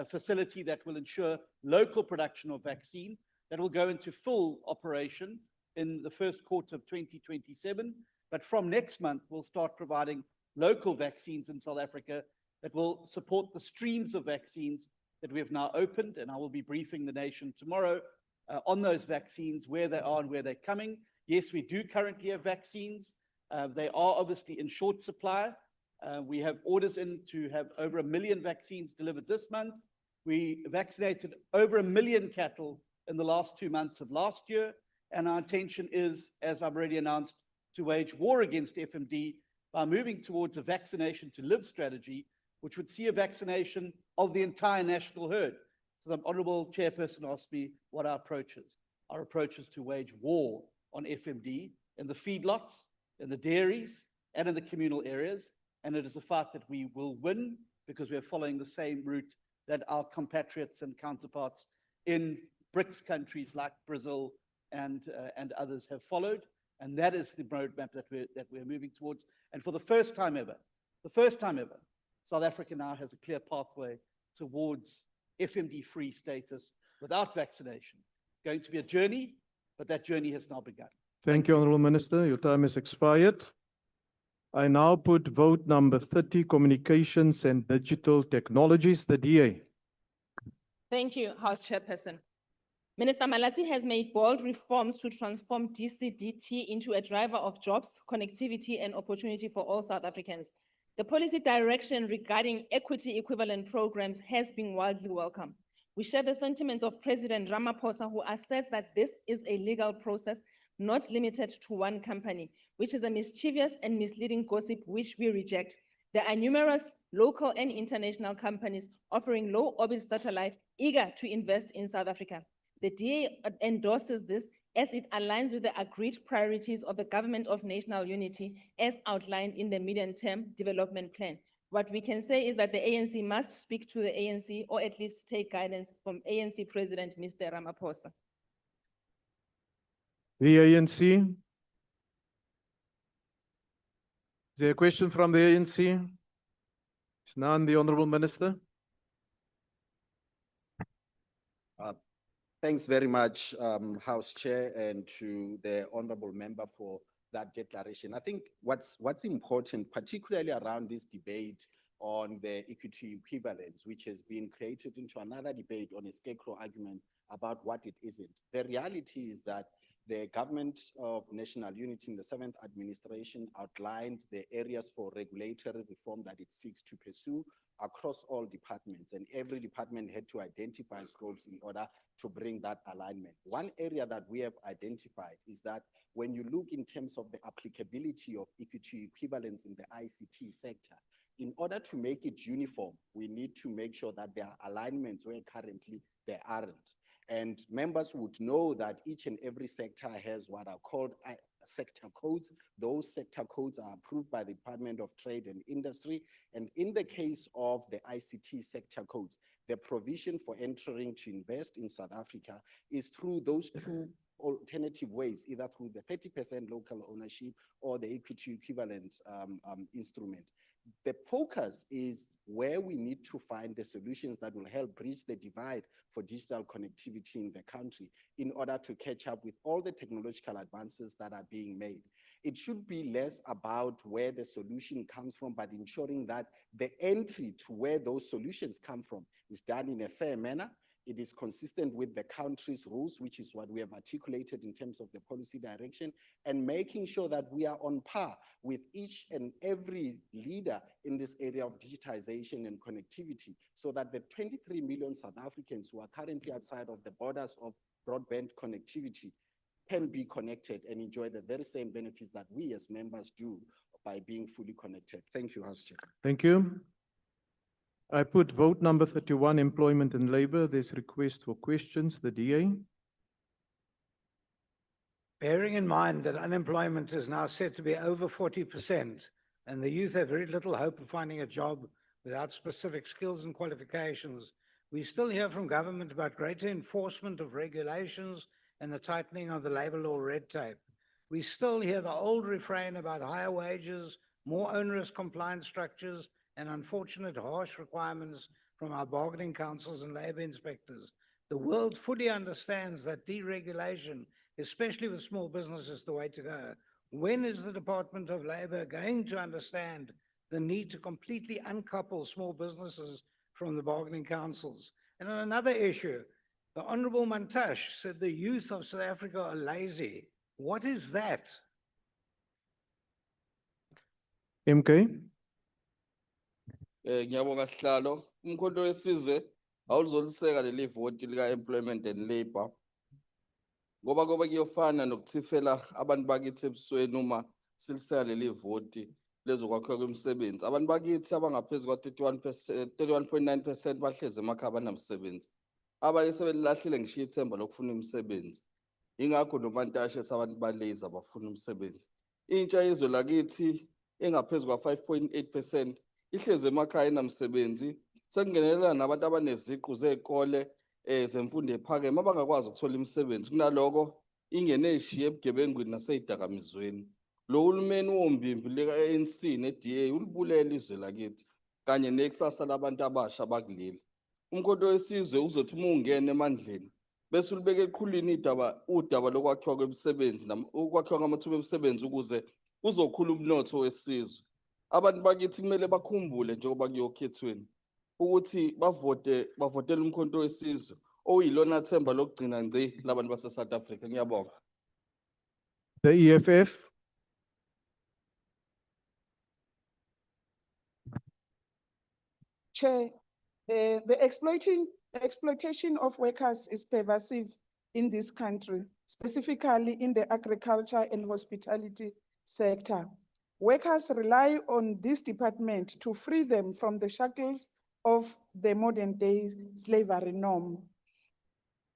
facility that will ensure local production of vaccine that will go into full operation in the first quarter of 2027. But from next month, we'll start providing local vaccines in South Africa that will support the streams of vaccines that we have now opened. And I will be briefing the nation tomorrow on those vaccines, where they are and where they're coming. Yes, we do currently have vaccines. They are obviously in short supply. We have orders in to have over 1 million vaccines delivered this month. We vaccinated over 1 million cattle in the last 2 months of last year. And our intention is, as I've already announced, to wage war against FMD by moving towards a vaccination to live strategy, which would see a vaccination of the entire national herd. So the Honourable Chairperson asked me what our approach is. Our approach is to wage war on FMD in the feedlots, in the dairies, and in the communal areas. And it is a fight that we will win because we are following the same route that our compatriots and counterparts in BRICS countries like Brazil and others have followed. And that is the roadmap that we're moving towards. And for the first time ever, South Africa now has a clear pathway towards FMD-free status without vaccination. It's going to be a journey, but that journey has now begun. Thank you, Honourable Minister. Your time has expired. I now put vote number 30, Communications and Digital Technologies, the DA. Thank you, House Chairperson. Minister Malati has made bold reforms to transform DCDT into a driver of jobs, connectivity, and opportunity for all South Africans. The policy direction regarding equity equivalent programs has been widely welcomed. We share the sentiments of President Ramaphosa, who asserts that this is a legal process not limited to one company, which is a mischievous and misleading gossip which we reject. There are numerous local and international companies offering low orbit satellite eager to invest in South Africa. The DA endorses this as it aligns with the agreed priorities of the Government of National Unity as outlined in the medium-term development plan. What we can say is that the ANC must speak to the ANC or at least take guidance from ANC President Mr. Ramaphosa. The ANC. Is there a question from the ANC? It's none, the Honorable Minister. Thanks very much, House Chair, and to the Honorable Member for that declaration. I think what's important, particularly around this debate on the equity equivalence, which has been created into another debate on a scarecrow argument about what it isn't. The reality is that the Government of National Unity in the 7th administration outlined the areas for regulatory reform that it seeks to pursue across all departments, and every department had to identify scopes in order to bring that alignment. One area that we have identified is that when you look in terms of the applicability of equity equivalence in the ICT sector, in order to make it uniform, we need to make sure that there are alignments where currently there aren't. And members would know that each and every sector has what are called sector codes. Those sector codes are approved by the Department of Trade and Industry. And in the case of the ICT sector codes, the provision for entering to invest in South Africa is through those two alternative ways, either through the 30% local ownership or the equity equivalent instrument. The focus is where we need to find the solutions that will help bridge the divide for digital connectivity in the country in order to catch up with all the technological advances that are being made. It should be less about where the solution comes from, but ensuring that the entry to where those solutions come from is done in a fair manner. It is consistent with the country's rules, which is what we have articulated in terms of the policy direction, and making sure that we are on par with each and every leader in this area of digitization and connectivity, so that the 23 million South Africans who are currently outside of the borders of broadband connectivity can be connected and enjoy the very same benefits that we as members do by being fully connected. Thank you, House Chair. Thank you. I put vote number 31, employment and labor. There's request for questions. The DA. Bearing in mind that unemployment is now said to be over 40%, and the youth have very little hope of finding a job without specific skills and qualifications, we still hear from government about greater enforcement of regulations and the tightening of the labor law red tape. We still hear the old refrain about higher wages, more onerous compliance structures, and unfortunate harsh requirements from our bargaining councils and labor inspectors. The world fully understands that deregulation, especially with small business, is the way to go. When is the Department of Labor going to understand the need to completely uncouple small businesses from the bargaining councils? And on another issue, the Honorable Mantash said the youth of South Africa are lazy. What is that? MK. Ngiyabonga sihlalo umkhonto wesizwe awulizoliseka leli voti lika employment and labor ngoba kuyofana nokuthifela abantu bakithi ebusweni uma siliseka leli voti lezokwakhiwa kwemisebenzi. Abantu bakithi abangaphezulu kwa 31.9% bahleze emakhaya banamsebenzi. Abanye sebelahlile ngisho ithemba lokufuna imisebenzi. Ingakho noMantashe abantu balezi abafuna umsebenzi. Intsha yezwe lakithi engaphezulu kwa 5.8% ihleze emakhaya enamsebenzi. Sekungenelela nabantu abaneziqu zekole zemfundo ephakeme abangakwazi ukuthola imisebenzi. Kunaloko ingene ishiye ebugebengwini naseyidakamizweni. Lo hulumeni wombimbi lika-ANC ne-DA ulibulela izwe lakithi kanye nekusasa labantu abasha bakuleli. Umkhonto wesizwe uzothi uma ungena emandleni bese ulibeke eqhulwini udaba lokwakhiwa kwemisebenzi ukwakhiwa kwamathuba emisebenzi ukuze kuzokhula umnotho wesizwe. Abantu bakithi kumele bakhumbule njengoba kuyokhethweni ukuthi bavotele umkhonto wesizwe oyilona themba lokugcina ngci labantu base South Africa. Ngiyabonga. The EFF. Chair, the exploitation of workers is pervasive in this country, specifically in the agriculture and hospitality sector. Workers rely on this department to free them from the shackles of the modern day slavery norm.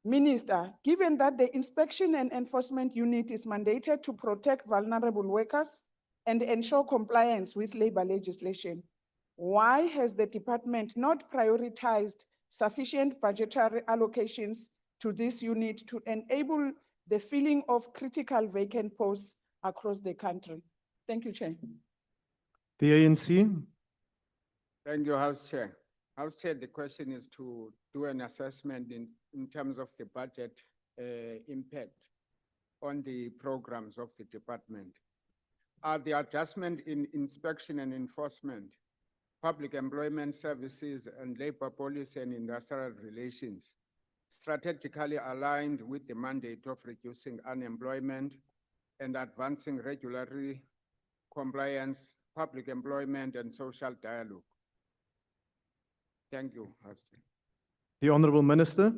Minister, given that the Inspection and Enforcement Unit is mandated to protect vulnerable workers and ensure compliance with labor legislation, why has the department not prioritized sufficient budgetary allocations to this unit to enable the filling of critical vacant posts across the country? Thank you, Chair. The ANC. Thank you, House Chair. House Chair, the question is to do an assessment in terms of the budget impact on the programs of the department. Are the adjustment in inspection and enforcement, public employment services, and labor policy and industrial relations strategically aligned with the mandate of reducing unemployment and advancing regulatory compliance, public employment, and social dialogue? Thank you, House Chair. The Honorable Minister.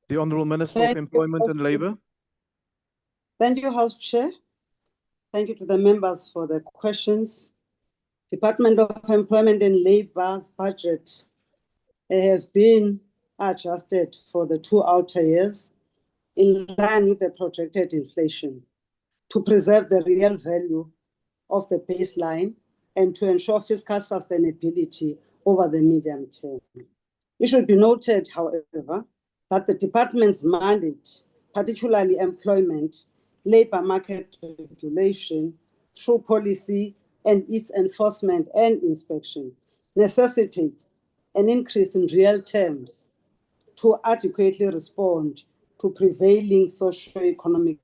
The Honorable Minister of Thank you, Employment House and Labour. Thank you, House Chair. Thank you to the members for the questions. Department of Employment and Labour's budget has been adjusted for the 2 outer years in line with the projected inflation to preserve the real value of the baseline and to ensure fiscal sustainability over the medium term. It should be noted, however, that the department's mandate, particularly employment, labor market regulation, through policy and its enforcement and inspection, necessitates an increase in real terms to adequately respond to prevailing socio-economic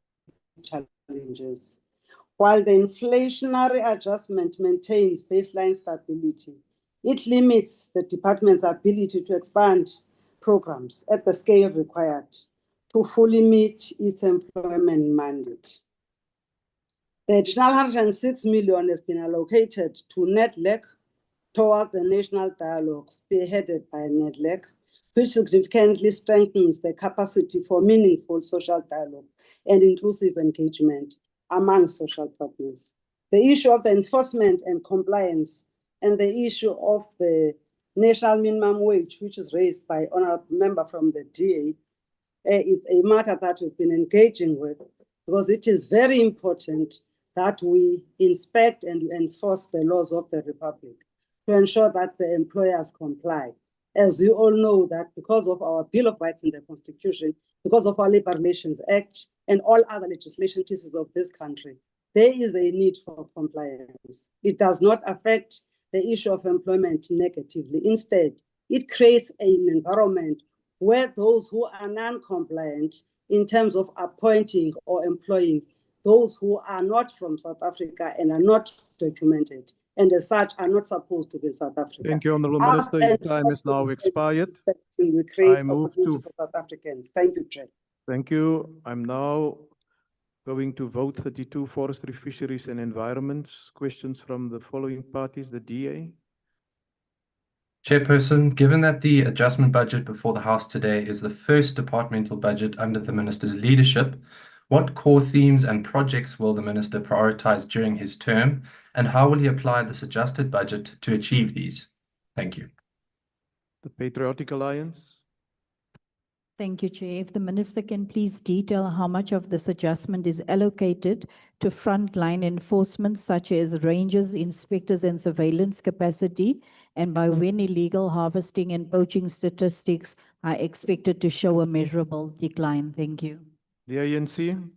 challenges. While the inflationary adjustment maintains baseline stability, it limits the department's ability to expand programs at the scale required to fully meet its employment mandate. The additional 106 million has been allocated to NEDLEC towards the national dialogue spearheaded by NEDLEC, which significantly strengthens the capacity for meaningful social dialogue and inclusive engagement among social partners. The issue of the enforcement and compliance and the issue of the national minimum wage, which is raised by honorable member from the DA, is a matter that we've been engaging with because it is very important that we inspect and enforce the laws of the Republic to ensure that the employers comply. As you all know, that because of our Bill of Rights in the Constitution, because of our Labor Relations Act and all other legislation pieces of this country, there is a need for compliance. It does not affect the issue of employment negatively. Instead, it creates an environment where those who are non-compliant in terms of appointing or employing those who are not from South Africa and are not documented, and as such are not supposed to be in South Africa. Thank you, Honourable Minister. Your time is now expired. We create I move opportunity to- for South Africans. Thank you, Chair. Thank you. I'm now going to vote 32 Forestry, Fisheries and Environments. Questions from the following parties, the DA. Chairperson, given that the adjustment budget before the House today is the first departmental budget under the Minister's leadership, what core themes and projects will the Minister prioritize during his term, and how will he apply this adjusted budget to achieve these? Thank you. The Patriotic Alliance. Thank you, Chair. If the Minister can please detail how much of this adjustment is allocated to frontline enforcement, such as rangers, inspectors, and surveillance capacity, and by when illegal harvesting and poaching statistics are expected to show a measurable decline. Thank you. The ANC.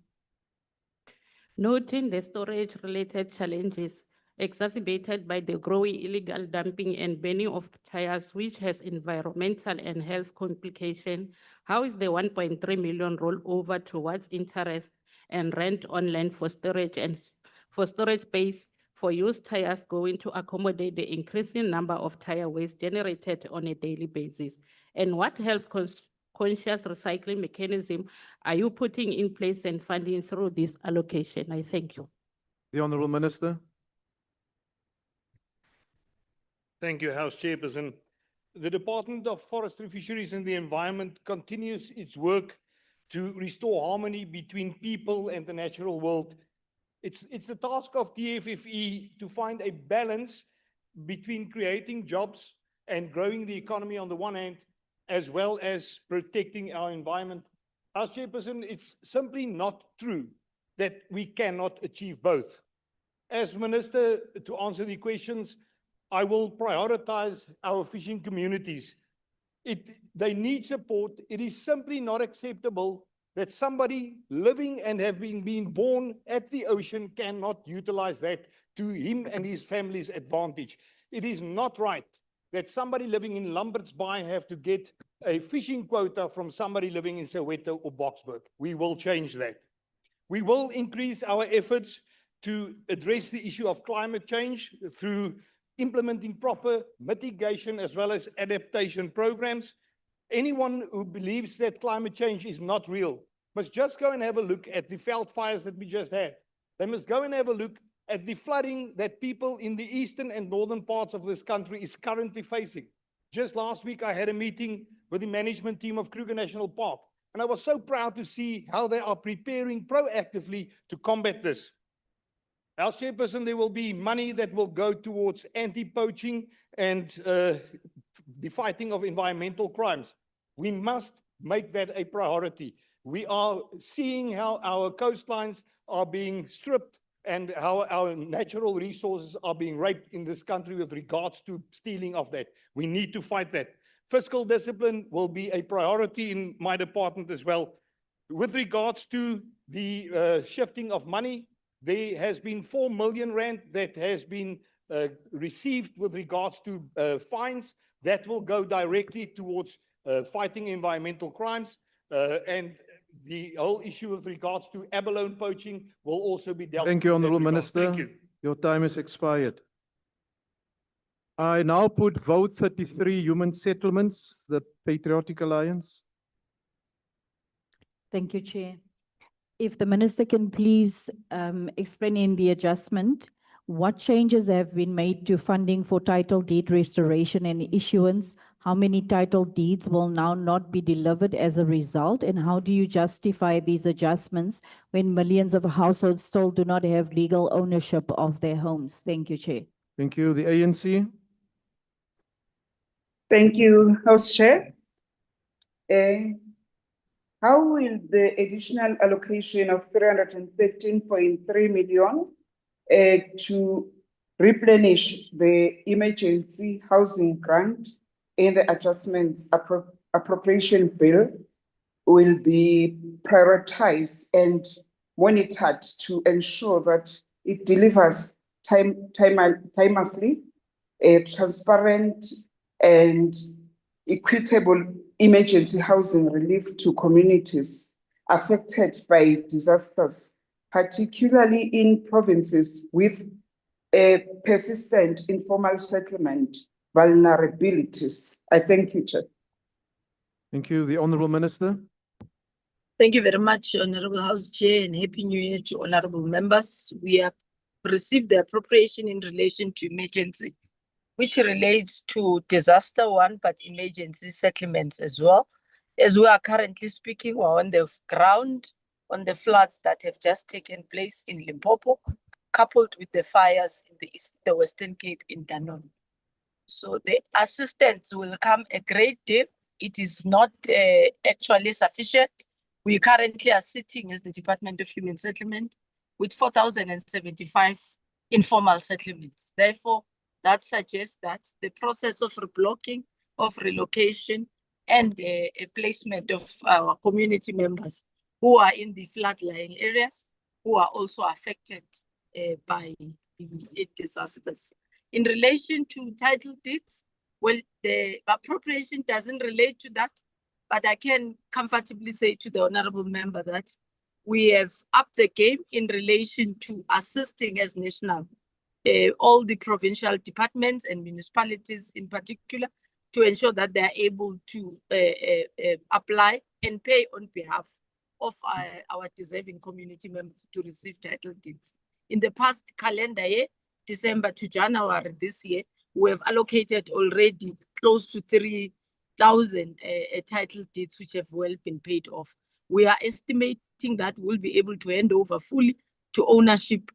Noting the storage-related challenges exacerbated by the growing illegal dumping and burning of tires, which has environmental and health complications, how is the 1.3 million rolled over towards interest and rent on land for storage and for storage space for used tires going to accommodate the increasing number of tire waste generated on a daily basis? And what conscious recycling mechanism are you putting in place and funding through this allocation? I thank you. The Honourable Minister. Thank you, House Chairperson. The Department of Forestry, Fisheries and the Environment continues its work to restore harmony between people and the natural world. It's the task of DFFE to find a balance between creating jobs and growing the economy on the one hand, as well as protecting our environment. As Chairperson, it's simply not true that we cannot achieve both. As Minister, to answer the questions, I will prioritize our fishing communities. They need support. It is simply not acceptable that somebody living and having been born at the ocean cannot utilize that to him and his family's advantage. It is not right that somebody living in Lambert's Bay have to get a fishing quota from somebody living in Soweto or Boksburg. We will change that. We will increase our efforts to address the issue of climate change through implementing proper mitigation as well as adaptation programs. Anyone who believes that climate change is not real must just go and have a look at the veld fires that we just had. They must go and have a look at the flooding that people in the eastern and northern parts of this country is currently facing. Just last week, I had a meeting with the management team of Kruger National Park, and I was so proud to see how they are preparing proactively to combat this. As Chairperson, there will be money that will go towards anti-poaching and the fighting of environmental crimes. We must make that a priority. We are seeing how our coastlines are being stripped and how our natural resources are being raped in this country with regards to stealing of that. We need to fight that. Fiscal discipline will be a priority in my department as well. With regards to the shifting of money, there has been 4 million rand that has been received with regards to fines that will go directly towards fighting environmental crimes, and the whole issue with regards to abalone poaching will also be dealt with. Thank you, in that Honourable regard. Minister. Thank you. Your time has expired. I now put vote 33 human settlements, the Patriotic Alliance. Thank you, Chair. If the Minister can please explain in the adjustment, what changes have been made to funding for title deed restoration and issuance? How many title deeds will now not be delivered as a result? And how do you justify these adjustments when millions of households still do not have legal ownership of their homes? Thank you, Chair. Thank you. The ANC. Thank you, House Chair. How will the additional allocation of 313.3 million to replenish the emergency housing grant in the adjustments appropriation bill will be prioritized and monitored to ensure that it delivers timelessly, transparent and equitable emergency housing relief to communities affected by disasters, particularly in provinces with a persistent informal settlement vulnerabilities. I thank you, Chair. Thank you. The Honourable Minister. Thank you very much, Honourable House Chair, and Happy New Year to honourable members. We have received the appropriation in relation to emergency, which relates to disaster one, but emergency settlements as well. As we are currently speaking, we're on the ground on the floods that have just taken place in Limpopo, coupled with the fires in the Western Cape in Danone. So the assistance will come a great deal. It is not actually sufficient. We currently are sitting as the Department of Human Settlement with 4,075 informal settlements. Therefore, that suggests that the process of reblocking, of relocation, and a placement of our community members who are in the flood-lying areas, who are also affected by the disasters. In relation to title deeds, well, the appropriation doesn't relate to that, but I can comfortably say to the honourable member that we have upped the game in relation to assisting as national all the provincial departments and municipalities in particular to ensure that they are able to apply and pay on behalf of our deserving community members to receive title deeds. In the past calendar year, December to January this year, we have allocated already close to 3,000 title deeds which have well been paid off. We are estimating that we'll be able to hand over fully to ownership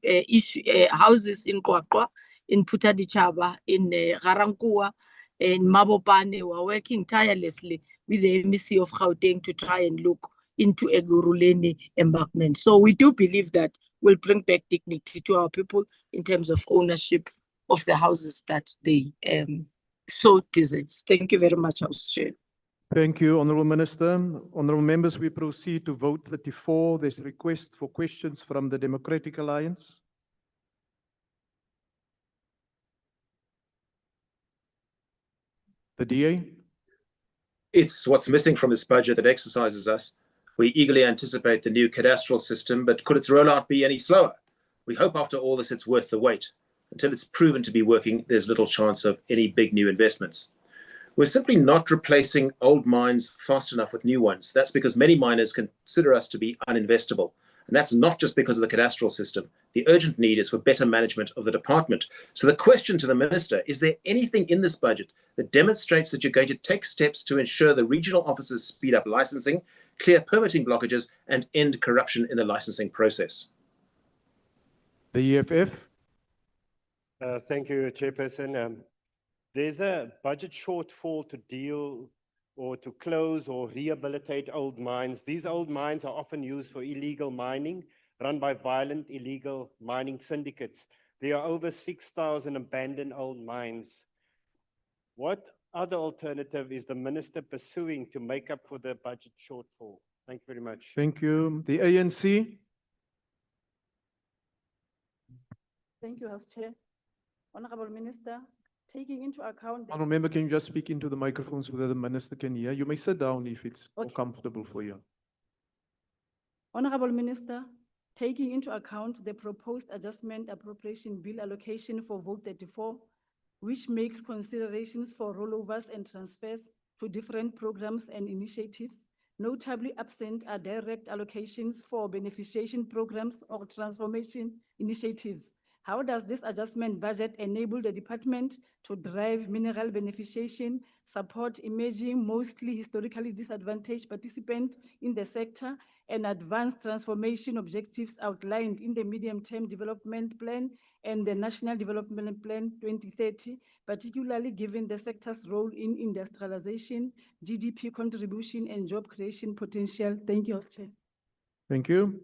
houses in Kwakwa, in Putadichaba, in Garankua, in Mabopane. We're working tirelessly with the MEC of Gauteng to try and look into a Guruleni embankment. So we do believe that we'll bring back dignity to our people in terms of ownership of the houses that they so deserve. Thank you very much, House Chair. Thank you, Honourable Minister. Honourable members, we proceed to vote 34. There's a request for questions from the Democratic Alliance. The DA. It's what's missing from this budget that exercises us. We eagerly anticipate the new cadastral system, but could its rollout be any slower? We hope after all this it's worth the wait. Until it's proven to be working, there's little chance of any big new investments. We're simply not replacing old mines fast enough with new ones. That's because many miners consider us to be uninvestable. And that's not just because of the cadastral system. The urgent need is for better management of the department. So the question to the Minister, is there anything in this budget that demonstrates that you're going to take steps to ensure the regional offices speed up licensing, clear permitting blockages, and end corruption in the licensing process? The EFF. Thank you, Chairperson. There's a budget shortfall to deal or to close or rehabilitate old mines. These old mines are often used for illegal mining, run by violent illegal mining syndicates. There are over 6,000 abandoned old mines. What other alternative is the Minister pursuing to make up for the budget shortfall? Thank you very much. Thank you. The ANC. Thank you, House Chair. Honorable Minister, taking into account Honourable member, can you just speak into the microphone so that the Minister can hear? You may sit down if it's more comfortable for you. Honorable Minister, taking into account the proposed adjustment appropriation bill allocation for Vote 34, which makes considerations for rollovers and transfers to different programs and initiatives, notably absent are direct allocations for beneficiation programs or transformation initiatives. How does this adjustment budget enable the department to drive mineral beneficiation, support emerging, mostly historically disadvantaged participants in the sector, and advance transformation objectives outlined in the Medium-Term Development Plan and the National Development Plan 2030, particularly given the sector's role in industrialization, GDP contribution, and job creation potential? Thank you, House Chair. Thank you.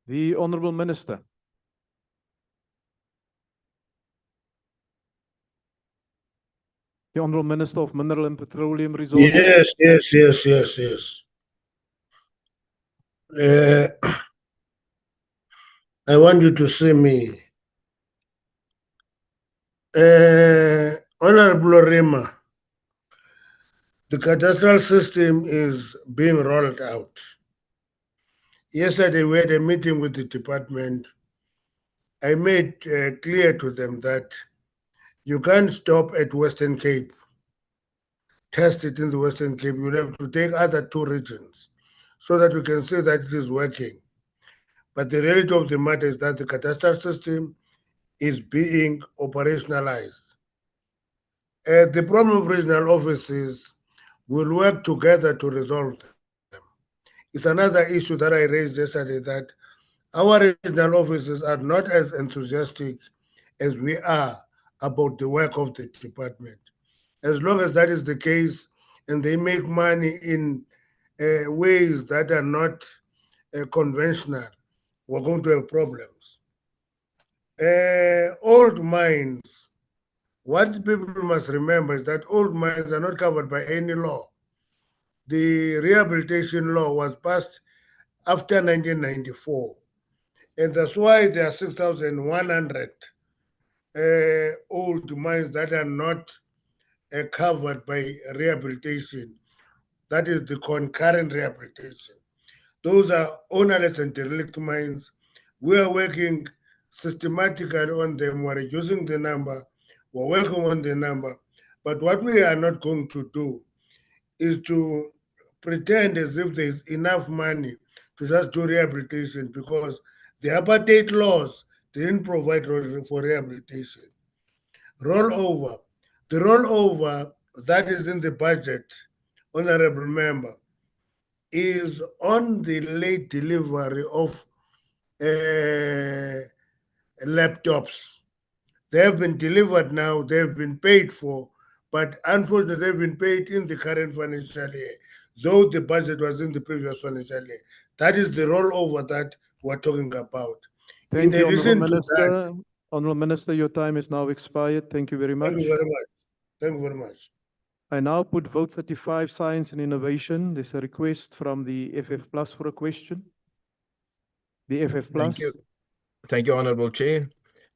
The Honourable Minister. The Honourable Minister of Mineral and Petroleum Resources. Yes. I want you to see me. Honorable Rema, the cadastral system is being rolled out. Yesterday, we had a meeting with the department. I made clear to them that you can't stop at Western Cape, test it in the Western Cape. You have to take other two regions so that we can see that it is working. But the reality of the matter is that the cadastral system is being operationalized. The problem of regional offices will work together to resolve them. It's another issue that I raised yesterday, that our regional offices are not as enthusiastic as we are about the work of the department. As long as that is the case and they make money in ways that are not conventional, we're going to have problems. Old mines, what people must remember is that old mines are not covered by any law. The rehabilitation law was passed after 1994. And that's why there are 6,100 old mines that are not covered by rehabilitation. That is the concurrent rehabilitation. Those are ownerless and derelict mines. We are working systematically on them, we're reducing the number, we're working on the number. But what we are not going to do is to pretend as if there's enough money to just do rehabilitation, because the apartheid laws didn't provide for rehabilitation. Rollover. The rollover that is in the budget, honorable member, is on the late delivery of laptops. They have been delivered now, they have been paid for, but unfortunately they've been paid in the current financial year, though the budget was in the previous financial year. That is the rollover that we're talking about. Thank you, Honourable addition to that, Minister. Honourable Minister, your time is now expired. Thank you very much. thank you very much. Thank you very much. I now put vote 35, Science and Innovation. There's a request from the FF Plus for a question. The FF Plus. Thank you. Thank you, Honourable Chair.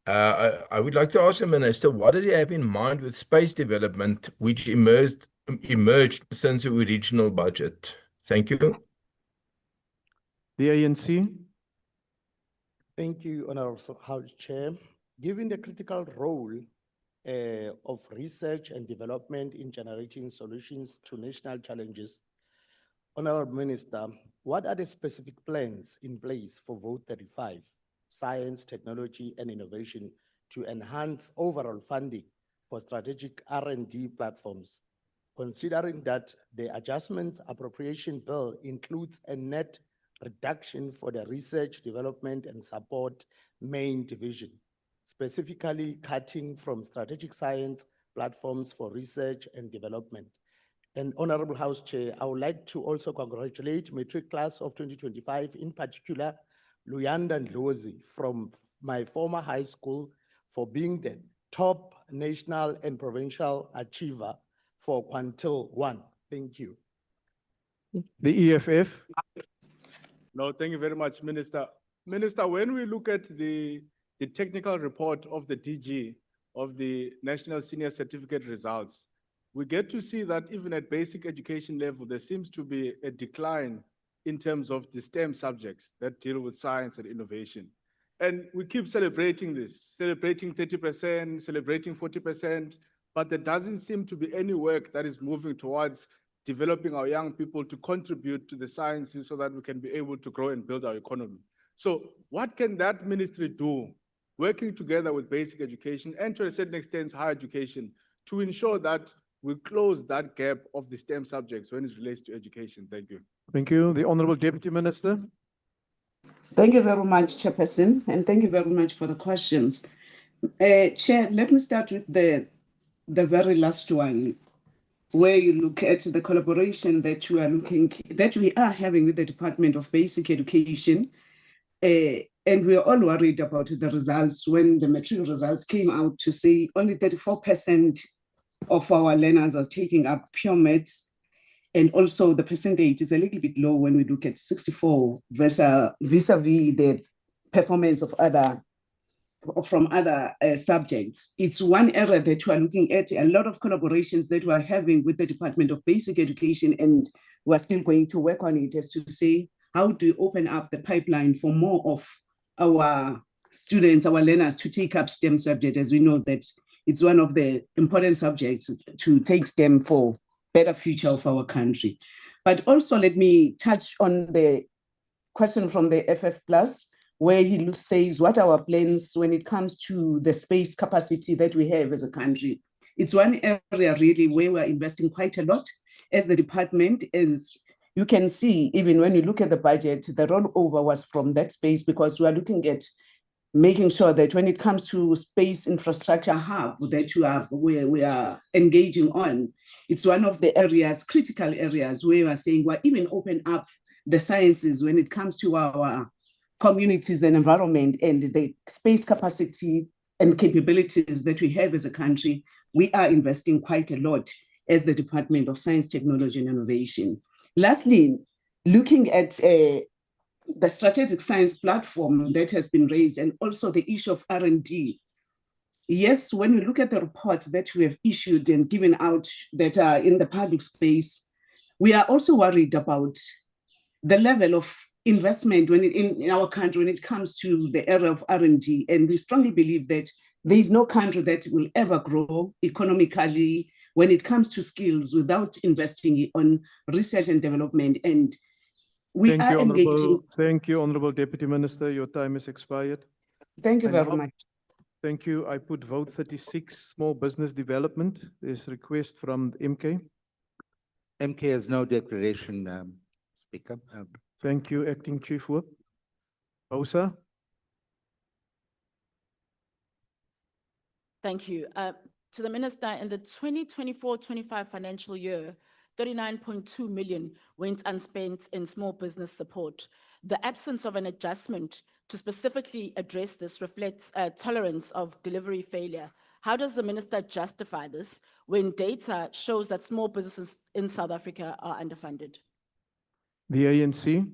I would like to ask the Minister, what does he have in mind with space development, which emerged since the original budget? Thank you. The ANC. Thank you, Honourable House Chair. Given the critical role of research and development in generating solutions to national challenges, Honourable Minister, what are the specific plans in place for Vote 35, Science, Technology and Innovation, to enhance overall funding for strategic R&D platforms, considering that the Adjustment Appropriation Bill includes a net reduction for the Research, Development and Support main division, specifically cutting from strategic science platforms for research and development? And Honorable House Chair, I would like to also congratulate matric class of 2025, in particular, Luyanda Ndlozi from my former high school, for being the top national and provincial achiever for Quintile 1. Thank you. The EFF. No, thank you very much, Minister. Minister, when we look at the technical report of the DG of the National Senior Certificate results, we get to see that even at basic education level, there seems to be a decline in terms of the STEM subjects that deal with science and innovation. And we keep celebrating this, celebrating 30%, celebrating 40%, but there doesn't seem to be any work that is moving towards developing our young people to contribute to the sciences so that we can be able to grow and build our economy. So what can that ministry do, working together with basic education and to a certain extent higher education, to ensure that we close that gap of the STEM subjects when it relates to education? Thank you. Thank you. The Honourable Deputy Minister. Thank you very much, Chairperson, and thank you very much for the questions. Chair, let me start with the very last one, where you look at the collaboration that we are having with the Department of Basic Education. And we are all worried about the results when the matric results came out to say only 34% of our learners are taking up pure maths. And also the percentage is a little bit low when we look at 64 vis-a-vis the performance of other subjects. It's one area that we are looking at, a lot of collaborations that we are having with the Department of Basic Education, and we're still going to work on it as to say, how do we open up the pipeline for more of our students, our learners to take up STEM subject, as we know that it's one of the important subjects to take STEM for better future of our country. But also let me touch on the question from the FF Plus, where he says, what are our plans when it comes to the space capacity that we have as a country? It's one area really where we're investing quite a lot as the department. As you can see, even when you look at the budget, the rollover was from that space, because we are looking at making sure that when it comes to space infrastructure hub that we are engaging on, it's one of the areas, critical areas, where we are saying we're even open up the sciences when it comes to our communities and environment and the space capacity and capabilities that we have as a country. We are investing quite a lot as the Department of Science, Technology and Innovation. Lastly, looking at the strategic science platform that has been raised, and also the issue of R&D. Yes, when we look at the reports that we have issued and given out that are in the public space, we are also worried about the level of investment in our country when it comes to the area of R&D. And we strongly believe that there is no country that will ever grow economically when it comes to skills without investing on research and development. And we Thank are you, engaging. Honorable. Thank you, Honorable Deputy Minister. Your time has expired. Thank you I very now- much. Thank you. I put vote 36, small business development. There's a request from MK. MK has no declaration, Speaker. Thank you, Acting Chief Whip. Bosa, Thank you. To the Minister, in the 2024-25 financial year, 39.2 million went unspent in small business support. The absence of an adjustment to specifically address this reflects a tolerance of delivery failure. How does the Minister justify this when data shows that small businesses in South Africa are underfunded? the ANC.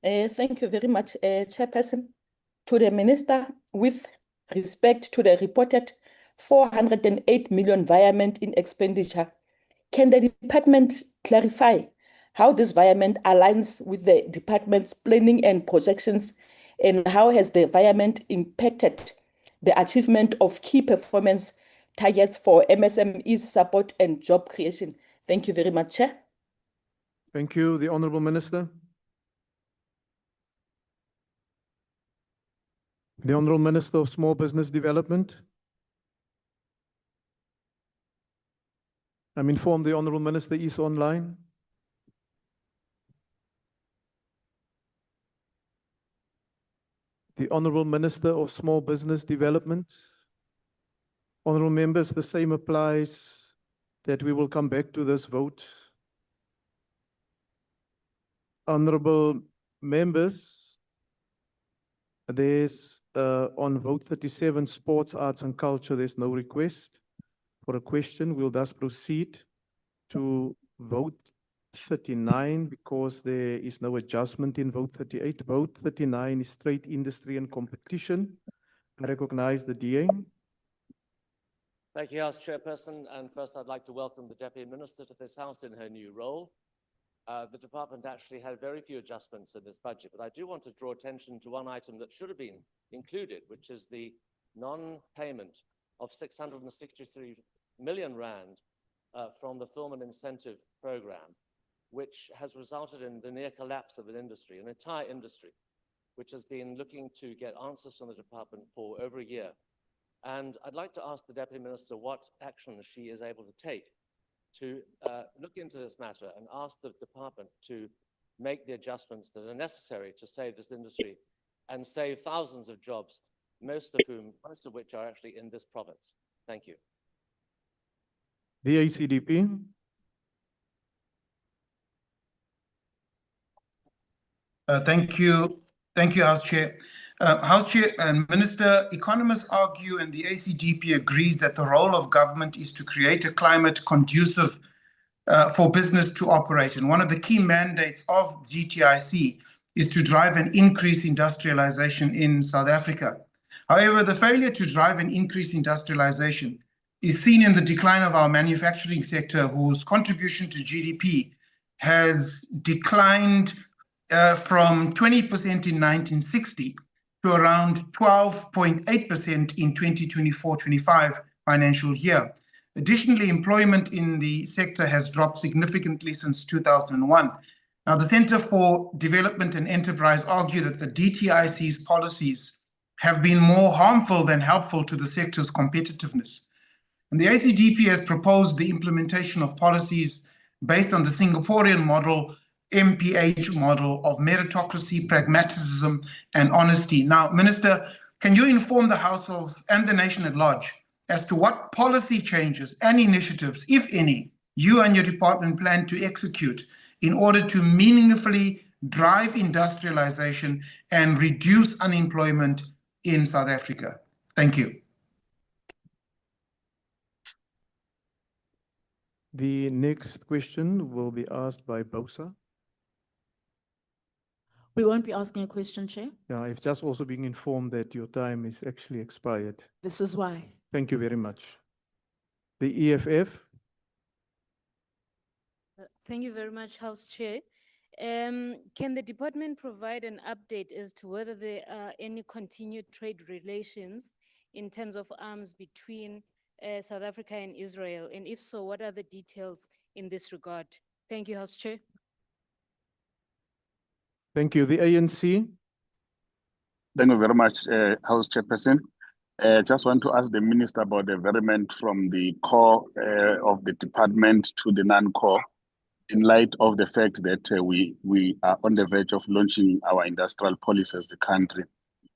Thank you very much, Chairperson. To the Minister, with respect to the reported 408 million environment in expenditure, can the department clarify how this environment aligns with the department's planning and projections, and how has the environment impacted the achievement of key performance targets for MSMEs support and job creation? Thank you very much, Chair. Thank you, the Honorable Minister. The Honorable Minister of Small Business Development. I'm informed the Honorable Minister is online. The Honorable Minister of Small Business Development. Honorable members, the same applies that we will come back to this vote. Honorable members, there's on vote 37, Sports, Arts and Culture, there's no request for a question. We'll thus proceed to vote 39 because there is no adjustment in vote 38. Vote 39 is Trade, Industry and Competition. I recognize the DA. Thank you, House Chairperson. And first, I'd like to welcome the Deputy Minister to this House in her new role. The department actually had very few adjustments in this budget, but I do want to draw attention to one item that should have been included, which is the non-payment of 663 million rand from the Film and Incentive Program, which has resulted in the near collapse of an industry, an entire industry, which has been looking to get answers from the department for over a year. And I'd like to ask the Deputy Minister what action she is able to take to look into this matter and ask the department to make the adjustments that are necessary to save this industry and save thousands of jobs, most of which are actually in this province. Thank you. The ACDP. Thank you. Thank you, House Chair. House Chair and Minister, economists argue and the ACDP agrees that the role of government is to create a climate conducive for business to operate. And one of the key mandates of GTIC is to drive an increased industrialization in South Africa. However, the failure to drive an increased industrialization is seen in the decline of our manufacturing sector, whose contribution to GDP has declined from 20% in 1960 to around 12.8% in 2024-25 financial year. Additionally, employment in the sector has dropped significantly since 2001. Now, the Center for Development and Enterprise argue that the DTIC's policies have been more harmful than helpful to the sector's competitiveness. And the ACDP has proposed the implementation of policies based on the Singaporean model, MPH model of meritocracy, pragmatism, and honesty. Now, Minister, can you inform the House and the nation at large as to what policy changes and initiatives, if any, you and your department plan to execute in order to meaningfully drive industrialization and reduce unemployment in South Africa? Thank you. The next question will be asked by Bosa. We won't be asking a question, Chair. Yeah, I've just also been informed that your time is actually expired. This is why. Thank you very much. The EFF. Thank you very much, House Chair. Can the department provide an update as to whether there are any continued trade relations in terms of arms between South Africa and Israel? And if so, what are the details in this regard? Thank you, House Chair. Thank you. The ANC. Thank you very much, House Chairperson. Just want to ask the Minister about the variant from the core of the department to the non-core, in light of the fact that we are on the verge of launching our industrial policy as the country.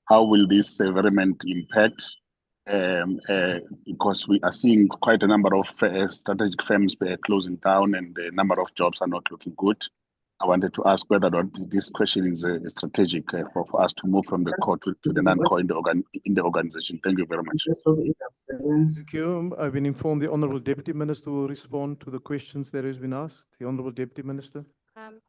How will this variant impact? Because we are seeing quite a number of strategic firms closing down and the number of jobs are not looking good. I wanted to ask whether or not this question is strategic for us to move from the core to the non-core in the organization. Thank you very much. Thank you. I've been informed the Honourable Deputy Minister will respond to the questions that has been asked. The Honourable Deputy Minister.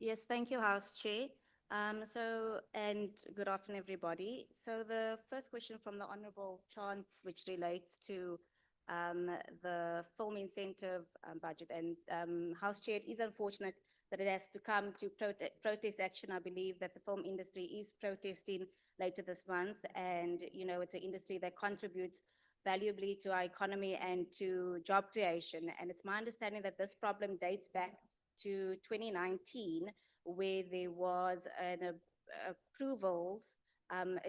Yes, thank you, House Chair. And good afternoon, everybody. So the first question from the Honourable Chance, which relates to the film incentive budget. And House Chair, it is unfortunate that it has to come to protest action. I believe that the film industry is protesting later this month. And, you know, it's an industry that contributes valuably to our economy and to job creation. And it's my understanding that this problem dates back to 2019, where there was an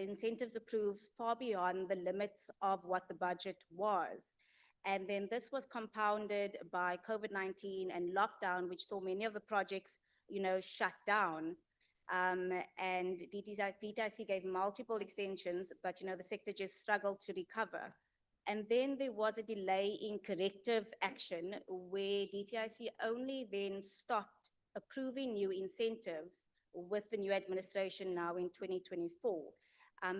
incentives approved far beyond the limits of what the budget was. And then this was compounded by COVID-19 and lockdown, which saw many of the projects, you know, shut down. And DTIC gave multiple extensions, but, you know, the sector just struggled to recover. And then there was a delay in corrective action where DTIC only then stopped approving new incentives with the new administration now in 2024.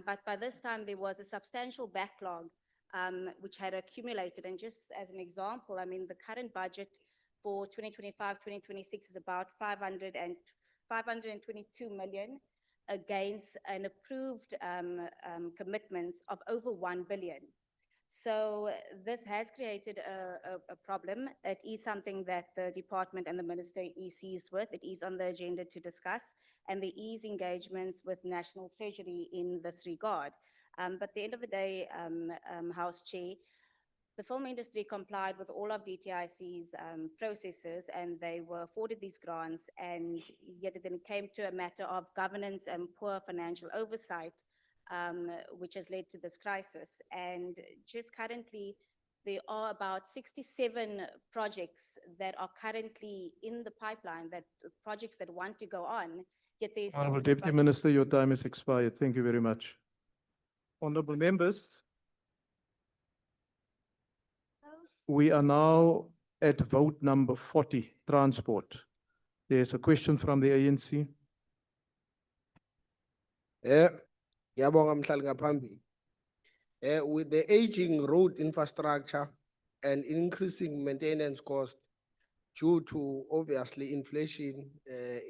But by this time, there was a substantial backlog which had accumulated. And just as an example, I mean, the current budget for 2025-2026 is about 522 million against an approved commitments of over 1 billion. So this has created a problem. It is something that the department and the minister is seized with. It is on the agenda to discuss, and there is engagements with National Treasury in this regard. But at the end of the day, House Chair, the film industry complied with all of DTIC's processes, and they were afforded these grants, and yet it then came to a matter of governance and poor financial oversight, which has led to this crisis. And just currently, there are about 67 projects that are currently in the pipeline, that projects that want to go on, yet there's... Honourable Deputy Minister, your time has expired. Thank you very much. Honourable members, we are now at vote number 40, transport. There's a question from the ANC. Ngiyabonga mhlali ngaphambili. With the aging road infrastructure and increasing maintenance cost due to obviously inflation,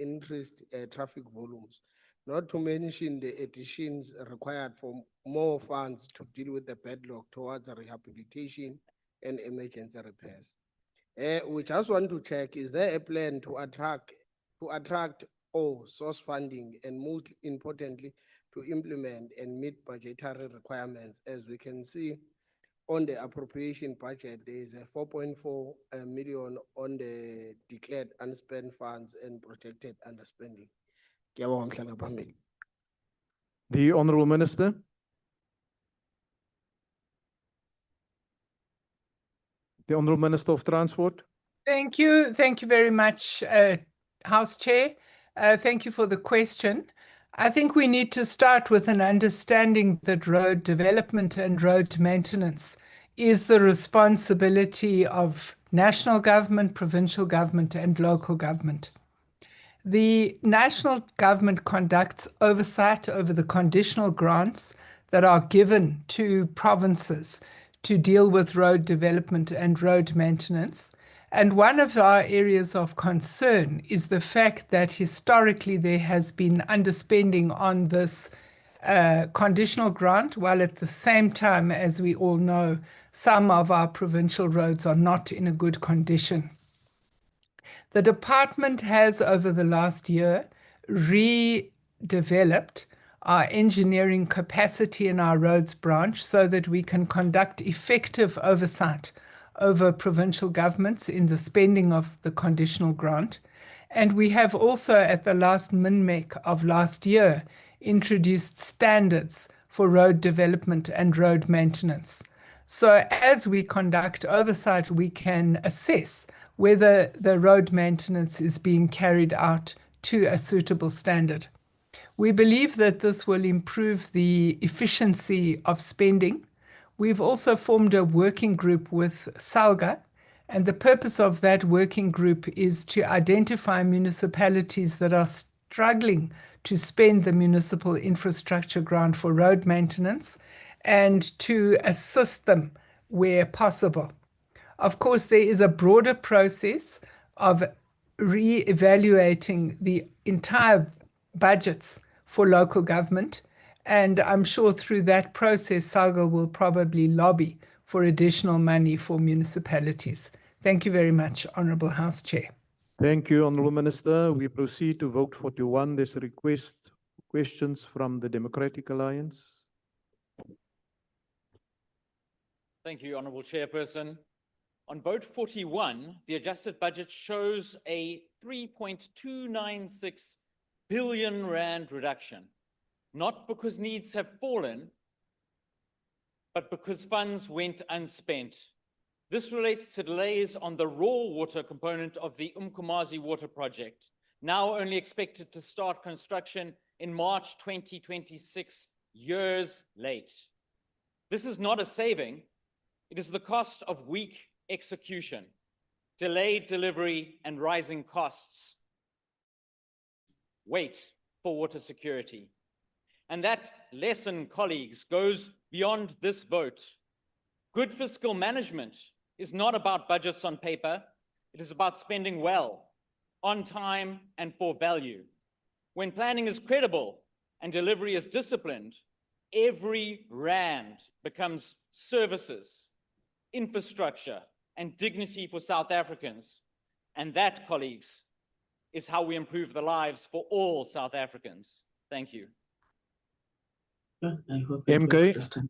increased traffic volumes, not to mention the additions required for more funds to deal with the backlog towards rehabilitation and emergency repairs. We just want to check, is there a plan to attract or source funding, and most importantly, to implement and meet budgetary requirements? As we can see on the appropriation budget, there is a 4.4 million on the declared unspent funds and projected underspending. The Honourable Minister. The Honourable Minister of Transport. Thank you. Thank you very much, House Chair. Thank you for the question. I think we need to start with an understanding that road development and road maintenance is the responsibility of national government, provincial government, and local government. The national government conducts oversight over the conditional grants that are given to provinces to deal with road development and road maintenance. And one of our areas of concern is the fact that historically there has been underspending on this conditional grant, while at the same time, as we all know, some of our provincial roads are not in a good condition. The department has, over the last year, redeveloped our engineering capacity in our roads branch so that we can conduct effective oversight over provincial governments in the spending of the conditional grant. And we have also, at the last MINMEC of last year, introduced standards for road development and road maintenance. So as we conduct oversight, we can assess whether the road maintenance is being carried out to a suitable standard. We believe that this will improve the efficiency of spending. We've also formed a working group with SALGA, and the purpose of that working group is to identify municipalities that are struggling to spend the municipal infrastructure grant for road maintenance and to assist them where possible. Of course, there is a broader process of re-evaluating the entire budgets for local government, and I'm sure through that process, SALGA will probably lobby for additional money for municipalities. Thank you very much, Honourable House Chair. Thank you, Honourable Minister. We proceed to vote 41. There's a request, questions from the Democratic Alliance. Thank you, Honourable Chairperson. On vote 41, the adjusted budget shows a 3.296 billion rand reduction, not because needs have fallen, but because funds went unspent. This relates to delays on the raw water component of the Umkomazi water project, now only expected to start construction in March 2026, years late. This is not a saving, it is the cost of weak execution, delayed delivery, and rising costs. Wait for water security. And that lesson, colleagues, goes beyond this vote. Good fiscal management is not about budgets on paper. It is about spending well, on time, and for value. When planning is credible and delivery is disciplined, every rand becomes services, infrastructure, and dignity for South Africans. And that, colleagues, is how we improve the lives for all South Africans. Thank you. MK.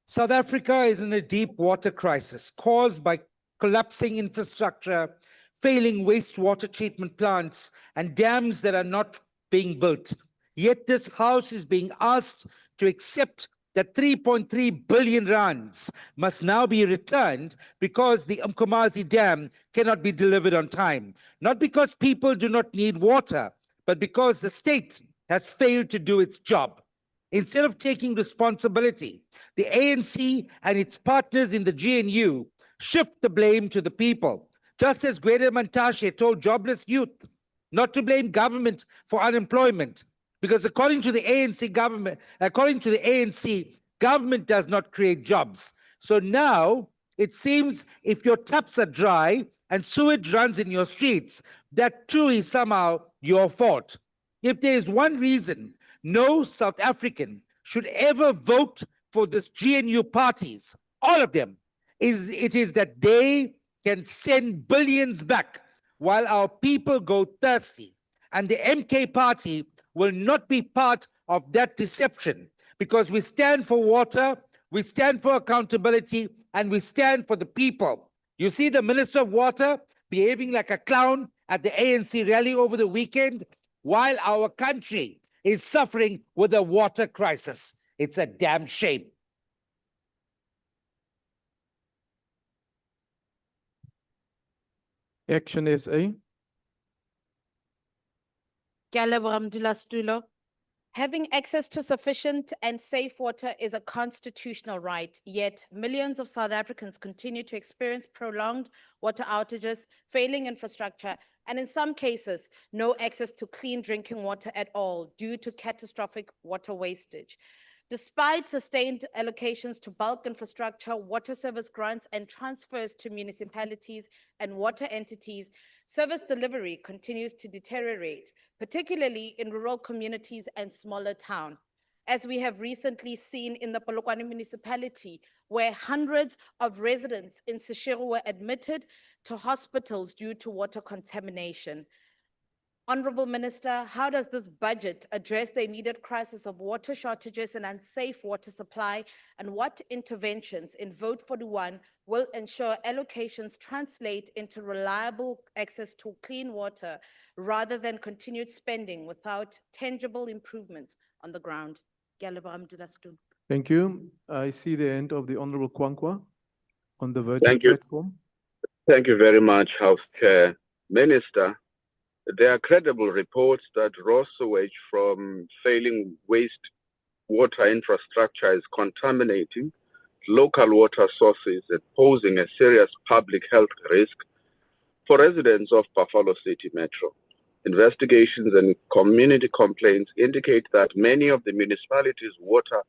South Africa is in a deep water crisis caused by collapsing infrastructure, failing wastewater treatment plants, and dams that are not being built. Yet this House is being asked to accept that 3.3 billion rands must now be returned because the Umkomazi Dam cannot be delivered on time. Not because people do not need water, but because the state has failed to do its job. Instead of taking responsibility, the ANC and its partners in the GNU shift the blame to the people, just as Gwede Mantashe told jobless youth not to blame government for unemployment, because according to the ANC, government does not create jobs. So now it seems if your taps are dry and sewage runs in your streets, that too is somehow your fault. If there is one reason no South African should ever vote for this GNU parties, all of them, it is that they can send billions back while our people go thirsty. And the MK party will not be part of that deception, because we stand for water, we stand for accountability, and we stand for the people. You see the Minister of Water behaving like a clown at the ANC rally over the weekend, while our country is suffering with a water crisis. It's a damn shame. Action SA. Having access to sufficient and safe water is a constitutional right, yet millions of South Africans continue to experience prolonged water outages, failing infrastructure, and in some cases, no access to clean drinking water at all due to catastrophic water wastage. Despite sustained allocations to bulk infrastructure, water service grants, and transfers to municipalities and water entities, service delivery continues to deteriorate, particularly in rural communities and smaller towns, as we have recently seen in the Polokwane municipality, where hundreds of residents in Seshego were admitted to hospitals due to water contamination. Honorable Minister, how does this budget address the immediate crisis of water shortages and unsafe water supply? And what interventions in Vote 41 will ensure allocations translate into reliable access to clean water rather than continued spending without tangible improvements on the ground? Thank you. I see the end of the Honorable Kwankwa on the virtual Thank you. platform. Thank you very much, House Chair. Minister, there are credible reports that raw sewage from failing wastewater infrastructure is contaminating local water sources and posing a serious public health risk for residents of Buffalo City Metro. Investigations and community complaints indicate that many of the municipalities' wastewater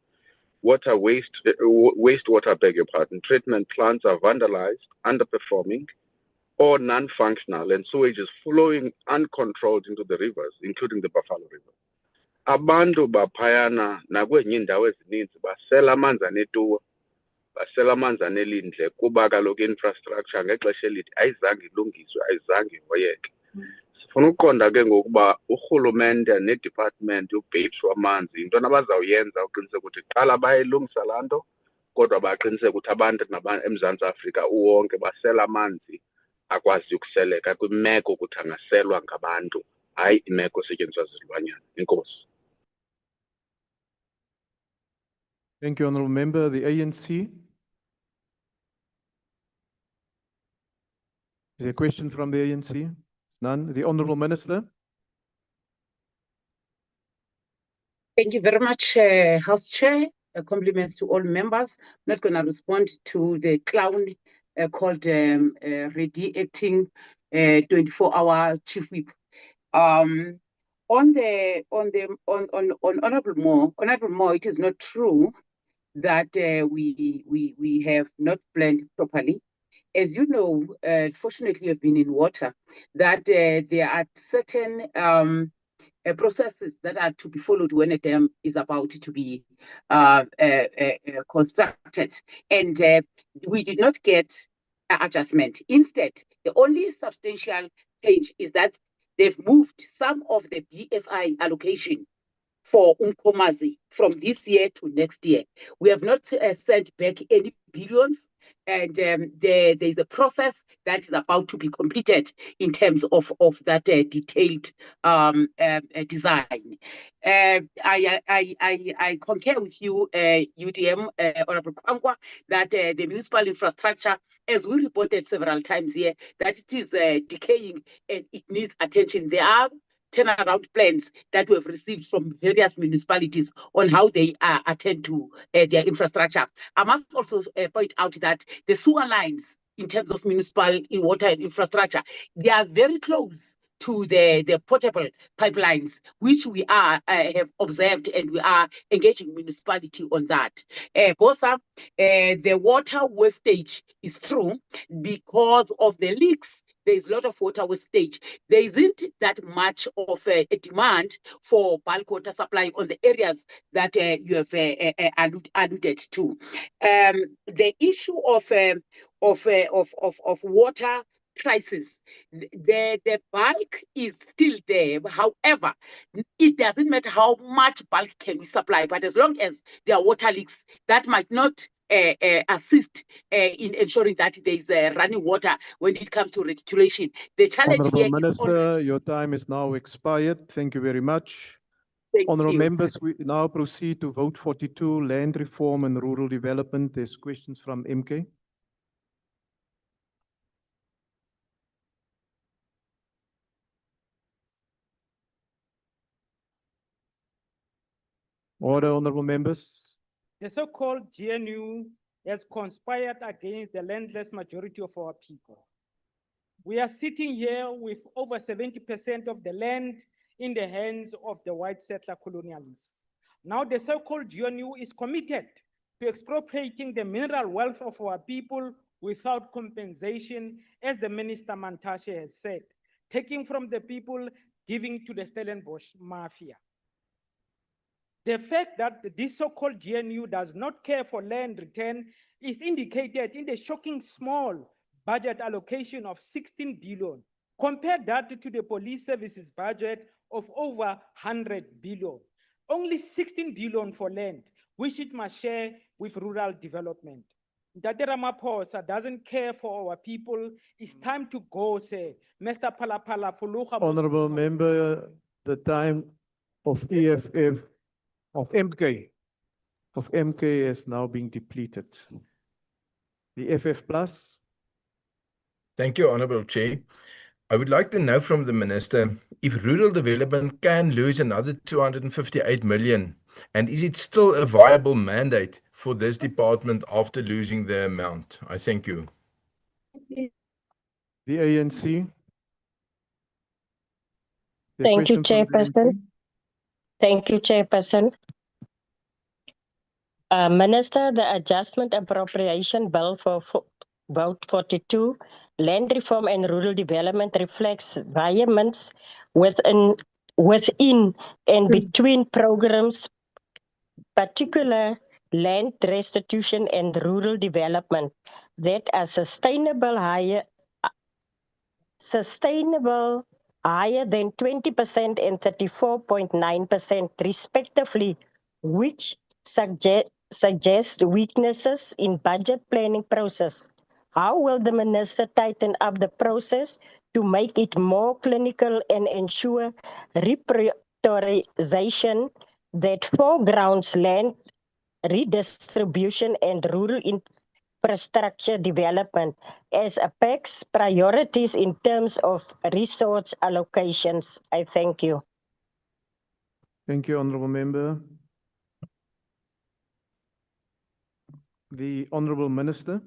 treatment plants are vandalized, underperforming, or non-functional, and sewage is flowing uncontrolled into the rivers, including the Buffalo River. Abantu baphayana nakwenye indawo ezininzi basela amanzi anetuwa, basela amanzi anelindle kuba kaloku infrastructure ngexesha elithi ayizange ilungiswe, ayizange ihoyeke. Sifuna ukuqonda ke ngokuba urhulumente nedepartment ubhekiswa amanzi into abazawuyenza uqiniseka ukuthi qala bayilungisa laa nto kodwa baqiniseka ukuthi abantu eMzantsi Afrika uwonke basela amanzi akwazi ukuseleka kwimeko ukuthi angaselwa ngabantu hayi imeko esetyenziswa zizilwanyana. Enkosi. Thank you, Honorable Member. The ANC. Is there a question from the ANC? None. The Honorable Minister. Thank you very much, House Chair. Compliments to all members. I'm not going to respond to the clown called Ready Acting 24-hour Chief Whip. On Honorable Moore, it is not true that we have not planned properly. As you know, fortunately, you've been in water, that there are certain processes that are to be followed when a dam is about to be constructed. And we did not get an adjustment. Instead, the only substantial change is that they've moved some of the BFI allocation for Umkomazi from this year to next year. We have not sent back any billions, and there is a process that is about to be completed in terms of that detailed design. I concur with you, UDM, Honorable Kwankwa, that the municipal infrastructure, as we reported several times here, that it is decaying and it needs attention. There are turnaround plans that we have received from various municipalities on how they attend to their infrastructure. I must also point out that the sewer lines, in terms of municipal water infrastructure, they are very close to the potable pipelines, which we have observed, and we are engaging municipality on that. Bosa, the water wastage is true because of the leaks. There is a lot of water wastage. There isn't that much of a demand for bulk water supply on the areas that you have alluded to. The issue of water crisis, the bulk is still there. However, it doesn't matter how much bulk can we supply, but as long as there are water leaks, that might not assist in ensuring that there is running water when it comes to reticulation. The challenge Honorable here Minister, your time is now expired. Thank you very much. Honorable members, we now proceed to vote 42, land reform and rural development. There's questions from MK. Order, honorable members. The so-called GNU has conspired against the landless majority of our people. We are sitting here with over 70% of the land in the hands of the white settler colonialists. Now the so-called GNU is committed to expropriating the mineral wealth of our people without compensation, as the Minister Mantashe has said, taking from the people, giving to the Stellenbosch mafia. The fact that this so-called GNU does not care for land return is indicated in the shocking small budget allocation of 16 billion Compare that to the police services budget of over 100 billion. Only 16 billion for land, which it must share with rural development. Ntate Ramaphosa doesn't care for our people. It's time to go, say. Mr. Palapala, fologa mo Honorable sedumong. member, the time of EFF, of MK has now been depleted. The FF plus. Thank you, Honorable Chair. I would like to know from the Minister if rural development can lose another 258 million, and is it still a viable mandate for this department after losing the amount? I thank you. The ANC. The Thank you, question from the Chairperson. ANC. Thank you, Chairperson. Minister, the adjustment appropriation bill for vote 42, land reform and rural development reflects variaments within and between programs, particular land restitution and rural development that are sustainable higher than 20% and 34.9% respectively, which suggest weaknesses in budget planning process. How will the minister tighten up the process to make it more clinical and ensure reprioritization that foregrounds land redistribution and rural infrastructure development as apex priorities in terms of resource allocations? I thank you. Thank you, Honorable Member. The Honorable Minister.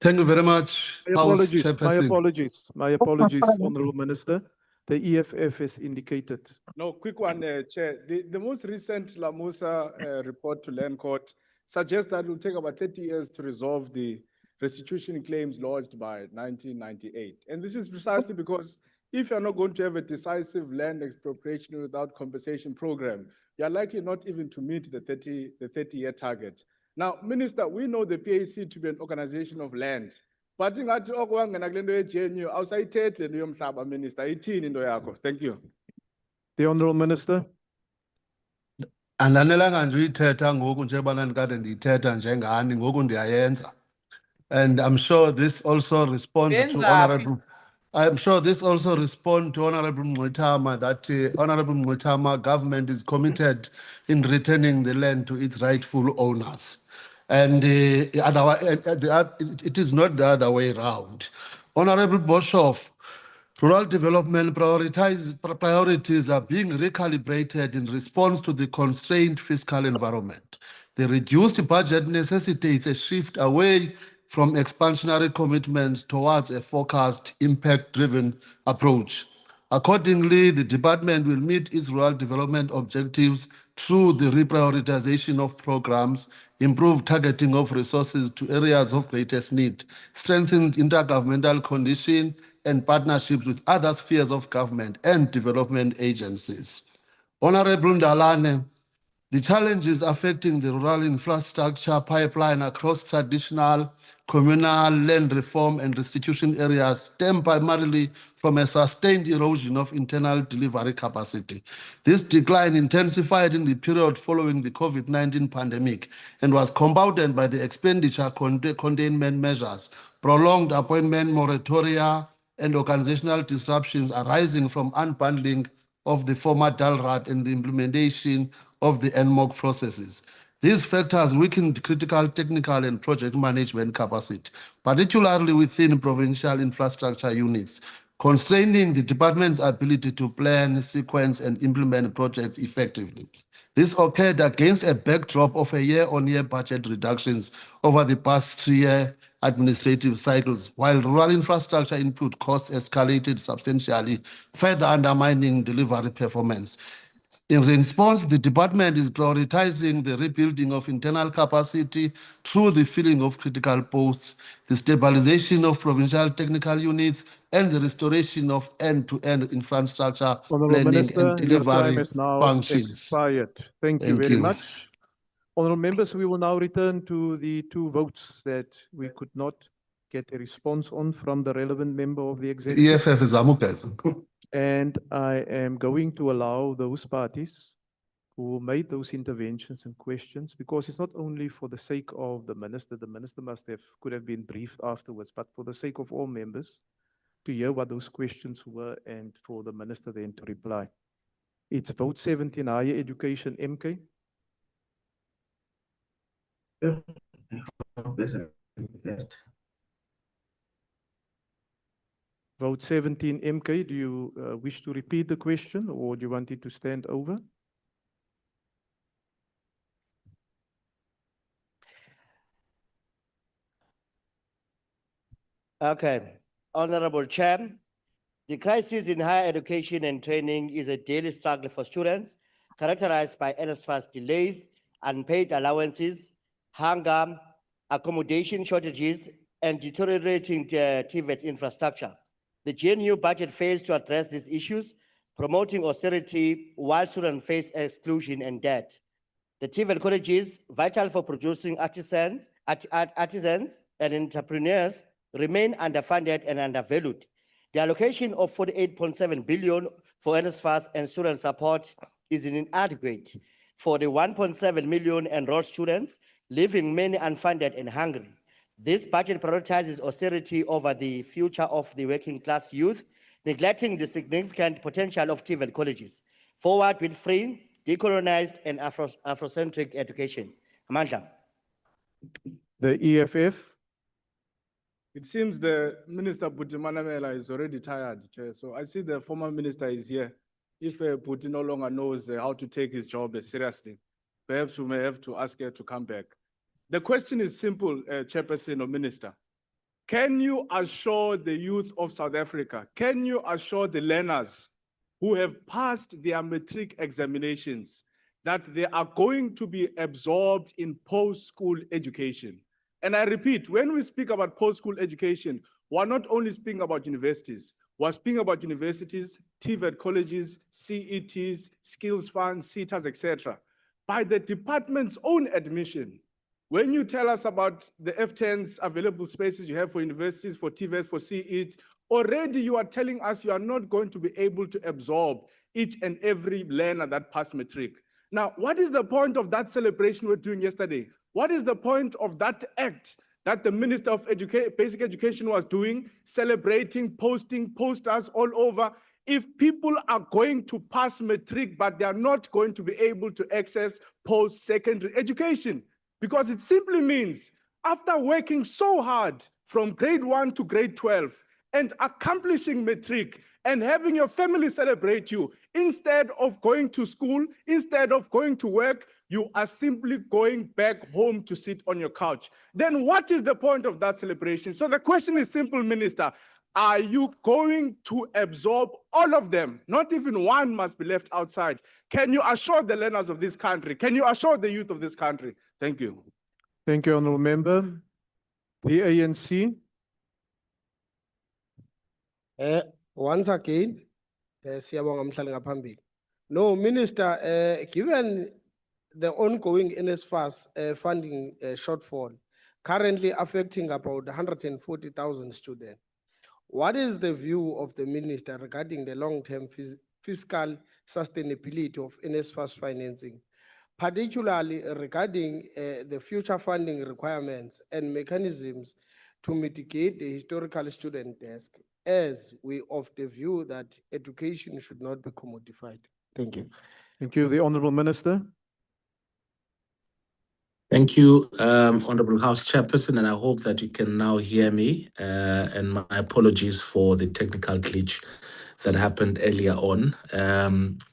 Thank you very much, My House apologies, my Chairperson. apologies, my apologies, Honorable Minister. The EFF has indicated. No, quick one, Chair. The most recent Lamusa report to Land Court suggests that it will take about 30 years to resolve the restitution claims lodged by 1998. And this is precisely because if you're not going to have a decisive land expropriation without compensation program, you're likely not even to meet the 30-year target. Now, Minister, we know the PAC to be an organization of land. But ingathi okwangena kule nto ye-GNU awusayithethi le nto yomhlaba, Minister. Ithini into yakho? Thank you. The Honorable Minister. Andanelanga nje uyithetha ngoku njengobana ndikade ndiyithetha njengani ngoku ndiyayenza. And I'm sure this also responds to Honorable. I'm sure this also responds to Honorable Mngxitama that Honorable Mngxitama government is committed in returning the land to its rightful owners. And it is not the other way around. Honorable Boshoff, rural development priorities are being recalibrated in response to the constrained fiscal environment. The reduced budget necessitates a shift away from expansionary commitments towards a focused, impact-driven approach. Accordingly, the department will meet its rural development objectives through the reprioritization of programs, improved targeting of resources to areas of greatest need, strengthened intergovernmental coordination, and partnerships with other spheres of government and development agencies. Honorable Ndalane, the challenges affecting the rural infrastructure pipeline across traditional, communal land reform and restitution areas stem primarily from a sustained erosion of internal delivery capacity. This decline intensified in the period following the COVID-19 pandemic and was compounded by the expenditure containment measures, prolonged appointment moratoria, and organizational disruptions arising from unbundling of the former DALRAT and the implementation of the NMOC processes. These factors weakened critical technical and project management capacity, particularly within provincial infrastructure units, constraining the department's ability to plan, sequence, and implement projects effectively. This occurred against a backdrop of a year-on-year budget reductions over the past 3-year administrative cycles, while rural infrastructure input costs escalated substantially, further undermining delivery performance. In response, the department is prioritizing the rebuilding of internal capacity through the filling of critical posts, the stabilization of provincial technical units, and the restoration of end-to-end infrastructure Honorable planning Minister, and your time delivery is now functions. expired. Thank you very much. Honorable members, we will now return to the two votes that we could not get a response on from the relevant member of the executive. EFF is Amukes. And I am going to allow those parties who made those interventions and questions, because it's not only for the sake of the minister could have been briefed afterwards, but for the sake of all members to hear what those questions were and for the minister then to reply. It's vote 17, higher education, MK. Vote 17, MK. Do you wish to repeat the question or do you want it to stand over? Okay, Honorable Chair, the crisis in higher education and training is a daily struggle for students, characterized by NSFAS delays, unpaid allowances, hunger, accommodation shortages, and deteriorating TVET infrastructure. The GNU budget fails to address these issues, promoting austerity while students face exclusion and debt. The TVET colleges, vital for producing artisans and entrepreneurs, remain underfunded and undervalued. The allocation of 48.7 billion for NSFAS and student support is inadequate for the 1.7 million enrolled students, leaving many unfunded and hungry. This budget prioritizes austerity over the future of the working class youth, neglecting the significant potential of TVET colleges. Forward with free, decolonized, and Afrocentric education. Amandla. The EFF. It seems the Minister Puti is already tired, Chair. So I see the former minister is here. If Puti no longer knows how to take his job seriously, perhaps we may have to ask her to come back. The question is simple, Chairperson or Minister. Can you assure the youth of South Africa, can you assure the learners who have passed their matric examinations that they are going to be absorbed in post-school education? And I repeat, when we speak about post-school education, we're not only speaking about universities, we're speaking about universities, TVET colleges, CETs, skills funds, CETAs, etc. By the department's own admission, when you tell us about the F10s available spaces you have for universities, for TVET, for CET, already you are telling us you are not going to be able to absorb each and every learner that passed matric. Now, what is the point of that celebration we're doing yesterday? What is the point of that act that the Minister of Basic Education was doing, celebrating, posting posters all over, if people are going to pass matric, but they are not going to be able to access post-secondary education? Because it simply means after working so hard from grade 1 to grade 12 and accomplishing matric and having your family celebrate you, instead of going to school, instead of going to work, you are simply going back home to sit on your couch. Then what is the point of that celebration? So the question is simple, Minister. Are you going to absorb all of them? Not even one must be left outside. Can you assure the learners of this country? Can you assure the youth of this country? Thank you. Thank you, Honourable Member. The ANC. Once again, siyabonga mhlali ngaphambili. No, Minister, given the ongoing NSFAS funding shortfall, currently affecting about 140,000 students, what is the view of the Minister regarding the long-term fiscal sustainability of NSFAS financing, particularly regarding the future funding requirements and mechanisms to mitigate the historical student desk, as we of the view that education should not be commodified? Thank you. Thank you. The Honourable Minister. Thank you, Honourable House Chairperson, and I hope that you can now hear me. And my apologies for the technical glitch that happened earlier on. And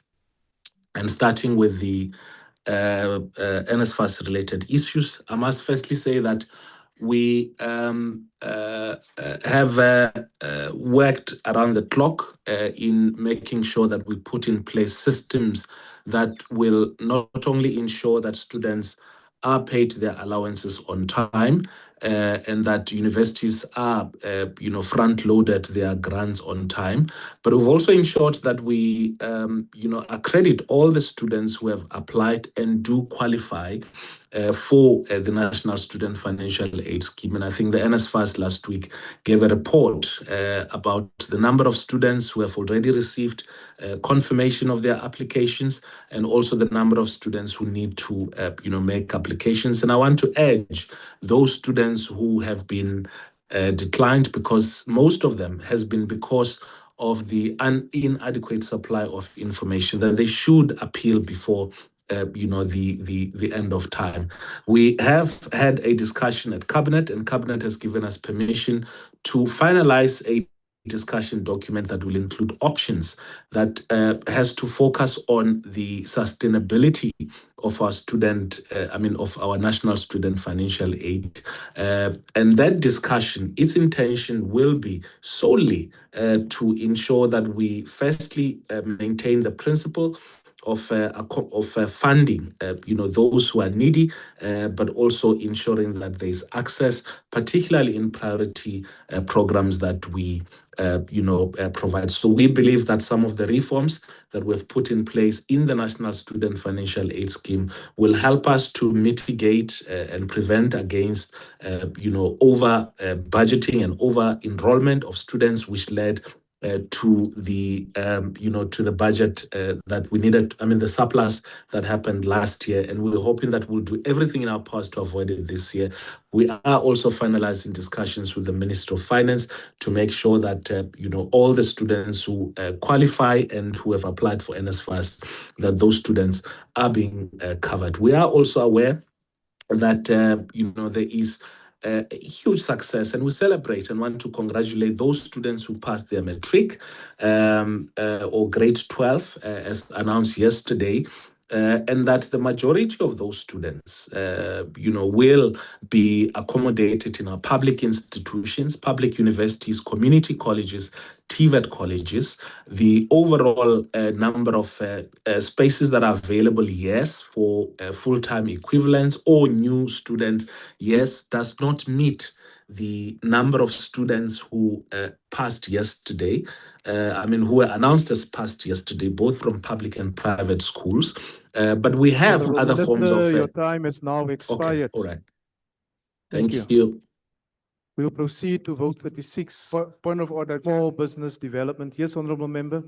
starting with the NSFAS related issues, I must firstly say that we have worked around the clock in making sure that we put in place systems that will not only ensure that students are paid their allowances on time, and that universities are, front-loaded their grants on time. But we've also ensured that we, accredit all the students who have applied and do qualify for the National Student Financial Aid Scheme. And I think the NSFAS last week gave a report about the number of students who have already received confirmation of their applications, and also the number of students who need to, make applications. And I want to urge those students who have been declined, because most of them has been because of the inadequate supply of information, that they should appeal before the end of time. We have had a discussion at Cabinet, and Cabinet has given us permission to finalize a discussion document that will include options that has to focus on the sustainability of our of our National Student Financial Aid. And that discussion, its intention will be solely to ensure that we firstly maintain the principle of funding, those who are needy, but also ensuring that there's access, particularly in priority programs that we provide. So we believe that some of the reforms that we've put in place in the National Student Financial Aid Scheme will help us to mitigate and prevent against, over budgeting and over enrollment of students, which led to the budget that we needed, the surplus that happened last year. And we're hoping that we'll do everything in our powers to avoid it this year. We are also finalizing discussions with the Minister of Finance to make sure that, all the students who qualify and who have applied for NSFAS, that those students are being covered. We are also aware that, there is a huge success, and we celebrate and want to congratulate those students who passed their matric or grade 12, as announced yesterday. And that the majority of those students, will be accommodated in our public institutions, public universities, community colleges, TVET colleges. The overall number of spaces that are available, yes, for full-time equivalents or new students, yes, does not meet the number of students who passed yesterday, who were announced as passed yesterday, both from public and private schools. But we have Honourable other forms of... Minister, your time has now expired. Okay, all right. Thank Thank you. We'll proceed to vote 36. Point of order. Small business development. Yes, honourable member.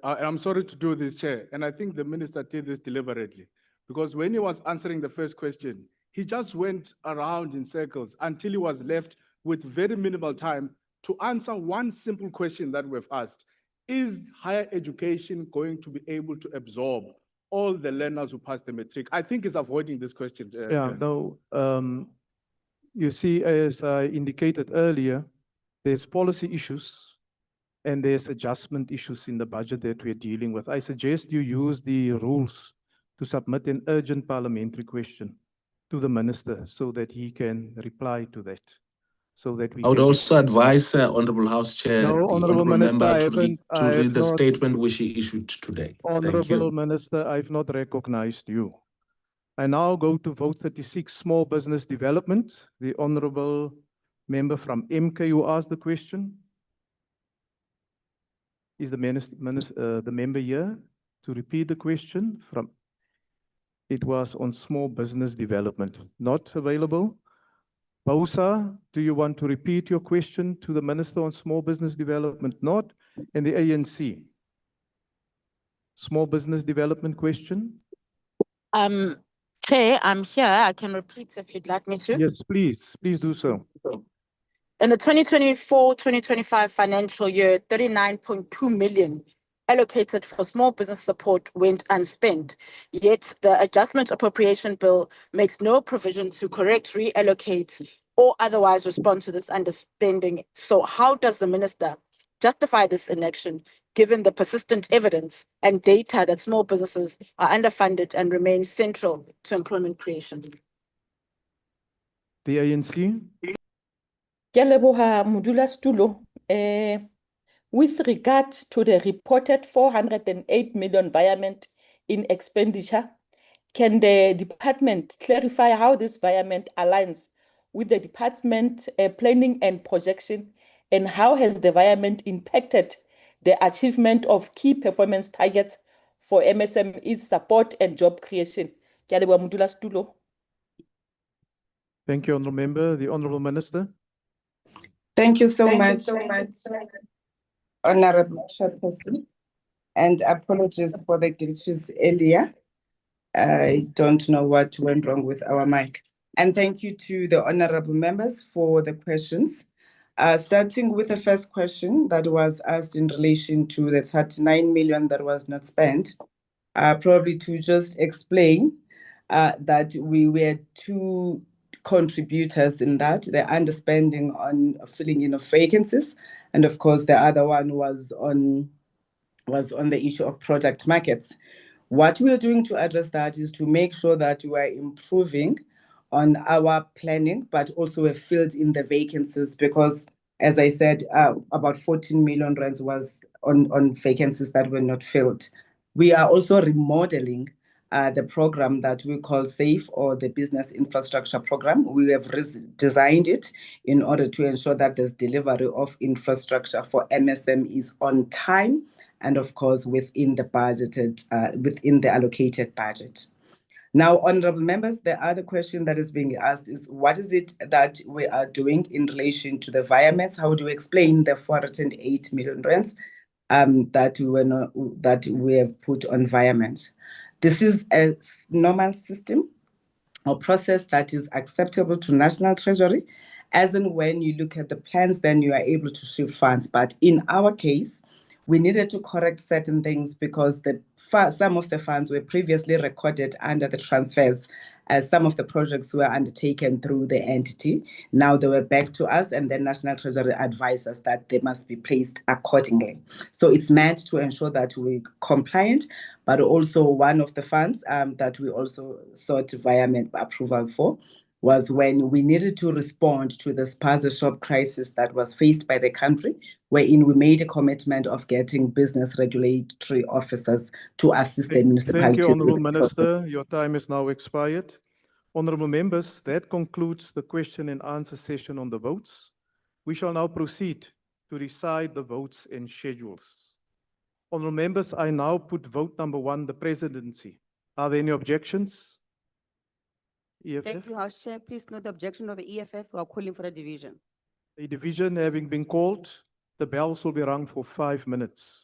I'm sorry to do this, Chair, and I think the minister did this deliberately, because when he was answering the first question, he just went around in circles until he was left with very minimal time to answer one simple question that we've asked. Is higher education going to be able to absorb all the learners who passed the matric? I think he's avoiding this question. You see, as I indicated earlier, there's policy issues and there's adjustment issues in the budget that we're dealing with. I suggest you use the rules to submit an urgent parliamentary question to the minister so that he can reply to that. So that we I would can also advise Honourable House Chair, No, the Honourable Minister, member I to read have the not- statement which he issued today. Thank Honourable you. Minister, I've not recognized you. I now go to vote 36, small business development. The honourable member from MK who asked the question. Is the the member here to repeat the question from? It was on small business development. Not available. Bausa, do you want to repeat your question to the Minister on small business development? Not. And the ANC. Small business development question? Chair, I'm here. I can repeat if you'd like me to. Yes, please. Please do so. In the 2024-2025 financial year, 39.2 million allocated for small business support went unspent. Yet the adjustment appropriation bill makes no provision to correct, reallocate, or otherwise respond to this underspending. So how does the minister justify this inaction, given the persistent evidence and data that small businesses are underfunded and remain central to employment creation? The ANC? Ke a leboha modulasetulo. With regard to the reported 408 million environment in expenditure, can the department clarify how this environment aligns with the department planning and projection, and how has the environment impacted the achievement of key performance targets for MSMEs support and job creation? Ke a leboha modulasetulo. Thank you, Honourable Member. The Honourable Minister. Thank you so much, Honourable Chairperson, and apologies for the glitches earlier. I don't know what went wrong with our mic. And thank you to the honourable members for the questions. Starting with the first question that was asked in relation to the 39 million that was not spent, probably to just explain that we were two contributors in that, the underspending on filling in of vacancies, and of course the other one was on the issue of product markets. What we are doing to address that is to make sure that we are improving on our planning, but also we filled in the vacancies because, as I said, about 14 million rands was on vacancies that were not filled. We are also remodeling the program that we call SAFE, or the Business Infrastructure Program. We have designed it in order to ensure that there's delivery of infrastructure for MSMEs on time, and of course within the allocated budget. Now, honourable members, the other question that is being asked is, what is it that we are doing in relation to the environments? How do we explain the 408 million rands that we have put on environment? This is a normal system or process that is acceptable to National Treasury. As and when you look at the plans, then you are able to shift funds. But in our case, we needed to correct certain things because some of the funds were previously recorded under the transfers, as some of the projects were undertaken through the entity. Now they were back to us, and the National Treasury advised us that they must be placed accordingly. So it's meant to ensure that we're compliant, but also one of the funds that we also sought environment approval for was when we needed to respond to the spaza shop crisis that was faced by the country, wherein we made a commitment of getting business regulatory officers to assist the municipalities. Thank you, Honourable Minister. Your time is now expired. Honourable members, that concludes the question and answer session on the votes. We shall now proceed to decide the votes and schedules. Honourable members, I now put vote number 1, the presidency. Are there any objections? EFF? Thank you, House Chair. Please note the objection of the EFF. We are calling for a division. A division having been called, the bells will be rung for 5 minutes.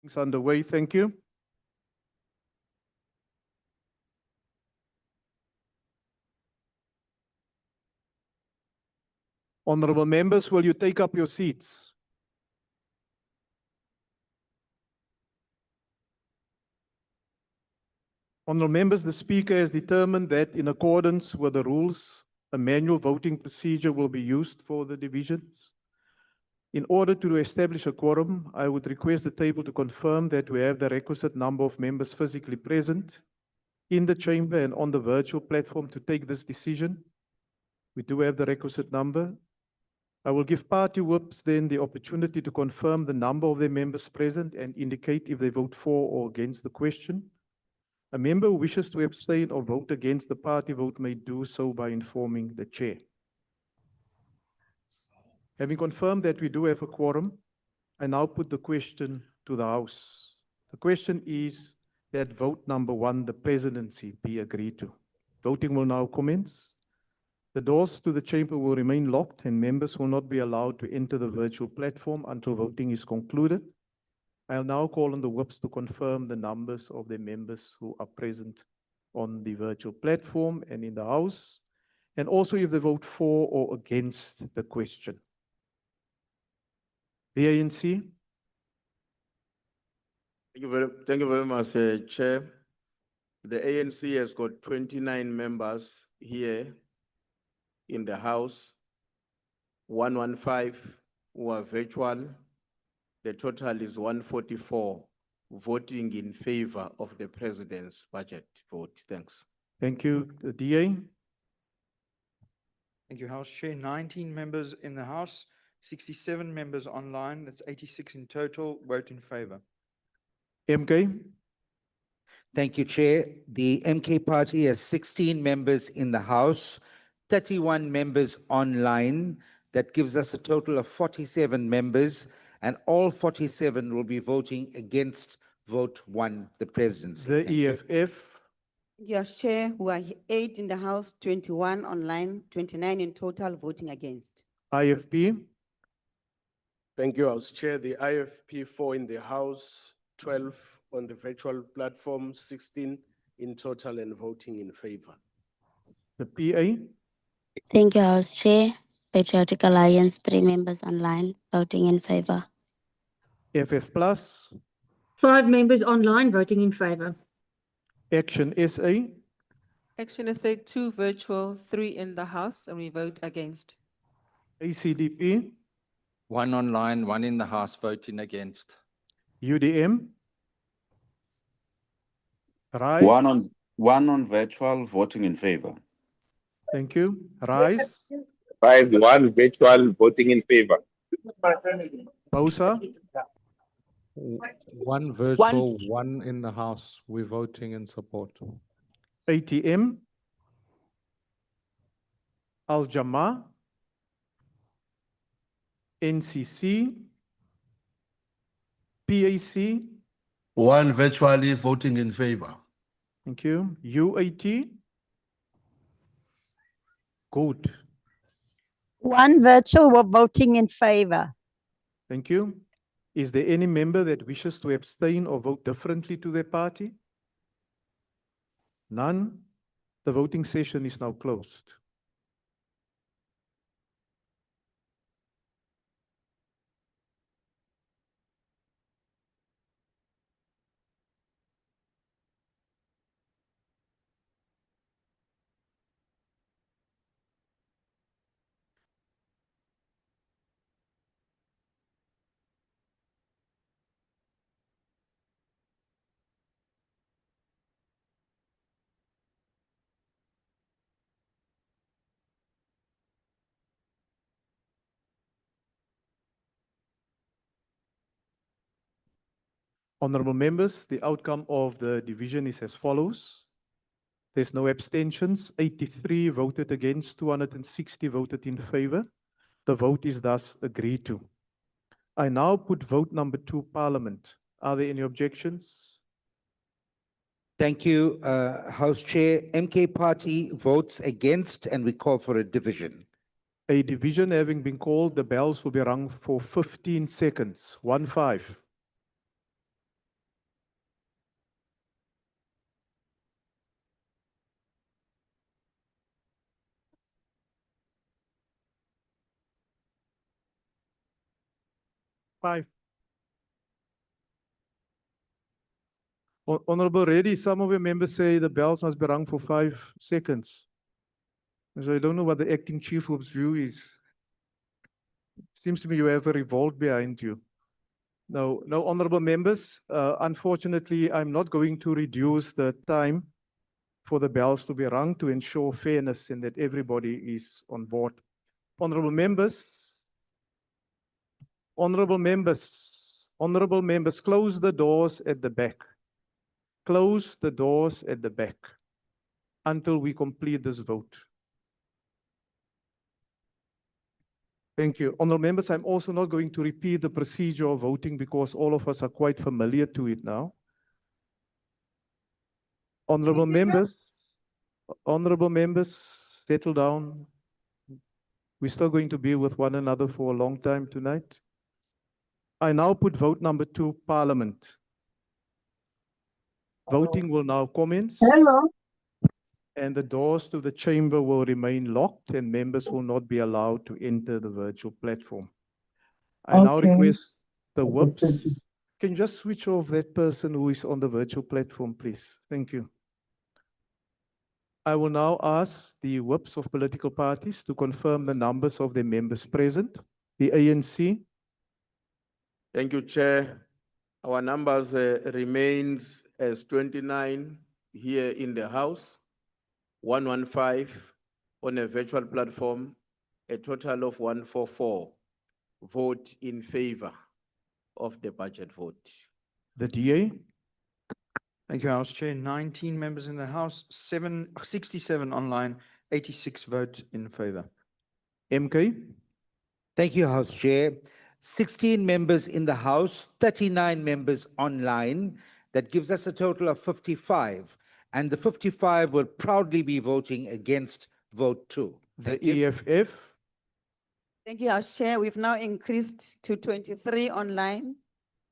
It's underway. Thank you. Honorable members, will you take up your seats? Honorable members, the Speaker has determined that in accordance with the rules, a manual voting procedure will be used for the divisions. In order to establish a quorum, I would request the table to confirm that we have the requisite number of members physically present in the chamber and on the virtual platform to take this decision. We do have the requisite number. I will give party whips then the opportunity to confirm the number of their members present and indicate if they vote for or against the question. A member who wishes to abstain or vote against the party vote may do so by informing the chair. Having confirmed that we do have a quorum, I now put the question to the House. The question is that vote number 1, the presidency, be agreed to. Voting will now commence. The doors to the chamber will remain locked and members will not be allowed to enter the virtual platform until voting is concluded. I'll now call on the whips to confirm the numbers of the members who are present on the virtual platform and in the House, and also if they vote for or against the question. The ANC. Thank you very much, Chair. The ANC has got 29 members here in the House, 115 who are virtual. The total is 144 voting in favor of the President's budget vote. Thanks. Thank you. The DA. Thank you, House Chair. 19 members in the House, 67 members online. That's 86 in total. Vote in favor. MK. Thank you, Chair. The MK Party has 16 members in the House, 31 members online. That gives us a total of 47 members, and all 47 will be voting against vote 1, the presidency. The EFF. Yes, Chair, we are 8 in the House, 21 online, 29 in total voting against. IFP. Thank you, House Chair. The IFP 4 in the House, 12 on the virtual platform, 16 in total and voting in favor. The PA. Thank you, House Chair. Patriotic Alliance, 3 members online, voting in favor. FF Plus. 5 members online, voting in favor. Action SA. Action SA, 2 virtual, 3 in the House, and we vote against. ACDP. 1 online, 1 in the House, voting against. UDM. Rise. One on virtual, voting in favor. Thank you. Rise. 1 virtual, voting in favor. Bosa. 1 virtual, 1 in the House. We're voting in support. ATM. Al Jama. NCC. PAC. 1 virtually voting in favor. Thank you. UAT. Good. 1 virtual voting in favor. Thank you. Is there any member that wishes to abstain or vote differently to their party? None. The voting session is now closed. Honorable members, the outcome of the division is as follows. There's no abstentions. 83 voted against, 260 voted in favor. The vote is thus agreed to. I now put vote number 2, Parliament. Are there any objections? Thank you, House Chair. MK Party votes against, and we call for a division. A division having been called, the bells will be rung for 15 seconds. 1-5. 5. Honorable Reddy, some of your members say the bells must be rung for 5 seconds. So I don't know what the acting chief whip's view is. Seems to me you have a revolt behind you. No, honorable members, unfortunately, I'm not going to reduce the time for the bells to be rung to ensure fairness and that everybody is on board. Honorable members, close the doors at the back. Close the doors at the back until we complete this vote. Thank you. Honorable members, I'm also not going to repeat the procedure of voting because all of us are quite familiar to it now. Honorable members, settle down. We're still going to be with one another for a long time tonight. I now put vote number 2, Parliament. Voting will now commence. Hello. And the doors to the chamber will remain locked and members will not be allowed to enter the virtual platform. I now Okay. request the whips. Can you just switch off that person who is on the virtual platform, please? Thank you. I will now ask the whips of political parties to confirm the numbers of the members present. The ANC. Thank you, Chair. Our numbers remains as 29 here in the House, 115 on a virtual platform, a total of 144 vote in favor of the budget vote. The DA. Thank you, House Chair. 19 members in the House, 67 online, 86 vote in favor. MK. Thank you, House Chair. 16 members in the House, 39 members online. That gives us a total of 55. And the 55 will proudly be voting against vote 2. The EFF. Thank you, House Chair. We've now increased to 23 online,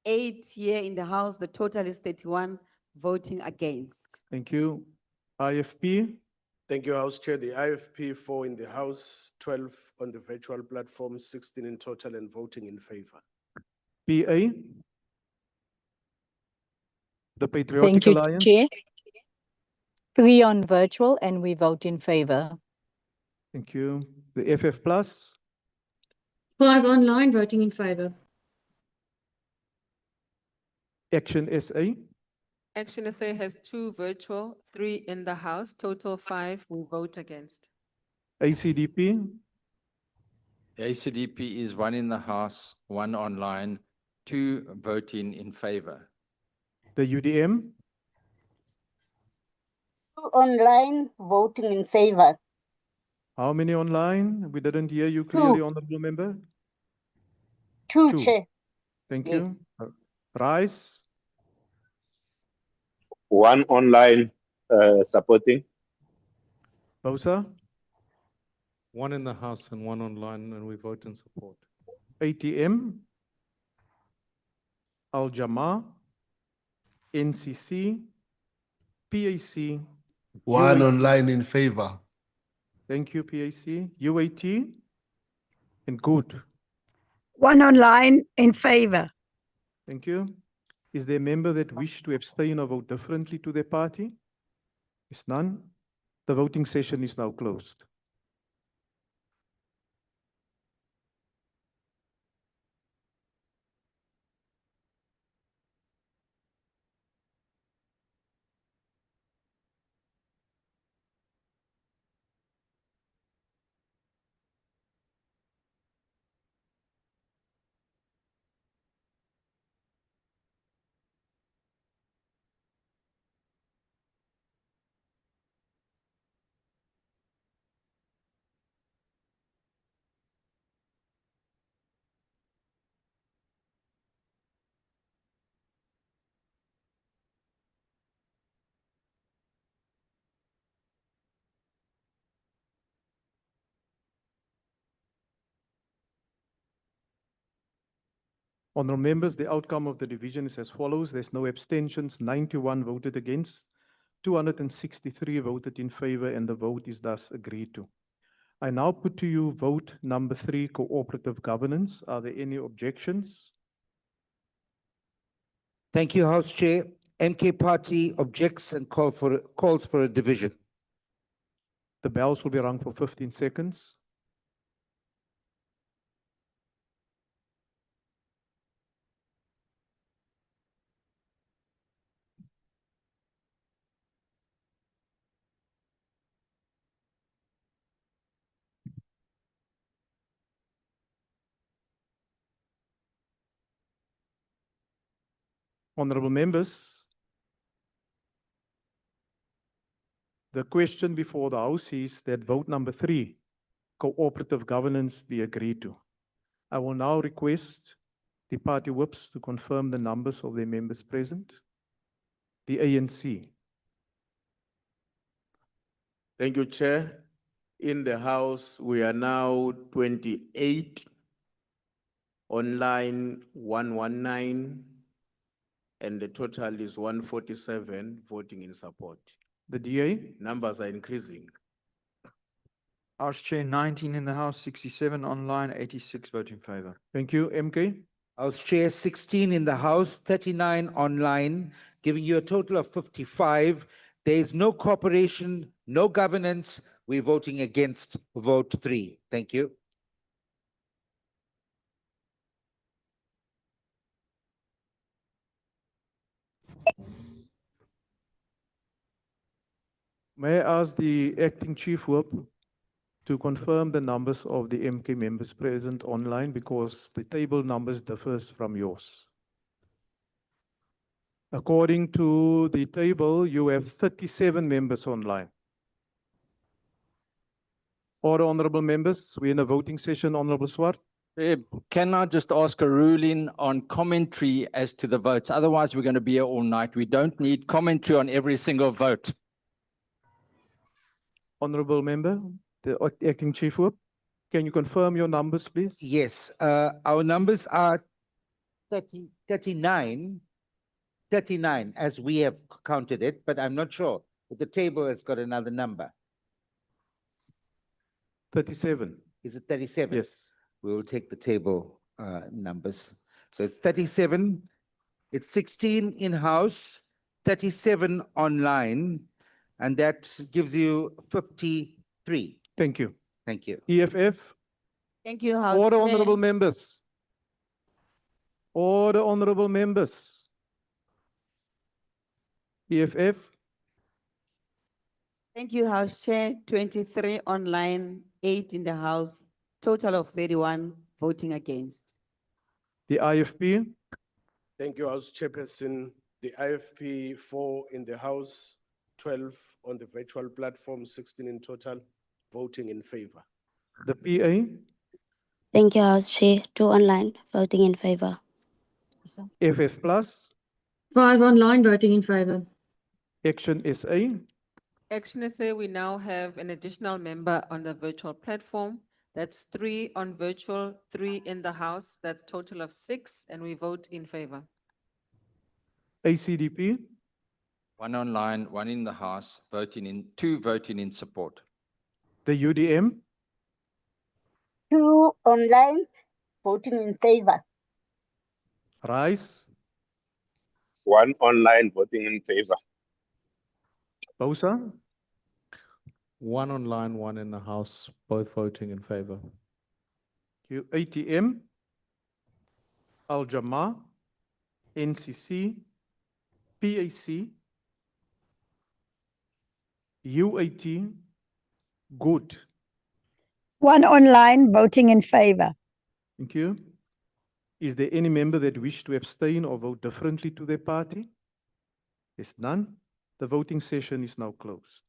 8 here in the House. The total is 31 voting against. Thank you. IFP. Thank you, House Chair. The IFP 4 in the House, 12 on the virtual platform, 16 in total and voting in favor. PA. The Patriotic Thank you, Alliance. Chair. 3 on virtual and we vote in favor. Thank you. The FF Plus. 5 online, voting in favor. Action SA. Action SA has 2 virtual, 3 in the House, total 5 we vote against. ACDP. The ACDP is 1 in the House, 1 online, 2 voting in favor. The UDM. 2 online, voting in favor. How many online? We didn't hear you clearly, Honorable Member. 2, 2. Chair. Thank Yes. you. Rice. 1 online supporting. Bosa. 1 in the House and 1 online, and we vote in support. ATM. Al Jamaa. NCC. PAC. 1 UAT. online in favor. Thank you, PAC. UAT. And good. 1 online, in favor. Thank you. Is there a member that wish to abstain or vote differently to their party? Is none. The voting session is now closed. Honourable members, the outcome of the division is as follows. There's no abstentions, 91 voted against, 263 voted in favor, and the vote is thus agreed to. I now put to you vote number 3, cooperative governance. Are there any objections? Thank you, House Chair. MK Party objects and calls for a division. The bells will be rung for 15 seconds. Honorable members, the question before the House is that vote number 3, cooperative governance, be agreed to. I will now request the party whips to confirm the numbers of their members present. The ANC. Thank you, Chair. In the House, we are now 28, online 119, and the total is 147 voting in support. The DA. Numbers are increasing. House Chair, 19 in the House, 67 online, 86 vote in favor. Thank you, MK. House Chair, 16 in the House, 39 online, giving you a total of 55. There is no cooperation, no governance. We're voting against vote 3. Thank you. May I ask the acting chief whip to confirm the numbers of the MK members present online because the table numbers differs from yours. According to the table, you have 37 members online. Order, honorable members, we're in a voting session, Honorable Swart. Can I just ask a ruling on commentary as to the votes? Otherwise, we're going to be here all night. We don't need commentary on every single vote. Honorable member, the acting chief whip, can you confirm your numbers, please? Yes, our numbers are 39 as we have counted it, but I'm not sure if the table has got another number. 37. Is it 37? Yes. We will take the table numbers. So it's 37, it's 16 in-house, 37 online, and that gives you 53. Thank you. Thank you. EFF. Thank you, House Order, Chair. honorable members. Order, honorable members. EFF. Thank you, House Chair. 23 online, 8 in the House, total of 31 voting against. The IFP. Thank you, House Chairperson. The IFP 4 in the House, 12 on the virtual platform, 16 in total, voting in favor. The PA. Thank you, House Chair. 2 online, voting in favor. FF Plus. 5 online, voting in favor. Action SA. Action SA, we now have an additional member on the virtual platform. That's 3 on virtual, 3 in the House. That's total of 6, and we vote in favor. ACDP. 1 online, 1 in the House, 2 voting in support. The UDM. 2 online, voting in favor. Rise. 1 online, voting in favor. Bosa. 1 online, 1 in the House, both voting in favor. ATM. Al Jama. NCC. PAC. UAT. Good. 1 online, voting in favor. Thank you. Is there any member that wish to abstain or vote differently to their party? There's none. The voting session is now closed.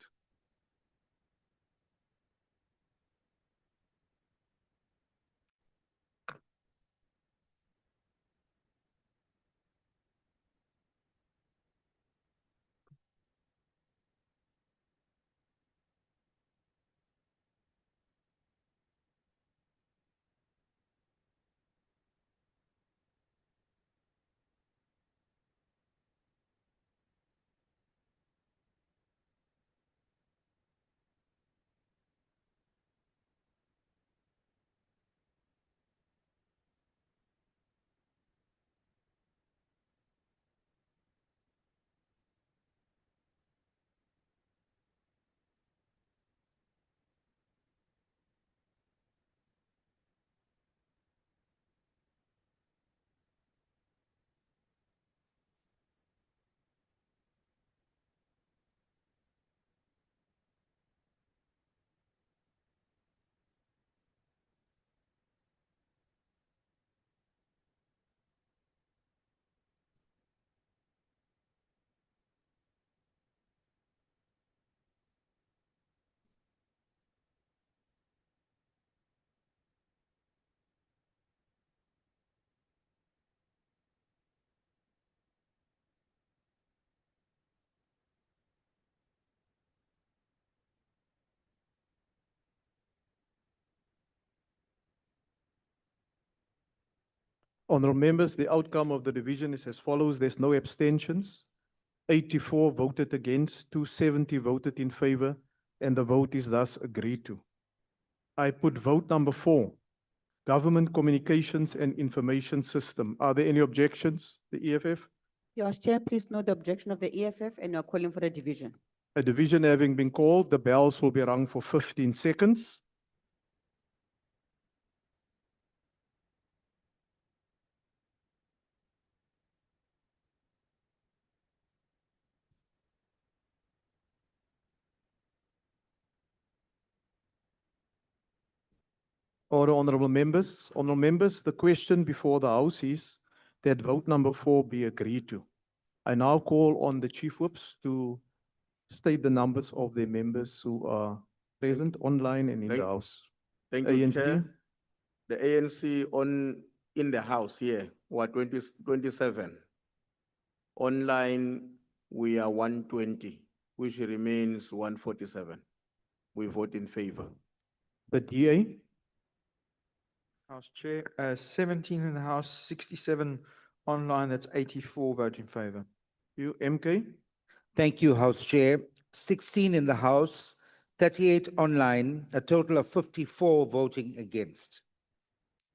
Honorable members, the outcome of the division is as follows. There's no abstentions. 84 voted against, 270 voted in favor, and the vote is thus agreed to. I put vote number 4, Government Communications and Information System. Are there any objections? The EFF? Your Chair, please note the objection of the EFF and you are calling for a division. A division having been called, the bells will be rung for 15 seconds. Order, honorable members. Honorable members, the question before the House is that vote number 4 be agreed to. I now call on the chief whips to state the numbers of the members who are present online and in the House. Thank you, ANC. Chair. The ANC in the House here, were 27. Online, we are 120, which remains 147. We vote in favor. The DA? House Chair, 17 in the House, 67 online, that's 84 vote in favor. You, MK? Thank you, House Chair. 16 in the House, 38 online, a total of 54 voting against.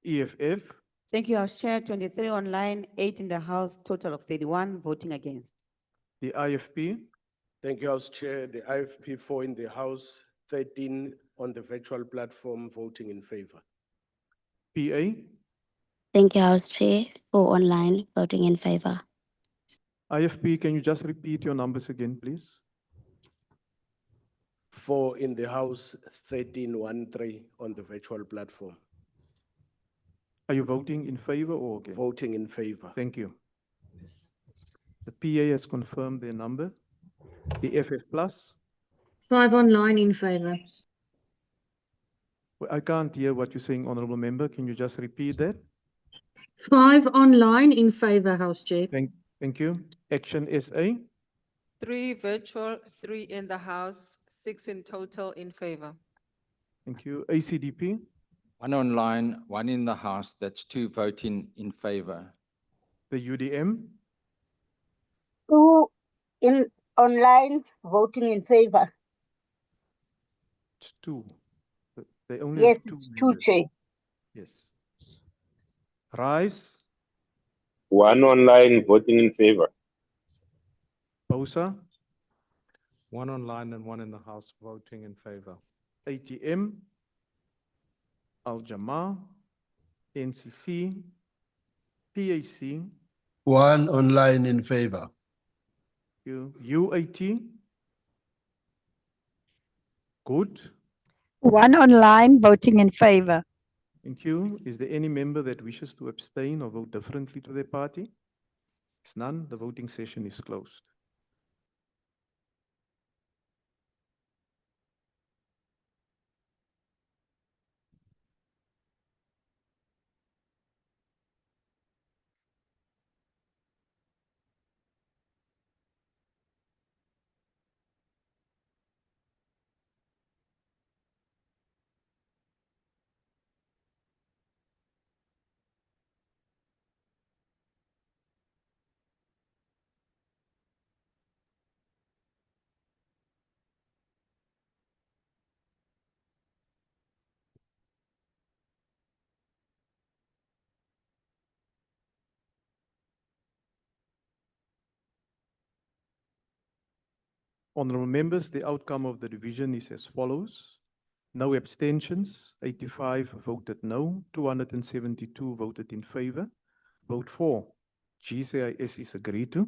EFF? Thank you, House Chair. 23 online, 8 in the House, total of 31 voting against. The IFP? Thank you, House Chair. The IFP 4 in the House, 13 on the virtual platform, voting in favor. PA? Thank you, House Chair. 4 online, voting in favor. IFP, can you just repeat your numbers again, please? 4 in the House, 13 on the virtual platform. Are you voting in favor or against? Voting in favor. Thank you. The PA has confirmed their number. The FF plus? 5 online in favor. I can't hear what you're saying, honorable member. Can you just repeat that? 5 online in favor, House Chair. Thank you. Action SA? 3 virtual, 3 in the House, 6 in total in favor. Thank you. ACDP? 1 online, 1 in the House, that's 2 voting in favor. The UDM? 2 in online, voting in favor. It's 2. They only Yes, have 2 it's 2, members. Chair. Yes. Rise? 1 online, voting in favor. Bosa? 1 online and 1 in the House, voting in favor. ATM? Al Jamaa? NCC? PAC? 1 online in favor. UAT? Good. 1 online, voting in favor. Thank you. Is there any member that wishes to abstain or vote differently to their party? It's none. The voting session is closed. Honorable members, the outcome of the division is as follows. No abstentions, 85 voted no, 272 voted in favor. Vote for, GCIS is agreed to.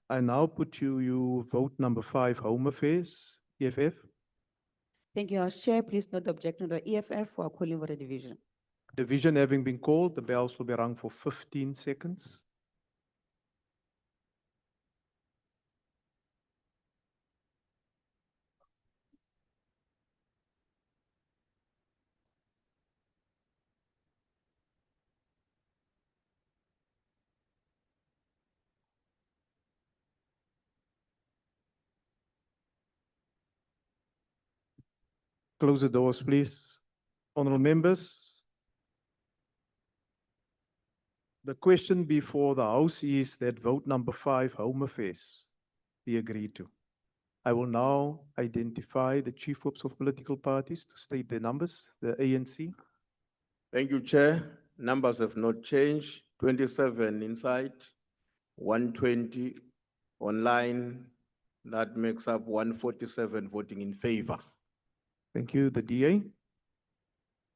I now put you vote number 5, Home Affairs, EFF. Thank you, House Chair. Please note the objection of the EFF who are calling for a division. Division having been called, the bells will be rung for 15 seconds. Close the doors, please. Honorable members, The question before the House is that vote number 5, Home Affairs, be agreed to. I will now identify the chief whips of political parties to state their numbers, the ANC. Thank you, Chair. Numbers have not changed. 27 inside, 120 online. That makes up 147 voting in favor. Thank you, the DA.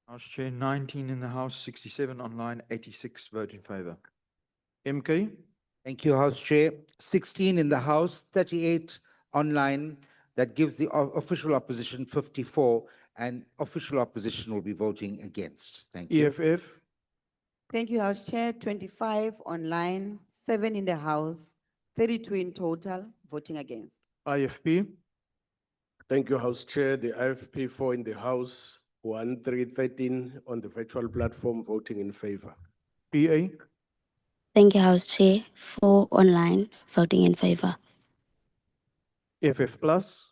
House Chair, 19 in the House, 67 online, 86 vote in favor. MK. Thank you, House Chair. 16 in the House, 38 online. That gives the official opposition 54, and official opposition will be voting against. Thank you. EFF. Thank you, House Chair. 25 online, 7 in the House, 32 in total, voting against. IFP. Thank you, House Chair. The IFP 4 in the House, 1313 on the virtual platform, voting in favor. PA. Thank you, House Chair. 4 online, voting in favor. FF Plus.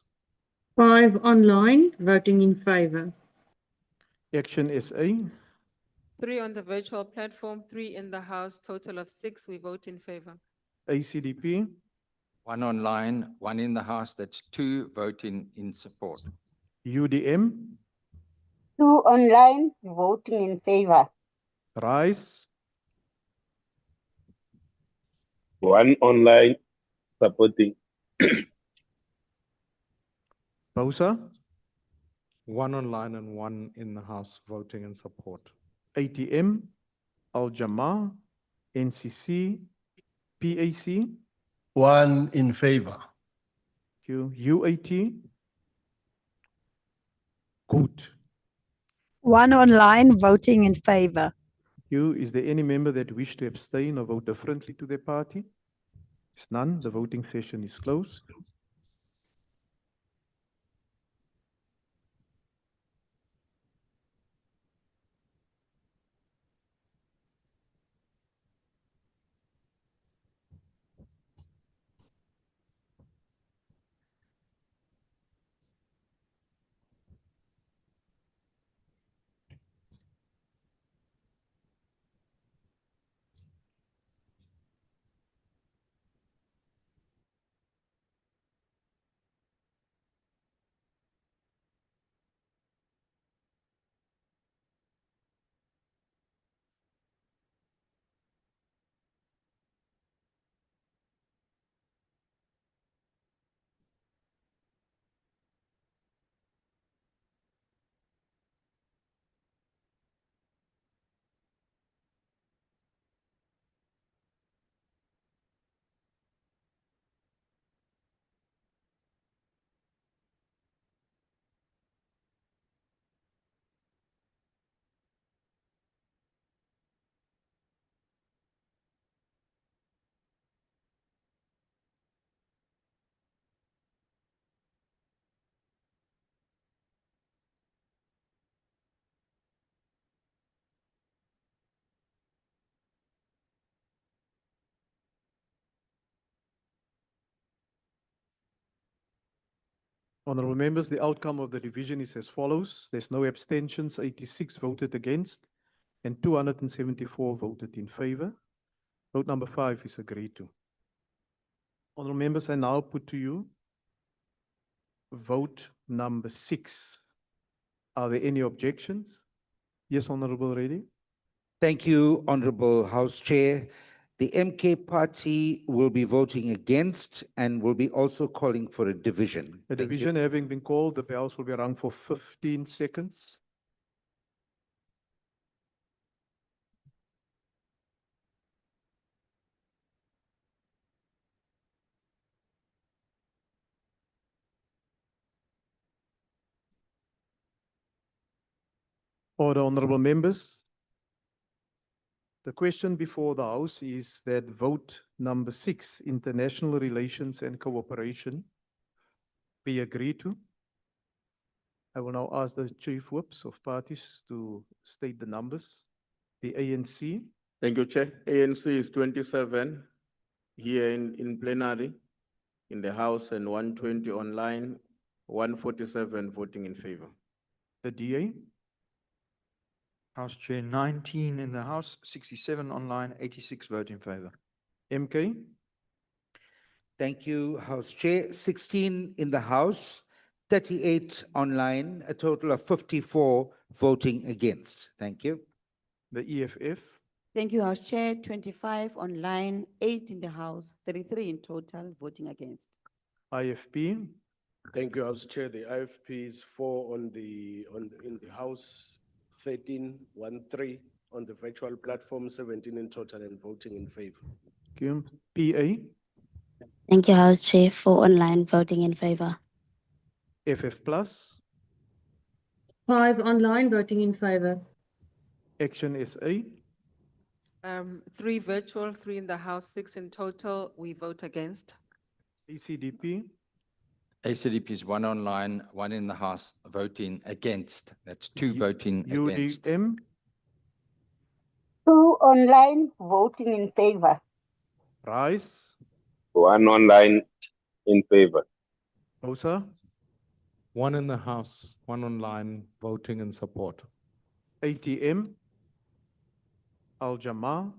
5 online, voting in favor. Action SA. 3 on the virtual platform, 3 in the House, total of 6, we vote in favor. ACDP. 1 online, 1 in the House, that's 2 voting in support. UDM. 2 online, voting in favor. RISE. 1 online, supporting. BOSA. 1 online and 1 in the House voting in support. ATM. Al Jamaa. NCC. PAC. 1 in favor. UAT. Good. 1 online, voting in favor. Is there any member that wish to abstain or vote differently to their party? If none, the voting session is closed. Honorable members, the outcome of the division is as follows. There's no abstentions, 86 voted against, and 274 voted in favor. Vote number 5 is agreed to. Honorable members, I now put to you vote number 6. Are there any objections? Yes, Honorable Reddy. Thank you, Honorable House Chair. The MK party will be voting against and will be also calling for a division. The Thank you. division having been called, the bells will be rung for 15 seconds. Order, honorable members. The question before the House is that vote number 6, international relations and cooperation, be agreed to. I will now ask the chief whips of parties to state the numbers. The ANC. Thank you, Chair. ANC is 27 here in plenary, in the House, and 120 online, 147 voting in favor. The DA. House Chair, 19 in the House, 67 online, 86 vote in favor. MK, Thank you, House Chair. 16 in the House, 38 online, a total of 54 voting against. Thank you. the EFF, Thank you, House Chair. 25 online, 8 in the House, 33 in total, voting against. IFP, Thank you, House Chair. The IFP is 4 in the House, 13, 1-3 on the virtual platform, 17 in total and voting in favor. PA, Thank you, House Chair. 4 online, voting in favor. FF Plus, 5 online, voting in favor. Action SA, 3 virtual, 3 in the House, 6 in total, we vote against. ACDP, ACDP is 1 online, 1 in the House, voting against. That's 2 voting against. UDM, 2 online, voting in favor. RISE, 1 online in favor. OSA, 1 in the House, 1 online, voting in support. ATM, Al Jamaa,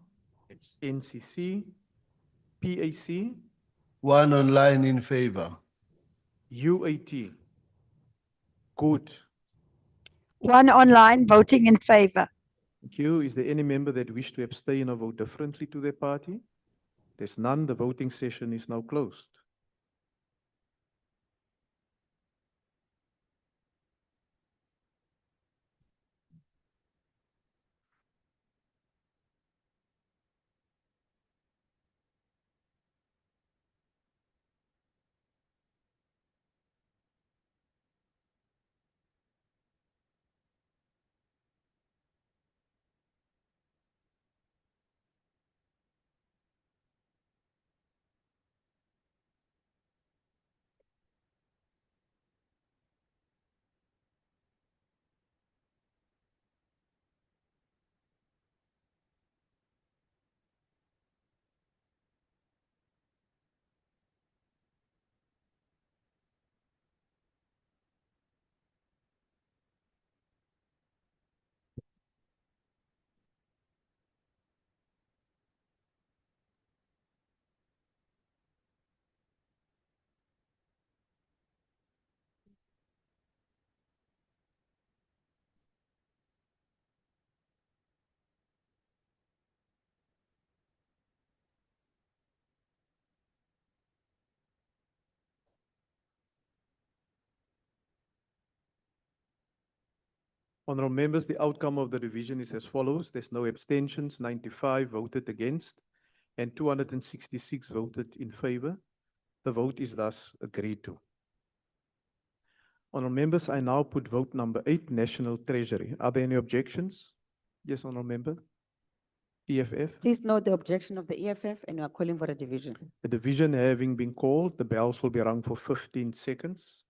NCC, PAC, 1 online in favor. UAT. Good. 1 online, voting in favor. Thank you. Is there any member that wish to abstain or vote differently to their party? There's none. The voting session is now closed. Honorable members, the outcome of the revision is as follows. There's no abstentions, 95 voted against, and 266 voted in favor. The vote is thus agreed to. Honorable members, I now put vote number 8, National Treasury. Are there any objections? Yes, Honorable Member. EFF. Please note the objection of the EFF and we are calling for a division. The division having been called, the bells will be rung for 15 seconds.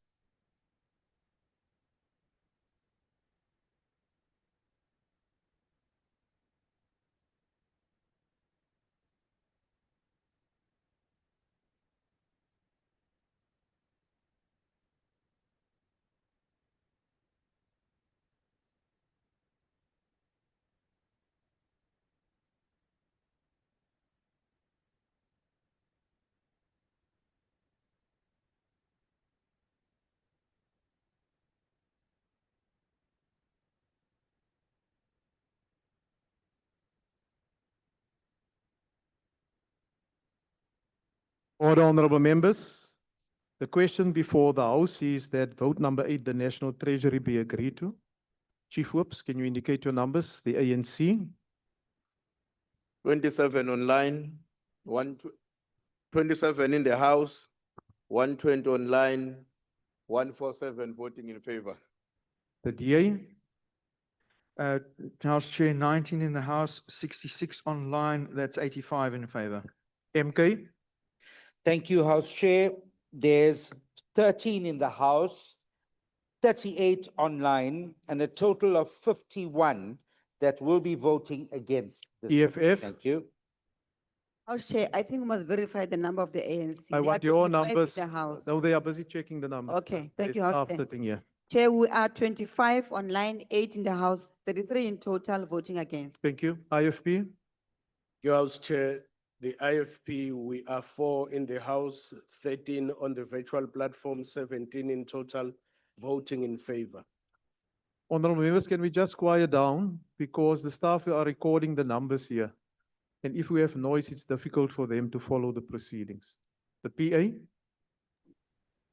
Order, honorable members. The question before the House is that vote number 8, the National Treasury, be agreed to. Chief Whips, can you indicate your numbers? The ANC. 27 online, 27 in the House, 120 online, 147 voting in favor. The DA. House Chair, 19 in the House, 66 online, that's 85 in favor. MK. Thank you, House Chair. There's 13 in the House, 38 online, and a total of 51 that will be voting against this. EFF. Thank you. House Chair, I think we must verify the number of the ANC. I There want are your 25 in numbers. the House. No, they are busy checking the numbers. Okay, thank There's you, House staff Chair. sitting here. Chair, we are 25 online, 8 in the House, 33 in total voting against. Thank you. IFP, Your House Chair, the IFP, we are 4 in the House, 13 on the virtual platform, 17 in total, voting in favor. honorable members, can we just quiet down? Because the staff are recording the numbers here. And if we have noise, it's difficult for them to follow the proceedings. The PA,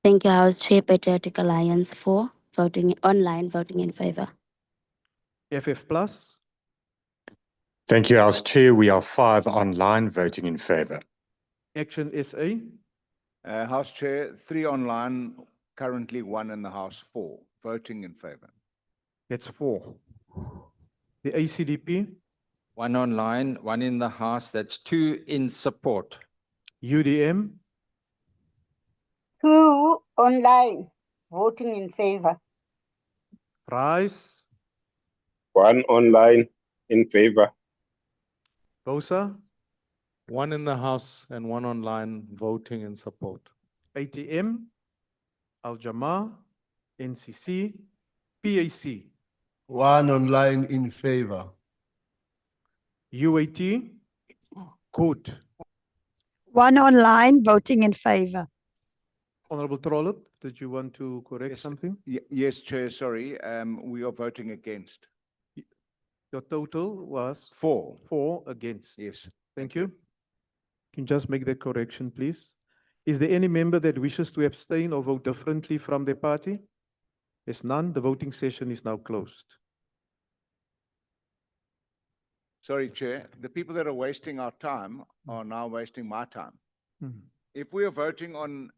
Thank you, House Chair. Patriotic Alliance 4, voting online, voting in favor. FF Plus, Thank you, House Chair. We are 5 online voting in favor. Action SA, House Chair, 3 online, currently 1 in the House, 4, voting in favor. that's 4. The ACDP, 1 online, 1 in the House, that's 2 in support. UDM, 2 online, voting in favor. RISE, 1 online in favor. BOSA, 1 in the House and 1 online voting in support. ATM, Al Jamaa, NCC, PAC, 1 online in favor. UAT, good. 1 online, voting in favor. Honorable Trollip, did you want to correct something? Yes, Chair, sorry, we are voting against. Your total was 4. 4 against. Yes. Thank you. Can you just make that correction, please? Is there any member that wishes to abstain or vote differently from their party? There's none. The voting session is now closed. Sorry, Chair, the people that are wasting our time are now wasting my time. Mhm. If we are voting on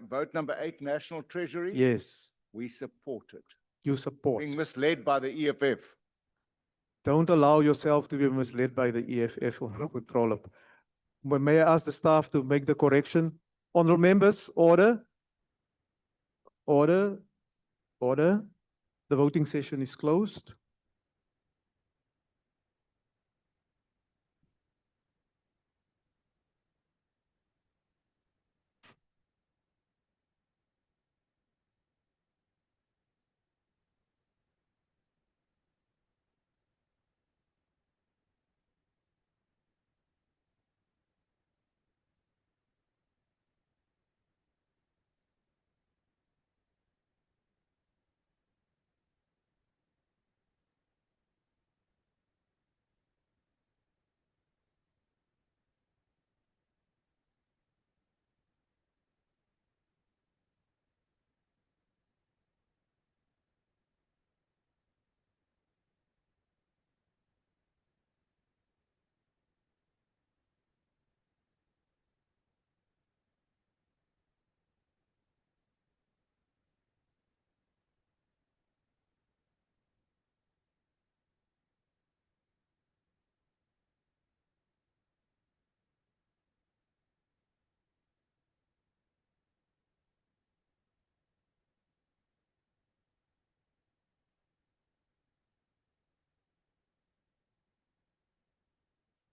vote number 8, National Treasury. Yes, We support it. you support. Being misled by the EFF. Don't allow yourself to be misled by the EFF, Honorable Trollip. But may I ask the staff to make the correction? Honorable members, order. Order. Order. The voting session is closed.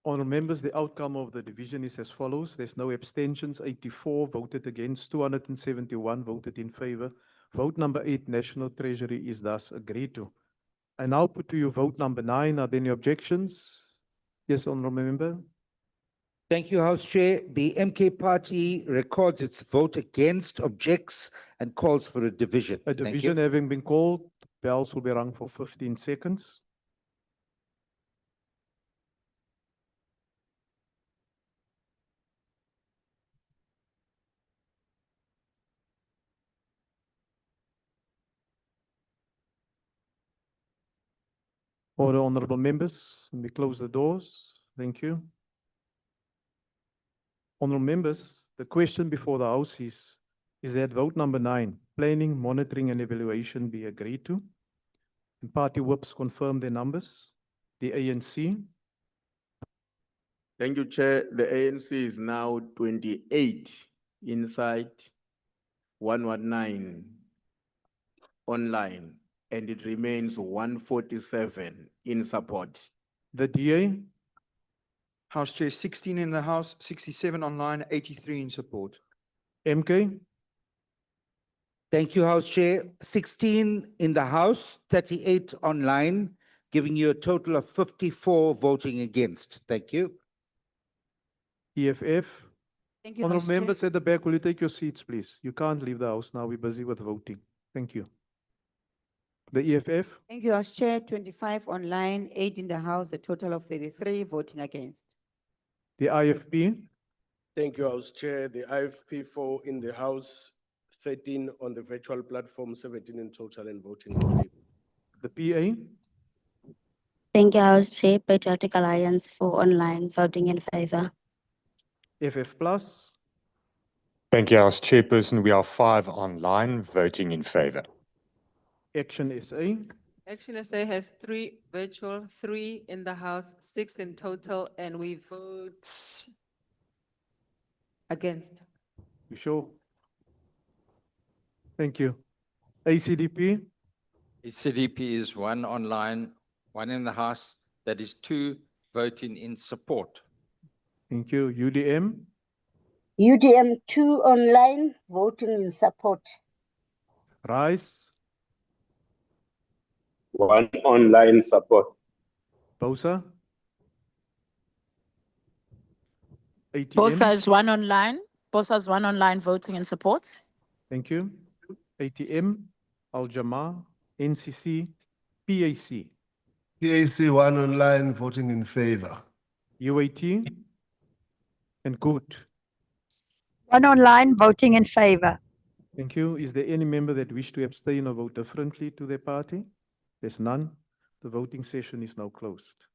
Honorable members, the outcome of the division is as follows. There's no abstentions, 84 voted against, 271 voted in favor. Vote number 8, National Treasury, is thus agreed to. I now put to you vote number 9. Are there any objections? Yes, honorable member. Thank you, House Chair. The MK Party records its vote against, objects, and calls for a division. A Thank you. division having been called, bells will be rung for 15 seconds. Order, honorable members. Let me close the doors. Thank you. Honorable members, the question before the House is that vote number 9, planning, monitoring, and evaluation be agreed to? And party whips confirm their numbers. The ANC, Thank you, Chair. The ANC is now 28 inside, 119 online, and it remains 147 in support. the DA, House Chair, 16 in the House, 67 online, 83 in support. MK, Thank you, House Chair. 16 in the House, 38 online, giving you a total of 54 voting against. Thank you. EFF. Thank you, Honorable House Chair. members at the back, will you take your seats, please? You can't leave the House now. We're busy with voting. Thank you. The EFF. Thank you, House Chair. 25 online, 8 in the House, a total of 33 voting against. The IFP. Thank you, House Chair. The IFP 4 in the House, 13 on the virtual platform, 17 in total and voting in favor. The PA. Thank you, House Chair. Patriotic Alliance 4 online, voting in favor. FF Plus. Thank you, House Chairperson. We are 5 online, voting in favor. Action SA. Action SA has 3 virtual, 3 in the House, 6 in total, and we vote against. You sure? Thank you. ACDP. CDP is 1 online, 1 in the House, that is 2 voting in support. Thank you. UDM. UDM 2 online, voting in support. RISE. 1 online support. BOSA. ATM. BOSA is 1 online. BOSA is 1 online, voting in support. Thank you. ATM. Al-Jamaa. NCC. PAC. PAC 1 online, voting in favor. UAT. And good. 1 online, voting in favor. Thank you. Is there any member that wish to abstain or vote differently to their party? There's none. The voting session is now closed.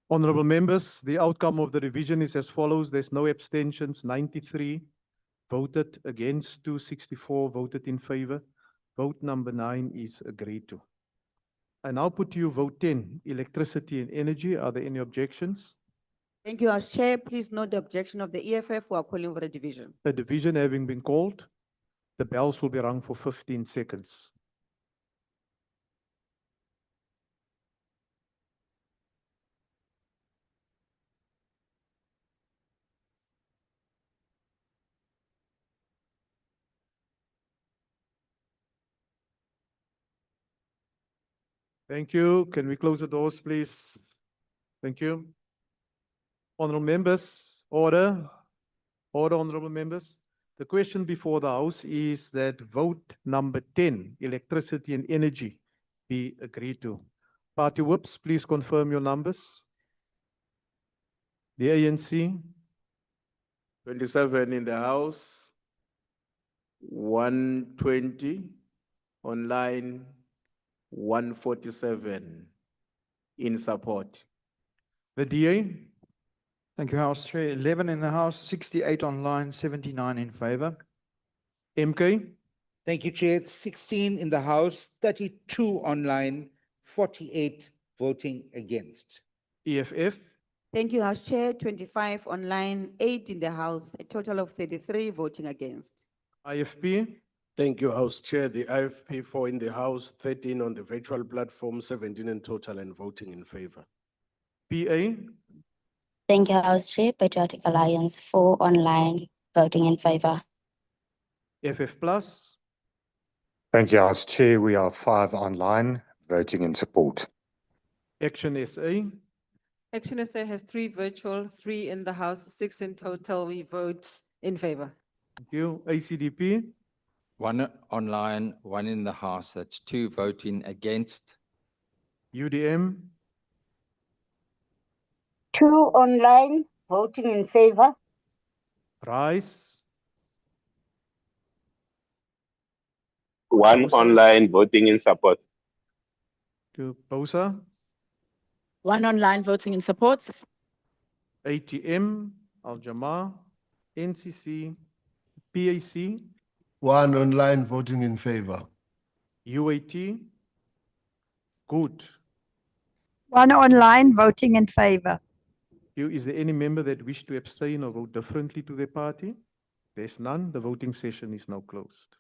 Honorable members, the outcome of the revision is as follows. There's no abstentions. 93 voted against, 264 voted in favor. Vote number 9 is agreed to. I now put to you vote 10, electricity and energy. Are there any objections? Thank you, House Chair. Please note the objection of the EFF who are calling for a division. A division having been called, the bells will be rung for 15 seconds. Thank you. Can we close the doors, please? Thank you. Honorable members, order. Order, honorable members. The question before the House is that vote number 10, electricity and energy, be agreed to. Party whips, please confirm your numbers. The ANC. 27 in the House, 120 online, 147 in support. The DA. Thank you, House Chair. 11 in the House, 68 online, 79 in favor. MK. Thank you, Chair. 16 in the House, 32 online, 48 voting against. EFF. Thank you, House Chair. 25 online, 8 in the House, a total of 33 voting against. IFP. Thank you, House Chair. The IFP 4 in the House, 13 on the virtual platform, 17 in total and voting in favor. PA, Thank you, House Chair. Patriotic Alliance 4 online, voting in favor. FF Plus, Thank you, House Chair. We are 5 online, voting in support. Action SA, Action SA has 3 virtual, 3 in the House, 6 in total. We vote in favor. thank you. ACDP, 1 online, 1 in the House. That's 2 voting against. UDM, 2 online, voting in favor. Rise, 1 Bosa. online, voting in support. to Bosa, 1 online, voting in support. ATM, Al Jamaa, NCC, PAC, 1 online, voting in favor. UAT, good. 1 online, voting in favor. Is there any member that wish to abstain or vote differently to their party? There's none. The voting session is now closed.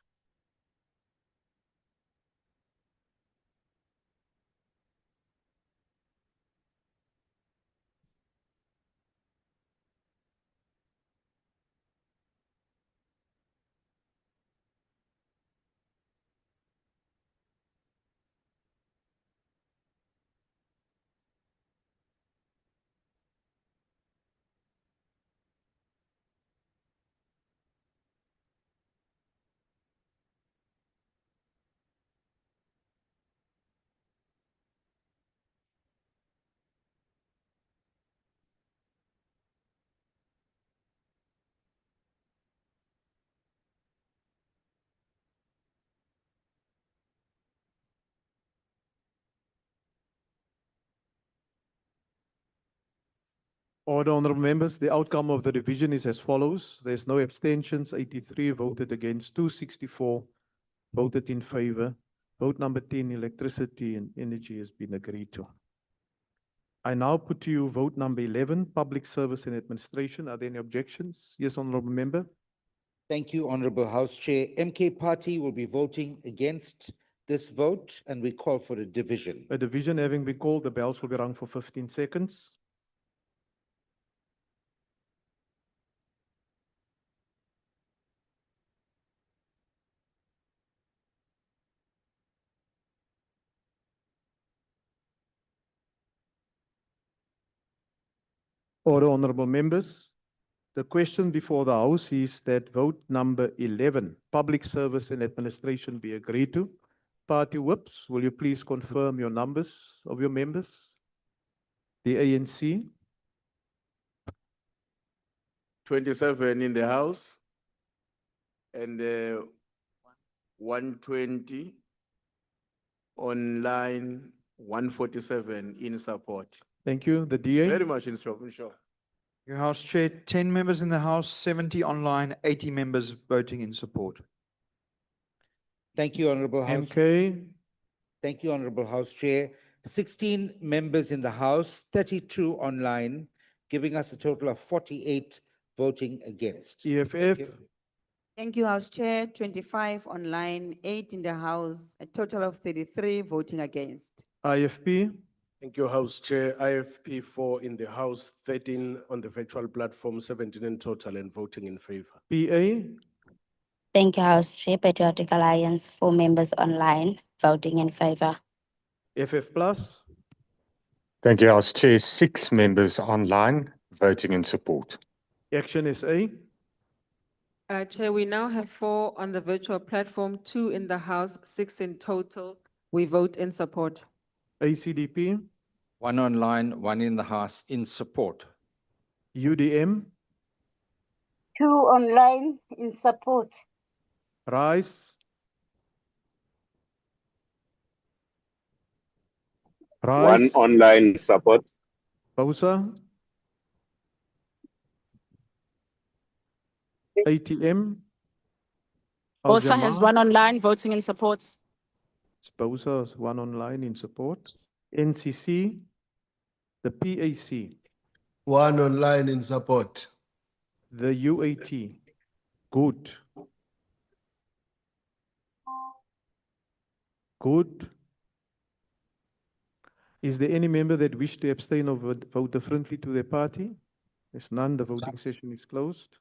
Order, honorable members, the outcome of the division is as follows. There's no abstentions, 83 voted against, 264 voted in favor. Vote number 10, electricity and energy, has been agreed to. I now put to you vote number 11, public service and administration. Are there any objections? Yes, honorable member. Thank you, Honorable House Chair. MK Party will be voting against this vote, and we call for a division. A division having been called, the bells will be rung for 15 seconds. Order, honorable members. The question before the House is that vote number 11, public service and administration, be agreed to. Party whips, will you please confirm your numbers of your members? The ANC, 27 in the House and 120 online, 147 in support. thank you. The DA, Very much in support. Your House Chair, 10 members in the House, 70 online, 80 members voting in support. Thank you, Honorable House. MK, Thank you, Honorable House Chair. 16 members in the House, 32 online, giving us a total of 48 voting against. EFF, Thank you, House Chair. 25 online, 8 in the House, a total of 33 voting against. IFP, Thank you, House Chair. IFP 4 in the House, 13 on the virtual platform, 17 in total and voting in favor. PA, Thank you, House Chair. Patriotic Alliance 4 members online, voting in favor. FF Plus, Thank you, House Chair. 6 members online, voting in support. Action SA, Chair, we now have 4 on the virtual platform, 2 in the House, 6 in total. We vote in support. ACDP, 1 online, 1 in the House, in support. UDM, 2 online, in support. Rise, One Rise, online support. Bosa, ATM, Al Also has Jamaa. 1 online, voting in support. Bosa is 1 online in support. NCC, the PAC, 1 online in support. the UAT, good. Good. Is there any member that wish to abstain or vote differently to their party? There's none. The voting session is closed.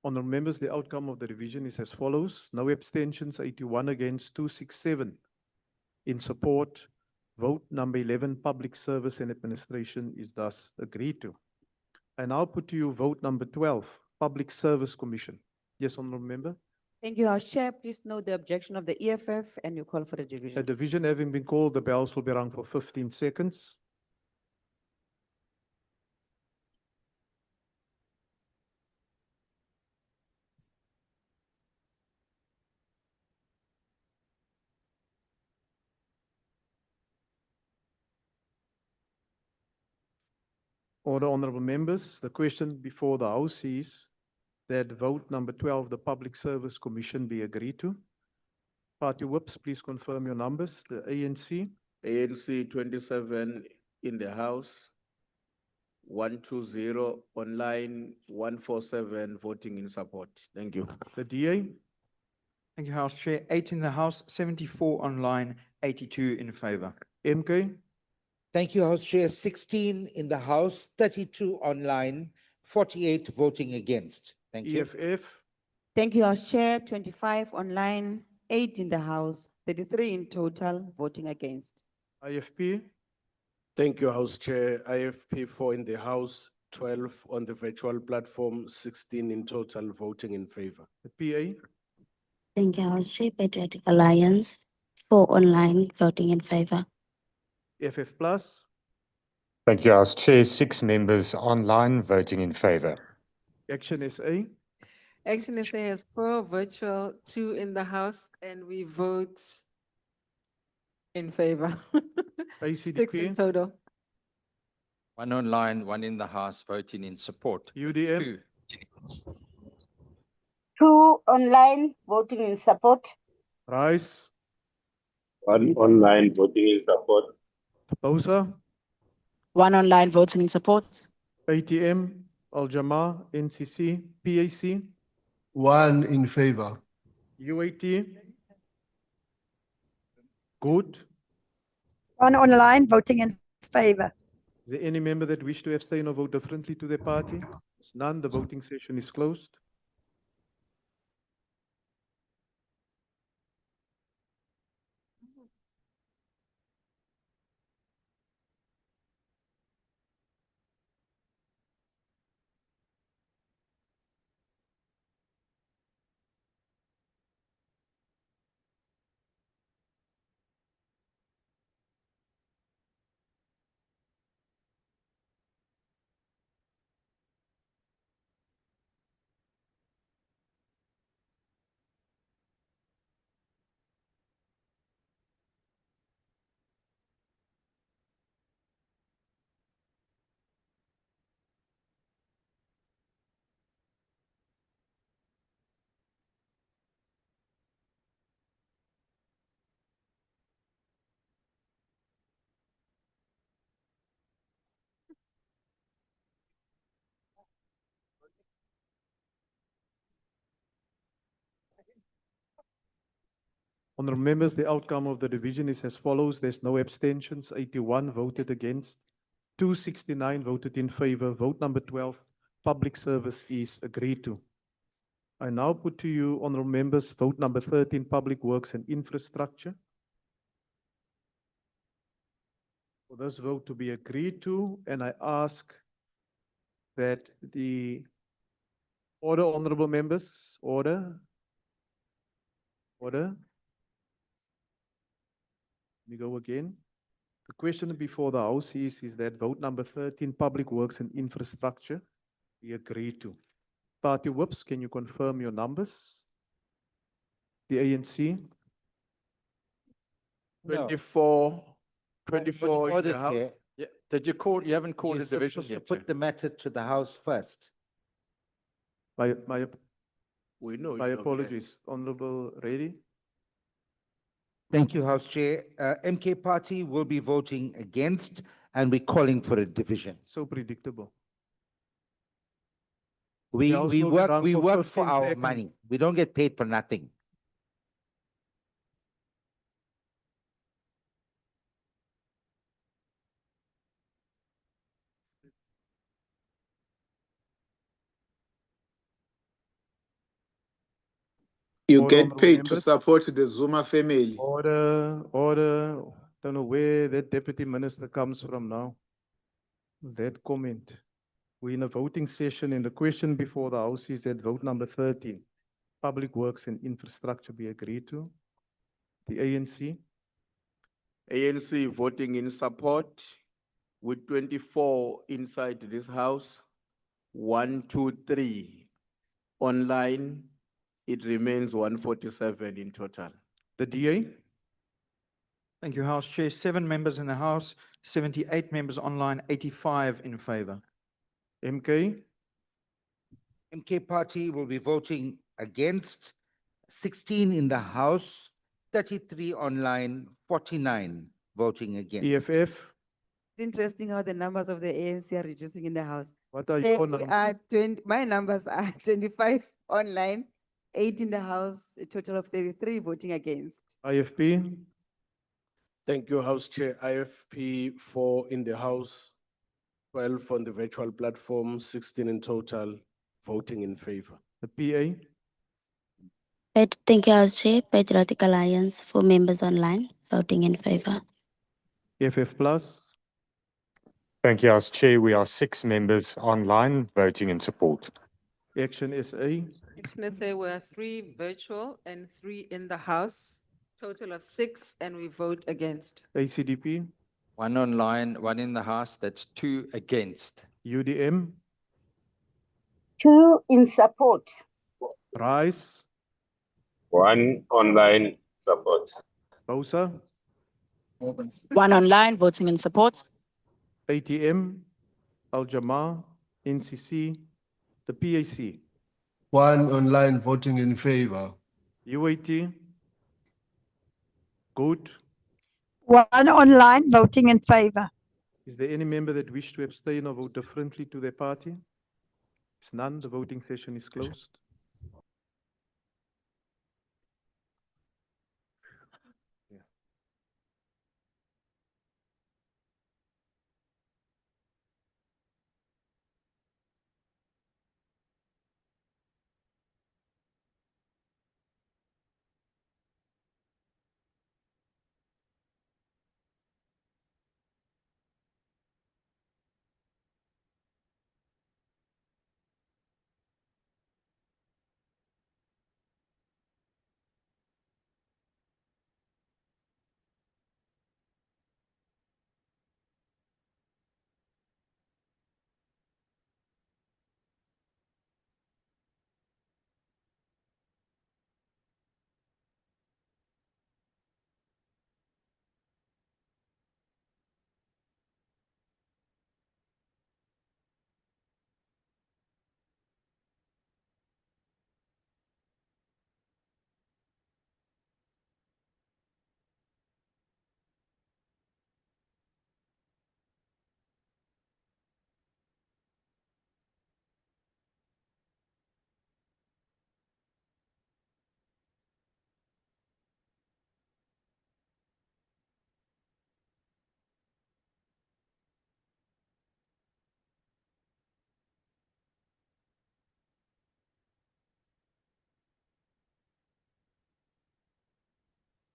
Honourable members, the outcome of the revision is as follows. No abstentions, 81 against, 267 in support. Vote number 11, Public Service and Administration, is thus agreed to. I now put to you vote number 12, Public Service Commission. Yes, Honourable Member. Thank you, House Chair. Please note the objection of the EFF and you call for the A division. division having been called, the bells will be rung for 15 seconds. Order, honourable members. The question before the House is that vote number 12, the Public Service Commission, be agreed to. Party whips, please confirm your numbers. The ANC. ANC 27 in the House, 120 online, 147 voting in support. Thank you. The DA. Thank you, House Chair. 8 in the House, 74 online, 82 in favor. MK. Thank you, House Chair. 16 in the House, 32 online, 48 voting against. Thank you. EFF. Thank you, House Chair. 25 online, 8 in the House, 33 in total, voting against. IFP. Thank you, House Chair. IFP 4 in the House, 12 on the virtual platform, 16 in total, voting in favor. The PA. Thank you, House Chair. Patriotic Alliance, 4 online, voting in favor. FF Plus. Thank you, House Chair. 6 members online voting in favor. Action SA. Action SA has 4 virtual, 2 in the House, and we vote in favor. 6 in ACDP. total. 1 online, 1 in the House voting in support. UDM. 2 online, voting in support. Rice. 1 online voting in support. Bosa. 1 online, voting in support. ATM. Al Jamaa. NCC. PAC. 1 in favor. UAT. Good. 1 online, voting in favor. Is there any member that wish to abstain or vote differently to their party? There's none. The voting session is closed. Honorable members, the outcome of the division is as follows. There's no abstentions. 81 voted against. 269 voted in favor. Vote number 12, public service is agreed to. I now put to you, honorable members, vote number 13, public works and infrastructure. For this vote to be agreed to, and I ask that the order, honorable members, order. Let me go again. The question before the House is that vote number 13, public works and infrastructure, be agreed to. Party whips, can you confirm your numbers? The ANC, 24 in the House. Yeah, did you call, you haven't called a You're division supposed to yet, put Chair. the matter to the House first. my We know. my it's not clear. apologies. Honorable Reddy. Thank you, House Chair. MK Party will be voting against, and we're calling for a division. So predictable. We, The House we will be work, run we for work for 15 our seconds. money. We don't get paid for nothing. You Order, get honorable paid to members. support the Zuma family. Order. Don't know where that deputy minister comes from now. That comment. We're in a voting session and the question before the House is that vote number 13, public works and infrastructure be agreed to. The ANC, ANC voting in support with 24 inside this House. 1, 2, 3 online. It remains 147 in total. the DA, Thank you, House Chair. 7 members in the House, 78 members online, 85 in favor. MK, MK Party will be voting against, 16 in the House, 33 online, 49 voting against. EFF, It's interesting how the numbers of the ANC are reducing in the House. what are Chair, your we numbers? are 20, my numbers are 25 online, 8 in the House, a total of 33 voting against. IFP, Thank you, House Chair. IFP 4 in the House, 12 on the virtual platform, 16 in total, voting in favor. the PA, Thank you, House Chair. Patriotic Alliance, 4 members online, voting in favor. FF Plus, Thank you, House Chair. We are 6 members online voting in support. Action SA, Action SA, we are 3 virtual and 3 in the House, total of 6, and we vote against. ACDP, 1 online, 1 in the House, that's 2 against. UDM, 2 in support. RISE, 1 online support. BOSA, 1 online, voting in support. ATM, Al Jamaa, NCC, the PAC, 1 online voting in favor. UAT, good. 1 online, voting in favor. Is there any member that wish to abstain or vote differently to their party? It's none. The voting session is closed.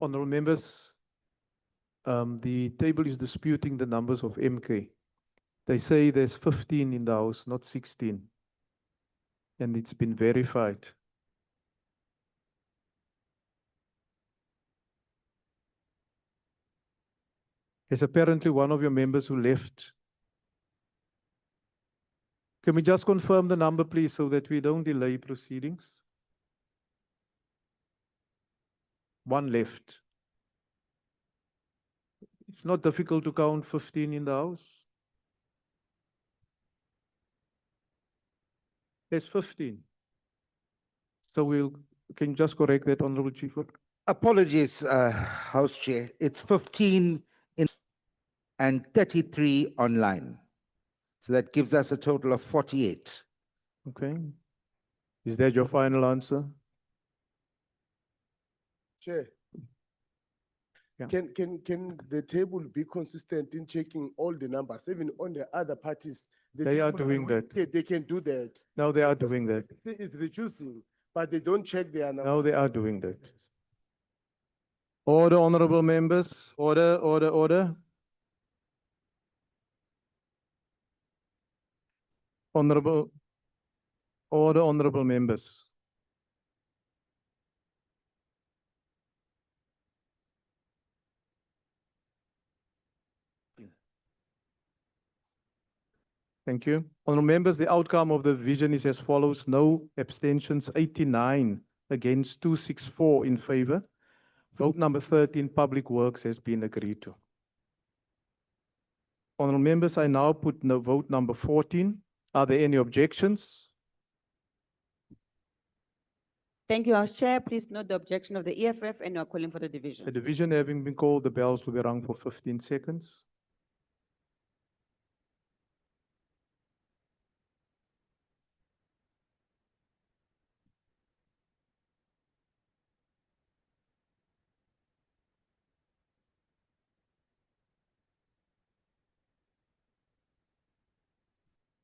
Honorable members, the table is disputing the numbers of MK. They say there's 15 in the house, not 16. And it's been verified. There's apparently one of your members who left. Can we just confirm the number, please, so that we don't delay proceedings? One left. It's not difficult to count 15 in the house. There's 15. So can you just correct that, Honorable Chief Whip? Apologies, House Chair. It's 15 in and 33 online. So that gives us a total of 48. Okay. Is that your final answer? Chair. Yeah. Can the table be consistent in checking all the numbers, even on the other parties? The They are people doing that. wicked, They can do that. No, they are doing that. It's reducing, but they don't check their numbers. No, they are doing that. Order, honorable members. Order, order, order. Honorable, order, honorable members. Thank you. Honorable members, the outcome of the division is as follows. No abstentions, 89 against 264 in favor. Vote number 13, Public Works, has been agreed to. Honorable members, I now put no vote number 14. Are there any objections? Thank you, House Chair. Please note the objection of the EFF and you are calling for the division. The division having been called, the bells will be rung for 15 seconds.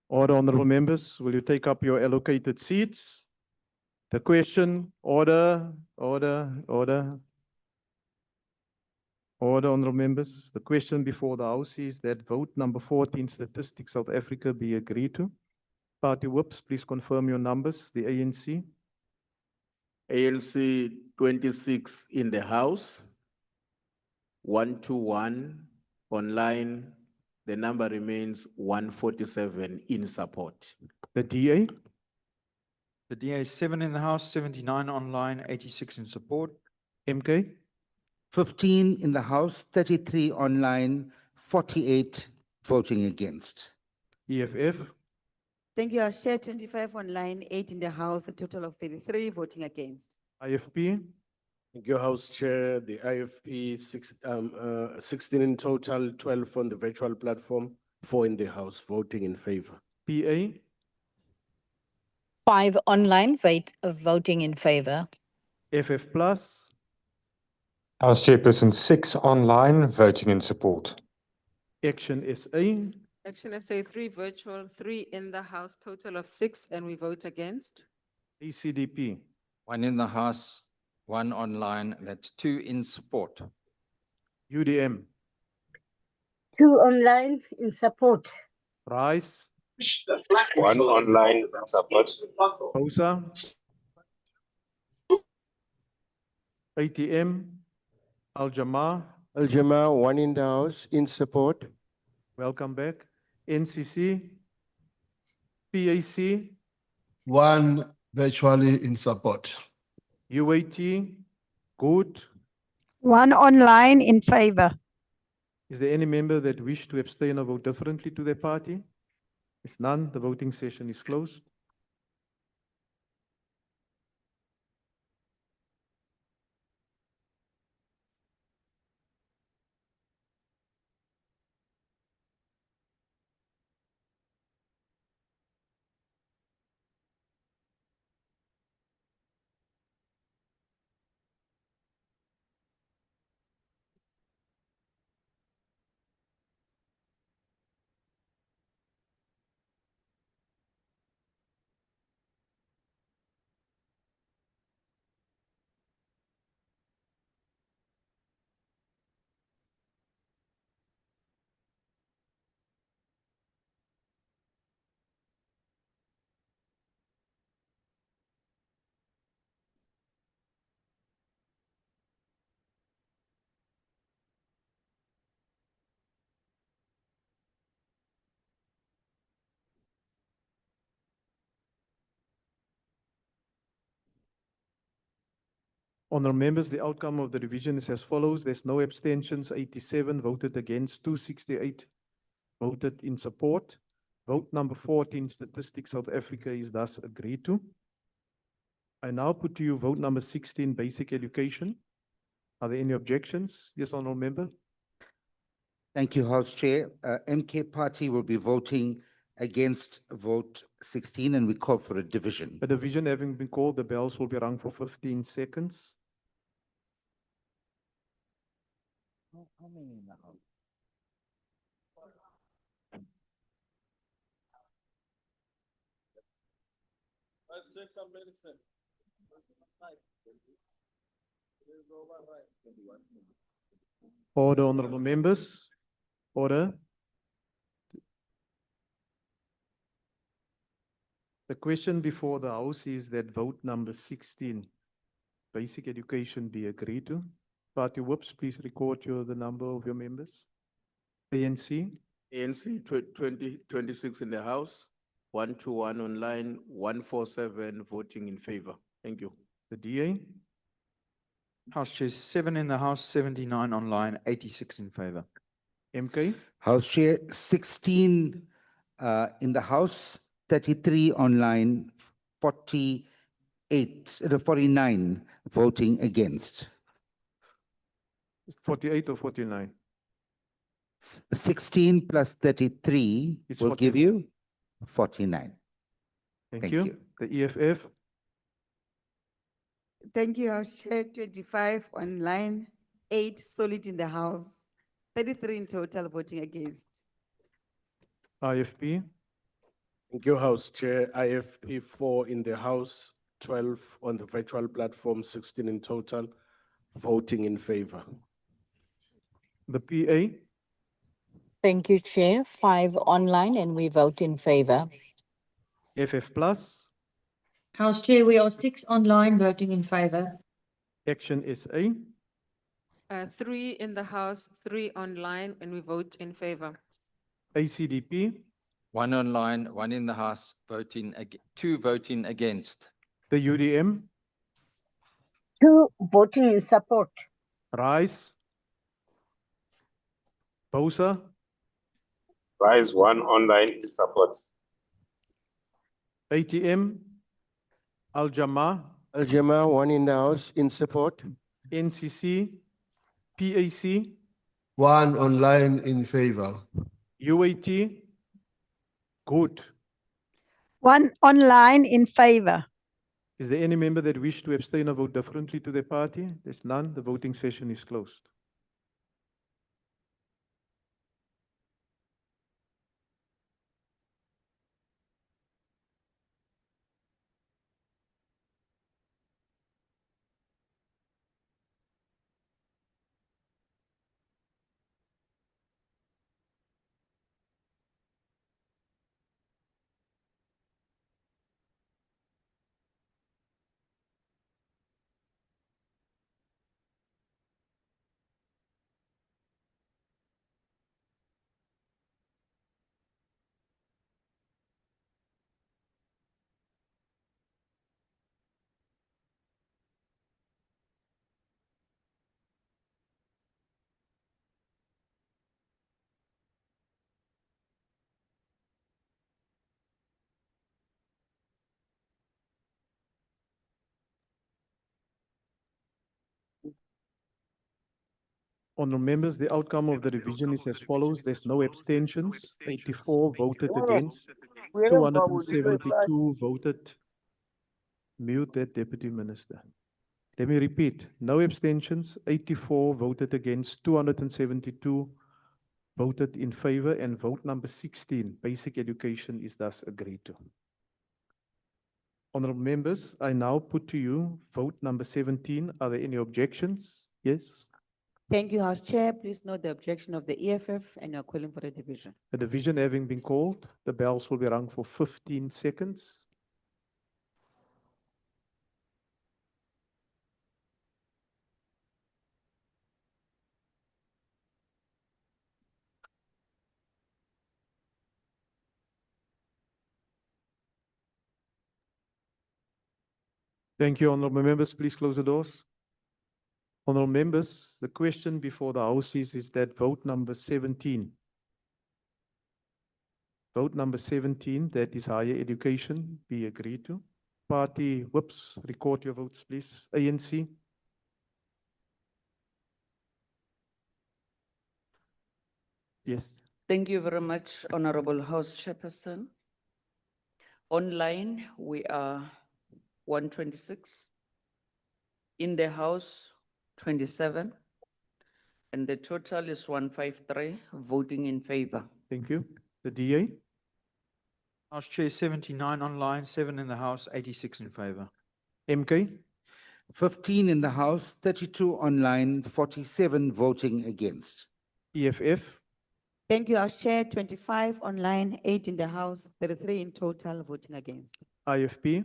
Order, honorable members, will you take up your allocated seats? The question, order, order, order. Order, honorable members. The question before the House is that vote number 14, Statistics South Africa, be agreed to. Party whips, please confirm your numbers. The ANC. ANC 26 in the House, 121 online. The number remains 147 in support. The DA. The DA is 7 in the House, 79 online, 86 in support. MK. 15 in the House, 33 online, 48 voting against. EFF. Thank you, House Chair. 25 online, 8 in the House, a total of 33 voting against. IFP. Thank you, House Chair. The IFP 16 in total, 12 on the virtual platform, 4 in the House, voting in favor. PA. 5 online, voting in favor. FF plus. House Chairperson, 6 online, voting in support. Action SA. Action SA 3 virtual, 3 in the House, total of 6, and we vote against. ECDP. 1 in the House, 1 online, that's 2 in support. UDM. 2 online in support. Rice. 1 online support. Bosa. ATM. Al-Jamaa. Al-Jamaa, 1 in the House, in support. Welcome back. NCC. PAC. 1 virtually in support. UAT. Good. 1 online in favor. Is there any member that wish to abstain or vote differently to their party? If none, the voting session is closed. Honourable members, the outcome of the revision is as follows. There's no abstentions, 87 voted against, 268 voted in support. Vote number 14, Statistics South Africa, is thus agreed to. I now put to you vote number 16, Basic Education. Are there any objections? Yes, Honourable Member. Thank you, House Chair. MK Party will be voting against vote 16, and we call for a division. A division having been called, the bells will be rung for 15 seconds. How many now? Let's take some medicine. Order, Honourable Members. Order. The question before the House is that vote number 16, Basic Education, be agreed to. Party whips, please record the number of your members. ANC. ANC 26 in the House, 121 online, 147 voting in favor. Thank you. The DA. House Chair, 7 in the House, 79 online, 86 in favor. MK. House Chair, 16 in the House, 33 online, 49 voting against. 48 or 49? 16 plus 33 It's will 40. give you 49. Thank you. The EFF. Thank you, House Chair. 25 online, 8 solid in the House, 33 in total voting against. IFP. Thank you, House Chair. IFP 4 in the House, 12 on the virtual platform, 16 in total, voting in favor. The PA. Thank you, Chair. 5 online and we vote in favor. FF Plus. House Chair, we are 6 online voting in favor. Action SA. 3 in the House, 3 online, and we vote in favor. ACDP. 1 online, 1 in the House, 2 voting against. The UDM. 2 voting in support. RISE. BOSA. Rise 1 online in support. ATM. Al-Jama. Al-Jama 1 in the House in support. NCC. PAC. 1 online in favor. UAT. Good. 1 online in favor. Is there any member that wish to abstain or vote differently to their party? There's none. The voting session is closed. Honourable members, the outcome of the revision is as follows. There's no abstentions. 84 voted against. 272 voted. Mute that, Deputy Minister. Let me repeat. No abstentions. 84 voted against. 272 voted in favor. And vote number 16, Basic Education, is thus agreed to. Honourable members, I now put to you vote number 17. Are there any objections? Yes. Thank you, House Chair. Please note the objection of the EFF and you're calling for a division. A division having been called, the bells will be rung for 15 seconds. Thank you, honourable members. Please close the doors. Honorable members, the question before the House is that vote number 17. Vote number 17, that is higher education, be agreed to. Party whips, record your votes, please. ANC. Yes. Thank you very much, Honorable House Chairperson. Online, we are 126. In the House, 27. And the total is 153 voting in favor. Thank you. The DA. House Chair, 79 online, 7 in the House, 86 in favor. MK. 15 in the House, 32 online, 47 voting against. EFF. Thank you, House Chair. 25 online, 8 in the House, 33 in total voting against. IFP.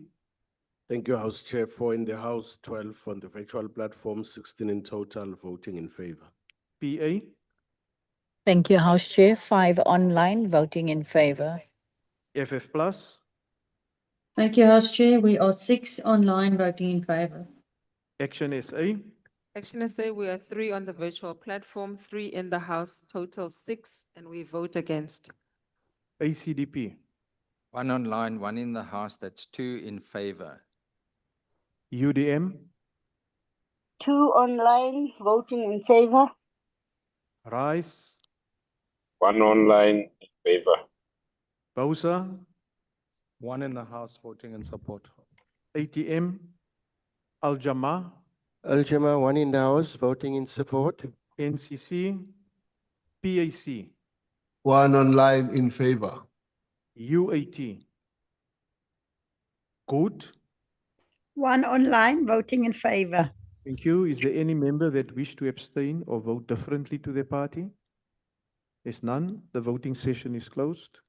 Thank you, House Chair. 4 in the House, 12 on the virtual platform, 16 in total voting in favor. PA. Thank you, House Chair. 5 online, voting in favor. FF Plus. Thank you, House Chair. We are 6 online voting in favor. Action SA. Action SA, we are 3 on the virtual platform, 3 in the House, total 6, and we vote against. ACDP. 1 online, 1 in the House, that's 2 in favor. UDM. 2 online, voting in favor. RISE. 1 online in favor. BOSA. 1 in the House voting in support. ATM. Al-Jama. Al-Jama, 1 in the House, voting in support. NCC. PAC. 1 online in favor. UAT. Good. 1 online, voting in favor. Thank you. Is there any member that wish to abstain or vote differently to their party? There's none. The voting session is closed.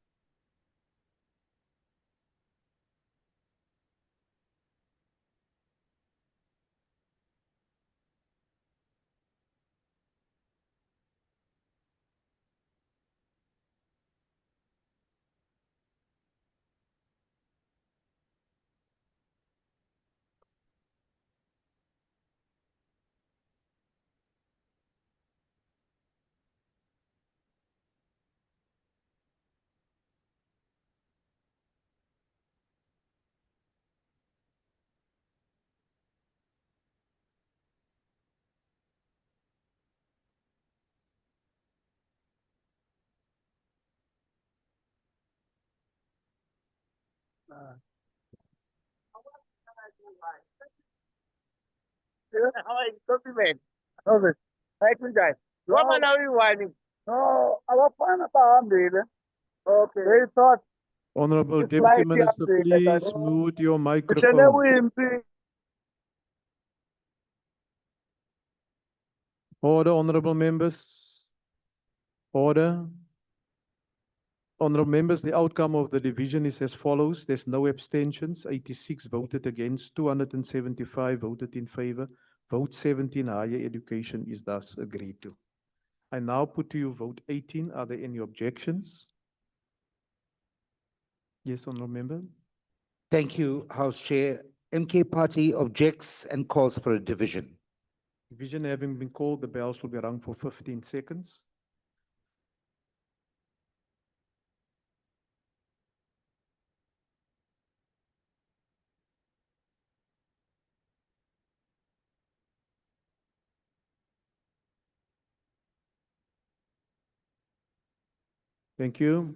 Honorable Deputy Minister, please mute your microphone. Order, honorable members. Order. Honorable members, the outcome of the division is as follows. There's no abstentions. 86 voted against, 275 voted in favor. Vote 17, higher education is thus agreed to. I now put to you vote 18. Are there any objections? Yes, honorable member. Thank you, House Chair. MK Party objects and calls for a division. Division having been called, the bells will be rung for 15 seconds. Thank you.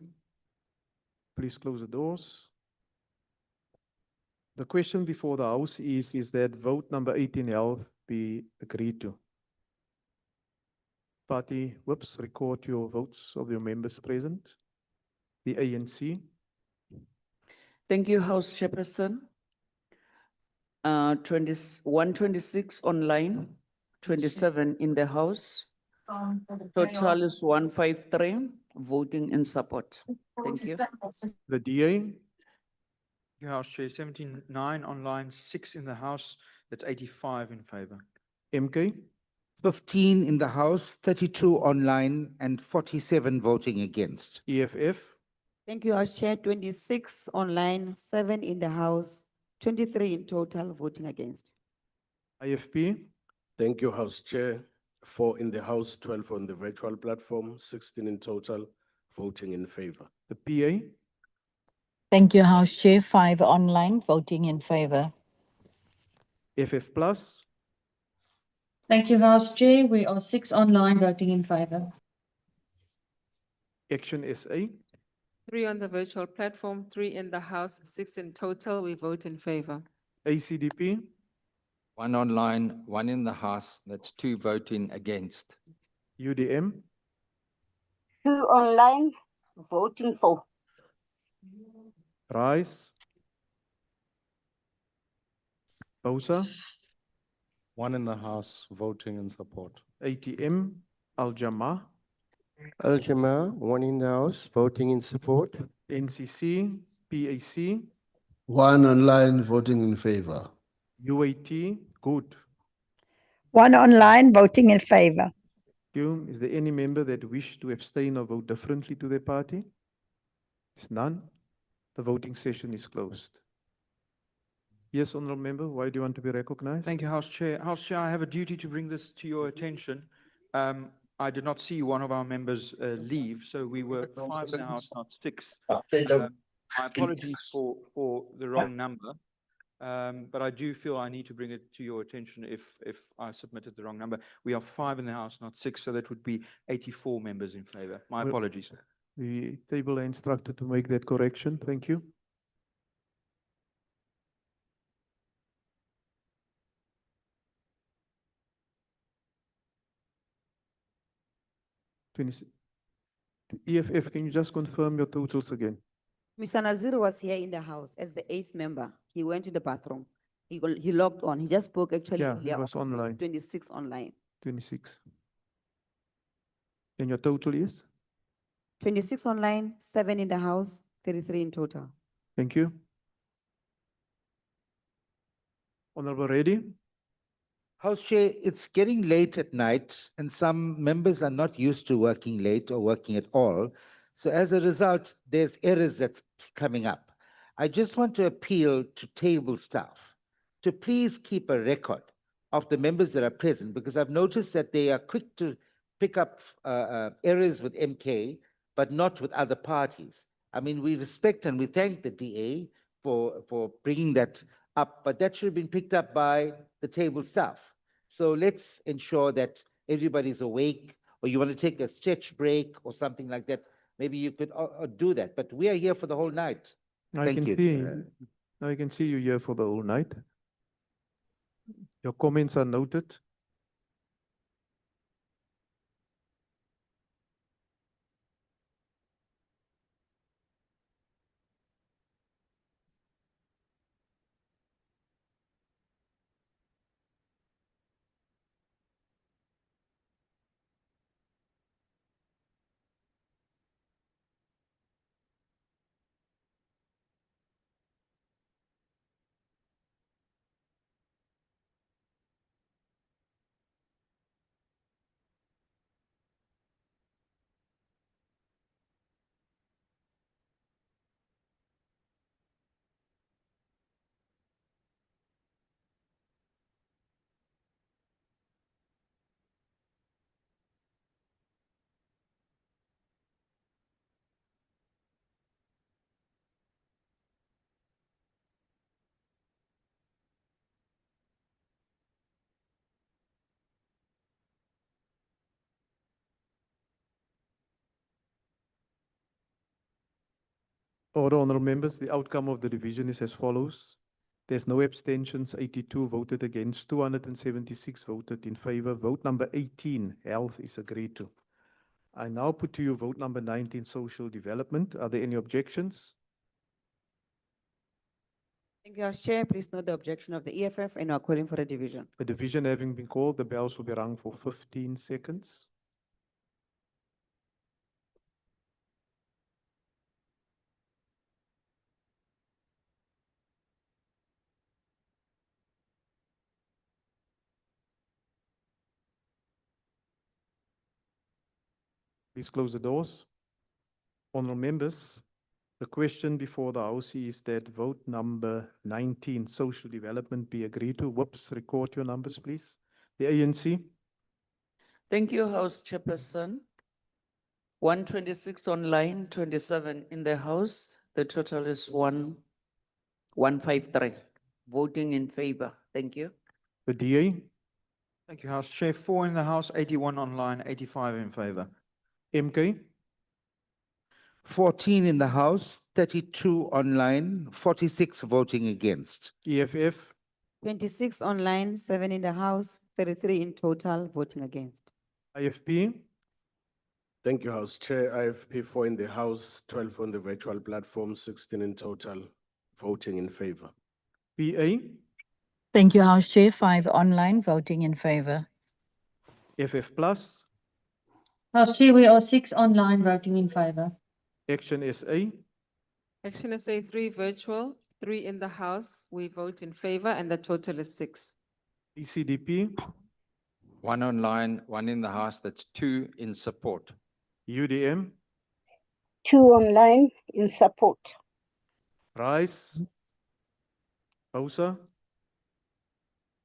Please close the doors. The question before the House is that vote number 18 health be agreed to. Party whips, record your votes of your members present. The ANC. Thank you, House Chairperson. 126 online, 27 in the House. Total is 153 voting in support. Thank you. The DA. Your House Chair, 79 online, 6 in the House, that's 85 in favor. MK. 15 in the House, 32 online, and 47 voting against. EFF. Thank you, House Chair. 26 online, 7 in the House, 23 in total voting against. IFP. Thank you, House Chair. 4 in the House, 12 on the virtual platform, 16 in total, voting in favor. The PA, Thank you, House Chair. 5 online, voting in favor. FF Plus, Thank you, House Chair. We are 6 online voting in favor. Action SA, 3 on the virtual platform, 3 in the House, 6 in total. We vote in favor. ACDP, 1 online, 1 in the House, that's 2 voting against. UDM, 2 online, voting for. RISE, BOSA, 1 in the House, voting in support. ATM, Al Jama, Al Jama, 1 in the House, voting in support. NCC, PAC, 1 online, voting in favor. UAT, good. 1 online, voting in favor. You, is there any member that wish to abstain or vote differently to their party? It's none. The voting session is closed. Yes, honourable member, why do you want to be recognized? Thank you, House Chair. House Chair, I have a duty to bring this to your attention. I did not see one of our members leave, so we were 5 in the House, not 6. My apologies for the wrong number, but I do feel I need to bring it to your attention if I submitted the wrong number. We are 5 in the House, not 6, so that would be 84 members in favor. My Well- apologies. The table are instructed to make that correction. Thank you. The EFF, can you just confirm your totals again? Mr. Nazir was here in the House as the 8th member. He went to the bathroom. He logged on. He just spoke actually. Yeah, he earlier was on. online. 26 online. 26. And your total is? 26 online, 7 in the House, 33 in total. Thank you. Honorable Reddy, House Chair, it's getting late at night and some members are not used to working late or working at all. So as a result, there's errors that's coming up. I just want to appeal to table staff to please keep a record of the members that are present, because I've noticed that they are quick to pick up errors with MK, but not with other parties. I mean, we respect and we thank the DA for bringing that up, but that should have been picked up by the table staff. So let's ensure that everybody's awake, or you want to take a stretch break or something like that. Maybe you could do that, but we are here for the whole night. I can see, I can see you here for the whole night. Your comments are noted. Order, honourable members, the outcome of the division is as follows. There's no abstentions, 82 voted against, 276 voted in favor. Vote number 18, health, is agreed to. I now put to you vote number 19, social development. Are there any objections? Thank you, House Chair. Please note the objection of the EFF and are calling for a division. A division having been called, the bells will be rung for 15 seconds. Please close the doors. Honourable members, the question before the House is that vote number 19, social development, be agreed to. Whoops, record your numbers, please. The ANC. Thank you, House Chairperson. 126 online, 27 in the House. The total is 153. Voting in favor. Thank you. The DA. Thank you, House Chair. 4 in the House, 81 online, 85 in favor. MK. 14 in the House, 32 online, 46 voting against. EFF. 26 online, 7 in the House, 33 in total, voting against. IFP. Thank you, House Chair. IFP 4 in the House, 12 on the virtual platform, 16 in total, voting in favor. PA. Thank you, House Chair. 5 online, voting in favor. FF Plus. House Chair, we are 6 online voting in favor. Action SA. Action SA 3 virtual, 3 in the House. We vote in favor and the total is 6. ECDP. 1 online, 1 in the House, that's 2 in support. UDM. 2 online in support. Rice. Bosa.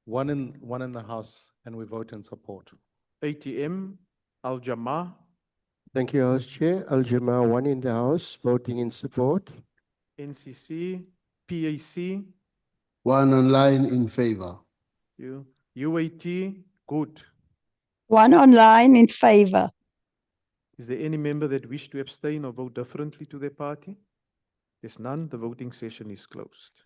One in the House, and we vote in support. ATM. Al Jama. Thank you, House Chair. Al Jama, 1 in the House, voting in support. NCC. PAC. 1 online in favor. UAT. Good. 1 online in favor. Is there any member that wish to abstain or vote differently to their party? There's none. The voting session is closed.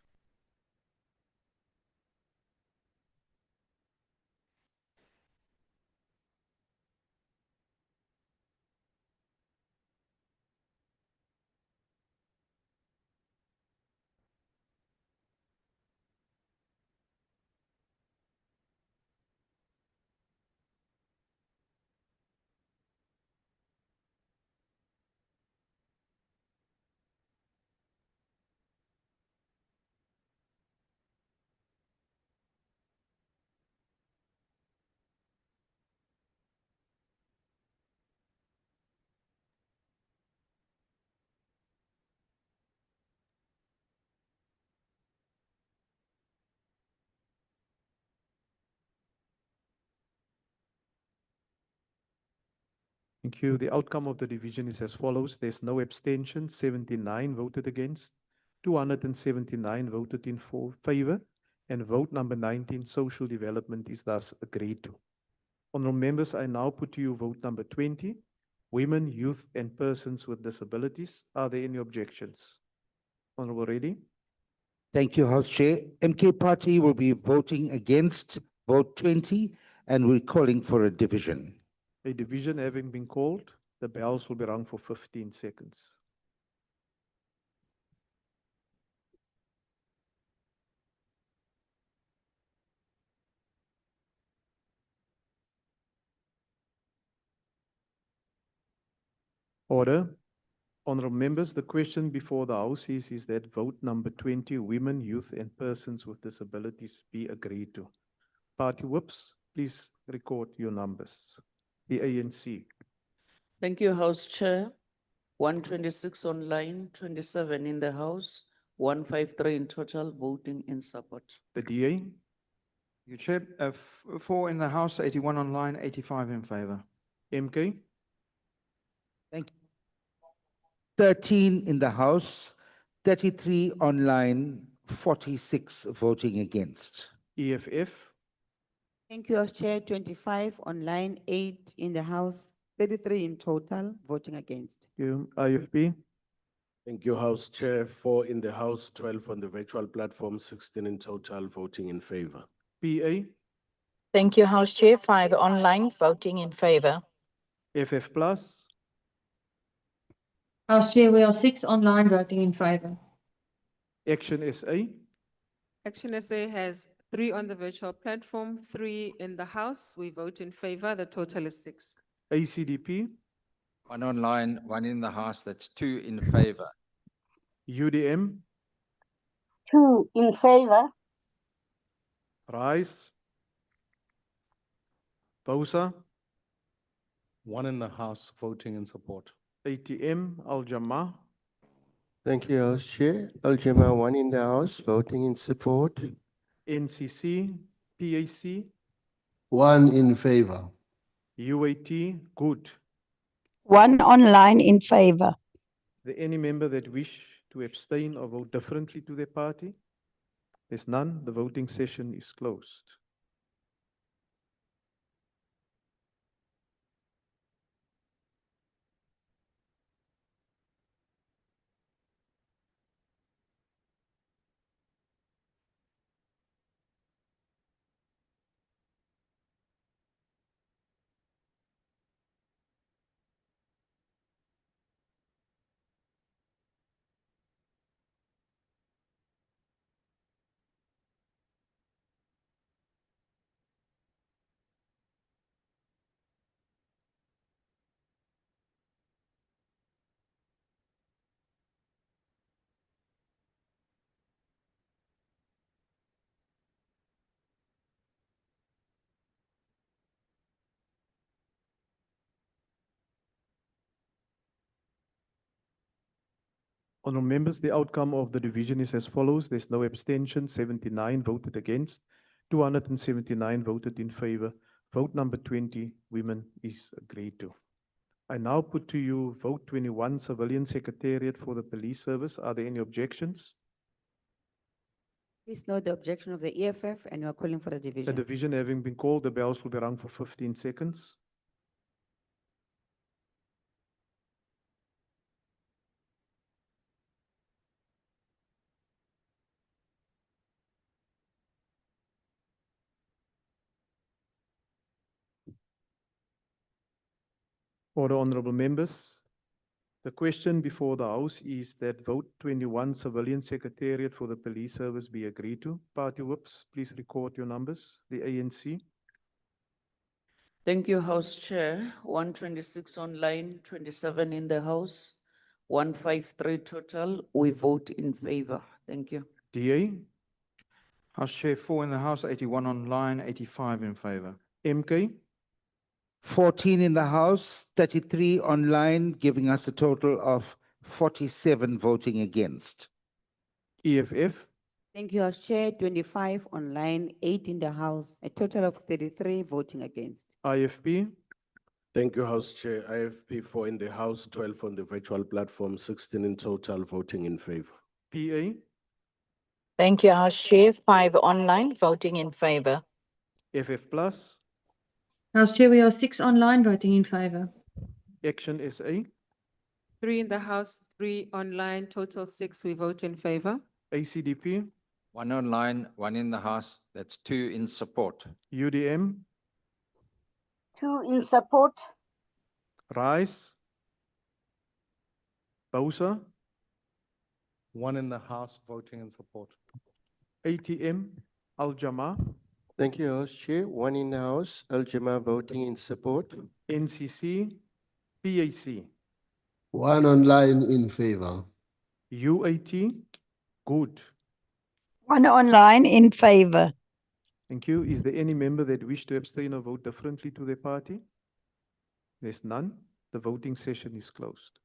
Thank you. The outcome of the division is as follows. There's no abstention, 79 voted against, 279 voted in favor, and vote number 19, social development, is thus agreed to. Honourable members, I now put to you vote number 20, women, youth, and persons with disabilities. Are there any objections? Honourable Reddy. Thank you, House Chair. MK Party will be voting against vote 20, and we're calling for a division. A division having been called, the bells will be rung for 15 seconds. Order. Honourable members, the question before the House is that vote number 20, women, youth, and persons with disabilities, be agreed to. Party whips, please record your numbers. The ANC. Thank you, House Chair. 126 online, 27 in the House, 153 in total, voting in support. The DA. You Chair, 4 in the House, 81 online, 85 in favor. MK. Thank you. 13 in the House, 33 online, 46 voting against. EFF. Thank you, House Chair. 25 online, 8 in the House, 33 in total, voting against. Thank you. IFP. Thank you, House Chair. 4 in the House, 12 on the virtual platform, 16 in total, voting in favor. PA. Thank you, House Chair. 5 online, voting in favor. FF Plus. House Chair, we are 6 online voting in favor. Action SA. Action SA has 3 on the virtual platform, 3 in the House. We vote in favor. The total is 6. ACDP. 1 online, 1 in the House, that's 2 in favor. UDM. 2 in favor. Rice. Bosa. 1 in the House, voting in support. ATM. Al Jama. Thank you, House Chair. Al Jama, 1 in the House, voting in support. NCC. PAC. One in favor. UAT, good. One online in favor. There any member that wish to abstain or vote differently to their party? There's none. The voting session is closed. Honourable members, the outcome of the division is as follows. There's no abstention, 79 voted against, 279 voted in favor. Vote number 20, women, is agreed to. I now put to you vote 21, civilian secretariat for the police service. Are there any objections? Please note the objection of the EFF and we are calling for a The division. division having been called, the bells will be rung for 15 seconds. Order, honourable members. The question before the House is that vote 21 civilian secretariat for the police service be agreed to. Party whips, please record your numbers. The ANC. Thank you, House Chair. 126 online, 27 in the House, 153 total. We vote in favor. Thank you. DA, House Chair, 4 in the House, 81 online, 85 in favor. MK, 14 in the House, 33 online, giving us a total of 47 voting against. EFF, Thank you, House Chair. 25 online, 8 in the House, a total of 33 voting against. IFP, Thank you, House Chair. IFP 4 in the House, 12 on the virtual platform, 16 in total voting in favor. PA, Thank you, House Chair. 5 online, voting in favor. FF Plus, House Chair, we are 6 online voting in favor. Action SA, 3 in the House, 3 online, total 6, we vote in favor. ACDP, 1 online, 1 in the House, that's 2 in support. UDM, 2 in support. RISE, BOSA, One in the House voting in support. ATM, Al Jama, Thank you, House Chair. 1 in the House, Al Jama voting in support. NCC, PAC, One online in favor. UAT, good. One online in favor. Thank you. Is there any member that wish to abstain or vote differently to their party? There's none. The voting session is closed.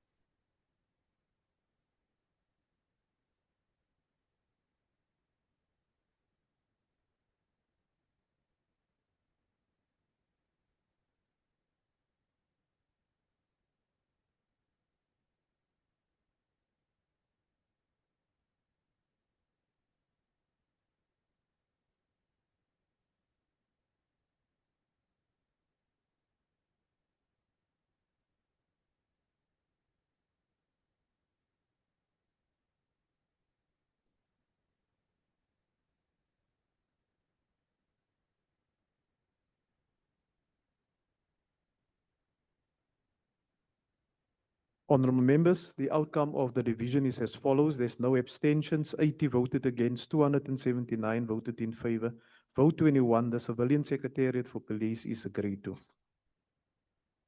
Honourable members, the outcome of the division is as follows. There's no abstentions, 80 voted against, 279 voted in favor. Vote 21, the civilian secretariat for police is agreed to.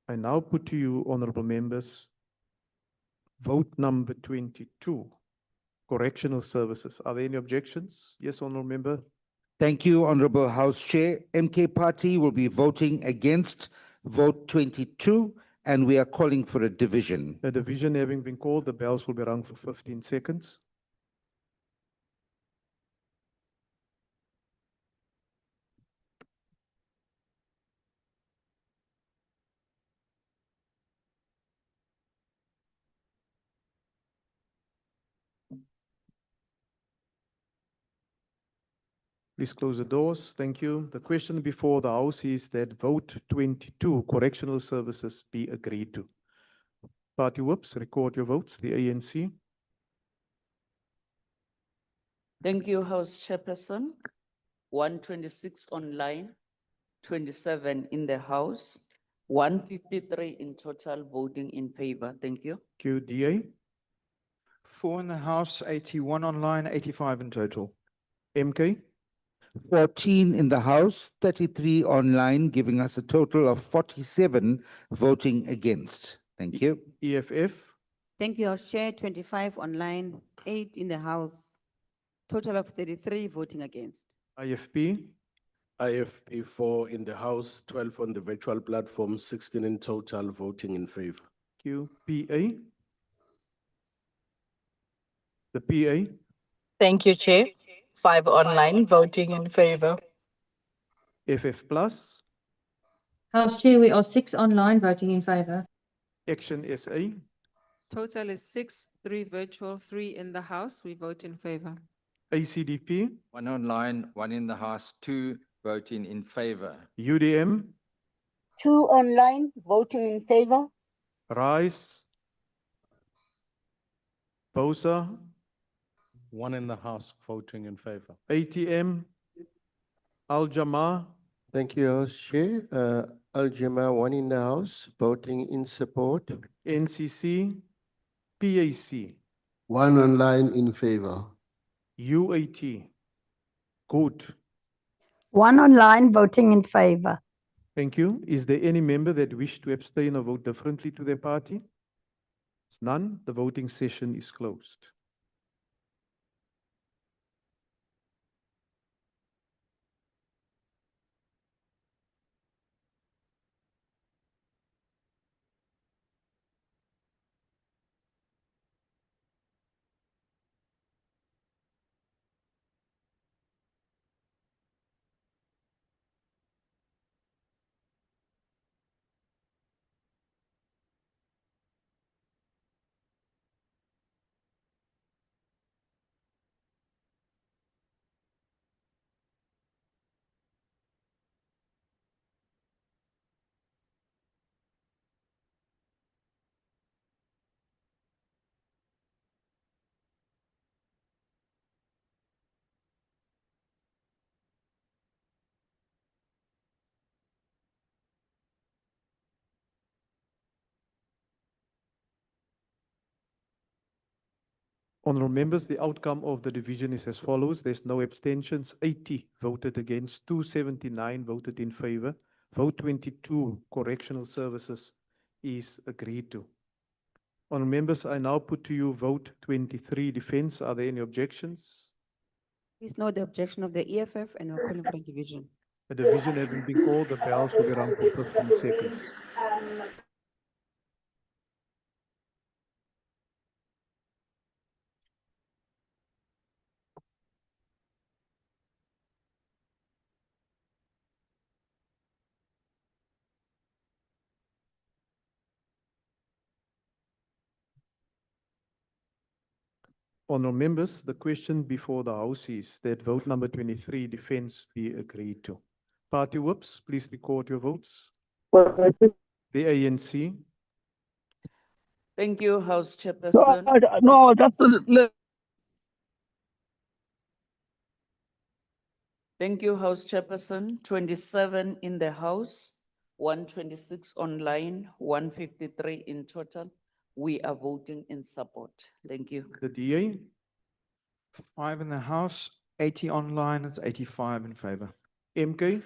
I now put to you, honourable members, vote number 22, correctional services. Are there any objections? Yes, honourable member. Thank you, Honorable House Chair. MK Party will be voting against vote 22, and we are calling for a division. The division having been called, the bells will be rung for 15 seconds. Please close the doors. Thank you. The question before the House is that vote 22, correctional services, be agreed to. Party whips, record your votes, the ANC. Thank you, House Chairperson. 126 online, 27 in the House, 153 in total voting in favor. Thank you. QDA, 4 in the House, 81 online, 85 in total. MK, 14 in the House, 33 online, giving us a total of 47 voting against. Thank you. EFF, Thank you, House Chair. 25 online, 8 in the House. Total of 33 voting against. IFP, IFP 4 in the House, 12 on the virtual platform, 16 in total voting in favor. QPA. The PA, Thank you, Chair. 5 online, voting in favor. FF Plus, House Chair, we are 6 online voting in favor. Action SA, Total is 6, 3 virtual, 3 in the House. We vote in favor. ACDP, 1 online, 1 in the House, 2 voting in favor. UDM, 2 online, voting in favor. RISE, BOSA, 1 in the House, voting in favor. ATM, Al Jamaa, Thank you, House Chair. Al Jamaa, 1 in the House, voting in support. NCC, PAC, 1 online in favor. UAT. Good. 1 online, voting in favor. Thank you. Is there any member that wish to abstain or vote differently to their party? It's none. The voting session is closed. Honourable members, the outcome of the division is as follows. There's no abstentions. 80 voted against, 279 voted in favor. Vote 22, correctional services, is agreed to. Honourable members, I now put to you vote 23, defence. Are there any objections? Please note the objection of the EFF and we're calling for a division. A division having been called, the bells will be rung for 15 seconds. Honourable members, the question before the House is that vote number 23, defence, be agreed to. Party whips, please record your votes. The ANC, Thank you, House Chairperson. No, that's Thank you, House Chairperson. 27 in the House, 126 online, 153 in total. We are voting in support. Thank you. the DA, 5 in the House, 80 online, it's 85 in favor. MK,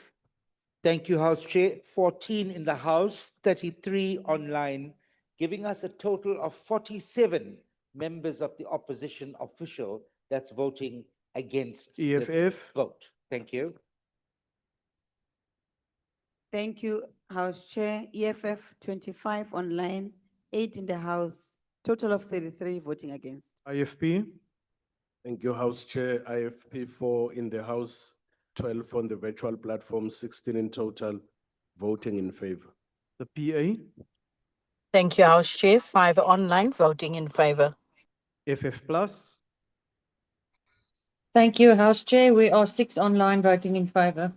Thank you, House Chair. 14 in the House, 33 online, giving us a total of 47 members of the opposition official that's voting against this EFF, vote. Thank you. Thank you, House Chair. EFF 25 online, 8 in the House. Total of 33 voting against. IFP, Thank you, House Chair. IFP 4 in the House, 12 on the virtual platform, 16 in total, voting in favor. the PA, Thank you, House Chair. 5 online, voting in favor. FF Plus, Thank you, House Chair. We are 6 online voting in favor.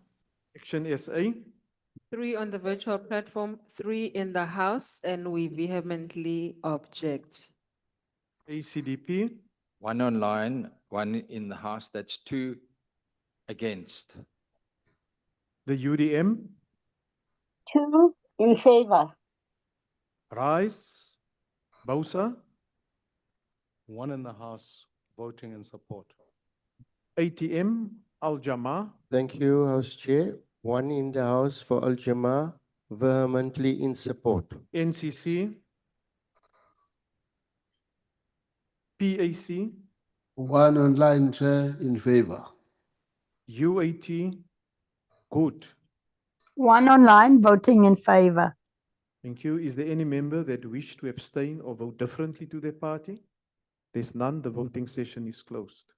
Action SA. 3 on the virtual platform, 3 in the House, and we vehemently object. ACDP. 1 online, 1 in the House, that's 2 against. The UDM. 2 in favor. Rise. Bausa. One in the House, voting in support. ATM. Al Jama. Thank you, House Chair. One in the House for Al Jama, vehemently in support. NCC. PAC. 1 online, Chair, in favor. UAT. Good. 1 online voting in favor. Thank you. Is there any member that wish to abstain or vote differently to their party? There's none. The voting session is closed.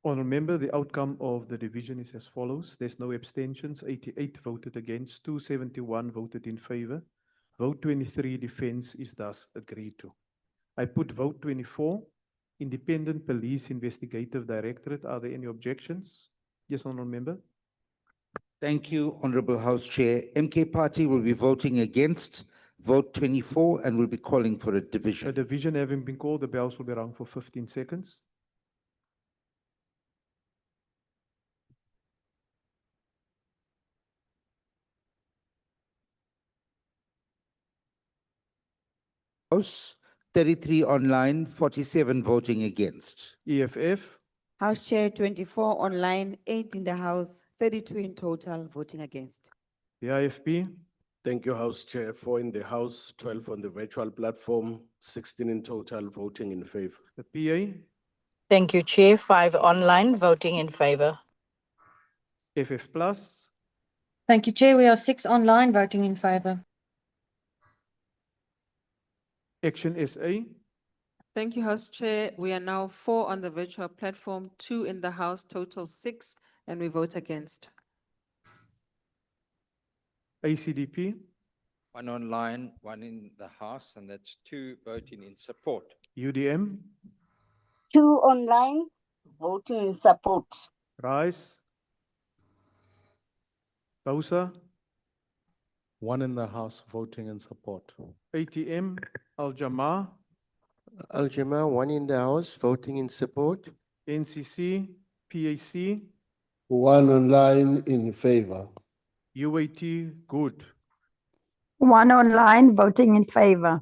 Honourable Member, the outcome of the division is as follows. There's no abstentions. 88 voted against, 271 voted in favour. Vote 23, defence, is thus agreed to. I put vote 24, Independent Police Investigative Directorate. Are there any objections? Yes, Honourable Member. Thank you, Honourable House Chair. MK Party will be voting against vote 24 and will be calling for a A division. division having been called, the bells will be rung for 15 seconds. House, 33 online, 47 voting against. EFF. House Chair, 24 online, 8 in the House, 32 in total, voting against. The IFP. Thank you, House Chair. 4 in the House, 12 on the virtual platform, 16 in total, voting in favor. The PA. Thank you, Chair. 5 online voting in favor. FF Plus. Thank you, Chair. We are 6 online voting in favor. Action SA. Thank you, House Chair. We are now 4 on the virtual platform, 2 in the House, total 6, and we vote against. ACDP. 1 online, 1 in the House, and that's 2 voting in support. UDM. 2 online, voting in support. Rise. Bausa. One in the House, voting in support. ATM. Al Jama. Al Jama, one in the House, voting in support. NCC. PAC. 1 online, in favor. UAT. Good. 1 online voting in favor.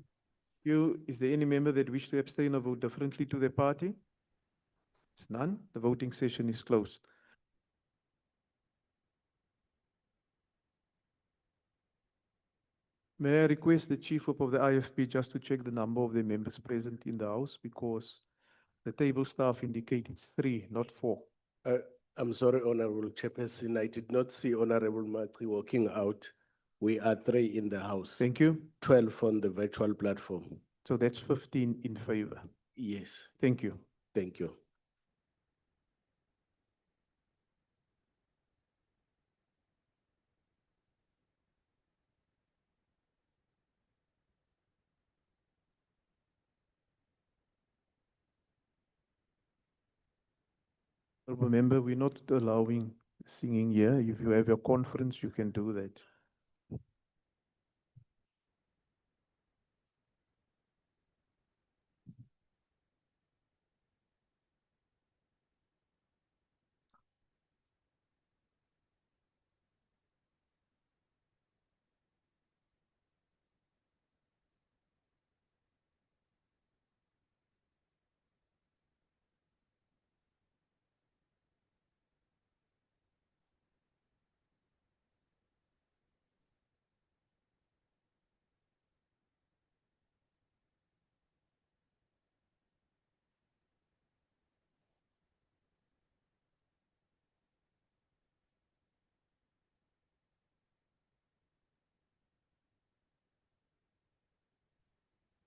Is there any member that wish to abstain or vote differently to their party? It's none. The voting session is closed. May I request the Chief Whip of the IFP just to check the number of the members present in the House, because the table staff indicate it's 3, not 4. I'm sorry, Honorable Chairperson, I did not see Honorable Matri walking out. We are 3 in the House. Thank you. 12 on the virtual platform. So that's 15 in favor. Yes, Thank you. thank you. Remember, we're not allowing singing here. If you have your conference, you can do that.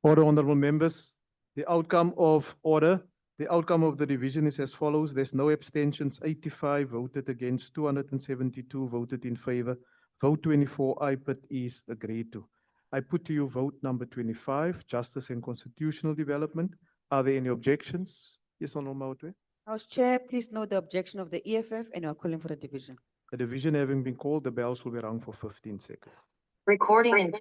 Order, honorable members. The outcome of the division is as follows. There's no abstentions, 85 voted against, 272 voted in favor. Vote 24, iPad is agreed to. I put to you vote number 25, Justice and Constitutional Development. Are there any objections? Yes, Honorable Mautwe. House Chair, please note the objection of the EFF and we are calling for a division. The division having been called, the bells will be rung for 15 seconds. Recording in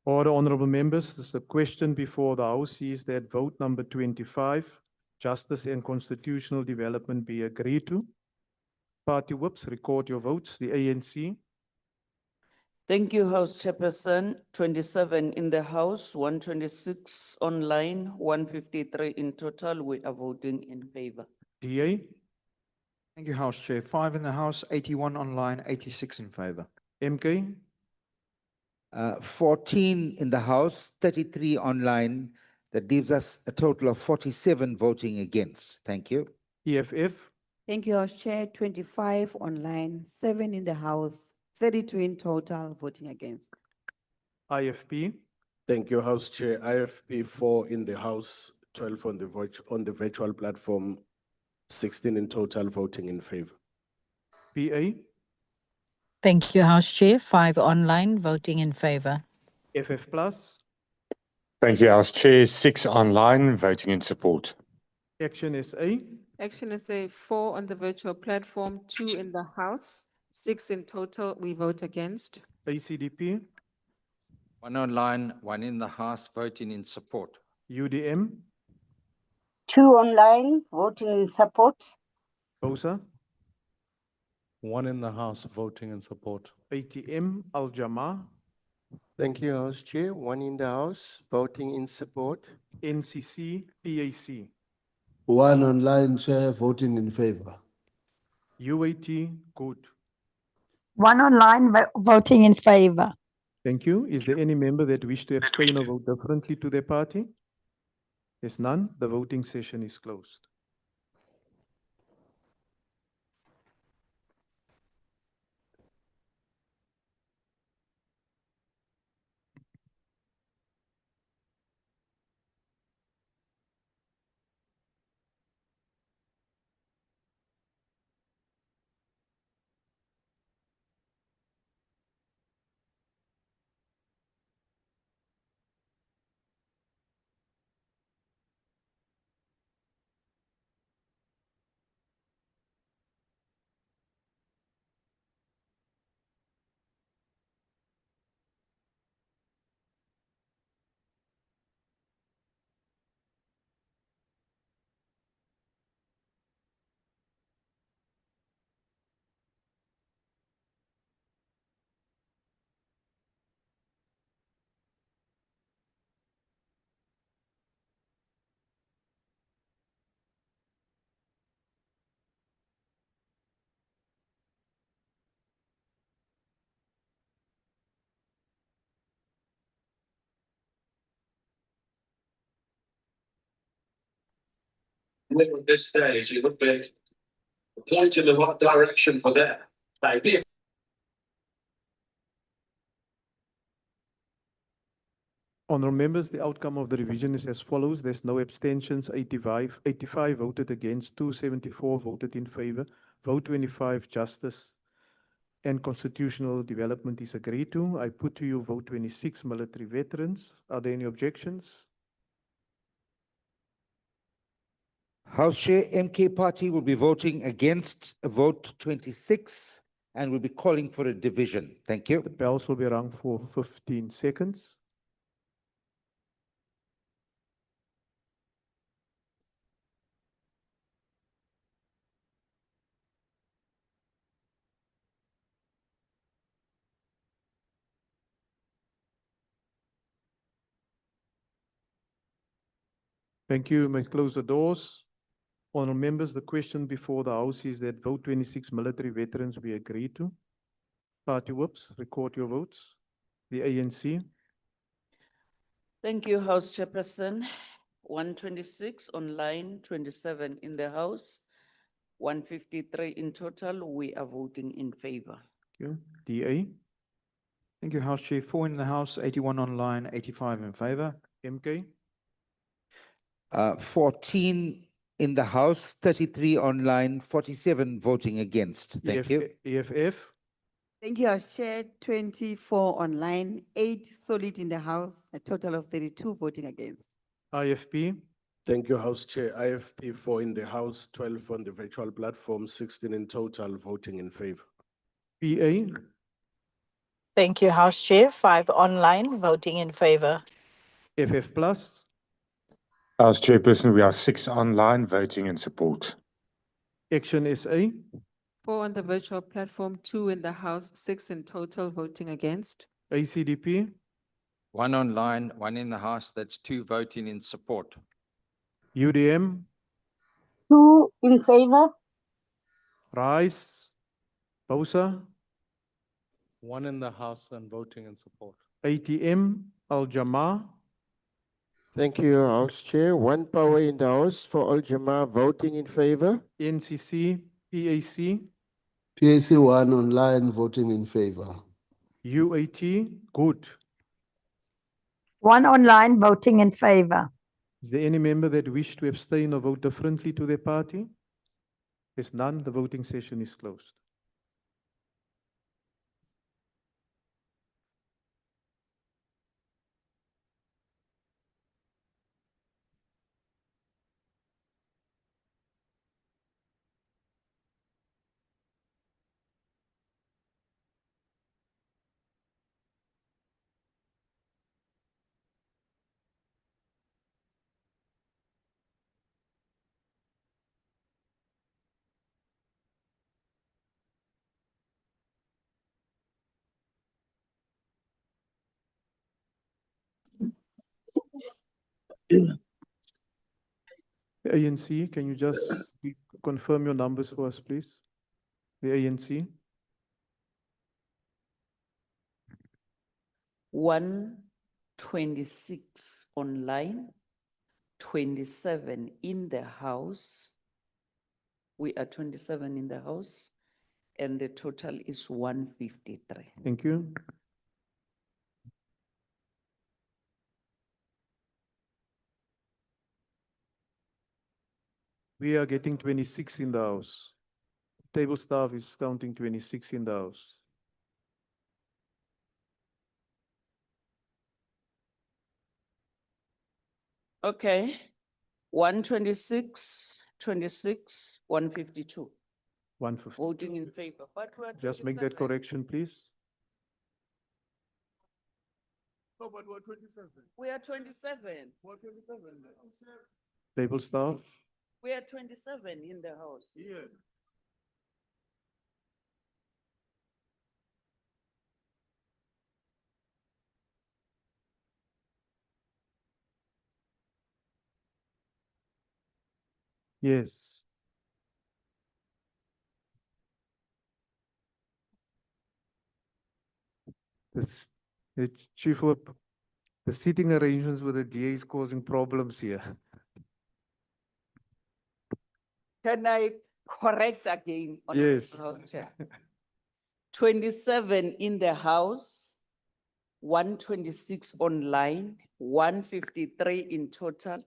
Order, honorable members, the question before the House is that vote number 25, Justice and Constitutional Development, be agreed to. Party whips, record your votes. The ANC. Thank you, House Chairperson. 27 in the House, 126 online, 153 in total. We are voting in favor. DA. Thank you, House Chair. 5 in the House, 81 online, 86 in favor. MK. 14 in the House, 33 online. That leaves us a total of 47 voting against. Thank you. EFF. Thank you, House Chair. 25 online, 7 in the House, 32 in total, voting against. IFP. Thank you, House Chair. IFP 4 in the House, 12 on the virtual platform, 16 in total, voting in favor. PA. Thank you, House Chair. 5 online, voting in favor. FF Plus. Thank you, House Chair. 6 online, voting in support. Action SA. Action SA 4 on the virtual platform, 2 in the House, 6 in total. We vote against. ACDP. 1 online, 1 in the House, voting in support. UDM. 2 online, voting in support. BOSA. 1 in the House, voting in support. ATM. Al Jama. Thank you, House Chair. 1 in the House, voting in support. NCC. PAC. 1 online, Chair, voting in favor. UAT. Good. 1 online, voting in favor. Thank you. Is there any member that wish to abstain or vote differently to their party? There's none. The voting session is closed. At this stage, it would be a point in the right direction for that. Thank you. Honourable members, the outcome of the revision is as follows. There's no abstentions, 85 voted against, 274 voted in favor. Vote 25, Justice and Constitutional Development is agreed to. I put to you vote 26, military veterans. Are there any objections? House Chair, MK Party will be voting against vote 26 and will be calling for a division. Thank you. The bells will be rung for 15 seconds. Thank you. May close the doors. Honourable members, the question before the House is that vote 26 military veterans be agreed to. Party whips, record your votes. The ANC. Thank you, House Chairperson. 126 online, 27 in the House, 153 in total. We are voting in favor. Thank you. DA, Thank you, House Chair. 4 in the House, 81 online, 85 in favor. MK, 14 in the House, 33 online, 47 voting against. Thank you. EFF, Thank you, House Chair. 24 online, 8 solid in the House, a total of 32 voting against. IFP, Thank you, House Chair. IFP 4 in the House, 12 on the virtual platform, 16 in total, voting in favor. PA, Thank you, House Chair. 5 online, voting in favor. FF Plus, As chairperson, we are 6 online voting in support. Action SA, 4 on the virtual platform, 2 in the House, 6 in total voting against. ACDP, 1 online, 1 in the House, that's 2 voting in support. UDM, 2 in favor. Rise, Bosa, 1 in the House and voting in support. ATM, Al Jama, Thank you, House Chair. 1 power in the House for Al Jama voting in favor. NCC, PAC, PAC 1 online voting in favor. UAT, good. 1 online, voting in favor. Is there any member that wish to abstain or vote differently to their party? There's none, the voting session is closed. The ANC, can you just confirm your numbers for us, please? The ANC, 126 online, 27 in the House. We are 27 in the House, and the total is 153. thank you. We are getting 26 in the House. Table staff is counting 26 in the House. Okay, 126, 26, 152. 150. Voting in favor, but we're Just make that 27. correction, please. No, but we're 27. We are 27. We're 27. Table staff, We are 27 in the House. Yeah. yes. This, the Chief Whip, the seating arrangements with the DA is causing problems here. Can I correct again? Yes. Honorable Chair? 27 in the House, 126 online, 153 in total.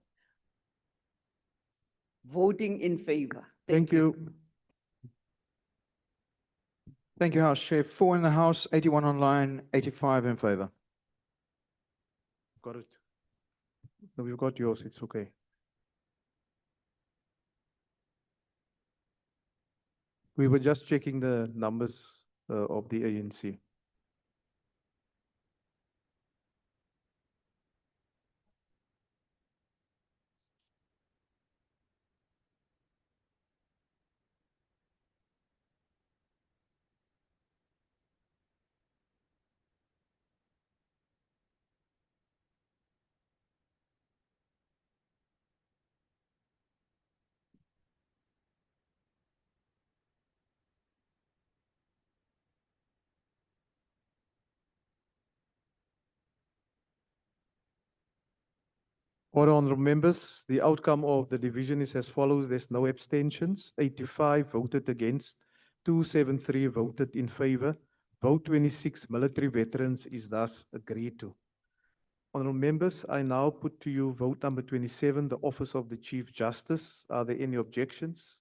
Voting in favor. Thank you. Thank you, House Chair. 4 in the House, 81 online, 85 in favor. Got it. No, we've got yours, it's okay. We were just checking the numbers of the ANC. Order, honorable members, the outcome of the division is as follows. There's no abstentions. 85 voted against, 273 voted in favor. Vote 26 military veterans is thus agreed to. Honorable members, I now put to you vote number 27, the office of the Chief Justice. Are there any objections?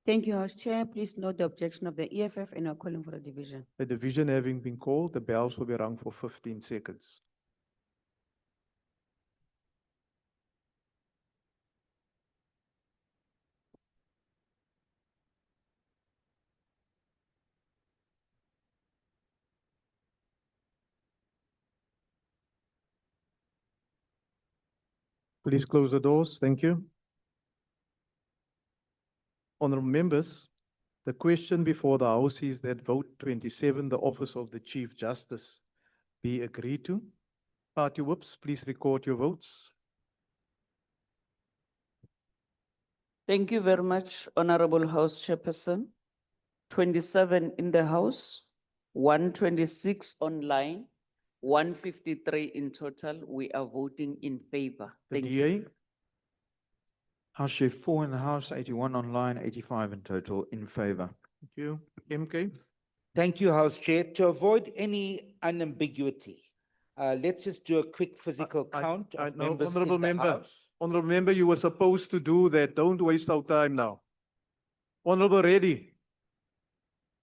Thank you, House Chair. Please note the objection of the EFF and are calling for a division. The division having been called, the bells will be rung for 15 seconds. Please close the doors. Thank you. Honorable members, the question before the House is that vote 27, the office of the Chief Justice, be agreed to. Party whips, please record your votes. Thank you very much, Honorable House Chairperson. 27 in the House, 126 online, 153 in total. We are voting in favor. The Thank you. DA, House Chair, 4 in the House, 81 online, 85 in total in favor. thank you. MK, Thank you, House Chair. To avoid any unambiguity, let's just do a quick physical count of no, members honorable in the member. House. Honorable member, you were supposed to do that. Don't waste our time now. Honorable Reddy,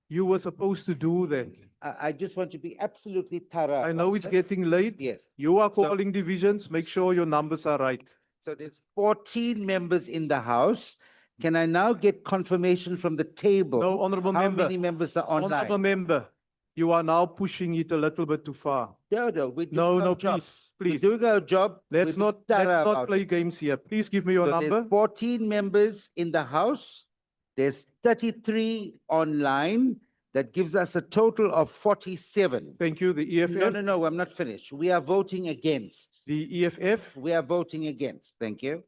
you were supposed to do that. I just want to be absolutely thorough. I know about it's this. getting late. Yes. You are calling divisions. Make sure your numbers are right. So there's 14 members in the House. Can I now get confirmation from the table? No, honorable how member. many members are Honorable online? member, you are now pushing it a little bit too far. No, we're doing No, our no, job. please, please. We're doing our job. Let's We're not, being thorough let's not about play it. games here. Please give me your So number. there's 14 members in the House. There's 33 online. That gives us a total of 47. Thank you. The EFF. No, I'm not finished. We are voting against. The EFF. We are voting against. Thank you.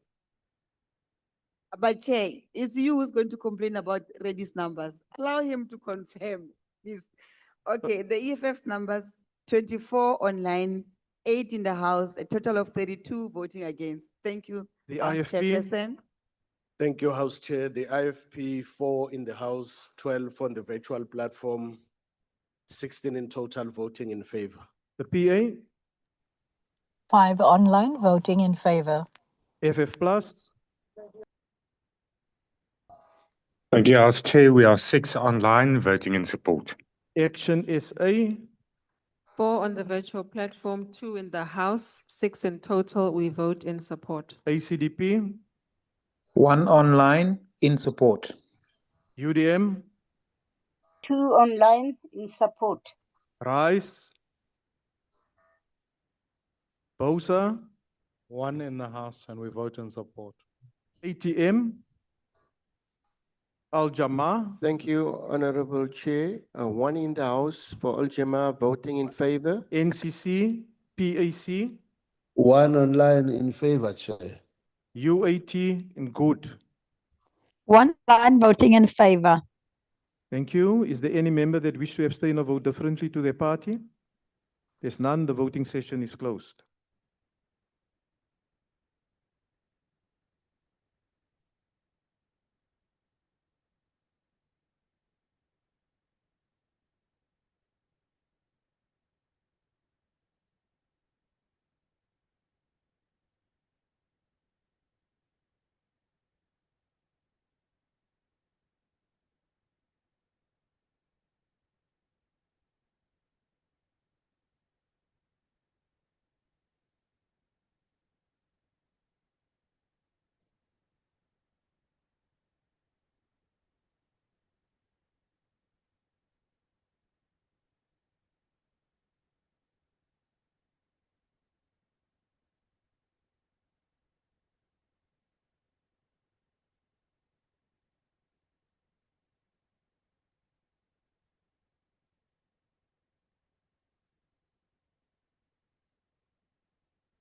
But Chair, it's you who's going to complain about Reddy's numbers. Allow him to confirm, please. Okay, the EFF's numbers, 24 online, 8 in the House, a total of 32 voting against. Thank you. The House IFP. Chairperson. Thank you, House Chair. The IFP 4 in the House, 12 on the virtual platform, 16 in total voting in favor. The PA. 5 online, voting in favor. FF plus. Thank you, House Chair. We are 6 online, voting in support. Action SA. 4 on the virtual platform, 2 in the House, 6 in total. We vote in support. ACDP. 1 online in support. UDM. 2 online in support. Rise. Bosa. 1 in the House and we vote in support. ATM. Al Jama. Thank you, Honorable Chair. 1 in the House for Al Jama voting in favor. NCC. PAC. 1 online in favor, Chair. UAT in good. 1 online, voting in favor. Thank you. Is there any member that wish to abstain or vote differently to their party? There's none. The voting session is closed.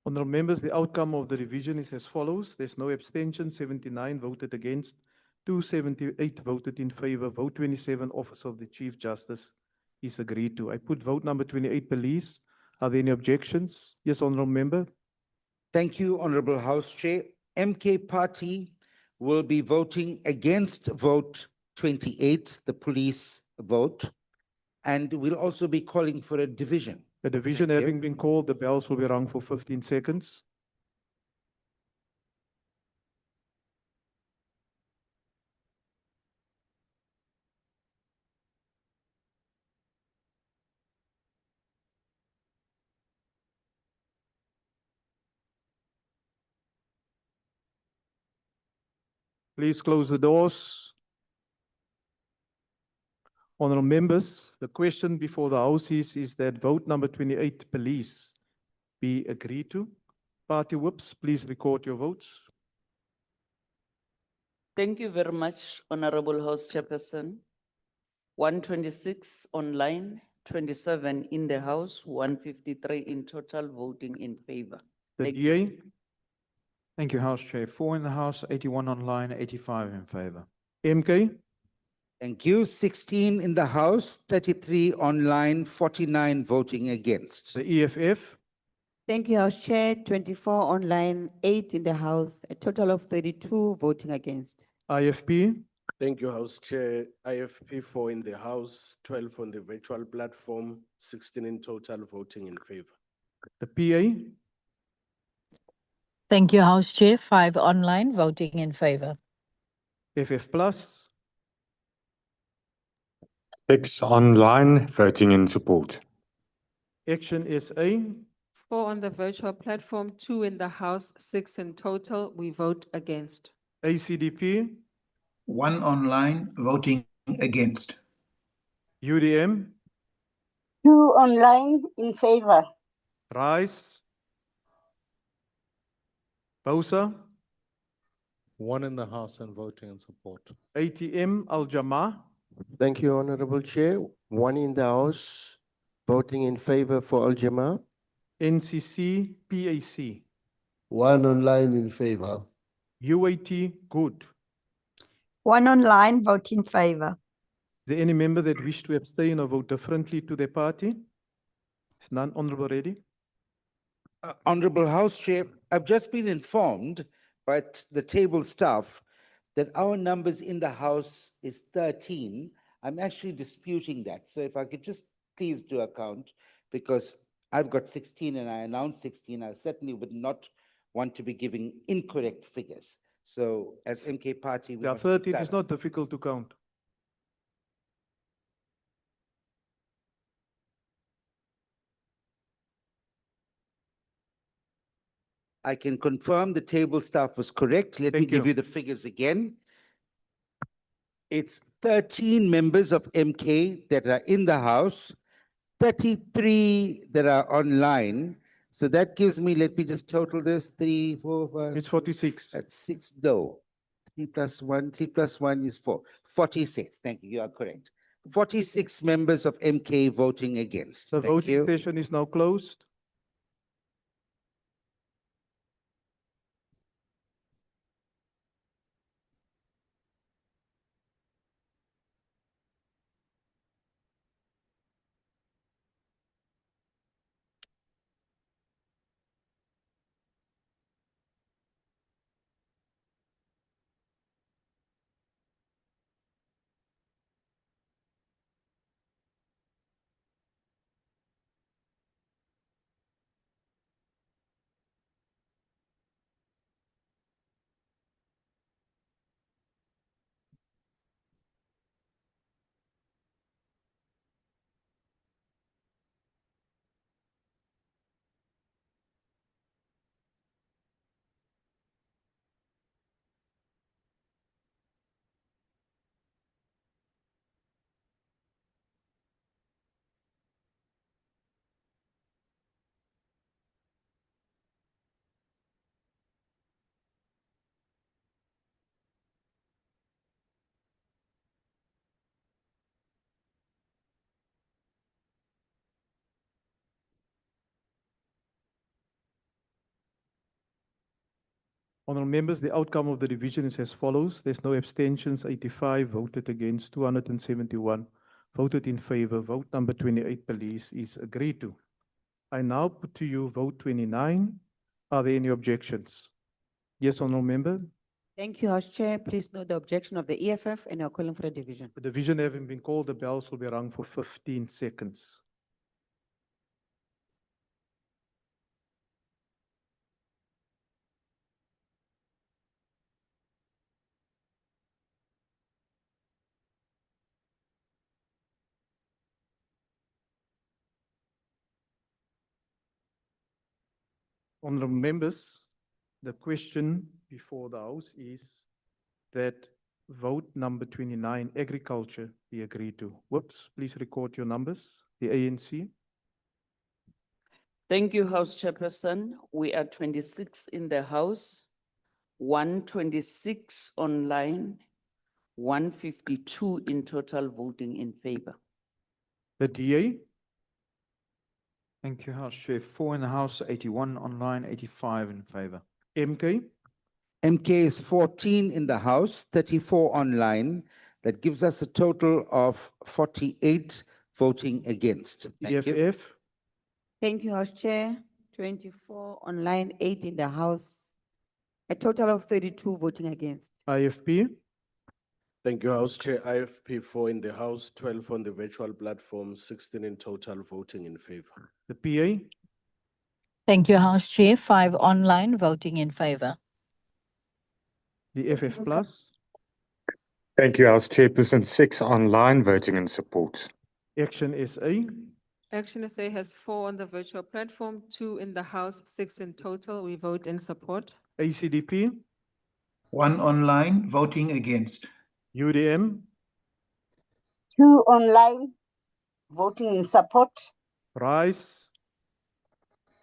Honorable members, the outcome of the revision is as follows. There's no abstention, 79 voted against, 278 voted in favor. Vote 27, Office of the Chief Justice is agreed to. I put vote number 28, Police. Are there any objections? Yes, Honorable Member. Thank you, Honorable House Chair. MK Party will be voting against vote 28, the police vote, and we'll also be calling for a division. The division Thank you. having been called, the bells will be rung for 15 seconds. Please close the doors. Honorable members, the question before the House is that vote number 28, police, be agreed to. Party whips, please record your votes. Thank you very much, Honorable House Chairperson. 126 online, 27 in the House, 153 in total voting in favor. The Thank you. DA, Thank you, House Chair. 4 in the House, 81 online, 85 in favor. MK, Thank you. 16 in the House, 33 online, 49 voting against. the EFF, Thank you, House Chair. 24 online, 8 in the House, a total of 32 voting against. IFP, Thank you, House Chair. IFP 4 in the House, 12 on the virtual platform, 16 in total voting in favor. the PA, Thank you, House Chair. 5 online, voting in favor. FF Plus, 6 online, voting in support. Action SA, 4 on the virtual platform, 2 in the House, 6 in total. We vote against. ACDP, 1 online, voting against. UDM, 2 online in favor. RISE, BOSA, 1 in the House and voting in support. ATM, Al Jama, Thank you, Honorable Chair. 1 in the House, voting in favor for Al Jama. NCC, PAC, 1 online in favor. UAT, good. 1 online, vote in favor. Is there any member that wish to abstain or vote differently to their party? Is none, Honorable Reddy? Honorable House Chair, I've just been informed by the table staff that our numbers in the House is 13. I'm actually disputing that. So if I could just please do a count, because I've got 16 and I announced 16. I certainly would not want to be giving incorrect figures. So as MK Party, we Yeah, must 13 is stand- not difficult to count. I can confirm the table staff was correct. Let me Thank give you. you the figures again. It's 13 members of MK that are in the House, 33 that are online. So that gives me, let me just total this, 3, 4, 5. It's 46. That's 6, no. 3 plus 1 is 4. 46, thank you, you are correct. 46 members of MK voting against. The Thank voting you. session is now closed. Honorable members, the outcome of the division is as follows. There's no abstentions, 85 voted against, 271 voted in favor. Vote number 28, police, is agreed to. I now put to you vote 29. Are there any objections? Yes, honourable member. Thank you, House Chair. Please note the objection of the EFF and you're calling for a division. The division having been called, the bells will be rung for 15 seconds. Honourable members, the question before the House is that vote number 29, agriculture, be agreed to. Whoops, please record your numbers. The ANC. Thank you, House Chairperson. We are 26 in the House, 126 online, 152 in total voting in favor. The DA. Thank you, House Chair. 4 in the House, 81 online, 85 in favor. MK. MK is 14 in the House, 34 online. That gives us a total of 48 voting against. Thank you. EFF. Thank you, House Chair. 24 online, 8 in the House. A total of 32 voting against. IFP. Thank you, House Chair. IFP 4 in the House, 12 on the virtual platform, 16 in total voting in favor. The PA. Thank you, House Chair. 5 online voting in favor. The FF Plus. Thank you, House Chairperson. 6 online voting in support. Action SA. Action SA has 4 on the virtual platform, 2 in the House, 6 in total. We vote in support. ACDP. 1 online, voting against. UDM. 2 online, voting in support. Rice.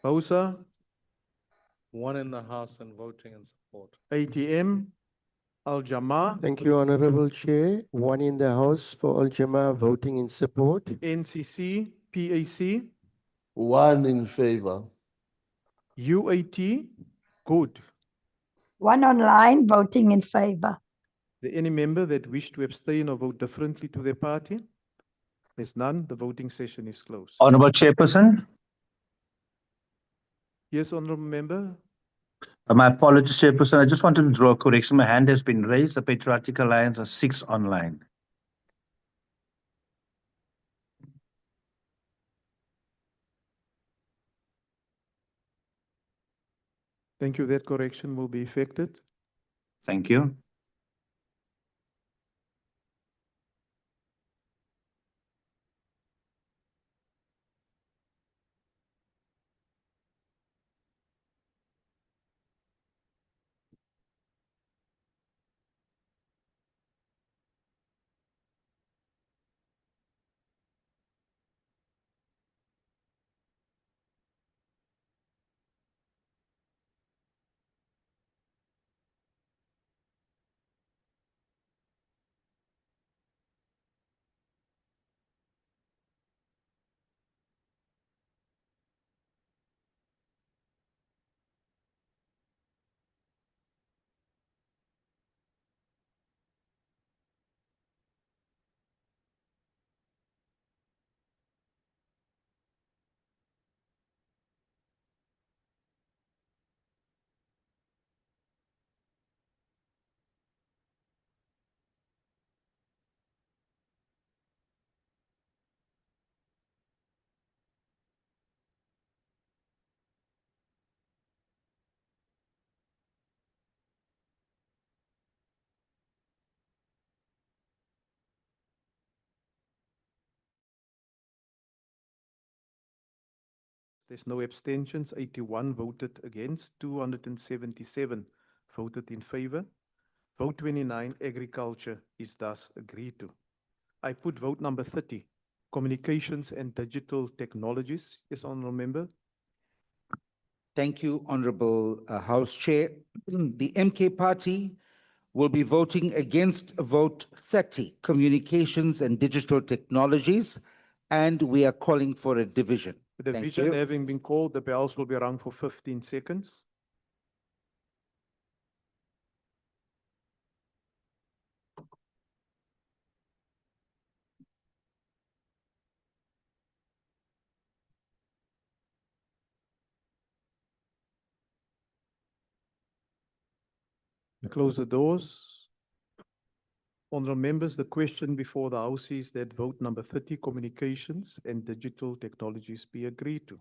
Bosa. 1 in the House and voting in support. ATM. Al Jama. Thank you, Honorable Chair. 1 in the House for Al Jama, voting in support. NCC. PAC. 1 in favor. UAT. Good. 1 online, voting in favor. There any member that wish to abstain or vote differently to their party? There's none. The voting session is closed. Honorable Chairperson, Yes, honorable member. my apologies, Chairperson. I just wanted to draw a correction. My hand has been raised. The Patriotic Alliance are 6 online. Thank you. That correction will be effected. Thank you. There's no abstentions. 81 voted against. 277 voted in favor. Vote 29, agriculture, is thus agreed to. I put vote number 30, communications and digital technologies. Yes, honorable member. Thank you, Honorable House Chair. The MK Party will be voting against vote 30, communications and digital technologies, and we are calling for a division. The Thank division you. having been called, the bells will be rung for 15 seconds. Close the doors. Honorable members, the question before the House is that vote number 30, communications and digital technologies, be agreed to.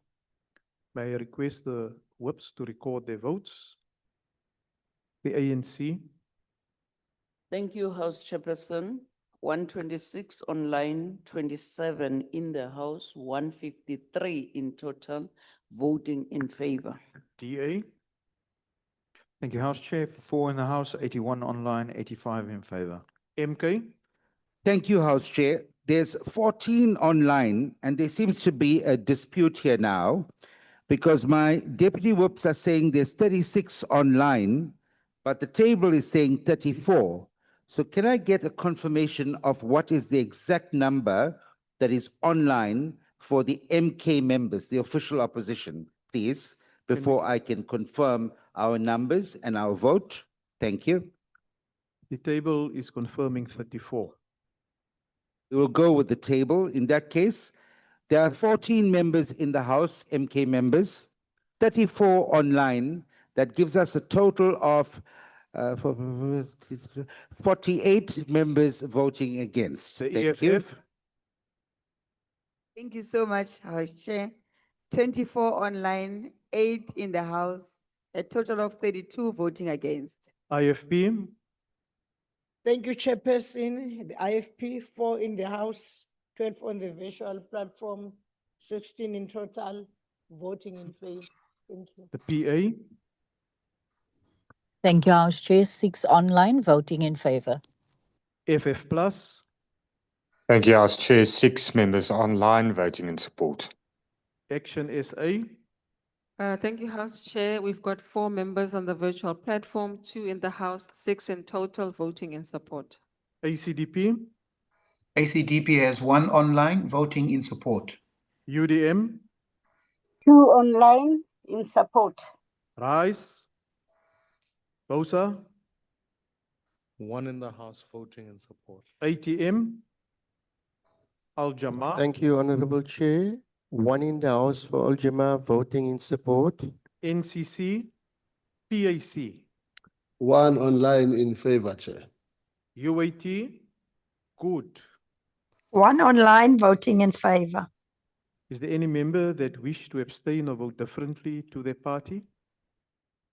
May I request the whips to record their votes? The ANC, Thank you, House Chairperson. 126 online, 27 in the House, 153 in total, voting in favor. DA, Thank you, House Chair. 4 in the House, 81 online, 85 in favor. MK, Thank you, House Chair. There's 14 online, and there seems to be a dispute here now because my deputy whips are saying there's 36 online, but the table is saying 34. So can I get a confirmation of what is the exact number that is online for the MK members, the official opposition, please, before I can confirm our numbers and our vote? Thank you. the table is confirming 34. We will go with the table. In that case, there are 14 members in the House, MK members, 34 online. That gives us a total of 48 members voting against. The Thank you. EFF, Thank you so much, House Chair. 24 online, 8 in the House, a total of 32 voting against. IFP, Thank you, Chairperson. The IFP, 4 in the House, 12 on the virtual platform, 16 in total, voting in favor. Thank you. the PA, Thank you, House Chair. 6 online, voting in favor. FF Plus, Thank you, House Chair. 6 members online voting in support. Action SA, Thank you, House Chair. We've got 4 members on the virtual platform, 2 in the House, 6 in total, voting in support. ACDP, ACDP has 1 online voting in support. UDM, 2 online in support. RISE, BOSA, 1 in the House voting in support. ATM, Al Jama, Thank you, Honorable Chair. 1 in the House for Al Jama voting in support. NCC, PAC, 1 online in favor, Chair. UAT, good. 1 online, voting in favor. Is there any member that wish to abstain or vote differently to their party?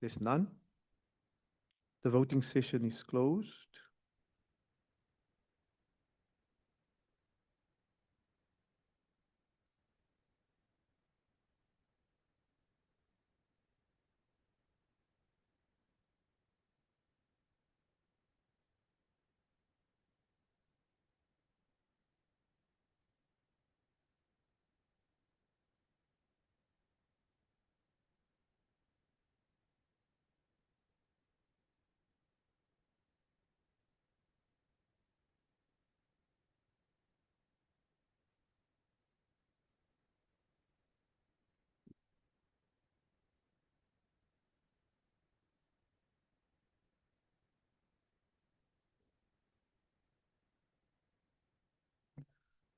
There's none. The voting session is closed.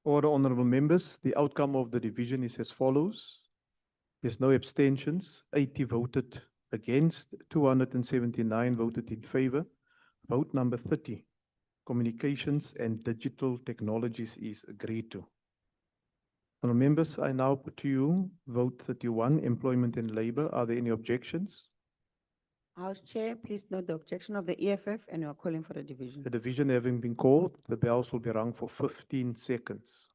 Order, honorable members, the outcome of the division is as follows. There's no abstentions, 80 voted against, 279 voted in favor. Vote number 30, communications and digital technologies, is agreed to. Honorable members, I now put to you vote 31, employment and labor. Are there any objections? House Chair, please note the objection of the EFF and we are calling for a division. The division having been called, the bells will be rung for 15 seconds.